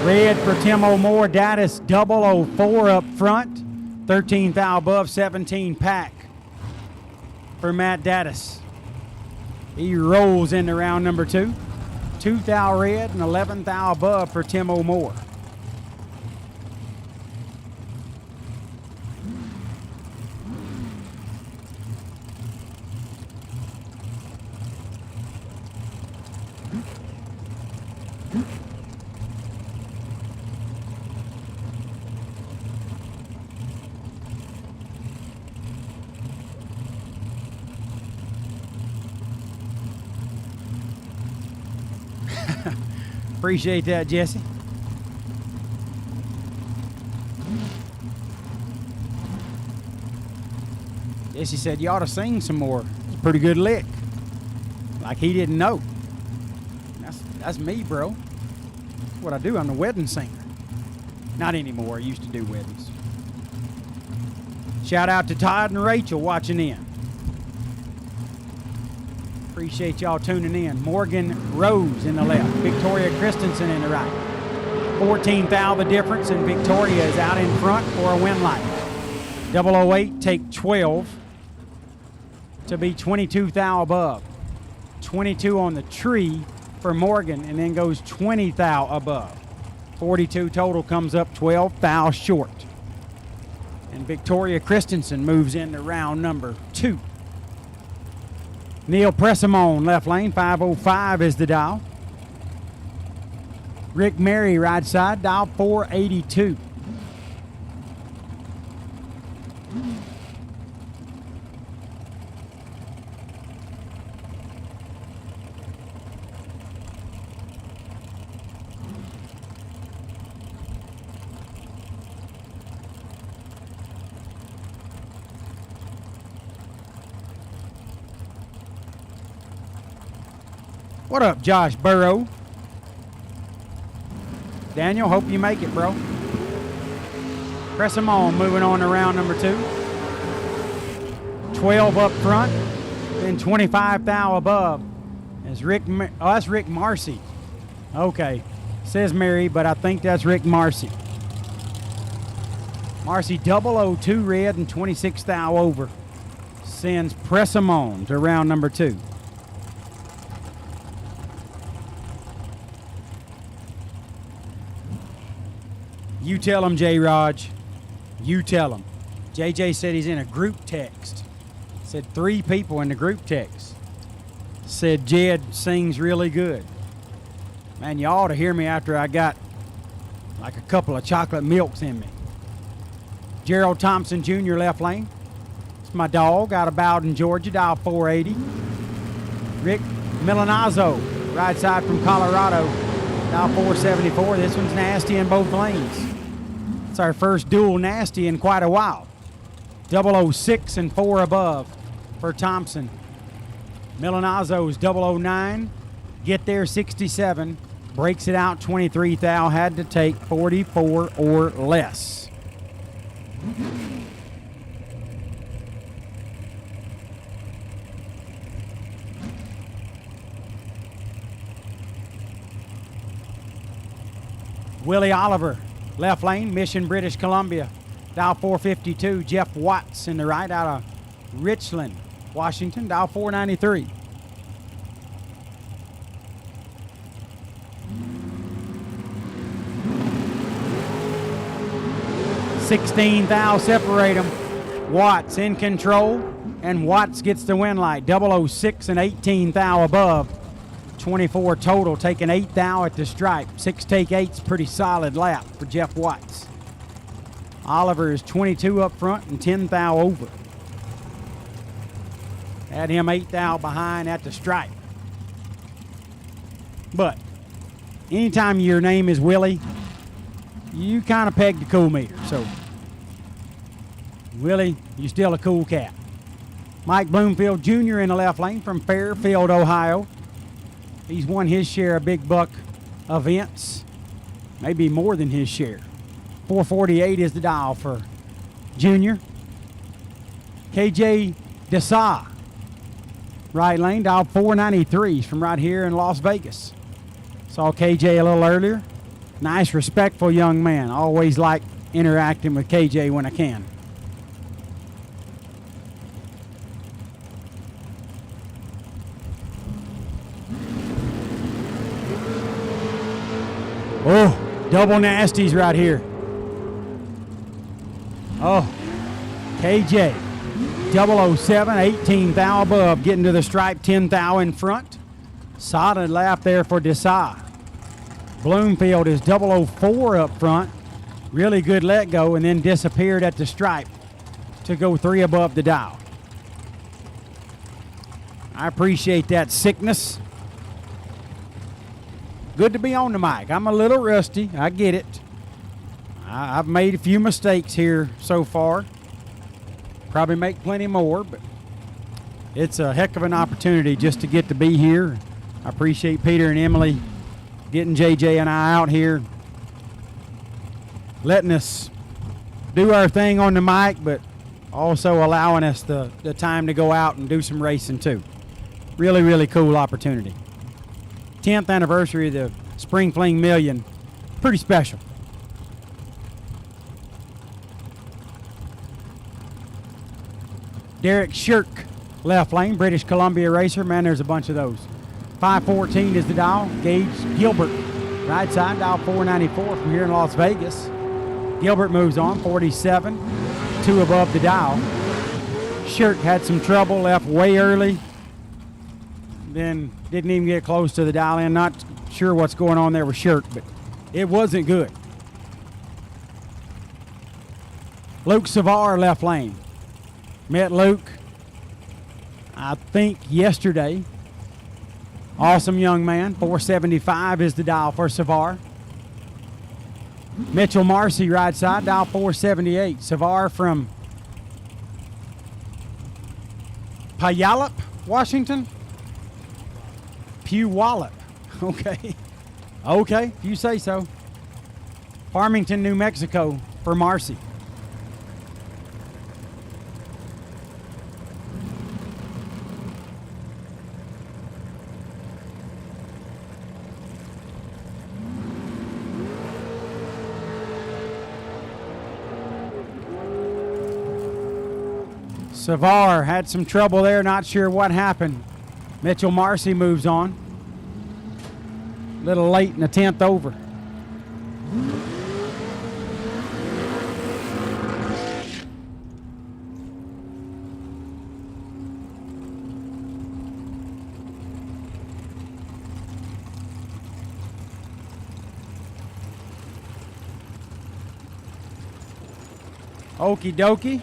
Red for Tim O'Moore, Daddis 004 up front. 13 thou above, 17 pack for Matt Daddis. He rolls into round number 2. 2 thou red and 11 thou above for Tim O'Moore. Appreciate that, Jesse. Jesse said you ought to sing some more. It's a pretty good lick. Like he didn't know. That's me, bro. That's what I do. I'm the wedding singer. Not anymore. I used to do weddings. Shout out to Todd and Rachel watching in. Appreciate y'all tuning in. Morgan Rose in the left. Victoria Christensen in the right. 14th thou the difference, and Victoria is out in front for a win light. 008 take 12 to be 22 thou above. 22 on the tree for Morgan, and then goes 20 thou above. 42 total comes up 12 thou short. And Victoria Christensen moves into round number 2. Neil Pressimone, left lane, 505 is the dial. Rick Mary, right side, dial 482. What up, Josh Burrow? Daniel, hope you make it, bro. Press them on, moving on to round number 2. 12 up front, then 25 thou above. That's Rick Marcy. Okay, says Mary, but I think that's Rick Marcy. Marcy 002 red and 26 thou over. Sends Press 'em on to round number 2. You tell him, J. Raj. You tell him. JJ said he's in a group text. Said 3 people in the group text. Said Jed sings really good. Man, you ought to hear me after I got like a couple of chocolate milks in me. Gerald Thompson Jr. left lane. It's my dog out of Bowden, Georgia, dial 480. Rick Milanazzo, right side from Colorado, dial 474. This one's nasty in both lanes. It's our first dual nasty in quite a while. 006 and 4 above for Thompson. Milanazzo's 009. Get there 67. Breaks it out 23 thou. Had to take 44 or less. Willie Oliver, left lane, Mission, British Columbia. Dial 452, Jeff Watts in the right out of Richland, Washington, dial 493. $16 thou separate them. Watts in control, and Watts gets the win light. 006 and 18 thou above. 24 total, taking 8 thou at the stripe. 6 take 8's pretty solid lap for Jeff Watts. Oliver is 22 up front and 10 thou over. Had him 8 thou behind at the stripe. But anytime your name is Willie, you kind of peg the cool meter. So Willie, you're still a cool cat. Mike Bloomfield Jr. in the left lane from Fairfield, Ohio. He's won his share of big buck events, maybe more than his share. 448 is the dial for Junior. KJ Desai, right lane, dial 493. He's from right here in Las Vegas. Saw KJ a little earlier. Nice, respectful young man. Always like interacting with KJ when I can. Oh, double nasties right here. Oh, KJ, 007, 18 thou above, getting to the stripe, 10 thou in front. Solid lap there for Desai. Bloomfield is 004 up front. Really good let go, and then disappeared at the stripe to go 3 above the dial. I appreciate that sickness. Good to be on the mic. I'm a little rusty. I get it. I've made a few mistakes here so far. Probably make plenty more, but it's a heck of an opportunity just to get to be here. I appreciate Peter and Emily getting JJ and I out here, letting us do our thing on the mic, but also allowing us the time to go out and do some racing too. Really, really cool opportunity. 10th anniversary of the Spring Fling Million. Pretty special. Derek Shirk, left lane, British Columbia racer. Man, there's a bunch of those. 514 is the dial. Gage Gilbert, right side, dial 494 from here in Las Vegas. Gilbert moves on, 47, 2 above the dial. Shirk had some trouble, left way early. Then didn't even get close to the dial in. Not sure what's going on there with Shirk, but it wasn't good. Luke Savar, left lane. Met Luke, I think, yesterday. Awesome young man. 475 is the dial for Savar. Mitchell Marcy, right side, dial 478. Savar from Puyallup, Washington. Puyallup. Okay. Okay, if you say so. Farmington, New Mexico for Marcy. Savar had some trouble there, not sure what happened. Mitchell Marcy moves on. A little late in the 10th over. Okie dokie.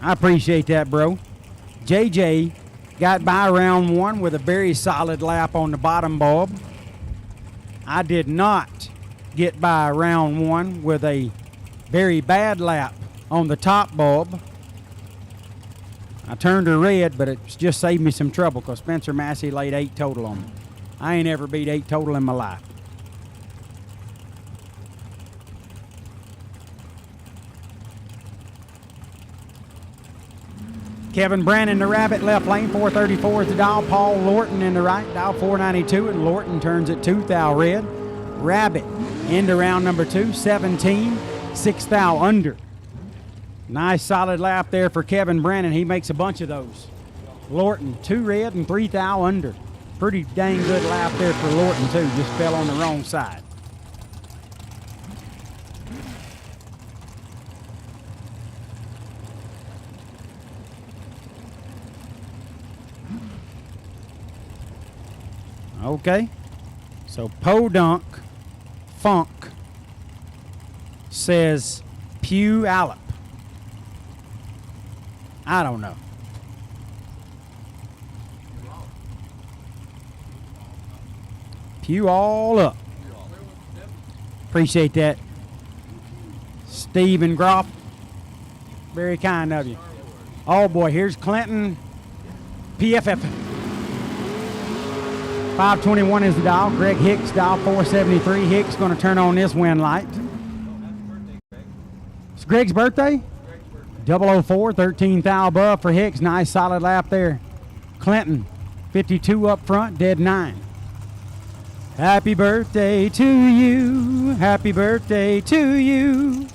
I appreciate that, bro. JJ got by round 1 with a very solid lap on the bottom bulb. I did not get by round 1 with a very bad lap on the top bulb. I turned her red, but it's just saved me some trouble because Spencer Massey laid 8 total on me. I ain't ever beat 8 total in my life. Kevin Brannon, the Rabbit, left lane, 434 is the dial. Paul Lorton in the right, dial 492, and Lorton turns at 2 thou red. Rabbit into round number 2, 17, 6 thou under. Nice solid lap there for Kevin Brannon. He makes a bunch of those. Lorton, 2 red and 3 thou under. Pretty dang good lap there for Lorton too, just fell on the wrong side. Okay, so Podunk Funk says Puyallup. I don't know. Puyallup. Appreciate that. Steve and Groff, very kind of you. Oh boy, here's Clinton PFF. 521 is the dial. Greg Hicks, dial 473. Hicks going to turn on this wind light. It's Greg's birthday? 004, 13 thou above for Hicks. Nice solid lap there. Clinton, 52 up front, dead 9. Happy birthday to you. Happy birthday to you.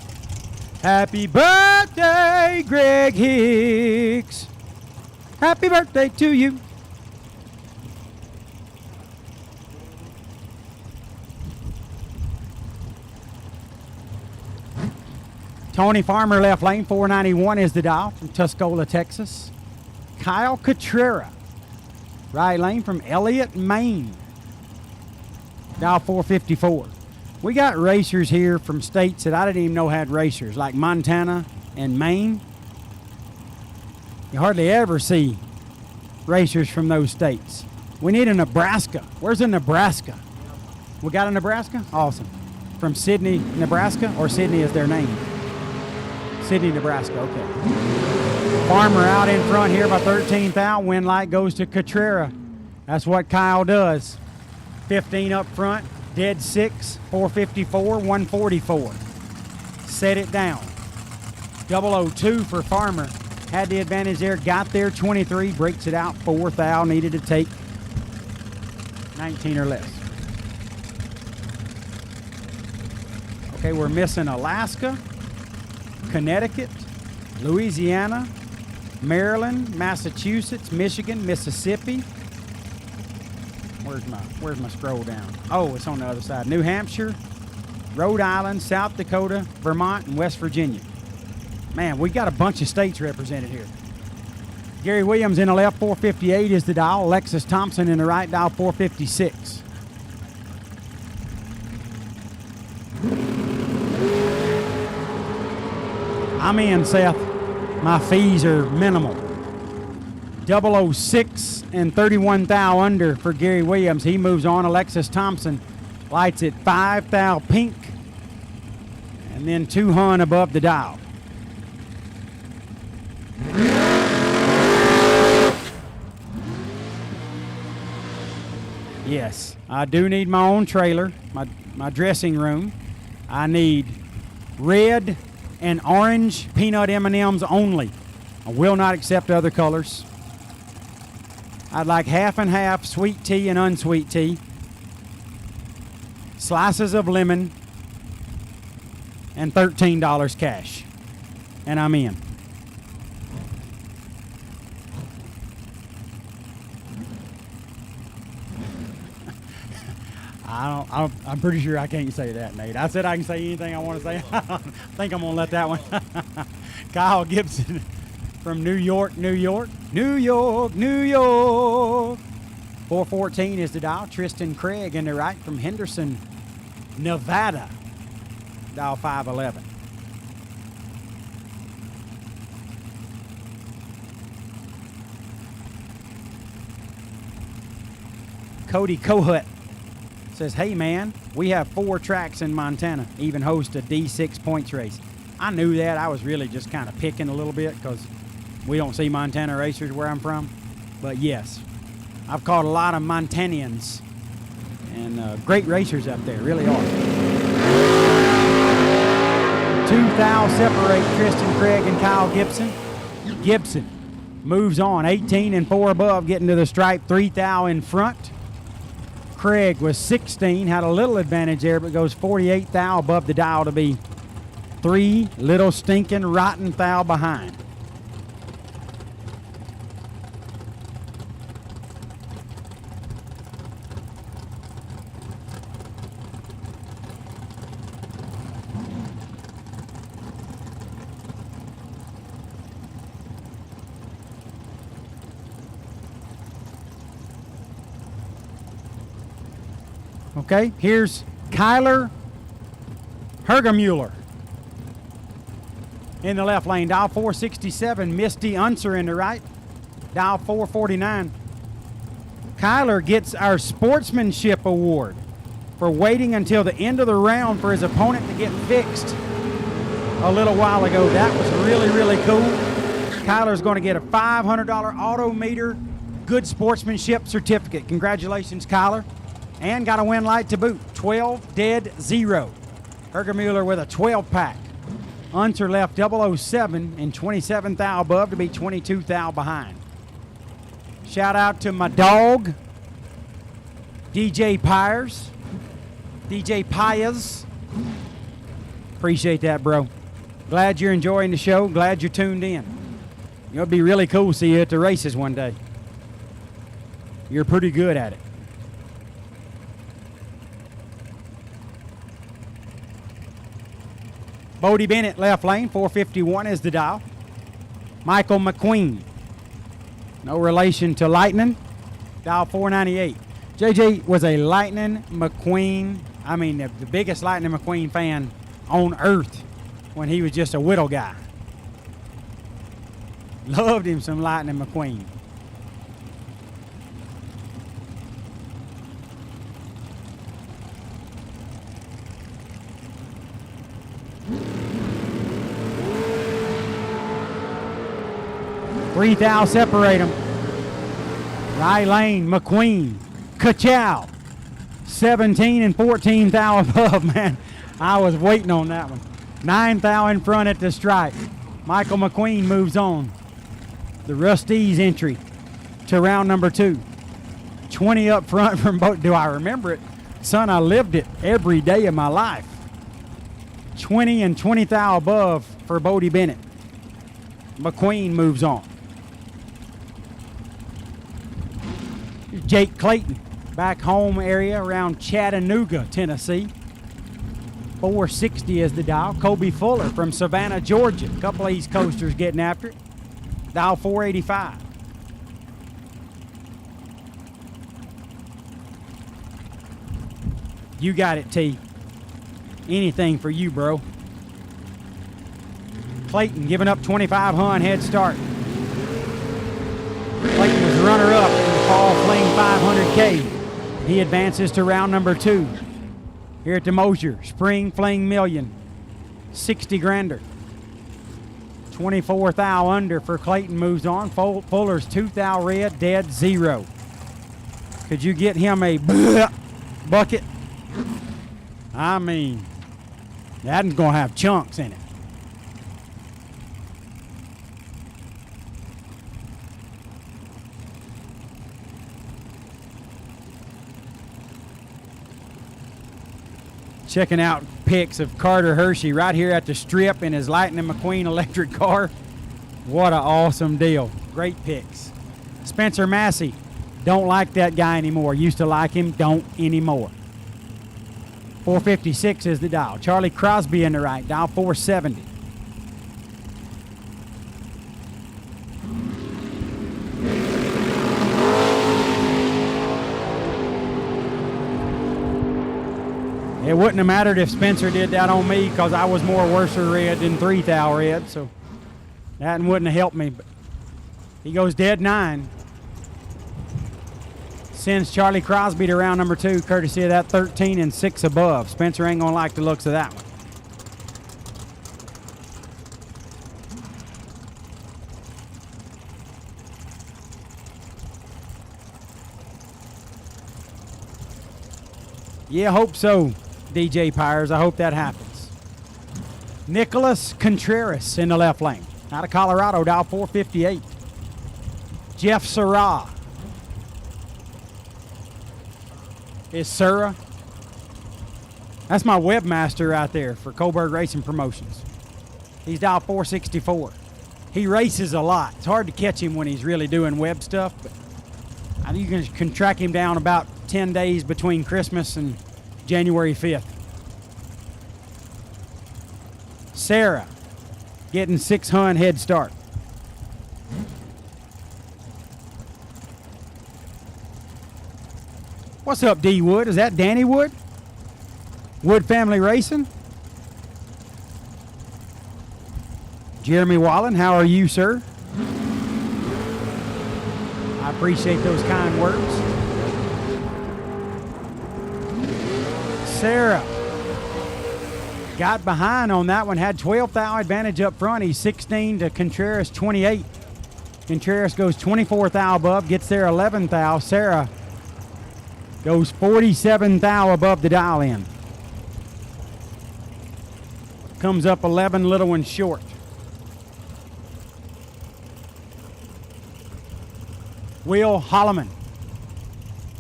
Happy birthday, Greg Hicks. Happy birthday to you. Tony Farmer, left lane, 491 is the dial from Tuscola, Texas. Kyle Cotrera, right lane from Elliott, Maine. Dial 454. We got racers here from states that I didn't even know had racers, like Montana and Maine. You hardly ever see racers from those states. We need a Nebraska. Where's a Nebraska? We got a Nebraska? Awesome. From Sydney, Nebraska, or Sydney is their name? Sydney, Nebraska, okay. Farmer out in front here by 13 thou. Wind light goes to Cotrera. That's what Kyle does. 15 up front, dead 6, 454, 144. Set it down. 002 for Farmer. had the advantage there, got there 23, breaks it out 4 thou, needed to take 19 or less. Okay, we're missing Alaska, Connecticut, Louisiana, Maryland, Massachusetts, Michigan, Mississippi. Where's my scroll down? Oh, it's on the other side. New Hampshire, Rhode Island, South Dakota, Vermont, and West Virginia. Man, we got a bunch of states represented here. Gary Williams in the left, 458 is the dial. Alexis Thompson in the right, dial 456. I'm in, Seth. My fees are minimal. 006 and 31 thou under for Gary Williams. He moves on. Alexis Thompson lights at 5 thou pink and then 2 hun above the dial. Yes, I do need my own trailer, my dressing room. I need red and orange peanut M&Ms only. I will not accept other colors. I'd like half and half sweet tea and unsweet tea. Slices of lemon and $13 cash. And I'm in. I'm pretty sure I can't say that, Nate. I said I can say anything I want to say. I think I'm going to let that one. Kyle Gibson from New York, New York. New York, New York. 414 is the dial. Tristan Craig in the right from Henderson, Nevada. Dial 511. Cody Kohut says, hey man, we have 4 tracks in Montana, even host a D6 points race. I knew that. I was really just kind of picking a little bit because we don't see Montana racers where I'm from. But yes, I've caught a lot of Montanians and great racers up there, really are. 2 thou separate Tristan Craig and Kyle Gibson. Gibson moves on, 18 and 4 above, getting to the stripe, 3 thou in front. Craig was 16, had a little advantage there, but goes 48 thou above the dial to be 3 little stinking rotten thou behind. Okay, here's Kyler Hergemuller in the left lane. Dial 467, Misty Unser in the right. Dial 449. Kyler gets our sportsmanship award for waiting until the end of the round for his opponent to get fixed a little while ago. That was really, really cool. Kyler's going to get a $500 Autometer Good Sportsmanship certificate. Congratulations, Kyler. And got a win light to boot. 12 dead 0. Hergemuller with a 12-pack. Unser left 007 and 27 thou above to be 22 thou behind. Shout out to my dog, DJ Pyers. DJ Pyers. Appreciate that, bro. Glad you're enjoying the show. Glad you're tuned in. It'll be really cool to see you at the races one day. You're pretty good at it. Bodie Bennett, left lane, 451 is the dial. Michael McQueen, no relation to Lightning, dial 498. JJ was a Lightning McQueen, the biggest Lightning McQueen fan on earth when he was just a whittle guy. Loved him some Lightning McQueen. Three thou separate them. Right lane, McQueen, Kachow, 17 and 14 thou above, man. I was waiting on that one. 9 thou in front at the stripe. Michael McQueen moves on. the Rusty's entry to round number 2. 20 up front from both. Do I remember it? Son, I lived it every day of my life. 20 and 20 thou above for Bodie Bennett. McQueen moves on. Jake Clayton, back home area around Chattanooga, Tennessee. 460 is the dial. Kobe Fuller from Savannah, Georgia. A couple of East Coasters getting after it. Dial 485. You got it, T. Anything for you, bro. Clayton giving up 25 head start. Clayton was runner-up in the Fall Fling 500K. He advances to round number 2. Here at the Mosier Spring Fling Million. 60 grander. 24 thou under for Clayton moves on. Fuller's 2 thou red, dead 0. Could you get him a bucket? I mean, that one's going to have chunks in it. Checking out pics of Carter Hershey right here at the strip in his Lightning McQueen electric car. What an awesome deal. Great pics. Spencer Massey, don't like that guy anymore. Used to like him, don't anymore. 456 is the dial. Charlie Crosby in the right, dial 470. It wouldn't have mattered if Spencer did that on me because I was more worser red than 3 thou red, so that wouldn't have helped me. But he goes dead 9. Sends Charlie Crosby to round number 2, courtesy of that 13 and 6 above. Spencer ain't gonna like the looks of that one. Yeah, hope so, DJ Pyers. I hope that happens. Nicholas Contreras in the left lane. Out of Colorado, dial 458. Jeff Sarah. Is Sura. That's my webmaster out there for Coburg Racing Promotions. He's dial 464. He races a lot. It's hard to catch him when he's really doing web stuff, but I think you can track him down about 10 days between Christmas and January 5th. Sarah getting 600 head start. What's up, D Wood? Is that Danny Wood? Wood Family Racing? Jeremy Wallen, how are you, sir? I appreciate those kind words. Sarah got behind on that one, had 12 thou advantage up front. He's 16 to Contreras 28. Contreras goes 24 thou above, gets there 11 thou. Sarah goes 47 thou above the dial in. Comes up 11 little ones short. Will Holloman.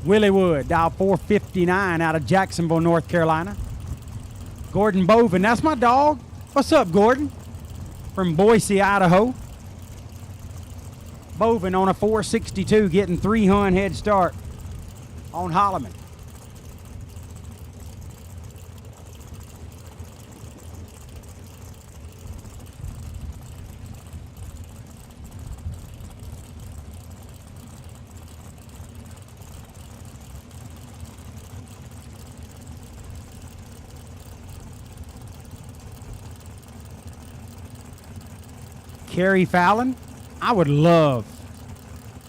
Willie Wood, dial 459 out of Jacksonville, North Carolina. Gordon Bovin, that's my dog. What's up, Gordon? From Boise, Idaho. Bovin on a 462, getting 300 head start on Holloman. Kerry Fallon, I would love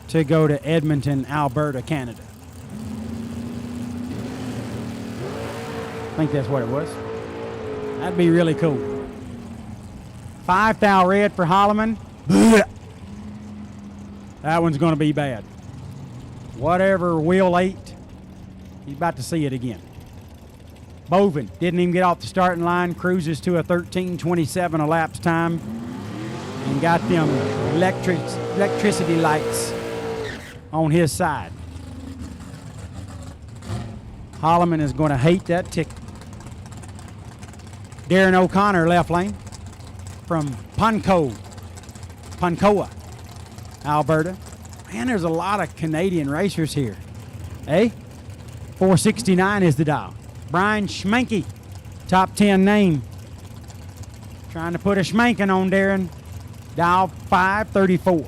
to go to Edmonton, Alberta, Canada. I think that's what it was. That'd be really cool. 5 thou red for Holloman. That one's going to be bad. Whatever Will ate, he's about to see it again. Bovin didn't even get off the starting line. Cruises to a 13:27 elapsed time. and got them electricity lights on his side. Holloman is going to hate that ticket. Darren O'Connor, left lane from Poncoa, Alberta. Man, there's a lot of Canadian racers here. Eh? 469 is the dial. Brian Schmanke, top 10 name. Trying to put a schmanking on Darren. Dial 534.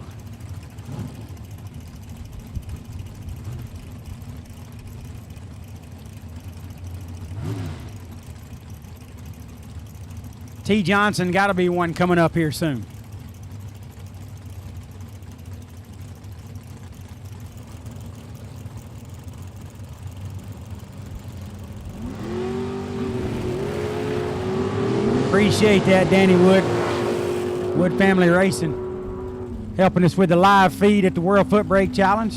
T. Johnson got to be one coming up here soon. Appreciate that, Danny Wood. Wood Family Racing. Helping us with the live feed at the World Foot Brake Challenge.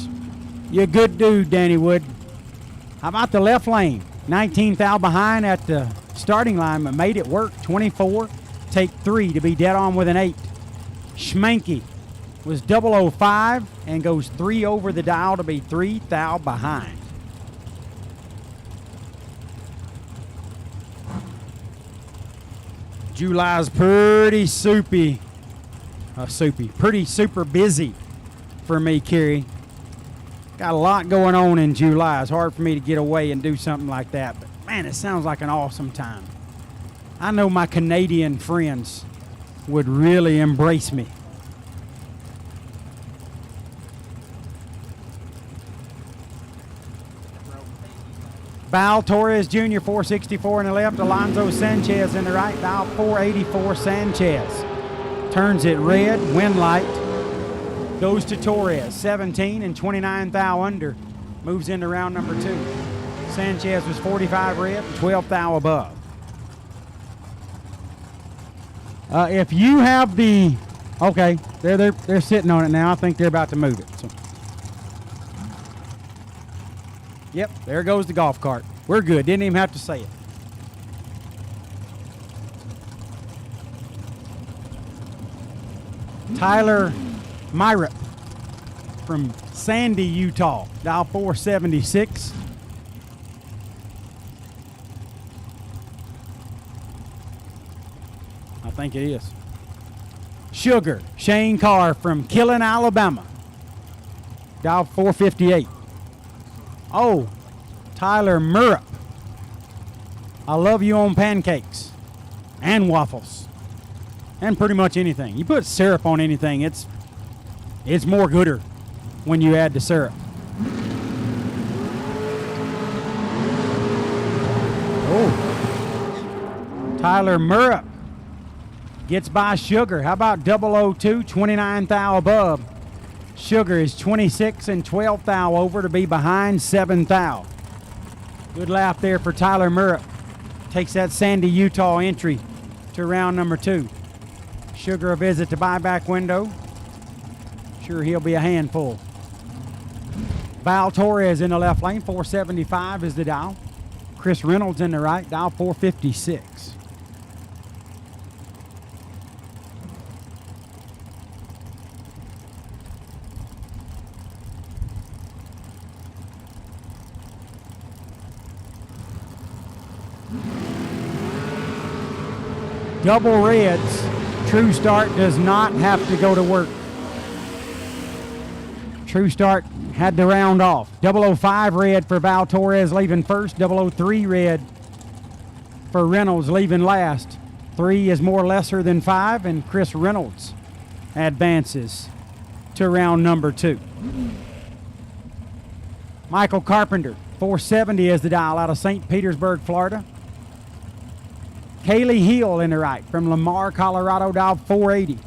You're a good dude, Danny Wood. How about the left lane? 19th thou behind at the starting line, but made it work. 24, take 3 to be dead on with an 8. Schmanke was 005 and goes 3 over the dial to be 3 thou behind. July's pretty pretty super busy for me, Kerry. Got a lot going on in July. It's hard for me to get away and do something like that, but man, it sounds like an awesome time. I know my Canadian friends would really embrace me. Val Torres Jr., 464 in the left. Alonso Sanchez in the right. Val 484 Sanchez. Turns it red, wind light. Goes to Torres, 17 and 29 thou under. Moves into round number 2. Sanchez was 45 red, 12 thou above. If you have the, okay, they're sitting on it now. I think they're about to move it. So. Yep, there goes the golf cart. We're good. Didn't even have to say it. Tyler Myrup from Sandy, Utah. Dial 476. I think it is. Sugar, Shane Carr from Killen, Alabama. Dial 458. Oh, Tyler Myrup. I love you on pancakes and waffles and pretty much anything. You put syrup on anything, it's more gooder when you add the syrup. Oh, Tyler Myrup gets by Sugar. How about 002, 29 thou above? Sugar is 26 and 12 thou over to be behind 7 thou. Good lap there for Tyler Myrup. Takes that Sandy, Utah entry to round number 2. Sugar a visit to buyback window. Sure he'll be a handful. Val Torres in the left lane, 475 is the dial. Chris Reynolds in the right, dial 456. Double reds. True Start does not have to go to work. True Start had to round off. 005 red for Val Torres leaving first. 003 red for Reynolds leaving last. 3 is more lesser than 5, and Chris Reynolds advances to round number 2. Michael Carpenter, 470 is the dial out of St. Petersburg, Florida. Kaylee Hill in the right from Lamar, Colorado, dial 480.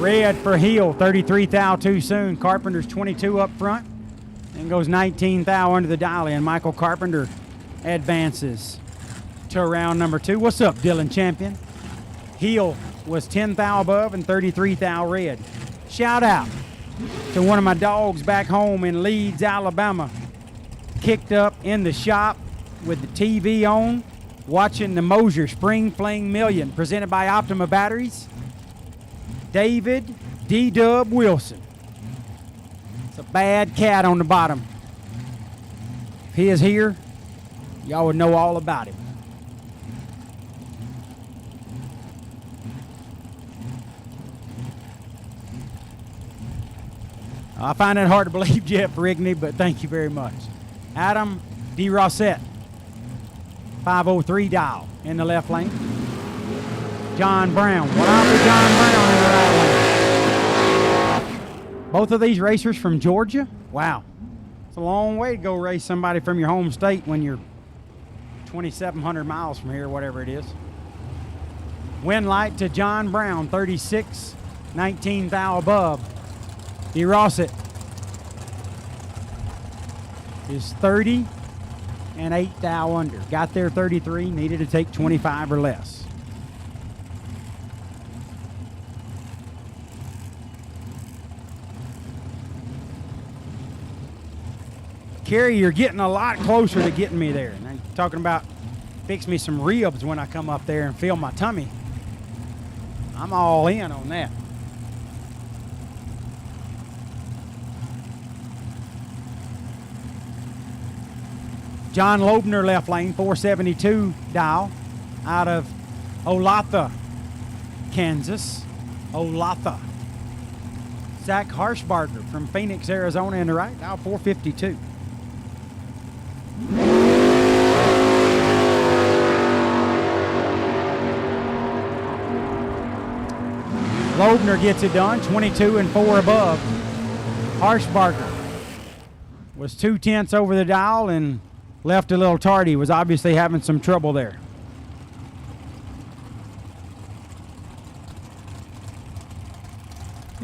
Red for Hill, 33 thou too soon. Carpenter's 22 up front. And goes 19 thou under the dial in. Michael Carpenter advances to round number 2. What's up, Dylan Champion? Hill was 10 thou above and 33 thou red. Shout out to one of my dogs back home in Leeds, Alabama. Kicked up in the shop with the TV on, watching the Mosier Spring Fling Million presented by Optima Batteries. David D-Dub Wilson. It's a bad cat on the bottom. If he is here, y'all would know all about him. I find it hard to believe, Jeff Rigney, but thank you very much. Adam D. Rossett, 503 dial in the left lane. John Brown. What up with John Brown in the right lane? Both of these racers from Georgia? Wow. It's a long way to go race somebody from your home state when you're 2,700 miles from here, whatever it is. Win light to John Brown, 36, 19 thou above. D. Rossett is 30 and 8 thou under. Got there 33, needed to take 25 or less. Kerry, you're getting a lot closer to getting me there. And I'm talking about fix me some ribs when I come up there and feel my tummy. I'm all in on that. John Loebner left lane, 472 dial, out of Olathe, Kansas. Olathe. Zach Harshbarger from Phoenix, Arizona in the right, dial 452. Loebner gets it done, 22 and 4 above. Harshbarger was 2/10 over the dial and left a little tardy, was obviously having some trouble there.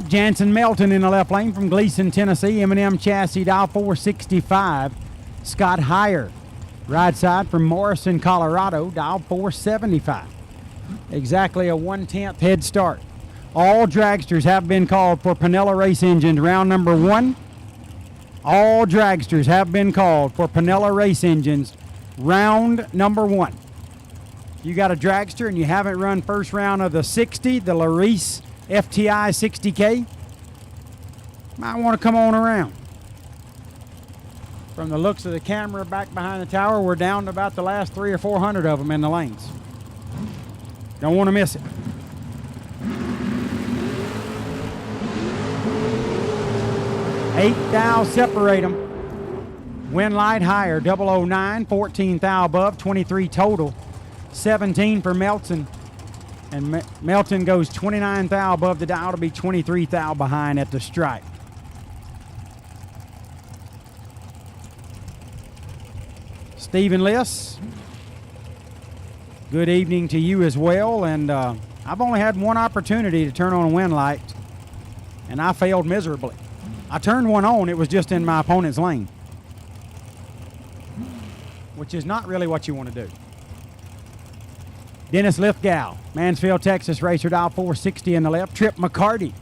Jansen Melton in the left lane from Gleason, Tennessee. M&M chassis dial 465. Scott Heyer, right side from Morrison, Colorado, dial 475. Exactly a 1/10 head start. All dragsters have been called for Pinella Race Engines round number 1. All dragsters have been called for Pinella Race Engines round number 1. You got a dragster and you haven't run first round of the 60, the Laris FTI 60K, might want to come on around. From the looks of the camera back behind the tower, we're down to about the last 300 or 400 of them in the lanes. Don't want to miss it. 8 thou separate them. Win light higher, 009, 14 thou above, 23 total. 17 for Melton. And Melton goes 29 thou above the dial to be 23 thou behind at the stripe. Stephen Liss, good evening to you as well. And I've only had one opportunity to turn on a win light, and I failed miserably. I turned one on, it was just in my opponent's lane, which is not really what you want to do. Dennis Lithgow, Mansfield, Texas racer, dial 460 in the left. Trip McCarty,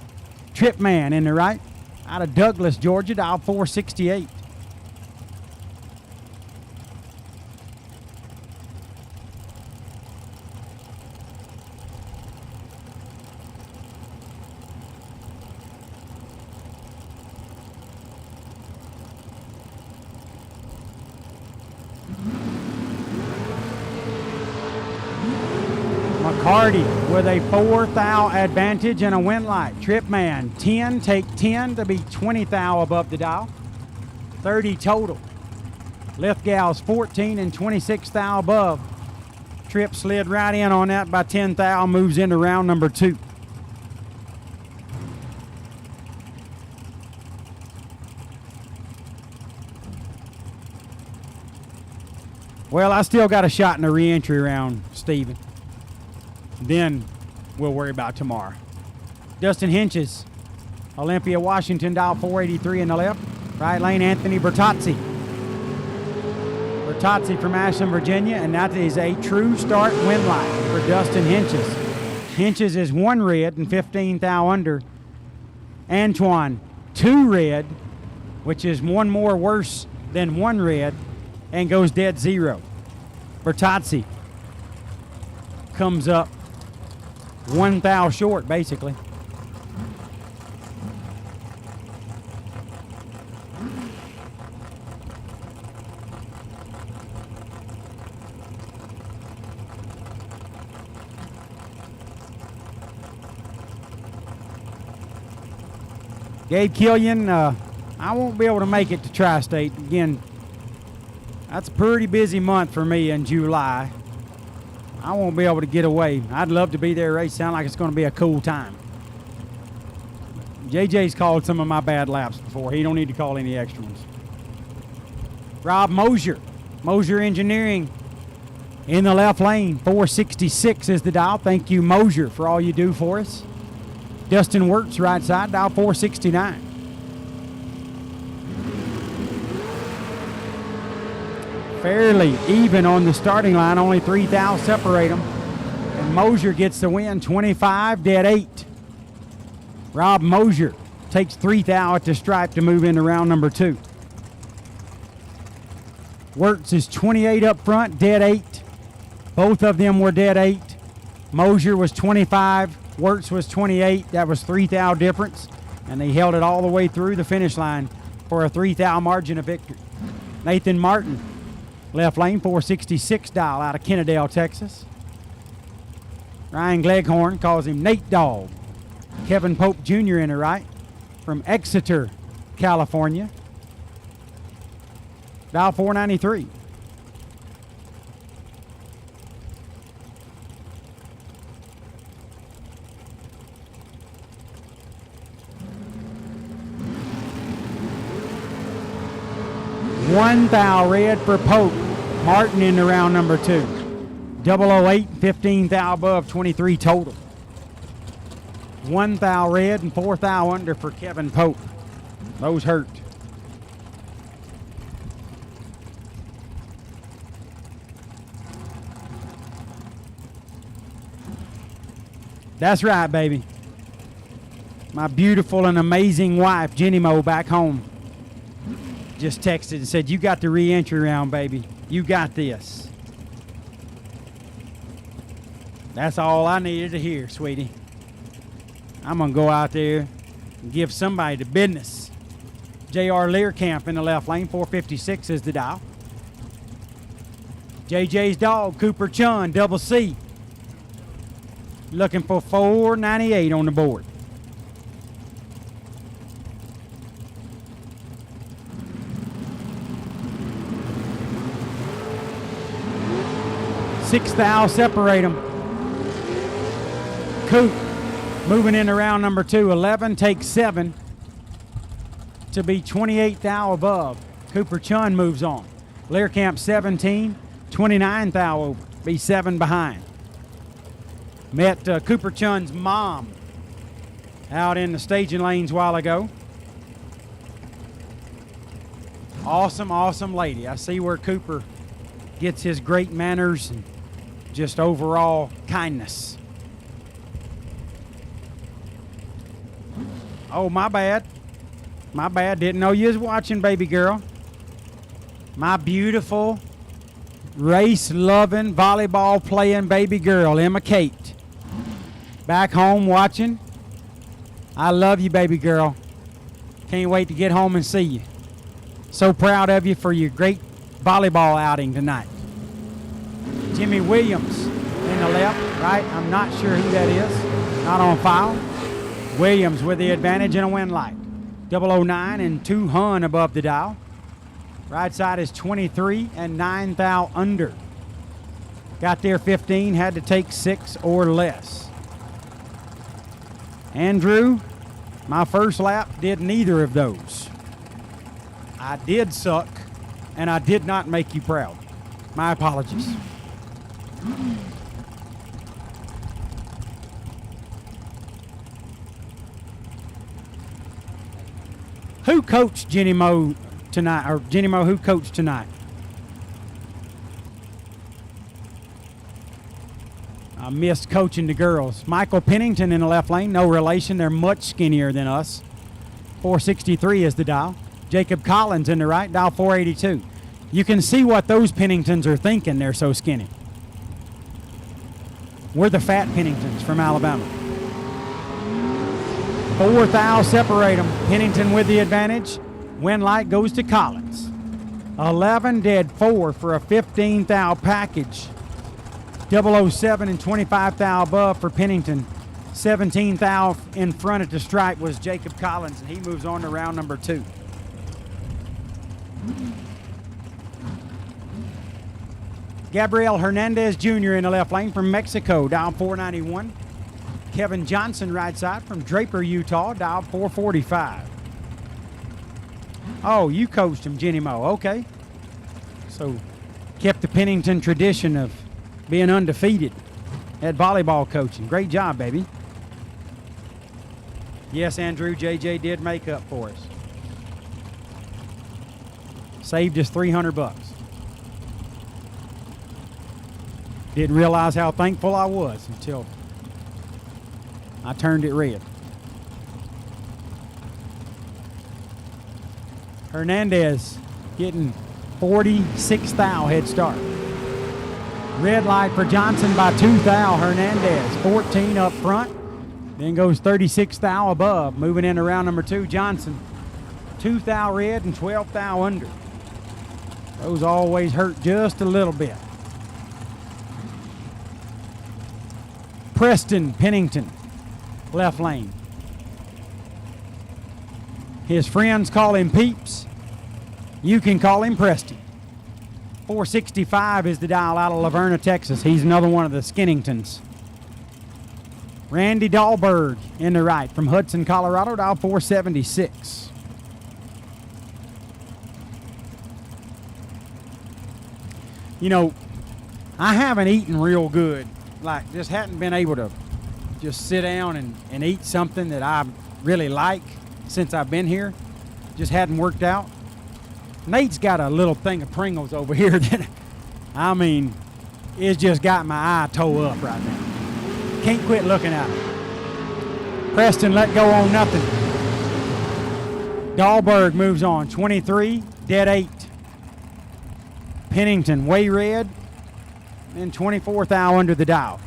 Trip Man in the right. Out of Douglas, Georgia, dial 468. McCarty with a 4 thou advantage and a win light. Trip Man, 10, take 10 to be 20 thou above the dial. 30 total. Lithgow's 14 and 26 thou above. Trip slid right in on that by 10 thou, moves into round number 2. Well, I still got a shot in the re-entry round, Stephen. Then we'll worry about tomorrow. Dustin Hinches, Olympia, Washington, dial 483 in the left. Right lane, Anthony Bertazzi. Bertazzi from Ashland, Virginia, and that is a true start win light for Dustin Hinches. Hinches is 1 red and 15 thou under. Antoine, 2 red, which is 1 more worse than 1 red, and goes dead 0. Bertazzi comes up 1 thou short, basically. Gabe Killian, I won't be able to make it to Tri-State. Again, that's a pretty busy month for me in July. I won't be able to get away. I'd love to be there. Race sound like it's going to be a cool time. JJ's called some of my bad laps before. He don't need to call any extra ones. Rob Mosier, Mosier Engineering in the left lane. 466 is the dial. Thank you, Mosier, for all you do for us. Dustin Wirtz, right side, dial 469. Fairly even on the starting line, only 3 thou separate them. And Mosier gets the win, 25, dead 8. Rob Mosier takes 3 thou at the stripe to move into round number 2. Wirtz is 28 up front, dead 8. Both of them were dead 8. Mosier was 25. Wirtz was 28. That was 3 thou difference, and they held it all the way through the finish line for a 3 thou margin of victory. Nathan Martin, left lane, 466 dial out of Kennedale, Texas. Ryan Gleghorn calls him Nate Dog. Kevin Pope Jr. in the right from Exeter, California. Dial 493. One thou red for Pope. Martin in the round number 2. 008, 15 thou above, 23 total. 1 thou red and 4 thou under for Kevin Pope. Those hurt. That's right, baby. My beautiful and amazing wife, Jenny Mo, back home, just texted and said, "You got the re-entry round, baby. You got this." That's all I needed to hear, sweetie. I'm going to go out there and give somebody the business. J.R. Learcamp in the left lane, 456 is the dial. JJ's dog, Cooper Chun, double C. Looking for 498 on the board. Six thou separate them. Coop moving into round number 2. 11 takes 7 to be 28 thou above. Cooper Chun moves on. Learcamp 17, 29 thou over. Be 7 behind. Met Cooper Chun's mom out in the staging lanes a while ago. Awesome, awesome lady. I see where Cooper gets his great manners and just overall kindness. Oh, my bad. My bad. Didn't know you was watching, baby girl. My beautiful, race-loving, volleyball-playing baby girl, Emma Kate. Back home watching. I love you, baby girl. Can't wait to get home and see you. So proud of you for your great volleyball outing tonight. Jimmy Williams in the left, right? I'm not sure who that is. Not on file. Williams with the advantage and a win light. 009 and 2 hun above the dial. Right side is 23 and 9 thou under. Got there 15, had to take 6 or less. Andrew, my first lap did neither of those. I did suck, and I did not make you proud. My apologies. Who coached Jenny Moe tonight? Or Jenny Moe, who coached tonight? I missed coaching the girls. Michael Pennington in the left lane, no relation. They're much skinnier than us. 463 is the dial. Jacob Collins in the right, dial 482. You can see what those Penningtons are thinking. They're so skinny. We're the fat Penningtons from Alabama. 4 thou separate them. Pennington with the advantage. Win light goes to Collins. 11 dead 4 for a 15 thou package. 007 and 25 thou above for Pennington. 17 thou in front at the stripe was Jacob Collins, and he moves on to round number 2. Gabriel Hernandez Jr. in the left lane from Mexico, dial 491. Kevin Johnson right side from Draper, Utah, dial 445. Oh, you coached him, Jenny Moe. Okay. So kept the Pennington tradition of being undefeated at volleyball coaching. Great job, baby. Yes, Andrew, JJ did make up for us. Saved us $300. Didn't realize how thankful I was until I turned it red. Hernandez getting 46 thou head start. Red light for Johnson by 2 thou. Hernandez 14 up front. Then goes 36 thou above. Moving into round number 2, Johnson. 2 thou red and 12 thou under. Those always hurt just a little bit. Preston Pennington, left lane. His friends call him Peeps. You can call him Preston. 465 is the dial out of Laverna, Texas. He's another one of the Skinningtons. Randy Dahlberg in the right from Hudson, Colorado, dial 476. You know, I haven't eaten real good. Like, just hadn't been able to just sit down and eat something that I really like since I've been here. Just hadn't worked out. Nate's got a little thing of Pringles over here that, I mean, it's just got my eye toe up right now. Can't quit looking at it. Preston let go on nothing. Dahlberg moves on. 23, dead 8. Pennington way red. And 24 thou under the dial.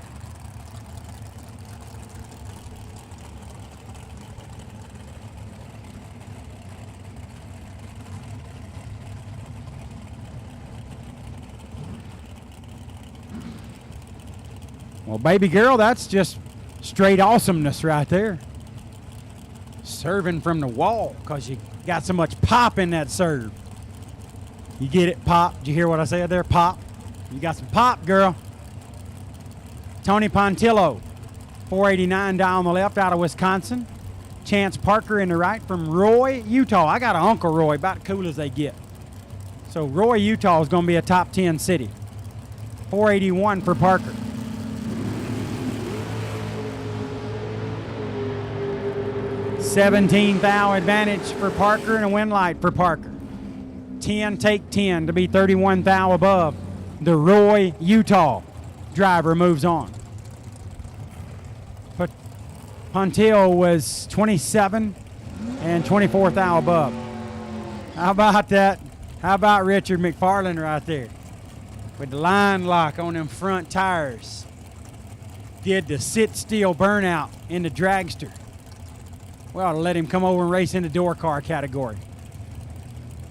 Well, baby girl, that's just straight awesomeness right there. Serving from the wall because you got so much pop in that serve. You get it, pop. Did you hear what I said there? Pop. You got some pop, girl. Tony Pontillo, 489 down the left out of Wisconsin. Chance Parker in the right from Roy, Utah. I got an Uncle Roy, about cool as they get. So Roy, Utah is going to be a top 10 city. 481 for Parker. $17 thou advantage for Parker and a win light for Parker. 10 take 10 to be 31 thou above. The Roy, Utah driver moves on. But Pontillo was 27 and 24 thou above. How about that? How about Richard McFarland right there? With the line lock on them front tires. Did the sit still burnout in the dragster. Well, to let him come over and race in the door car category.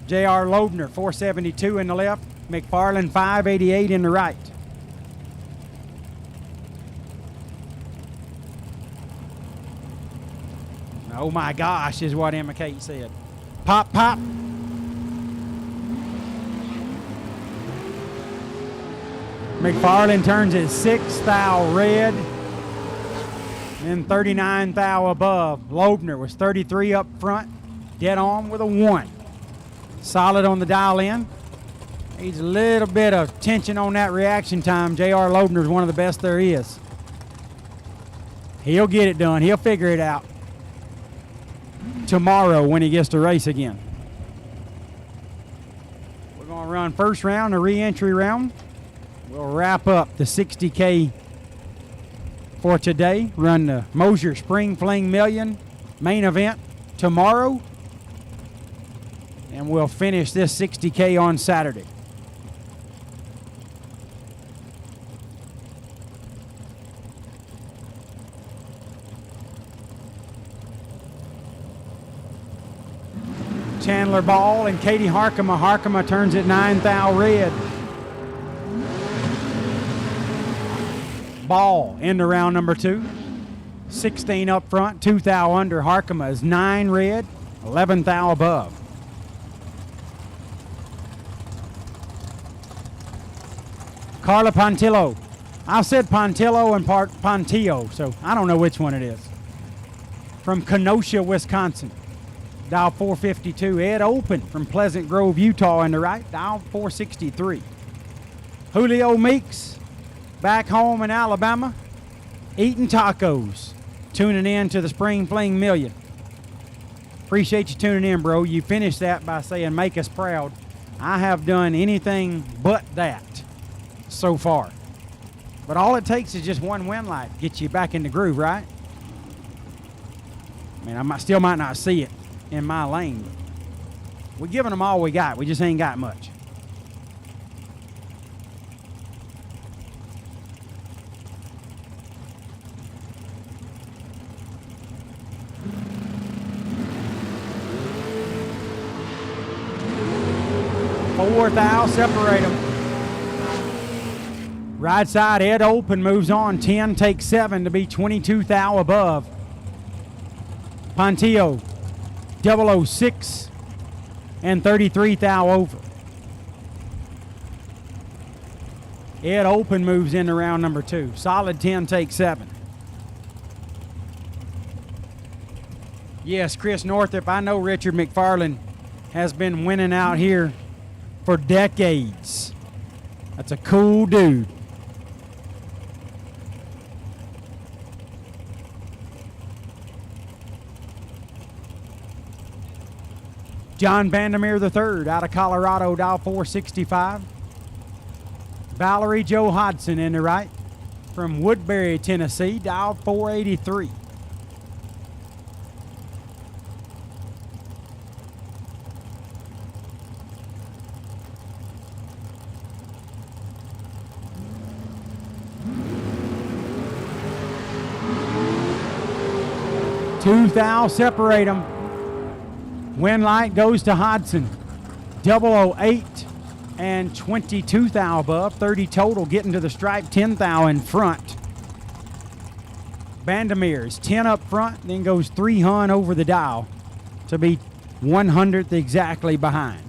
J.R. Loebner, 472 in the left. McFarland, 588 in the right. Oh my gosh, is what Emma Kate said. Pop, pop. McFarland turns his 6 thou red. And 39 thou above. Loebner was 33 up front. Dead on with a 1. Solid on the dial in. Needs a little bit of tension on that reaction time. J.R. Loebner is one of the best there is. He'll get it done. He'll figure it out. tomorrow when he gets to race again. We're going to run first round, a re-entry round. We'll wrap up the 60K for today. Run the Mosier Spring Fling Million main event tomorrow. And we'll finish this 60K on Saturday. Chandler Ball and Katie Harkema. Harkema turns at 9 thou red. Ball into round number 2. 16 up front, 2 thou under. Harkema is 9 red, 11 thou above. Carla Pontillo. I've said Pontillo and Pontillo, so I don't know which one it is. From Kenosha, Wisconsin. Dial 452. Ed Open from Pleasant Grove, Utah in the right. Dial 463. Julio Meeks back home in Alabama eating tacos. Tuning in to the Spring Fling Million. Appreciate you tuning in, bro. You finished that by saying make us proud. I have done anything but that so far. But all it takes is just one win light. Get you back in the groove, right? I mean, I still might not see it in my lane. We're giving them all we got. We just ain't got much. Fourth thou, separate them. Right side, Ed Open moves on. 10 takes 7 to be 22 thou above. Pontillo, 006 and 33 thou over. Ed Open moves into round number 2. Solid 10 takes 7. Yes, Chris Northup, I know Richard McFarland has been winning out here for decades. That's a cool dude. John Vandermeer III out of Colorado, dial 465. Valerie Joe Hodson in the right from Woodbury, Tennessee, dial 483. Two thou separate them. Win light goes to Hodson. 008 and 22 thou above. 30 total getting to the stripe. 10 thou in front. Vandermeer is 10 up front, then goes 3 hun over the dial to be 100th exactly behind.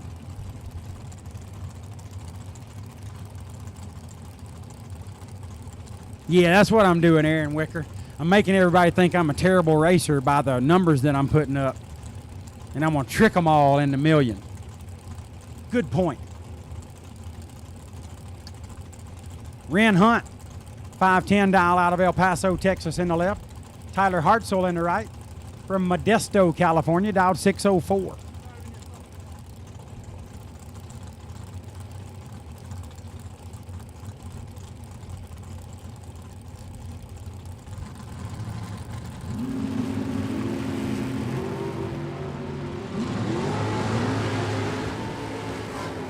Yeah, that's what I'm doing, Aaron Wicker. I'm making everybody think I'm a terrible racer by the numbers that I'm putting up. And I'm going to trick them all in the million. Good point. Ren Hunt, 510 dial out of El Paso, Texas in the left. Tyler Hartzell in the right. From Modesto, California, dialed 604.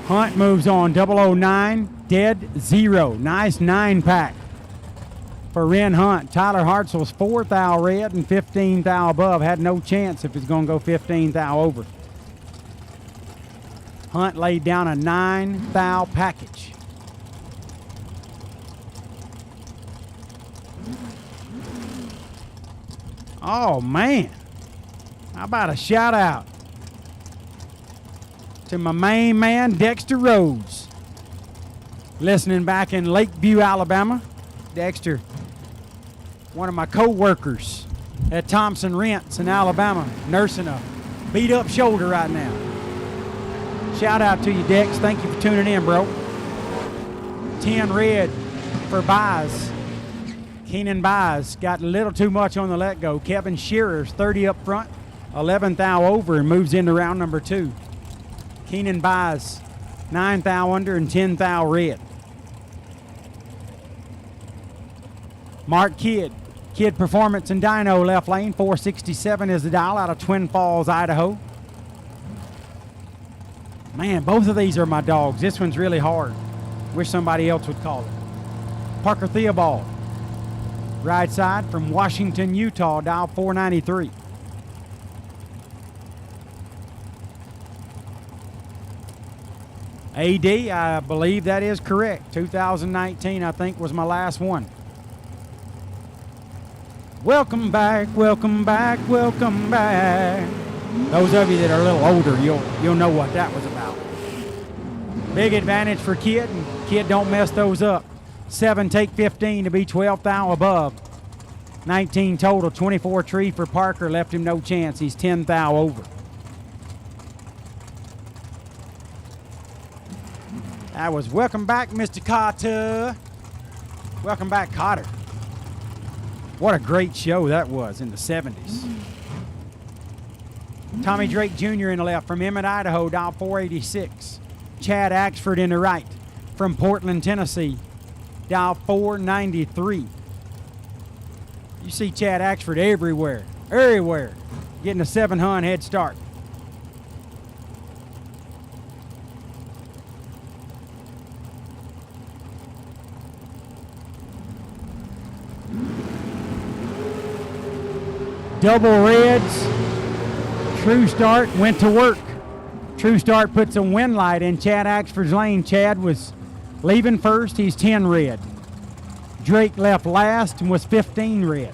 Hunt moves on, 009, dead 0. Nice 9-pack for Ren Hunt. Tyler Hartzell's 4 thou red and 15 thou above. Had no chance if it's going to go 15 thou over. Hunt laid down a 9 thou package. Oh, man. How about a shout out to my main man, Dexter Rhodes. Listening back in Lakeview, Alabama. Dexter, one of my co-workers at Thompson Rents in Alabama, nursing a beat-up shoulder right now. Shout out to you, Dex. Thank you for tuning in, bro. 10 red for Buys. Keenan Buys got a little too much on the let-go. Kevin Shearer's 30 up front. 11th thou over and moves into round number 2. Keenan buys 9th thou under and 10th thou red. Mark Kidd. Kidd Performance and Dyno left lane. 467 is the dial out of Twin Falls, Idaho. Man, both of these are my dogs. This one's really hard. Wish somebody else would call it. Parker Theobald. Right side from Washington, Utah, dial 493. AD, I believe that is correct. 2019, I think, was my last one. Welcome back, welcome back, welcome back. Those of you that are a little older, you'll know what that was about. Big advantage for Kidd, and Kidd don't mess those up. 7 take 15 to be 12th thou above. 19 total, 24 tree for Parker, left him no chance. He's 10th thou over. That was welcome back, Mr. Carter. Welcome back, Cotter. What a great show that was in the 70s. Tommy Drake Jr. in the left from Emmett, Idaho, dial 486. Chad Axford in the right from Portland, Tennessee, dial 493. You see Chad Axford everywhere, getting a 700 head start. Double reds. True Start went to work. True Start puts a win light in Chad Axford's lane. Chad was leaving first. He's 10 red. Drake left last and was 15 red.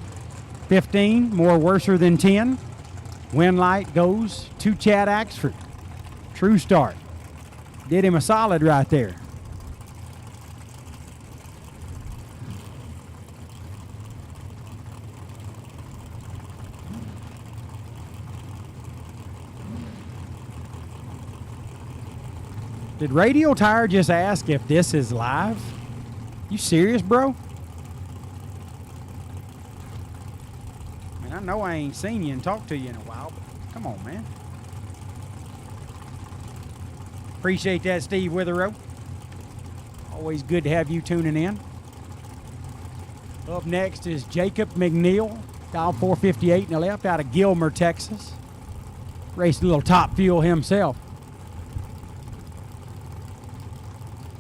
15, more worser than 10. Win light goes to Chad Axford. True Start. Did him a solid right there. Did Radio Tire just ask if this is live? You serious, bro? I mean, I know I ain't seen you and talked to you in a while, but come on, man. Appreciate that, Steve Witherow. Always good to have you tuning in. Up next is Jacob McNeil, dial 458 in the left, out of Gilmer, Texas. Raced a little Top Fuel himself.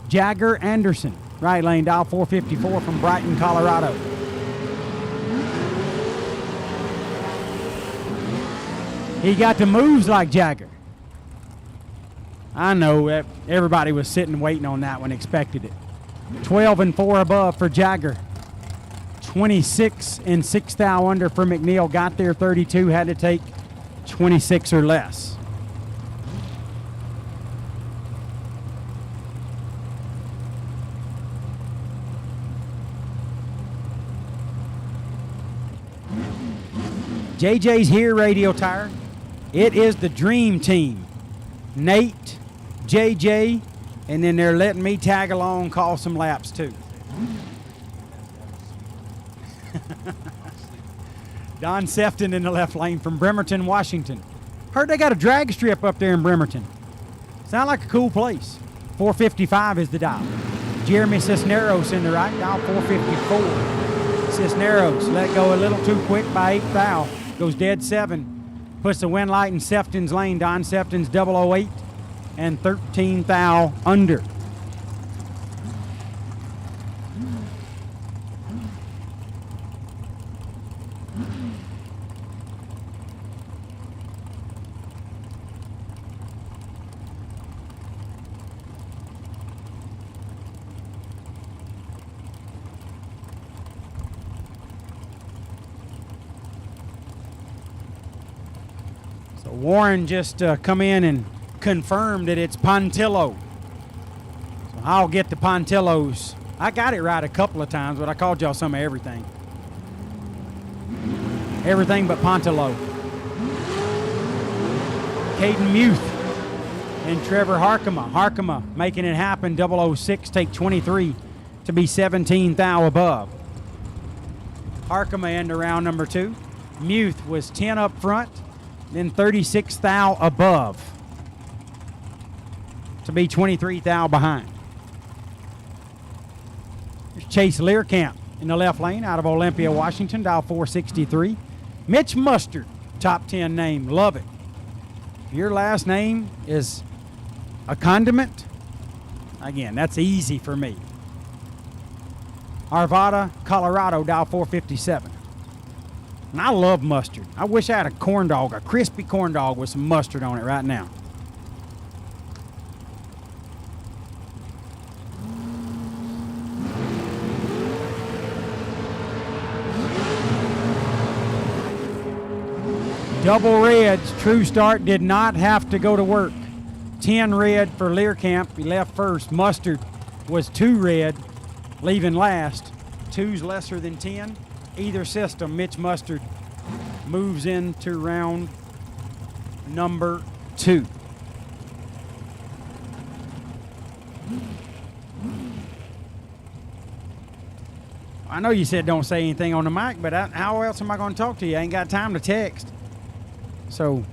Jagger Anderson, right lane, dial 454 from Brighton, Colorado. He got the moves like Jagger. I know that everybody was sitting waiting on that one, expected it. 12 and 4 above for Jagger. 26 and 6 thou under for McNeil. Got there 32, had to take 26 or less. JJ's here, Radio Tire. It is the dream team. Nate, JJ, and then they're letting me tag along, call some laps too. Don Sefton in the left lane from Bremerton, Washington. Heard they got a drag strip up there in Bremerton. Sound like a cool place. 455 is the dial. Jeremy Cisneros in the right, dial 454. Cisneros let go a little too quick by 8 thou. Goes dead 7. Puts the win light in Sefton's lane. Don Sefton's 008 and 13 thou under. Warren just come in and confirmed that it's Pontillo. So I'll get the Pontillos. I got it right a couple of times, but I called y'all some of everything. Everything but Pontillo. Caden Muth and Trevor Harkema. Harkema making it happen. 006, take 23 to be 17 thou above. Harkema into round number 2. Muth was 10 up front. then 36 thou above to be 23 thou behind. There's Chase Learcamp in the left lane out of Olympia, Washington, dial 463. Mitch Mustard, top 10 name, love it. If your last name is a condiment, again, that's easy for me. Arvada, Colorado, dial 457. And I love mustard. I wish I had a corn dog, a crispy corn dog with some mustard on it right now. Double reds, True Start did not have to go to work. 10 red for Learcamp, he left first. Mustard was 2 red, leaving last. 2's lesser than 10. Either system, Mitch Mustard moves into round number 2. I know you said don't say anything on the mic, but how else am I going to talk to you? I ain't got time to text. So,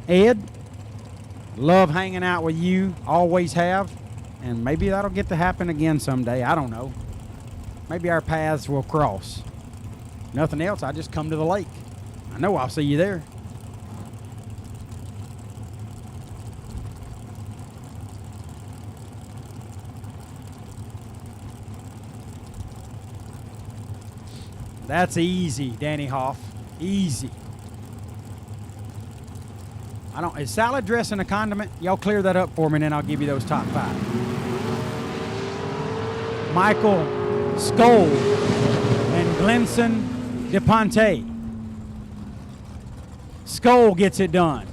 Ed, love hanging out with you, always have, and maybe that'll get to happen again someday. I don't know. Maybe our paths will cross. Nothing else, I just come to the lake. I know I'll see you there. That's easy, Danny Hoff. Easy. Is salad dressing a condiment? Y'all clear that up for me, and then I'll give you those top 5. Michael Skoll and Glenson DePonte. Skoll gets it done.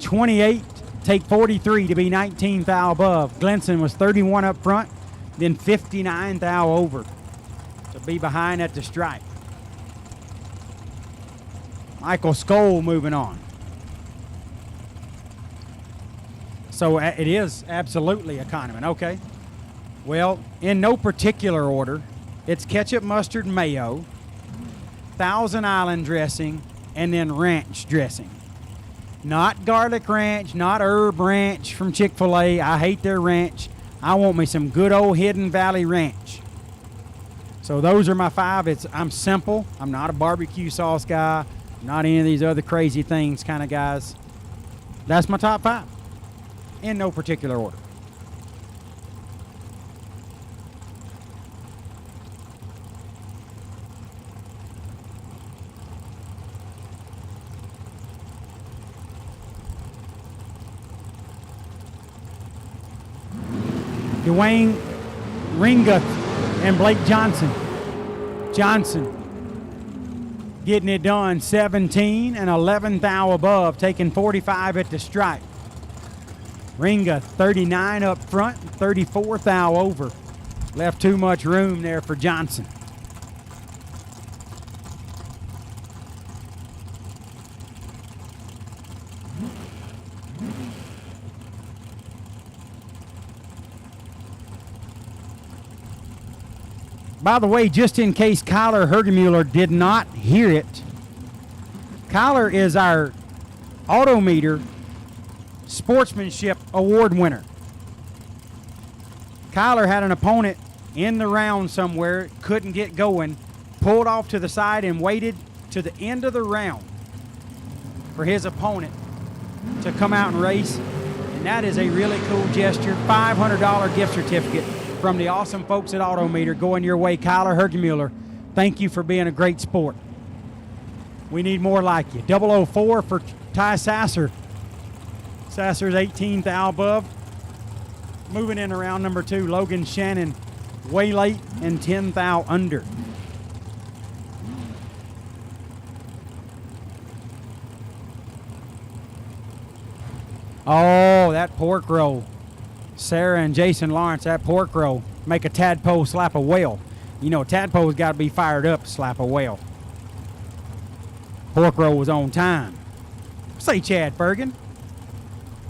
28, take 43 to be 19 thou above. Glenson was 31 up front, then 59 thou over to be behind at the stripe. Michael Skoll moving on. So it is absolutely a condiment, okay. Well, in no particular order, it's ketchup, mustard, mayo, Thousand Island dressing, and then ranch dressing. Not garlic ranch, not herb ranch from Chick-fil-A. I hate their ranch. I want me some good old Hidden Valley ranch. So those are my 5. I'm simple. I'm not a barbecue sauce guy, not any of these other crazy things kind of guys. That's my top 5. In no particular order. Dwayne Ringuth and Blake Johnson. Johnson getting it done, 17 and 11 thou above, taking 45 at the stripe. Ringa, 39 up front, 34 thou over. Left too much room there for Johnson. By the way, just in case Kyler Hergemuller did not hear it, Kyler is our Autometer Sportsmanship Award winner. Kyler had an opponent in the round somewhere, couldn't get going, pulled off to the side and waited to the end of the round for his opponent to come out and race. And that is a really cool gesture. $500 gift certificate from the awesome folks at Autometer going your way. Kyler Hergemuller, thank you for being a great sport. We need more like you. 004 for Ty Sasser. Sasser's 18 thou above. Moving in around number 2, Logan Shannon, way late and 10 thou under. Oh, that pork roll. Sarah and Jason Lawrence, that pork roll. Make a tadpole slap a whale. You know, tadpole's got to be fired up to slap a whale. Pork roll was on time. Say, Chad Fergan.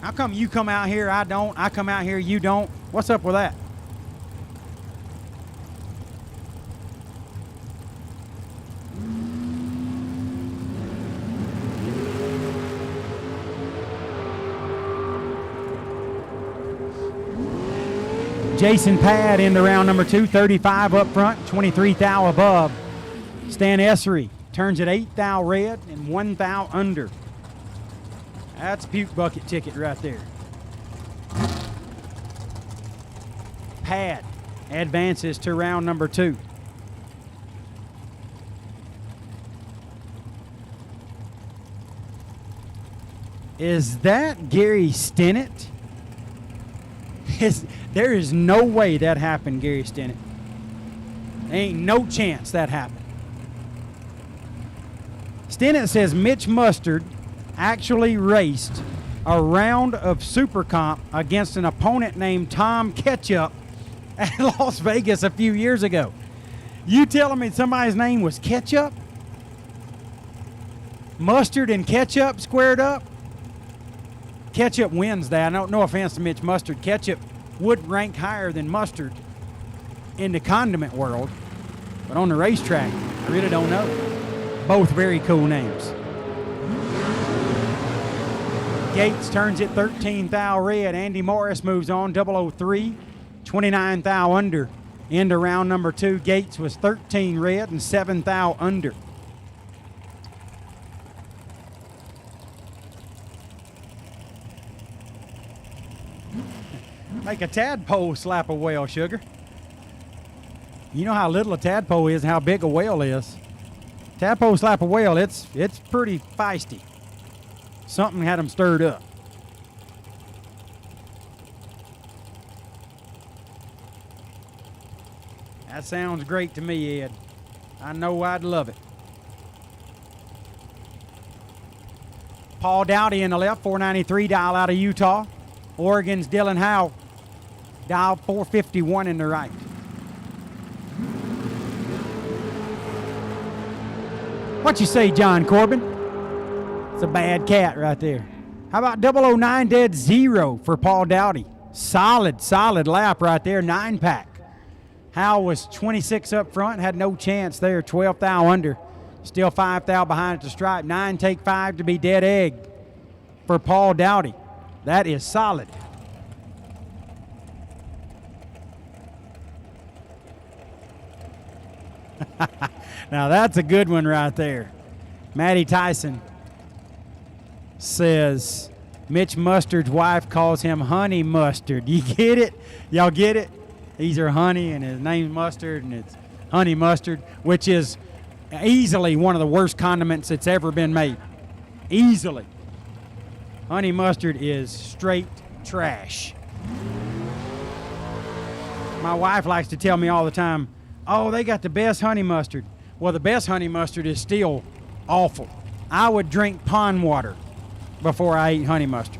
How come you come out here, I don't? I come out here, you don't? What's up with that? Jason Pad into round number 2, 35 up front, 23 thou above. Stan Essery turns it 8 thou red and 1 thou under. That's a puke bucket ticket right there. Pad advances to round number 2. Is that Gary Stinnett? There is no way that happened, Gary Stinnett. Ain't no chance that happened. Stinnett says Mitch Mustard actually raced a round of Super Comp against an opponent named Tom Ketchup at Las Vegas a few years ago. You telling me somebody's name was Ketchup? Mustard and Ketchup squared up? Ketchup wins that. No offense to Mitch Mustard. Ketchup would rank higher than Mustard in the condiment world, but on the racetrack, I really don't know. Both very cool names. Gates turns it 13 thou red. Andy Morris moves on, 003, 29 thou under. Into round number 2, Gates was 13 red and 7 thou under. Make a tadpole slap a whale, Sugar. You know how little a tadpole is and how big a whale is. Tadpole slap a whale, it's pretty feisty. Something had them stirred up. That sounds great to me, Ed. I know I'd love it. Paul Dowdy in the left, 493 dial out of Utah. Oregon's Dylan Howe, dial 451 in the right. What you say, John Corbin? It's a bad cat right there. How about 009 dead 0 for Paul Dowdy? Solid lap right there, 9-pack. Howe was 26 up front, had no chance there, 12 thou under. Still 5 thou behind at the stripe. 9 take 5 to be dead egg for Paul Dowdy. That is solid. Now that's a good one right there. Matty Tyson says Mitch Mustard's wife calls him Honey Mustard. You get it? Y'all get it? These are Honey and his name's Mustard and it's Honey Mustard, which is easily one of the worst condiments that's ever been made. Easily. Honey Mustard is straight trash. My wife likes to tell me all the time, oh, they got the best honey mustard. Well, the best honey mustard is still awful. I would drink pond water before I eat honey mustard.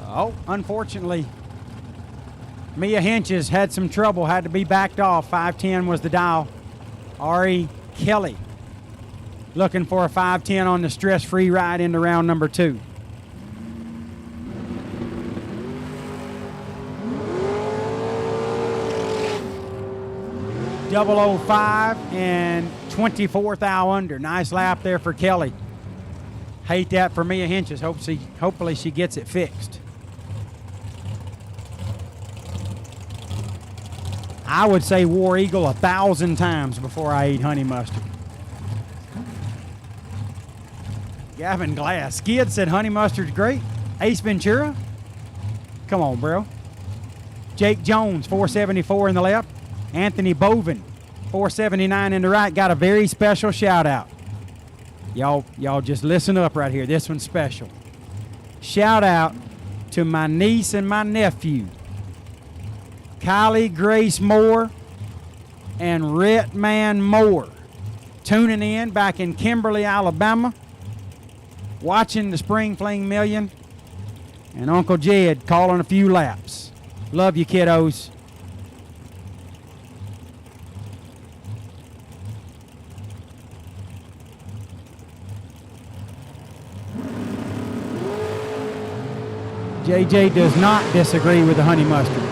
Oh, unfortunately, Mia Hinches had some trouble, had to be backed off. 510 was the dial. Ari Kelly looking for a 510 on the stress-free ride into round number 2. .005 and 24 thou under. Nice lap there for Kelly. Hate that for Mia Hinches. Hopefully she gets it fixed. I would say War Eagle 1,000 times before I eat honey mustard. Gavin Glass. Skid said honey mustard's great. Ace Ventura? Come on, bro. Jake Jones, 474 in the left. Anthony Bovin, 479 in the right. Got a very special shout out. Y'all just listen up right here. This one's special. Shout out to my niece and my nephew, Kylie Grace Moore and Rhett Man Moore, tuning in back in Kimberly, Alabama, watching the Spring Fling Million, and Uncle Jed calling a few laps. Love you, kiddos. JJ does not disagree with the honey mustard.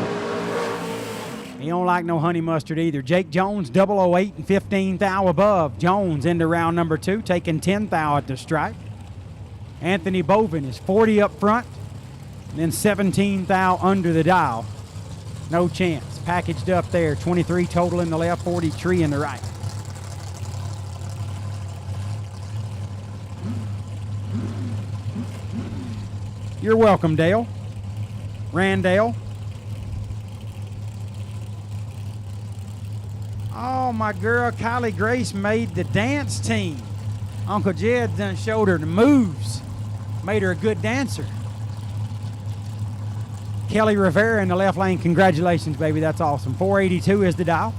He don't like no honey mustard either. Jake Jones, 008 and 15 thou above. Jones into round number 2, taking 10 thou at the stripe. Anthony Bovin is 40 up front, and then 17 thou under the dial. No chance. Packaged up there, 23 total in the left, 43 in the right. You're welcome, Dale. Randale. Oh, my girl Kylie Grace made the dance team. Uncle Jed done showed her the moves. Made her a good dancer. Kelly Rivera in the left lane. Congratulations, baby. That's awesome. 482 is the dial.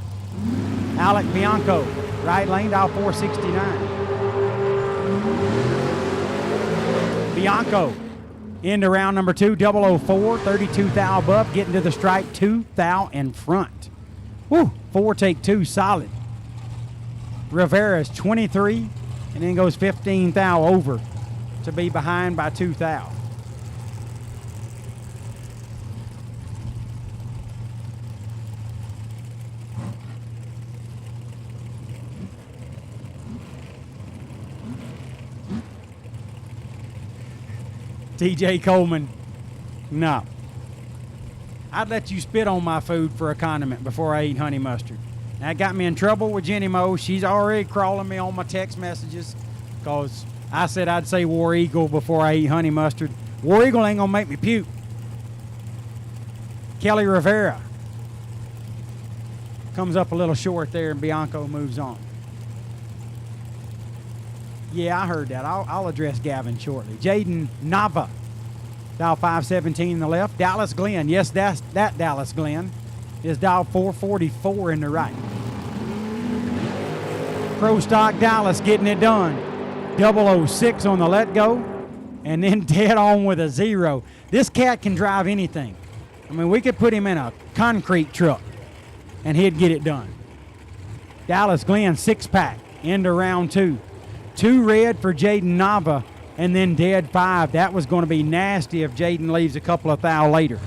Alec Bianco, right lane, dial 469. Bianco into round number 2, 004, 32 thou above, getting to the stripe, 2 thou in front. Woo, 4 take 2, solid. Rivera's 23, and then goes 15 thou over to be behind by 2 thou. TJ Coleman, no. I'd let you spit on my food for a condiment before I eat honey mustard. That got me in trouble with Jenny Moe. She's already crawling me on my text messages because I said I'd say War Eagle before I eat honey mustard. War Eagle ain't gonna make me puke. Kelly Rivera comes up a little short there and Bianco moves on. Yeah, I heard that. I'll address Gavin shortly. Jaden Nava, dial 517 in the left. Dallas Glenn, yes, that Dallas Glenn is dial 444 in the right. Pro Stock Dallas getting it done. 006 on the let go, and then dead on with a 0. This cat can drive anything. I mean, we could put him in a concrete truck, and he'd get it done. Dallas Glenn, 6-pack into round 2. 2 red for Jaden Nava, and then dead 5. That was going to be nasty if Jaden leaves a couple of thou later.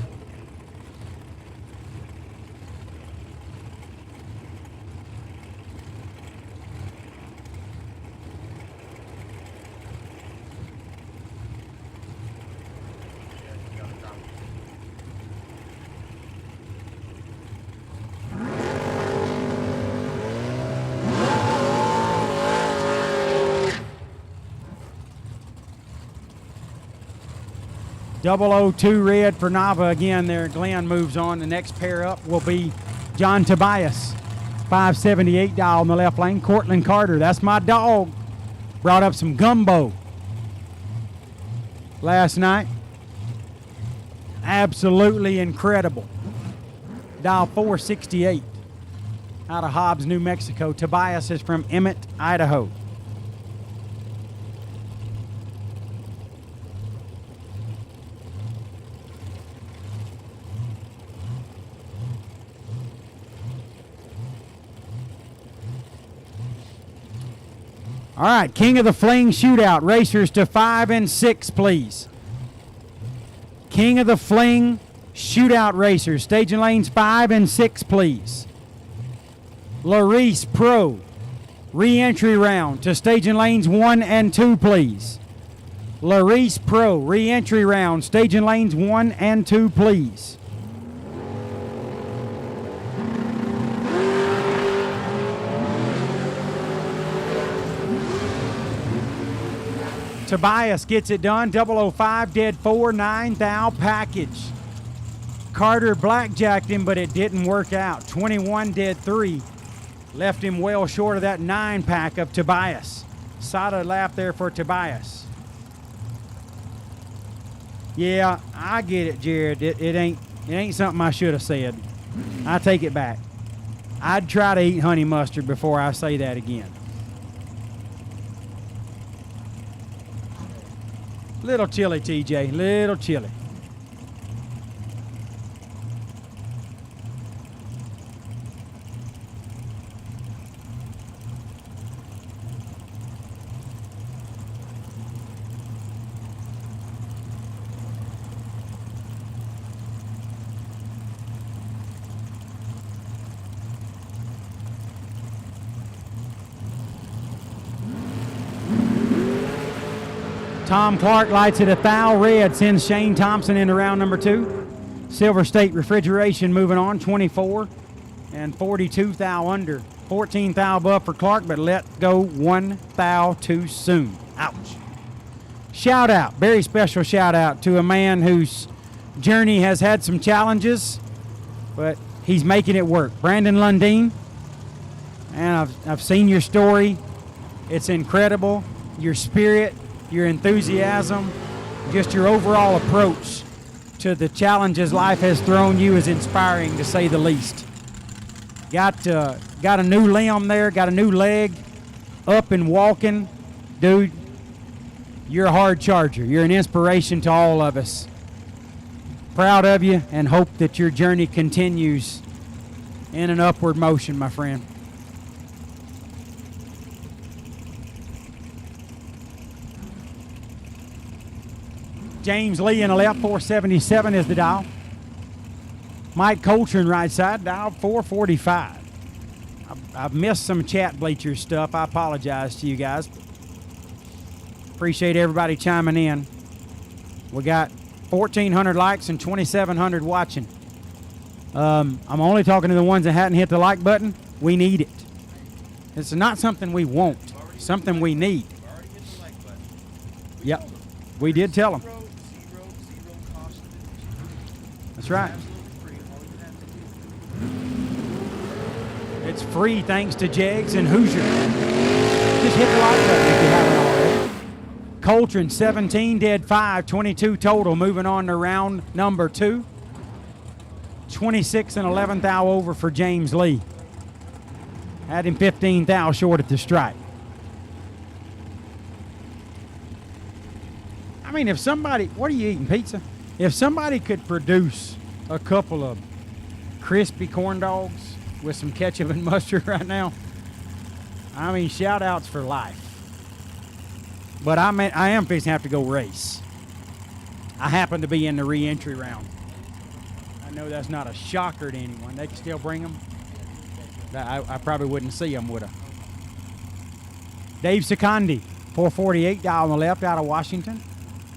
.002 red for Nava again there. Glenn moves on. The next pair up will be John Tobias. 578 dial in the left lane. Cortland Carter, that's my dog. Brought up some gumbo last night. Absolutely incredible. Dial 468 out of Hobbs, New Mexico. Tobias is from Emmett, Idaho. All right, King of the Fling shootout. Racers to 5 and 6, please. King of the Fling shootout racers. Staging lanes 5 and 6, please. Laris Pro re-entry round to staging lanes 1 and 2, please. Laris Pro re-entry round. Staging lanes 1 and 2, please. Tobias gets it done. 005, dead 4, 9 thou package. Carter blackjacked him, but it didn't work out. 21, dead 3. Left him well short of that 9-pack of Tobias. Solid lap there for Tobias. Yeah, I get it, Jared. It ain't something I should have said. I take it back. I'd try to eat honey mustard before I say that again. Little chilly, TJ, little chilly. Tom Clark lights it 1,000 red, sends Shane Thompson into round number 2. Silver State Refrigeration moving on, 24 and 42 thou under. 14 thou above for Clark, but let go 1 thou too soon. Ouch. Shout out, very special shout out to a man whose journey has had some challenges, but he's making it work. Brandon Lundeen, and I've seen your story. It's incredible. Your spirit, your enthusiasm, just your overall approach to the challenges life has thrown you is inspiring, to say the least. Got a new limb there, got a new leg, up and walking. Dude, you're a hard charger. You're an inspiration to all of us. Proud of you and hope that your journey continues in an upward motion, my friend. James Lee in the left, 477 is the dial. Mike Coltrane right side, dial 445. I've missed some chat bleachers stuff. I apologize to you guys. Appreciate everybody chiming in. We got 1,400 likes and 2,700 watching. I'm only talking to the ones that hadn't hit the like button. We need it. It's not something we want, something we need. Yep, we did tell them. That's right. It's free thanks to Jegs and Hoosier. Just hit the like button if you haven't already. Coltrane, 17, dead 5, 22 total. Moving on to round number 2. 26 and 11 thou over for James Lee. Had him 15 thou short at the strike. I mean, if somebody, what are you eating, pizza? If somebody could produce a couple of crispy corn dogs with some ketchup and mustard right now, I mean, shout outs for life. But I am fixing to have to go race. I happen to be in the re-entry round. I know that's not a shocker to anyone. They can still bring them. I probably wouldn't see them, would I? Dave Secondi, 448, dial on the left out of Washington.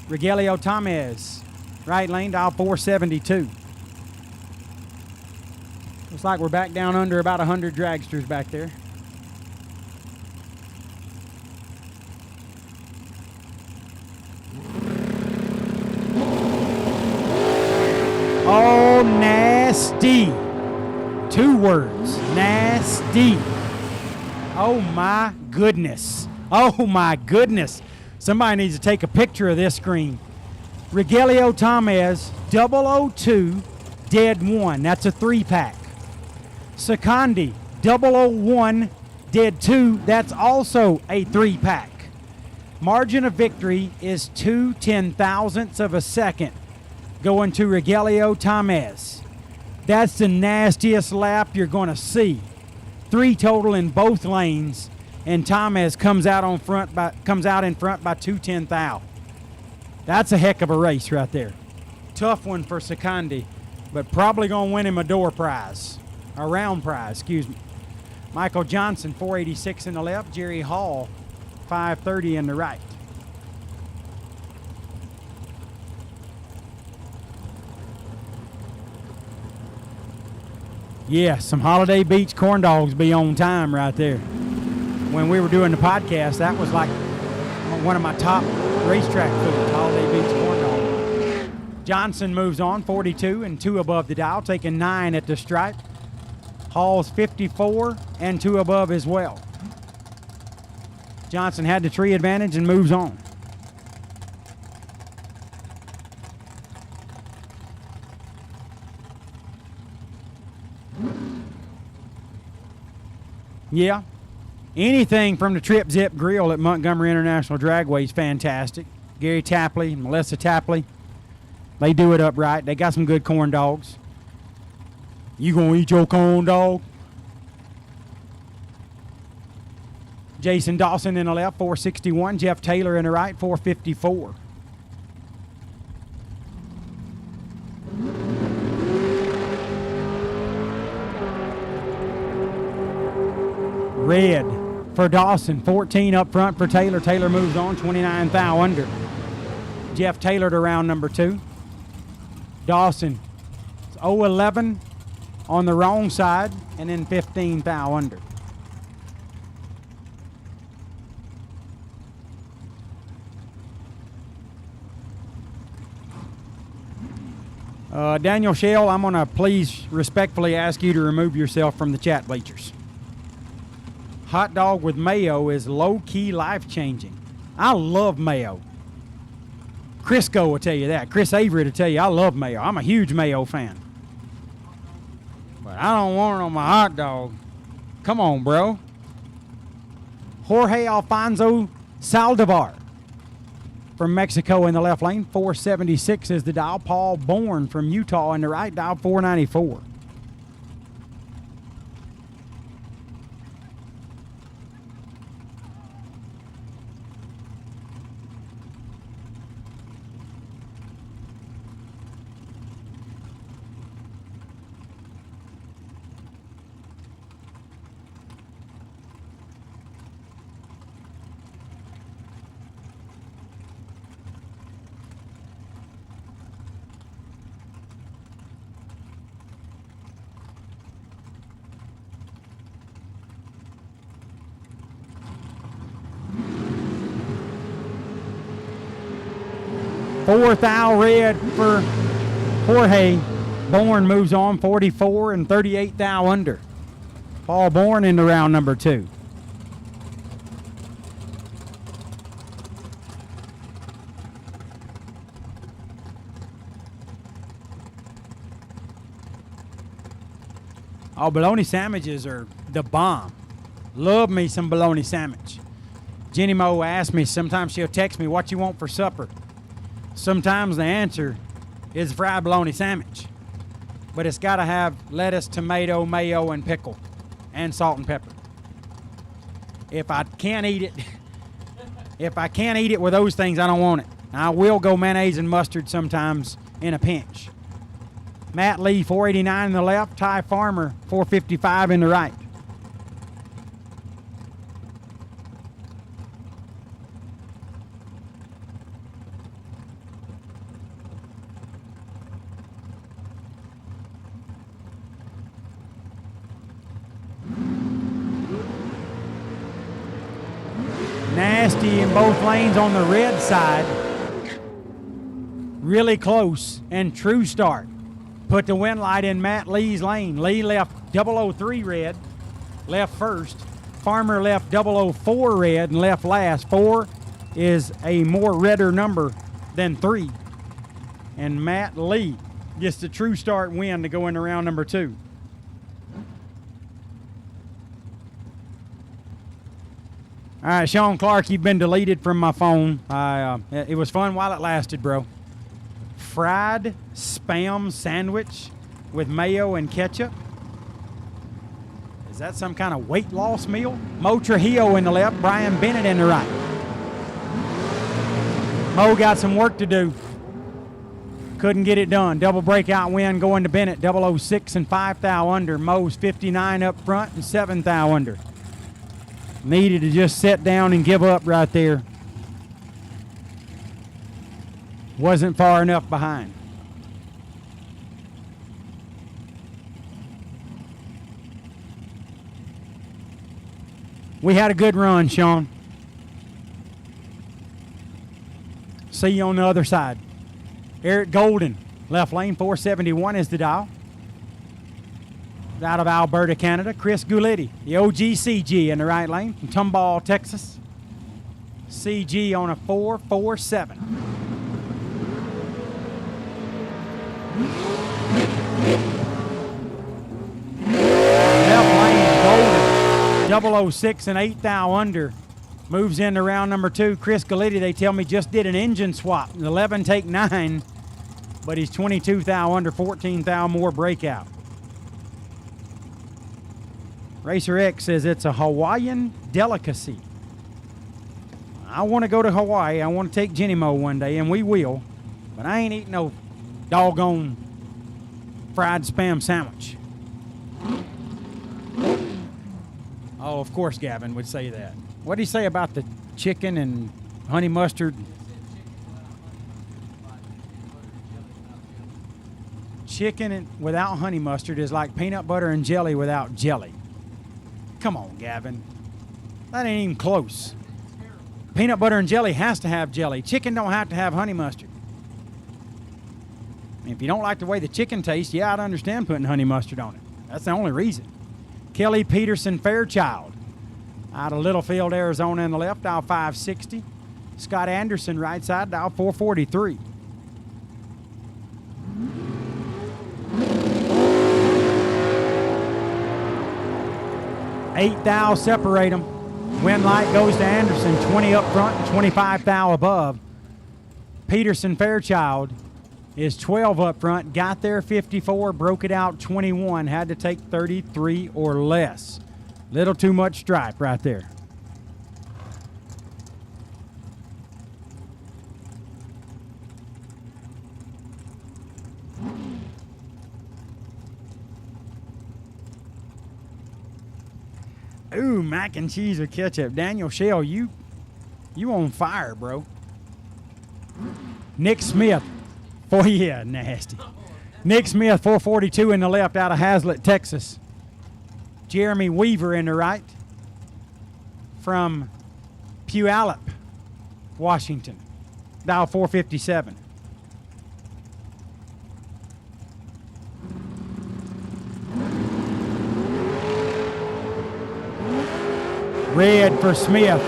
Rogelio Tamez, right lane, dial 472. Looks like we're back down under about 100 dragsters back there. Oh, nasty. 2 words, nasty. Oh my goodness. Oh my goodness. Somebody needs to take a picture of this screen. Rogelio Tamez, 002, dead 1. That's a 3-pack. Secondi, 001, dead 2. That's also a 3-pack. Margin of victory is 2 10,000ths of a second going to Rogelio Tamez. That's the nastiest lap you're going to see. 3 total in both lanes, and Tamez comes out in front by 2 10 thou. That's a heck of a race right there. Tough one for Secondi, but probably going to win him a round prize, excuse me. Michael Johnson, 486 in the left. Jerry Hall, 530 in the right. Yeah, some Holiday Beach corn dogs be on time right there. When we were doing the podcast, that was like one of my top racetrack foods, Holiday Beach corn dog. Johnson moves on, 42 and 2 above the dial, taking 9 at the stripe. Hall's 54 and 2 above as well. Johnson had the tree advantage and moves on. Yeah, anything from the Trip Zip Grill at Montgomery International Dragway is fantastic. Gary Tapley, Melissa Tapley, they do it up right. They got some good corn dogs. You gonna eat your corn dog? Jason Dawson in the left, 461. Jeff Taylor in the right, 454. Red for Dawson, 14 up front for Taylor. Taylor moves on, 29 thou under. Jeff Taylor to round number 2. Dawson, it's 0-11 on the wrong side, and then 15 thou under. Daniel Shell, I'm going to please respectfully ask you to remove yourself from the chat bleachers. Hot dog with mayo is low-key life-changing. I love mayo. Crisco will tell you that. Chris Avery will tell you I love mayo. I'm a huge mayo fan. But I don't want it on my hot dog. Come on, bro. Jorge Alfonso Saldivar from Mexico in the left lane. 476 is the dial. Paul Bourne from Utah in the right dial. 494. Fourth thou red for Jorge. Bourne moves on 44 and 38 thou under. Paul Bourne into round number 2. Oh, bologna sandwiches are the bomb. Love me some bologna sandwich. Jenny Moe asks me, sometimes she'll text me, what you want for supper? Sometimes the answer is fried bologna sandwich. But it's got to have lettuce, tomato, mayo, and pickle, and salt and pepper. If I can't eat it with those things, I don't want it. I will go mayonnaise and mustard sometimes in a pinch. Matt Lee, 489 in the left. Ty Farmer, 455 in the right. Nasty in both lanes on the red side. Really close and true start. Put the wind light in Matt Lee's lane. Lee left 003 red, left first. Farmer left 004 red and left last. 4 is a more redder number than 3. And Matt Lee gets the true start win to go into round number 2. All right, Sean Clark, you've been deleted from my phone. It was fun while it lasted, bro. Fried Spam sandwich with mayo and ketchup. Is that some kind of weight loss meal? Mo Trujillo in the left, Brian Bennett in the right. Mo got some work to do. Couldn't get it done. Double breakout win going to Bennett. 006 and 5 thou under. Mo's 59 up front and 7 thou under. Needed to just sit down and give up right there. Wasn't far enough behind. We had a good run, Sean. See you on the other side. Eric Golden, left lane, 471 is the dial. Out of Alberta, Canada. Chris Gulitti, the OGCG in the right lane from Tomball, Texas. CG on a 447. Left lane, Golden, 006 and 8 thou under. Moves into round number 2. Chris Gulitti, they tell me, just did an engine swap. 11 take 9, but he's 22 thou under, 14 thou more breakout. Racer X says it's a Hawaiian delicacy. I want to go to Hawaii. I want to take Jenny Mo one day, and we will. But I ain't eating no doggone fried Spam sandwich. Oh, of course Gavin would say that. What did he say about the chicken and honey mustard? Chicken without honey mustard is like peanut butter and jelly without jelly. Come on, Gavin. That ain't even close. Peanut butter and jelly has to have jelly. Chicken don't have to have honey mustard. If you don't like the way the chicken tastes, yeah, I'd understand putting honey mustard on it. That's the only reason. Kelly Peterson Fairchild out of Littlefield, Arizona in the left, dial 560. Scott Anderson, right side, dial 443. Eight thou separate them. Wind light goes to Anderson, 20 up front and 25 thou above. Peterson Fairchild is 12 up front, got there 54, broke it out 21, had to take 33 or less. Little too much stripe right there. Ooh, mac and cheese with ketchup. Daniel Shell, you on fire, bro. Nick Smith. Yeah, nasty. Nick Smith, 442 in the left out of Hazlet, Texas. Jeremy Weaver in the right from Puyallup, Washington. Dial 457. Red for Smith.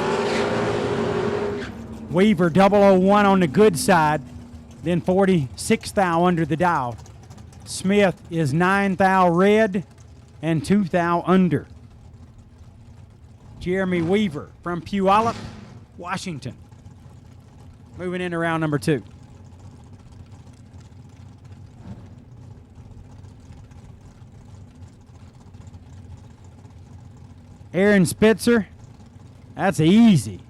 Weaver 001 on the good side, then 46 thou under the dial. Smith is 9 thou red and 2 thou under. Jeremy Weaver from Puyallup, Washington. Moving into round number 2. Aaron Spitzer, that's easy.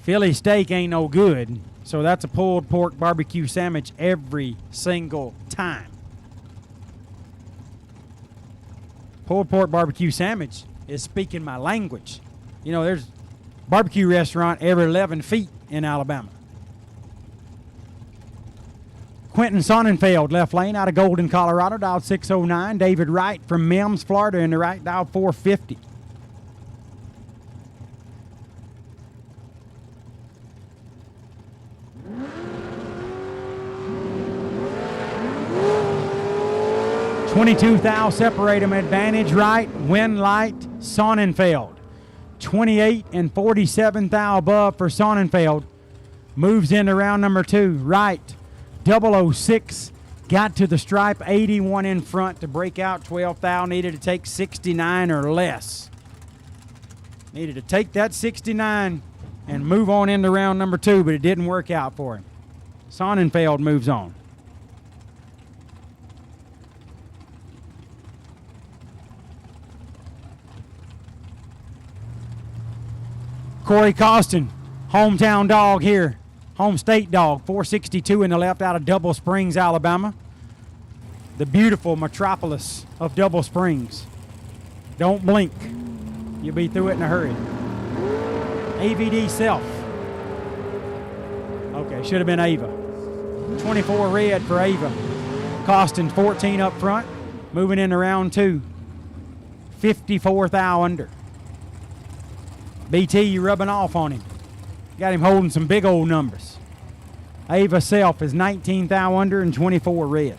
Philly steak ain't no good, so that's a pulled pork barbecue sandwich every single time. Pulled pork barbecue sandwich is speaking my language. You know, there's a barbecue restaurant every 11 feet in Alabama. Quentin Sonnenfeld, left lane out of Golden, Colorado, dial 609. David Wright from Mims, Florida, in the right, dial 450. $22 thou separate them. Advantage right, wind light, Sonnenfeld. 28 and 47 thou above for Sonnenfeld. Moves into round number 2. Right, 006. Got to the stripe, 81 in front to break out 12 thou. Needed to take 69 or less. Needed to take that 69 and move on into round number 2, but it didn't work out for him. Sonnenfeld moves on. Corey Costin, hometown dog here. Home state dog, 462 in the left out of Double Springs, Alabama. The beautiful metropolis of Double Springs. Don't blink. You'll be through it in a hurry. AVD Self. Okay, should have been Ava. 24 red for Ava. Costin, 14 up front. Moving into round 2. 54 thou under. BT, you rubbing off on him. Got him holding some big old numbers. Ava Self is 19 thou under and 24 red.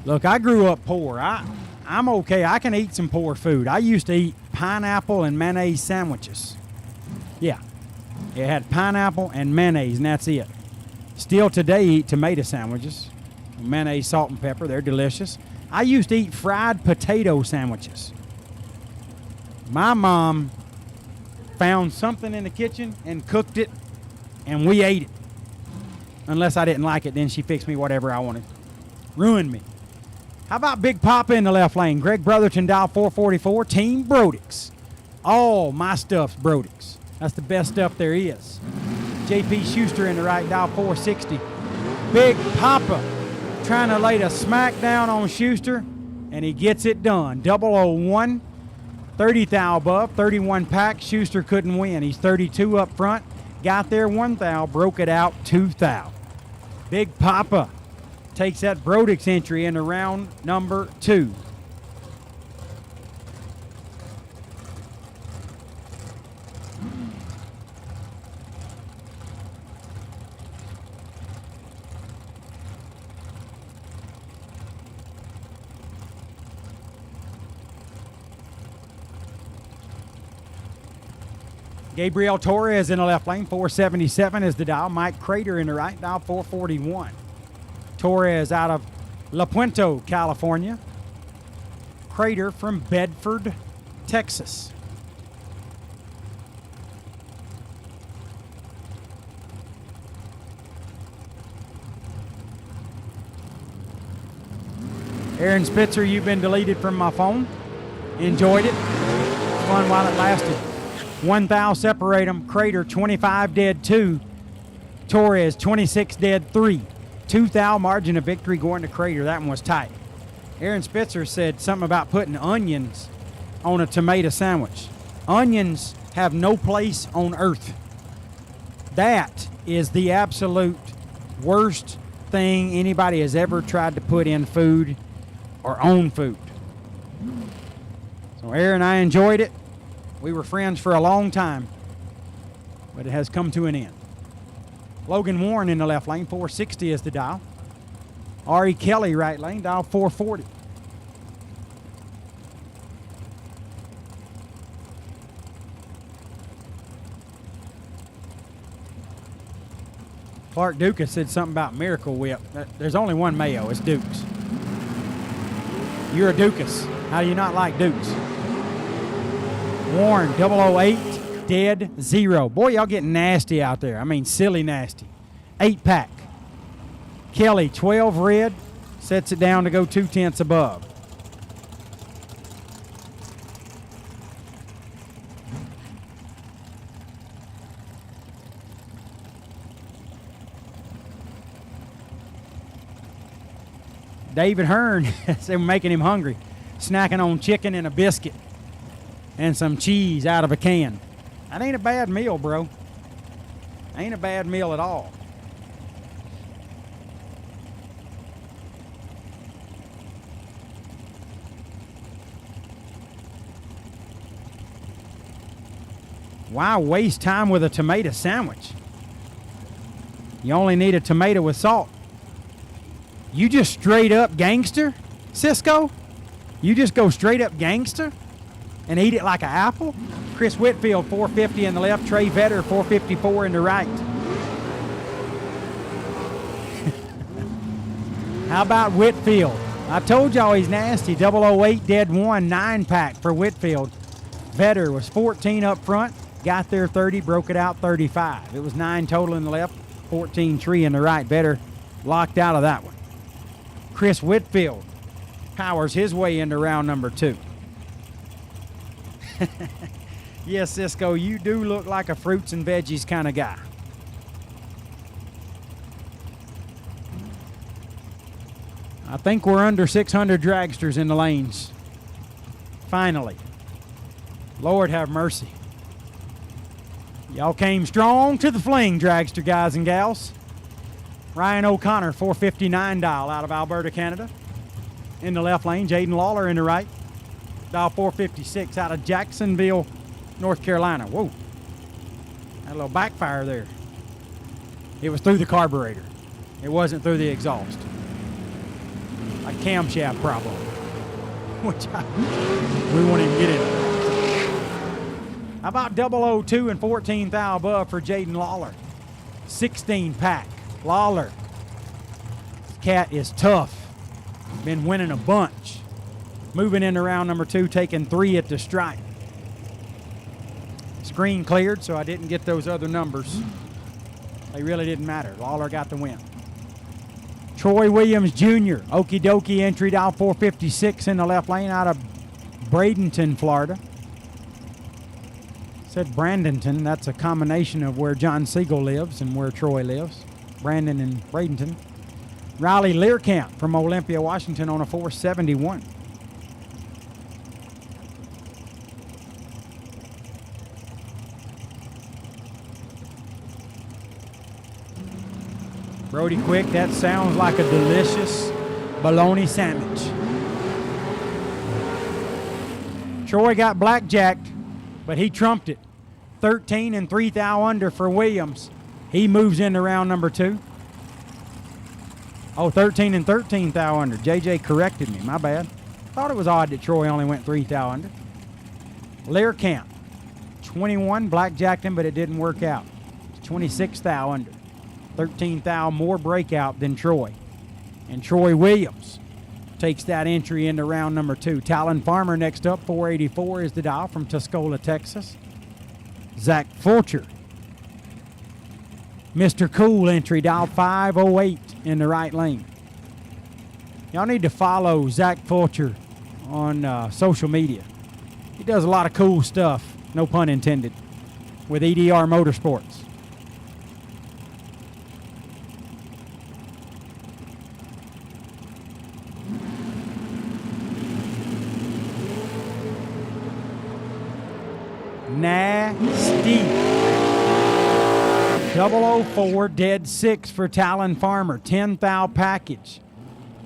Look, I grew up poor. I'm okay. I can eat some poor food. I used to eat pineapple and mayonnaise sandwiches. Yeah. It had pineapple and mayonnaise, and that's it. Still today eat tomato sandwiches. Mayonnaise, salt, and pepper. They're delicious. I used to eat fried potato sandwiches. My mom found something in the kitchen and cooked it, and we ate it. Unless I didn't like it, then she fixed me whatever I wanted. Ruined me. How about Big Papa in the left lane? Greg Brotherton, dial 444. Team Brodix. All my stuff's Brodix. That's the best stuff there is. JP Schuster in the right, dial 460. Big Papa trying to lay the smack down on Schuster, and he gets it done. 001, 30 thou above, 31 pack. Schuster couldn't win. He's 32 up front, got there 1 thou, broke it out 2 thou. Big Papa takes that Brodix entry into round number 2. Gabriel Torres in the left lane, 477 is the dial. Mike Crater in the right, dial 441. Torres out of La Puente, California. Crater from Bedford, Texas. Aaron Spitzer, you've been deleted from my phone. Enjoyed it. Fun while it lasted. 1 thou separate them. Crater 25 dead 2. Torres 26 dead 3. 2 thou margin of victory going to Crater. That one was tight. Aaron Spitzer said something about putting onions on a tomato sandwich. Onions have no place on earth. That is the absolute worst thing anybody has ever tried to put in food or on food. So Aaron, I enjoyed it. We were friends for a long time, but it has come to an end. Logan Warren in the left lane, 460 is the dial. Ari Kelly right lane, dial 440. Clark Dukas said something about Miracle Whip. There's only one Mayo, it's Dukes. You're a Dukas. How do you not like Dukes? Warren, 008, dead 0. Boy, y'all getting nasty out there. I mean, silly nasty. 8-pack. Kelly, 12 red, sets it down to go 2/10 above. David Hearn, they were making him hungry, snacking on chicken and a biscuit and some cheese out of a can. That ain't a bad meal, bro. Ain't a bad meal at all. Why waste time with a tomato sandwich? You only need a tomato with salt. You just straight up gangster, Cisco? You just go straight up gangster and eat it like an apple? Chris Whitfield, 450 in the left. Trey Vetter, 454 in the right. How about Whitfield? I told y'all he's nasty. 008, dead 1, 9-pack for Whitfield. Vetter was 14 up front, got there 30, broke it out 35. It was 9 total in the left, 14 tree in the right. Vetter locked out of that one. Chris Whitfield powers his way into round number 2. Yes, Cisco, you do look like a fruits and veggies kind of guy. I think we're under 600 dragsters in the lanes. Finally. Lord have mercy. Y'all came strong to the Fling, dragster guys and gals. Ryan O'Connor, 459 dial out of Alberta, Canada. In the left lane, Jaden Lawler in the right. Dial 456 out of Jacksonville, North Carolina. Whoa. Had a little backfire there. It was through the carburetor. It wasn't through the exhaust. A camshaft problem. Which we won't even get into. How about 002 and 14 thou above for Jaden Lawler? 16-pack. Lawler. Cat is tough. Been winning a bunch. Moving into round number 2, taking 3 at the stripe. Screen cleared, so I didn't get those other numbers. They really didn't matter. Lawler got the win. Troy Williams Jr., okie dokie entry dial 456 in the left lane out of Bradenton, Florida. Said Brandenton, that's a combination of where John Siegel lives and where Troy lives. Brandon and Bradenton. Riley Learcamp from Olympia, Washington on a 471. Brody Quick, that sounds like a delicious bologna sandwich. Troy got blackjacked, but he trumped it. 13 and 3 thou under for Williams. He moves into round number 2. Oh, 13 and 13 thou under. JJ corrected me, my bad. Thought it was odd that Troy only went 3 thou under. Learcamp, 21, blackjacked him, but it didn't work out. 26 thou under. 13 thou more breakout than Troy. And Troy Williams takes that entry into round number 2. Talon Farmer next up, 484 is the dial from Tuscola, Texas. Zach Fulcher. Mr. Cool entry, dial 508 in the right lane. Y'all need to follow Zach Fulcher on social media. He does a lot of cool stuff, no pun intended, with EDR Motorsports. Nasty. 004, dead 6 for Talon Farmer. 10 thou package.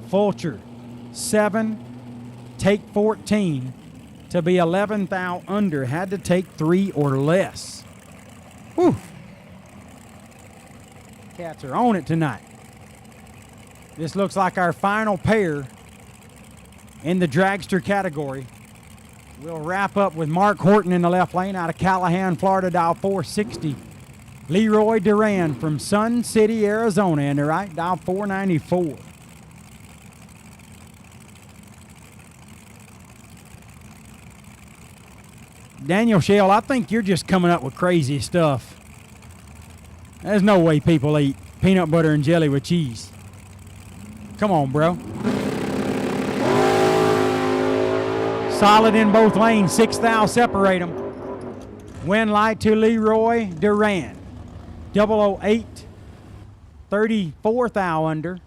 Fulcher, 7, take 14 to be 11 thou under. Had to take 3 or less. Whew. Cats are on it tonight. This looks like our final pair in the dragster category. We'll wrap up with Mark Horton in the left lane out of Callahan, Florida, dial 460. Leroy Duran from Sun City, Arizona in the right, dial 494. Daniel Shell, I think you're just coming up with crazy stuff. There's no way people eat peanut butter and jelly with cheese. Come on, bro. Solid in both lanes. 6 thou separate them. Win light to Leroy Duran. 008, 34 thou under.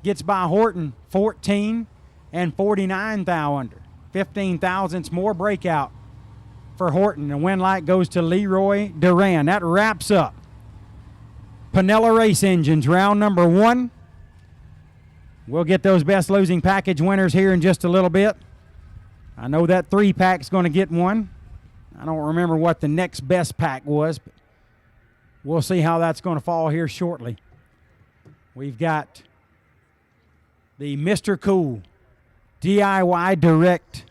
Gets by Horton, 14 and 49 thou under. 15 thousandths more breakout for Horton. And win light goes to Leroy Duran. That wraps up Pinella Race Engines round number 1. We'll get those best losing package winners here in just a little bit. I know that 3-pack's going to get one. I don't remember what the next best pack was, but we'll see how that's going to fall here shortly. We've got the Mr. Cool DIY Direct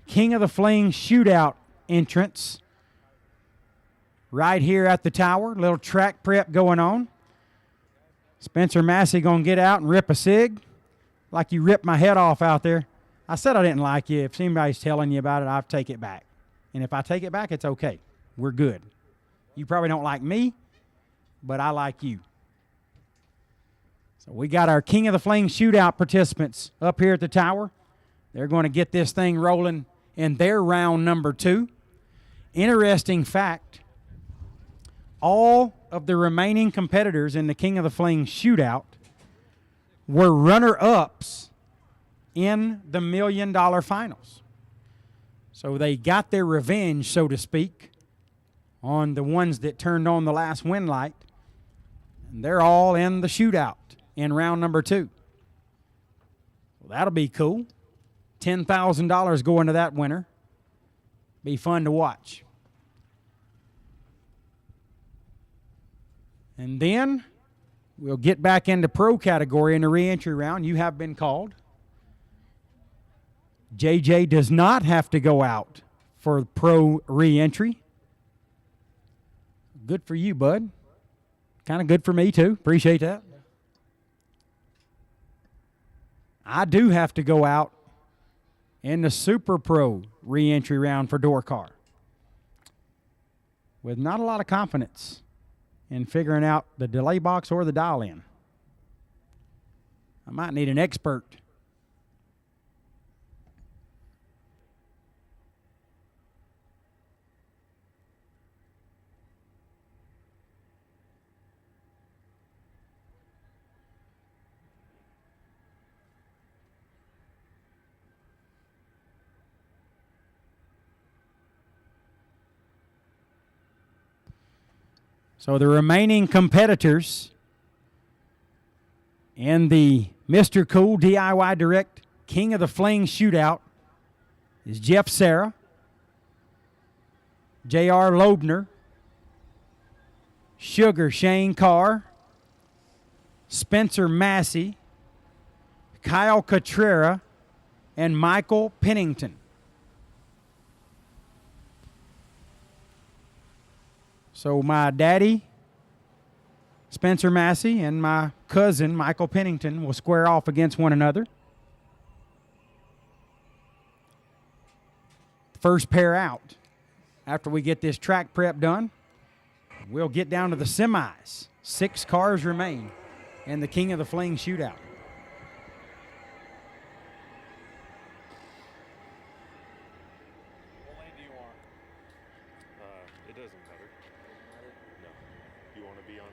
King of the Fling Shootout entrance right here at the tower. Little track prep going on. Spencer Massey going to get out and rip a cig like you ripped my head off out there. I said I didn't like you. If anybody's telling you about it, I'll take it back. And if I take it back, it's okay. We're good. You probably don't like me, but I like you. So we got our King of the Fling Shootout participants up here at the tower. They're going to get this thing rolling in their round number 2. Interesting fact, all of the remaining competitors in the King of the Fling Shootout were runner-ups in the $1 million finals. So they got their revenge, so to speak, on the ones that turned on the last win light. And they're all in the shootout in round number 2. Well, that'll be cool. $10,000 going to that winner. Be fun to watch. And then we'll get back into pro category in the re-entry round. You have been called. JJ does not have to go out for pro re-entry. Good for you, bud. Kind of good for me, too. Appreciate that. I do have to go out in the Super Pro re-entry round for Dorcar with not a lot of confidence in figuring out the delay box or the dial-in. I might need an expert. So the remaining competitors In the Mr. Cool DIY Direct King of the Fling Shootout is Jeff Serra, J.R. Loebner, Sugar Shane Carr, Spencer Massey, Kyle Cotrera, and Michael Pennington. So my daddy, Spencer Massey, and my cousin, Michael Pennington, will square off against one another. First pair out. After we get this track prep done, we'll get down to the semis. 6 cars remain in the King of the Fling Shootout. What lane do you want? It doesn't matter. No. You want to be on...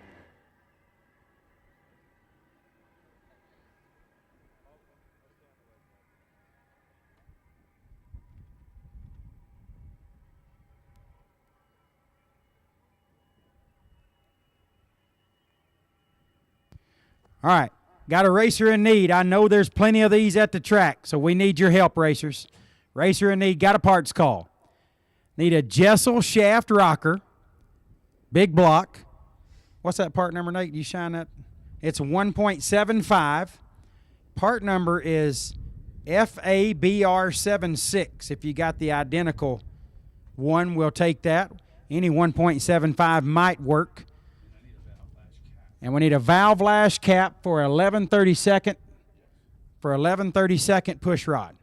All right, got a racer in need. I know there's plenty of these at the track, so we need your help, racers. Racer in need, got a parts call. Need a Jessel shaft rocker, big block. What's that part number, Nate? You shine that? It's 1.75. Part number is FABR76. If you got the identical one, we'll take that. Any 1.75 might work. And we need a valve lash cap for 11/32nd push rod.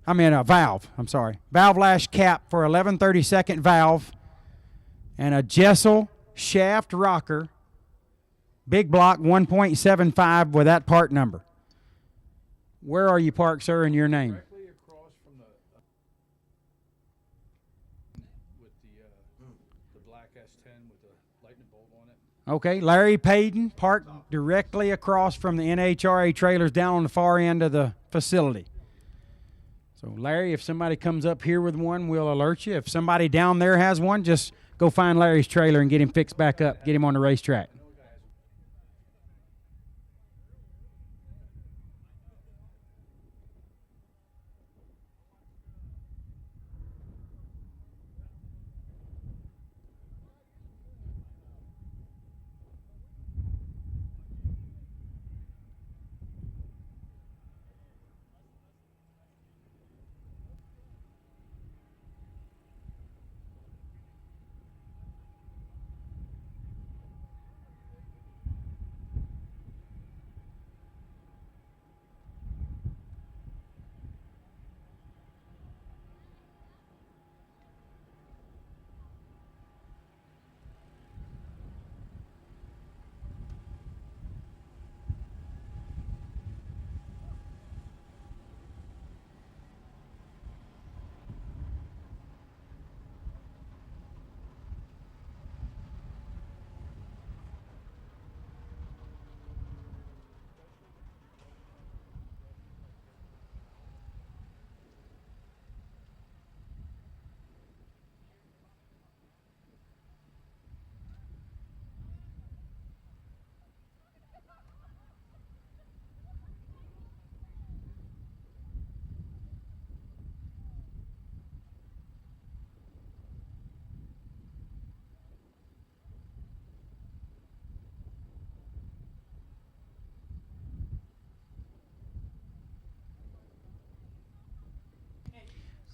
I mean a valve, I'm sorry. Valve lash cap for 11/32nd valve and a Jessel shaft rocker, big block 1.75 with that part number. Where are you parked, sir, in your name? Directly across from the with the black S10 with the lightning bolt on it. Okay, Larry Payton parked directly across from the NHRA trailers down on the far end of the facility. So Larry, if somebody comes up here with one, we'll alert you. If somebody down there has one, just go find Larry's trailer and get him fixed back up, get him on the racetrack.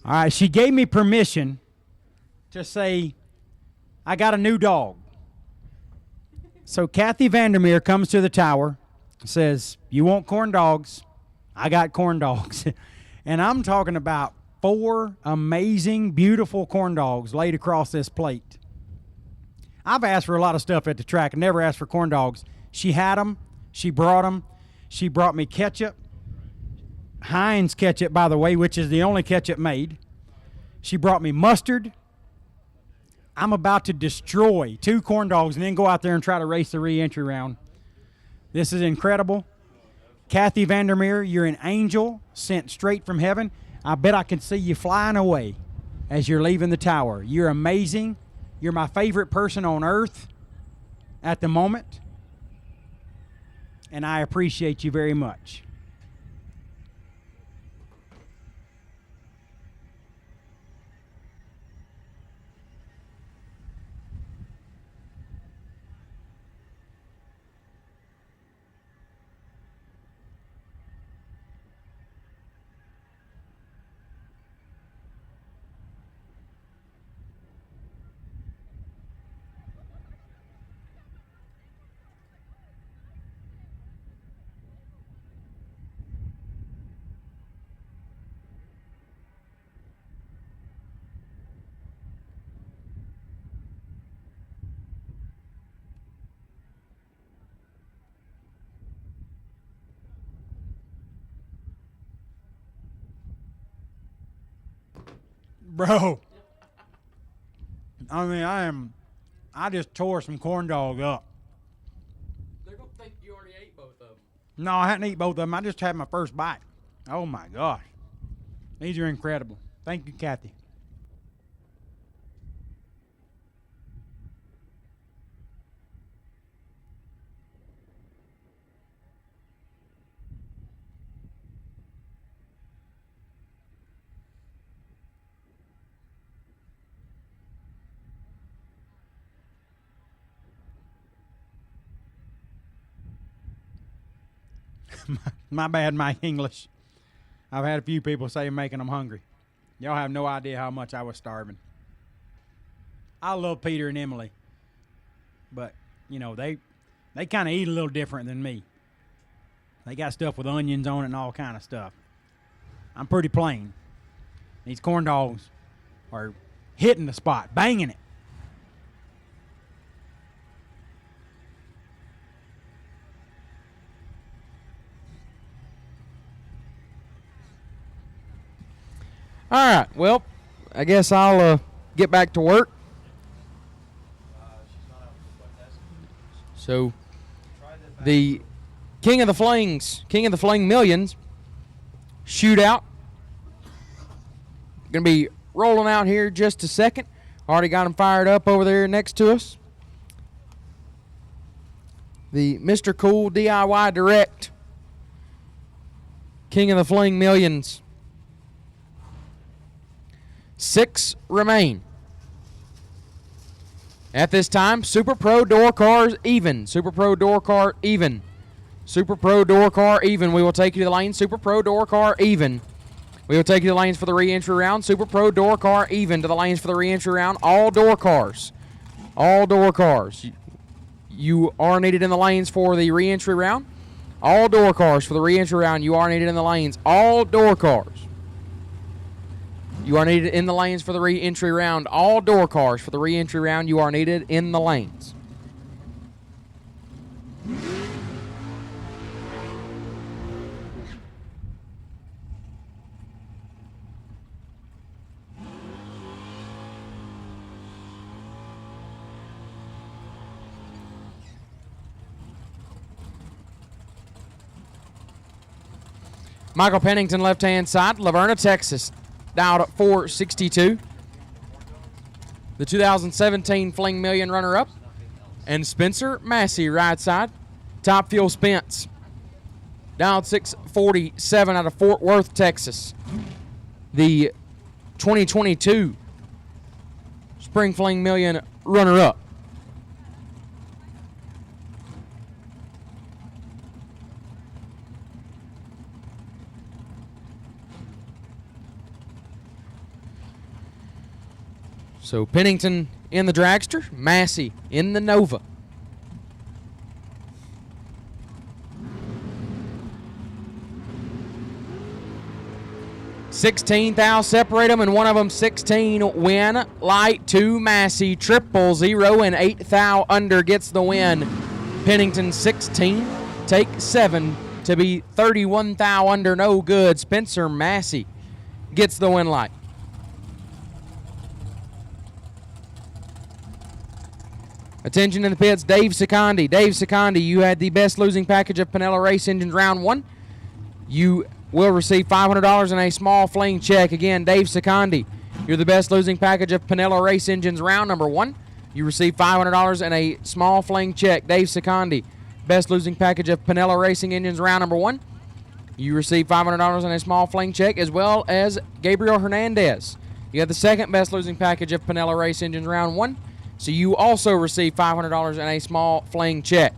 All right, she gave me permission to say, I got a new dog. So Kathy Vandermeer comes to the tower, says, you want corn dogs? I got corn dogs. And I'm talking about 4 amazing, beautiful corn dogs laid across this plate. I've asked for a lot of stuff at the track. I never asked for corn dogs. She had them. She brought them. She brought me ketchup. Heinz ketchup, by the way, which is the only ketchup made. She brought me mustard. I'm about to destroy 2 corn dogs and then go out there and try to race the re-entry round. This is incredible. Kathy Vandermeer, you're an angel sent straight from heaven. I bet I can see you flying away as you're leaving the tower. You're amazing. You're my favorite person on earth at the moment. and I appreciate you very much. Bro, I mean, I just tore some corn dog up. They're going to think you already ate both of them. No, I hadn't eaten both of them. I just had my first bite. Oh my gosh. These are incredible. Thank you, Kathy. My bad, my English. I've had a few people say making them hungry. Y'all have no idea how much I was starving. I love Peter and Emily, but you know they kind of eat a little different than me. They got stuff with onions on it and all kind of stuff. I'm pretty plain. These corn dogs are hitting the spot, banging it. All right, well, I guess I'll get back to work. So, the King of the Fling Millions shootout. Going to be rolling out here just a second. Already got them fired up over there next to us. The Mr. Cool DIY Direct King of the Fling Millions. 6 remain. At this time, Super Pro door cars even. Super Pro door car even. Super Pro door car even. We will take you to the lane. Super Pro door car even. We will take you to the lanes for the re-entry round. Super Pro door car even to the lanes for the re-entry round. All door cars. All door cars. You are needed in the lanes for the re-entry round. All door cars for the re-entry round. You are needed in the lanes. All door cars. You are needed in the lanes for the re-entry round. All door cars for the re-entry round. You are needed in the lanes. Michael Pennington, left-hand side, Laverna, Texas. Dialed at 462. The 2017 Fling Million runner-up. And Spencer Massey, right side. Top Fuel Spence. Dialed 647 out of Fort Worth, Texas. The 2022 Spring Fling Million runner-up. So Pennington in the dragster, Massey in the Nova. $16,000 separate them, and one of them 16 win. Light 2 Massey, 000 and 8,000 under gets the win. Pennington 16, take 7 to be 31,000 under, no good. Spencer Massey gets the win light. Attention in the pits, Dave Secondi. Dave Secondi, you had the best losing package of Pinella Race Engines round 1. You will receive $500 in a small Fling check. Again, Dave Secondi, you're the best losing package of Pinella Race Engines round number 1. You receive $500 in a small Fling check. Dave Secondi, best losing package of Pinella Racing Engines round number 1. You receive $500 in a small Fling check, as well as Gabriel Hernandez. You have the second best losing package of Pinella Race Engines round 1, so you also receive $500 in a small Fling check.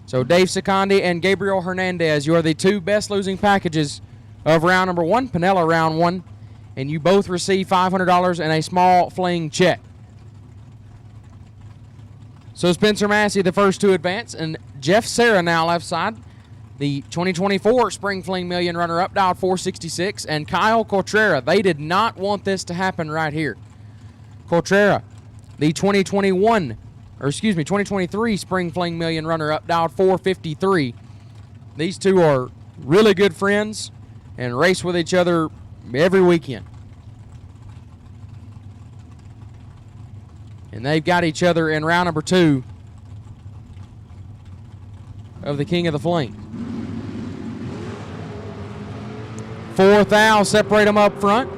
So Dave Secondi and Gabriel Hernandez, you are the 2 best losing packages of round number 1, Pinella round 1, and you both receive $500 in a small Fling check. So Spencer Massey, the first to advance, and Jeff Serra now left side, the 2024 Spring Fling Million runner-up, dialed 466, and Kyle Cotrera. They did not want this to happen right here. Cotrera, the 2023 Spring Fling Million runner-up, dialed 453. These two are really good friends and race with each other every weekend. And they've got each other in round number 2 of the King of the Fling. 4 thou separate them up front.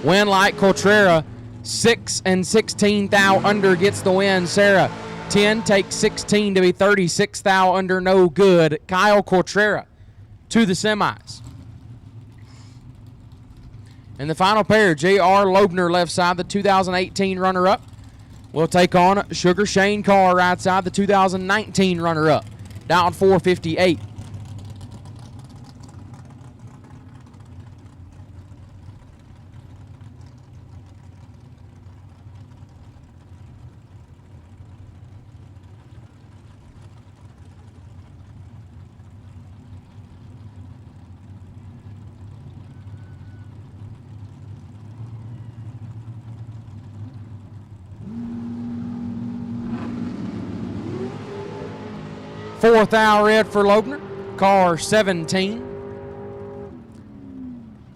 Win like Cotrera, 6 and 16 thou under gets the win. Sarah, 10 takes 16 to be 36 thou under, no good. Kyle Cotrera to the semis. And the final pair, J.R. Loebner left side, the 2018 runner-up, will take on Sugar Shane Carr right side, the 2019 runner-up, down 458. Fourth thou red for Loebner, Carr 17.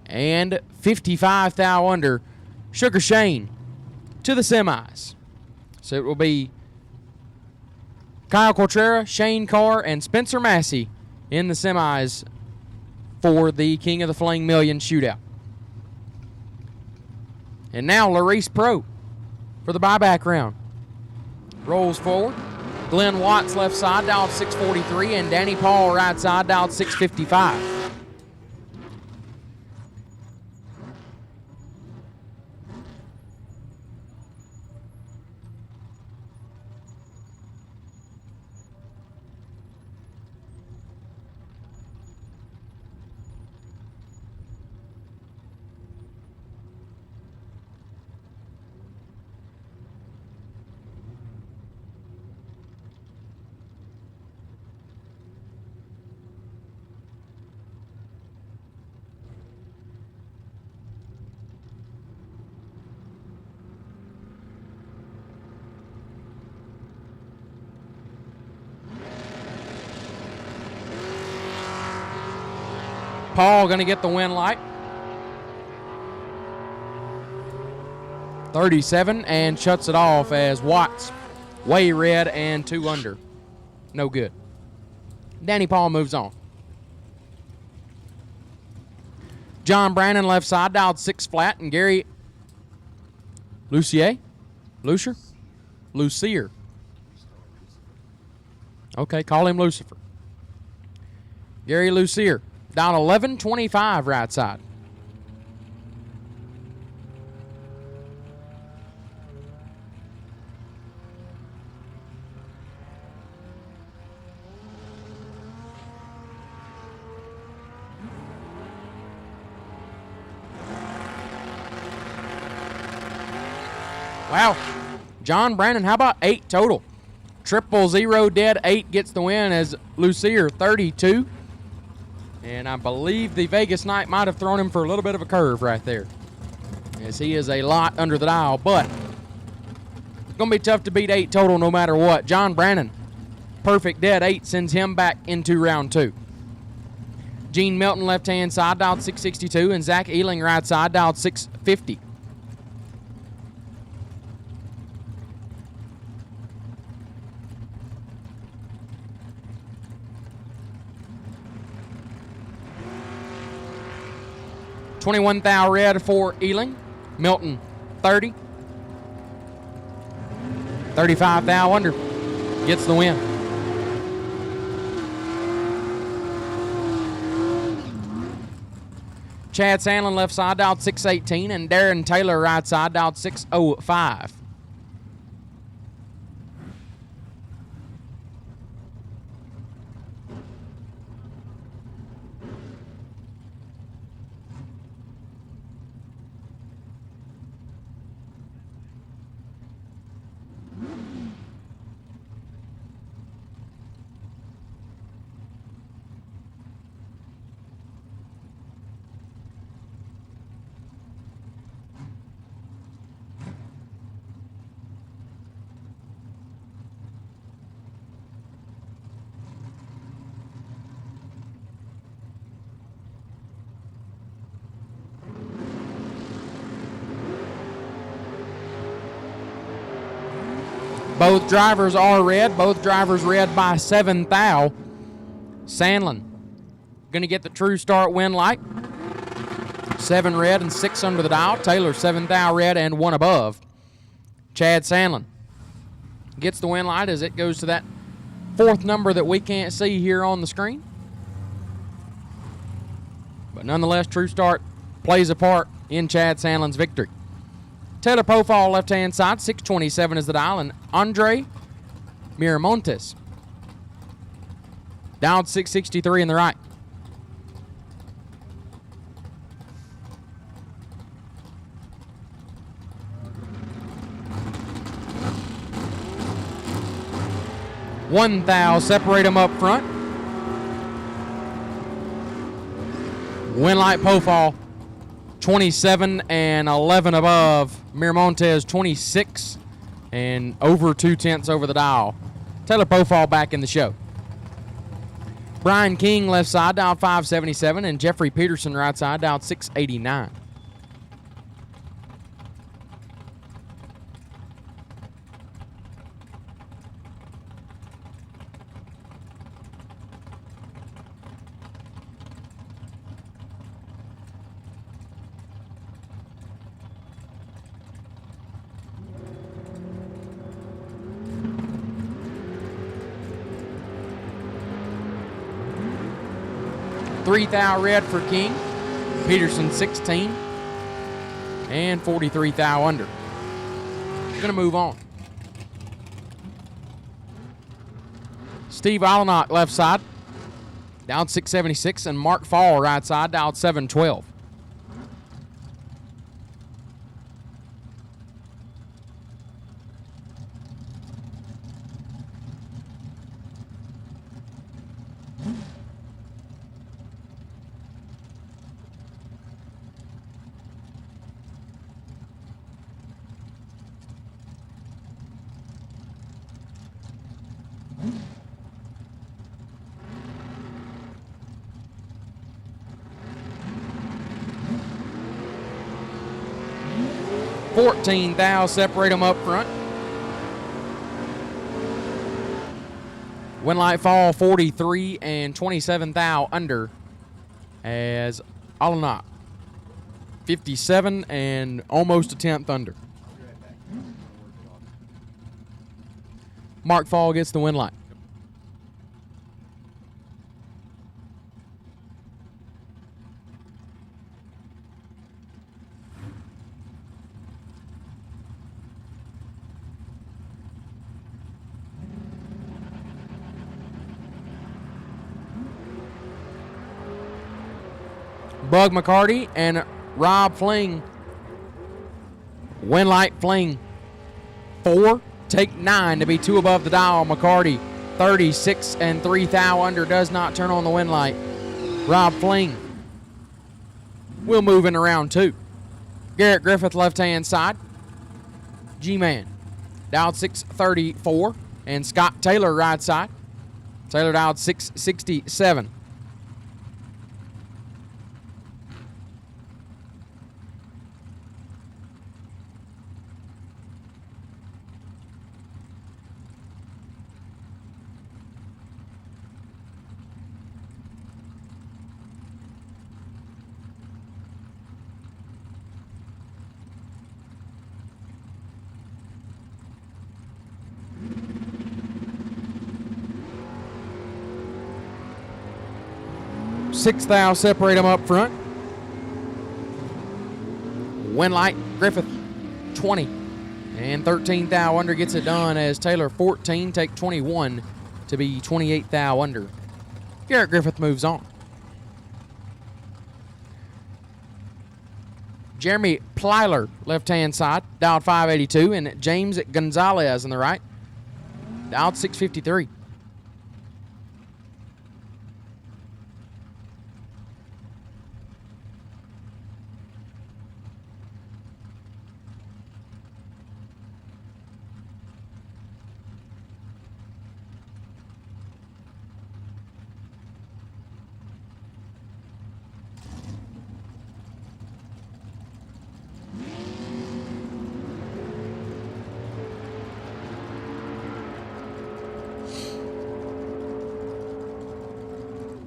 And 55 thou under, Sugar Shane to the semis. So it will be Kyle Cotrera, Shane Carr, and Spencer Massey in the semis for the King of the Fling Million shootout. And now Laris Pro for the buyback round. Rolls forward. Glenn Watts left side, dialed 643, and Danny Paul right side, dialed 655. Paul going to get the win light. 37 and shuts it off as Watts way red and 2 under. No good. Danny Paul moves on. John Brannon left side, dialed 6 flat, and Gary Lucier? Lucier. Okay, call him Lucifer. Gary Lucier. Down 11-25 right side. Wow. John Brandon, how about 8 total? 000 dead, 8 gets the win as Lucier 32. And I believe the Vegas Knight might have thrown him for a little bit of a curve right there, as he is a lot under the dial. But it's going to be tough to beat 8 total no matter what. John Brannon, perfect dead 8, sends him back into round 2. Gene Milton, left-hand side, dialed 662, and Zach Ealing, right side, dialed 650. $21 thou red for Ealing. Milton, 30. 35 thou under. Gets the win. Chad Sandlin left side, dialed 618, and Darren Taylor right side, dialed 605. Both drivers are red. Both drivers red by 7 thou. Sandlin going to get the true start win light. 7 red and 6 under the dial. Taylor 7 thou red and 1 above. Chad Sandlin gets the win light as it goes to that 4th number that we can't see here on the screen. But nonetheless, true start plays a part in Chad Sandlin's victory. Taylor Pofall left-hand side, 627 is the dial, and Andre Miramontes down 663 in the right. One thou separate them up front. Win light Pofall 27 and 11 above. Miramontes 26 and over 2/10 over the dial. Taylor Pofall back in the show. Brian King left side, dialed 577, and Jeffrey Peterson right side, dialed 689. Three thou red for King. Peterson 16 and 43 thou under. We're going to move on. Steve Allenach left side, down 676, and Mark Fall right side, down 712. Thou separate them up front. Win light Fall 43 and 27 thou under as Allenach 57 and almost a 10th under. Mark Fall gets the win light. Bug McCarty and Rob Fling. Win light Fling 4, take 9 to be 2 above the dial. McCarty 36 and 3 thou under, does not turn on the win light. Rob Fling will move into round 2. Garrett Griffith left hand side. G-Man dialed 634 and Scott Taylor right side. Taylor dialed 667. Six thou separate them up front. Winlight, Griffith, 20. And 13th thou under gets it done as Taylor 14 take 21 to be 28th thou under. Garrett Griffith moves on. Jeremy Plyler, left-hand side, dialed 582, and James Gonzalez on the right, dialed 653.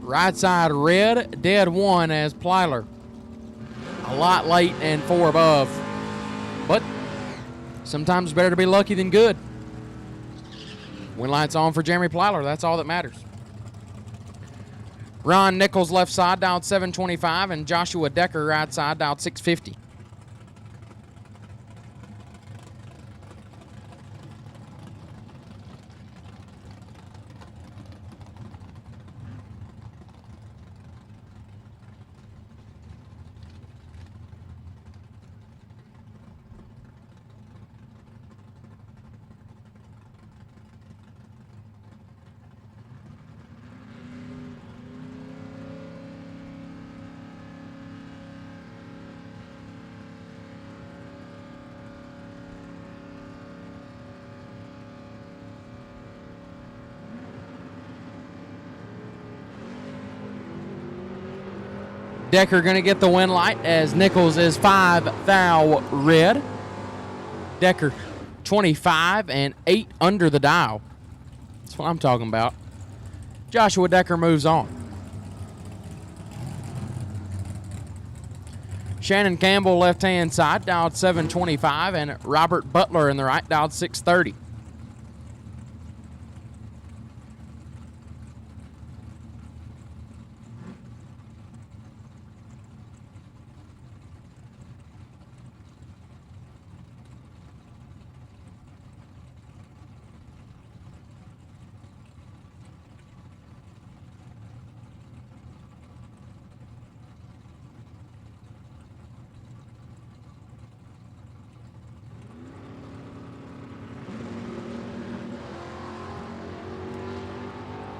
Right side red, dead one as Plyler. A lot late and 4 above. But sometimes it's better to be lucky than good. Wind light's on for Jeremy Plyler. That's all that matters. Ron Nichols left side, dialed 725, and Joshua Decker right side, dialed 650. Decker going to get the win light as Nichols is 5 thou red. Decker 25 and 8 under the dial. That's what I'm talking about. Joshua Decker moves on. Shannon Campbell left-hand side, dialed 725, and Robert Butler in the right, dialed 630.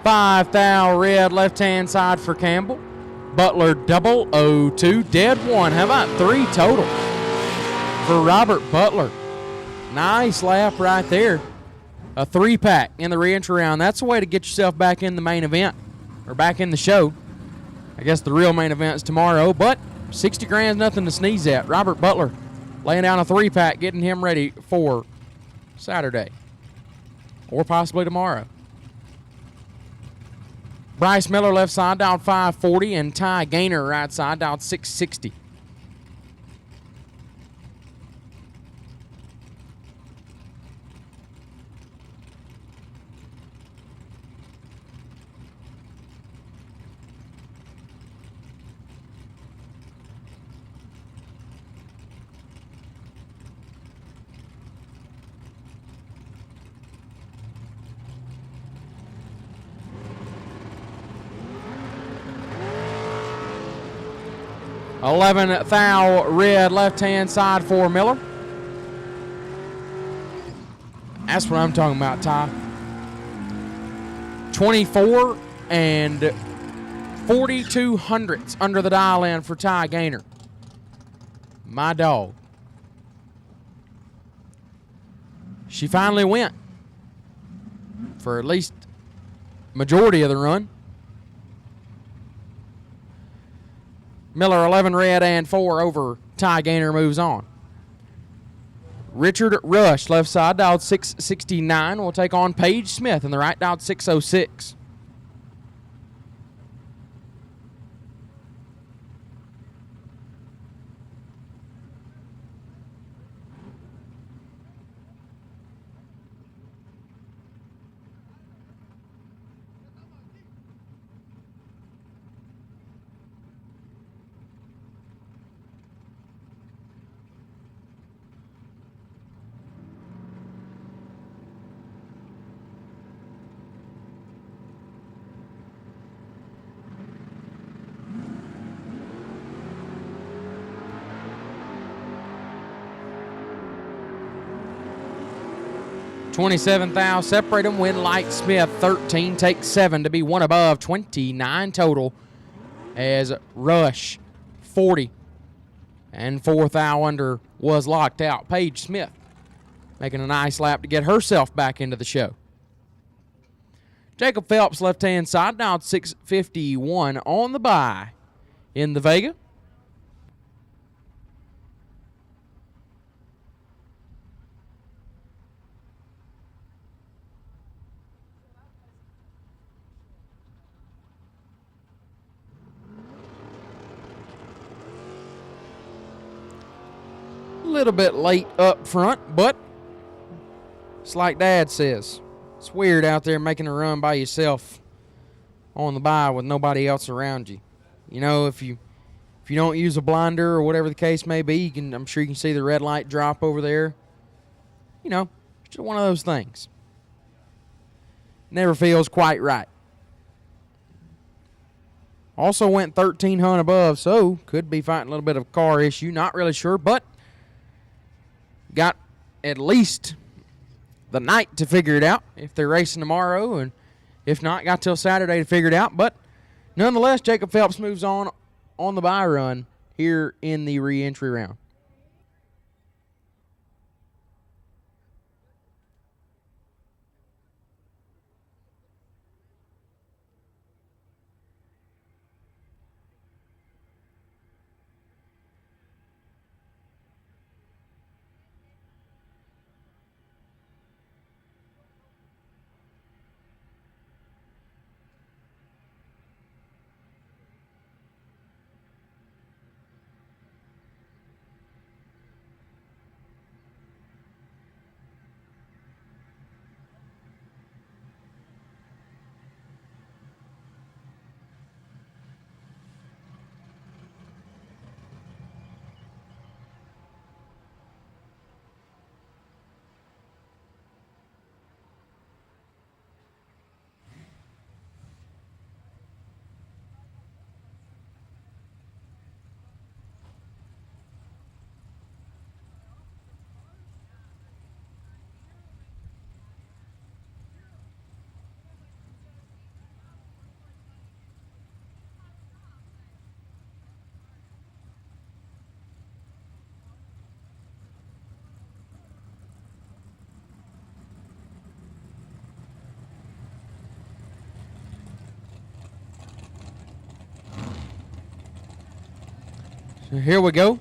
Five thou red left-hand side for Campbell. Butler 002, dead one. How about 3 total for Robert Butler? Nice lap right there. A 3-pack in the re-entry round. That's a way to get yourself back in the main event or back in the show. I guess the real main event is tomorrow, but 60 grand's nothing to sneeze at. Robert Butler laying down a 3-pack, getting him ready for Saturday or possibly tomorrow. Bryce Miller left side, dialed 540, and Ty Gaynor right side, dialed 660. $11 thou red left-hand side for Miller. That's what I'm talking about, Ty. 24 and 42 hundredths under the dial in for Ty Gaynor. My dog. She finally went for at least majority of the run. Miller 11 red and 4 over Ty Gaynor moves on. Richard Rush left side, dialed 669, will take on Paige Smith in the right, dialed 606. 27 thou, separate them. Win Light Smith 13, take 7 to be one above, 29 total. As Rush 40 and 4 thou under was locked out. Paige Smith making a nice lap to get herself back into the show. Jacob Phelps left-hand side now at 6:51 on the bye in the Vega. A little bit late up front, but it's like Dad says. It's weird out there making a run by yourself on the bye with nobody else around you. You know, if you don't use a blinder or whatever the case may be, I'm sure you can see the red light drop over there. You know, it's just one of those things. Never feels quite right. Also went 1,300 above, so could be fighting a little bit of a car issue. Not really sure, but got at least the night to figure it out if they're racing tomorrow, and if not, got till Saturday to figure it out. But nonetheless, Jacob Phelps moves on the bye run here in the re-entry round. So here we go.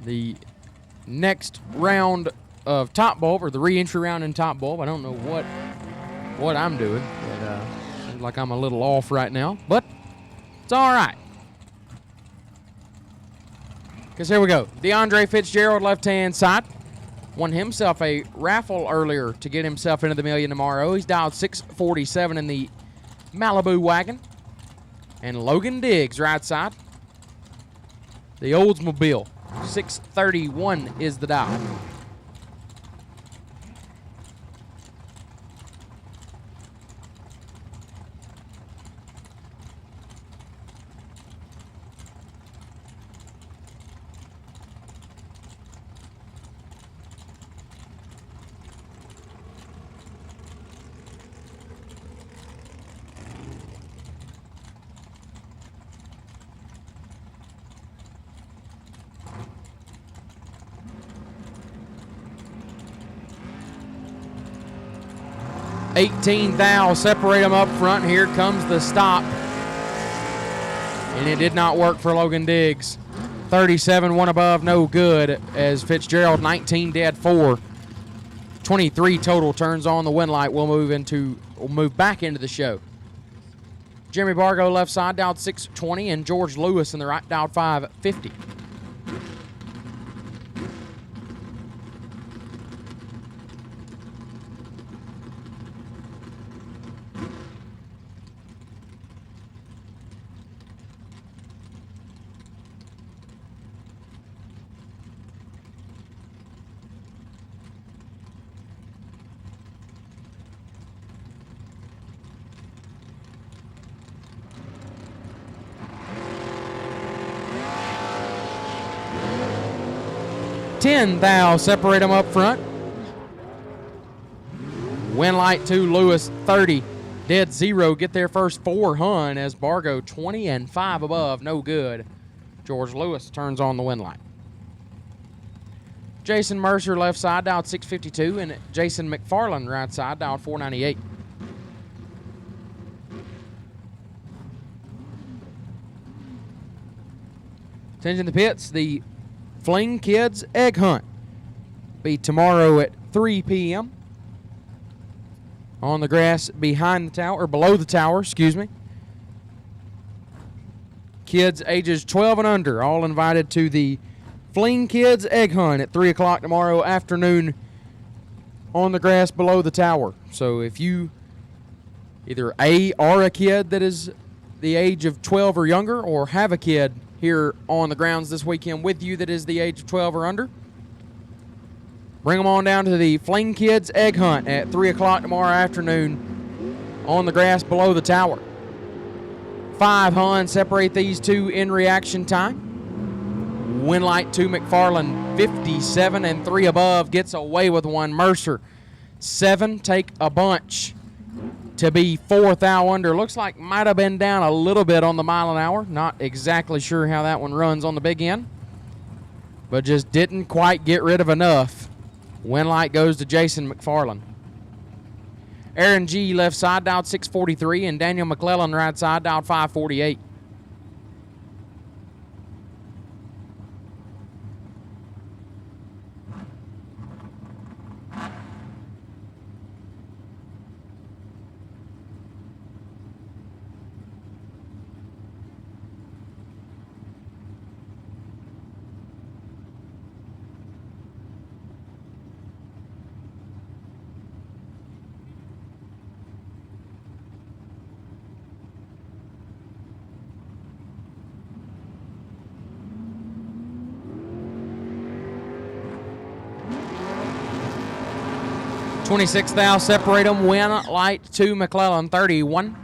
The next round of Top Bulb, or the re-entry round in Top Bulb. I don't know what I'm doing. But, seems like I'm a little off right now, but it's all right. Because here we go. DeAndre Fitzgerald, left-hand side. Won himself a raffle earlier to get himself into the million tomorrow. He's dialed 647 in the Malibu wagon. And Logan Diggs, right side. The Oldsmobile, 631 is the dial. $18,000, separate them up front. Here comes the stop. And it did not work for Logan Diggs. 37, one above, no good, as Fitzgerald 19 dead 4. 23 total turns on the win light. We'll move back into the show. Jimmy Bargo left side dialed 620, and George Lewis in the right dialed 550. 10 thou separate them up front. Win light 2, Lewis 30. Dead 0 get their first 4 hun as Bargo 20 and 5 above, no good. George Lewis turns on the win light. Jason Mercer left side dialed 652 and Jason McFarland right side dialed 498. Attention the pits, the Fling Kids Egg Hunt be tomorrow at 3 p.m. on the grass behind the tower, or below the tower, excuse me. Kids ages 12 and under, all invited to the Fling Kids Egg Hunt at 3 o'clock tomorrow afternoon on the grass below the tower. So if you either are a kid that is the age of 12 or younger, or have a kid here on the grounds this weekend with you that is the age of 12 or under, bring them on down to the Fling Kids Egg Hunt at 3 o'clock tomorrow afternoon on the grass below the tower. 5 hun separate these two in reaction time. Win light 2 McFarland 57 and 3 above gets away with one. Mercer 7 take a bunch to be 4 thou under. Looks like might have been down a little bit on the mile an hour. Not exactly sure how that one runs on the big end, but just didn't quite get rid of enough. Win light goes to Jason McFarland. Aaron G left side dialed 643 and Daniel McClellan right side dialed 548. $26 thou separate them. Win light 2 McClellan 31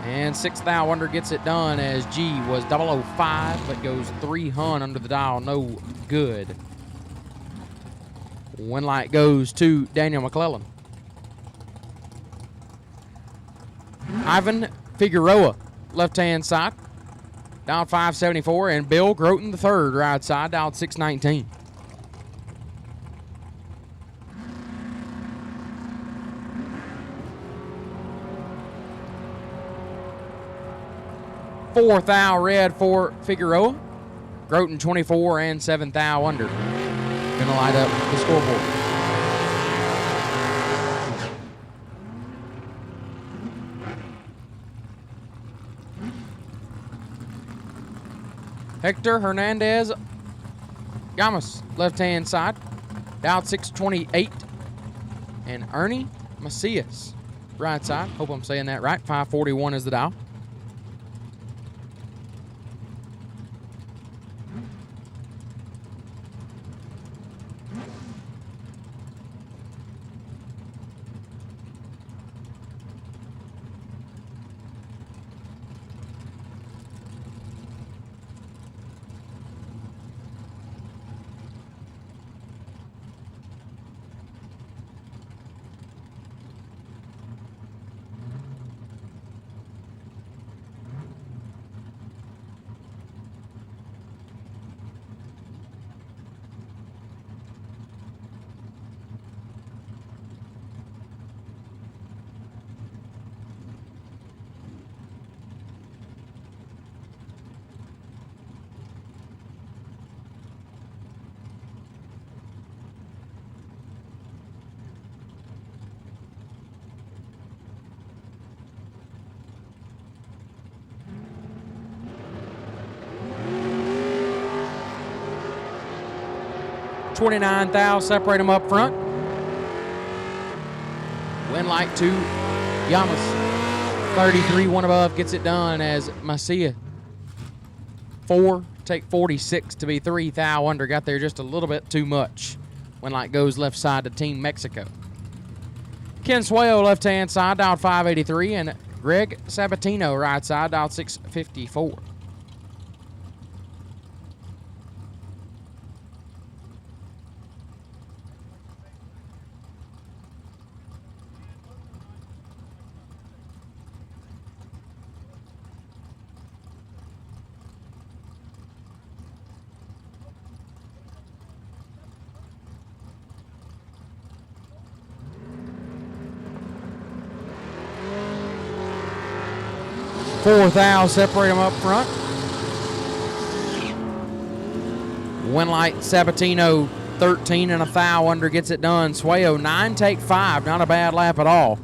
and 6 thou under gets it done as G was 005 but goes 3 hun under the dial, no good. Win light goes to Daniel McClellan. Ivan Figueroa left hand side dialed 574 and Bill Groton the third right side dialed 619. Four thou red for Figueroa. Groton 24 and 7 thou under. Gonna light up the scoreboard. Hector Hernandez Gamas, left hand side, dialed 628. And Ernie Macias, right side. Hope I'm saying that right. 541 is the dial. $29 thou separate them up front. Win light 2 Yamas 33 one above gets it done as Macia 4 take 46 to be 3 thou under. Got there just a little bit too much. Win light goes left side to Team Mexico. Ken Swale left hand side dialed 583 and Greg Sabatino right side dialed 654. 4th thou separate them up front. Winlight Sabatino 13 and a thou under gets it done. Sueyo 9 take 5, not a bad lap at all,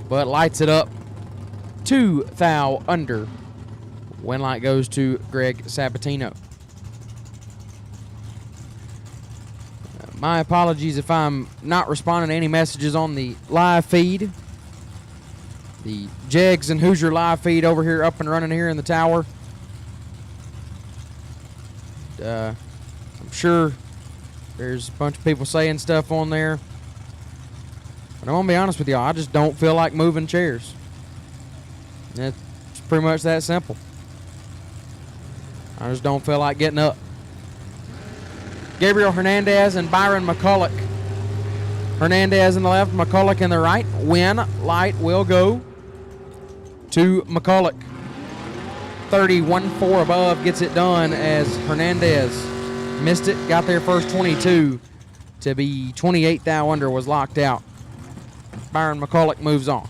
but lights it up 2 thou under. Winlight goes to Greg Sabatino. My apologies if I'm not responding to any messages on the live feed. The Jegs and Hoosier live feed over here up and running here in the tower. I'm sure there's a bunch of people saying stuff on there. But I'm going to be honest with y'all, I just don't feel like moving chairs. It's pretty much that simple. I just don't feel like getting up. Gabriel Hernandez and Byron McCulloch. Hernandez in the left, McCulloch in the right. Winlight will go to McCulloch. 31-4 above gets it done as Hernandez missed it, got there first 22 to be 28 thou under, was locked out. Byron McCulloch moves on.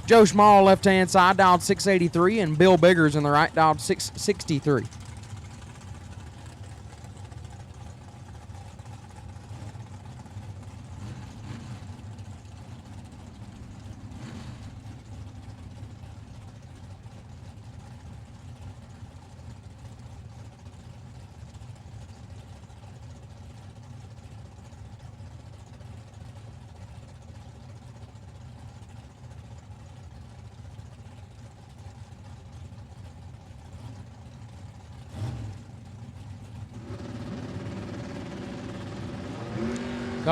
Joe Schmall left-hand side, dialed 683, and Bill Biggers in the right, dialed 663.